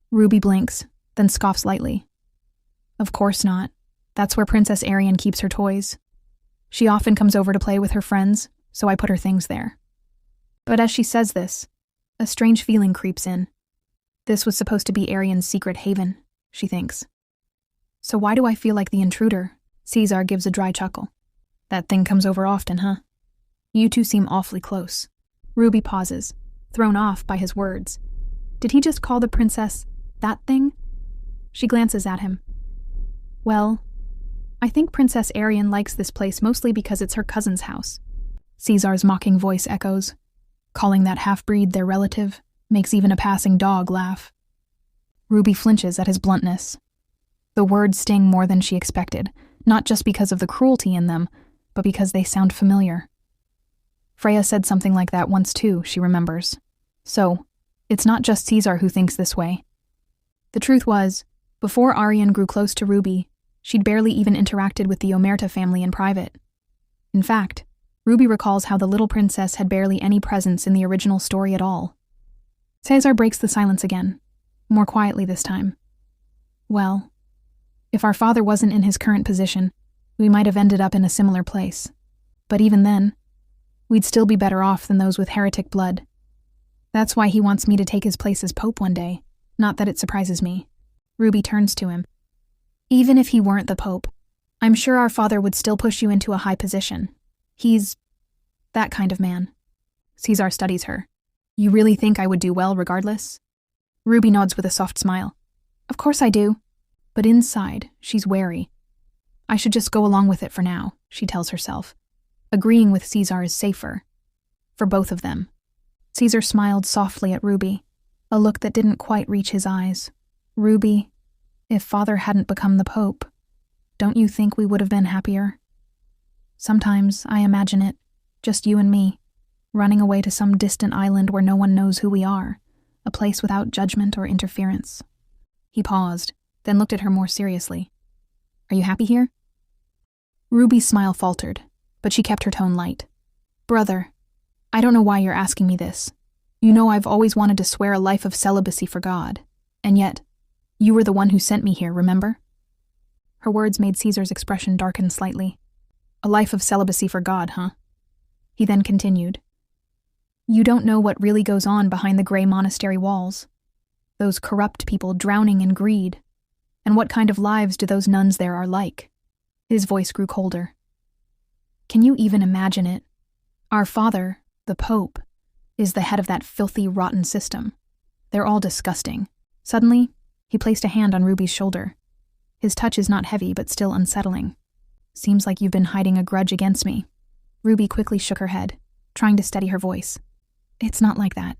Ruby blinks, then scoffs lightly. Of course not. That's where Princess Arian keeps her toys. She often comes over to play with her friends, so I put her things there. But as she says this, a strange feeling creeps in. This was supposed to be Arian's secret haven, she thinks. So why do I feel like the intruder? Caesar gives a dry chuckle. That thing comes over often, huh? You two seem awfully close. Ruby pauses, thrown off by his words. Did he just call the princess that thing? She glances at him. Well, I think Princess Arian likes this place mostly because it's her cousin's house. Caesar's mocking voice echoes. Calling that half-breed their relative makes even a passing dog laugh. Ruby flinches at his bluntness. The words sting more than she expected, not just because of the cruelty in them, but because they sound familiar. Freya said something like that once too, she remembers. So, it's not just Caesar who thinks this way. The truth was, before Arian grew close to Ruby, she'd barely even interacted with the Omerta family in private. In fact, Ruby recalls how the little princess had barely any presence in the original story at all. Caesar breaks the silence again, more quietly this time. Well, if our father wasn't in his current position, we might have ended up in a similar place. But even then, we'd still be better off than those with heretic blood. That's why he wants me to take his place as Pope one day, not that it surprises me. Ruby turns to him. Even if he weren't the Pope, I'm sure our father would still push you into a high position. He's that kind of man. Caesar studies her. You really think I would do well regardless? Ruby nods with a soft smile. Of course I do. But inside, she's wary. I should just go along with it for now, she tells herself. Agreeing with Caesar is safer. For both of them. Caesar smiled softly at Ruby, a look that didn't quite reach his eyes. Ruby, if father hadn't become the Pope, don't you think we would have been happier? Sometimes I imagine it, just you and me, running away to some distant island where no one knows who we are, a place without judgment or interference. He paused, then looked at her more seriously. Are you happy here? Ruby's smile faltered, but she kept her tone light. Brother, I don't know why you're asking me this. You know I've always wanted to swear a life of celibacy for God, and yet, you were the one who sent me here, remember? Her words made Caesar's expression darken slightly. A life of celibacy for God, huh? He then continued. You don't know what really goes on behind the gray monastery walls. Those corrupt people drowning in greed. And what kind of lives do those nuns there are like? His voice grew colder. Can you even imagine it? Our father, the Pope, is the head of that filthy, rotten system. They're all disgusting. Suddenly, he placed a hand on Ruby's shoulder. His touch is not heavy, but still unsettling. Seems like you've been hiding a grudge against me. Ruby quickly shook her head, trying to steady her voice. It's not like that.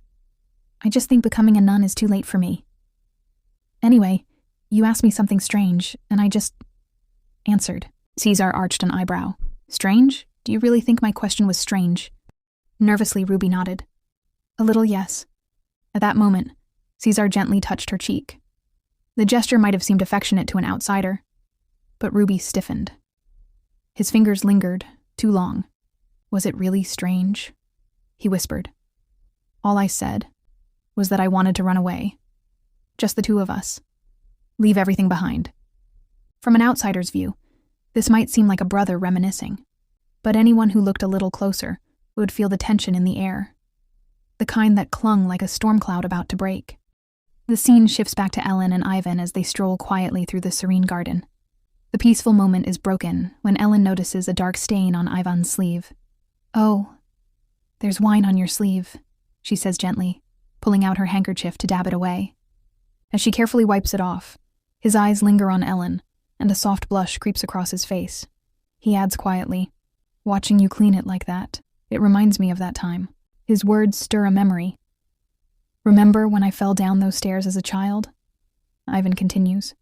I just think becoming a nun is too late for me. Anyway, you asked me something strange, and I just answered. Caesar arched an eyebrow. Strange? Do you really think my question was strange? Nervously, Ruby nodded. A little, yes. At that moment, Caesar gently touched her cheek. The gesture might have seemed affectionate to an outsider, but Ruby stiffened. His fingers lingered, too long. Was it really strange? He whispered. All I said was that I wanted to run away. Just the two of us. Leave everything behind. From an outsider's view, this might seem like a brother reminiscing, but anyone who looked a little closer would feel the tension in the air, the kind that clung like a storm cloud about to break. The scene shifts back to Ellen and Ivan as they stroll quietly through the serene garden. The peaceful moment is broken when Ellen notices a dark stain on Ivan's sleeve. Oh, there's wine on your sleeve, she says gently, pulling out her handkerchief to dab it away. As she carefully wipes it off, his eyes linger on Ellen, and a soft blush creeps across his face. He adds quietly, watching you clean it like that, it reminds me of that time. His words stir a memory. Remember when I fell down those stairs as a child? Ivan continues,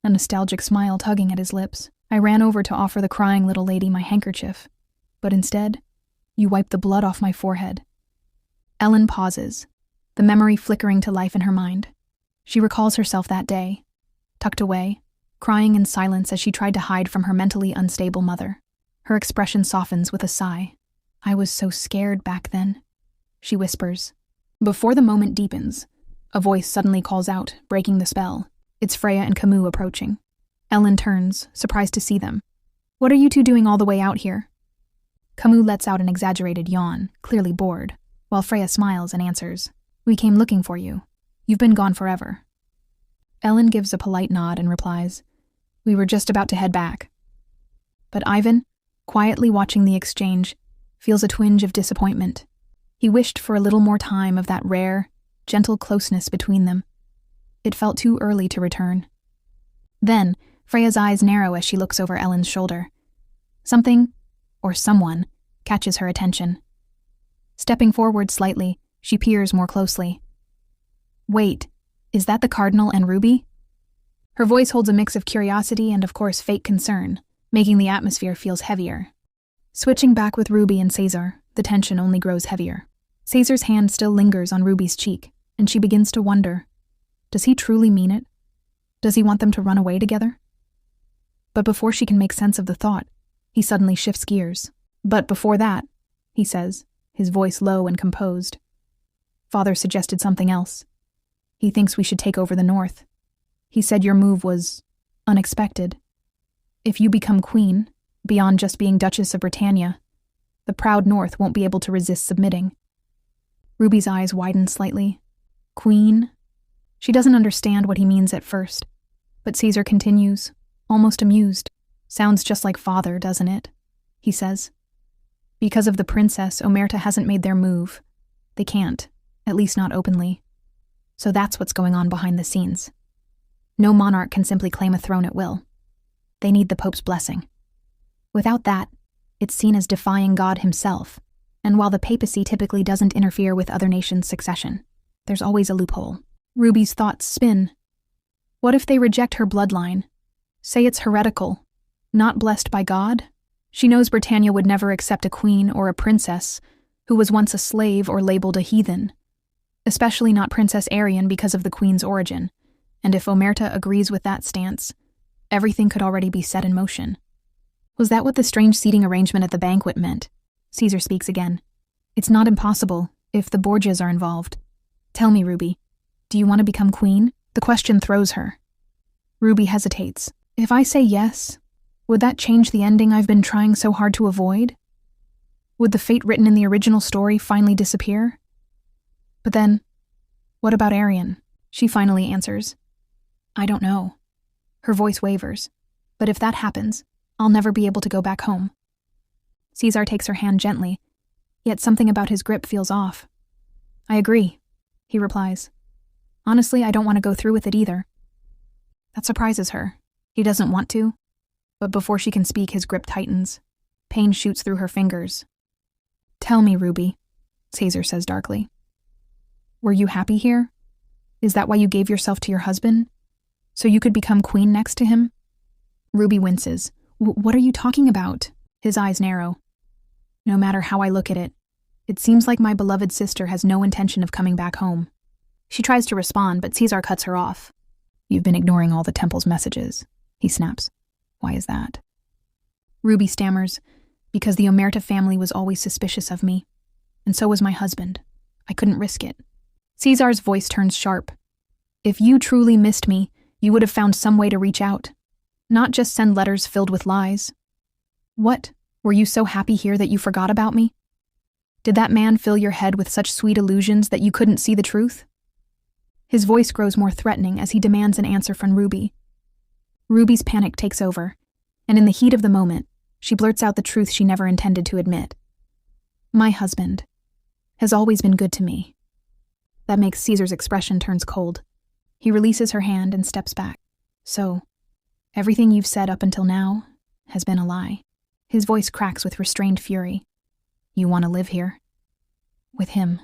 a nostalgic smile tugging at his lips. I ran over to offer the crying little lady my handkerchief, but instead, you wiped the blood off my forehead. Ellen pauses, the memory flickering to life in her mind. She recalls herself that day, tucked away, crying in silence as she tried to hide from her mentally unstable mother. Her expression softens with a sigh. I was so scared back then, she whispers. Before the moment deepens, a voice suddenly calls out, breaking the spell. It's Freya and Camus approaching. Ellen turns, surprised to see them. What are you two doing all the way out here? Camus lets out an exaggerated yawn, clearly bored, while Freya smiles and answers. We came looking for you. You've been gone forever. Ellen gives a polite nod and replies, We were just about to head back. But Ivan, quietly watching the exchange, feels a twinge of disappointment. He wished for a little more time of that rare, gentle closeness between them. It felt too early to return. Then, Freya's eyes narrow as she looks over Ellen's shoulder. Something, or someone, catches her attention. Stepping forward slightly, she peers more closely. Wait, is that the Cardinal and Ruby? Her voice holds a mix of curiosity and, of course, fake concern, making the atmosphere feels heavier. Switching back with Ruby and Caesar, the tension only grows heavier. Caesar's hand still lingers on Ruby's cheek, and she begins to wonder, does he truly mean it? Does he want them to run away together? But before she can make sense of the thought, he suddenly shifts gears. But before that, he says, his voice low and composed. Father suggested something else. He thinks we should take over the North. He said your move was unexpected. If you become queen, beyond just being Duchess of Britannia, the proud North won't be able to resist submitting. Ruby's eyes widen slightly. Queen? She doesn't understand what he means at first, but Caesar continues, almost amused. Sounds just like father, doesn't it? He says. Because of the princess, Omerta hasn't made their move. They can't, at least not openly. So that's what's going on behind the scenes. No monarch can simply claim a throne at will. They need the Pope's blessing. Without that, it's seen as defying God himself, and while the papacy typically doesn't interfere with other nations' succession, there's always a loophole. Ruby's thoughts spin. What if they reject her bloodline? Say it's heretical, not blessed by God? She knows Britannia would never accept a queen or a princess who was once a slave or labeled a heathen, especially not Princess Arian because of the queen's origin, and if Omerta agrees with that stance, everything could already be set in motion. Was that what the strange seating arrangement at the banquet meant? Caesar speaks again. It's not impossible if the Borgias are involved. Tell me, Ruby, do you want to become queen? The question throws her. Ruby hesitates. If I say yes, would that change the ending I've been trying so hard to avoid? Would the fate written in the original story finally disappear? But then, what about Arian? She finally answers. I don't know. Her voice wavers. But if that happens, I'll never be able to go back home. Caesar takes her hand gently, yet something about his grip feels off. I agree, he replies. Honestly, I don't want to go through with it either. That surprises her. He doesn't want to, but before she can speak, his grip tightens. Pain shoots through her fingers. Tell me, Ruby, Caesar says darkly. Were you happy here? Is that why you gave yourself to your husband? So you could become queen next to him? Ruby winces. What are you talking about? His eyes narrow. No matter how I look at it, it seems like my beloved sister has no intention of coming back home. She tries to respond, but Caesar cuts her off. You've been ignoring all the temple's messages, he snaps. Why is that? Ruby stammers, because the Omerta family was always suspicious of me, and so was my husband. I couldn't risk it. Caesar's voice turns sharp. If you truly missed me, you would have found some way to reach out, not just send letters filled with lies. What? Were you so happy here that you forgot about me? Did that man fill your head with such sweet illusions that you couldn't see the truth? His voice grows more threatening as he demands an answer from Ruby. Ruby's panic takes over, and in the heat of the moment, she blurts out the truth she never intended to admit. My husband has always been good to me. That makes Caesar's expression turns cold. He releases her hand and steps back. So, everything you've said up until now has been a lie. His voice cracks with restrained fury. You want to live here? With him.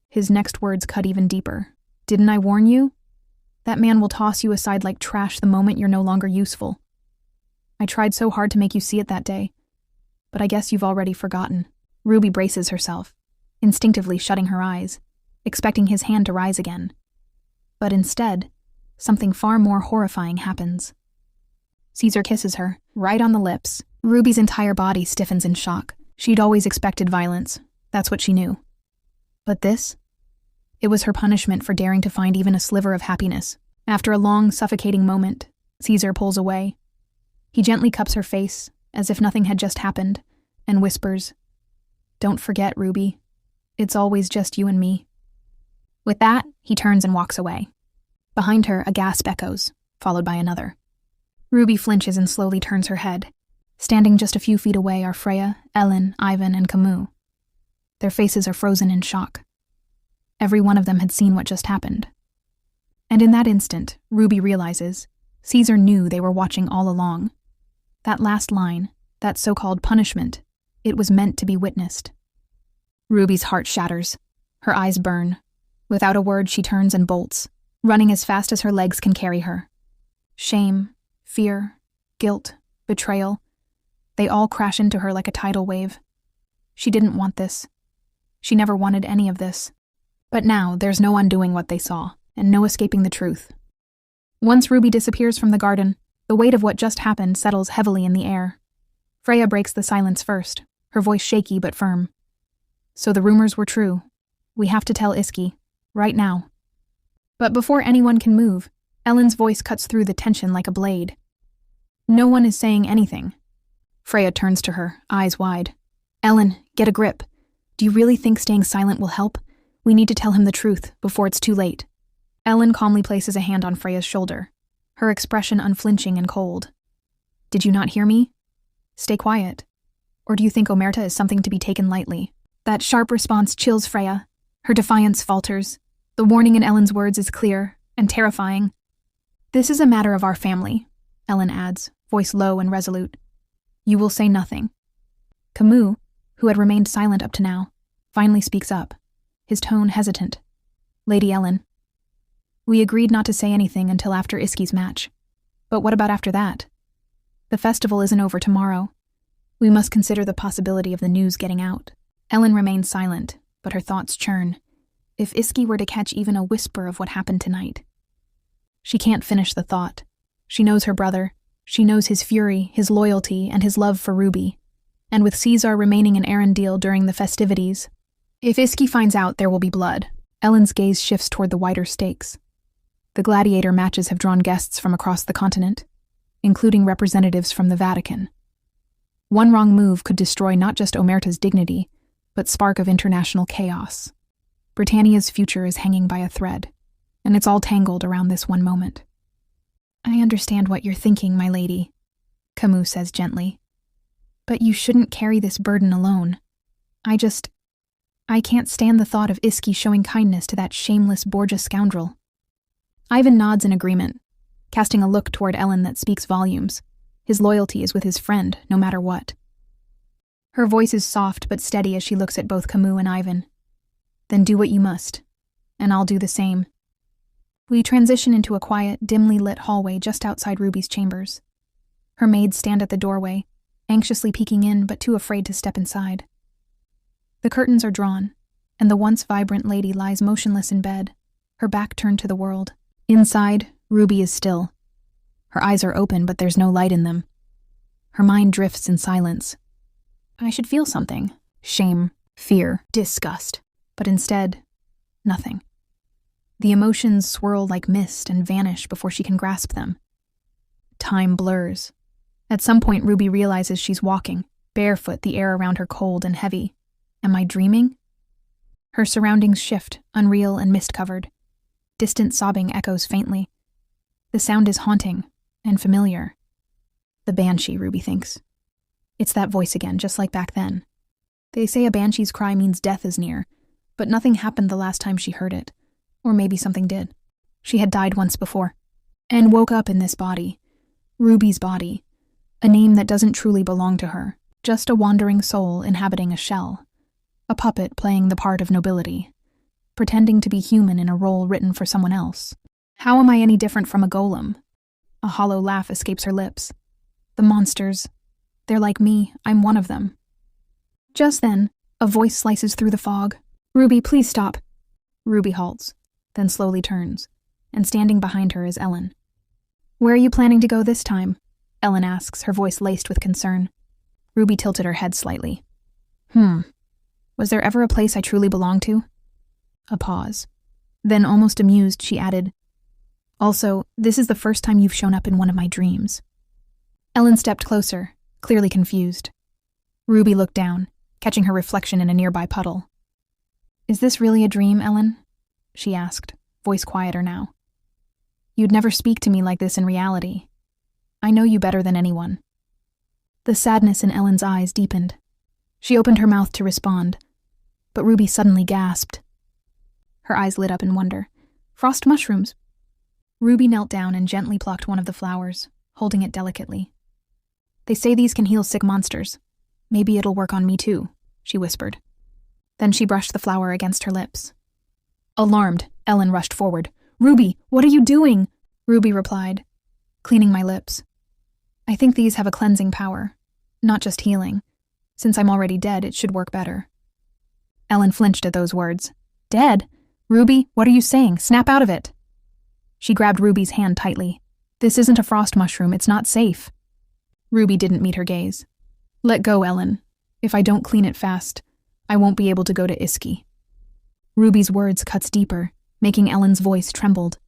His next words cut even deeper. Didn't I warn you? That man will toss you aside like trash the moment you're no longer useful. I tried so hard to make you see it that day, but I guess you've already forgotten. Ruby braces herself, instinctively shutting her eyes, expecting his hand to rise again. But instead, something far more horrifying happens. Caesar kisses her, right on the lips. Ruby's entire body stiffens in shock. She'd always expected violence. That's what she knew. But this? It was her punishment for daring to find even a sliver of happiness. After a long, suffocating moment, Caesar pulls away. He gently cups her face, as if nothing had just happened, and whispers, Don't forget, Ruby. It's always just you and me. With that, he turns and walks away. Behind her, a gasp echoes, followed by another. Ruby flinches and slowly turns her head. Standing just a few feet away are Freya, Ellen, Ivan, and Camus. Their faces are frozen in shock. Every one of them had seen what just happened. And in that instant, Ruby realizes Caesar knew they were watching all along. That last line, that so-called punishment, it was meant to be witnessed. Ruby's heart shatters. Her eyes burn. Without a word, she turns and bolts, running as fast as her legs can carry her. Shame, fear, guilt, betrayal, they all crash into her like a tidal wave. She didn't want this. She never wanted any of this. But now, there's no undoing what they saw, and no escaping the truth. Once Ruby disappears from the garden, the weight of what just happened settles heavily in the air. Freya breaks the silence first, her voice shaky but firm. So the rumors were true. We have to tell Iski. Right now. But before anyone can move, Ellen's voice cuts through the tension like a blade. No one is saying anything. Freya turns to her, eyes wide. Ellen, get a grip. Do you really think staying silent will help? We need to tell him the truth before it's too late. Ellen calmly places a hand on Freya's shoulder, her expression unflinching and cold. Did you not hear me? Stay quiet. Or do you think Omerta is something to be taken lightly? That sharp response chills Freya. Her defiance falters. The warning in Ellen's words is clear and terrifying. This is a matter of our family, Ellen adds, voice low and resolute. You will say nothing. Camus, who had remained silent up to now, finally speaks up, his tone hesitant. Lady Ellen, we agreed not to say anything until after Iski's match. But what about after that? The festival isn't over tomorrow. We must consider the possibility of the news getting out. Ellen remains silent, but her thoughts churn. If Iski were to catch even a whisper of what happened tonight. She can't finish the thought. She knows her brother. She knows his fury, his loyalty, and his love for Ruby. And with Caesar remaining in Arendelle during the festivities, If Iski finds out, there will be blood. Ellen's gaze shifts toward the wider stakes. The gladiator matches have drawn guests from across the continent, including representatives from the Vatican. One wrong move could destroy not just Omerta's dignity, but spark of international chaos. Britannia's future is hanging by a thread, and it's all tangled around this one moment. I understand what you're thinking, my lady, Camus says gently. But you shouldn't carry this burden alone. I can't stand the thought of Iski showing kindness to that shameless Borgia scoundrel. Ivan nods in agreement, casting a look toward Ellen that speaks volumes. His loyalty is with his friend, no matter what. Her voice is soft but steady as she looks at both Camus and Ivan. Then do what you must, and I'll do the same. We transition into a quiet, dimly lit hallway just outside Ruby's chambers. Her maids stand at the doorway, anxiously peeking in but too afraid to step inside. The curtains are drawn, and the once vibrant lady lies motionless in bed, her back turned to the world. Inside, Ruby is still. Her eyes are open, but there's no light in them. Her mind drifts in silence. I should feel something. Shame, fear, disgust. But instead, nothing. The emotions swirl like mist and vanish before she can grasp them. Time blurs. At some point, Ruby realizes she's walking, barefoot, the air around her cold and heavy. Am I dreaming? Her surroundings shift, unreal and mist-covered. Distant sobbing echoes faintly. The sound is haunting and familiar. The banshee, Ruby thinks. It's that voice again, just like back then. They say a banshee's cry means death is near, but nothing happened the last time she heard it. Or maybe something did. She had died once before, and woke up in this body. Ruby's body. A name that doesn't truly belong to her. Just a wandering soul inhabiting a shell. A puppet playing the part of nobility. Pretending to be human in a role written for someone else. How am I any different from a golem? A hollow laugh escapes her lips. The monsters. They're like me. I'm one of them. Just then, a voice slices through the fog. Ruby, please stop. Ruby halts, then slowly turns, and standing behind her is Ellen. Where are you planning to go this time? Ellen asks, her voice laced with concern. Ruby tilted her head slightly. Was there ever a place I truly belonged to? A pause. Then, almost amused, she added, Also, this is the first time you've shown up in one of my dreams. Ellen stepped closer, clearly confused. Ruby looked down, catching her reflection in a nearby puddle. Is this really a dream, Ellen? She asked, voice quieter now. You'd never speak to me like this in reality. I know you better than anyone. The sadness in Ellen's eyes deepened. She opened her mouth to respond, but Ruby suddenly gasped. Her eyes lit up in wonder. Frost mushrooms. Ruby knelt down and gently plucked one of the flowers, holding it delicately. They say these can heal sick monsters. Maybe it'll work on me too, she whispered. Then she brushed the flower against her lips. Alarmed, Ellen rushed forward. Ruby, what are you doing? Ruby replied, cleaning my lips. I think these have a cleansing power, not just healing. Since I'm already dead, it should work better. Ellen flinched at those words. Dead? Ruby, what are you saying? Snap out of it. She grabbed Ruby's hand tightly. This isn't a frost mushroom, it's not safe. Ruby didn't meet her gaze. Let go, Ellen. If I don't clean it fast, I won't be able to go to Iski. Ruby's words cuts deeper, making Ellen's voice trembled.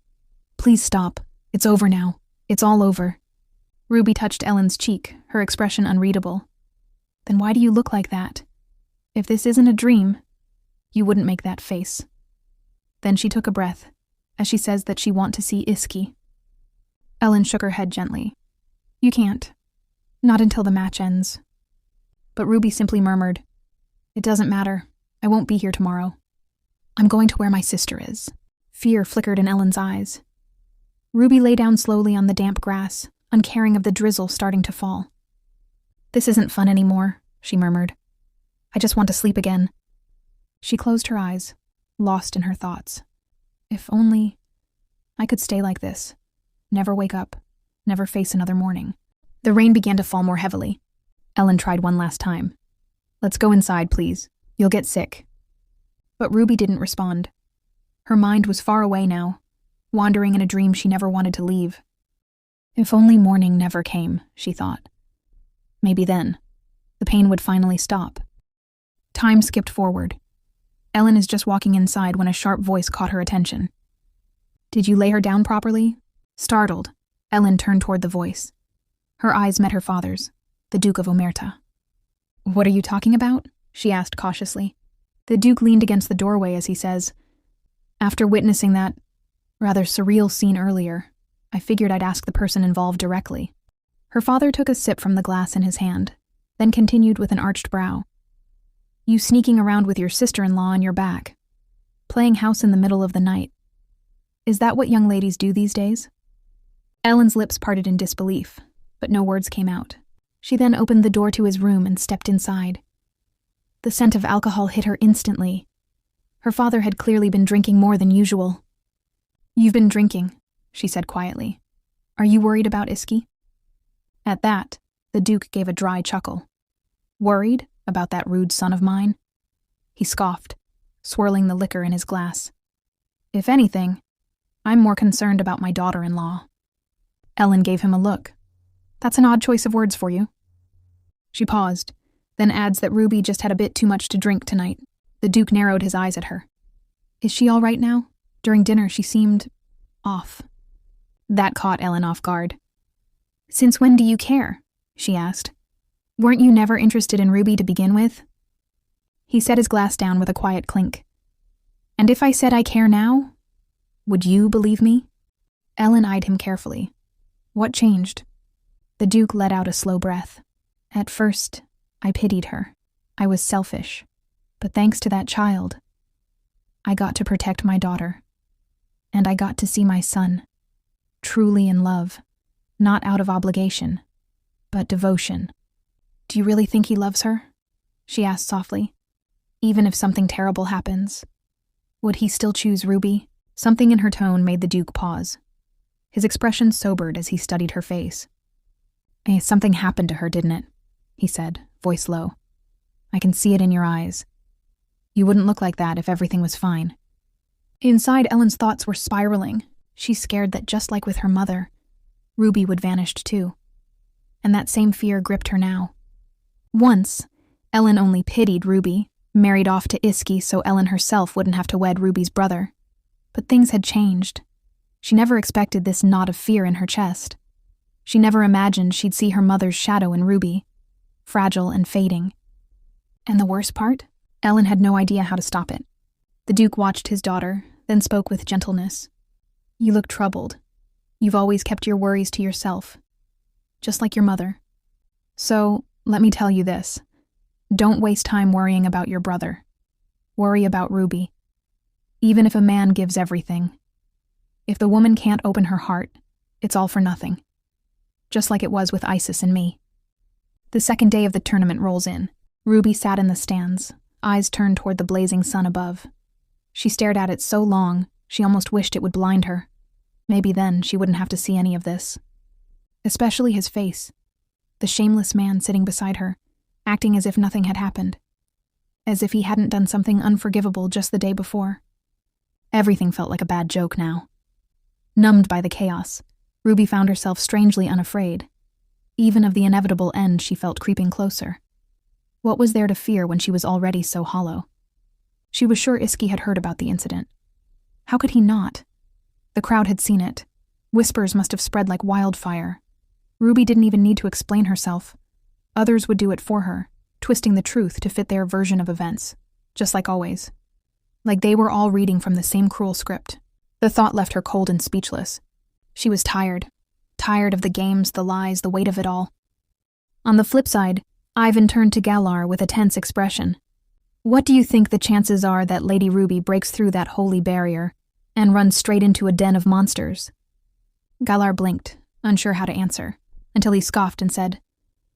Please stop. It's over now. It's all over. Ruby touched Ellen's cheek, her expression unreadable. Then why do you look like that? If this isn't a dream, you wouldn't make that face. Then she took a breath, as she says that she wants to see Iski. Ellen shook her head gently. You can't. Not until the match ends. But Ruby simply murmured, It doesn't matter. I won't be here tomorrow. I'm going to where my sister is. Fear flickered in Ellen's eyes. Ruby lay down slowly on the damp grass, uncaring of the drizzle starting to fall. This isn't fun anymore, she murmured. I just want to sleep again. She closed her eyes, lost in her thoughts. If only I could stay like this, never wake up, never face another morning. The rain began to fall more heavily. Ellen tried one last time. Let's go inside, please. You'll get sick. But Ruby didn't respond. Her mind was far away now, wandering in a dream she never wanted to leave. If only morning never came, she thought. Maybe then, the pain would finally stop. Time skipped forward. Ellen is just walking inside when a sharp voice caught her attention. "Did you lay her down properly?" Startled, Ellen turned toward the voice. Her eyes met her father's, the Duke of Omerta. "What are you talking about?" she asked cautiously. The Duke leaned against the doorway as he says, "After witnessing that rather surreal scene earlier, I figured I'd ask the person involved directly." Her father took a sip from the glass in his hand, then continued with an arched brow. "You sneaking around with your sister-in-law on your back, playing house in the middle of the night. Is that what young ladies do these days?" Ellen's lips parted in disbelief, but no words came out. She then opened the door to his room and stepped inside. The scent of alcohol hit her instantly. Her father had clearly been drinking more than usual. "You've been drinking," she said quietly. "Are you worried about Iski?" At that, the Duke gave a dry chuckle. "Worried about that rude son of mine?" He scoffed, swirling the liquor in his glass. "If anything, I'm more concerned about my daughter-in-law." Ellen gave him a look. "That's an odd choice of words for you." She paused, then adds that Ruby just had a bit too much to drink tonight. The Duke narrowed his eyes at her. "Is she all right now? During dinner she seemed off." That caught Ellen off guard. "Since when do you care?" she asked. "Weren't you never interested in Ruby to begin with?" He set his glass down with a quiet clink. "And if I said I care now, would you believe me?" Ellen eyed him carefully. "What changed?" The Duke let out a slow breath. "At first, I pitied her. I was selfish. But thanks to that child, I got to protect my daughter. And I got to see my son, truly in love, not out of obligation, but devotion." "Do you really think he loves her?" she asked softly. "Even if something terrible happens, would he still choose Ruby?" Something in her tone made the Duke pause. His expression sobered as he studied her face. "Something happened to her, didn't it?" he said, voice low. "I can see it in your eyes. You wouldn't look like that if everything was fine." Inside, Ellen's thoughts were spiraling. She's scared that just like with her mother, Ruby would vanish too. And that same fear gripped her now. Once, Ellen only pitied Ruby, married off to Iski so Ellen herself wouldn't have to wed Ruby's brother. But things had changed. She never expected this knot of fear in her chest. She never imagined she'd see her mother's shadow in Ruby, fragile and fading. And the worst part? Ellen had no idea how to stop it. The Duke watched his daughter, then spoke with gentleness. "You look troubled. You've always kept your worries to yourself, just like your mother. So, let me tell you this. Don't waste time worrying about your brother. Worry about Ruby. Even if a man gives everything, if the woman can't open her heart, it's all for nothing. Just like it was with Isis and me." The second day of the tournament rolls in. Ruby sat in the stands, eyes turned toward the blazing sun above. She stared at it so long, she almost wished it would blind her. Maybe then she wouldn't have to see any of this. Especially his face. The shameless man sitting beside her, acting as if nothing had happened. As if he hadn't done something unforgivable just the day before. Everything felt like a bad joke now. Numbed by the chaos, Ruby found herself strangely unafraid. Even of the inevitable end she felt creeping closer. What was there to fear when she was already so hollow? She was sure Iski had heard about the incident. How could he not? The crowd had seen it. Whispers must have spread like wildfire. Ruby didn't even need to explain herself. Others would do it for her, twisting the truth to fit their version of events, just like always. Like they were all reading from the same cruel script. The thought left her cold and speechless. She was tired. Tired of the games, the lies, the weight of it all. On the flip side, Ivan turned to Galar with a tense expression. "What do you think the chances are that Lady Ruby breaks through that holy barrier and runs straight into a den of monsters?" Galar blinked, unsure how to answer, until he scoffed and said,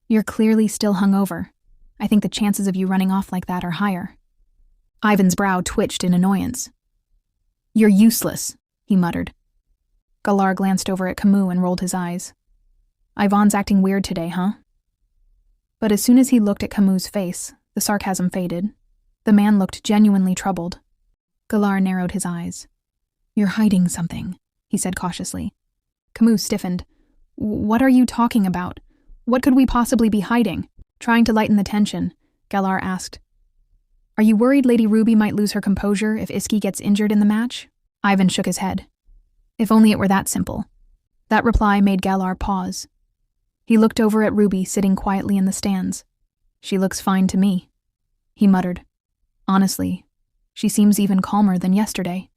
"You're clearly still hungover. I think the chances of you running off like that are higher." Ivan's brow twitched in annoyance. "You're useless," he muttered. Galar glanced over at Camus and rolled his eyes. "Ivan's acting weird today, huh?" But as soon as he looked at Camus' face, the sarcasm faded. The man looked genuinely troubled. Galar narrowed his eyes. "You're hiding something," he said cautiously. Camus stiffened. "What are you talking about? What could we possibly be hiding?" Trying to lighten the tension, Galar asked, Are you worried Lady Ruby might lose her composure if Iski gets injured in the match? Ivan shook his head. If only it were that simple. That reply made Galar pause. He looked over at Ruby sitting quietly in the stands. She looks fine to me, he muttered. Honestly, she seems even calmer than yesterday.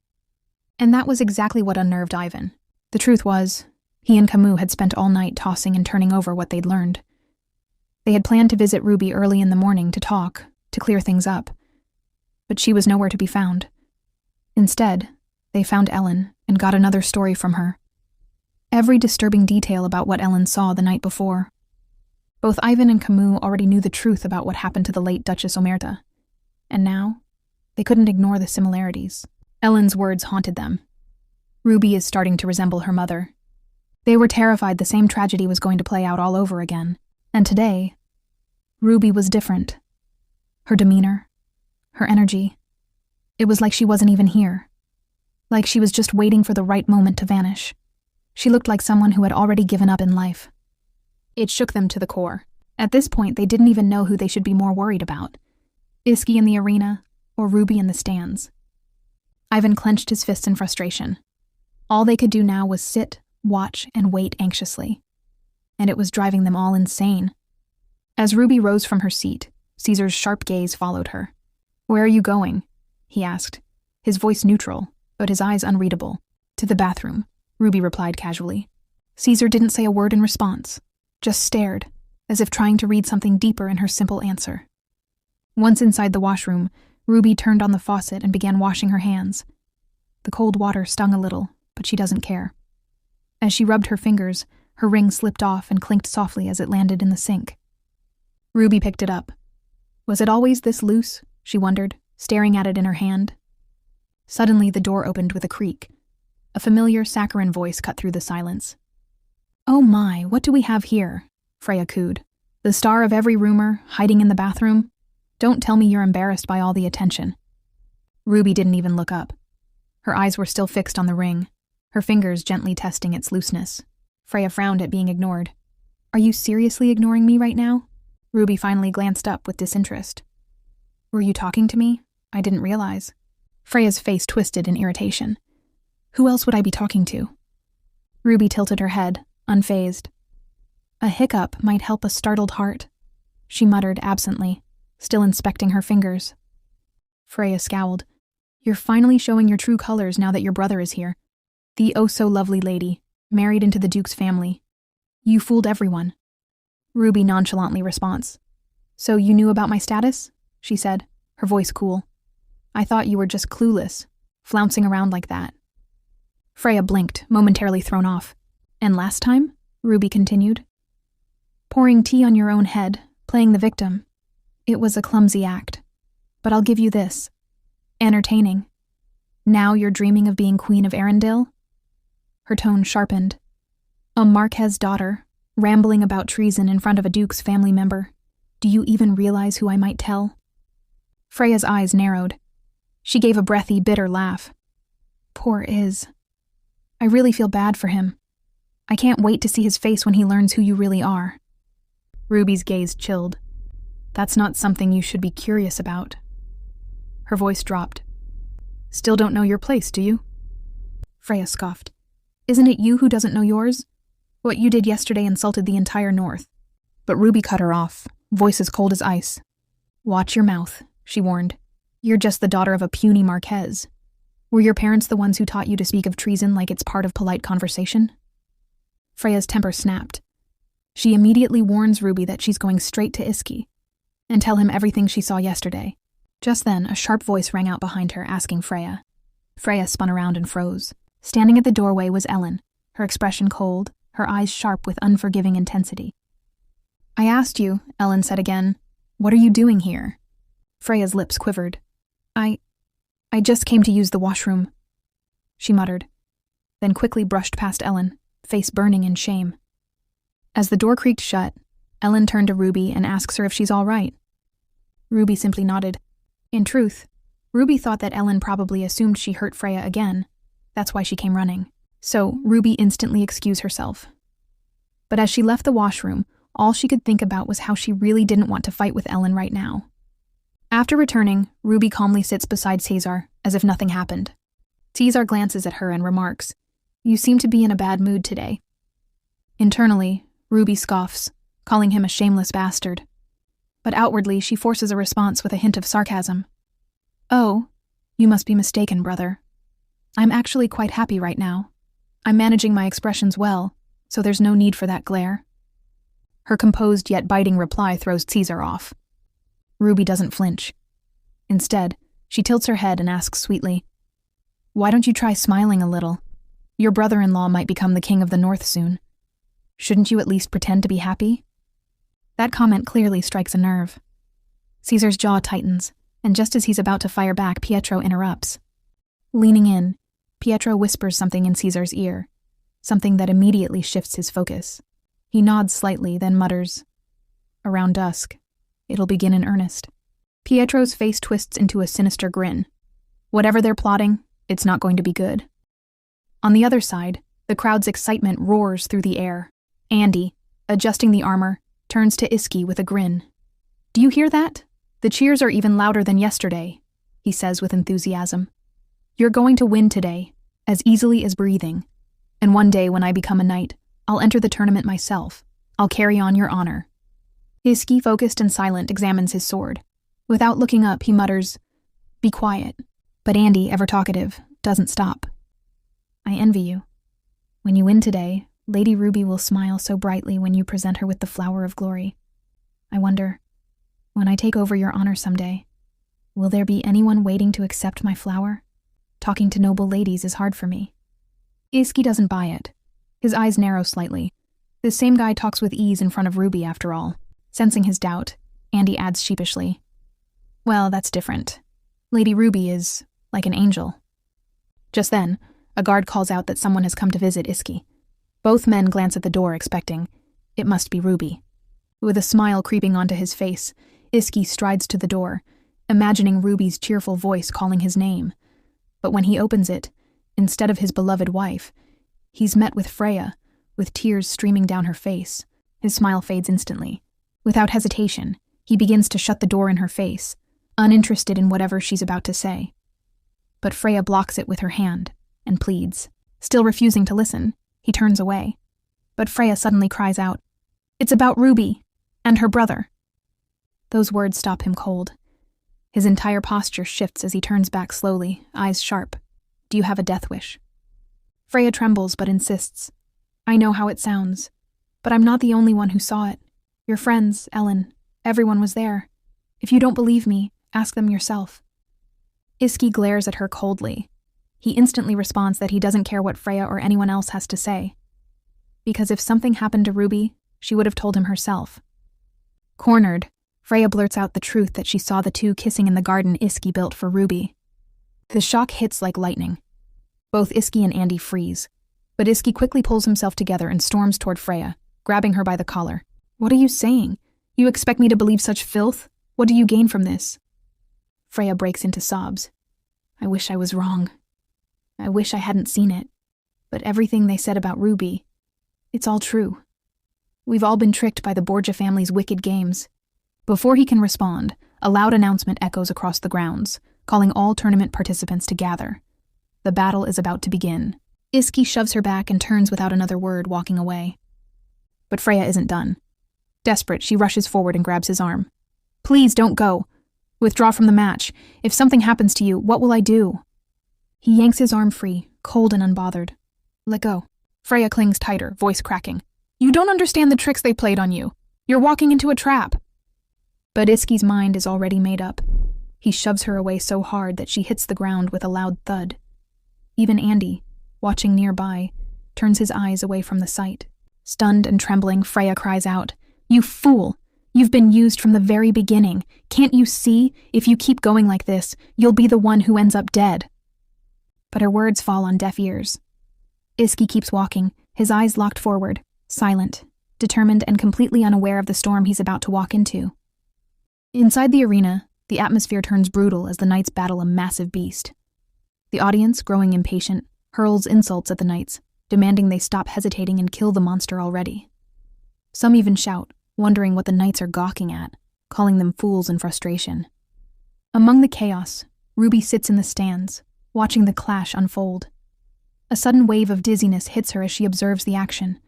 And that was exactly what unnerved Ivan. The truth was, he and Camus had spent all night tossing and turning over what they'd learned. They had planned to visit Ruby early in the morning to talk, to clear things up. But she was nowhere to be found. Instead, they found Ellen and got another story from her. Every disturbing detail about what Ellen saw the night before. Both Ivan and Camus already knew the truth about what happened to the late Duchess Omerta. And now, they couldn't ignore the similarities. Ellen's words haunted them. Ruby is starting to resemble her mother. They were terrified the same tragedy was going to play out all over again. And today, Ruby was different. Her demeanor, her energy. It was like she wasn't even here. Like she was just waiting for the right moment to vanish. She looked like someone who had already given up in life. It shook them to the core. At this point, they didn't even know who they should be more worried about. Iski in the arena, or Ruby in the stands. Ivan clenched his fists in frustration. All they could do now was sit, watch, and wait anxiously. And it was driving them all insane. As Ruby rose from her seat, Caesar's sharp gaze followed her. "Where are you going?" he asked, his voice neutral, but his eyes unreadable. "To the bathroom," Ruby replied casually. Caesar didn't say a word in response, just stared, as if trying to read something deeper in her simple answer. Once inside the washroom, Ruby turned on the faucet and began washing her hands. The cold water stung a little, but she doesn't care. As she rubbed her fingers, her ring slipped off and clinked softly as it landed in the sink. Ruby picked it up. Was it always this loose? She wondered, staring at it in her hand. Suddenly, the door opened with a creak. A familiar saccharine voice cut through the silence. "Oh my, what do we have here?" Freya cooed. "The star of every rumor, hiding in the bathroom? Don't tell me you're embarrassed by all the attention." Ruby didn't even look up. Her eyes were still fixed on the ring, her fingers gently testing its looseness. Freya frowned at being ignored. "Are you seriously ignoring me right now?" Ruby finally glanced up with disinterest. "Were you talking to me? I didn't realize." Freya's face twisted in irritation. "Who else would I be talking to?" Ruby tilted her head, unfazed. "A hiccup might help a startled heart," she muttered absently, still inspecting her fingers. Freya scowled. "You're finally showing your true colors now that your brother is here. The oh-so-lovely lady, married into the Duke's family. You fooled everyone." Ruby nonchalantly response. "So you knew about my status?" she said, her voice cool. "I thought you were just clueless, flouncing around like that." Freya blinked, momentarily thrown off. "And last time?" Ruby continued. "Pouring tea on your own head, playing the victim. It was a clumsy act. But I'll give you this. Entertaining. Now you're dreaming of being Queen of Arendelle?" Her tone sharpened. "A Marquez daughter, rambling about treason in front of a Duke's family member. Do you even realize who I might tell?" Freya's eyes narrowed. She gave a breathy, bitter laugh. "Poor Iz. I really feel bad for him. I can't wait to see his face when he learns who you really are." Ruby's gaze chilled. "That's not something you should be curious about." Her voice dropped. "Still don't know your place, do you?" Freya scoffed. "Isn't it you who doesn't know yours? What you did yesterday insulted the entire North." But Ruby cut her off, voice as cold as ice. "Watch your mouth," she warned. "You're just the daughter of a puny Marquez. Were your parents the ones who taught you to speak of treason like it's part of polite conversation?" Freya's temper snapped. She immediately warns Ruby that she's going straight to Iski and tell him everything she saw yesterday. Just then, a sharp voice rang out behind her, asking Freya. Freya spun around and froze. Standing at the doorway was Ellen, her expression cold, her eyes sharp with unforgiving intensity. "I asked you," Ellen said again. "What are you doing here?" Freya's lips quivered. I just came to use the washroom," she muttered, then quickly brushed past Ellen, face burning in shame. As the door creaked shut, Ellen turned to Ruby and asks her if she's all right. Ruby simply nodded. In truth, Ruby thought that Ellen probably assumed she hurt Freya again. That's why she came running. So Ruby instantly excused herself. But as she left the washroom, all she could think about was how she really didn't want to fight with Ellen right now. After returning, Ruby calmly sits beside Caesar, as if nothing happened. Caesar glances at her and remarks, "You seem to be in a bad mood today." Internally, Ruby scoffs, calling him a shameless bastard. But outwardly, she forces a response with a hint of sarcasm. "Oh, you must be mistaken, brother. I'm actually quite happy right now. I'm managing my expressions well, so there's no need for that glare." Her composed yet biting reply throws Caesar off. Ruby doesn't flinch. Instead, she tilts her head and asks sweetly, "Why don't you try smiling a little? Your brother-in-law might become the king of the north soon. Shouldn't you at least pretend to be happy?" That comment clearly strikes a nerve. Caesar's jaw tightens, and just as he's about to fire back, Pietro interrupts. Leaning in, Pietro whispers something in Caesar's ear, something that immediately shifts his focus. He nods slightly, then mutters, "Around dusk, it'll begin in earnest." Pietro's face twists into a sinister grin. Whatever they're plotting, it's not going to be good. On the other side, the crowd's excitement roars through the air. Andy, adjusting the armor, turns to Iski with a grin. "Do you hear that? The cheers are even louder than yesterday," he says with enthusiasm. "You're going to win today, as easily as breathing. And one day when I become a knight, I'll enter the tournament myself. I'll carry on your honor." Iski, focused and silent, examines his sword. Without looking up, he mutters, "Be quiet." But Andy, ever talkative, doesn't stop. "I envy you. When you win today, Lady Ruby will smile so brightly when you present her with the flower of glory. I wonder, when I take over your honor someday, will there be anyone waiting to accept my flower? Talking to noble ladies is hard for me." Iski doesn't buy it. His eyes narrow slightly. This same guy talks with ease in front of Ruby, after all. Sensing his doubt, Andy adds sheepishly, "Well, that's different. Lady Ruby is like an angel." Just then, a guard calls out that someone has come to visit Iski. Both men glance at the door, expecting, it must be Ruby. With a smile creeping onto his face, Iski strides to the door, imagining Ruby's cheerful voice calling his name. But when he opens it, instead of his beloved wife, he's met with Freya, with tears streaming down her face. His smile fades instantly. Without hesitation, he begins to shut the door in her face, uninterested in whatever she's about to say. But Freya blocks it with her hand and pleads. Still refusing to listen, he turns away. But Freya suddenly cries out, "It's about Ruby and her brother." Those words stop him cold. His entire posture shifts as he turns back slowly, eyes sharp. "Do you have a death wish?" Freya trembles but insists, "I know how it sounds, but I'm not the only one who saw it. Your friends, Ellen, everyone was there. If you don't believe me, ask them yourself." Iski glares at her coldly. He instantly responds that he doesn't care what Freya or anyone else has to say. Because if something happened to Ruby, she would have told him herself. Cornered, Freya blurts out the truth that she saw the two kissing in the garden Iski built for Ruby. The shock hits like lightning. Both Iski and Andy freeze, but Iski quickly pulls himself together and storms toward Freya, grabbing her by the collar. "What are you saying? You expect me to believe such filth? What do you gain from this?" Freya breaks into sobs. "I wish I was wrong. I wish I hadn't seen it. But everything they said about Ruby, it's all true. We've all been tricked by the Borgia family's wicked games." Before he can respond, a loud announcement echoes across the grounds, calling all tournament participants to gather. The battle is about to begin. Iski shoves her back and turns without another word, walking away. But Freya isn't done. Desperate, she rushes forward and grabs his arm. "Please don't go. Withdraw from the match. If something happens to you, what will I do?" He yanks his arm free, cold and unbothered. "Let go." Freya clings tighter, voice cracking. "You don't understand the tricks they played on you. You're walking into a trap." But Iski's mind is already made up. He shoves her away so hard that she hits the ground with a loud thud. Even Andy, watching nearby, turns his eyes away from the sight. Stunned and trembling, Freya cries out, "You fool! You've been used from the very beginning. Can't you see? If you keep going like this, you'll be the one who ends up dead." But her words fall on deaf ears. Iski keeps walking, his eyes locked forward, silent, determined and completely unaware of the storm he's about to walk into. Inside the arena, the atmosphere turns brutal as the knights battle a massive beast. The audience, growing impatient, hurls insults at the knights, demanding they stop hesitating and kill the monster already. Some even shout, wondering what the knights are gawking at, calling them fools in frustration. Among the chaos, Ruby sits in the stands, watching the clash unfold. A sudden wave of dizziness hits her as she observes the action.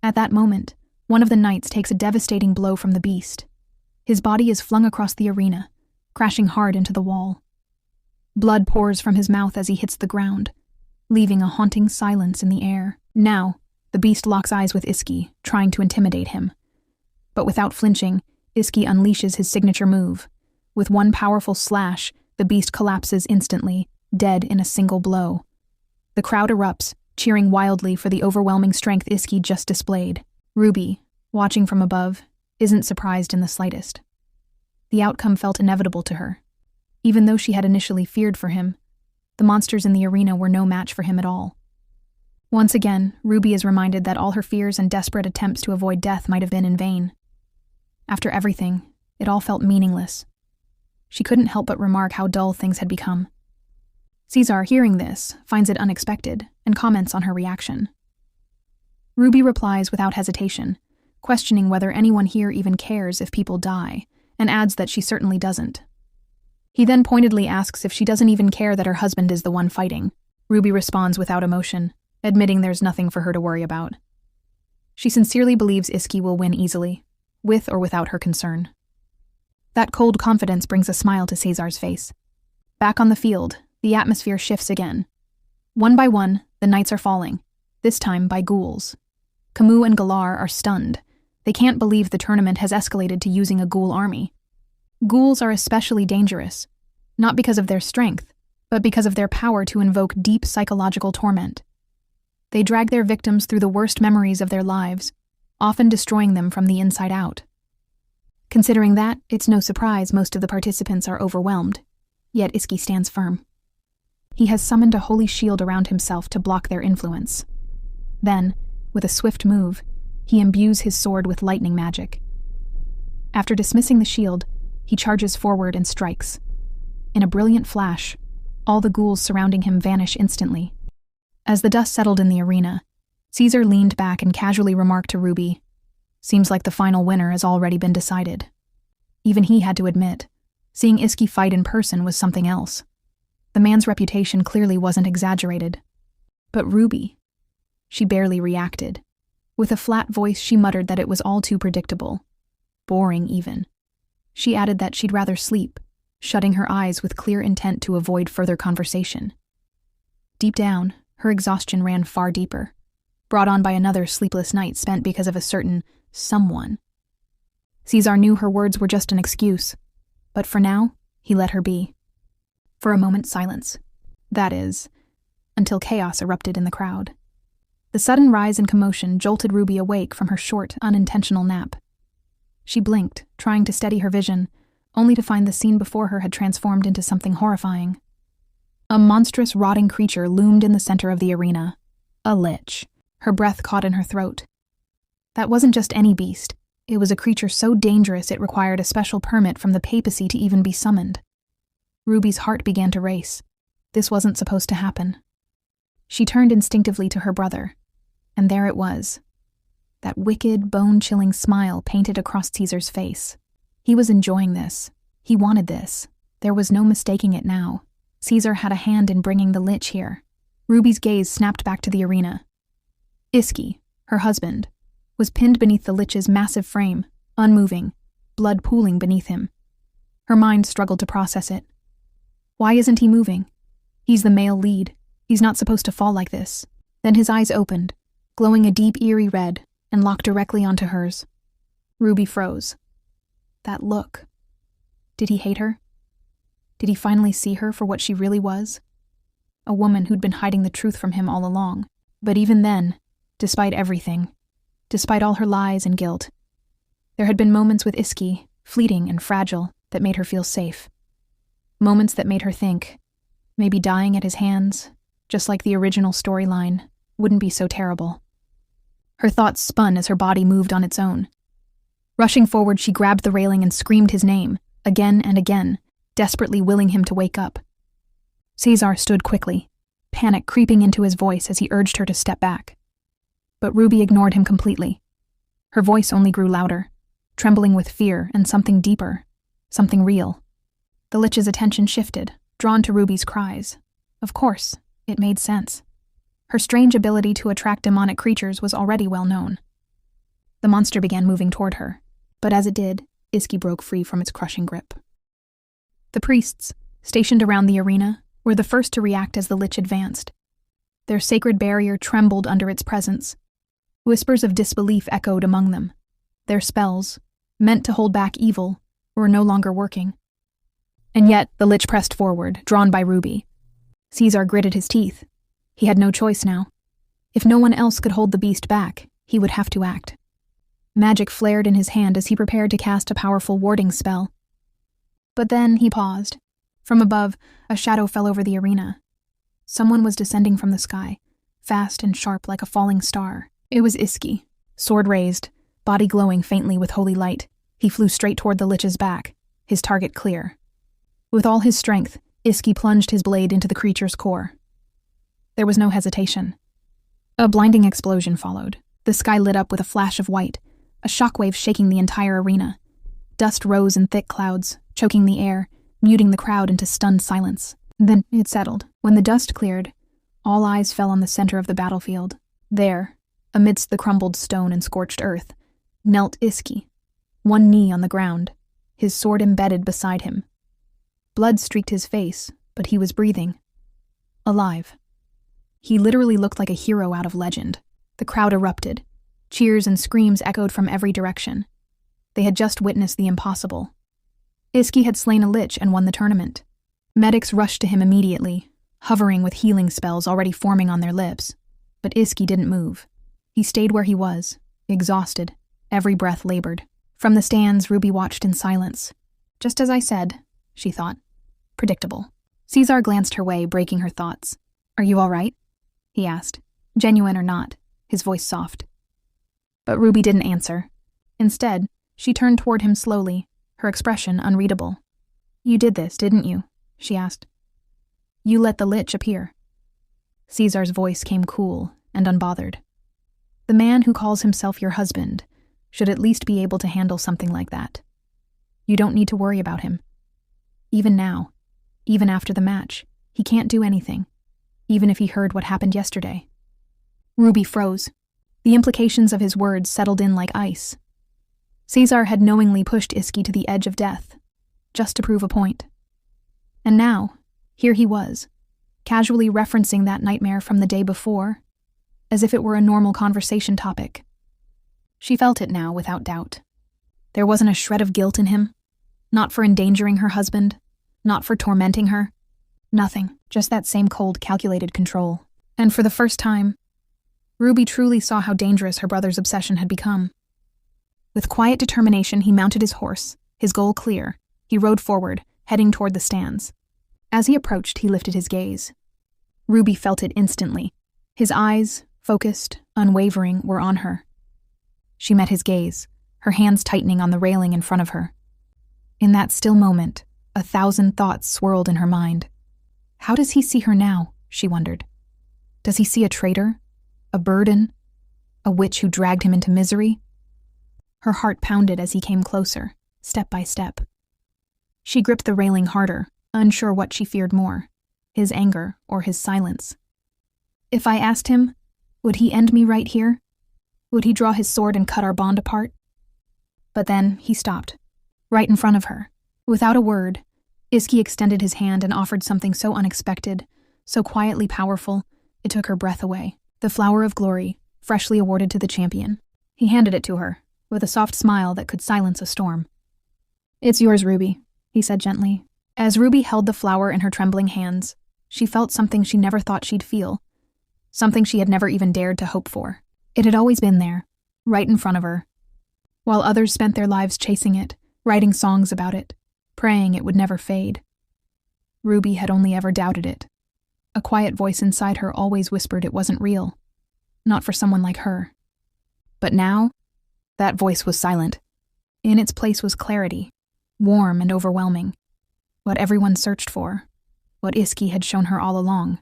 At that moment, one of the knights takes a devastating blow from the beast. His body is flung across the arena, crashing hard into the wall. Blood pours from his mouth as he hits the ground, leaving a haunting silence in the air. Now, the beast locks eyes with Iski, trying to intimidate him. But without flinching, Iski unleashes his signature move. With one powerful slash, the beast collapses instantly, dead in a single blow. The crowd erupts, cheering wildly for the overwhelming strength Iski just displayed. Ruby, watching from above, isn't surprised in the slightest. The outcome felt inevitable to her. Even though she had initially feared for him, the monsters in the arena were no match for him at all. Once again, Ruby is reminded that all her fears and desperate attempts to avoid death might have been in vain. After everything, it all felt meaningless. She couldn't help but remark how dull things had become. Caesar, hearing this, finds it unexpected and comments on her reaction. Ruby replies without hesitation, questioning whether anyone here even cares if people die, and adds that she certainly doesn't. He then pointedly asks if she doesn't even care that her husband is the one fighting. Ruby responds without emotion, admitting there's nothing for her to worry about. She sincerely believes Iski will win easily, with or without her concern. That cold confidence brings a smile to Caesar's face. Back on the field, the atmosphere shifts again. One by one, the knights are falling, this time by ghouls. Camus and Galar are stunned. They can't believe the tournament has escalated to using a ghoul army. Ghouls are especially dangerous, not because of their strength, but because of their power to invoke deep psychological torment. They drag their victims through the worst memories of their lives, often destroying them from the inside out. Considering that, it's no surprise most of the participants are overwhelmed, yet Iski stands firm. He has summoned a holy shield around himself to block their influence. Then, with a swift move, he imbues his sword with lightning magic. After dismissing the shield, he charges forward and strikes. In a brilliant flash, all the ghouls surrounding him vanish instantly. As the dust settled in the arena, Caesar leaned back and casually remarked to Ruby, "Seems like the final winner has already been decided." Even he had to admit, seeing Iski fight in person was something else. The man's reputation clearly wasn't exaggerated. But Ruby, she barely reacted. With a flat voice, she muttered that it was all too predictable. Boring, even. She added that she'd rather sleep, shutting her eyes with clear intent to avoid further conversation. Deep down, her exhaustion ran far deeper, brought on by another sleepless night spent because of a certain someone. Caesar knew her words were just an excuse, but for now, he let her be. For a moment, silence. That is, until chaos erupted in the crowd. The sudden rise in commotion jolted Ruby awake from her short, unintentional nap. She blinked, trying to steady her vision, only to find the scene before her had transformed into something horrifying. A monstrous, rotting creature loomed in the center of the arena. A lich. Her breath caught in her throat. That wasn't just any beast. It was a creature so dangerous it required a special permit from the papacy to even be summoned. Ruby's heart began to race. This wasn't supposed to happen. She turned instinctively to her brother, and there it was. That wicked, bone-chilling smile painted across Caesar's face. He was enjoying this. He wanted this. There was no mistaking it now. Caesar had a hand in bringing the lich here. Ruby's gaze snapped back to the arena. Iski, her husband, was pinned beneath the lich's massive frame, unmoving, blood pooling beneath him. Her mind struggled to process it. Why isn't he moving? He's the male lead. He's not supposed to fall like this. Then his eyes opened, glowing a deep, eerie red, and locked directly onto hers. Ruby froze. That look. Did he hate her? Did he finally see her for what she really was? A woman who'd been hiding the truth from him all along. But even then, despite everything, despite all her lies and guilt, there had been moments with Iski, fleeting and fragile, that made her feel safe. Moments that made her think, maybe dying at his hands, just like the original storyline, wouldn't be so terrible. Her thoughts spun as her body moved on its own. Rushing forward, she grabbed the railing and screamed his name, again and again, desperately willing him to wake up. Caesar stood quickly, panic creeping into his voice as he urged her to step back. But Ruby ignored him completely. Her voice only grew louder, trembling with fear and something deeper, something real. The Lich's attention shifted, drawn to Ruby's cries. Of course, it made sense. Her strange ability to attract demonic creatures was already well known. The monster began moving toward her, but as it did, Iski broke free from its crushing grip. The priests, stationed around the arena, were the first to react as the Lich advanced. Their sacred barrier trembled under its presence. Whispers of disbelief echoed among them. Their spells, meant to hold back evil, were no longer working. And yet, the Lich pressed forward, drawn by Ruby. Caesar gritted his teeth. He had no choice now. If no one else could hold the beast back, he would have to act. Magic flared in his hand as he prepared to cast a powerful warding spell. But then he paused. From above, a shadow fell over the arena. Someone was descending from the sky, fast and sharp like a falling star. It was Iski, sword raised, body glowing faintly with holy light. He flew straight toward the Lich's back, his target clear. With all his strength, Iski plunged his blade into the creature's core. There was no hesitation. A blinding explosion followed. The sky lit up with a flash of white, a shockwave shaking the entire arena. Dust rose in thick clouds, choking the air, muting the crowd into stunned silence. Then it settled. When the dust cleared, all eyes fell on the center of the battlefield. There, amidst the crumbled stone and scorched earth, knelt Iski, one knee on the ground, his sword embedded beside him. Blood streaked his face, but he was breathing. Alive. He literally looked like a hero out of legend. The crowd erupted. Cheers and screams echoed from every direction. They had just witnessed the impossible. Iski had slain a Lich and won the tournament. Medics rushed to him immediately, hovering with healing spells already forming on their lips. But Iski didn't move. He stayed where he was, exhausted, every breath labored. From the stands, Ruby watched in silence. Just as I said, she thought. Predictable. Caesar glanced her way, breaking her thoughts. Are you all right? He asked, genuine or not, his voice soft. But Ruby didn't answer. Instead, she turned toward him slowly, her expression unreadable. You did this, didn't you? She asked. You let the Lich appear. Caesar's voice came cool and unbothered. The man who calls himself your husband should at least be able to handle something like that. You don't need to worry about him. Even now, even after the match, he can't do anything, even if he heard what happened yesterday. Ruby froze. The implications of his words settled in like ice. Caesar had knowingly pushed Iski to the edge of death, just to prove a point. And now, here he was, casually referencing that nightmare from the day before, as if it were a normal conversation topic. She felt it now without doubt. There wasn't a shred of guilt in him, not for endangering her husband, not for tormenting her. Nothing, just that same cold, calculated control. And for the first time, Ruby truly saw how dangerous her brother's obsession had become. With quiet determination, he mounted his horse, his goal clear. He rode forward, heading toward the stands. As he approached, he lifted his gaze. Ruby felt it instantly. His eyes, focused, unwavering, were on her. She met his gaze, her hands tightening on the railing in front of her. In that still moment, 1,000 thoughts swirled in her mind. How does he see her now? She wondered. Does he see a traitor? A burden? A witch who dragged him into misery? Her heart pounded as he came closer, step by step. She gripped the railing harder, unsure what she feared more, his anger or his silence. If I asked him, would he end me right here? Would he draw his sword and cut our bond apart? But then he stopped, right in front of her. Without a word, Iski extended his hand and offered something so unexpected, so quietly powerful, it took her breath away. The flower of glory, freshly awarded to the champion. He handed it to her, with a soft smile that could silence a storm. It's yours, Ruby, he said gently. As Ruby held the flower in her trembling hands, she felt something she never thought she'd feel, something she had never even dared to hope for. It had always been there, right in front of her, while others spent their lives chasing it, writing songs about it, praying it would never fade. Ruby had only ever doubted it. A quiet voice inside her always whispered it wasn't real, not for someone like her. But now, that voice was silent. In its place was clarity, warm and overwhelming. What everyone searched for, what Iski had shown her all along.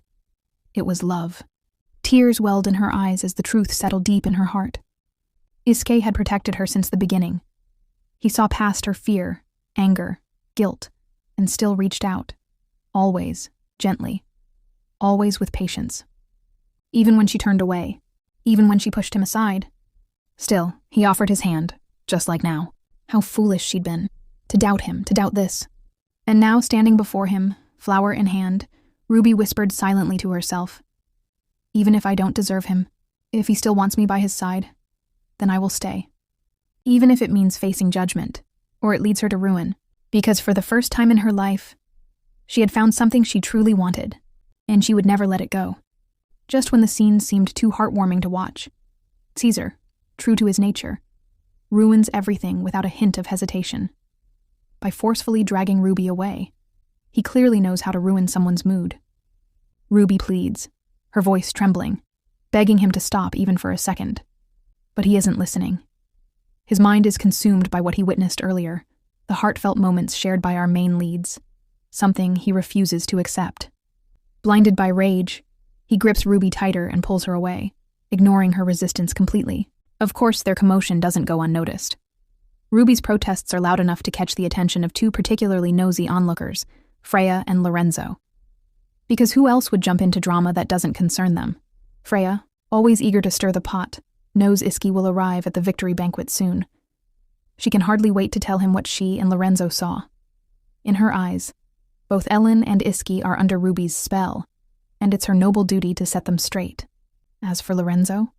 It was love. Tears welled in her eyes as the truth settled deep in her heart. Iski had protected her since the beginning. He saw past her fear, anger, guilt, and still reached out. Always, gently. Always with patience. Even when she turned away. Even when she pushed him aside. Still, he offered his hand, just like now. How foolish she'd been. To doubt him, to doubt this. And now, standing before him, flower in hand, Ruby whispered silently to herself, "Even if I don't deserve him, if he still wants me by his side, then I will stay. Even if it means facing judgment, or it leads her to ruin, because for the first time in her life, she had found something she truly wanted, and she would never let it go." Just when the scene seemed too heartwarming to watch, Caesar, true to his nature, ruins everything without a hint of hesitation. By forcefully dragging Ruby away, he clearly knows how to ruin someone's mood. Ruby pleads, her voice trembling, begging him to stop even for a second. But he isn't listening. His mind is consumed by what he witnessed earlier, the heartfelt moments shared by our main leads, something he refuses to accept. Blinded by rage, he grips Ruby tighter and pulls her away, ignoring her resistance completely. Of course, their commotion doesn't go unnoticed. Ruby's protests are loud enough to catch the attention of two particularly nosy onlookers, Freya and Lorenzo. Because who else would jump into drama that doesn't concern them? Freya, always eager to stir the pot, knows Iski will arrive at the victory banquet soon. She can hardly wait to tell him what she and Lorenzo saw. In her eyes, both Ellen and Iski are under Ruby's spell, and it's her noble duty to set them straight. As for Lorenzo,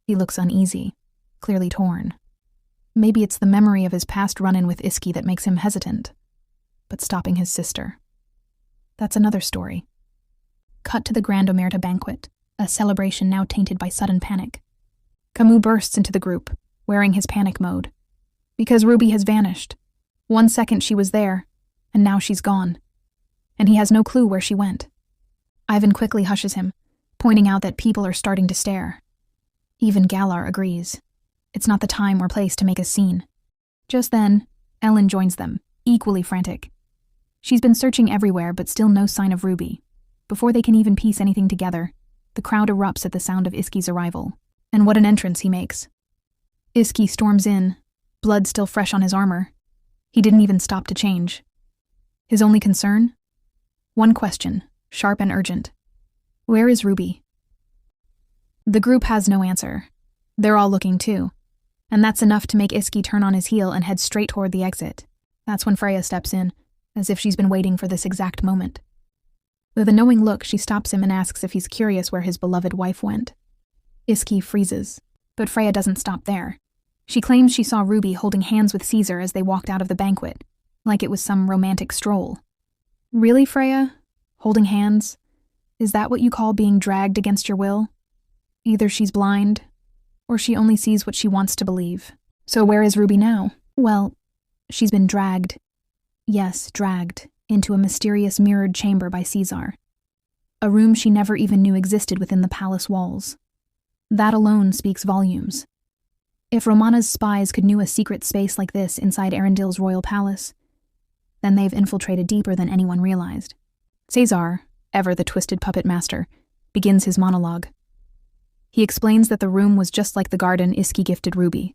he looks uneasy, clearly torn. Maybe it's the memory of his past run-in with Iski that makes him hesitant. But stopping his sister, that's another story. Cut to the Grand Omerta banquet, a celebration now tainted by sudden panic. Camus bursts into the group, wearing his panic mode. Because Ruby has vanished. 1 second she was there, and now she's gone. And he has no clue where she went. Ivan quickly hushes him, pointing out that people are starting to stare. Even Galar agrees. It's not the time or place to make a scene. Just then, Ellen joins them, equally frantic. She's been searching everywhere, but still no sign of Ruby. Before they can even piece anything together, the crowd erupts at the sound of Iski's arrival. And what an entrance he makes. Iski storms in, blood still fresh on his armor. He didn't even stop to change. His only concern? One question, sharp and urgent. Where is Ruby? The group has no answer. They're all looking too. And that's enough to make Iski turn on his heel and head straight toward the exit. That's when Freya steps in, as if she's been waiting for this exact moment. With a knowing look, she stops him and asks if he's curious where his beloved wife went. Iski freezes, but Freya doesn't stop there. She claims she saw Ruby holding hands with Caesar as they walked out of the banquet, like it was some romantic stroll. Really, Freya? Holding hands? Is that what you call being dragged against your will? Either she's blind, or she only sees what she wants to believe. So where is Ruby now? Well, she's been dragged. Yes, dragged into a mysterious mirrored chamber by Caesar. A room she never even knew existed within the palace walls. That alone speaks volumes. If Romana's spies could know a secret space like this inside Arundel's royal palace, then they've infiltrated deeper than anyone realized. Caesar, ever the twisted puppet master, begins his monologue. He explains that the room was just like the garden Iski gifted Ruby,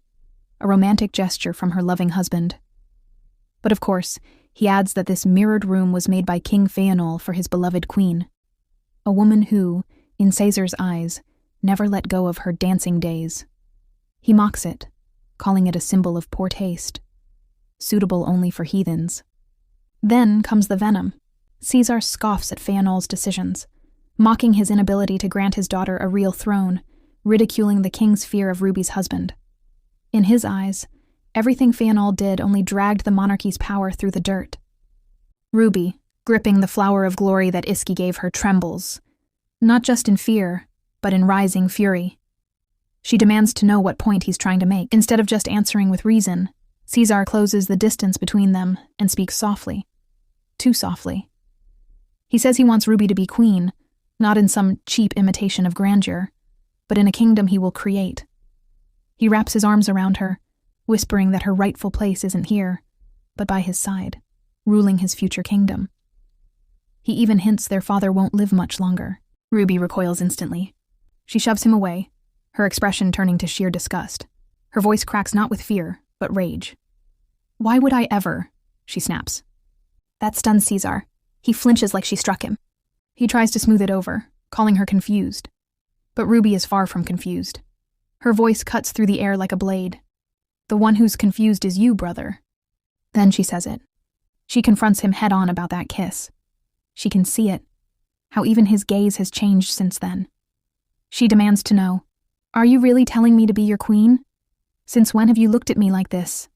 a romantic gesture from her loving husband. But of course, he adds that this mirrored room was made by King Fëanor for his beloved queen, a woman who, in Caesar's eyes, never let go of her dancing days. He mocks it, calling it a symbol of poor taste, suitable only for heathens. Then comes the venom. Caesar scoffs at Fëanor's decisions, mocking his inability to grant his daughter a real throne, ridiculing the king's fear of Ruby's husband. In his eyes, everything Fëanor did only dragged the monarchy's power through the dirt. Ruby, gripping the flower of glory that Iski gave her, trembles, not just in fear, but in rising fury. She demands to know what point he's trying to make. Instead of just answering with reason, Caesar closes the distance between them and speaks softly. Too softly. He says he wants Ruby to be queen, not in some cheap imitation of grandeur, but in a kingdom he will create. He wraps his arms around her, whispering that her rightful place isn't here, but by his side, ruling his future kingdom. He even hints their father won't live much longer. Ruby recoils instantly. She shoves him away, her expression turning to sheer disgust. Her voice cracks not with fear, but rage. Why would I ever? She snaps. That stuns Caesar. He flinches like she struck him. He tries to smooth it over, calling her confused. But Ruby is far from confused. Her voice cuts through the air like a blade. The one who's confused is you, brother. Then she says it. She confronts him head-on about that kiss. She can see it, how even his gaze has changed since then. She demands to know, "Are you really telling me to be your queen? Since when have you looked at me like this?"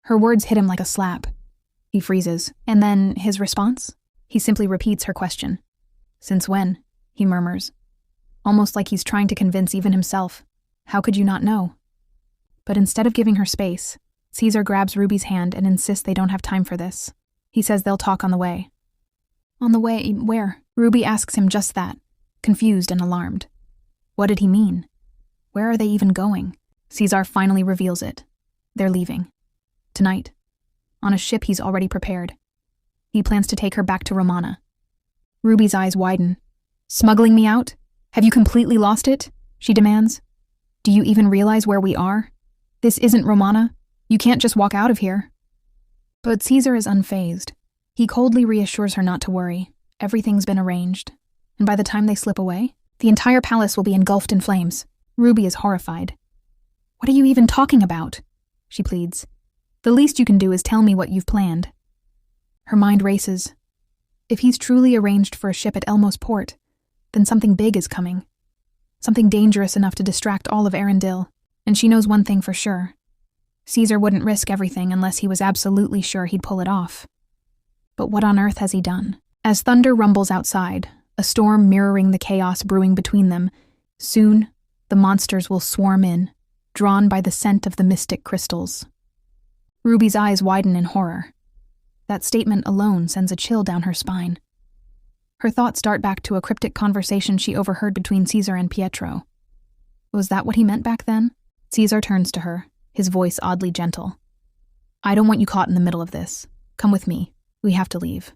Her words hit him like a slap. He freezes, and then his response? He simply repeats her question. "Since when?" he murmurs, almost like he's trying to convince even himself. How could you not know? But instead of giving her space, Caesar grabs Ruby's hand and insists they don't have time for this. He says they'll talk on the way. On the way, where? Ruby asks him just that, confused and alarmed. What did he mean? Where are they even going? Caesar finally reveals it. They're leaving. Tonight. On a ship he's already prepared. He plans to take her back to Romana. Ruby's eyes widen. Smuggling me out? Have you completely lost it? She demands. Do you even realize where we are? This isn't Romana. You can't just walk out of here. But Caesar is unfazed. He coldly reassures her not to worry. Everything's been arranged. And by the time they slip away, the entire palace will be engulfed in flames. Ruby is horrified. What are you even talking about? She pleads. The least you can do is tell me what you've planned. Her mind races. If he's truly arranged for a ship at Elmos port, then something big is coming. Something dangerous enough to distract all of Arendelle. And she knows one thing for sure. Caesar wouldn't risk everything unless he was absolutely sure he'd pull it off. But what on earth has he done? As thunder rumbles outside, a storm mirroring the chaos brewing between them, soon the monsters will swarm in, drawn by the scent of the mystic crystals. Ruby's eyes widen in horror. That statement alone sends a chill down her spine. Her thoughts dart back to a cryptic conversation she overheard between Caesar and Pietro. Was that what he meant back then? Caesar turns to her, his voice oddly gentle. I don't want you caught in the middle of this. Come with me. We have to leave.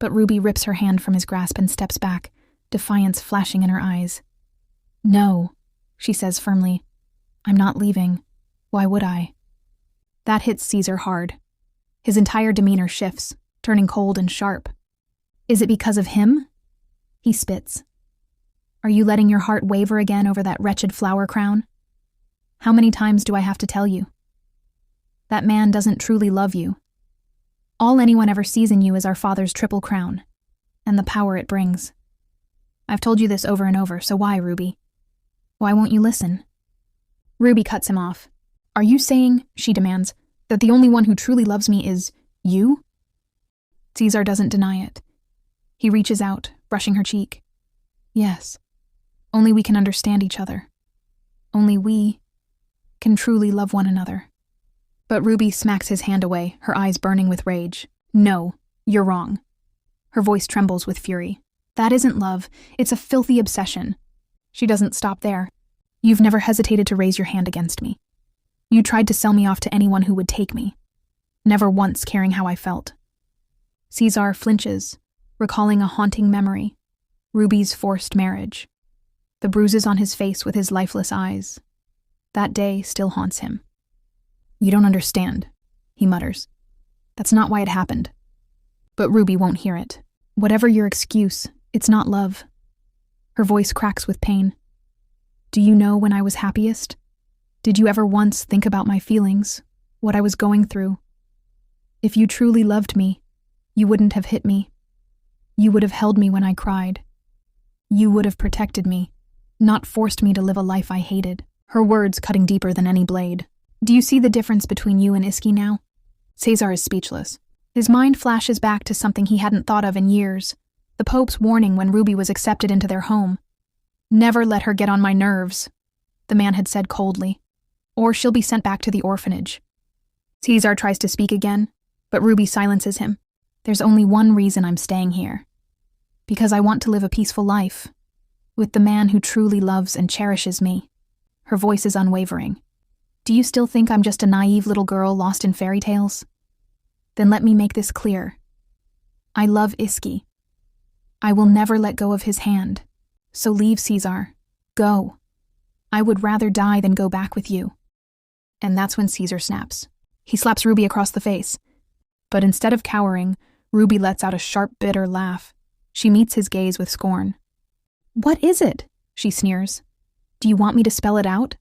But Ruby rips her hand from his grasp and steps back, defiance flashing in her eyes. No, she says firmly. I'm not leaving. Why would I? That hits Caesar hard. His entire demeanor shifts, turning cold and sharp. Is it because of him? He spits. Are you letting your heart waver again over that wretched flower crown? How many times do I have to tell you? That man doesn't truly love you. All anyone ever sees in you is our father's triple crown, and the power it brings. I've told you this over and over, so why, Ruby? Why won't you listen? Ruby cuts him off. Are you saying, she demands, that the only one who truly loves me is you? Caesar doesn't deny it. He reaches out, brushing her cheek. Yes. Only we can understand each other. Only we can truly love one another. But Ruby smacks his hand away, her eyes burning with rage. No, you're wrong. Her voice trembles with fury. That isn't love. It's a filthy obsession. She doesn't stop there. You've never hesitated to raise your hand against me. You tried to sell me off to anyone who would take me, never once caring how I felt. Caesar flinches, recalling a haunting memory, Ruby's forced marriage. The bruises on his face with his lifeless eyes. That day still haunts him. You don't understand, he mutters. That's not why it happened. But Ruby won't hear it. Whatever your excuse, it's not love. Her voice cracks with pain. Do you know when I was happiest? Did you ever once think about my feelings, what I was going through? If you truly loved me, you wouldn't have hit me. You would have held me when I cried. You would have protected me, not forced me to live a life I hated. Her words cutting deeper than any blade. Do you see the difference between you and Iski now? Caesar is speechless. His mind flashes back to something he hadn't thought of in years. The Pope's warning when Ruby was accepted into their home. Never let her get on my nerves, the man had said coldly, or she'll be sent back to the orphanage. Caesar tries to speak again, but Ruby silences him. There's only one reason I'm staying here. Because I want to live a peaceful life, with the man who truly loves and cherishes me. Her voice is unwavering. Do you still think I'm just a naive little girl lost in fairy tales? Then let me make this clear. I love Iski. I will never let go of his hand. So leave, Caesar. Go. I would rather die than go back with you. And that's when Caesar snaps. He slaps Ruby across the face. But instead of cowering, Ruby lets out a sharp, bitter laugh. She meets his gaze with scorn. "What is it?" she sneers. "Do you want me to spell it out?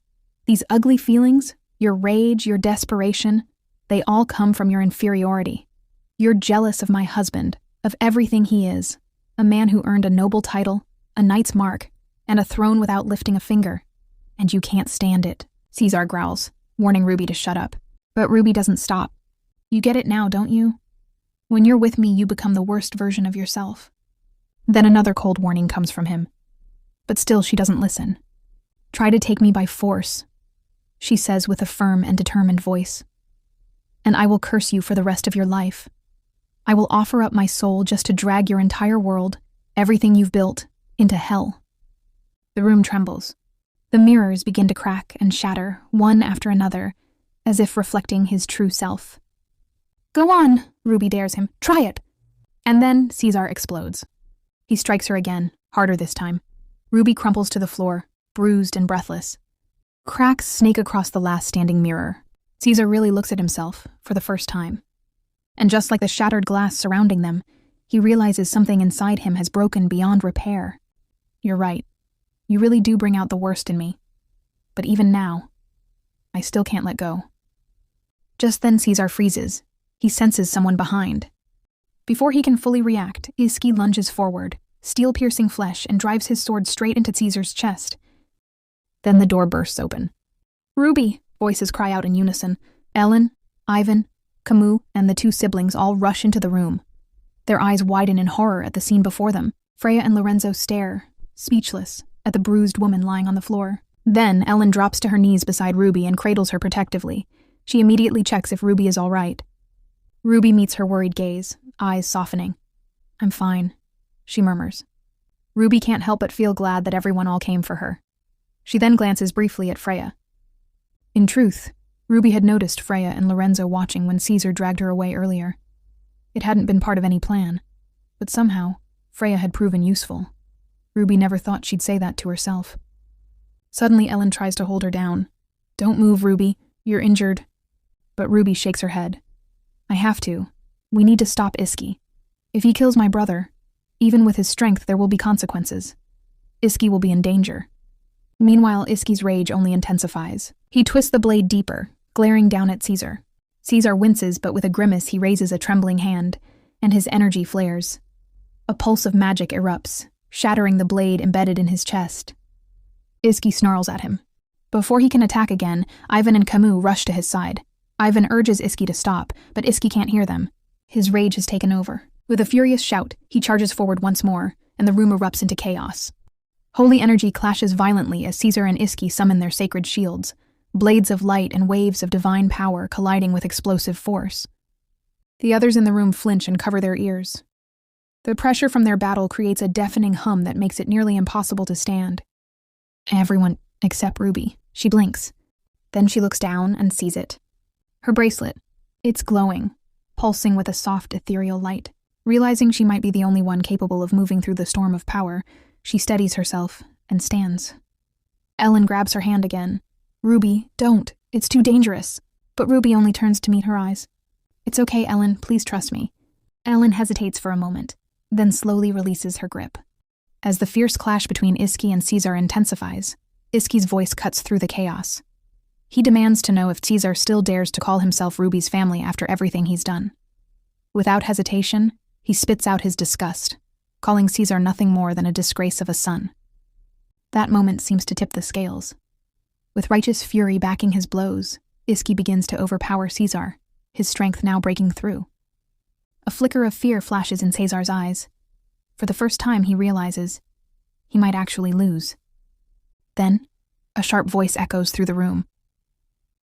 These ugly feelings, your rage, your desperation, they all come from your inferiority. You're jealous of my husband, of everything he is, a man who earned a noble title, a knight's mark, and a throne without lifting a finger. And you can't stand it," Caesar growls, warning Ruby to shut up. But Ruby doesn't stop. "You get it now, don't you? When you're with me, you become the worst version of yourself." Then another cold warning comes from him. But still she doesn't listen. "Try to take me by force," she says with a firm and determined voice. "And I will curse you for the rest of your life. I will offer up my soul just to drag your entire world, everything you've built, into hell." The room trembles. The mirrors begin to crack and shatter, one after another, as if reflecting his true self. "Go on," Ruby dares him. "Try it." And then Caesar explodes. He strikes her again, harder this time. Ruby crumples to the floor, bruised and breathless. Cracks snake across the last standing mirror. Caesar really looks at himself, for the first time. And just like the shattered glass surrounding them, he realizes something inside him has broken beyond repair. "You're right. You really do bring out the worst in me. But even now, I still can't let go." Just then Caesar freezes. He senses someone behind. Before he can fully react, Iski lunges forward, steel-piercing flesh, and drives his sword straight into Caesar's chest. Then the door bursts open. "Ruby!" voices cry out in unison. Ellen, Ivan, Camus, and the two siblings all rush into the room. Their eyes widen in horror at the scene before them. Freya and Lorenzo stare, speechless, at the bruised woman lying on the floor. Then Ellen drops to her knees beside Ruby and cradles her protectively. She immediately checks if Ruby is all right. Ruby meets her worried gaze, eyes softening. "I'm fine," she murmurs. Ruby can't help but feel glad that everyone all came for her. She then glances briefly at Freya. In truth, Ruby had noticed Freya and Lorenzo watching when Caesar dragged her away earlier. It hadn't been part of any plan, but somehow, Freya had proven useful. Ruby never thought she'd say that to herself. Suddenly Ellen tries to hold her down. "Don't move, Ruby. You're injured." But Ruby shakes her head. "I have to. We need to stop Iski. If he kills my brother, even with his strength, there will be consequences. Iski will be in danger." Meanwhile, Iski's rage only intensifies. He twists the blade deeper, glaring down at Caesar. Caesar winces, but with a grimace he raises a trembling hand, and his energy flares. A pulse of magic erupts, shattering the blade embedded in his chest. Iski snarls at him. Before he can attack again, Ivan and Camus rush to his side. Ivan urges Iski to stop, but Iski can't hear them. His rage has taken over. With a furious shout, he charges forward once more, and the room erupts into chaos. Holy energy clashes violently as Caesar and Iski summon their sacred shields, blades of light and waves of divine power colliding with explosive force. The others in the room flinch and cover their ears. The pressure from their battle creates a deafening hum that makes it nearly impossible to stand. Everyone except Ruby. She blinks. Then she looks down and sees it. Her bracelet. It's glowing, pulsing with a soft, ethereal light. Realizing she might be the only one capable of moving through the storm of power, she steadies herself and stands. Ellen grabs her hand again. "Ruby, don't. It's too dangerous." But Ruby only turns to meet her eyes. "It's okay, Ellen. Please trust me." Ellen hesitates for a moment, then slowly releases her grip. As the fierce clash between Iski and Caesar intensifies, Iski's voice cuts through the chaos. He demands to know if Caesar still dares to call himself Ruby's family after everything he's done. Without hesitation, he spits out his disgust, calling Caesar nothing more than a disgrace of a son. That moment seems to tip the scales. With righteous fury backing his blows, Iski begins to overpower Caesar, his strength now breaking through. A flicker of fear flashes in Caesar's eyes. For the first time, he realizes he might actually lose. Then, a sharp voice echoes through the room.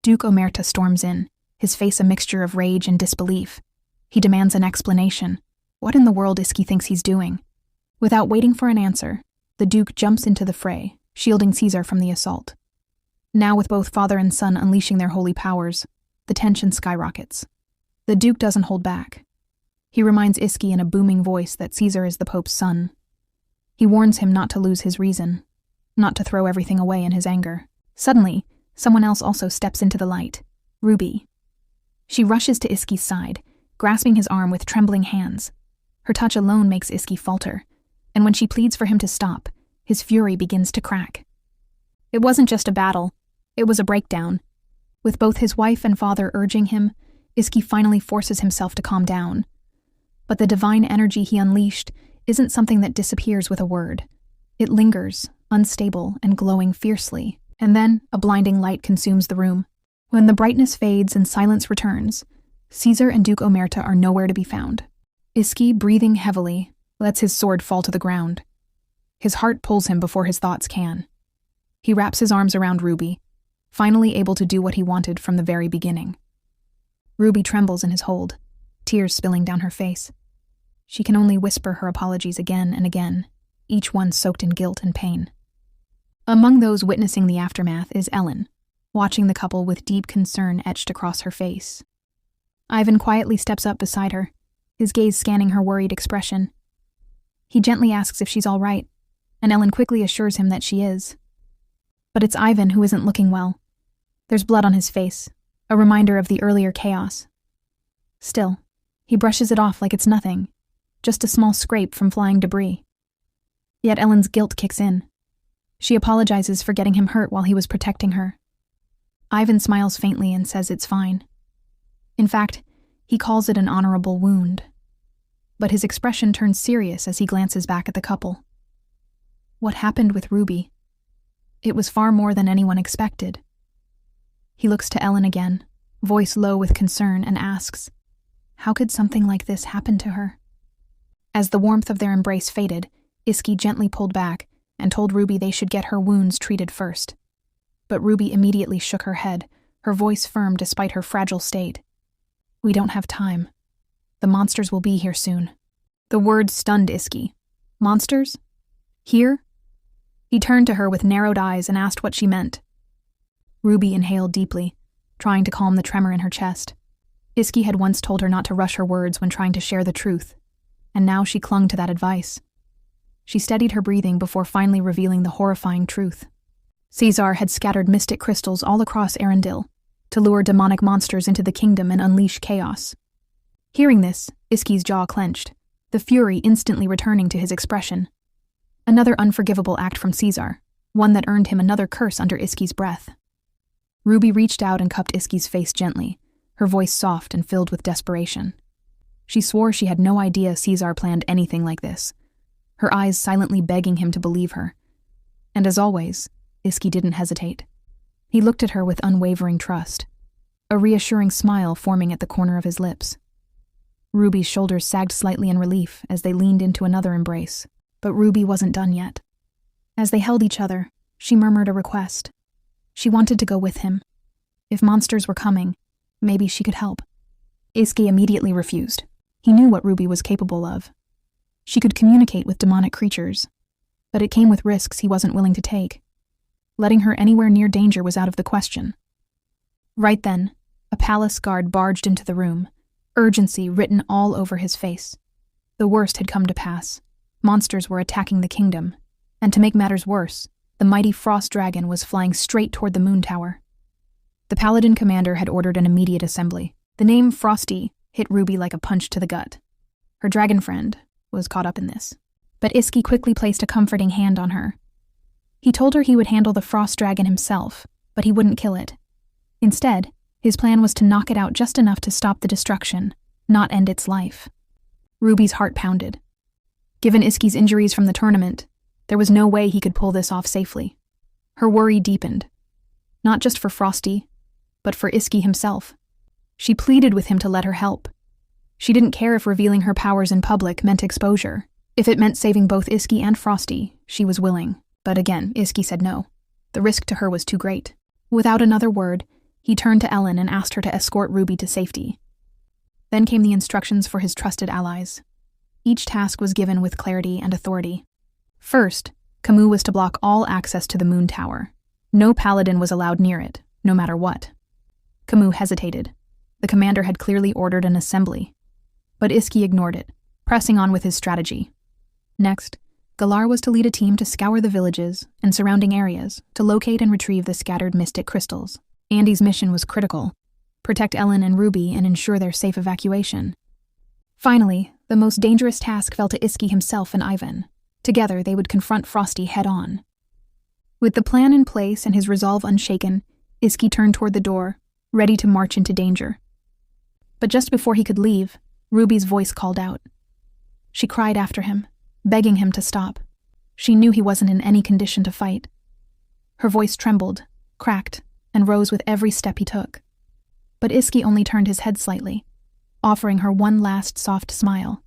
Duke Omerta storms in, his face a mixture of rage and disbelief. He demands an explanation. What in the world Iski thinks he's doing? Without waiting for an answer, the Duke jumps into the fray, shielding Caesar from the assault. Now with both father and son unleashing their holy powers, the tension skyrockets. The Duke doesn't hold back. He reminds Iski in a booming voice that Caesar is the Pope's son. He warns him not to lose his reason, not to throw everything away in his anger. Suddenly, someone else also steps into the light, Ruby. She rushes to Iski's side, grasping his arm with trembling hands. Her touch alone makes Iski falter, and when she pleads for him to stop, his fury begins to crack. It wasn't just a battle, it was a breakdown. With both his wife and father urging him, Iski finally forces himself to calm down. But the divine energy he unleashed isn't something that disappears with a word. It lingers, unstable and glowing fiercely, and then a blinding light consumes the room. When the brightness fades and silence returns, Caesar and Duke Omerta are nowhere to be found. Iski, breathing heavily, lets his sword fall to the ground. His heart pulls him before his thoughts can. He wraps his arms around Ruby, finally able to do what he wanted from the very beginning. Ruby trembles in his hold, tears spilling down her face. She can only whisper her apologies again and again, each one soaked in guilt and pain. Among those witnessing the aftermath is Ellen, watching the couple with deep concern etched across her face. Ivan quietly steps up beside her, his gaze scanning her worried expression. He gently asks if she's all right, and Ellen quickly assures him that she is. But it's Ivan who isn't looking well. There's blood on his face, a reminder of the earlier chaos. Still, he brushes it off like it's nothing, just a small scrape from flying debris. Yet Ellen's guilt kicks in. She apologizes for getting him hurt while he was protecting her. Ivan smiles faintly and says it's fine. In fact, he calls it an honorable wound. But his expression turns serious as he glances back at the couple. What happened with Ruby? It was far more than anyone expected. He looks to Ellen again, voice low with concern, and asks, how could something like this happen to her? As the warmth of their embrace faded, Iski gently pulled back and told Ruby they should get her wounds treated first. But Ruby immediately shook her head, her voice firm despite her fragile state. We don't have time. The monsters will be here soon. The word stunned Iski. Monsters? Here? He turned to her with narrowed eyes and asked what she meant. Ruby inhaled deeply, trying to calm the tremor in her chest. Iski had once told her not to rush her words when trying to share the truth, and now she clung to that advice. She steadied her breathing before finally revealing the horrifying truth. Caesar had scattered mystic crystals all across Arendelle to lure demonic monsters into the kingdom and unleash chaos. Hearing this, Iski's jaw clenched, the fury instantly returning to his expression. Another unforgivable act from Caesar, one that earned him another curse under Iski's breath. Ruby reached out and cupped Iski's face gently, her voice soft and filled with desperation. She swore she had no idea Caesar planned anything like this, her eyes silently begging him to believe her. And as always, Iski didn't hesitate. He looked at her with unwavering trust, a reassuring smile forming at the corner of his lips. Ruby's shoulders sagged slightly in relief as they leaned into another embrace, but Ruby wasn't done yet. As they held each other, she murmured a request. She wanted to go with him. If monsters were coming, maybe she could help. Iski immediately refused. He knew what Ruby was capable of. She could communicate with demonic creatures, but it came with risks he wasn't willing to take. Letting her anywhere near danger was out of the question. Right then, a palace guard barged into the room, urgency written all over his face. The worst had come to pass. Monsters were attacking the kingdom, and to make matters worse, the mighty frost dragon was flying straight toward the moon tower. The paladin commander had ordered an immediate assembly. The name Frosty hit Ruby like a punch to the gut. Her dragon friend was caught up in this, but Iski quickly placed a comforting hand on her. He told her he would handle the frost dragon himself, but he wouldn't kill it. Instead, his plan was to knock it out just enough to stop the destruction, not end its life. Ruby's heart pounded. Given Iski's injuries from the tournament, there was no way he could pull this off safely. Her worry deepened, not just for Frosty, but for Iski himself. She pleaded with him to let her help. She didn't care if revealing her powers in public meant exposure. If it meant saving both Iski and Frosty, she was willing. But again, Iski said no. The risk to her was too great. Without another word, he turned to Ellen and asked her to escort Ruby to safety. Then came the instructions for his trusted allies. Each task was given with clarity and authority. First, Camus was to block all access to the moon tower. No paladin was allowed near it, no matter what. Camus hesitated. The commander had clearly ordered an assembly. But Iski ignored it, pressing on with his strategy. Next, Galar was to lead a team to scour the villages and surrounding areas to locate and retrieve the scattered mystic crystals. Andy's mission was critical: protect Ellen and Ruby and ensure their safe evacuation. Finally, The most dangerous task fell to Iski himself and Ivan. Together, they would confront Frosty head-on. With the plan in place and his resolve unshaken, Iski turned toward the door, ready to march into danger. But just before he could leave, Ruby's voice called out. She cried after him, begging him to stop. She knew he wasn't in any condition to fight. Her voice trembled, cracked, and rose with every step he took. But Iski only turned his head slightly, offering her one last soft smile.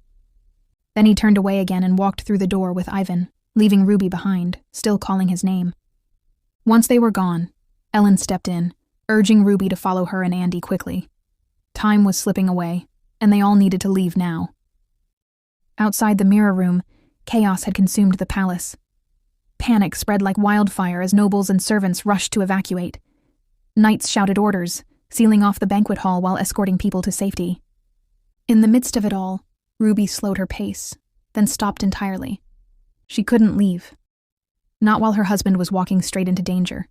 Then he turned away again and walked through the door with Ivan, leaving Ruby behind, still calling his name. Once they were gone, Ellen stepped in, urging Ruby to follow her and Andy quickly. Time was slipping away, and they all needed to leave now. Outside the mirror room, chaos had consumed the palace. Panic spread like wildfire as nobles and servants rushed to evacuate. Knights shouted orders, sealing off the banquet hall while escorting people to safety. In the midst of it all, Ruby slowed her pace, then stopped entirely. She couldn't leave. Not while her husband was walking straight into danger.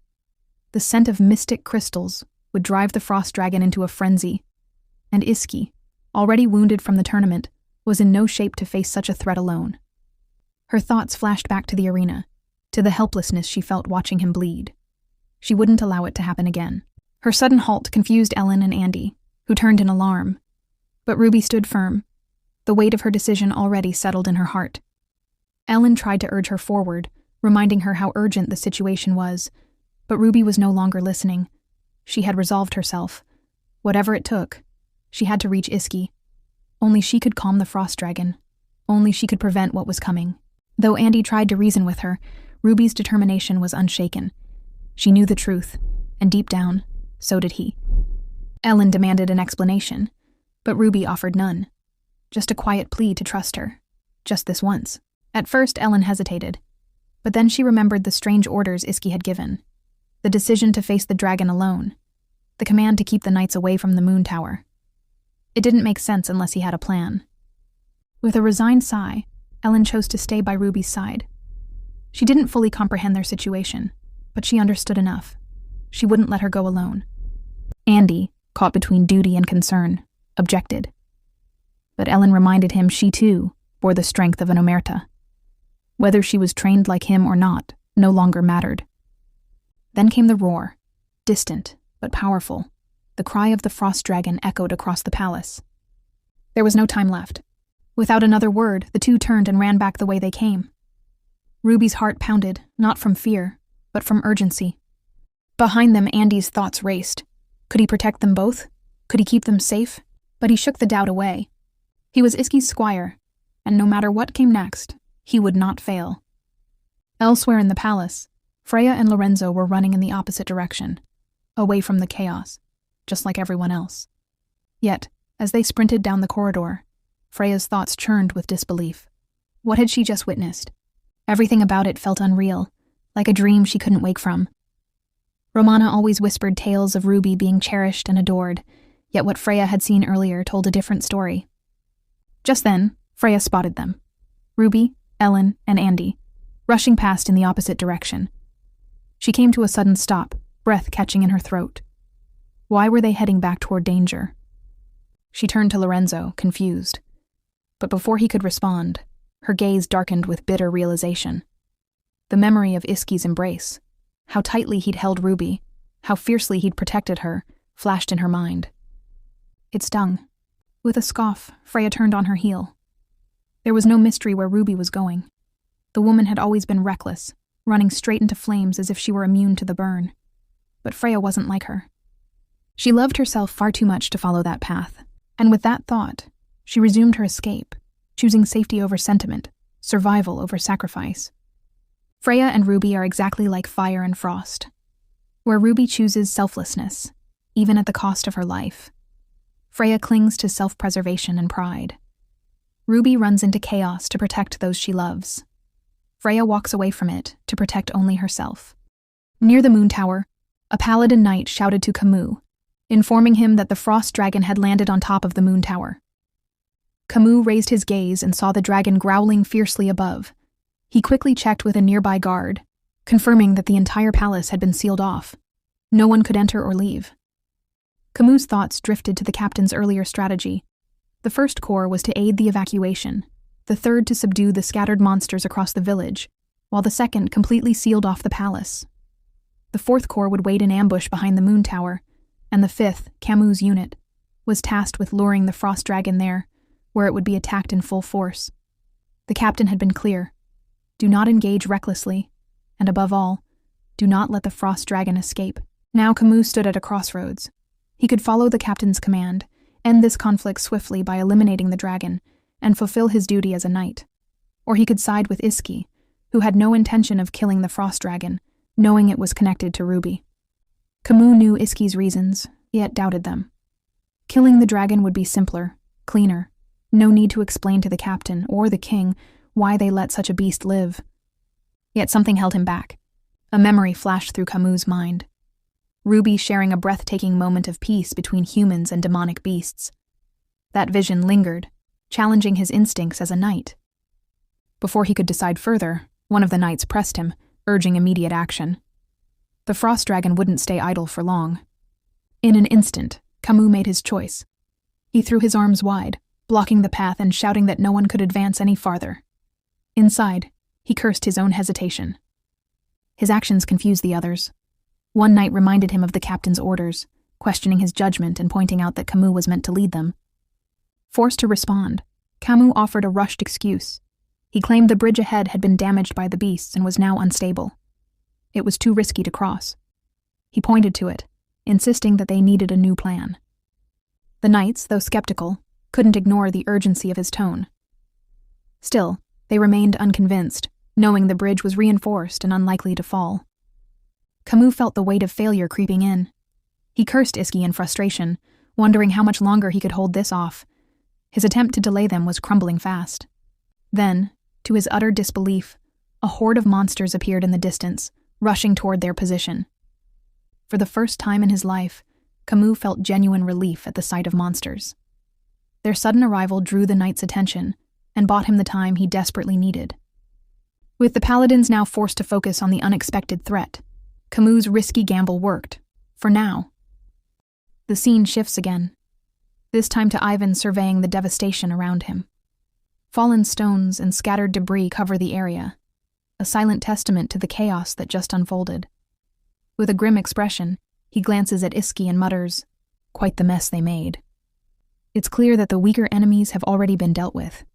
The scent of mystic crystals would drive the frost dragon into a frenzy, and Iski, already wounded from the tournament, was in no shape to face such a threat alone. Her thoughts flashed back to the arena, to the helplessness she felt watching him bleed. She wouldn't allow it to happen again. Her sudden halt confused Ellen and Andy, who turned in alarm. But Ruby stood firm, the weight of her decision already settled in her heart. Ellen tried to urge her forward, reminding her how urgent the situation was, but Ruby was no longer listening. She had resolved herself. Whatever it took, she had to reach Iski. Only she could calm the frost dragon. Only she could prevent what was coming. Though Andy tried to reason with her, Ruby's determination was unshaken. She knew the truth, and deep down, so did he. Ellen demanded an explanation, but Ruby offered none. Just a quiet plea to trust her. Just this once. At first, Ellen hesitated, but then she remembered the strange orders Iski had given. The decision to face the dragon alone. The command to keep the knights away from the moon tower. It didn't make sense unless he had a plan. With a resigned sigh, Ellen chose to stay by Ruby's side. She didn't fully comprehend their situation, but she understood enough. She wouldn't let her go alone. Andy, caught between duty and concern, objected. But Ellen reminded him she, too, bore the strength of an omerta. Whether she was trained like him or not no longer mattered. Then came the roar, distant but powerful. The cry of the frost dragon echoed across the palace. There was no time left. Without another word, the two turned and ran back the way they came. Ruby's heart pounded, not from fear, but from urgency. Behind them, Andy's thoughts raced. Could he protect them both? Could he keep them safe? But he shook the doubt away. He was Iski's squire, and no matter what came next, he would not fail. Elsewhere in the palace, Freya and Lorenzo were running in the opposite direction, away from the chaos, just like everyone else. Yet, as they sprinted down the corridor, Freya's thoughts churned with disbelief. What had she just witnessed? Everything about it felt unreal, like a dream she couldn't wake from. Romana always whispered tales of Ruby being cherished and adored, yet what Freya had seen earlier told a different story. Just then, Freya spotted them. Ruby, Ellen, and Andy, rushing past in the opposite direction. She came to a sudden stop, breath catching in her throat. Why were they heading back toward danger? She turned to Lorenzo, confused. But before he could respond, her gaze darkened with bitter realization. The memory of Iski's embrace, how tightly he'd held Ruby, how fiercely he'd protected her, flashed in her mind. It stung. With a scoff, Freya turned on her heel. There was no mystery where Ruby was going. The woman had always been reckless, running straight into flames as if she were immune to the burn. But Freya wasn't like her. She loved herself far too much to follow that path, and with that thought, she resumed her escape, choosing safety over sentiment, survival over sacrifice. Freya and Ruby are exactly like fire and frost, where Ruby chooses selflessness, even at the cost of her life. Freya clings to self-preservation and pride. Ruby runs into chaos to protect those she loves. Freya walks away from it to protect only herself. Near the moon tower, a paladin knight shouted to Camus, informing him that the frost dragon had landed on top of the moon tower. Camus raised his gaze and saw the dragon growling fiercely above. He quickly checked with a nearby guard, confirming that the entire palace had been sealed off. No one could enter or leave. Camus' thoughts drifted to the captain's earlier strategy. The first corps was to aid the evacuation, the third to subdue the scattered monsters across the village, while the second completely sealed off the palace. The fourth corps would wait in ambush behind the moon tower, and the fifth, Camus' unit, was tasked with luring the frost dragon there, where it would be attacked in full force. The captain had been clear. Do not engage recklessly, and above all, do not let the frost dragon escape. Now Camus stood at a crossroads. He could follow the captain's command, end this conflict swiftly by eliminating the dragon, and fulfill his duty as a knight. Or he could side with Iski, who had no intention of killing the frost dragon, knowing it was connected to Ruby. Camus knew Iski's reasons, yet doubted them. Killing the dragon would be simpler, cleaner. No need to explain to the captain or the king why they let such a beast live. Yet something held him back. A memory flashed through Camus' mind. Ruby sharing a breathtaking moment of peace between humans and demonic beasts. That vision lingered, challenging his instincts as a knight. Before he could decide further, one of the knights pressed him, urging immediate action. The frost dragon wouldn't stay idle for long. In an instant, Camus made his choice. He threw his arms wide, blocking the path and shouting that no one could advance any farther. Inside, he cursed his own hesitation. His actions confused the others. One knight reminded him of the captain's orders, questioning his judgment and pointing out that Camus was meant to lead them. Forced to respond, Camus offered a rushed excuse. He claimed the bridge ahead had been damaged by the beasts and was now unstable. It was too risky to cross. He pointed to it, insisting that they needed a new plan. The knights, though skeptical, couldn't ignore the urgency of his tone. Still, they remained unconvinced, knowing the bridge was reinforced and unlikely to fall. Camus felt the weight of failure creeping in. He cursed Iski in frustration, wondering how much longer he could hold this off. His attempt to delay them was crumbling fast. Then, to his utter disbelief, a horde of monsters appeared in the distance, rushing toward their position. For the first time in his life, Camus felt genuine relief at the sight of monsters. Their sudden arrival drew the knight's attention and bought him the time he desperately needed. With the paladins now forced to focus on the unexpected threat, Camus' risky gamble worked, for now. The scene shifts again, this time to Ivan surveying the devastation around him. Fallen stones and scattered debris cover the area, a silent testament to the chaos that just unfolded. With a grim expression, he glances at Iski and mutters, "Quite the mess they made." It's clear that the weaker enemies have already been dealt with,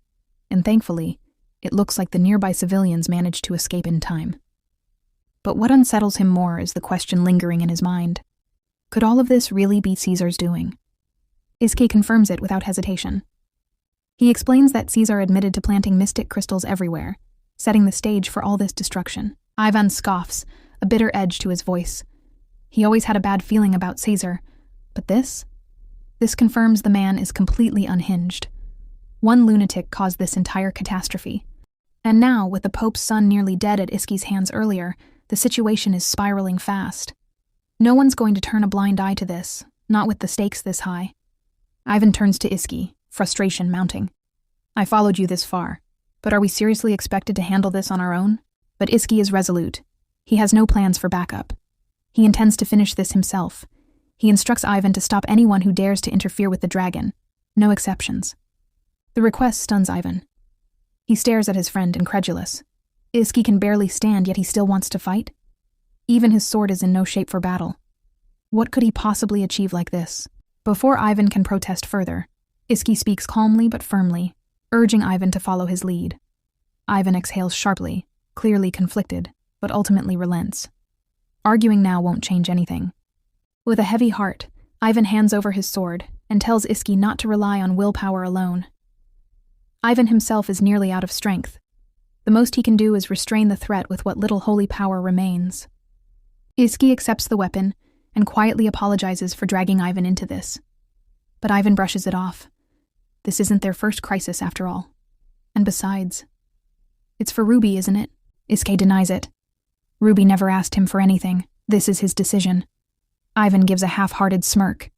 and thankfully, it looks like the nearby civilians managed to escape in time. But what unsettles him more is the question lingering in his mind. Could all of this really be Caesar's doing? Iski confirms it without hesitation. He explains that Caesar admitted to planting mystic crystals everywhere, setting the stage for all this destruction. Ivan scoffs, a bitter edge to his voice. He always had a bad feeling about Caesar, but this confirms the man is completely unhinged. One lunatic caused this entire catastrophe. And now, with the Pope's son nearly dead at Iski's hands earlier, the situation is spiraling fast. No one's going to turn a blind eye to this, not with the stakes this high. Ivan turns to Iski, frustration mounting. "I followed you this far, but are we seriously expected to handle this on our own?" But Iski is resolute. He has no plans for backup. He intends to finish this himself. He instructs Ivan to stop anyone who dares to interfere with the dragon. No exceptions. The request stuns Ivan. He stares at his friend, incredulous. Iski can barely stand, yet he still wants to fight? Even his sword is in no shape for battle. What could he possibly achieve like this? Before Ivan can protest further, Iski speaks calmly but firmly, urging Ivan to follow his lead. Ivan exhales sharply, clearly conflicted, but ultimately relents. Arguing now won't change anything. With a heavy heart, Ivan hands over his sword and tells Iski not to rely on willpower alone. Ivan himself is nearly out of strength. The most he can do is restrain the threat with what little holy power remains. Iski accepts the weapon and quietly apologizes for dragging Ivan into this. But Ivan brushes it off. This isn't their first crisis after all. And besides, it's for Ruby, isn't it? Iski denies it. Ruby never asked him for anything. This is his decision. Ivan gives a half-hearted smirk.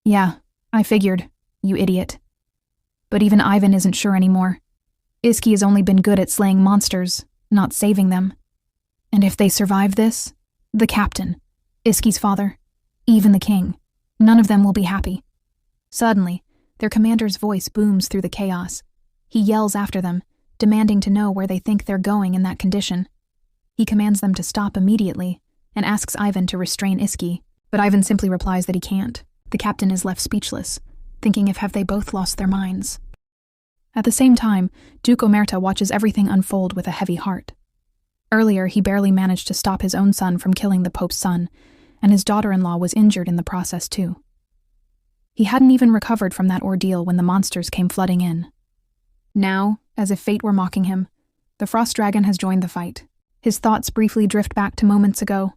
"Yeah, I figured, you idiot." But even Ivan isn't sure anymore. Iski has only been good at slaying monsters, not saving them. And if they survive this, the captain, Iski's father, even the king, none of them will be happy. Suddenly, Their commander's voice booms through the chaos. He yells after them, demanding to know where they think they're going in that condition. He commands them to stop immediately and asks Ivan to restrain Iski, but Ivan simply replies that he can't. The captain is left speechless, thinking if have they both lost their minds. At the same time, Duke Omerta watches everything unfold with a heavy heart. Earlier, he barely managed to stop his own son from killing the Pope's son, and his daughter-in-law was injured in the process too. He hadn't even recovered from that ordeal when the monsters came flooding in. Now, as if fate were mocking him, the Frost Dragon has joined the fight. His thoughts briefly drift back to moments ago,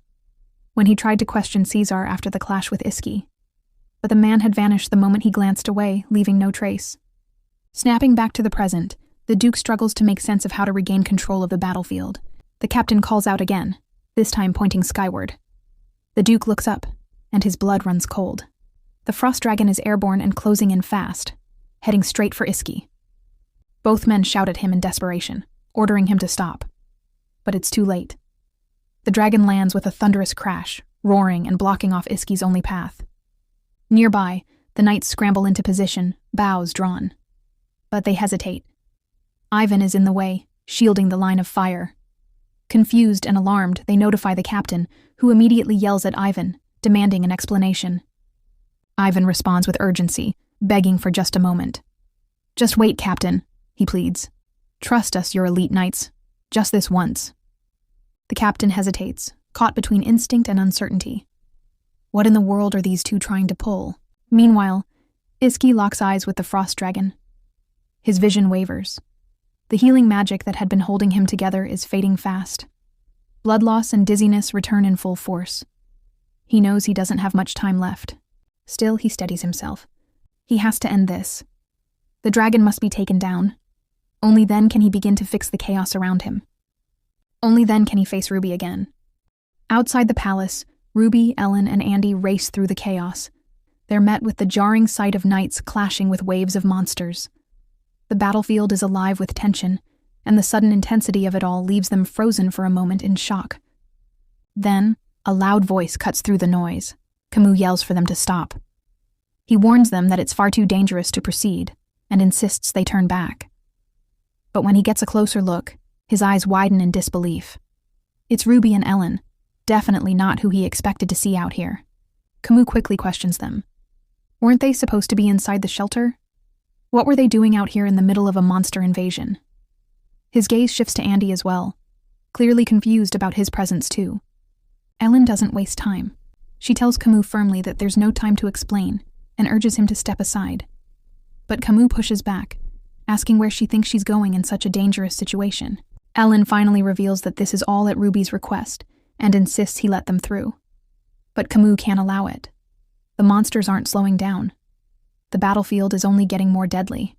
when he tried to question Caesar after the clash with Iski. But the man had vanished the moment he glanced away, leaving no trace. Snapping back to the present, the Duke struggles to make sense of how to regain control of the battlefield. The captain calls out again, this time pointing skyward. The Duke looks up, and his blood runs cold. The Frost Dragon is airborne and closing in fast, heading straight for Iski. Both men shout at him in desperation, ordering him to stop. But it's too late. The dragon lands with a thunderous crash, roaring and blocking off Iski's only path. Nearby, the knights scramble into position, bows drawn. But they hesitate. Ivan is in the way, shielding the line of fire. Confused and alarmed, they notify the captain, who immediately yells at Ivan, demanding an explanation. Ivan responds with urgency, begging for just a moment. "Just wait, Captain," he pleads. "Trust us, your elite knights. Just this once." The captain hesitates, caught between instinct and uncertainty. What in the world are these two trying to pull? Meanwhile, Iski locks eyes with the Frost Dragon. His vision wavers. The healing magic that had been holding him together is fading fast. Blood loss and dizziness return in full force. He knows he doesn't have much time left. Still, he steadies himself. He has to end this. The dragon must be taken down. Only then can he begin to fix the chaos around him. Only then can he face Ruby again. Outside the palace, Ruby, Ellen, and Andy race through the chaos. They're met with the jarring sight of knights clashing with waves of monsters. The battlefield is alive with tension, and the sudden intensity of it all leaves them frozen for a moment in shock. Then, a loud voice cuts through the noise. Camus yells for them to stop. He warns them that it's far too dangerous to proceed, and insists they turn back. But when he gets a closer look, his eyes widen in disbelief. It's Ruby and Ellen, definitely not who he expected to see out here. Camus quickly questions them. Weren't they supposed to be inside the shelter? What were they doing out here in the middle of a monster invasion? His gaze shifts to Andy as well, clearly confused about his presence too. Ellen doesn't waste time. She tells Camus firmly that there's no time to explain, and urges him to step aside. But Camus pushes back, asking where she thinks she's going in such a dangerous situation. Ellen finally reveals that this is all at Ruby's request, and insists he let them through. But Camus can't allow it. The monsters aren't slowing down. The battlefield is only getting more deadly.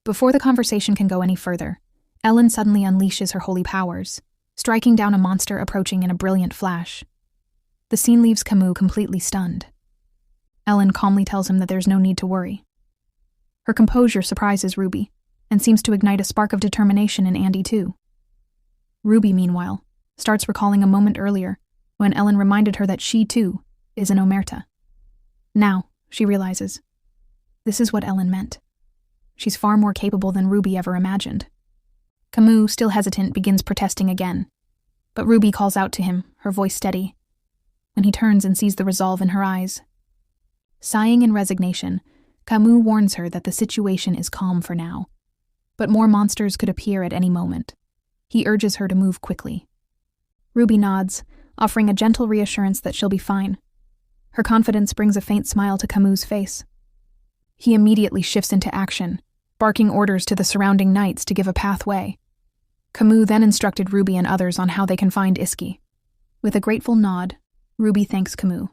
Before the conversation can go any further, Ellen suddenly unleashes her holy powers, striking down a monster approaching in a brilliant flash. The scene leaves Camus completely stunned. Ellen calmly tells him that there's no need to worry. Her composure surprises Ruby, and seems to ignite a spark of determination in Andy too. Ruby, meanwhile, starts recalling a moment earlier, when Ellen reminded her that she too is an Omerta. Now, she realizes, this is what Ellen meant. She's far more capable than Ruby ever imagined. Camus, still hesitant, begins protesting again, but Ruby calls out to him, her voice steady. When he turns and sees the resolve in her eyes. Sighing in resignation, Camus warns her that the situation is calm for now, but more monsters could appear at any moment. He urges her to move quickly. Ruby nods, offering a gentle reassurance that she'll be fine. Her confidence brings a faint smile to Camus' face. He immediately shifts into action, barking orders to the surrounding knights to give a pathway. Camus then instructed Ruby and others on how they can find Iski. With a grateful nod, Ruby thanks Camus.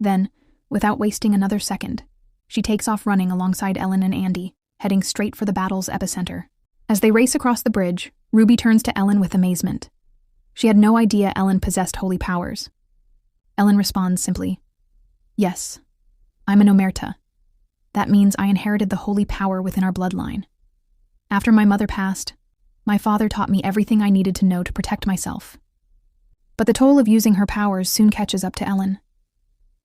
Then, without wasting another second, she takes off running alongside Ellen and Andy, heading straight for the battle's epicenter. As they race across the bridge, Ruby turns to Ellen with amazement. She had no idea Ellen possessed holy powers. Ellen responds simply, "Yes, I'm an Omerta. That means I inherited the holy power within our bloodline. After my mother passed, my father taught me everything I needed to know to protect myself." But the toll of using her powers soon catches up to Ellen.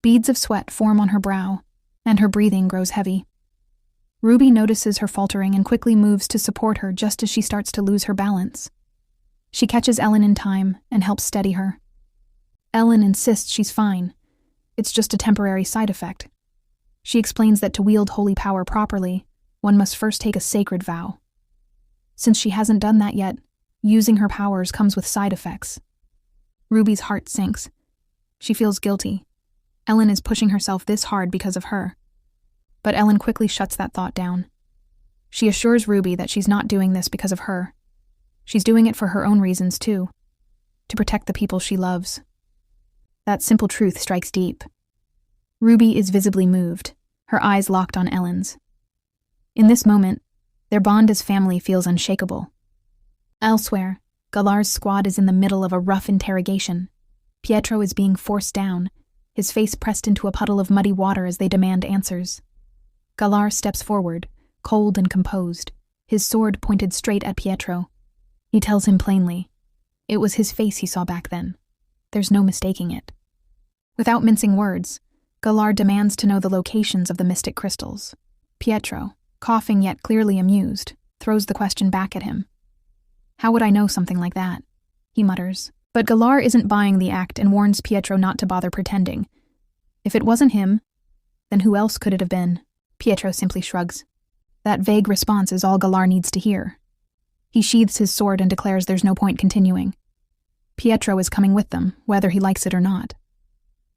Beads of sweat form on her brow, and her breathing grows heavy. Ruby notices her faltering and quickly moves to support her just as she starts to lose her balance. She catches Ellen in time and helps steady her. Ellen insists she's fine. It's just a temporary side effect. She explains that to wield holy power properly, one must first take a sacred vow. Since she hasn't done that yet, using her powers comes with side effects. Ruby's heart sinks. She feels guilty. Ellen is pushing herself this hard because of her. But Ellen quickly shuts that thought down. She assures Ruby that she's not doing this because of her. She's doing it for her own reasons, too. To protect the people she loves. That simple truth strikes deep. Ruby is visibly moved, her eyes locked on Ellen's. In this moment, their bond as family feels unshakable. Elsewhere, Galar's squad is in the middle of a rough interrogation. Pietro is being forced down, his face pressed into a puddle of muddy water as they demand answers. Galar steps forward, cold and composed, his sword pointed straight at Pietro. He tells him plainly. It was his face he saw back then. There's no mistaking it. Without mincing words, Galar demands to know the locations of the mystic crystals. Pietro, coughing yet clearly amused, throws the question back at him. How would I know something like that? He mutters. But Galar isn't buying the act and warns Pietro not to bother pretending. If it wasn't him, then who else could it have been? Pietro simply shrugs. That vague response is all Galar needs to hear. He sheathes his sword and declares there's no point continuing. Pietro is coming with them, whether he likes it or not.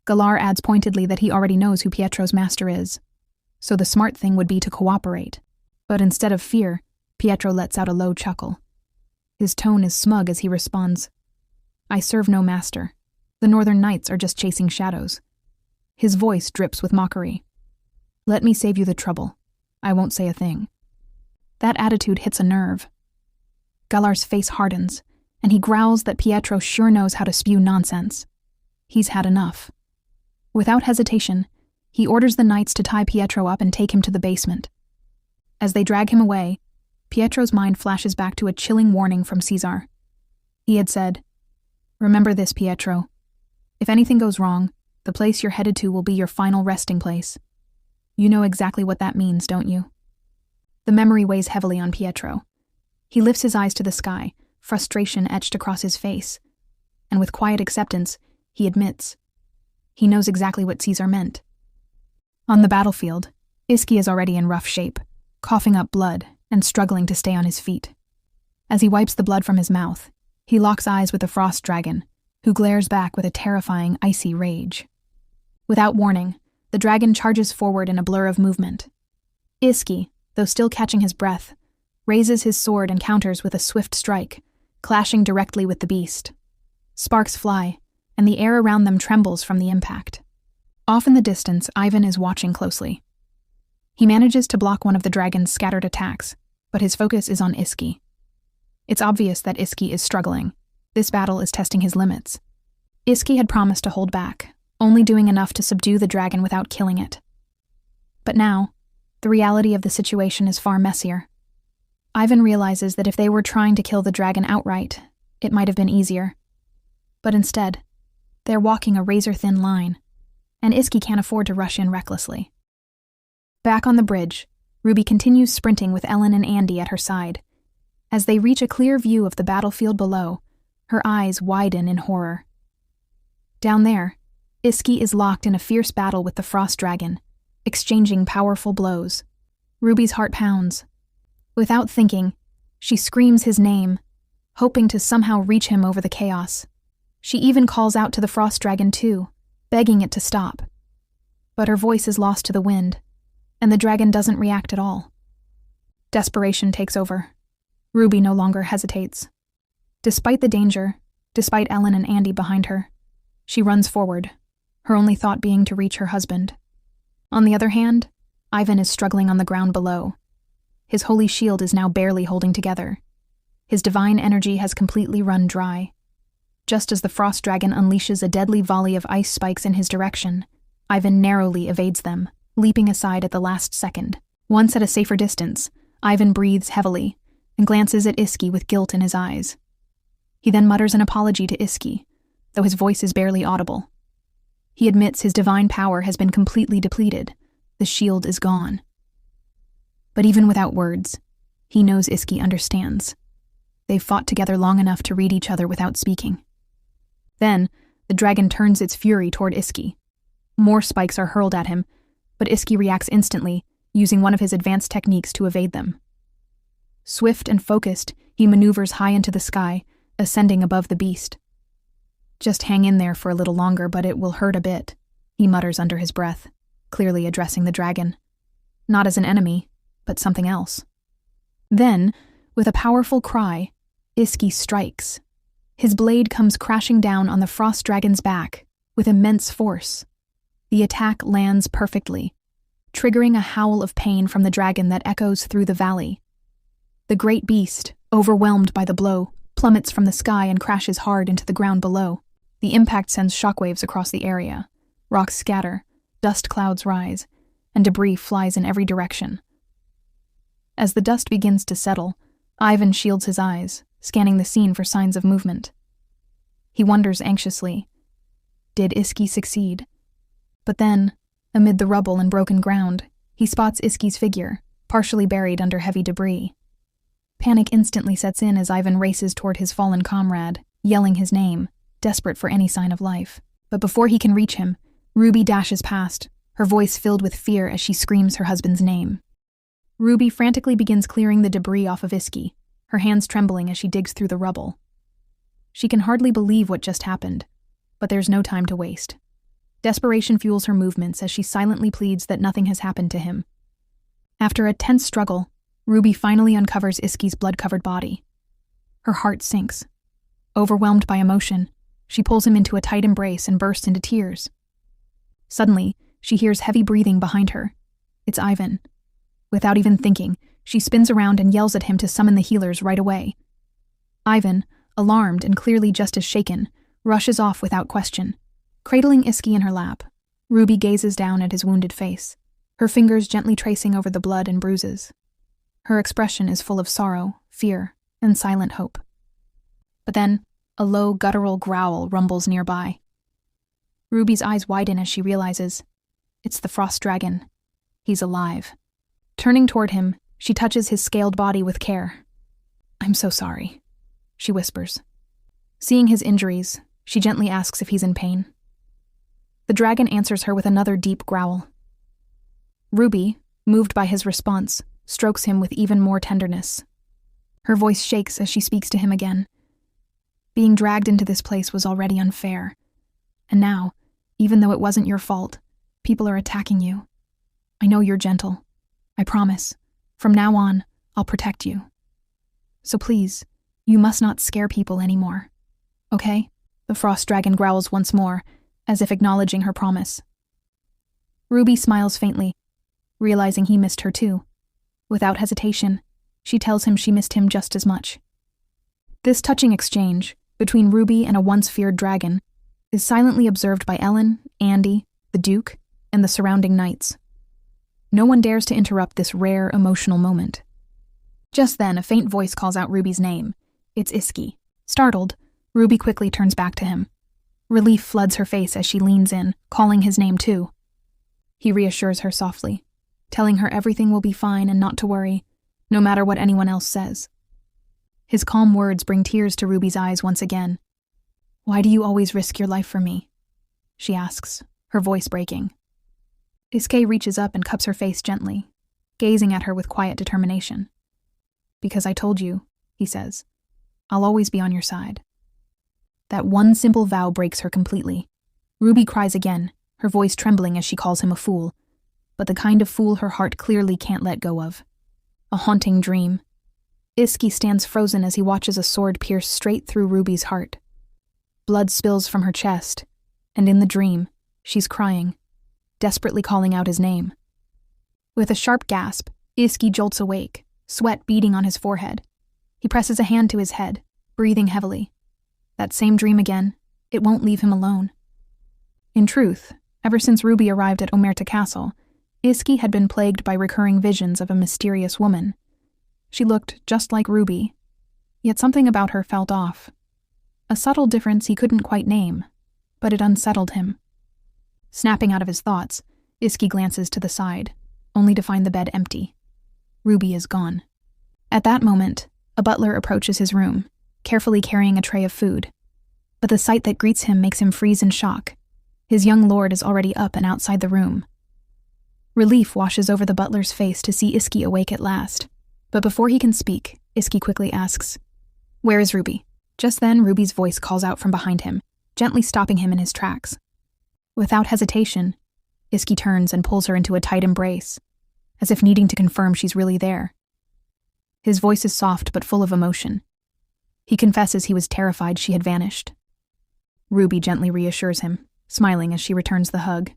Galar adds pointedly that he already knows who Pietro's master is, so the smart thing would be to cooperate. But instead of fear, Pietro lets out a low chuckle. His tone is smug as he responds, I serve no master. The Northern Knights are just chasing shadows. His voice drips with mockery. Let me save you the trouble. I won't say a thing. That attitude hits a nerve. Galar's face hardens, and he growls that Pietro sure knows how to spew nonsense. He's had enough. Without hesitation, he orders the knights to tie Pietro up and take him to the basement. As they drag him away, Pietro's mind flashes back to a chilling warning from Caesar. He had said, Remember this, Pietro. If anything goes wrong, the place you're headed to will be your final resting place. You know exactly what that means, don't you? The memory weighs heavily on Pietro. He lifts his eyes to the sky, frustration etched across his face. And with quiet acceptance, he admits. He knows exactly what Caesar meant. On the battlefield, Iski is already in rough shape, coughing up blood and struggling to stay on his feet. As he wipes the blood from his mouth, he locks eyes with the frost dragon, who glares back with a terrifying, icy rage. Without warning, the dragon charges forward in a blur of movement. Iski, though still catching his breath, raises his sword and counters with a swift strike, clashing directly with the beast. Sparks fly, and the air around them trembles from the impact. Off in the distance, Ivan is watching closely. He manages to block one of the dragon's scattered attacks, but his focus is on Iski. It's obvious that Iski is struggling. This battle is testing his limits. Iski had promised to hold back, only doing enough to subdue the dragon without killing it. But now, the reality of the situation is far messier. Ivan realizes that if they were trying to kill the dragon outright, it might have been easier. But instead, they're walking a razor-thin line, and Iski can't afford to rush in recklessly. Back on the bridge, Ruby continues sprinting with Ellen and Andy at her side. As they reach a clear view of the battlefield below, her eyes widen in horror. Down there, Iski is locked in a fierce battle with the frost dragon, exchanging powerful blows. Ruby's heart pounds. Without thinking, she screams his name, hoping to somehow reach him over the chaos. She even calls out to the frost dragon too, begging it to stop. But her voice is lost to the wind, and the dragon doesn't react at all. Desperation takes over. Ruby no longer hesitates. Despite the danger, despite Ellen and Andy behind her, she runs forward, her only thought being to reach her husband. On the other hand, Ivan is struggling on the ground below. His holy shield is now barely holding together. His divine energy has completely run dry. Just as the frost dragon unleashes a deadly volley of ice spikes in his direction, Ivan narrowly evades them, leaping aside at the last second. Once at a safer distance, Ivan breathes heavily and glances at Iski with guilt in his eyes. He then mutters an apology to Iski, though his voice is barely audible. He admits his divine power has been completely depleted. The shield is gone. But even without words, he knows Iski understands. They've fought together long enough to read each other without speaking. Then, the dragon turns its fury toward Iski. More spikes are hurled at him, but Iski reacts instantly, using one of his advanced techniques to evade them. Swift and focused, he maneuvers high into the sky, ascending above the beast. "Just hang in there for a little longer, but it will hurt a bit," he mutters under his breath, clearly addressing the dragon. Not as an enemy, but something else. Then, with a powerful cry, Iski strikes. His blade comes crashing down on the frost dragon's back with immense force. The attack lands perfectly, triggering a howl of pain from the dragon that echoes through the valley. The great beast, overwhelmed by the blow, plummets from the sky and crashes hard into the ground below. The impact sends shockwaves across the area. Rocks scatter, dust clouds rise, and debris flies in every direction. As the dust begins to settle, Ivan shields his eyes, scanning the scene for signs of movement. He wonders anxiously, did Iski succeed? But then, amid the rubble and broken ground, he spots Iski's figure, partially buried under heavy debris. Panic instantly sets in as Ivan races toward his fallen comrade, yelling his name, desperate for any sign of life. But before he can reach him, Ruby dashes past, her voice filled with fear as she screams her husband's name. Ruby frantically begins clearing the debris off of Iski, her hands trembling as she digs through the rubble. She can hardly believe what just happened, but there's no time to waste. Desperation fuels her movements as she silently pleads that nothing has happened to him. After a tense struggle, Ruby finally uncovers Iski's blood-covered body. Her heart sinks. Overwhelmed by emotion, she pulls him into a tight embrace and bursts into tears. Suddenly, she hears heavy breathing behind her. It's Ivan. Without even thinking, she spins around and yells at him to summon the healers right away. Ivan, alarmed and clearly just as shaken, rushes off without question. Cradling Iski in her lap, Ruby gazes down at his wounded face, her fingers gently tracing over the blood and bruises. Her expression is full of sorrow, fear, and silent hope. But then, a low, guttural growl rumbles nearby. Ruby's eyes widen as she realizes, it's the frost dragon. He's alive. Turning toward him, she touches his scaled body with care. "I'm so sorry," she whispers. Seeing his injuries, she gently asks if he's in pain. The dragon answers her with another deep growl. Ruby, moved by his response, strokes him with even more tenderness. Her voice shakes as she speaks to him again. Being dragged into this place was already unfair. And now, even though it wasn't your fault, people are attacking you. I know you're gentle. I promise. From now on, I'll protect you. So please, you must not scare people anymore. Okay? The frost dragon growls once more, as if acknowledging her promise. Ruby smiles faintly, realizing he missed her too. Without hesitation, she tells him she missed him just as much. This touching exchange, between Ruby and a once-feared dragon, is silently observed by Ellen, Andy, the Duke, and the surrounding knights. No one dares to interrupt this rare, emotional moment. Just then, a faint voice calls out Ruby's name. It's Iski. Startled, Ruby quickly turns back to him. Relief floods her face as she leans in, calling his name too. He reassures her softly, telling her everything will be fine and not to worry, no matter what anyone else says. His calm words bring tears to Ruby's eyes once again. "Why do you always risk your life for me?" she asks, her voice breaking. Iski reaches up and cups her face gently, gazing at her with quiet determination. "Because I told you," he says. "I'll always be on your side." That one simple vow breaks her completely. Ruby cries again, her voice trembling as she calls him a fool, but the kind of fool her heart clearly can't let go of. A haunting dream. Iski stands frozen as he watches a sword pierce straight through Ruby's heart. Blood spills from her chest, and in the dream, she's crying, desperately calling out his name. With a sharp gasp, Iski jolts awake, sweat beading on his forehead. He presses a hand to his head, breathing heavily. That same dream again, it won't leave him alone. In truth, ever since Ruby arrived at Omerta Castle, Iski had been plagued by recurring visions of a mysterious woman. She looked just like Ruby, yet something about her felt off. A subtle difference he couldn't quite name, but it unsettled him. Snapping out of his thoughts, Iski glances to the side, only to find the bed empty. Ruby is gone. At that moment, a butler approaches his room, carefully carrying a tray of food. But the sight that greets him makes him freeze in shock. His young lord is already up and outside the room. Relief washes over the butler's face to see Iski awake at last. But before he can speak, Iski quickly asks, "Where is Ruby?" Just then, Ruby's voice calls out from behind him, gently stopping him in his tracks. Without hesitation, Iski turns and pulls her into a tight embrace, as if needing to confirm she's really there. His voice is soft but full of emotion. He confesses he was terrified she had vanished. Ruby gently reassures him, smiling as she returns the hug.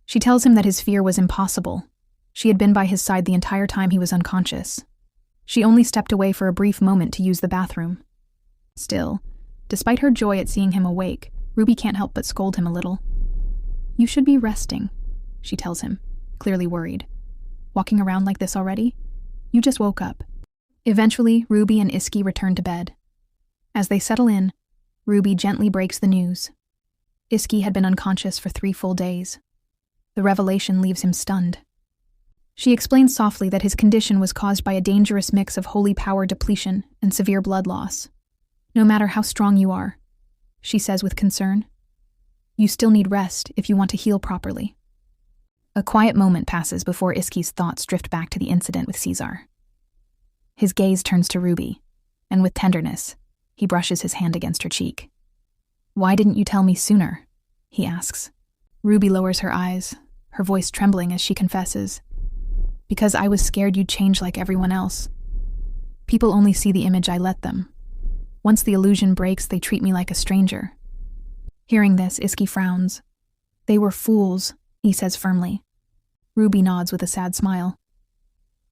She tells him that his fear was impossible. She had been by his side the entire time he was unconscious. She only stepped away for a brief moment to use the bathroom. Still, despite her joy at seeing him awake, Ruby can't help but scold him a little. "You should be resting," she tells him, clearly worried. "Walking around like this already? You just woke up." Eventually, Ruby and Iski return to bed. As they settle in, Ruby gently breaks the news. Iski had been unconscious for 3 full days. The revelation leaves him stunned. She explains softly that his condition was caused by a dangerous mix of holy power depletion and severe blood loss. "No matter how strong you are," she says with concern, "you still need rest if you want to heal properly." A quiet moment passes before Iski's thoughts drift back to the incident with Caesar. His gaze turns to Ruby, and with tenderness, he brushes his hand against her cheek. "Why didn't you tell me sooner?" he asks. Ruby lowers her eyes, her voice trembling as she confesses, "Because I was scared you'd change like everyone else. People only see the image I let them. Once the illusion breaks, they treat me like a stranger." Hearing this, Iski frowns. "They were fools," he says firmly. Ruby nods with a sad smile.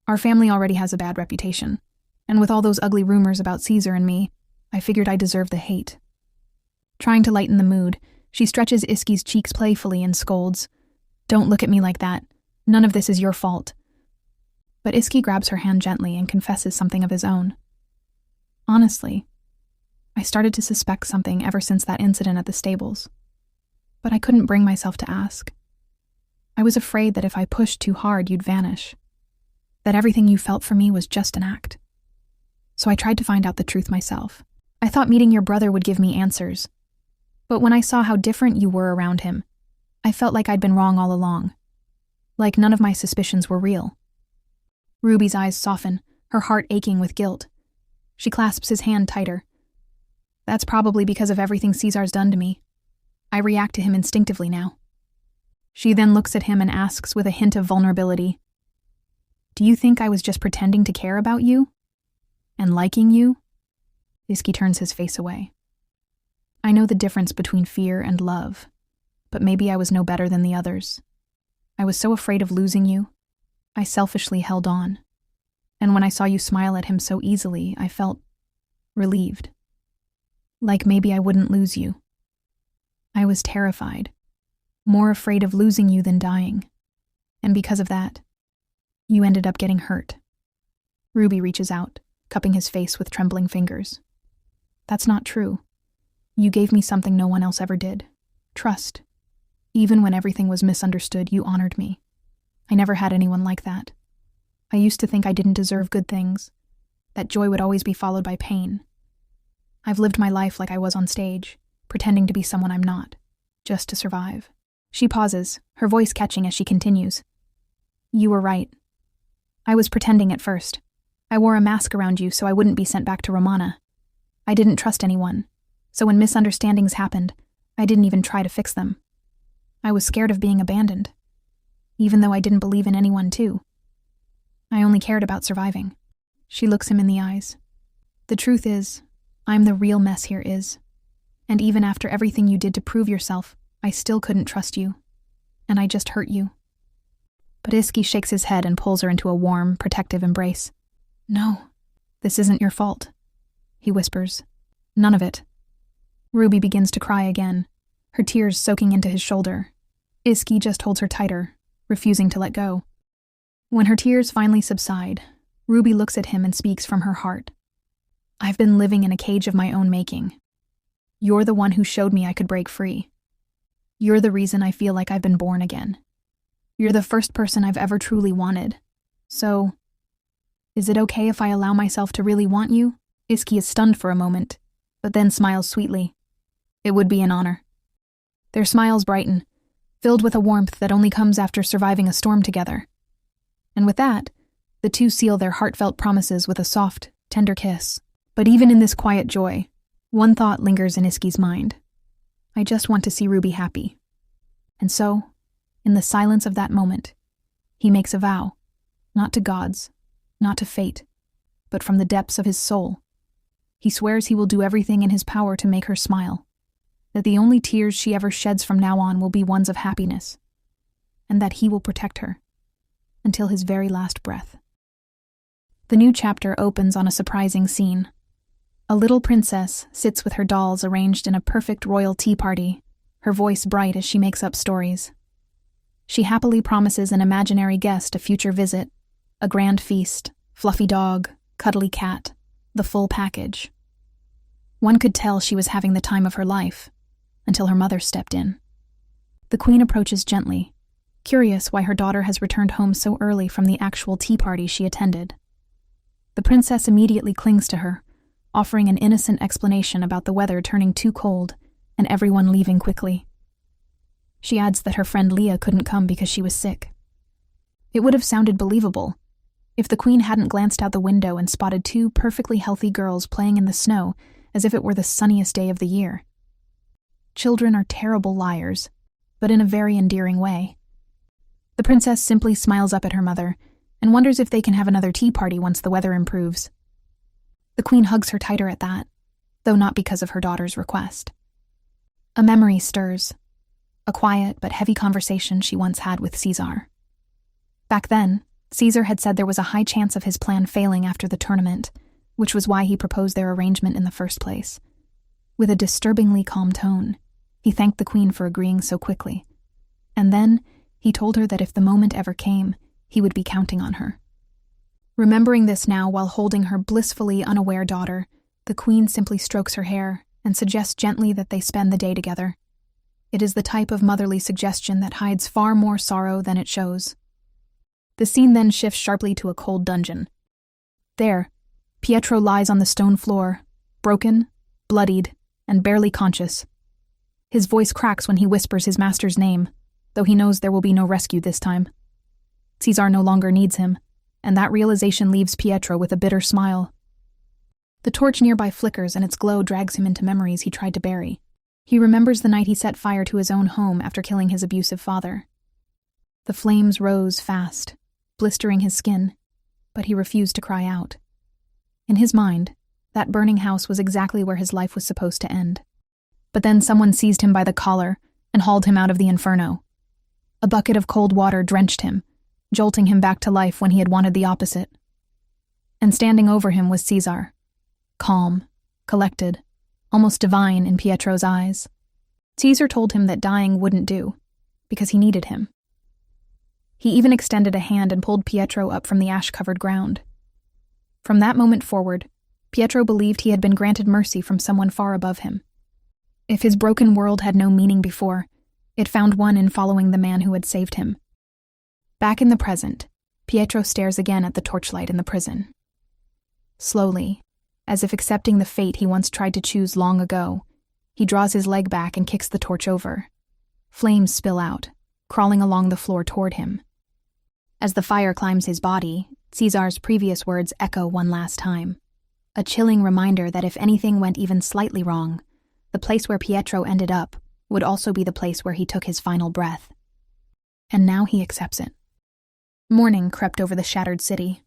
"Our family already has a bad reputation, and with all those ugly rumors about Caesar and me, I figured I deserved the hate." Trying to lighten the mood, she stretches Iski's cheeks playfully and scolds, "Don't look at me like that. None of this is your fault." But Iski grabs her hand gently and confesses something of his own. "Honestly, I started to suspect something ever since that incident at the stables, but I couldn't bring myself to ask. I was afraid that if I pushed too hard, you'd vanish, that everything you felt for me was just an act. So I tried to find out the truth myself. I thought meeting your brother would give me answers, but when I saw how different you were around him, I felt like I'd been wrong all along, like none of my suspicions were real." Ruby's eyes soften, her heart aching with guilt. She clasps his hand tighter. "That's probably because of everything Caesar's done to me. I react to him instinctively now." She then looks at him and asks with a hint of vulnerability, "Do you think I was just pretending to care about you? And liking you?" Iski turns his face away. "I know the difference between fear and love, but maybe I was no better than the others. I was so afraid of losing you, I selfishly held on. And when I saw you smile at him so easily, I felt relieved. Like maybe I wouldn't lose you. I was terrified, more afraid of losing you than dying. And because of that, you ended up getting hurt." Ruby reaches out, cupping his face with trembling fingers. "That's not true. You gave me something no one else ever did. Trust. Even when everything was misunderstood, you honored me. I never had anyone like that. I used to think I didn't deserve good things, that joy would always be followed by pain. I've lived my life like I was on stage, pretending to be someone I'm not, just to survive." She pauses, her voice catching as she continues. "You were right. I was pretending at first. I wore a mask around you so I wouldn't be sent back to Romana. I didn't trust anyone, so when misunderstandings happened, I didn't even try to fix them. I was scared of being abandoned, even though I didn't believe in anyone too. I only cared about surviving." She looks him in the eyes. "The truth is, I'm the real mess here, and even after everything you did to prove yourself, I still couldn't trust you, and I just hurt you." But Iski shakes his head and pulls her into a warm, protective embrace. "No, this isn't your fault," he whispers. "None of it." Ruby begins to cry again, her tears soaking into his shoulder. Iski just holds her tighter, refusing to let go. When her tears finally subside, Ruby looks at him and speaks from her heart. "I've been living in a cage of my own making. You're the one who showed me I could break free. You're the reason I feel like I've been born again. You're the first person I've ever truly wanted. So, Is it okay if I allow myself to really want you? Iski is stunned for a moment, but then smiles sweetly. It would be an honor. Their smiles brighten, filled with a warmth that only comes after surviving a storm together. And with that, the two seal their heartfelt promises with a soft, tender kiss. But even in this quiet joy, one thought lingers in Iski's mind. I just want to see Ruby happy. And so, in the silence of that moment, he makes a vow, not to gods, not to fate, but from the depths of his soul. He swears he will do everything in his power to make her smile, that the only tears she ever sheds from now on will be ones of happiness, and that he will protect her until his very last breath. The new chapter opens on a surprising scene. A little princess sits with her dolls arranged in a perfect royal tea party, her voice bright as she makes up stories. She happily promises an imaginary guest a future visit, a grand feast, fluffy dog, cuddly cat, the full package. One could tell she was having the time of her life, until her mother stepped in. The queen approaches gently, curious why her daughter has returned home so early from the actual tea party she attended. The princess immediately clings to her, offering an innocent explanation about the weather turning too cold and everyone leaving quickly. She adds that her friend Leah couldn't come because she was sick. It would have sounded believable if the queen hadn't glanced out the window and spotted two perfectly healthy girls playing in the snow as if it were the sunniest day of the year. Children are terrible liars, but in a very endearing way. The princess simply smiles up at her mother and wonders if they can have another tea party once the weather improves. The queen hugs her tighter at that, though not because of her daughter's request. A memory stirs, a quiet but heavy conversation she once had with Caesar. Back then, Caesar had said there was a high chance of his plan failing after the tournament, which was why he proposed their arrangement in the first place. With a disturbingly calm tone, he thanked the queen for agreeing so quickly. And then, he told her that if the moment ever came, he would be counting on her. Remembering this now while holding her blissfully unaware daughter, the queen simply strokes her hair and suggests gently that they spend the day together. It is the type of motherly suggestion that hides far more sorrow than it shows. The scene then shifts sharply to a cold dungeon. There, Pietro lies on the stone floor, broken, bloodied, and barely conscious. His voice cracks when he whispers his master's name, though he knows there will be no rescue this time. Caesar no longer needs him, and that realization leaves Pietro with a bitter smile. The torch nearby flickers and its glow drags him into memories he tried to bury. He remembers the night he set fire to his own home after killing his abusive father. The flames rose fast, blistering his skin, but he refused to cry out. In his mind, that burning house was exactly where his life was supposed to end. But then someone seized him by the collar and hauled him out of the inferno. A bucket of cold water drenched him, jolting him back to life when he had wanted the opposite. And standing over him was Caesar, calm, collected, almost divine in Pietro's eyes. Caesar told him that dying wouldn't do, because he needed him. He even extended a hand and pulled Pietro up from the ash-covered ground. From that moment forward, Pietro believed he had been granted mercy from someone far above him. If his broken world had no meaning before, it found one in following the man who had saved him. Back in the present, Pietro stares again at the torchlight in the prison. Slowly, as if accepting the fate he once tried to choose long ago, he draws his leg back and kicks the torch over. Flames spill out, crawling along the floor toward him. As the fire climbs his body, Caesar's previous words echo one last time, a chilling reminder that if anything went even slightly wrong, the place where Pietro ended up would also be the place where he took his final breath. And now he accepts it. Morning crept over the shattered city.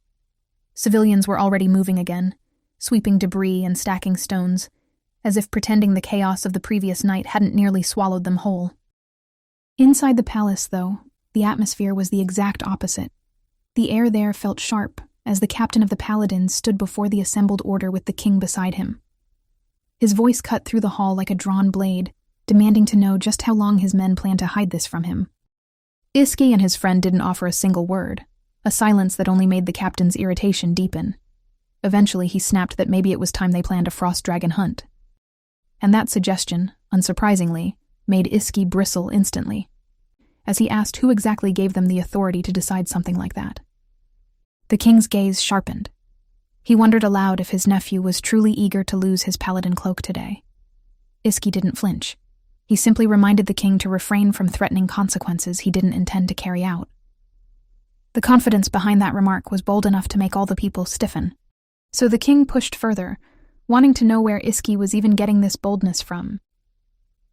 Civilians were already moving again, sweeping debris and stacking stones, as if pretending the chaos of the previous night hadn't nearly swallowed them whole. Inside the palace, though, the atmosphere was the exact opposite. The air there felt sharp as the captain of the paladins stood before the assembled order with the king beside him. His voice cut through the hall like a drawn blade, demanding to know just how long his men planned to hide this from him. Iski and his friend didn't offer a single word, a silence that only made the captain's irritation deepen. Eventually he snapped that maybe it was time they planned a frost dragon hunt. And that suggestion, unsurprisingly, made Iski bristle instantly, as he asked who exactly gave them the authority to decide something like that. The king's gaze sharpened, He wondered aloud if his nephew was truly eager to lose his paladin cloak today. Iski didn't flinch. He simply reminded the king to refrain from threatening consequences he didn't intend to carry out. The confidence behind that remark was bold enough to make all the people stiffen. So the king pushed further, wanting to know where Iski was even getting this boldness from.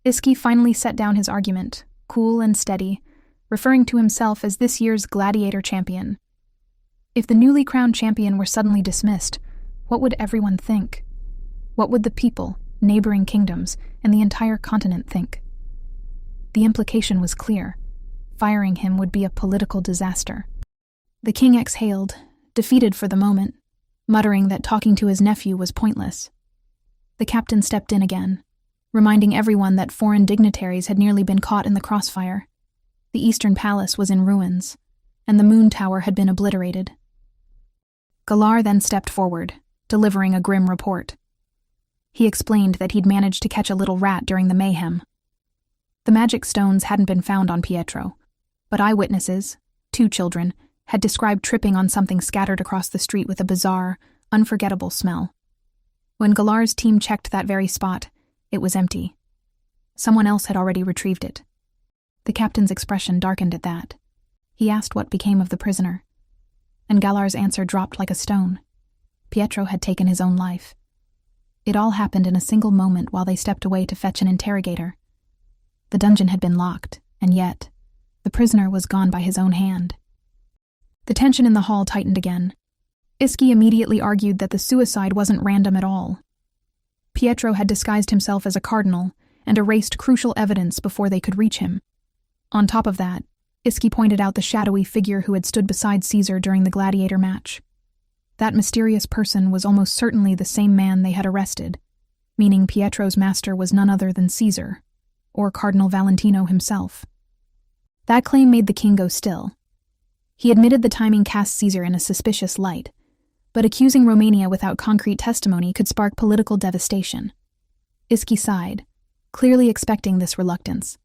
Iski finally set down his argument, cool and steady, referring to himself as this year's gladiator champion. If the newly crowned champion were suddenly dismissed, what would everyone think? What would the people, neighboring kingdoms, and the entire continent think? The implication was clear. Firing him would be a political disaster. The king exhaled, defeated for the moment, muttering that talking to his nephew was pointless. The captain stepped in again, reminding everyone that foreign dignitaries had nearly been caught in the crossfire. The Eastern Palace was in ruins, and the Moon Tower had been obliterated. Galar then stepped forward, delivering a grim report. He explained that he'd managed to catch a little rat during the mayhem. The magic stones hadn't been found on Pietro, but eyewitnesses, 2 children, had described tripping on something scattered across the street with a bizarre, unforgettable smell. When Galar's team checked that very spot, it was empty. Someone else had already retrieved it. The captain's expression darkened at that. He asked what became of the prisoner, and Galar's answer dropped like a stone. Pietro had taken his own life. It all happened in a single moment while they stepped away to fetch an interrogator. The dungeon had been locked, and yet, the prisoner was gone by his own hand. The tension in the hall tightened again. Iski immediately argued that the suicide wasn't random at all. Pietro had disguised himself as a cardinal and erased crucial evidence before they could reach him. On top of that, Iski pointed out the shadowy figure who had stood beside Caesar during the gladiator match. That mysterious person was almost certainly the same man they had arrested, meaning Pietro's master was none other than Caesar, or Cardinal Valentino himself. That claim made the king go still. He admitted the timing cast Caesar in a suspicious light, but accusing Romania without concrete testimony could spark political devastation. Iski sighed, clearly expecting this reluctance.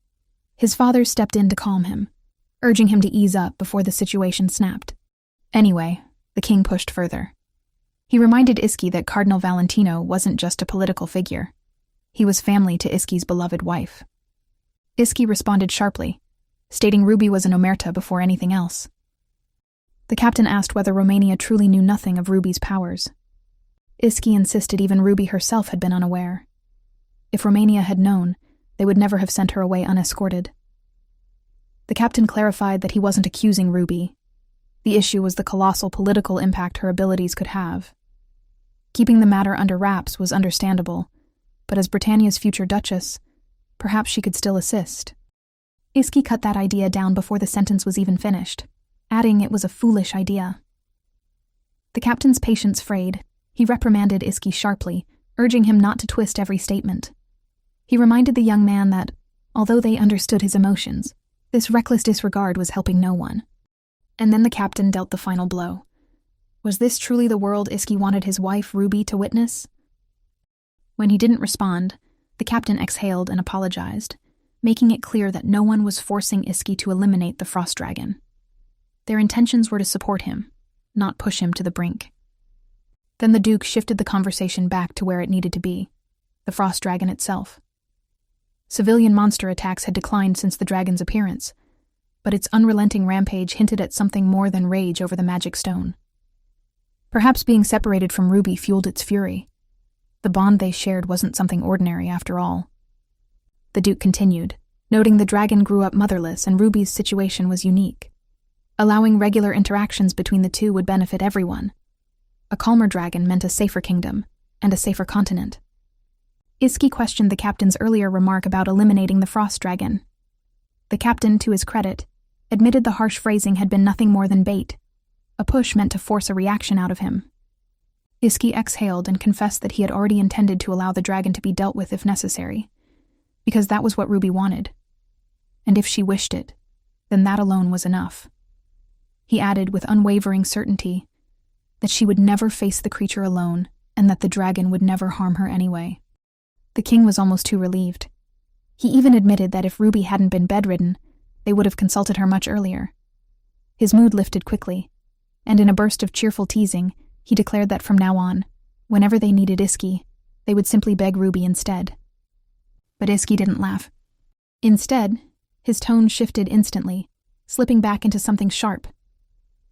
His father stepped in to calm him, urging him to ease up before the situation snapped. Anyway, the king pushed further. He reminded Iski that Cardinal Valentino wasn't just a political figure. He was family to Iski's beloved wife. Iski responded sharply, stating Ruby was an omerta before anything else. The captain asked whether Romania truly knew nothing of Ruby's powers. Iski insisted even Ruby herself had been unaware. If Romania had known, they would never have sent her away unescorted. The captain clarified that he wasn't accusing Ruby. The issue was the colossal political impact her abilities could have. Keeping the matter under wraps was understandable, but as Britannia's future duchess, perhaps she could still assist. Iski cut that idea down before the sentence was even finished, adding it was a foolish idea. The captain's patience frayed. He reprimanded Iski sharply, urging him not to twist every statement. He reminded the young man that, although they understood his emotions, this reckless disregard was helping no one. And then the captain dealt the final blow. Was this truly the world Iski wanted his wife, Ruby, to witness? When he didn't respond, the captain exhaled and apologized, making it clear that no one was forcing Iski to eliminate the frost dragon. Their intentions were to support him, not push him to the brink. Then the Duke shifted the conversation back to where it needed to be, the frost dragon itself. Civilian monster attacks had declined since the dragon's appearance, but its unrelenting rampage hinted at something more than rage over the magic stone. Perhaps being separated from Ruby fueled its fury. The bond they shared wasn't something ordinary after all. The Duke continued, noting the dragon grew up motherless and Ruby's situation was unique. Allowing regular interactions between the two would benefit everyone. A calmer dragon meant a safer kingdom, and a safer continent. Iski questioned the captain's earlier remark about eliminating the frost dragon. The captain, to his credit, admitted the harsh phrasing had been nothing more than bait, a push meant to force a reaction out of him. Iski exhaled and confessed that he had already intended to allow the dragon to be dealt with if necessary, because that was what Ruby wanted. And if she wished it, then that alone was enough. He added with unwavering certainty that she would never face the creature alone and that the dragon would never harm her anyway. The king was almost too relieved. He even admitted that if Ruby hadn't been bedridden, they would have consulted her much earlier. His mood lifted quickly, and in a burst of cheerful teasing, He declared that from now on, whenever they needed Iski, they would simply beg Ruby instead. But Iski didn't laugh. Instead, his tone shifted instantly, slipping back into something sharp.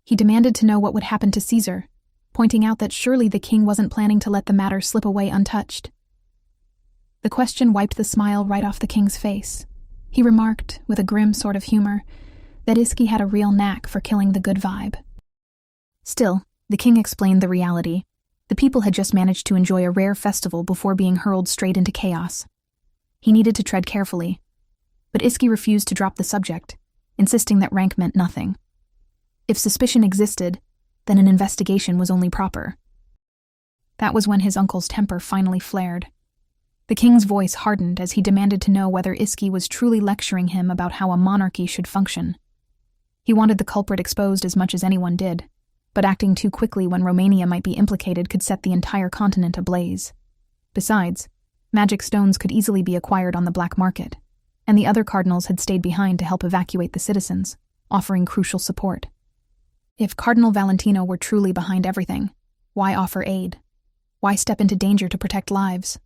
He demanded to know what would happen to Caesar, pointing out that surely the king wasn't planning to let the matter slip away untouched. The question wiped the smile right off the king's face. He remarked, with a grim sort of humor, that Iski had a real knack for killing the good vibe. Still, the king explained the reality. The people had just managed to enjoy a rare festival before being hurled straight into chaos. He needed to tread carefully, but Iski refused to drop the subject, insisting that rank meant nothing. If suspicion existed, then an investigation was only proper. That was when his uncle's temper finally flared. The king's voice hardened as he demanded to know whether Iski was truly lecturing him about how a monarchy should function. He wanted the culprit exposed as much as anyone did, but acting too quickly when Romania might be implicated could set the entire continent ablaze. Besides, magic stones could easily be acquired on the black market, and the other cardinals had stayed behind to help evacuate the citizens, offering crucial support. If Cardinal Valentino were truly behind everything, why offer aid? Why step into danger to protect lives?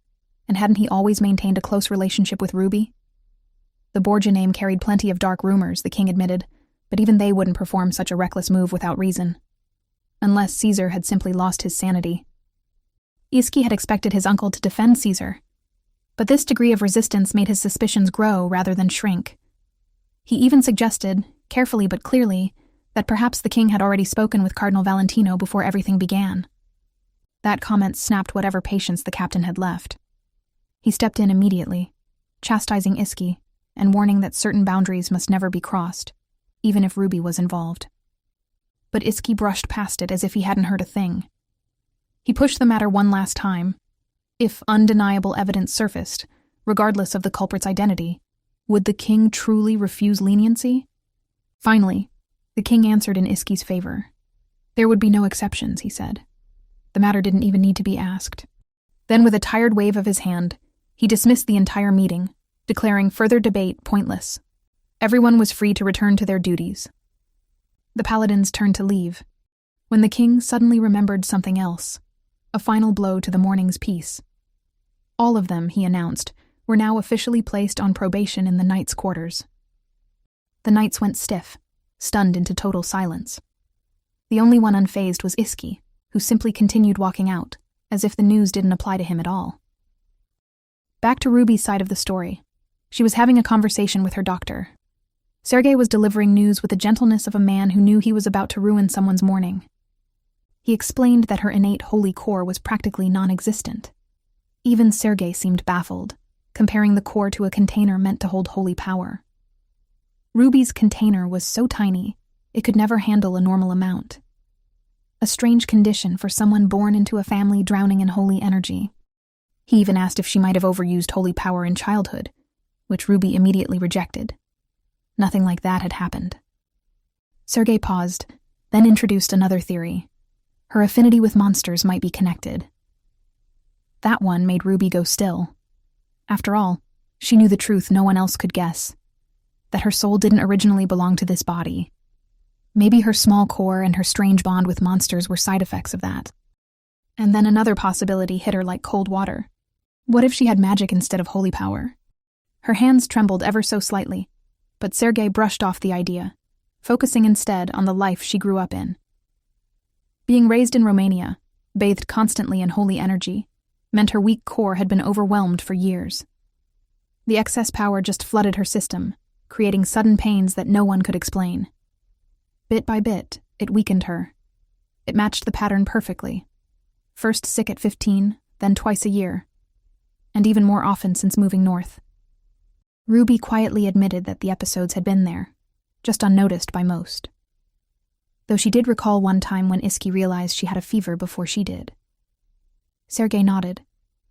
And hadn't he always maintained a close relationship with Ruby? The Borgia name carried plenty of dark rumors, the king admitted, but even they wouldn't perform such a reckless move without reason. Unless Caesar had simply lost his sanity. Iski had expected his uncle to defend Caesar, but this degree of resistance made his suspicions grow rather than shrink. He even suggested, carefully but clearly, that perhaps the king had already spoken with Cardinal Valentino before everything began. That comment snapped whatever patience the captain had left. He stepped in immediately, chastising Iski and warning that certain boundaries must never be crossed, even if Ruby was involved. But Iski brushed past it as if he hadn't heard a thing. He pushed the matter one last time. If undeniable evidence surfaced, regardless of the culprit's identity, would the king truly refuse leniency? Finally, the king answered in Iski's favor. There would be no exceptions, he said. The matter didn't even need to be asked. Then, with a tired wave of his hand, he dismissed the entire meeting, declaring further debate pointless. Everyone was free to return to their duties. The paladins turned to leave, when the king suddenly remembered something else, a final blow to the morning's peace. All of them, he announced, were now officially placed on probation in the knights' quarters. The knights went stiff, stunned into total silence. The only one unfazed was Iski, who simply continued walking out, as if the news didn't apply to him at all. Back to Ruby's side of the story. She was having a conversation with her doctor. Sergei was delivering news with the gentleness of a man who knew he was about to ruin someone's morning. He explained that her innate holy core was practically non-existent. Even Sergei seemed baffled, comparing the core to a container meant to hold holy power. Ruby's container was so tiny, it could never handle a normal amount. A strange condition for someone born into a family drowning in holy energy. He even asked if she might have overused holy power in childhood, which Ruby immediately rejected. Nothing like that had happened. Sergei paused, then introduced another theory. Her affinity with monsters might be connected. That one made Ruby go still. After all, she knew the truth no one else could guess. That her soul didn't originally belong to this body. Maybe her small core and her strange bond with monsters were side effects of that. And then another possibility hit her like cold water. What if she had magic instead of holy power? Her hands trembled ever so slightly, but Sergei brushed off the idea, focusing instead on the life she grew up in. Being raised in Romania, bathed constantly in holy energy, meant her weak core had been overwhelmed for years. The excess power just flooded her system, creating sudden pains that no one could explain. Bit by bit, it weakened her. It matched the pattern perfectly. First sick at 15, then twice a year, and even more often since moving north. Ruby quietly admitted that the episodes had been there, just unnoticed by most. Though she did recall one time when Iski realized she had a fever before she did. Sergei nodded,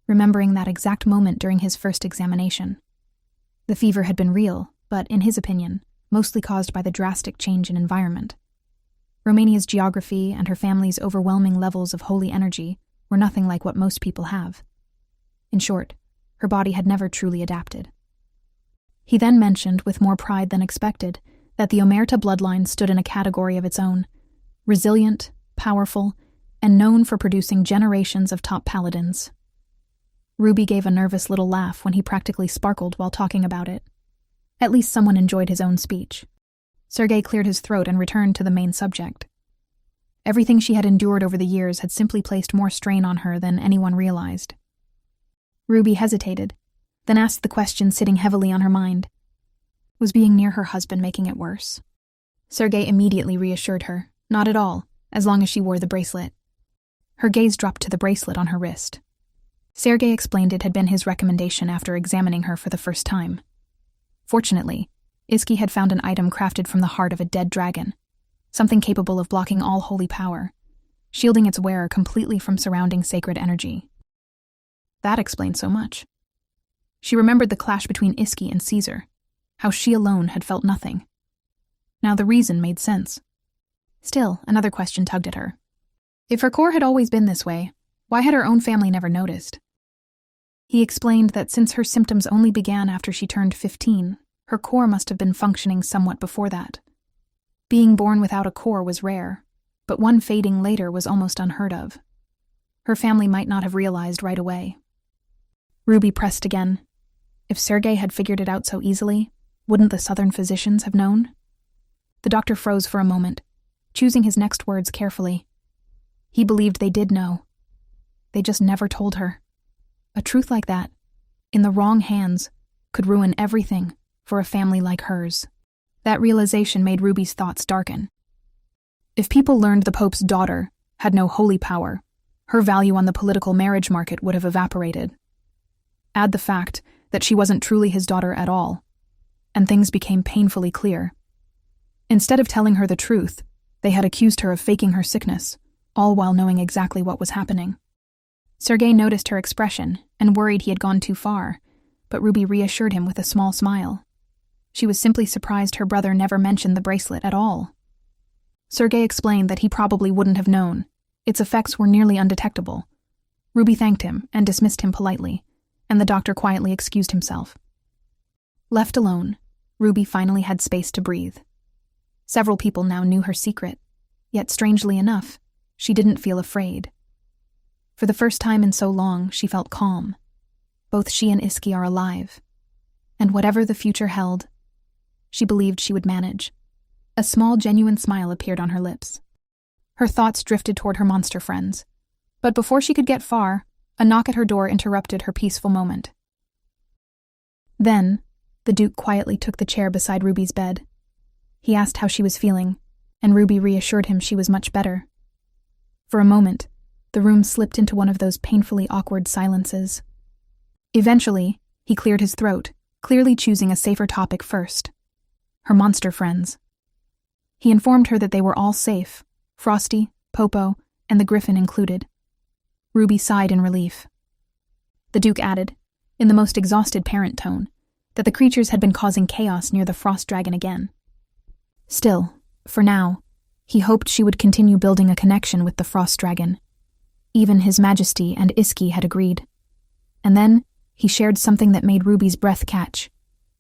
remembering that exact moment during his first examination. The fever had been real, but, in his opinion, mostly caused by the drastic change in environment. Romania's geography and her family's overwhelming levels of holy energy were nothing like what most people have. In short, her body had never truly adapted. He then mentioned, with more pride than expected, that the Omerta bloodline stood in a category of its own, resilient, powerful, and known for producing generations of top paladins. Ruby gave a nervous little laugh when he practically sparkled while talking about it. At least someone enjoyed his own speech. Sergei cleared his throat and returned to the main subject. Everything she had endured over the years had simply placed more strain on her than anyone realized. Ruby hesitated, then asked the question sitting heavily on her mind. Was being near her husband making it worse? Sergei immediately reassured her, not at all, as long as she wore the bracelet. Her gaze dropped to the bracelet on her wrist. Sergei explained it had been his recommendation after examining her for the first time. Fortunately, Iski had found an item crafted from the heart of a dead dragon, something capable of blocking all holy power, shielding its wearer completely from surrounding sacred energy. That explained so much. She remembered the clash between Iski and Caesar, how she alone had felt nothing. Now the reason made sense. Still, another question tugged at her. If her core had always been this way, why had her own family never noticed? He explained that since her symptoms only began after she turned 15, her core must have been functioning somewhat before that. Being born without a core was rare, but one fading later was almost unheard of. Her family might not have realized right away. Ruby pressed again. If Sergei had figured it out so easily, wouldn't the southern physicians have known? The doctor froze for a moment, choosing his next words carefully. He believed they did know. They just never told her. A truth like that, in the wrong hands, could ruin everything for a family like hers. That realization made Ruby's thoughts darken. If people learned the Pope's daughter had no holy power, her value on the political marriage market would have evaporated. Add the fact that she wasn't truly his daughter at all, and things became painfully clear. Instead of telling her the truth, they had accused her of faking her sickness, all while knowing exactly what was happening. Sergei noticed her expression and worried he had gone too far, but Ruby reassured him with a small smile. She was simply surprised her brother never mentioned the bracelet at all. Sergei explained that he probably wouldn't have known. Its effects were nearly undetectable. Ruby thanked him and dismissed him politely, and the doctor quietly excused himself. Left alone, Ruby finally had space to breathe. Several people now knew her secret, yet strangely enough, she didn't feel afraid. For the first time in so long, she felt calm. Both she and Iski are alive, and whatever the future held, she believed she would manage. A small, genuine smile appeared on her lips. Her thoughts drifted toward her monster friends, but before she could get far, a knock at her door interrupted her peaceful moment. Then, the Duke quietly took the chair beside Ruby's bed. He asked how she was feeling, and Ruby reassured him she was much better. For a moment, the room slipped into one of those painfully awkward silences. Eventually, he cleared his throat, clearly choosing a safer topic first. Her monster friends. He informed her that they were all safe, Frosty, Popo, and the Griffin included. Ruby sighed in relief. The Duke added, in the most exhausted parent tone, that the creatures had been causing chaos near the frost dragon again. Still, for now, he hoped she would continue building a connection with the frost dragon. Even His Majesty and Iski had agreed. And then, he shared something that made Ruby's breath catch.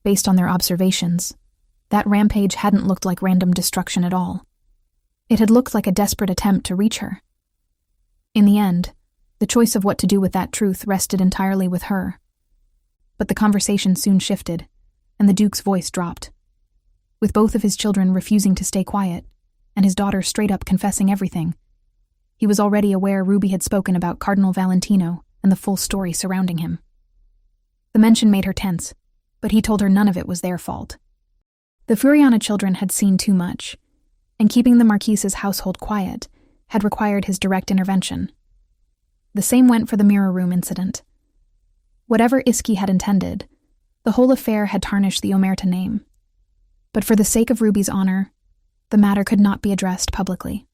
Based on their observations, that rampage hadn't looked like random destruction at all. It had looked like a desperate attempt to reach her. In the end, the choice of what to do with that truth rested entirely with her. But the conversation soon shifted, and the Duke's voice dropped. With both of his children refusing to stay quiet, and his daughter straight up confessing everything, he was already aware Ruby had spoken about Cardinal Valentino and the full story surrounding him. The mention made her tense, but he told her none of it was their fault. The Furiana children had seen too much, and keeping the Marquise's household quiet had required his direct intervention. The same went for the mirror room incident. Whatever Iski had intended, the whole affair had tarnished the Omerta name. But for the sake of Ruby's honor, the matter could not be addressed publicly.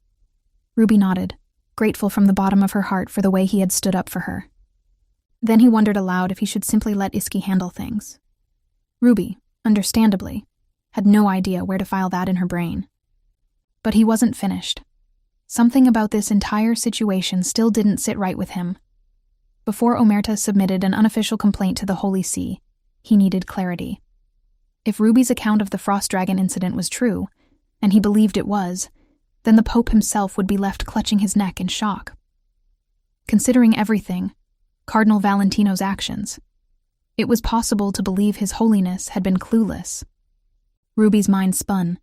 Ruby nodded, grateful from the bottom of her heart for the way he had stood up for her. Then he wondered aloud if he should simply let Iski handle things. Ruby, understandably, had no idea where to file that in her brain. But he wasn't finished. Something about this entire situation still didn't sit right with him. Before Omerta submitted an unofficial complaint to the Holy See, he needed clarity. If Ruby's account of the Frost Dragon incident was true, and he believed it was, then the Pope himself would be left clutching his neck in shock. Considering everything, Cardinal Valentino's actions, it was possible to believe His Holiness had been clueless. Ruby's mind spun.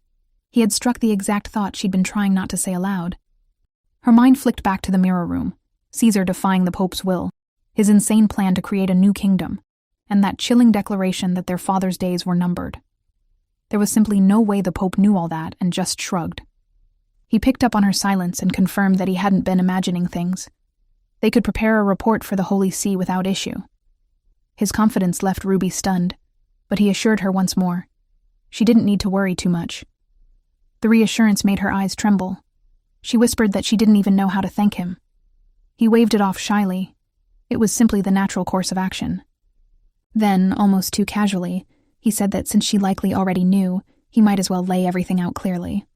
He had struck the exact thought she'd been trying not to say aloud. Her mind flicked back to the mirror room, Caesar defying the Pope's will, his insane plan to create a new kingdom, and that chilling declaration that their father's days were numbered. There was simply no way the Pope knew all that and just shrugged. He picked up on her silence and confirmed that he hadn't been imagining things. They could prepare a report for the Holy See without issue. His confidence left Ruby stunned, but he assured her once more. She didn't need to worry too much. The reassurance made her eyes tremble. She whispered that she didn't even know how to thank him. He waved it off shyly. It was simply the natural course of action. Then, almost too casually, he said that since she likely already knew, he might as well lay everything out clearly.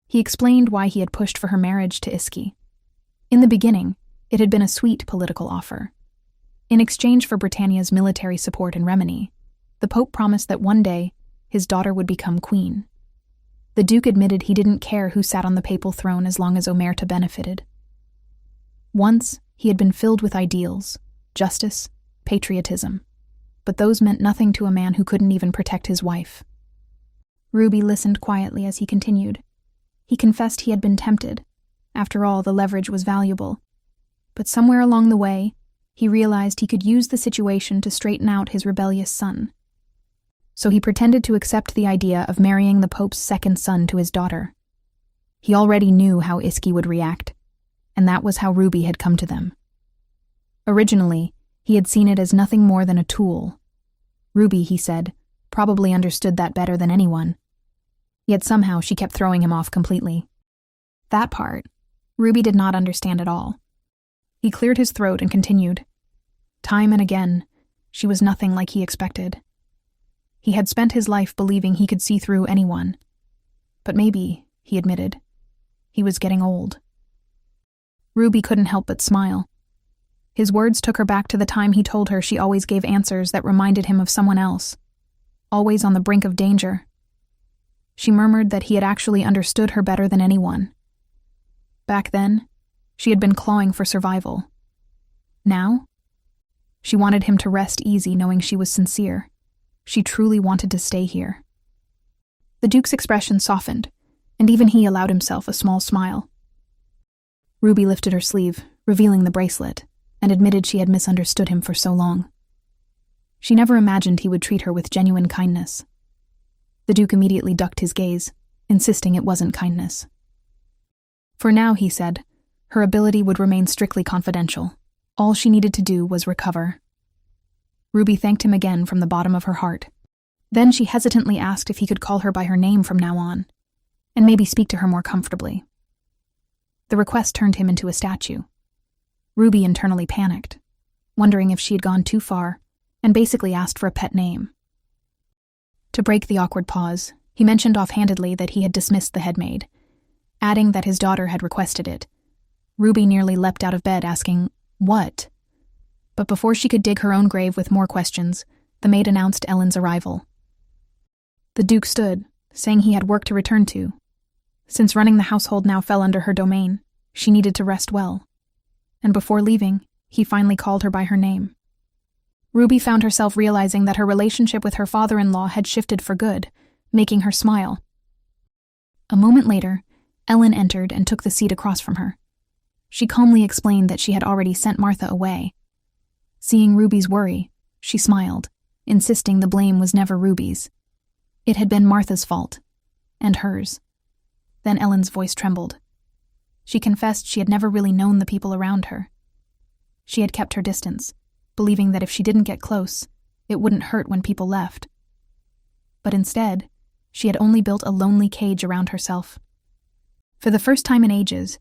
He explained why he had pushed for her marriage to Iski. In the beginning, it had been a sweet political offer. In exchange for Britannia's military support in Remini, the Pope promised that one day his daughter would become queen. The Duke admitted he didn't care who sat on the papal throne as long as Omerta benefited. Once, he had been filled with ideals, justice, patriotism, but those meant nothing to a man who couldn't even protect his wife. Ruby listened quietly as he continued. He confessed he had been tempted. After all, the leverage was valuable. But somewhere along the way, he realized he could use the situation to straighten out his rebellious son. So he pretended to accept the idea of marrying the Pope's second son to his daughter. He already knew how Iski would react, and that was how Ruby had come to them. Originally, he had seen it as nothing more than a tool. Ruby, he said, probably understood that better than anyone. Yet somehow she kept throwing him off completely. That part, Ruby did not understand at all. He cleared his throat and continued. Time and again, she was nothing like he expected. He had spent his life believing he could see through anyone. But maybe, he admitted, he was getting old. Ruby couldn't help but smile. His words took her back to the time he told her she always gave answers that reminded him of someone else, always on the brink of danger. She murmured that he had actually understood her better than anyone. Back then, she had been clawing for survival. Now, she wanted him to rest easy knowing she was sincere. She truly wanted to stay here. The Duke's expression softened, and even he allowed himself a small smile. Ruby lifted her sleeve, revealing the bracelet, and admitted she had misunderstood him for so long. She never imagined he would treat her with genuine kindness. The Duke immediately ducked his gaze, insisting it wasn't kindness. For now, he said, her ability would remain strictly confidential. All she needed to do was recover. Ruby thanked him again from the bottom of her heart. Then she hesitantly asked if he could call her by her name from now on, and maybe speak to her more comfortably. The request turned him into a statue. Ruby internally panicked, wondering if she had gone too far, and basically asked for a pet name. To break the awkward pause, he mentioned offhandedly that he had dismissed the headmaid, adding that his daughter had requested it. Ruby nearly leapt out of bed, asking, "What?" But before she could dig her own grave with more questions, the maid announced Ellen's arrival. The Duke stood, saying he had work to return to. Since running the household now fell under her domain, she needed to rest well. And before leaving, he finally called her by her name. Ruby found herself realizing that her relationship with her father-in-law had shifted for good, making her smile. A moment later, Ellen entered and took the seat across from her. She calmly explained that she had already sent Martha away. Seeing Ruby's worry, she smiled, insisting the blame was never Ruby's. It had been Martha's fault, and hers. Then Ellen's voice trembled. She confessed she had never really known the people around her. She had kept her distance, believing that if she didn't get close, it wouldn't hurt when people left. But instead, she had only built a lonely cage around herself. For the first time in ages,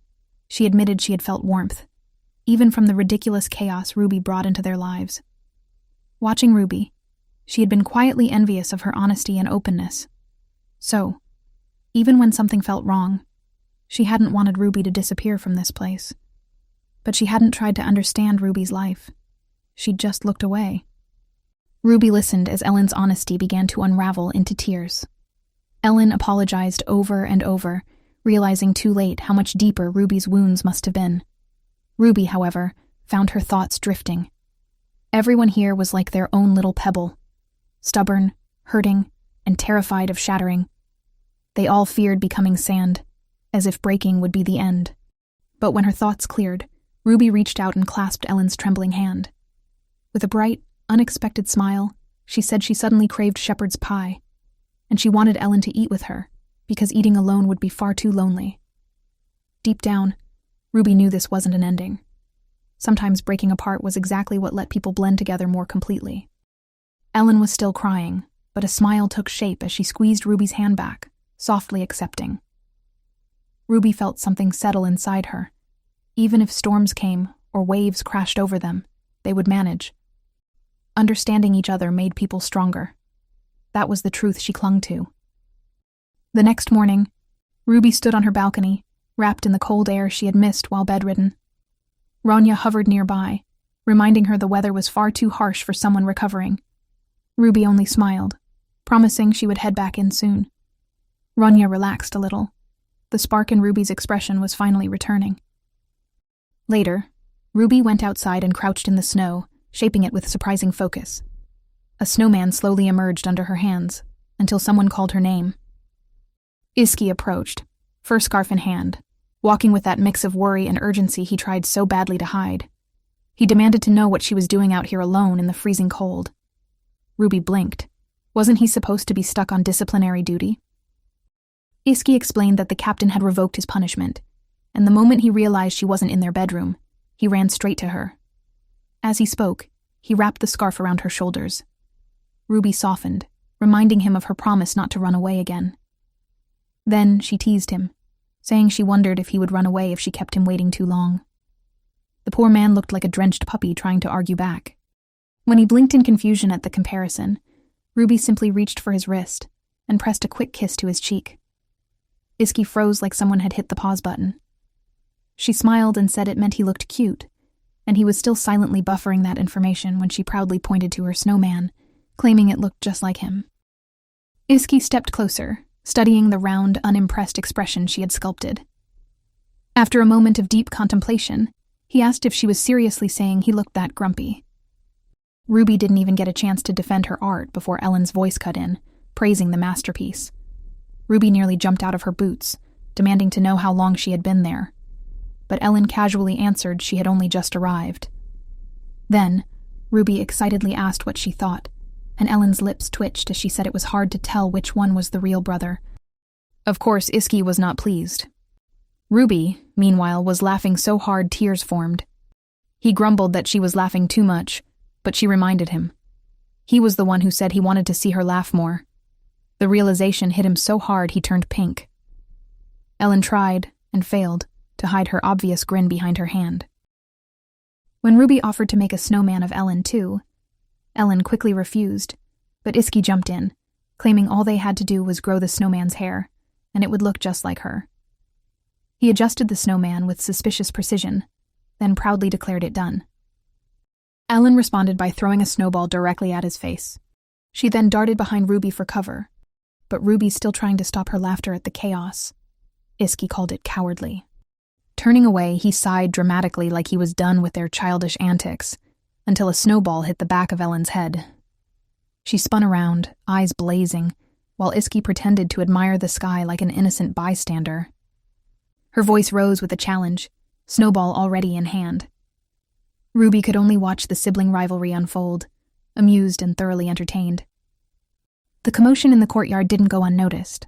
she admitted she had felt warmth, even from the ridiculous chaos Ruby brought into their lives. Watching Ruby, she had been quietly envious of her honesty and openness. So, even when something felt wrong, she hadn't wanted Ruby to disappear from this place. But she hadn't tried to understand Ruby's life. She'd just looked away. Ruby listened as Ellen's honesty began to unravel into tears. Ellen apologized over and over, realizing too late how much deeper Ruby's wounds must have been. Ruby, however, found her thoughts drifting. Everyone here was like their own little pebble, stubborn, hurting, and terrified of shattering. They all feared becoming sand, as if breaking would be the end. But when her thoughts cleared, Ruby reached out and clasped Ellen's trembling hand. With a bright, unexpected smile, she said she suddenly craved shepherd's pie, and she wanted Ellen to eat with her, because eating alone would be far too lonely. Deep down, Ruby knew this wasn't an ending. Sometimes breaking apart was exactly what let people blend together more completely. Ellen was still crying, but a smile took shape as she squeezed Ruby's hand back, softly accepting. Ruby felt something settle inside her. Even if storms came or waves crashed over them, they would manage. Understanding each other made people stronger. That was the truth she clung to. The next morning, Ruby stood on her balcony, wrapped in the cold air she had missed while bedridden. Rania hovered nearby, reminding her the weather was far too harsh for someone recovering. Ruby only smiled, promising she would head back in soon. Rania relaxed a little. The spark in Ruby's expression was finally returning. Later, Ruby went outside and crouched in the snow, shaping it with surprising focus. A snowman slowly emerged under her hands, until someone called her name. Iski approached, fur scarf in hand, walking with that mix of worry and urgency he tried so badly to hide. He demanded to know what she was doing out here alone in the freezing cold. Ruby blinked. Wasn't he supposed to be stuck on disciplinary duty? Iski explained that the captain had revoked his punishment, and the moment he realized she wasn't in their bedroom, he ran straight to her. As he spoke, he wrapped the scarf around her shoulders. Ruby softened, reminding him of her promise not to run away again. Then she teased him, saying she wondered if he would run away if she kept him waiting too long. The poor man looked like a drenched puppy trying to argue back. When he blinked in confusion at the comparison, Ruby simply reached for his wrist and pressed a quick kiss to his cheek. Iski froze like someone had hit the pause button. She smiled and said it meant he looked cute, and he was still silently buffering that information when she proudly pointed to her snowman, claiming it looked just like him. Iski stepped closer, studying the round, unimpressed expression she had sculpted. After a moment of deep contemplation, he asked if she was seriously saying he looked that grumpy. Ruby didn't even get a chance to defend her art before Ellen's voice cut in, praising the masterpiece. Ruby nearly jumped out of her boots, demanding to know how long she had been there. But Ellen casually answered she had only just arrived. Then, Ruby excitedly asked what she thought, and Ellen's lips twitched as she said it was hard to tell which one was the real brother. Of course, Iski was not pleased. Ruby, meanwhile, was laughing so hard tears formed. He grumbled that she was laughing too much, but she reminded him. He was the one who said he wanted to see her laugh more. The realization hit him so hard he turned pink. Ellen tried, and failed, to hide her obvious grin behind her hand. When Ruby offered to make a snowman of Ellen too, Ellen quickly refused, but Iski jumped in, claiming all they had to do was grow the snowman's hair, and it would look just like her. He adjusted the snowman with suspicious precision, then proudly declared it done. Ellen responded by throwing a snowball directly at his face. She then darted behind Ruby for cover, but Ruby still trying to stop her laughter at the chaos. Iski called it cowardly. Turning away, he sighed dramatically like he was done with their childish antics, until a snowball hit the back of Ellen's head. She spun around, eyes blazing, while Iski pretended to admire the sky like an innocent bystander. Her voice rose with a challenge, snowball already in hand. Ruby could only watch the sibling rivalry unfold, amused and thoroughly entertained. The commotion in the courtyard didn't go unnoticed.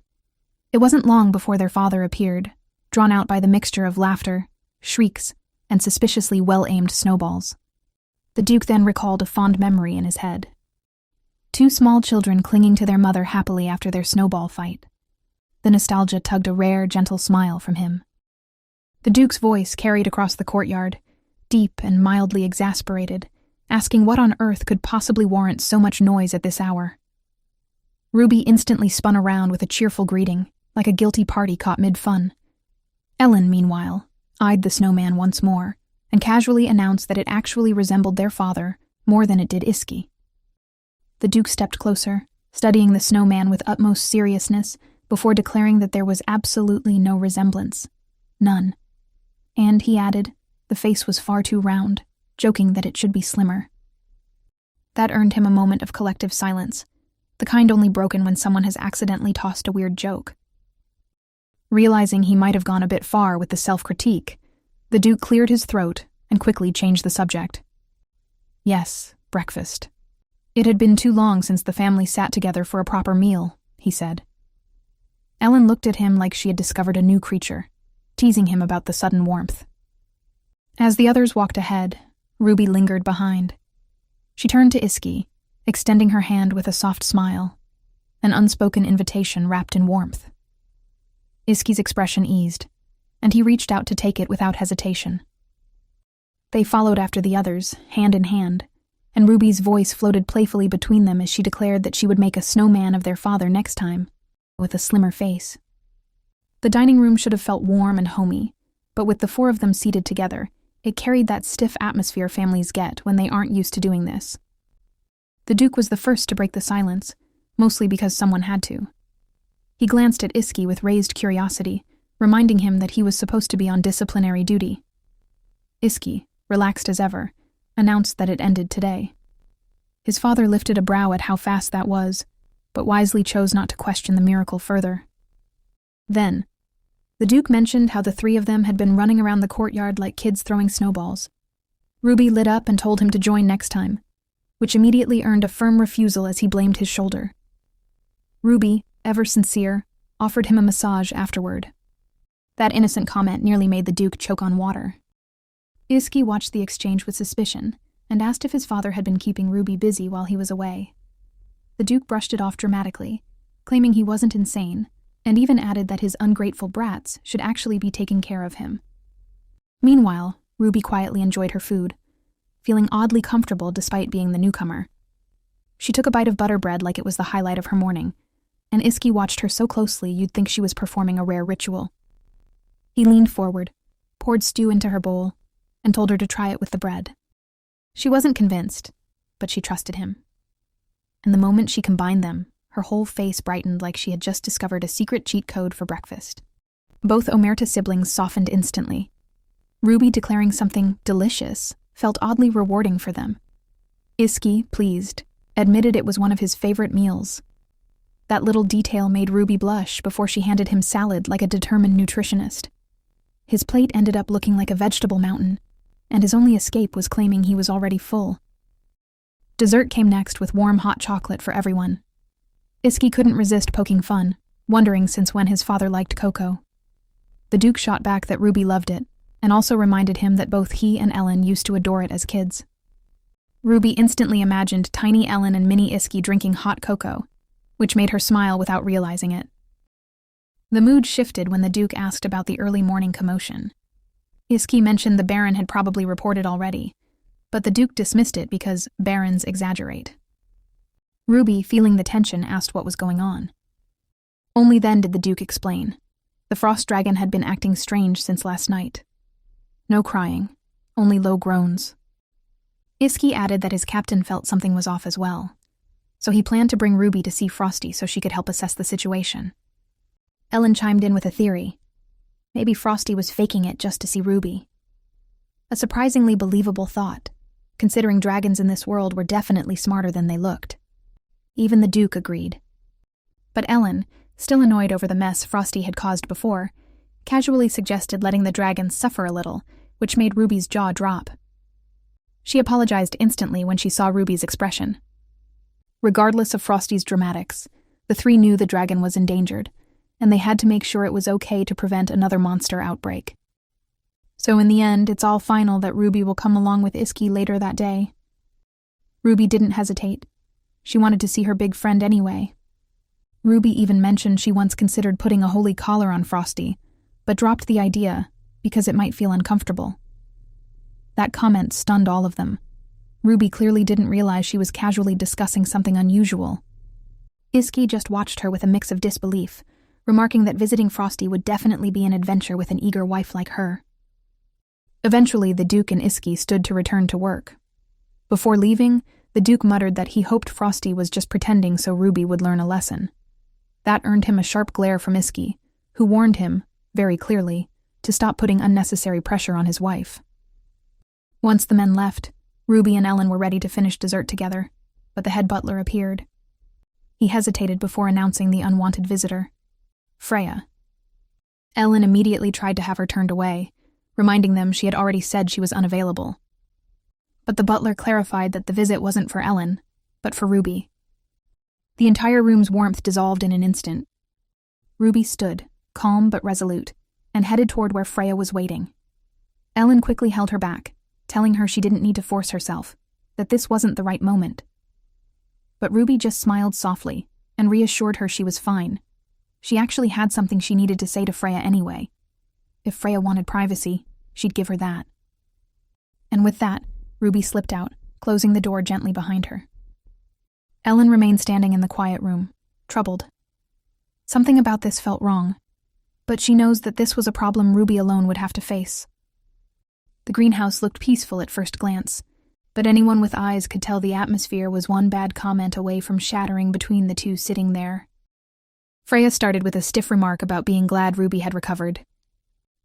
It wasn't long before their father appeared, drawn out by the mixture of laughter, shrieks, and suspiciously well-aimed snowballs. The Duke then recalled a fond memory in his head. Two small children clinging to their mother happily after their snowball fight. The nostalgia tugged a rare, gentle smile from him. The Duke's voice carried across the courtyard, deep and mildly exasperated, asking what on earth could possibly warrant so much noise at this hour. Ruby instantly spun around with a cheerful greeting, like a guilty party caught mid-fun. Ellen, meanwhile, eyed the snowman once more, and casually announced that it actually resembled their father more than it did Iski. The Duke stepped closer, studying the snowman with utmost seriousness before declaring that there was absolutely no resemblance. None. And, he added, the face was far too round. joking that it should be slimmer. That earned him a moment of collective silence, the kind only broken when someone has accidentally tossed a weird joke. Realizing he might have gone a bit far with the self-critique, the Duke cleared his throat and quickly changed the subject. Yes, breakfast. It had been too long since the family sat together for a proper meal, he said. Ellen looked at him like she had discovered a new creature, teasing him about the sudden warmth. As the others walked ahead, Ruby lingered behind. She turned to Iski, extending her hand with a soft smile, an unspoken invitation wrapped in warmth. Iski's expression eased, and he reached out to take it without hesitation. They followed after the others, hand in hand, and Ruby's voice floated playfully between them as she declared that she would make a snowman of their father next time, with a slimmer face. The dining room should have felt warm and homey, but with the four of them seated together, it carried that stiff atmosphere families get when they aren't used to doing this. The Duke was the first to break the silence, mostly because someone had to. He glanced at Iski with raised curiosity, reminding him that he was supposed to be on disciplinary duty. Iski, relaxed as ever, announced that it ended today. His father lifted a brow at how fast that was, but wisely chose not to question the miracle further. Then, the Duke mentioned how the three of them had been running around the courtyard like kids throwing snowballs. Ruby lit up and told him to join next time, which immediately earned a firm refusal as he blamed his shoulder. Ruby, ever sincere, offered him a massage afterward. That innocent comment nearly made the Duke choke on water. Iski watched the exchange with suspicion and asked if his father had been keeping Ruby busy while he was away. The Duke brushed it off dramatically, claiming he wasn't insane, and even added that his ungrateful brats should actually be taking care of him. Meanwhile, Ruby quietly enjoyed her food, feeling oddly comfortable despite being the newcomer. She took a bite of butter bread like it was the highlight of her morning, and Iski watched her so closely you'd think she was performing a rare ritual. He leaned forward, poured stew into her bowl, and told her to try it with the bread. She wasn't convinced, but she trusted him. And the moment she combined them, her whole face brightened like she had just discovered a secret cheat code for breakfast. Both Omerta siblings softened instantly. Ruby declaring something delicious felt oddly rewarding for them. Iski, pleased, admitted it was one of his favorite meals. That little detail made Ruby blush before she handed him salad like a determined nutritionist. His plate ended up looking like a vegetable mountain, and his only escape was claiming he was already full. Dessert came next with warm hot chocolate for everyone. Iski couldn't resist poking fun, wondering since when his father liked Coco. The Duke shot back that Ruby loved it, and also reminded him that both he and Ellen used to adore it as kids. Ruby instantly imagined tiny Ellen and mini Iski drinking hot cocoa, which made her smile without realizing it. The mood shifted when the Duke asked about the early morning commotion. Iski mentioned the Baron had probably reported already, but the Duke dismissed it because barons exaggerate. Ruby, feeling the tension, asked what was going on. Only then did the Duke explain. The frost dragon had been acting strange since last night. No crying, only low groans. Iski added that his captain felt something was off as well, so he planned to bring Ruby to see Frosty so she could help assess the situation. Ellen chimed in with a theory. Maybe Frosty was faking it just to see Ruby. A surprisingly believable thought, considering dragons in this world were definitely smarter than they looked. Even the Duke agreed. But Ellen, still annoyed over the mess Frosty had caused before, casually suggested letting the dragons suffer a little, which made Ruby's jaw drop. She apologized instantly when she saw Ruby's expression. Regardless of Frosty's dramatics, the three knew the dragon was endangered, and they had to make sure it was okay to prevent another monster outbreak. So in the end, it's all final that Ruby will come along with Iski later that day. Ruby didn't hesitate. She wanted to see her big friend anyway. Ruby even mentioned she once considered putting a holy collar on Frosty, but dropped the idea because it might feel uncomfortable. That comment stunned all of them. Ruby clearly didn't realize she was casually discussing something unusual. Iski just watched her with a mix of disbelief, remarking that visiting Frosty would definitely be an adventure with an eager wife like her. Eventually, the Duke and Iski stood to return to work. Before leaving, the Duke muttered that he hoped Frosty was just pretending so Ruby would learn a lesson. That earned him a sharp glare from Iski, who warned him, very clearly, to stop putting unnecessary pressure on his wife. Once the men left, Ruby and Ellen were ready to finish dessert together, but the head butler appeared. He hesitated before announcing the unwanted visitor, Freya. Ellen immediately tried to have her turned away, reminding them she had already said she was unavailable. But the butler clarified that the visit wasn't for Ellen, but for Ruby. The entire room's warmth dissolved in an instant. Ruby stood, calm but resolute, and headed toward where Freya was waiting. Ellen quickly held her back, telling her she didn't need to force herself, that this wasn't the right moment. But Ruby just smiled softly and reassured her she was fine. She actually had something she needed to say to Freya anyway. If Freya wanted privacy, she'd give her that. And with that, Ruby slipped out, closing the door gently behind her. Ellen remained standing in the quiet room, troubled. Something about this felt wrong, but she knows that this was a problem Ruby alone would have to face. The greenhouse looked peaceful at first glance, but anyone with eyes could tell the atmosphere was one bad comment away from shattering between the two sitting there. Freya started with a stiff remark about being glad Ruby had recovered.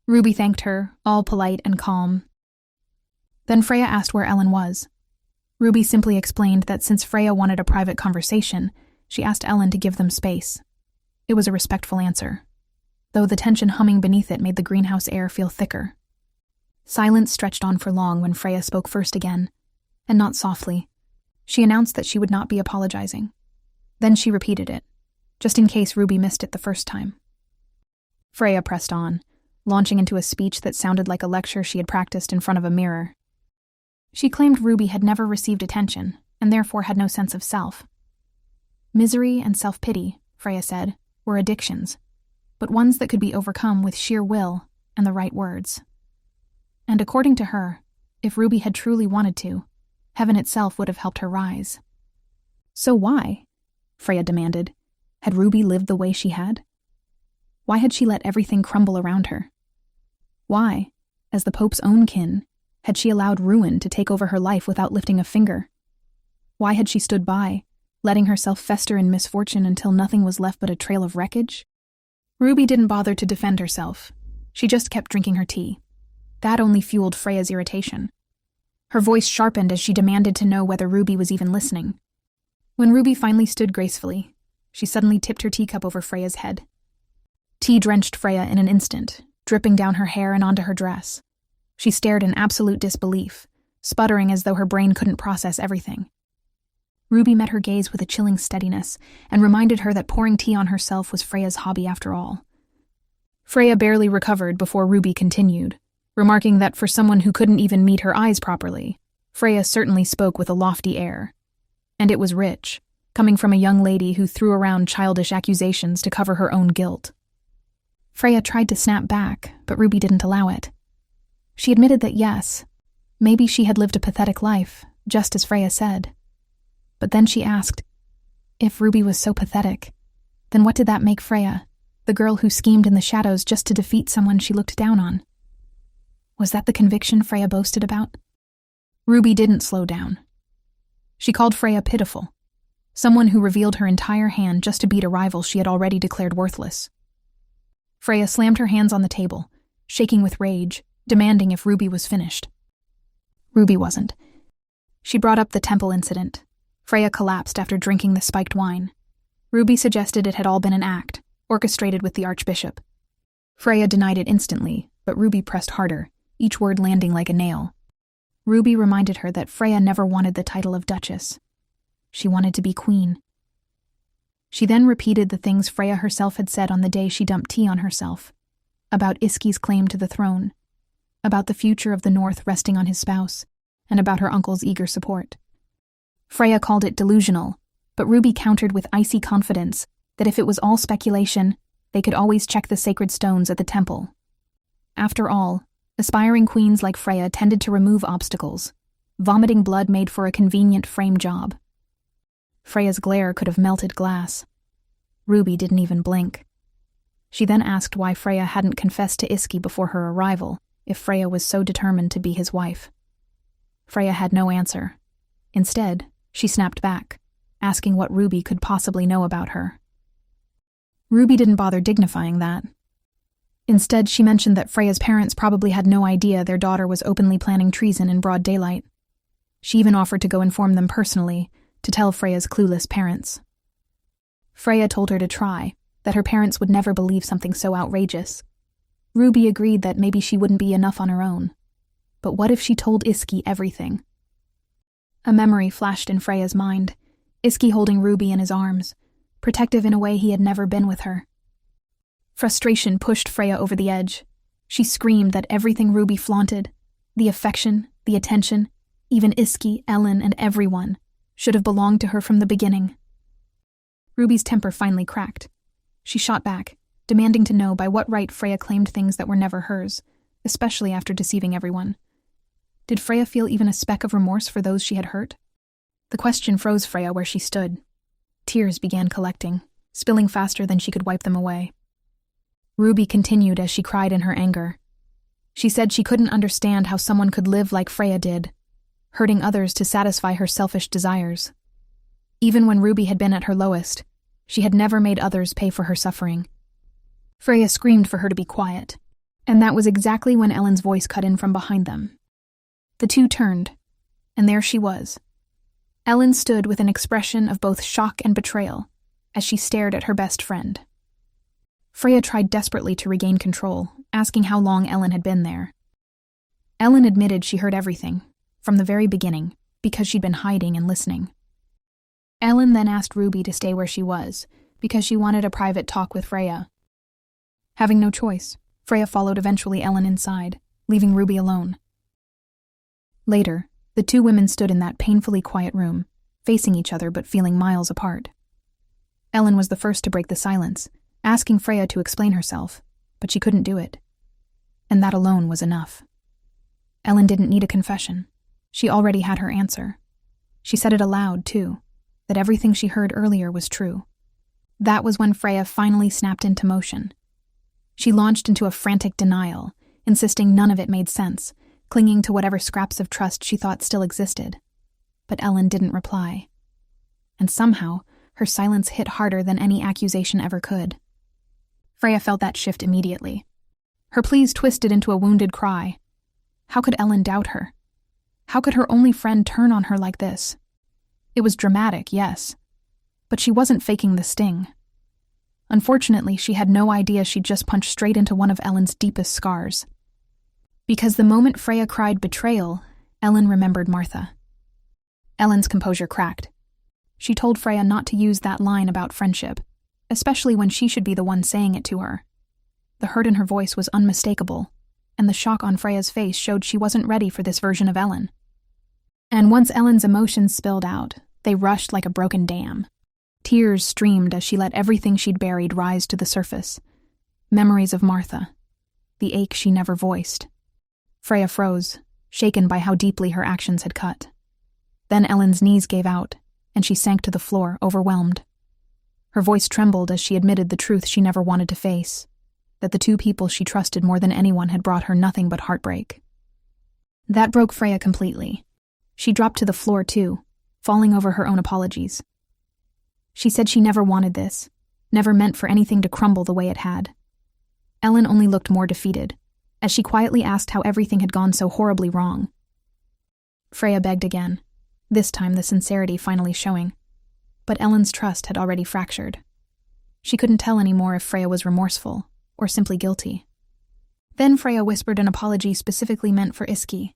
Ruby thanked her, all polite and calm. Then Freya asked where Ellen was. Ruby simply explained that since Freya wanted a private conversation, she asked Ellen to give them space. It was a respectful answer, though the tension humming beneath it made the greenhouse air feel thicker. Silence stretched on for long when Freya spoke first again, and not softly. She announced that she would not be apologizing. Then she repeated it, just in case Ruby missed it the first time. Freya pressed on, launching into a speech that sounded like a lecture she had practiced in front of a mirror. She claimed Ruby had never received attention, and therefore had no sense of self. Misery and self-pity, Freya said, were addictions, but ones that could be overcome with sheer will and the right words. And according to her, if Ruby had truly wanted to, heaven itself would have helped her rise. So why, Freya demanded, had Ruby lived the way she had? Why had she let everything crumble around her? Why, as the Pope's own kin, had she allowed ruin to take over her life without lifting a finger? Why had she stood by, letting herself fester in misfortune until nothing was left but a trail of wreckage? Ruby didn't bother to defend herself. She just kept drinking her tea. That only fueled Freya's irritation. Her voice sharpened as she demanded to know whether Ruby was even listening. When Ruby finally stood gracefully, she suddenly tipped her teacup over Freya's head. Tea drenched Freya in an instant, dripping down her hair and onto her dress. She stared in absolute disbelief, sputtering as though her brain couldn't process everything. Ruby met her gaze with a chilling steadiness and reminded her that pouring tea on herself was Freya's hobby after all. Freya barely recovered before Ruby continued, remarking that for someone who couldn't even meet her eyes properly, Freya certainly spoke with a lofty air. And it was rich, coming from a young lady who threw around childish accusations to cover her own guilt. Freya tried to snap back, but Ruby didn't allow it. She admitted that yes, maybe she had lived a pathetic life, just as Freya said. But then she asked, if Ruby was so pathetic, then what did that make Freya, the girl who schemed in the shadows just to defeat someone she looked down on? Was that the conviction Freya boasted about? Ruby didn't slow down. She called Freya pitiful, someone who revealed her entire hand just to beat a rival she had already declared worthless. Freya slammed her hands on the table, shaking with rage, demanding if Ruby was finished. Ruby wasn't. She brought up the temple incident. Freya collapsed after drinking the spiked wine. Ruby suggested it had all been an act, orchestrated with the archbishop. Freya denied it instantly, but Ruby pressed harder, each word landing like a nail. Ruby reminded her that Freya never wanted the title of Duchess. She wanted to be queen. She then repeated the things Freya herself had said on the day she dumped tea on herself, about Iski's claim to the throne, about the future of the North resting on his spouse, and about her uncle's eager support. Freya called it delusional, but Ruby countered with icy confidence that if it was all speculation, they could always check the sacred stones at the temple. After all, aspiring queens like Freya tended to remove obstacles. Vomiting blood made for a convenient frame job. Freya's glare could have melted glass. Ruby didn't even blink. She then asked why Freya hadn't confessed to Iski before her arrival, if Freya was so determined to be his wife. Freya had no answer. Instead, she snapped back, asking what Ruby could possibly know about her. Ruby didn't bother dignifying that. Instead, she mentioned that Freya's parents probably had no idea their daughter was openly planning treason in broad daylight. She even offered to go inform them personally, to tell Freya's clueless parents. Freya told her to try, that her parents would never believe something so outrageous. Ruby agreed that maybe she wouldn't be enough on her own. But what if she told Iski everything? A memory flashed in Freya's mind, Iski holding Ruby in his arms, protective in a way he had never been with her. Frustration pushed Freya over the edge. She screamed that everything Ruby flaunted, the affection, the attention, even Iski, Ellen, and everyone, should have belonged to her from the beginning. Ruby's temper finally cracked. She shot back, demanding to know by what right Freya claimed things that were never hers, especially after deceiving everyone. Did Freya feel even a speck of remorse for those she had hurt? The question froze Freya where she stood. Tears began collecting, spilling faster than she could wipe them away. Ruby continued as she cried in her anger. She said she couldn't understand how someone could live like Freya did, hurting others to satisfy her selfish desires. Even when Ruby had been at her lowest, she had never made others pay for her suffering. Freya screamed for her to be quiet, and that was exactly when Ellen's voice cut in from behind them. The two turned, and there she was. Ellen stood with an expression of both shock and betrayal as she stared at her best friend. Freya tried desperately to regain control, asking how long Ellen had been there. Ellen admitted she heard everything, from the very beginning, because she'd been hiding and listening. Ellen then asked Ruby to stay where she was, because she wanted a private talk with Freya. Having no choice, Freya followed eventually Ellen inside, leaving Ruby alone. Later, the two women stood in that painfully quiet room, facing each other but feeling miles apart. Ellen was the first to break the silence, asking Freya to explain herself, but she couldn't do it. And that alone was enough. Ellen didn't need a confession. She already had her answer. She said it aloud, too, that everything she heard earlier was true. That was when Freya finally snapped into motion. She launched into a frantic denial, insisting none of it made sense, clinging to whatever scraps of trust she thought still existed. But Ellen didn't reply. And somehow, her silence hit harder than any accusation ever could. Freya felt that shift immediately. Her pleas twisted into a wounded cry. How could Ellen doubt her? How could her only friend turn on her like this? It was dramatic, yes, but she wasn't faking the sting. Unfortunately, she had no idea she'd just punched straight into one of Ellen's deepest scars. Because the moment Freya cried betrayal, Ellen remembered Martha. Ellen's composure cracked. She told Freya not to use that line about friendship, especially when she should be the one saying it to her. The hurt in her voice was unmistakable, and the shock on Freya's face showed she wasn't ready for this version of Ellen. And once Ellen's emotions spilled out, they rushed like a broken dam. Tears streamed as she let everything she'd buried rise to the surface. Memories of Martha. The ache she never voiced. Freya froze, shaken by how deeply her actions had cut. Then Ellen's knees gave out, and she sank to the floor, overwhelmed. Her voice trembled as she admitted the truth she never wanted to face, that the two people she trusted more than anyone had brought her nothing but heartbreak. That broke Freya completely. She dropped to the floor too, falling over her own apologies. She said she never wanted this, never meant for anything to crumble the way it had. Ellen only looked more defeated, as she quietly asked how everything had gone so horribly wrong. Freya begged again, this time the sincerity finally showing. But Ellen's trust had already fractured. She couldn't tell anymore if Freya was remorseful, or simply guilty. Then Freya whispered an apology specifically meant for Iski.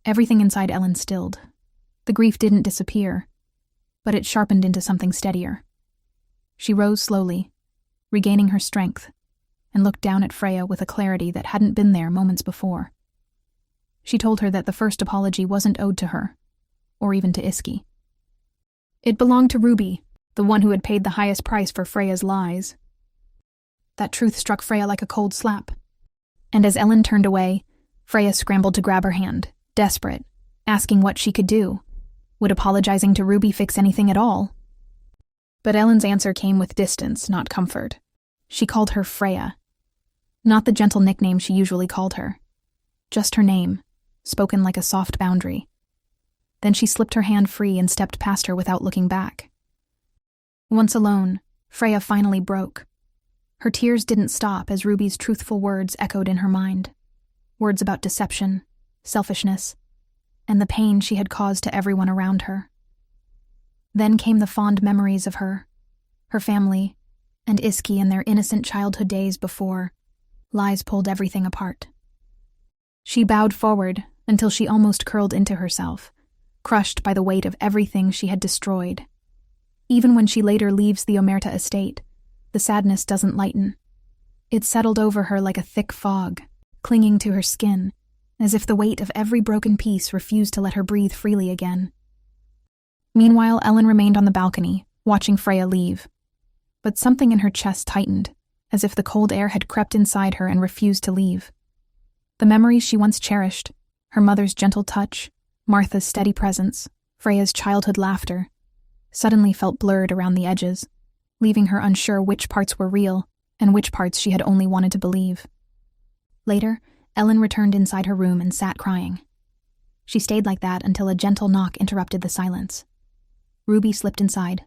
Everything inside Ellen stilled. The grief didn't disappear, but it sharpened into something steadier. She rose slowly, regaining her strength, and looked down at Freya with a clarity that hadn't been there moments before. She told her that the first apology wasn't owed to her, or even to Iski. It belonged to Ruby, the one who had paid the highest price for Freya's lies. That truth struck Freya like a cold slap. And as Ellen turned away, Freya scrambled to grab her hand, desperate, asking what she could do. Would apologizing to Ruby fix anything at all? But Ellen's answer came with distance, not comfort. She called her Freya. Not the gentle nickname she usually called her. Just her name, spoken like a soft boundary. Then she slipped her hand free and stepped past her without looking back. Once alone, Freya finally broke. Her tears didn't stop as Ruby's truthful words echoed in her mind. Words about deception, selfishness, and the pain she had caused to everyone around her. Then came the fond memories of her family, and Iski and their innocent childhood days before lies pulled everything apart. She bowed forward until she almost curled into herself, crushed by the weight of everything she had destroyed. Even when she later leaves the Omerta estate, the sadness doesn't lighten. It settled over her like a thick fog, clinging to her skin, as if the weight of every broken piece refused to let her breathe freely again. Meanwhile, Ellen remained on the balcony, watching Freya leave. But something in her chest tightened, as if the cold air had crept inside her and refused to leave. The memories she once cherished, her mother's gentle touch, Martha's steady presence, Freya's childhood laughter, suddenly felt blurred around the edges, leaving her unsure which parts were real and which parts she had only wanted to believe. Later, Ellen returned inside her room and sat crying. She stayed like that until a gentle knock interrupted the silence. Ruby slipped inside,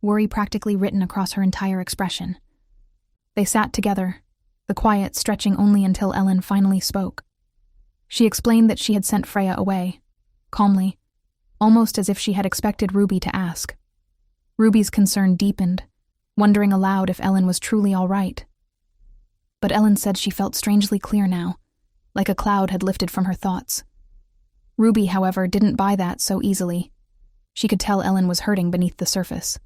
worry practically written across her entire expression. They sat together, the quiet stretching only until Ellen finally spoke. She explained that she had sent Freya away, calmly, almost as if she had expected Ruby to ask. Ruby's concern deepened, wondering aloud if Ellen was truly all right. But Ellen said she felt strangely clear now, like a cloud had lifted from her thoughts. Ruby, however, didn't buy that so easily. She could tell Ellen was hurting beneath the surface.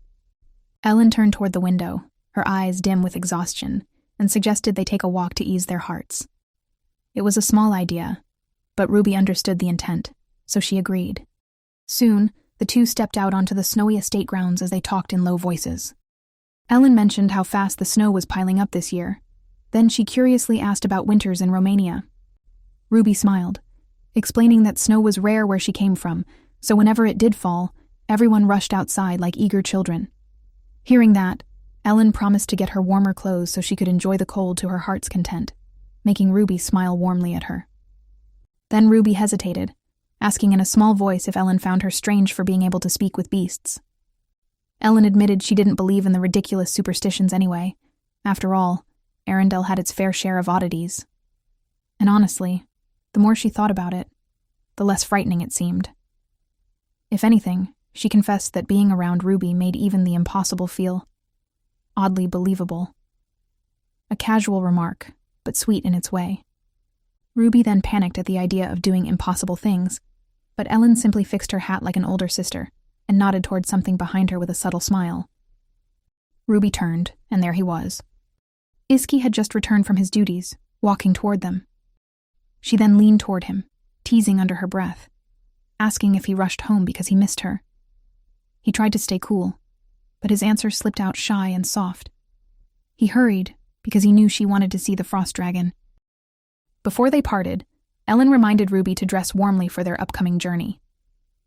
Ellen turned toward the window, her eyes dim with exhaustion, and suggested they take a walk to ease their hearts. It was a small idea, but Ruby understood the intent, so she agreed. Soon, the two stepped out onto the snowy estate grounds as they talked in low voices. Ellen mentioned how fast the snow was piling up this year. Then she curiously asked about winters in Romania. Ruby smiled, explaining that snow was rare where she came from, so whenever it did fall, everyone rushed outside like eager children. Hearing that, Ellen promised to get her warmer clothes so she could enjoy the cold to her heart's content, making Ruby smile warmly at her. Then Ruby hesitated, asking in a small voice if Ellen found her strange for being able to speak with beasts. Ellen admitted she didn't believe in the ridiculous superstitions anyway. After all, Arendelle had its fair share of oddities. And honestly, the more she thought about it, the less frightening it seemed. If anything, she confessed that being around Ruby made even the impossible feel oddly believable. A casual remark, but sweet in its way. Ruby then panicked at the idea of doing impossible things, but Ellen simply fixed her hat like an older sister and nodded toward something behind her with a subtle smile. Ruby turned, and there he was. Iski had just returned from his duties, walking toward them. She then leaned toward him, teasing under her breath, asking if he rushed home because he missed her. He tried to stay cool, but his answer slipped out shy and soft. He hurried because he knew she wanted to see the frost dragon. Before they parted, Ellen reminded Ruby to dress warmly for their upcoming journey.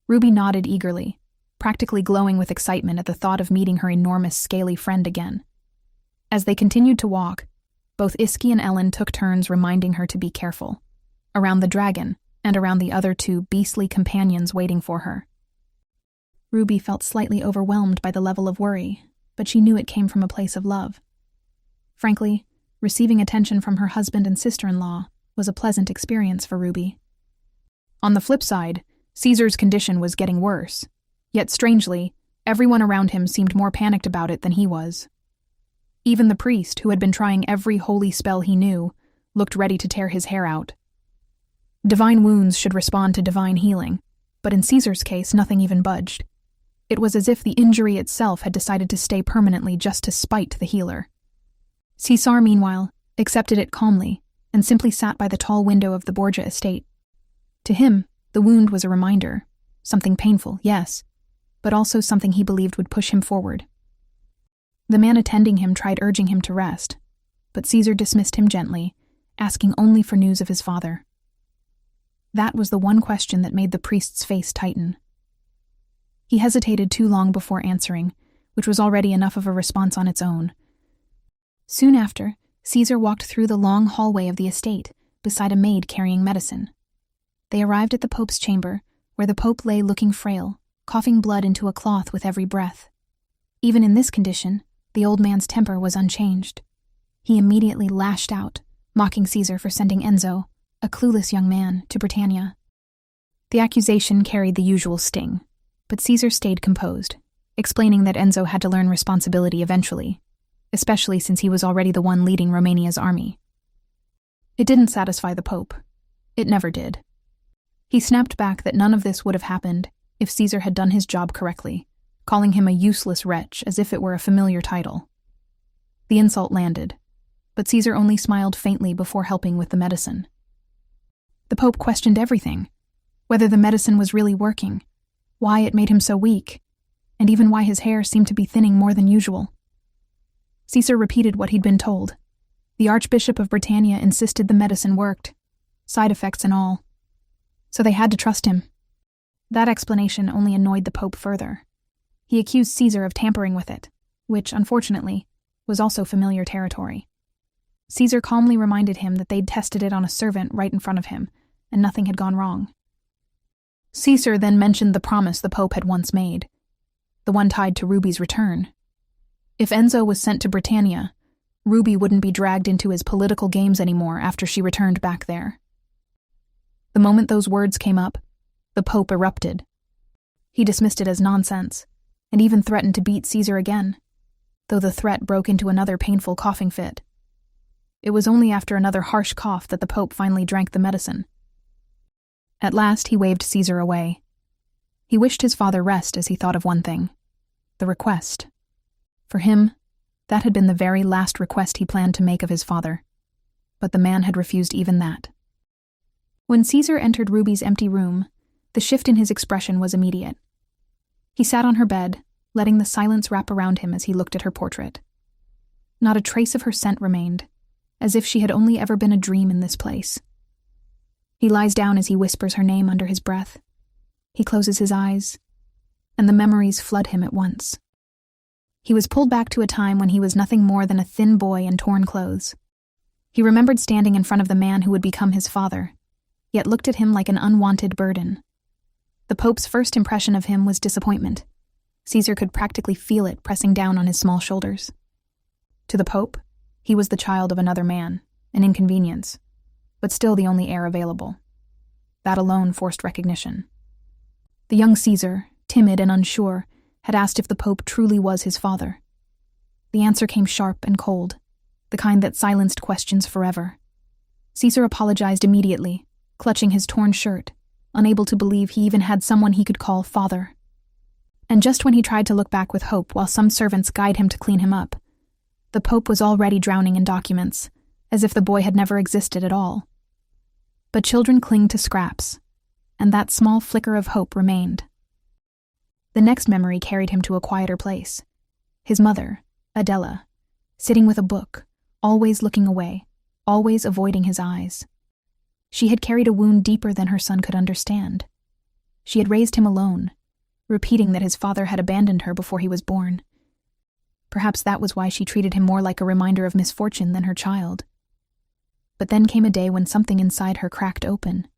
Ruby nodded eagerly, practically glowing with excitement at the thought of meeting her enormous, scaly friend again. As they continued to walk, both Iski and Ellen took turns reminding her to be careful, around the dragon and around the other two beastly companions waiting for her. Ruby felt slightly overwhelmed by the level of worry, but she knew it came from a place of love. Frankly, receiving attention from her husband and sister-in-law was a pleasant experience for Ruby. On the flip side, Caesar's condition was getting worse, yet strangely, everyone around him seemed more panicked about it than he was. Even the priest, who had been trying every holy spell he knew, looked ready to tear his hair out. Divine wounds should respond to divine healing, but in Caesar's case, nothing even budged. It was as if the injury itself had decided to stay permanently just to spite the healer. Caesar, meanwhile, accepted it calmly and simply sat by the tall window of the Borgia estate. To him, the wound was a reminder, something painful, yes, but also something he believed would push him forward. The man attending him tried urging him to rest, but Caesar dismissed him gently, asking only for news of his father. That was the one question that made the priest's face tighten. He hesitated too long before answering, which was already enough of a response on its own. Soon after, Caesar walked through the long hallway of the estate, beside a maid carrying medicine. They arrived at the Pope's chamber, where the Pope lay looking frail, coughing blood into a cloth with every breath. Even in this condition, the old man's temper was unchanged. He immediately lashed out, mocking Caesar for sending Enzo, a clueless young man, to Britannia. The accusation carried the usual sting, but Caesar stayed composed, explaining that Enzo had to learn responsibility eventually, especially since he was already the one leading Romania's army. It didn't satisfy the Pope. It never did. He snapped back that none of this would have happened if Caesar had done his job correctly, calling him a useless wretch as if it were a familiar title. The insult landed, but Caesar only smiled faintly before helping with the medicine. The Pope questioned everything, whether the medicine was really working, why it made him so weak, and even why his hair seemed to be thinning more than usual. Caesar repeated what he'd been told. The Archbishop of Britannia insisted the medicine worked, side effects and all, so they had to trust him. That explanation only annoyed the Pope further. He accused Caesar of tampering with it, which, unfortunately, was also familiar territory. Caesar calmly reminded him that they'd tested it on a servant right in front of him, and nothing had gone wrong. Caesar then mentioned the promise the Pope had once made, the one tied to Ruby's return. If Enzo was sent to Britannia, Ruby wouldn't be dragged into his political games anymore after she returned back there. The moment those words came up, the Pope erupted. He dismissed it as nonsense, and even threatened to beat Caesar again, though the threat broke into another painful coughing fit. It was only after another harsh cough that the Pope finally drank the medicine. At last he waved Caesar away. He wished his father rest as he thought of one thing: the request. For him, that had been the very last request he planned to make of his father, but the man had refused even that. When Caesar entered Ruby's empty room, the shift in his expression was immediate. He sat on her bed, letting the silence wrap around him as he looked at her portrait. Not a trace of her scent remained, as if she had only ever been a dream in this place. He lies down as he whispers her name under his breath. He closes his eyes, and the memories flood him at once. He was pulled back to a time when he was nothing more than a thin boy in torn clothes. He remembered standing in front of the man who would become his father, yet looked at him like an unwanted burden. The Pope's first impression of him was disappointment. Caesar could practically feel it pressing down on his small shoulders. To the Pope, he was the child of another man, an inconvenience, but still the only heir available. That alone forced recognition. The young Caesar, timid and unsure, had asked if the Pope truly was his father. The answer came sharp and cold, the kind that silenced questions forever. Caesar apologized immediately, clutching his torn shirt, unable to believe he even had someone he could call father. And just when he tried to look back with hope while some servants guide him to clean him up, the Pope was already drowning in documents, as if the boy had never existed at all. But children cling to scraps, and that small flicker of hope remained. The next memory carried him to a quieter place. His mother, Adela, sitting with a book, always looking away, always avoiding his eyes. She had carried a wound deeper than her son could understand. She had raised him alone, repeating that his father had abandoned her before he was born. Perhaps that was why she treated him more like a reminder of misfortune than her child. But then came a day when something inside her cracked open.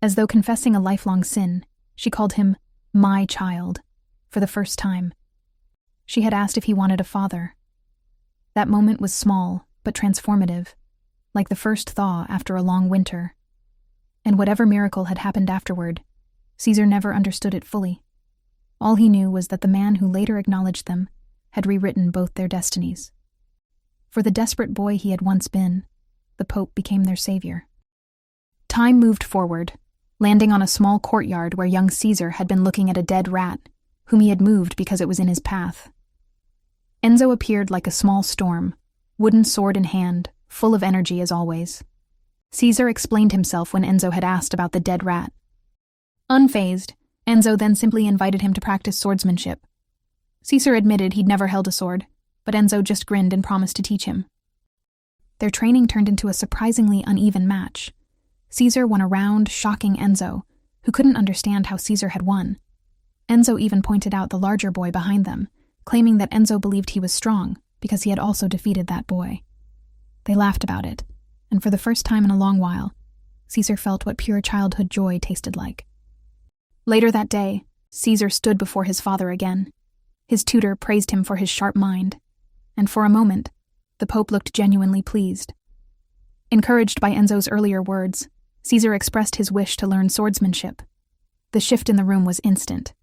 As though confessing a lifelong sin, she called him my child, for the first time. She had asked if he wanted a father. That moment was small, but transformative, like the first thaw after a long winter. And whatever miracle had happened afterward, Caesar never understood it fully. All he knew was that the man who later acknowledged them had rewritten both their destinies. For the desperate boy he had once been, the Pope became their savior. Time moved forward, landing on a small courtyard where young Caesar had been looking at a dead rat, whom he had moved because it was in his path. Enzo appeared like a small storm, wooden sword in hand, full of energy as always. Caesar explained himself when Enzo had asked about the dead rat. Unfazed, Enzo then simply invited him to practice swordsmanship. Caesar admitted he'd never held a sword, but Enzo just grinned and promised to teach him. Their training turned into a surprisingly uneven match. Caesar won a round, shocking Enzo, who couldn't understand how Caesar had won. Enzo even pointed out the larger boy behind them, claiming that Enzo believed he was strong because he had also defeated that boy. They laughed about it, and for the first time in a long while, Caesar felt what pure childhood joy tasted like. Later that day, Caesar stood before his father again. His tutor praised him for his sharp mind, and for a moment, The Pope looked genuinely pleased. Encouraged by Enzo's earlier words, Caesar expressed his wish to learn swordsmanship. The shift in the room was instant.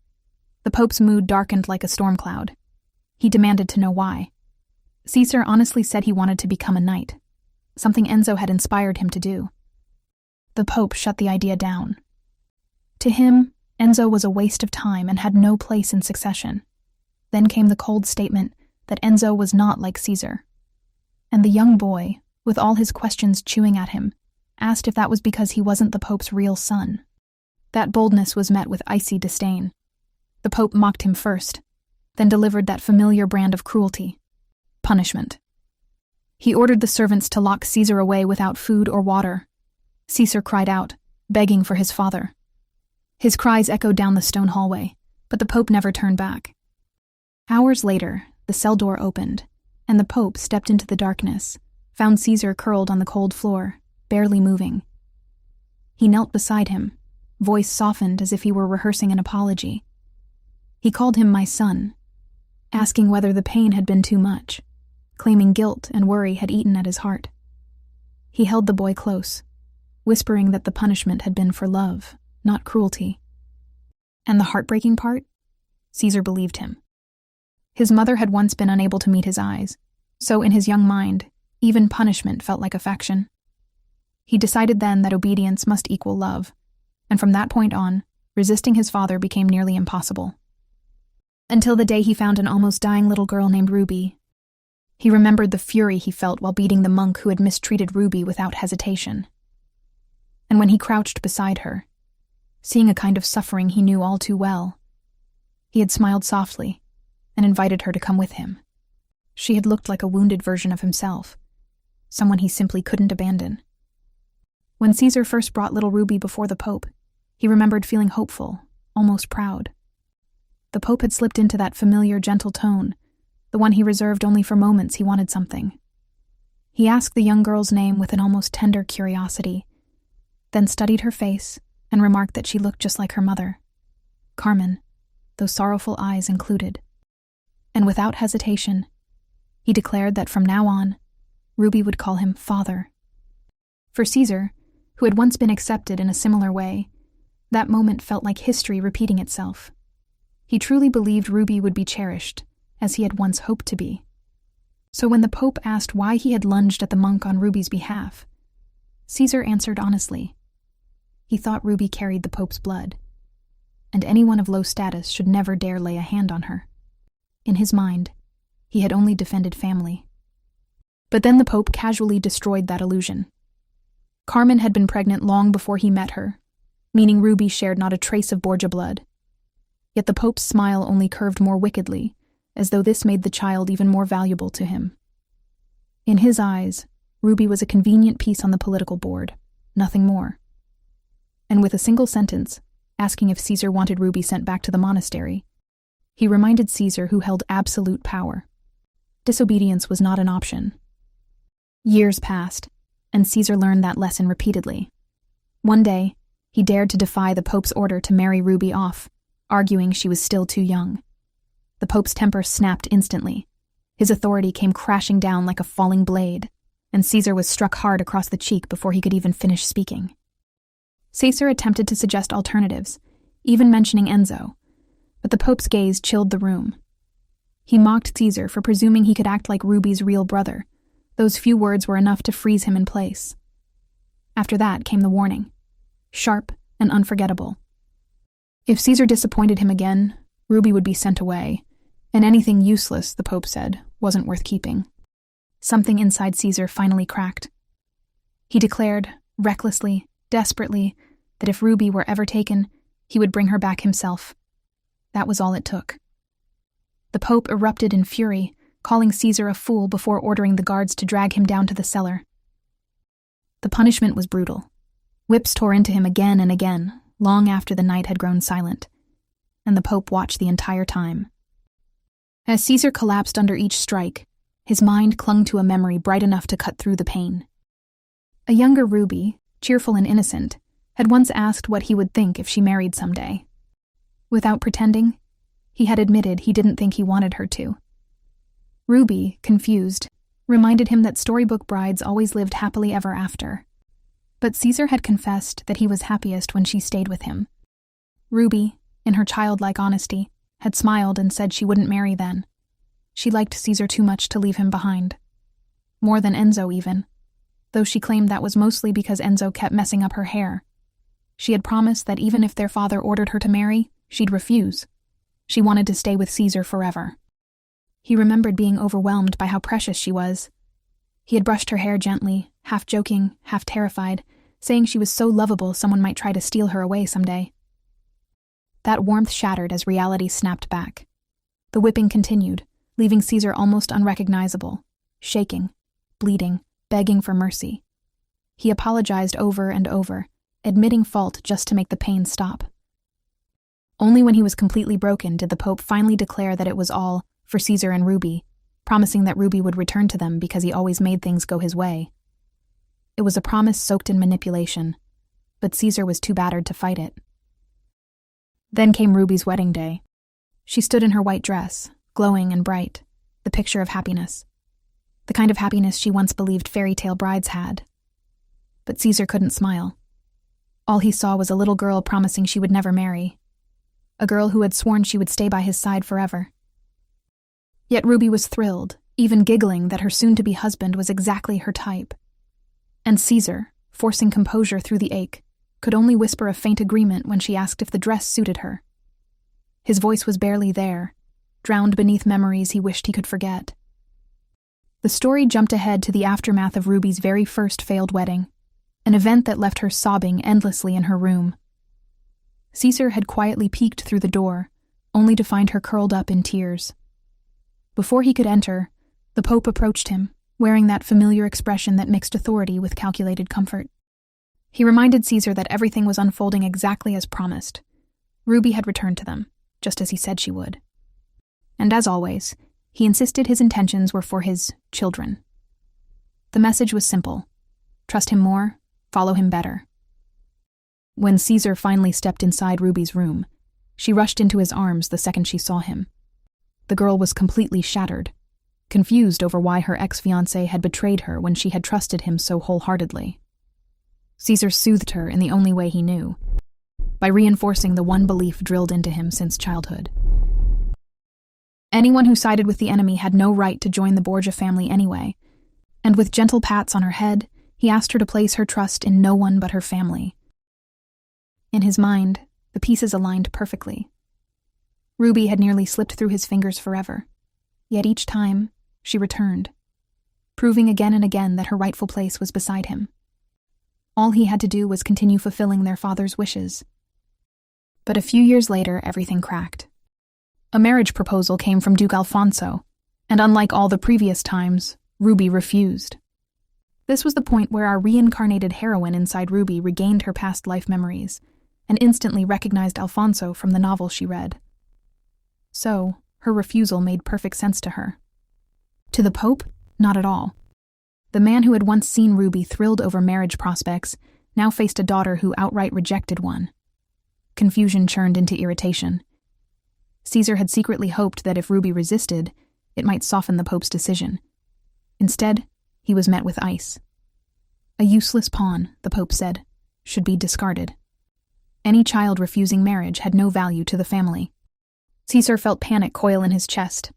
The Pope's mood darkened like a storm cloud. He demanded to know why. Caesar honestly said he wanted to become a knight, something Enzo had inspired him to do. The Pope shut the idea down. To him, Enzo was a waste of time and had no place in succession. Then came the cold statement that Enzo was not like Caesar. And the young boy, with all his questions chewing at him, asked if that was because he wasn't the Pope's real son. That boldness was met with icy disdain. The Pope mocked him first, then delivered that familiar brand of cruelty: punishment. He ordered the servants to lock Caesar away without food or water. Caesar cried out, begging for his father. His cries echoed down the stone hallway, but the Pope never turned back. Hours later, the cell door opened, and the Pope stepped into the darkness, found Caesar curled on the cold floor, barely moving. He knelt beside him, voice softened as if he were rehearsing an apology. He called him my son, asking whether the pain had been too much, claiming guilt and worry had eaten at his heart. He held the boy close, whispering that the punishment had been for love, not cruelty. And the heartbreaking part? Caesar believed him. His mother had once been unable to meet his eyes, so in his young mind, even punishment felt like affection. He decided then that obedience must equal love, and from that point on, resisting his father became nearly impossible. Until the day he found an almost dying little girl named Ruby. He remembered the fury he felt while beating the monk who had mistreated Ruby without hesitation. And when he crouched beside her, seeing a kind of suffering he knew all too well, he had smiled softly and invited her to come with him. She had looked like a wounded version of himself, someone he simply couldn't abandon. When Caesar first brought little Ruby before the Pope, he remembered feeling hopeful, almost proud. The Pope had slipped into that familiar, gentle tone, the one he reserved only for moments he wanted something. He asked the young girl's name with an almost tender curiosity, then studied her face and remarked that she looked just like her mother, Carmen, those sorrowful eyes included. And without hesitation, he declared that from now on, Ruby would call him father. For Caesar, who had once been accepted in a similar way, that moment felt like history repeating itself. He truly believed Ruby would be cherished, as he had once hoped to be. So when the Pope asked why he had lunged at the monk on Ruby's behalf, Caesar answered honestly. He thought Ruby carried the Pope's blood, and anyone of low status should never dare lay a hand on her. In his mind, he had only defended family. But then the Pope casually destroyed that illusion. Carmen had been pregnant long before he met her, meaning Ruby shared not a trace of Borgia blood. Yet the Pope's smile only curved more wickedly, as though this made the child even more valuable to him. In his eyes, Ruby was a convenient piece on the political board, nothing more. And with a single sentence, asking if Caesar wanted Ruby sent back to the monastery, he reminded Caesar who held absolute power. Disobedience was not an option. Years passed, and Caesar learned that lesson repeatedly. One day, he dared to defy the Pope's order to marry Ruby off, arguing she was still too young. The Pope's temper snapped instantly. His authority came crashing down like a falling blade, and Caesar was struck hard across the cheek before he could even finish speaking. Caesar attempted to suggest alternatives, even mentioning Enzo, but the Pope's gaze chilled the room. He mocked Caesar for presuming he could act like Ruby's real brother. Those few words were enough to freeze him in place. After that came the warning, sharp and unforgettable. If Caesar disappointed him again, Ruby would be sent away, and anything useless, the Pope said, wasn't worth keeping. Something inside Caesar finally cracked. He declared, recklessly, desperately, that if Ruby were ever taken, he would bring her back himself. That was all it took. The Pope erupted in fury, calling Caesar a fool before ordering the guards to drag him down to the cellar. The punishment was brutal. Whips tore into him again and again, long after the night had grown silent, and the Pope watched the entire time. As Caesar collapsed under each strike, his mind clung to a memory bright enough to cut through the pain. A younger Ruby, cheerful and innocent, had once asked what he would think if she married someday. Without pretending, he had admitted he didn't think he wanted her to. Ruby, confused, reminded him that storybook brides always lived happily ever after. But Caesar had confessed that he was happiest when she stayed with him. Ruby, in her childlike honesty, had smiled and said she wouldn't marry then. She liked Caesar too much to leave him behind. More than Enzo even, though she claimed that was mostly because Enzo kept messing up her hair. She had promised that even if their father ordered her to marry, she'd refuse. She wanted to stay with Caesar forever. He remembered being overwhelmed by how precious she was. He had brushed her hair gently, half joking, half terrified, saying she was so lovable someone might try to steal her away someday. That warmth shattered as reality snapped back. The whipping continued, leaving Caesar almost unrecognizable, shaking, bleeding, begging for mercy. He apologized over and over, admitting fault just to make the pain stop. Only when he was completely broken did the Pope finally declare that it was all for Caesar and Ruby, promising that Ruby would return to them because he always made things go his way. It was a promise soaked in manipulation, but Caesar was too battered to fight it. Then came Ruby's wedding day. She stood in her white dress, glowing and bright, the picture of happiness. The kind of happiness she once believed fairy tale brides had. But Caesar couldn't smile. All he saw was a little girl promising she would never marry. A girl who had sworn she would stay by his side forever. Yet Ruby was thrilled, even giggling that her soon-to-be husband was exactly her type. And Caesar, forcing composure through the ache, could only whisper a faint agreement when she asked if the dress suited her. His voice was barely there, drowned beneath memories he wished he could forget. The story jumped ahead to the aftermath of Ruby's very first failed wedding, an event that left her sobbing endlessly in her room. Caesar had quietly peeked through the door, only to find her curled up in tears. Before he could enter, the Pope approached him, wearing that familiar expression that mixed authority with calculated comfort. He reminded Caesar that everything was unfolding exactly as promised. Ruby had returned to them, just as he said she would. And as always, he insisted his intentions were for his children. The message was simple: trust him more, follow him better. When Caesar finally stepped inside Ruby's room, she rushed into his arms the second she saw him. The girl was completely shattered, confused over why her ex-fiancé had betrayed her when she had trusted him so wholeheartedly. Caesar soothed her in the only way he knew, by reinforcing the one belief drilled into him since childhood. Anyone who sided with the enemy had no right to join the Borgia family anyway, and with gentle pats on her head, he asked her to place her trust in no one but her family. In his mind, the pieces aligned perfectly. Ruby had nearly slipped through his fingers forever, yet each time, she returned, proving again and again that her rightful place was beside him. All he had to do was continue fulfilling their father's wishes. But a few years later, everything cracked. A marriage proposal came from Duke Alfonso, and unlike all the previous times, Ruby refused. This was the point where our reincarnated heroine inside Ruby regained her past life memories, and instantly recognized Alfonso from the novel she read. So, her refusal made perfect sense to her. To the Pope, not at all. The man who had once seen Ruby thrilled over marriage prospects now faced a daughter who outright rejected one. Confusion churned into irritation. Caesar had secretly hoped that if Ruby resisted, it might soften the Pope's decision. Instead, he was met with ice. A useless pawn, the Pope said, should be discarded. Any child refusing marriage had no value to the family. Caesar felt panic coil in his chest.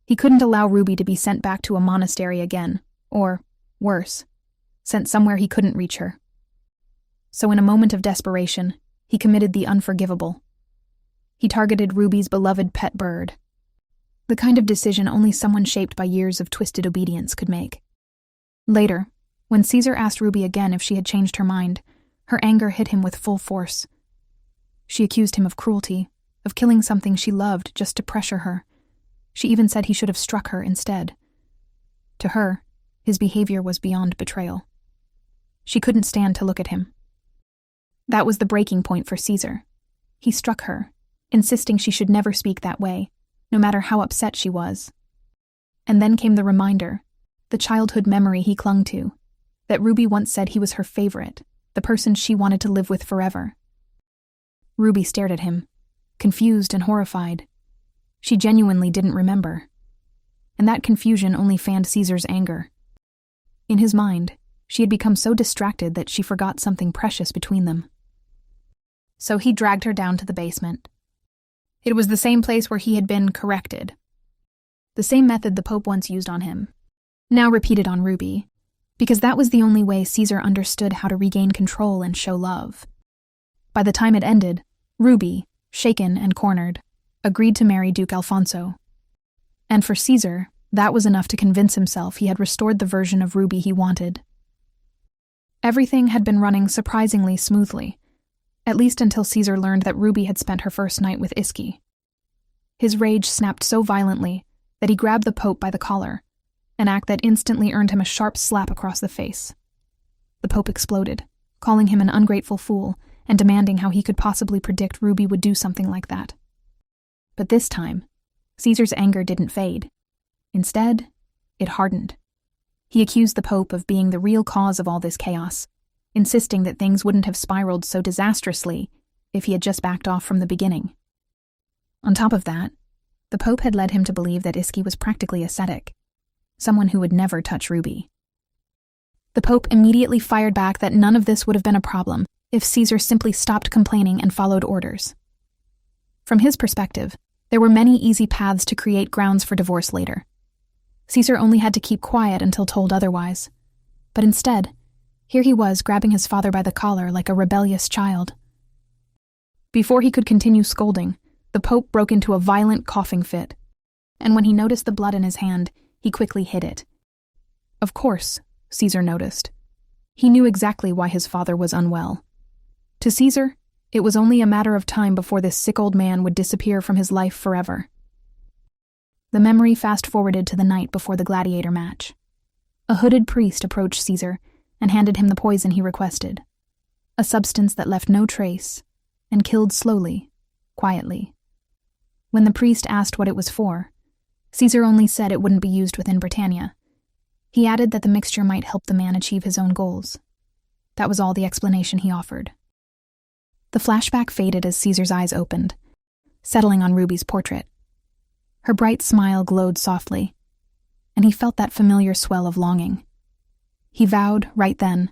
He couldn't allow Ruby to be sent back to a monastery again, or, worse, sent somewhere he couldn't reach her. So in a moment of desperation, he committed the unforgivable. He targeted Ruby's beloved pet bird. The kind of decision only someone shaped by years of twisted obedience could make. Later, when Caesar asked Ruby again if she had changed her mind, her anger hit him with full force. She accused him of cruelty, of killing something she loved just to pressure her. She even said he should have struck her instead. To her, his behavior was beyond betrayal. She couldn't stand to look at him. That was the breaking point for Caesar. He struck her, insisting she should never speak that way, no matter how upset she was. And then came the reminder, the childhood memory he clung to, that Ruby once said he was her favorite, the person she wanted to live with forever. Ruby stared at him, confused and horrified. She genuinely didn't remember. and that confusion only fanned Caesar's anger. In his mind, she had become so distracted that she forgot something precious between them. So he dragged her down to the basement. It was the same place where he had been corrected. The same method the Pope once used on him, now repeated on Ruby, because that was the only way Caesar understood how to regain control and show love. By the time it ended, Ruby, shaken and cornered, agreed to marry Duke Alfonso. And for Caesar, that was enough to convince himself he had restored the version of Ruby he wanted. Everything had been running surprisingly smoothly, at least until Caesar learned that Ruby had spent her first night with Iski. His rage snapped so violently that he grabbed the Pope by the collar, an act that instantly earned him a sharp slap across the face. The Pope exploded, calling him an ungrateful fool and demanding how he could possibly predict Ruby would do something like that. But this time, Caesar's anger didn't fade. Instead, it hardened. He accused the Pope of being the real cause of all this chaos, insisting that things wouldn't have spiraled so disastrously if he had just backed off from the beginning. On top of that, the Pope had led him to believe that Iski was practically ascetic, someone who would never touch Ruby. The Pope immediately fired back that none of this would have been a problem if Caesar simply stopped complaining and followed orders. From his perspective, there were many easy paths to create grounds for divorce later. Caesar only had to keep quiet until told otherwise. But instead, here he was grabbing his father by the collar like a rebellious child. Before he could continue scolding, the Pope broke into a violent coughing fit, and when he noticed the blood in his hand, he quickly hid it. Of course, Caesar noticed. He knew exactly why his father was unwell. To Caesar, it was only a matter of time before this sick old man would disappear from his life forever. The memory fast-forwarded to the night before the gladiator match. A hooded priest approached Caesar and handed him the poison he requested, a substance that left no trace and killed slowly, quietly. When the priest asked what it was for, Caesar only said it wouldn't be used within Britannia. He added that the mixture might help the man achieve his own goals. That was all the explanation he offered. The flashback faded as Caesar's eyes opened, settling on Ruby's portrait. Her bright smile glowed softly, and he felt that familiar swell of longing. He vowed, right then,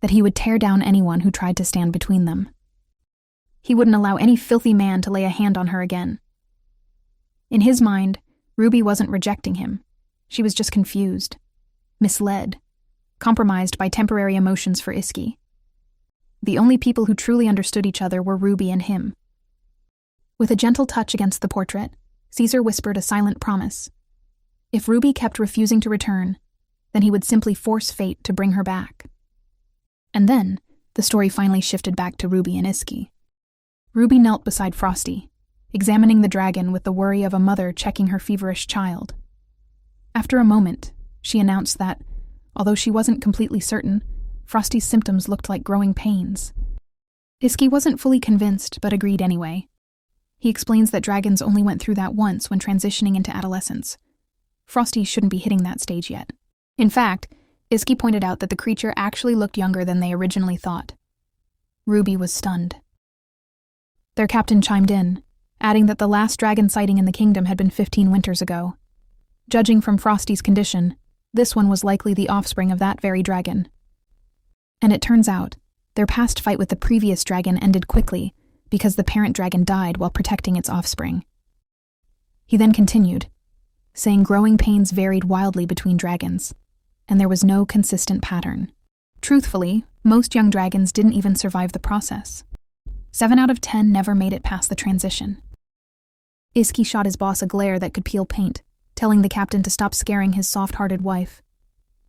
that he would tear down anyone who tried to stand between them. He wouldn't allow any filthy man to lay a hand on her again. In his mind, Ruby wasn't rejecting him. She was just confused, misled, compromised by temporary emotions for Iski. The only people who truly understood each other were Ruby and him. With a gentle touch against the portrait, Caesar whispered a silent promise. If Ruby kept refusing to return, then he would simply force fate to bring her back. And then, the story finally shifted back to Ruby and Iski. Ruby knelt beside Frosty, examining the dragon with the worry of a mother checking her feverish child. After a moment, she announced that, although she wasn't completely certain, Frosty's symptoms looked like growing pains. Iski wasn't fully convinced, but agreed anyway. He explains that dragons only went through that once when transitioning into adolescence. Frosty shouldn't be hitting that stage yet. In fact, Iski pointed out that the creature actually looked younger than they originally thought. Ruby was stunned. Their captain chimed in, adding that the last dragon sighting in the kingdom had been 15 winters ago. Judging from Frosty's condition, this one was likely the offspring of that very dragon. And it turns out, their past fight with the previous dragon ended quickly because the parent dragon died while protecting its offspring. He then continued, saying growing pains varied wildly between dragons, and there was no consistent pattern. Truthfully, most young dragons didn't even survive the process. 7 out of 10 never made it past the transition. Iski shot his boss a glare that could peel paint, telling the captain to stop scaring his soft-hearted wife.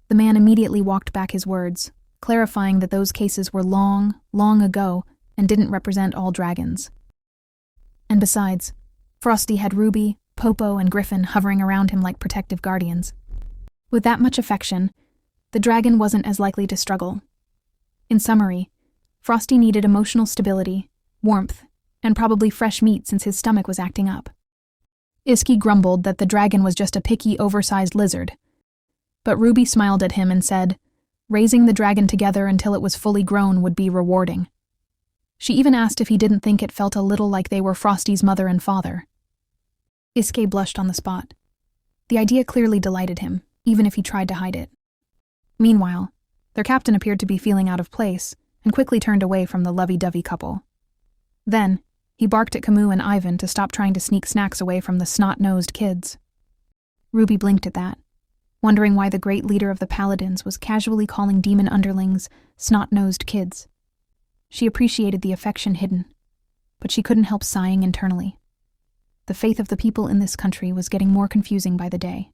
The man immediately walked back his words, clarifying that those cases were long, long ago and didn't represent all dragons. And besides, Frosty had Ruby, Popo, and Griffin hovering around him like protective guardians. With that much affection, the dragon wasn't as likely to struggle. In summary, Frosty needed emotional stability, warmth, and probably fresh meat since his stomach was acting up. Iski grumbled that the dragon was just a picky, oversized lizard. But Ruby smiled at him and said, raising the dragon together until it was fully grown would be rewarding. She even asked if he didn't think it felt a little like they were Frosty's mother and father. Iski blushed on the spot. The idea clearly delighted him, even if he tried to hide it. Meanwhile, their captain appeared to be feeling out of place and quickly turned away from the lovey-dovey couple. Then, he barked at Camus and Ivan to stop trying to sneak snacks away from the snot-nosed kids. Ruby blinked at that, wondering why the great leader of the paladins was casually calling demon underlings snot-nosed kids. She appreciated the affection hidden, but she couldn't help sighing internally. The faith of the people in this country was getting more confusing by the day.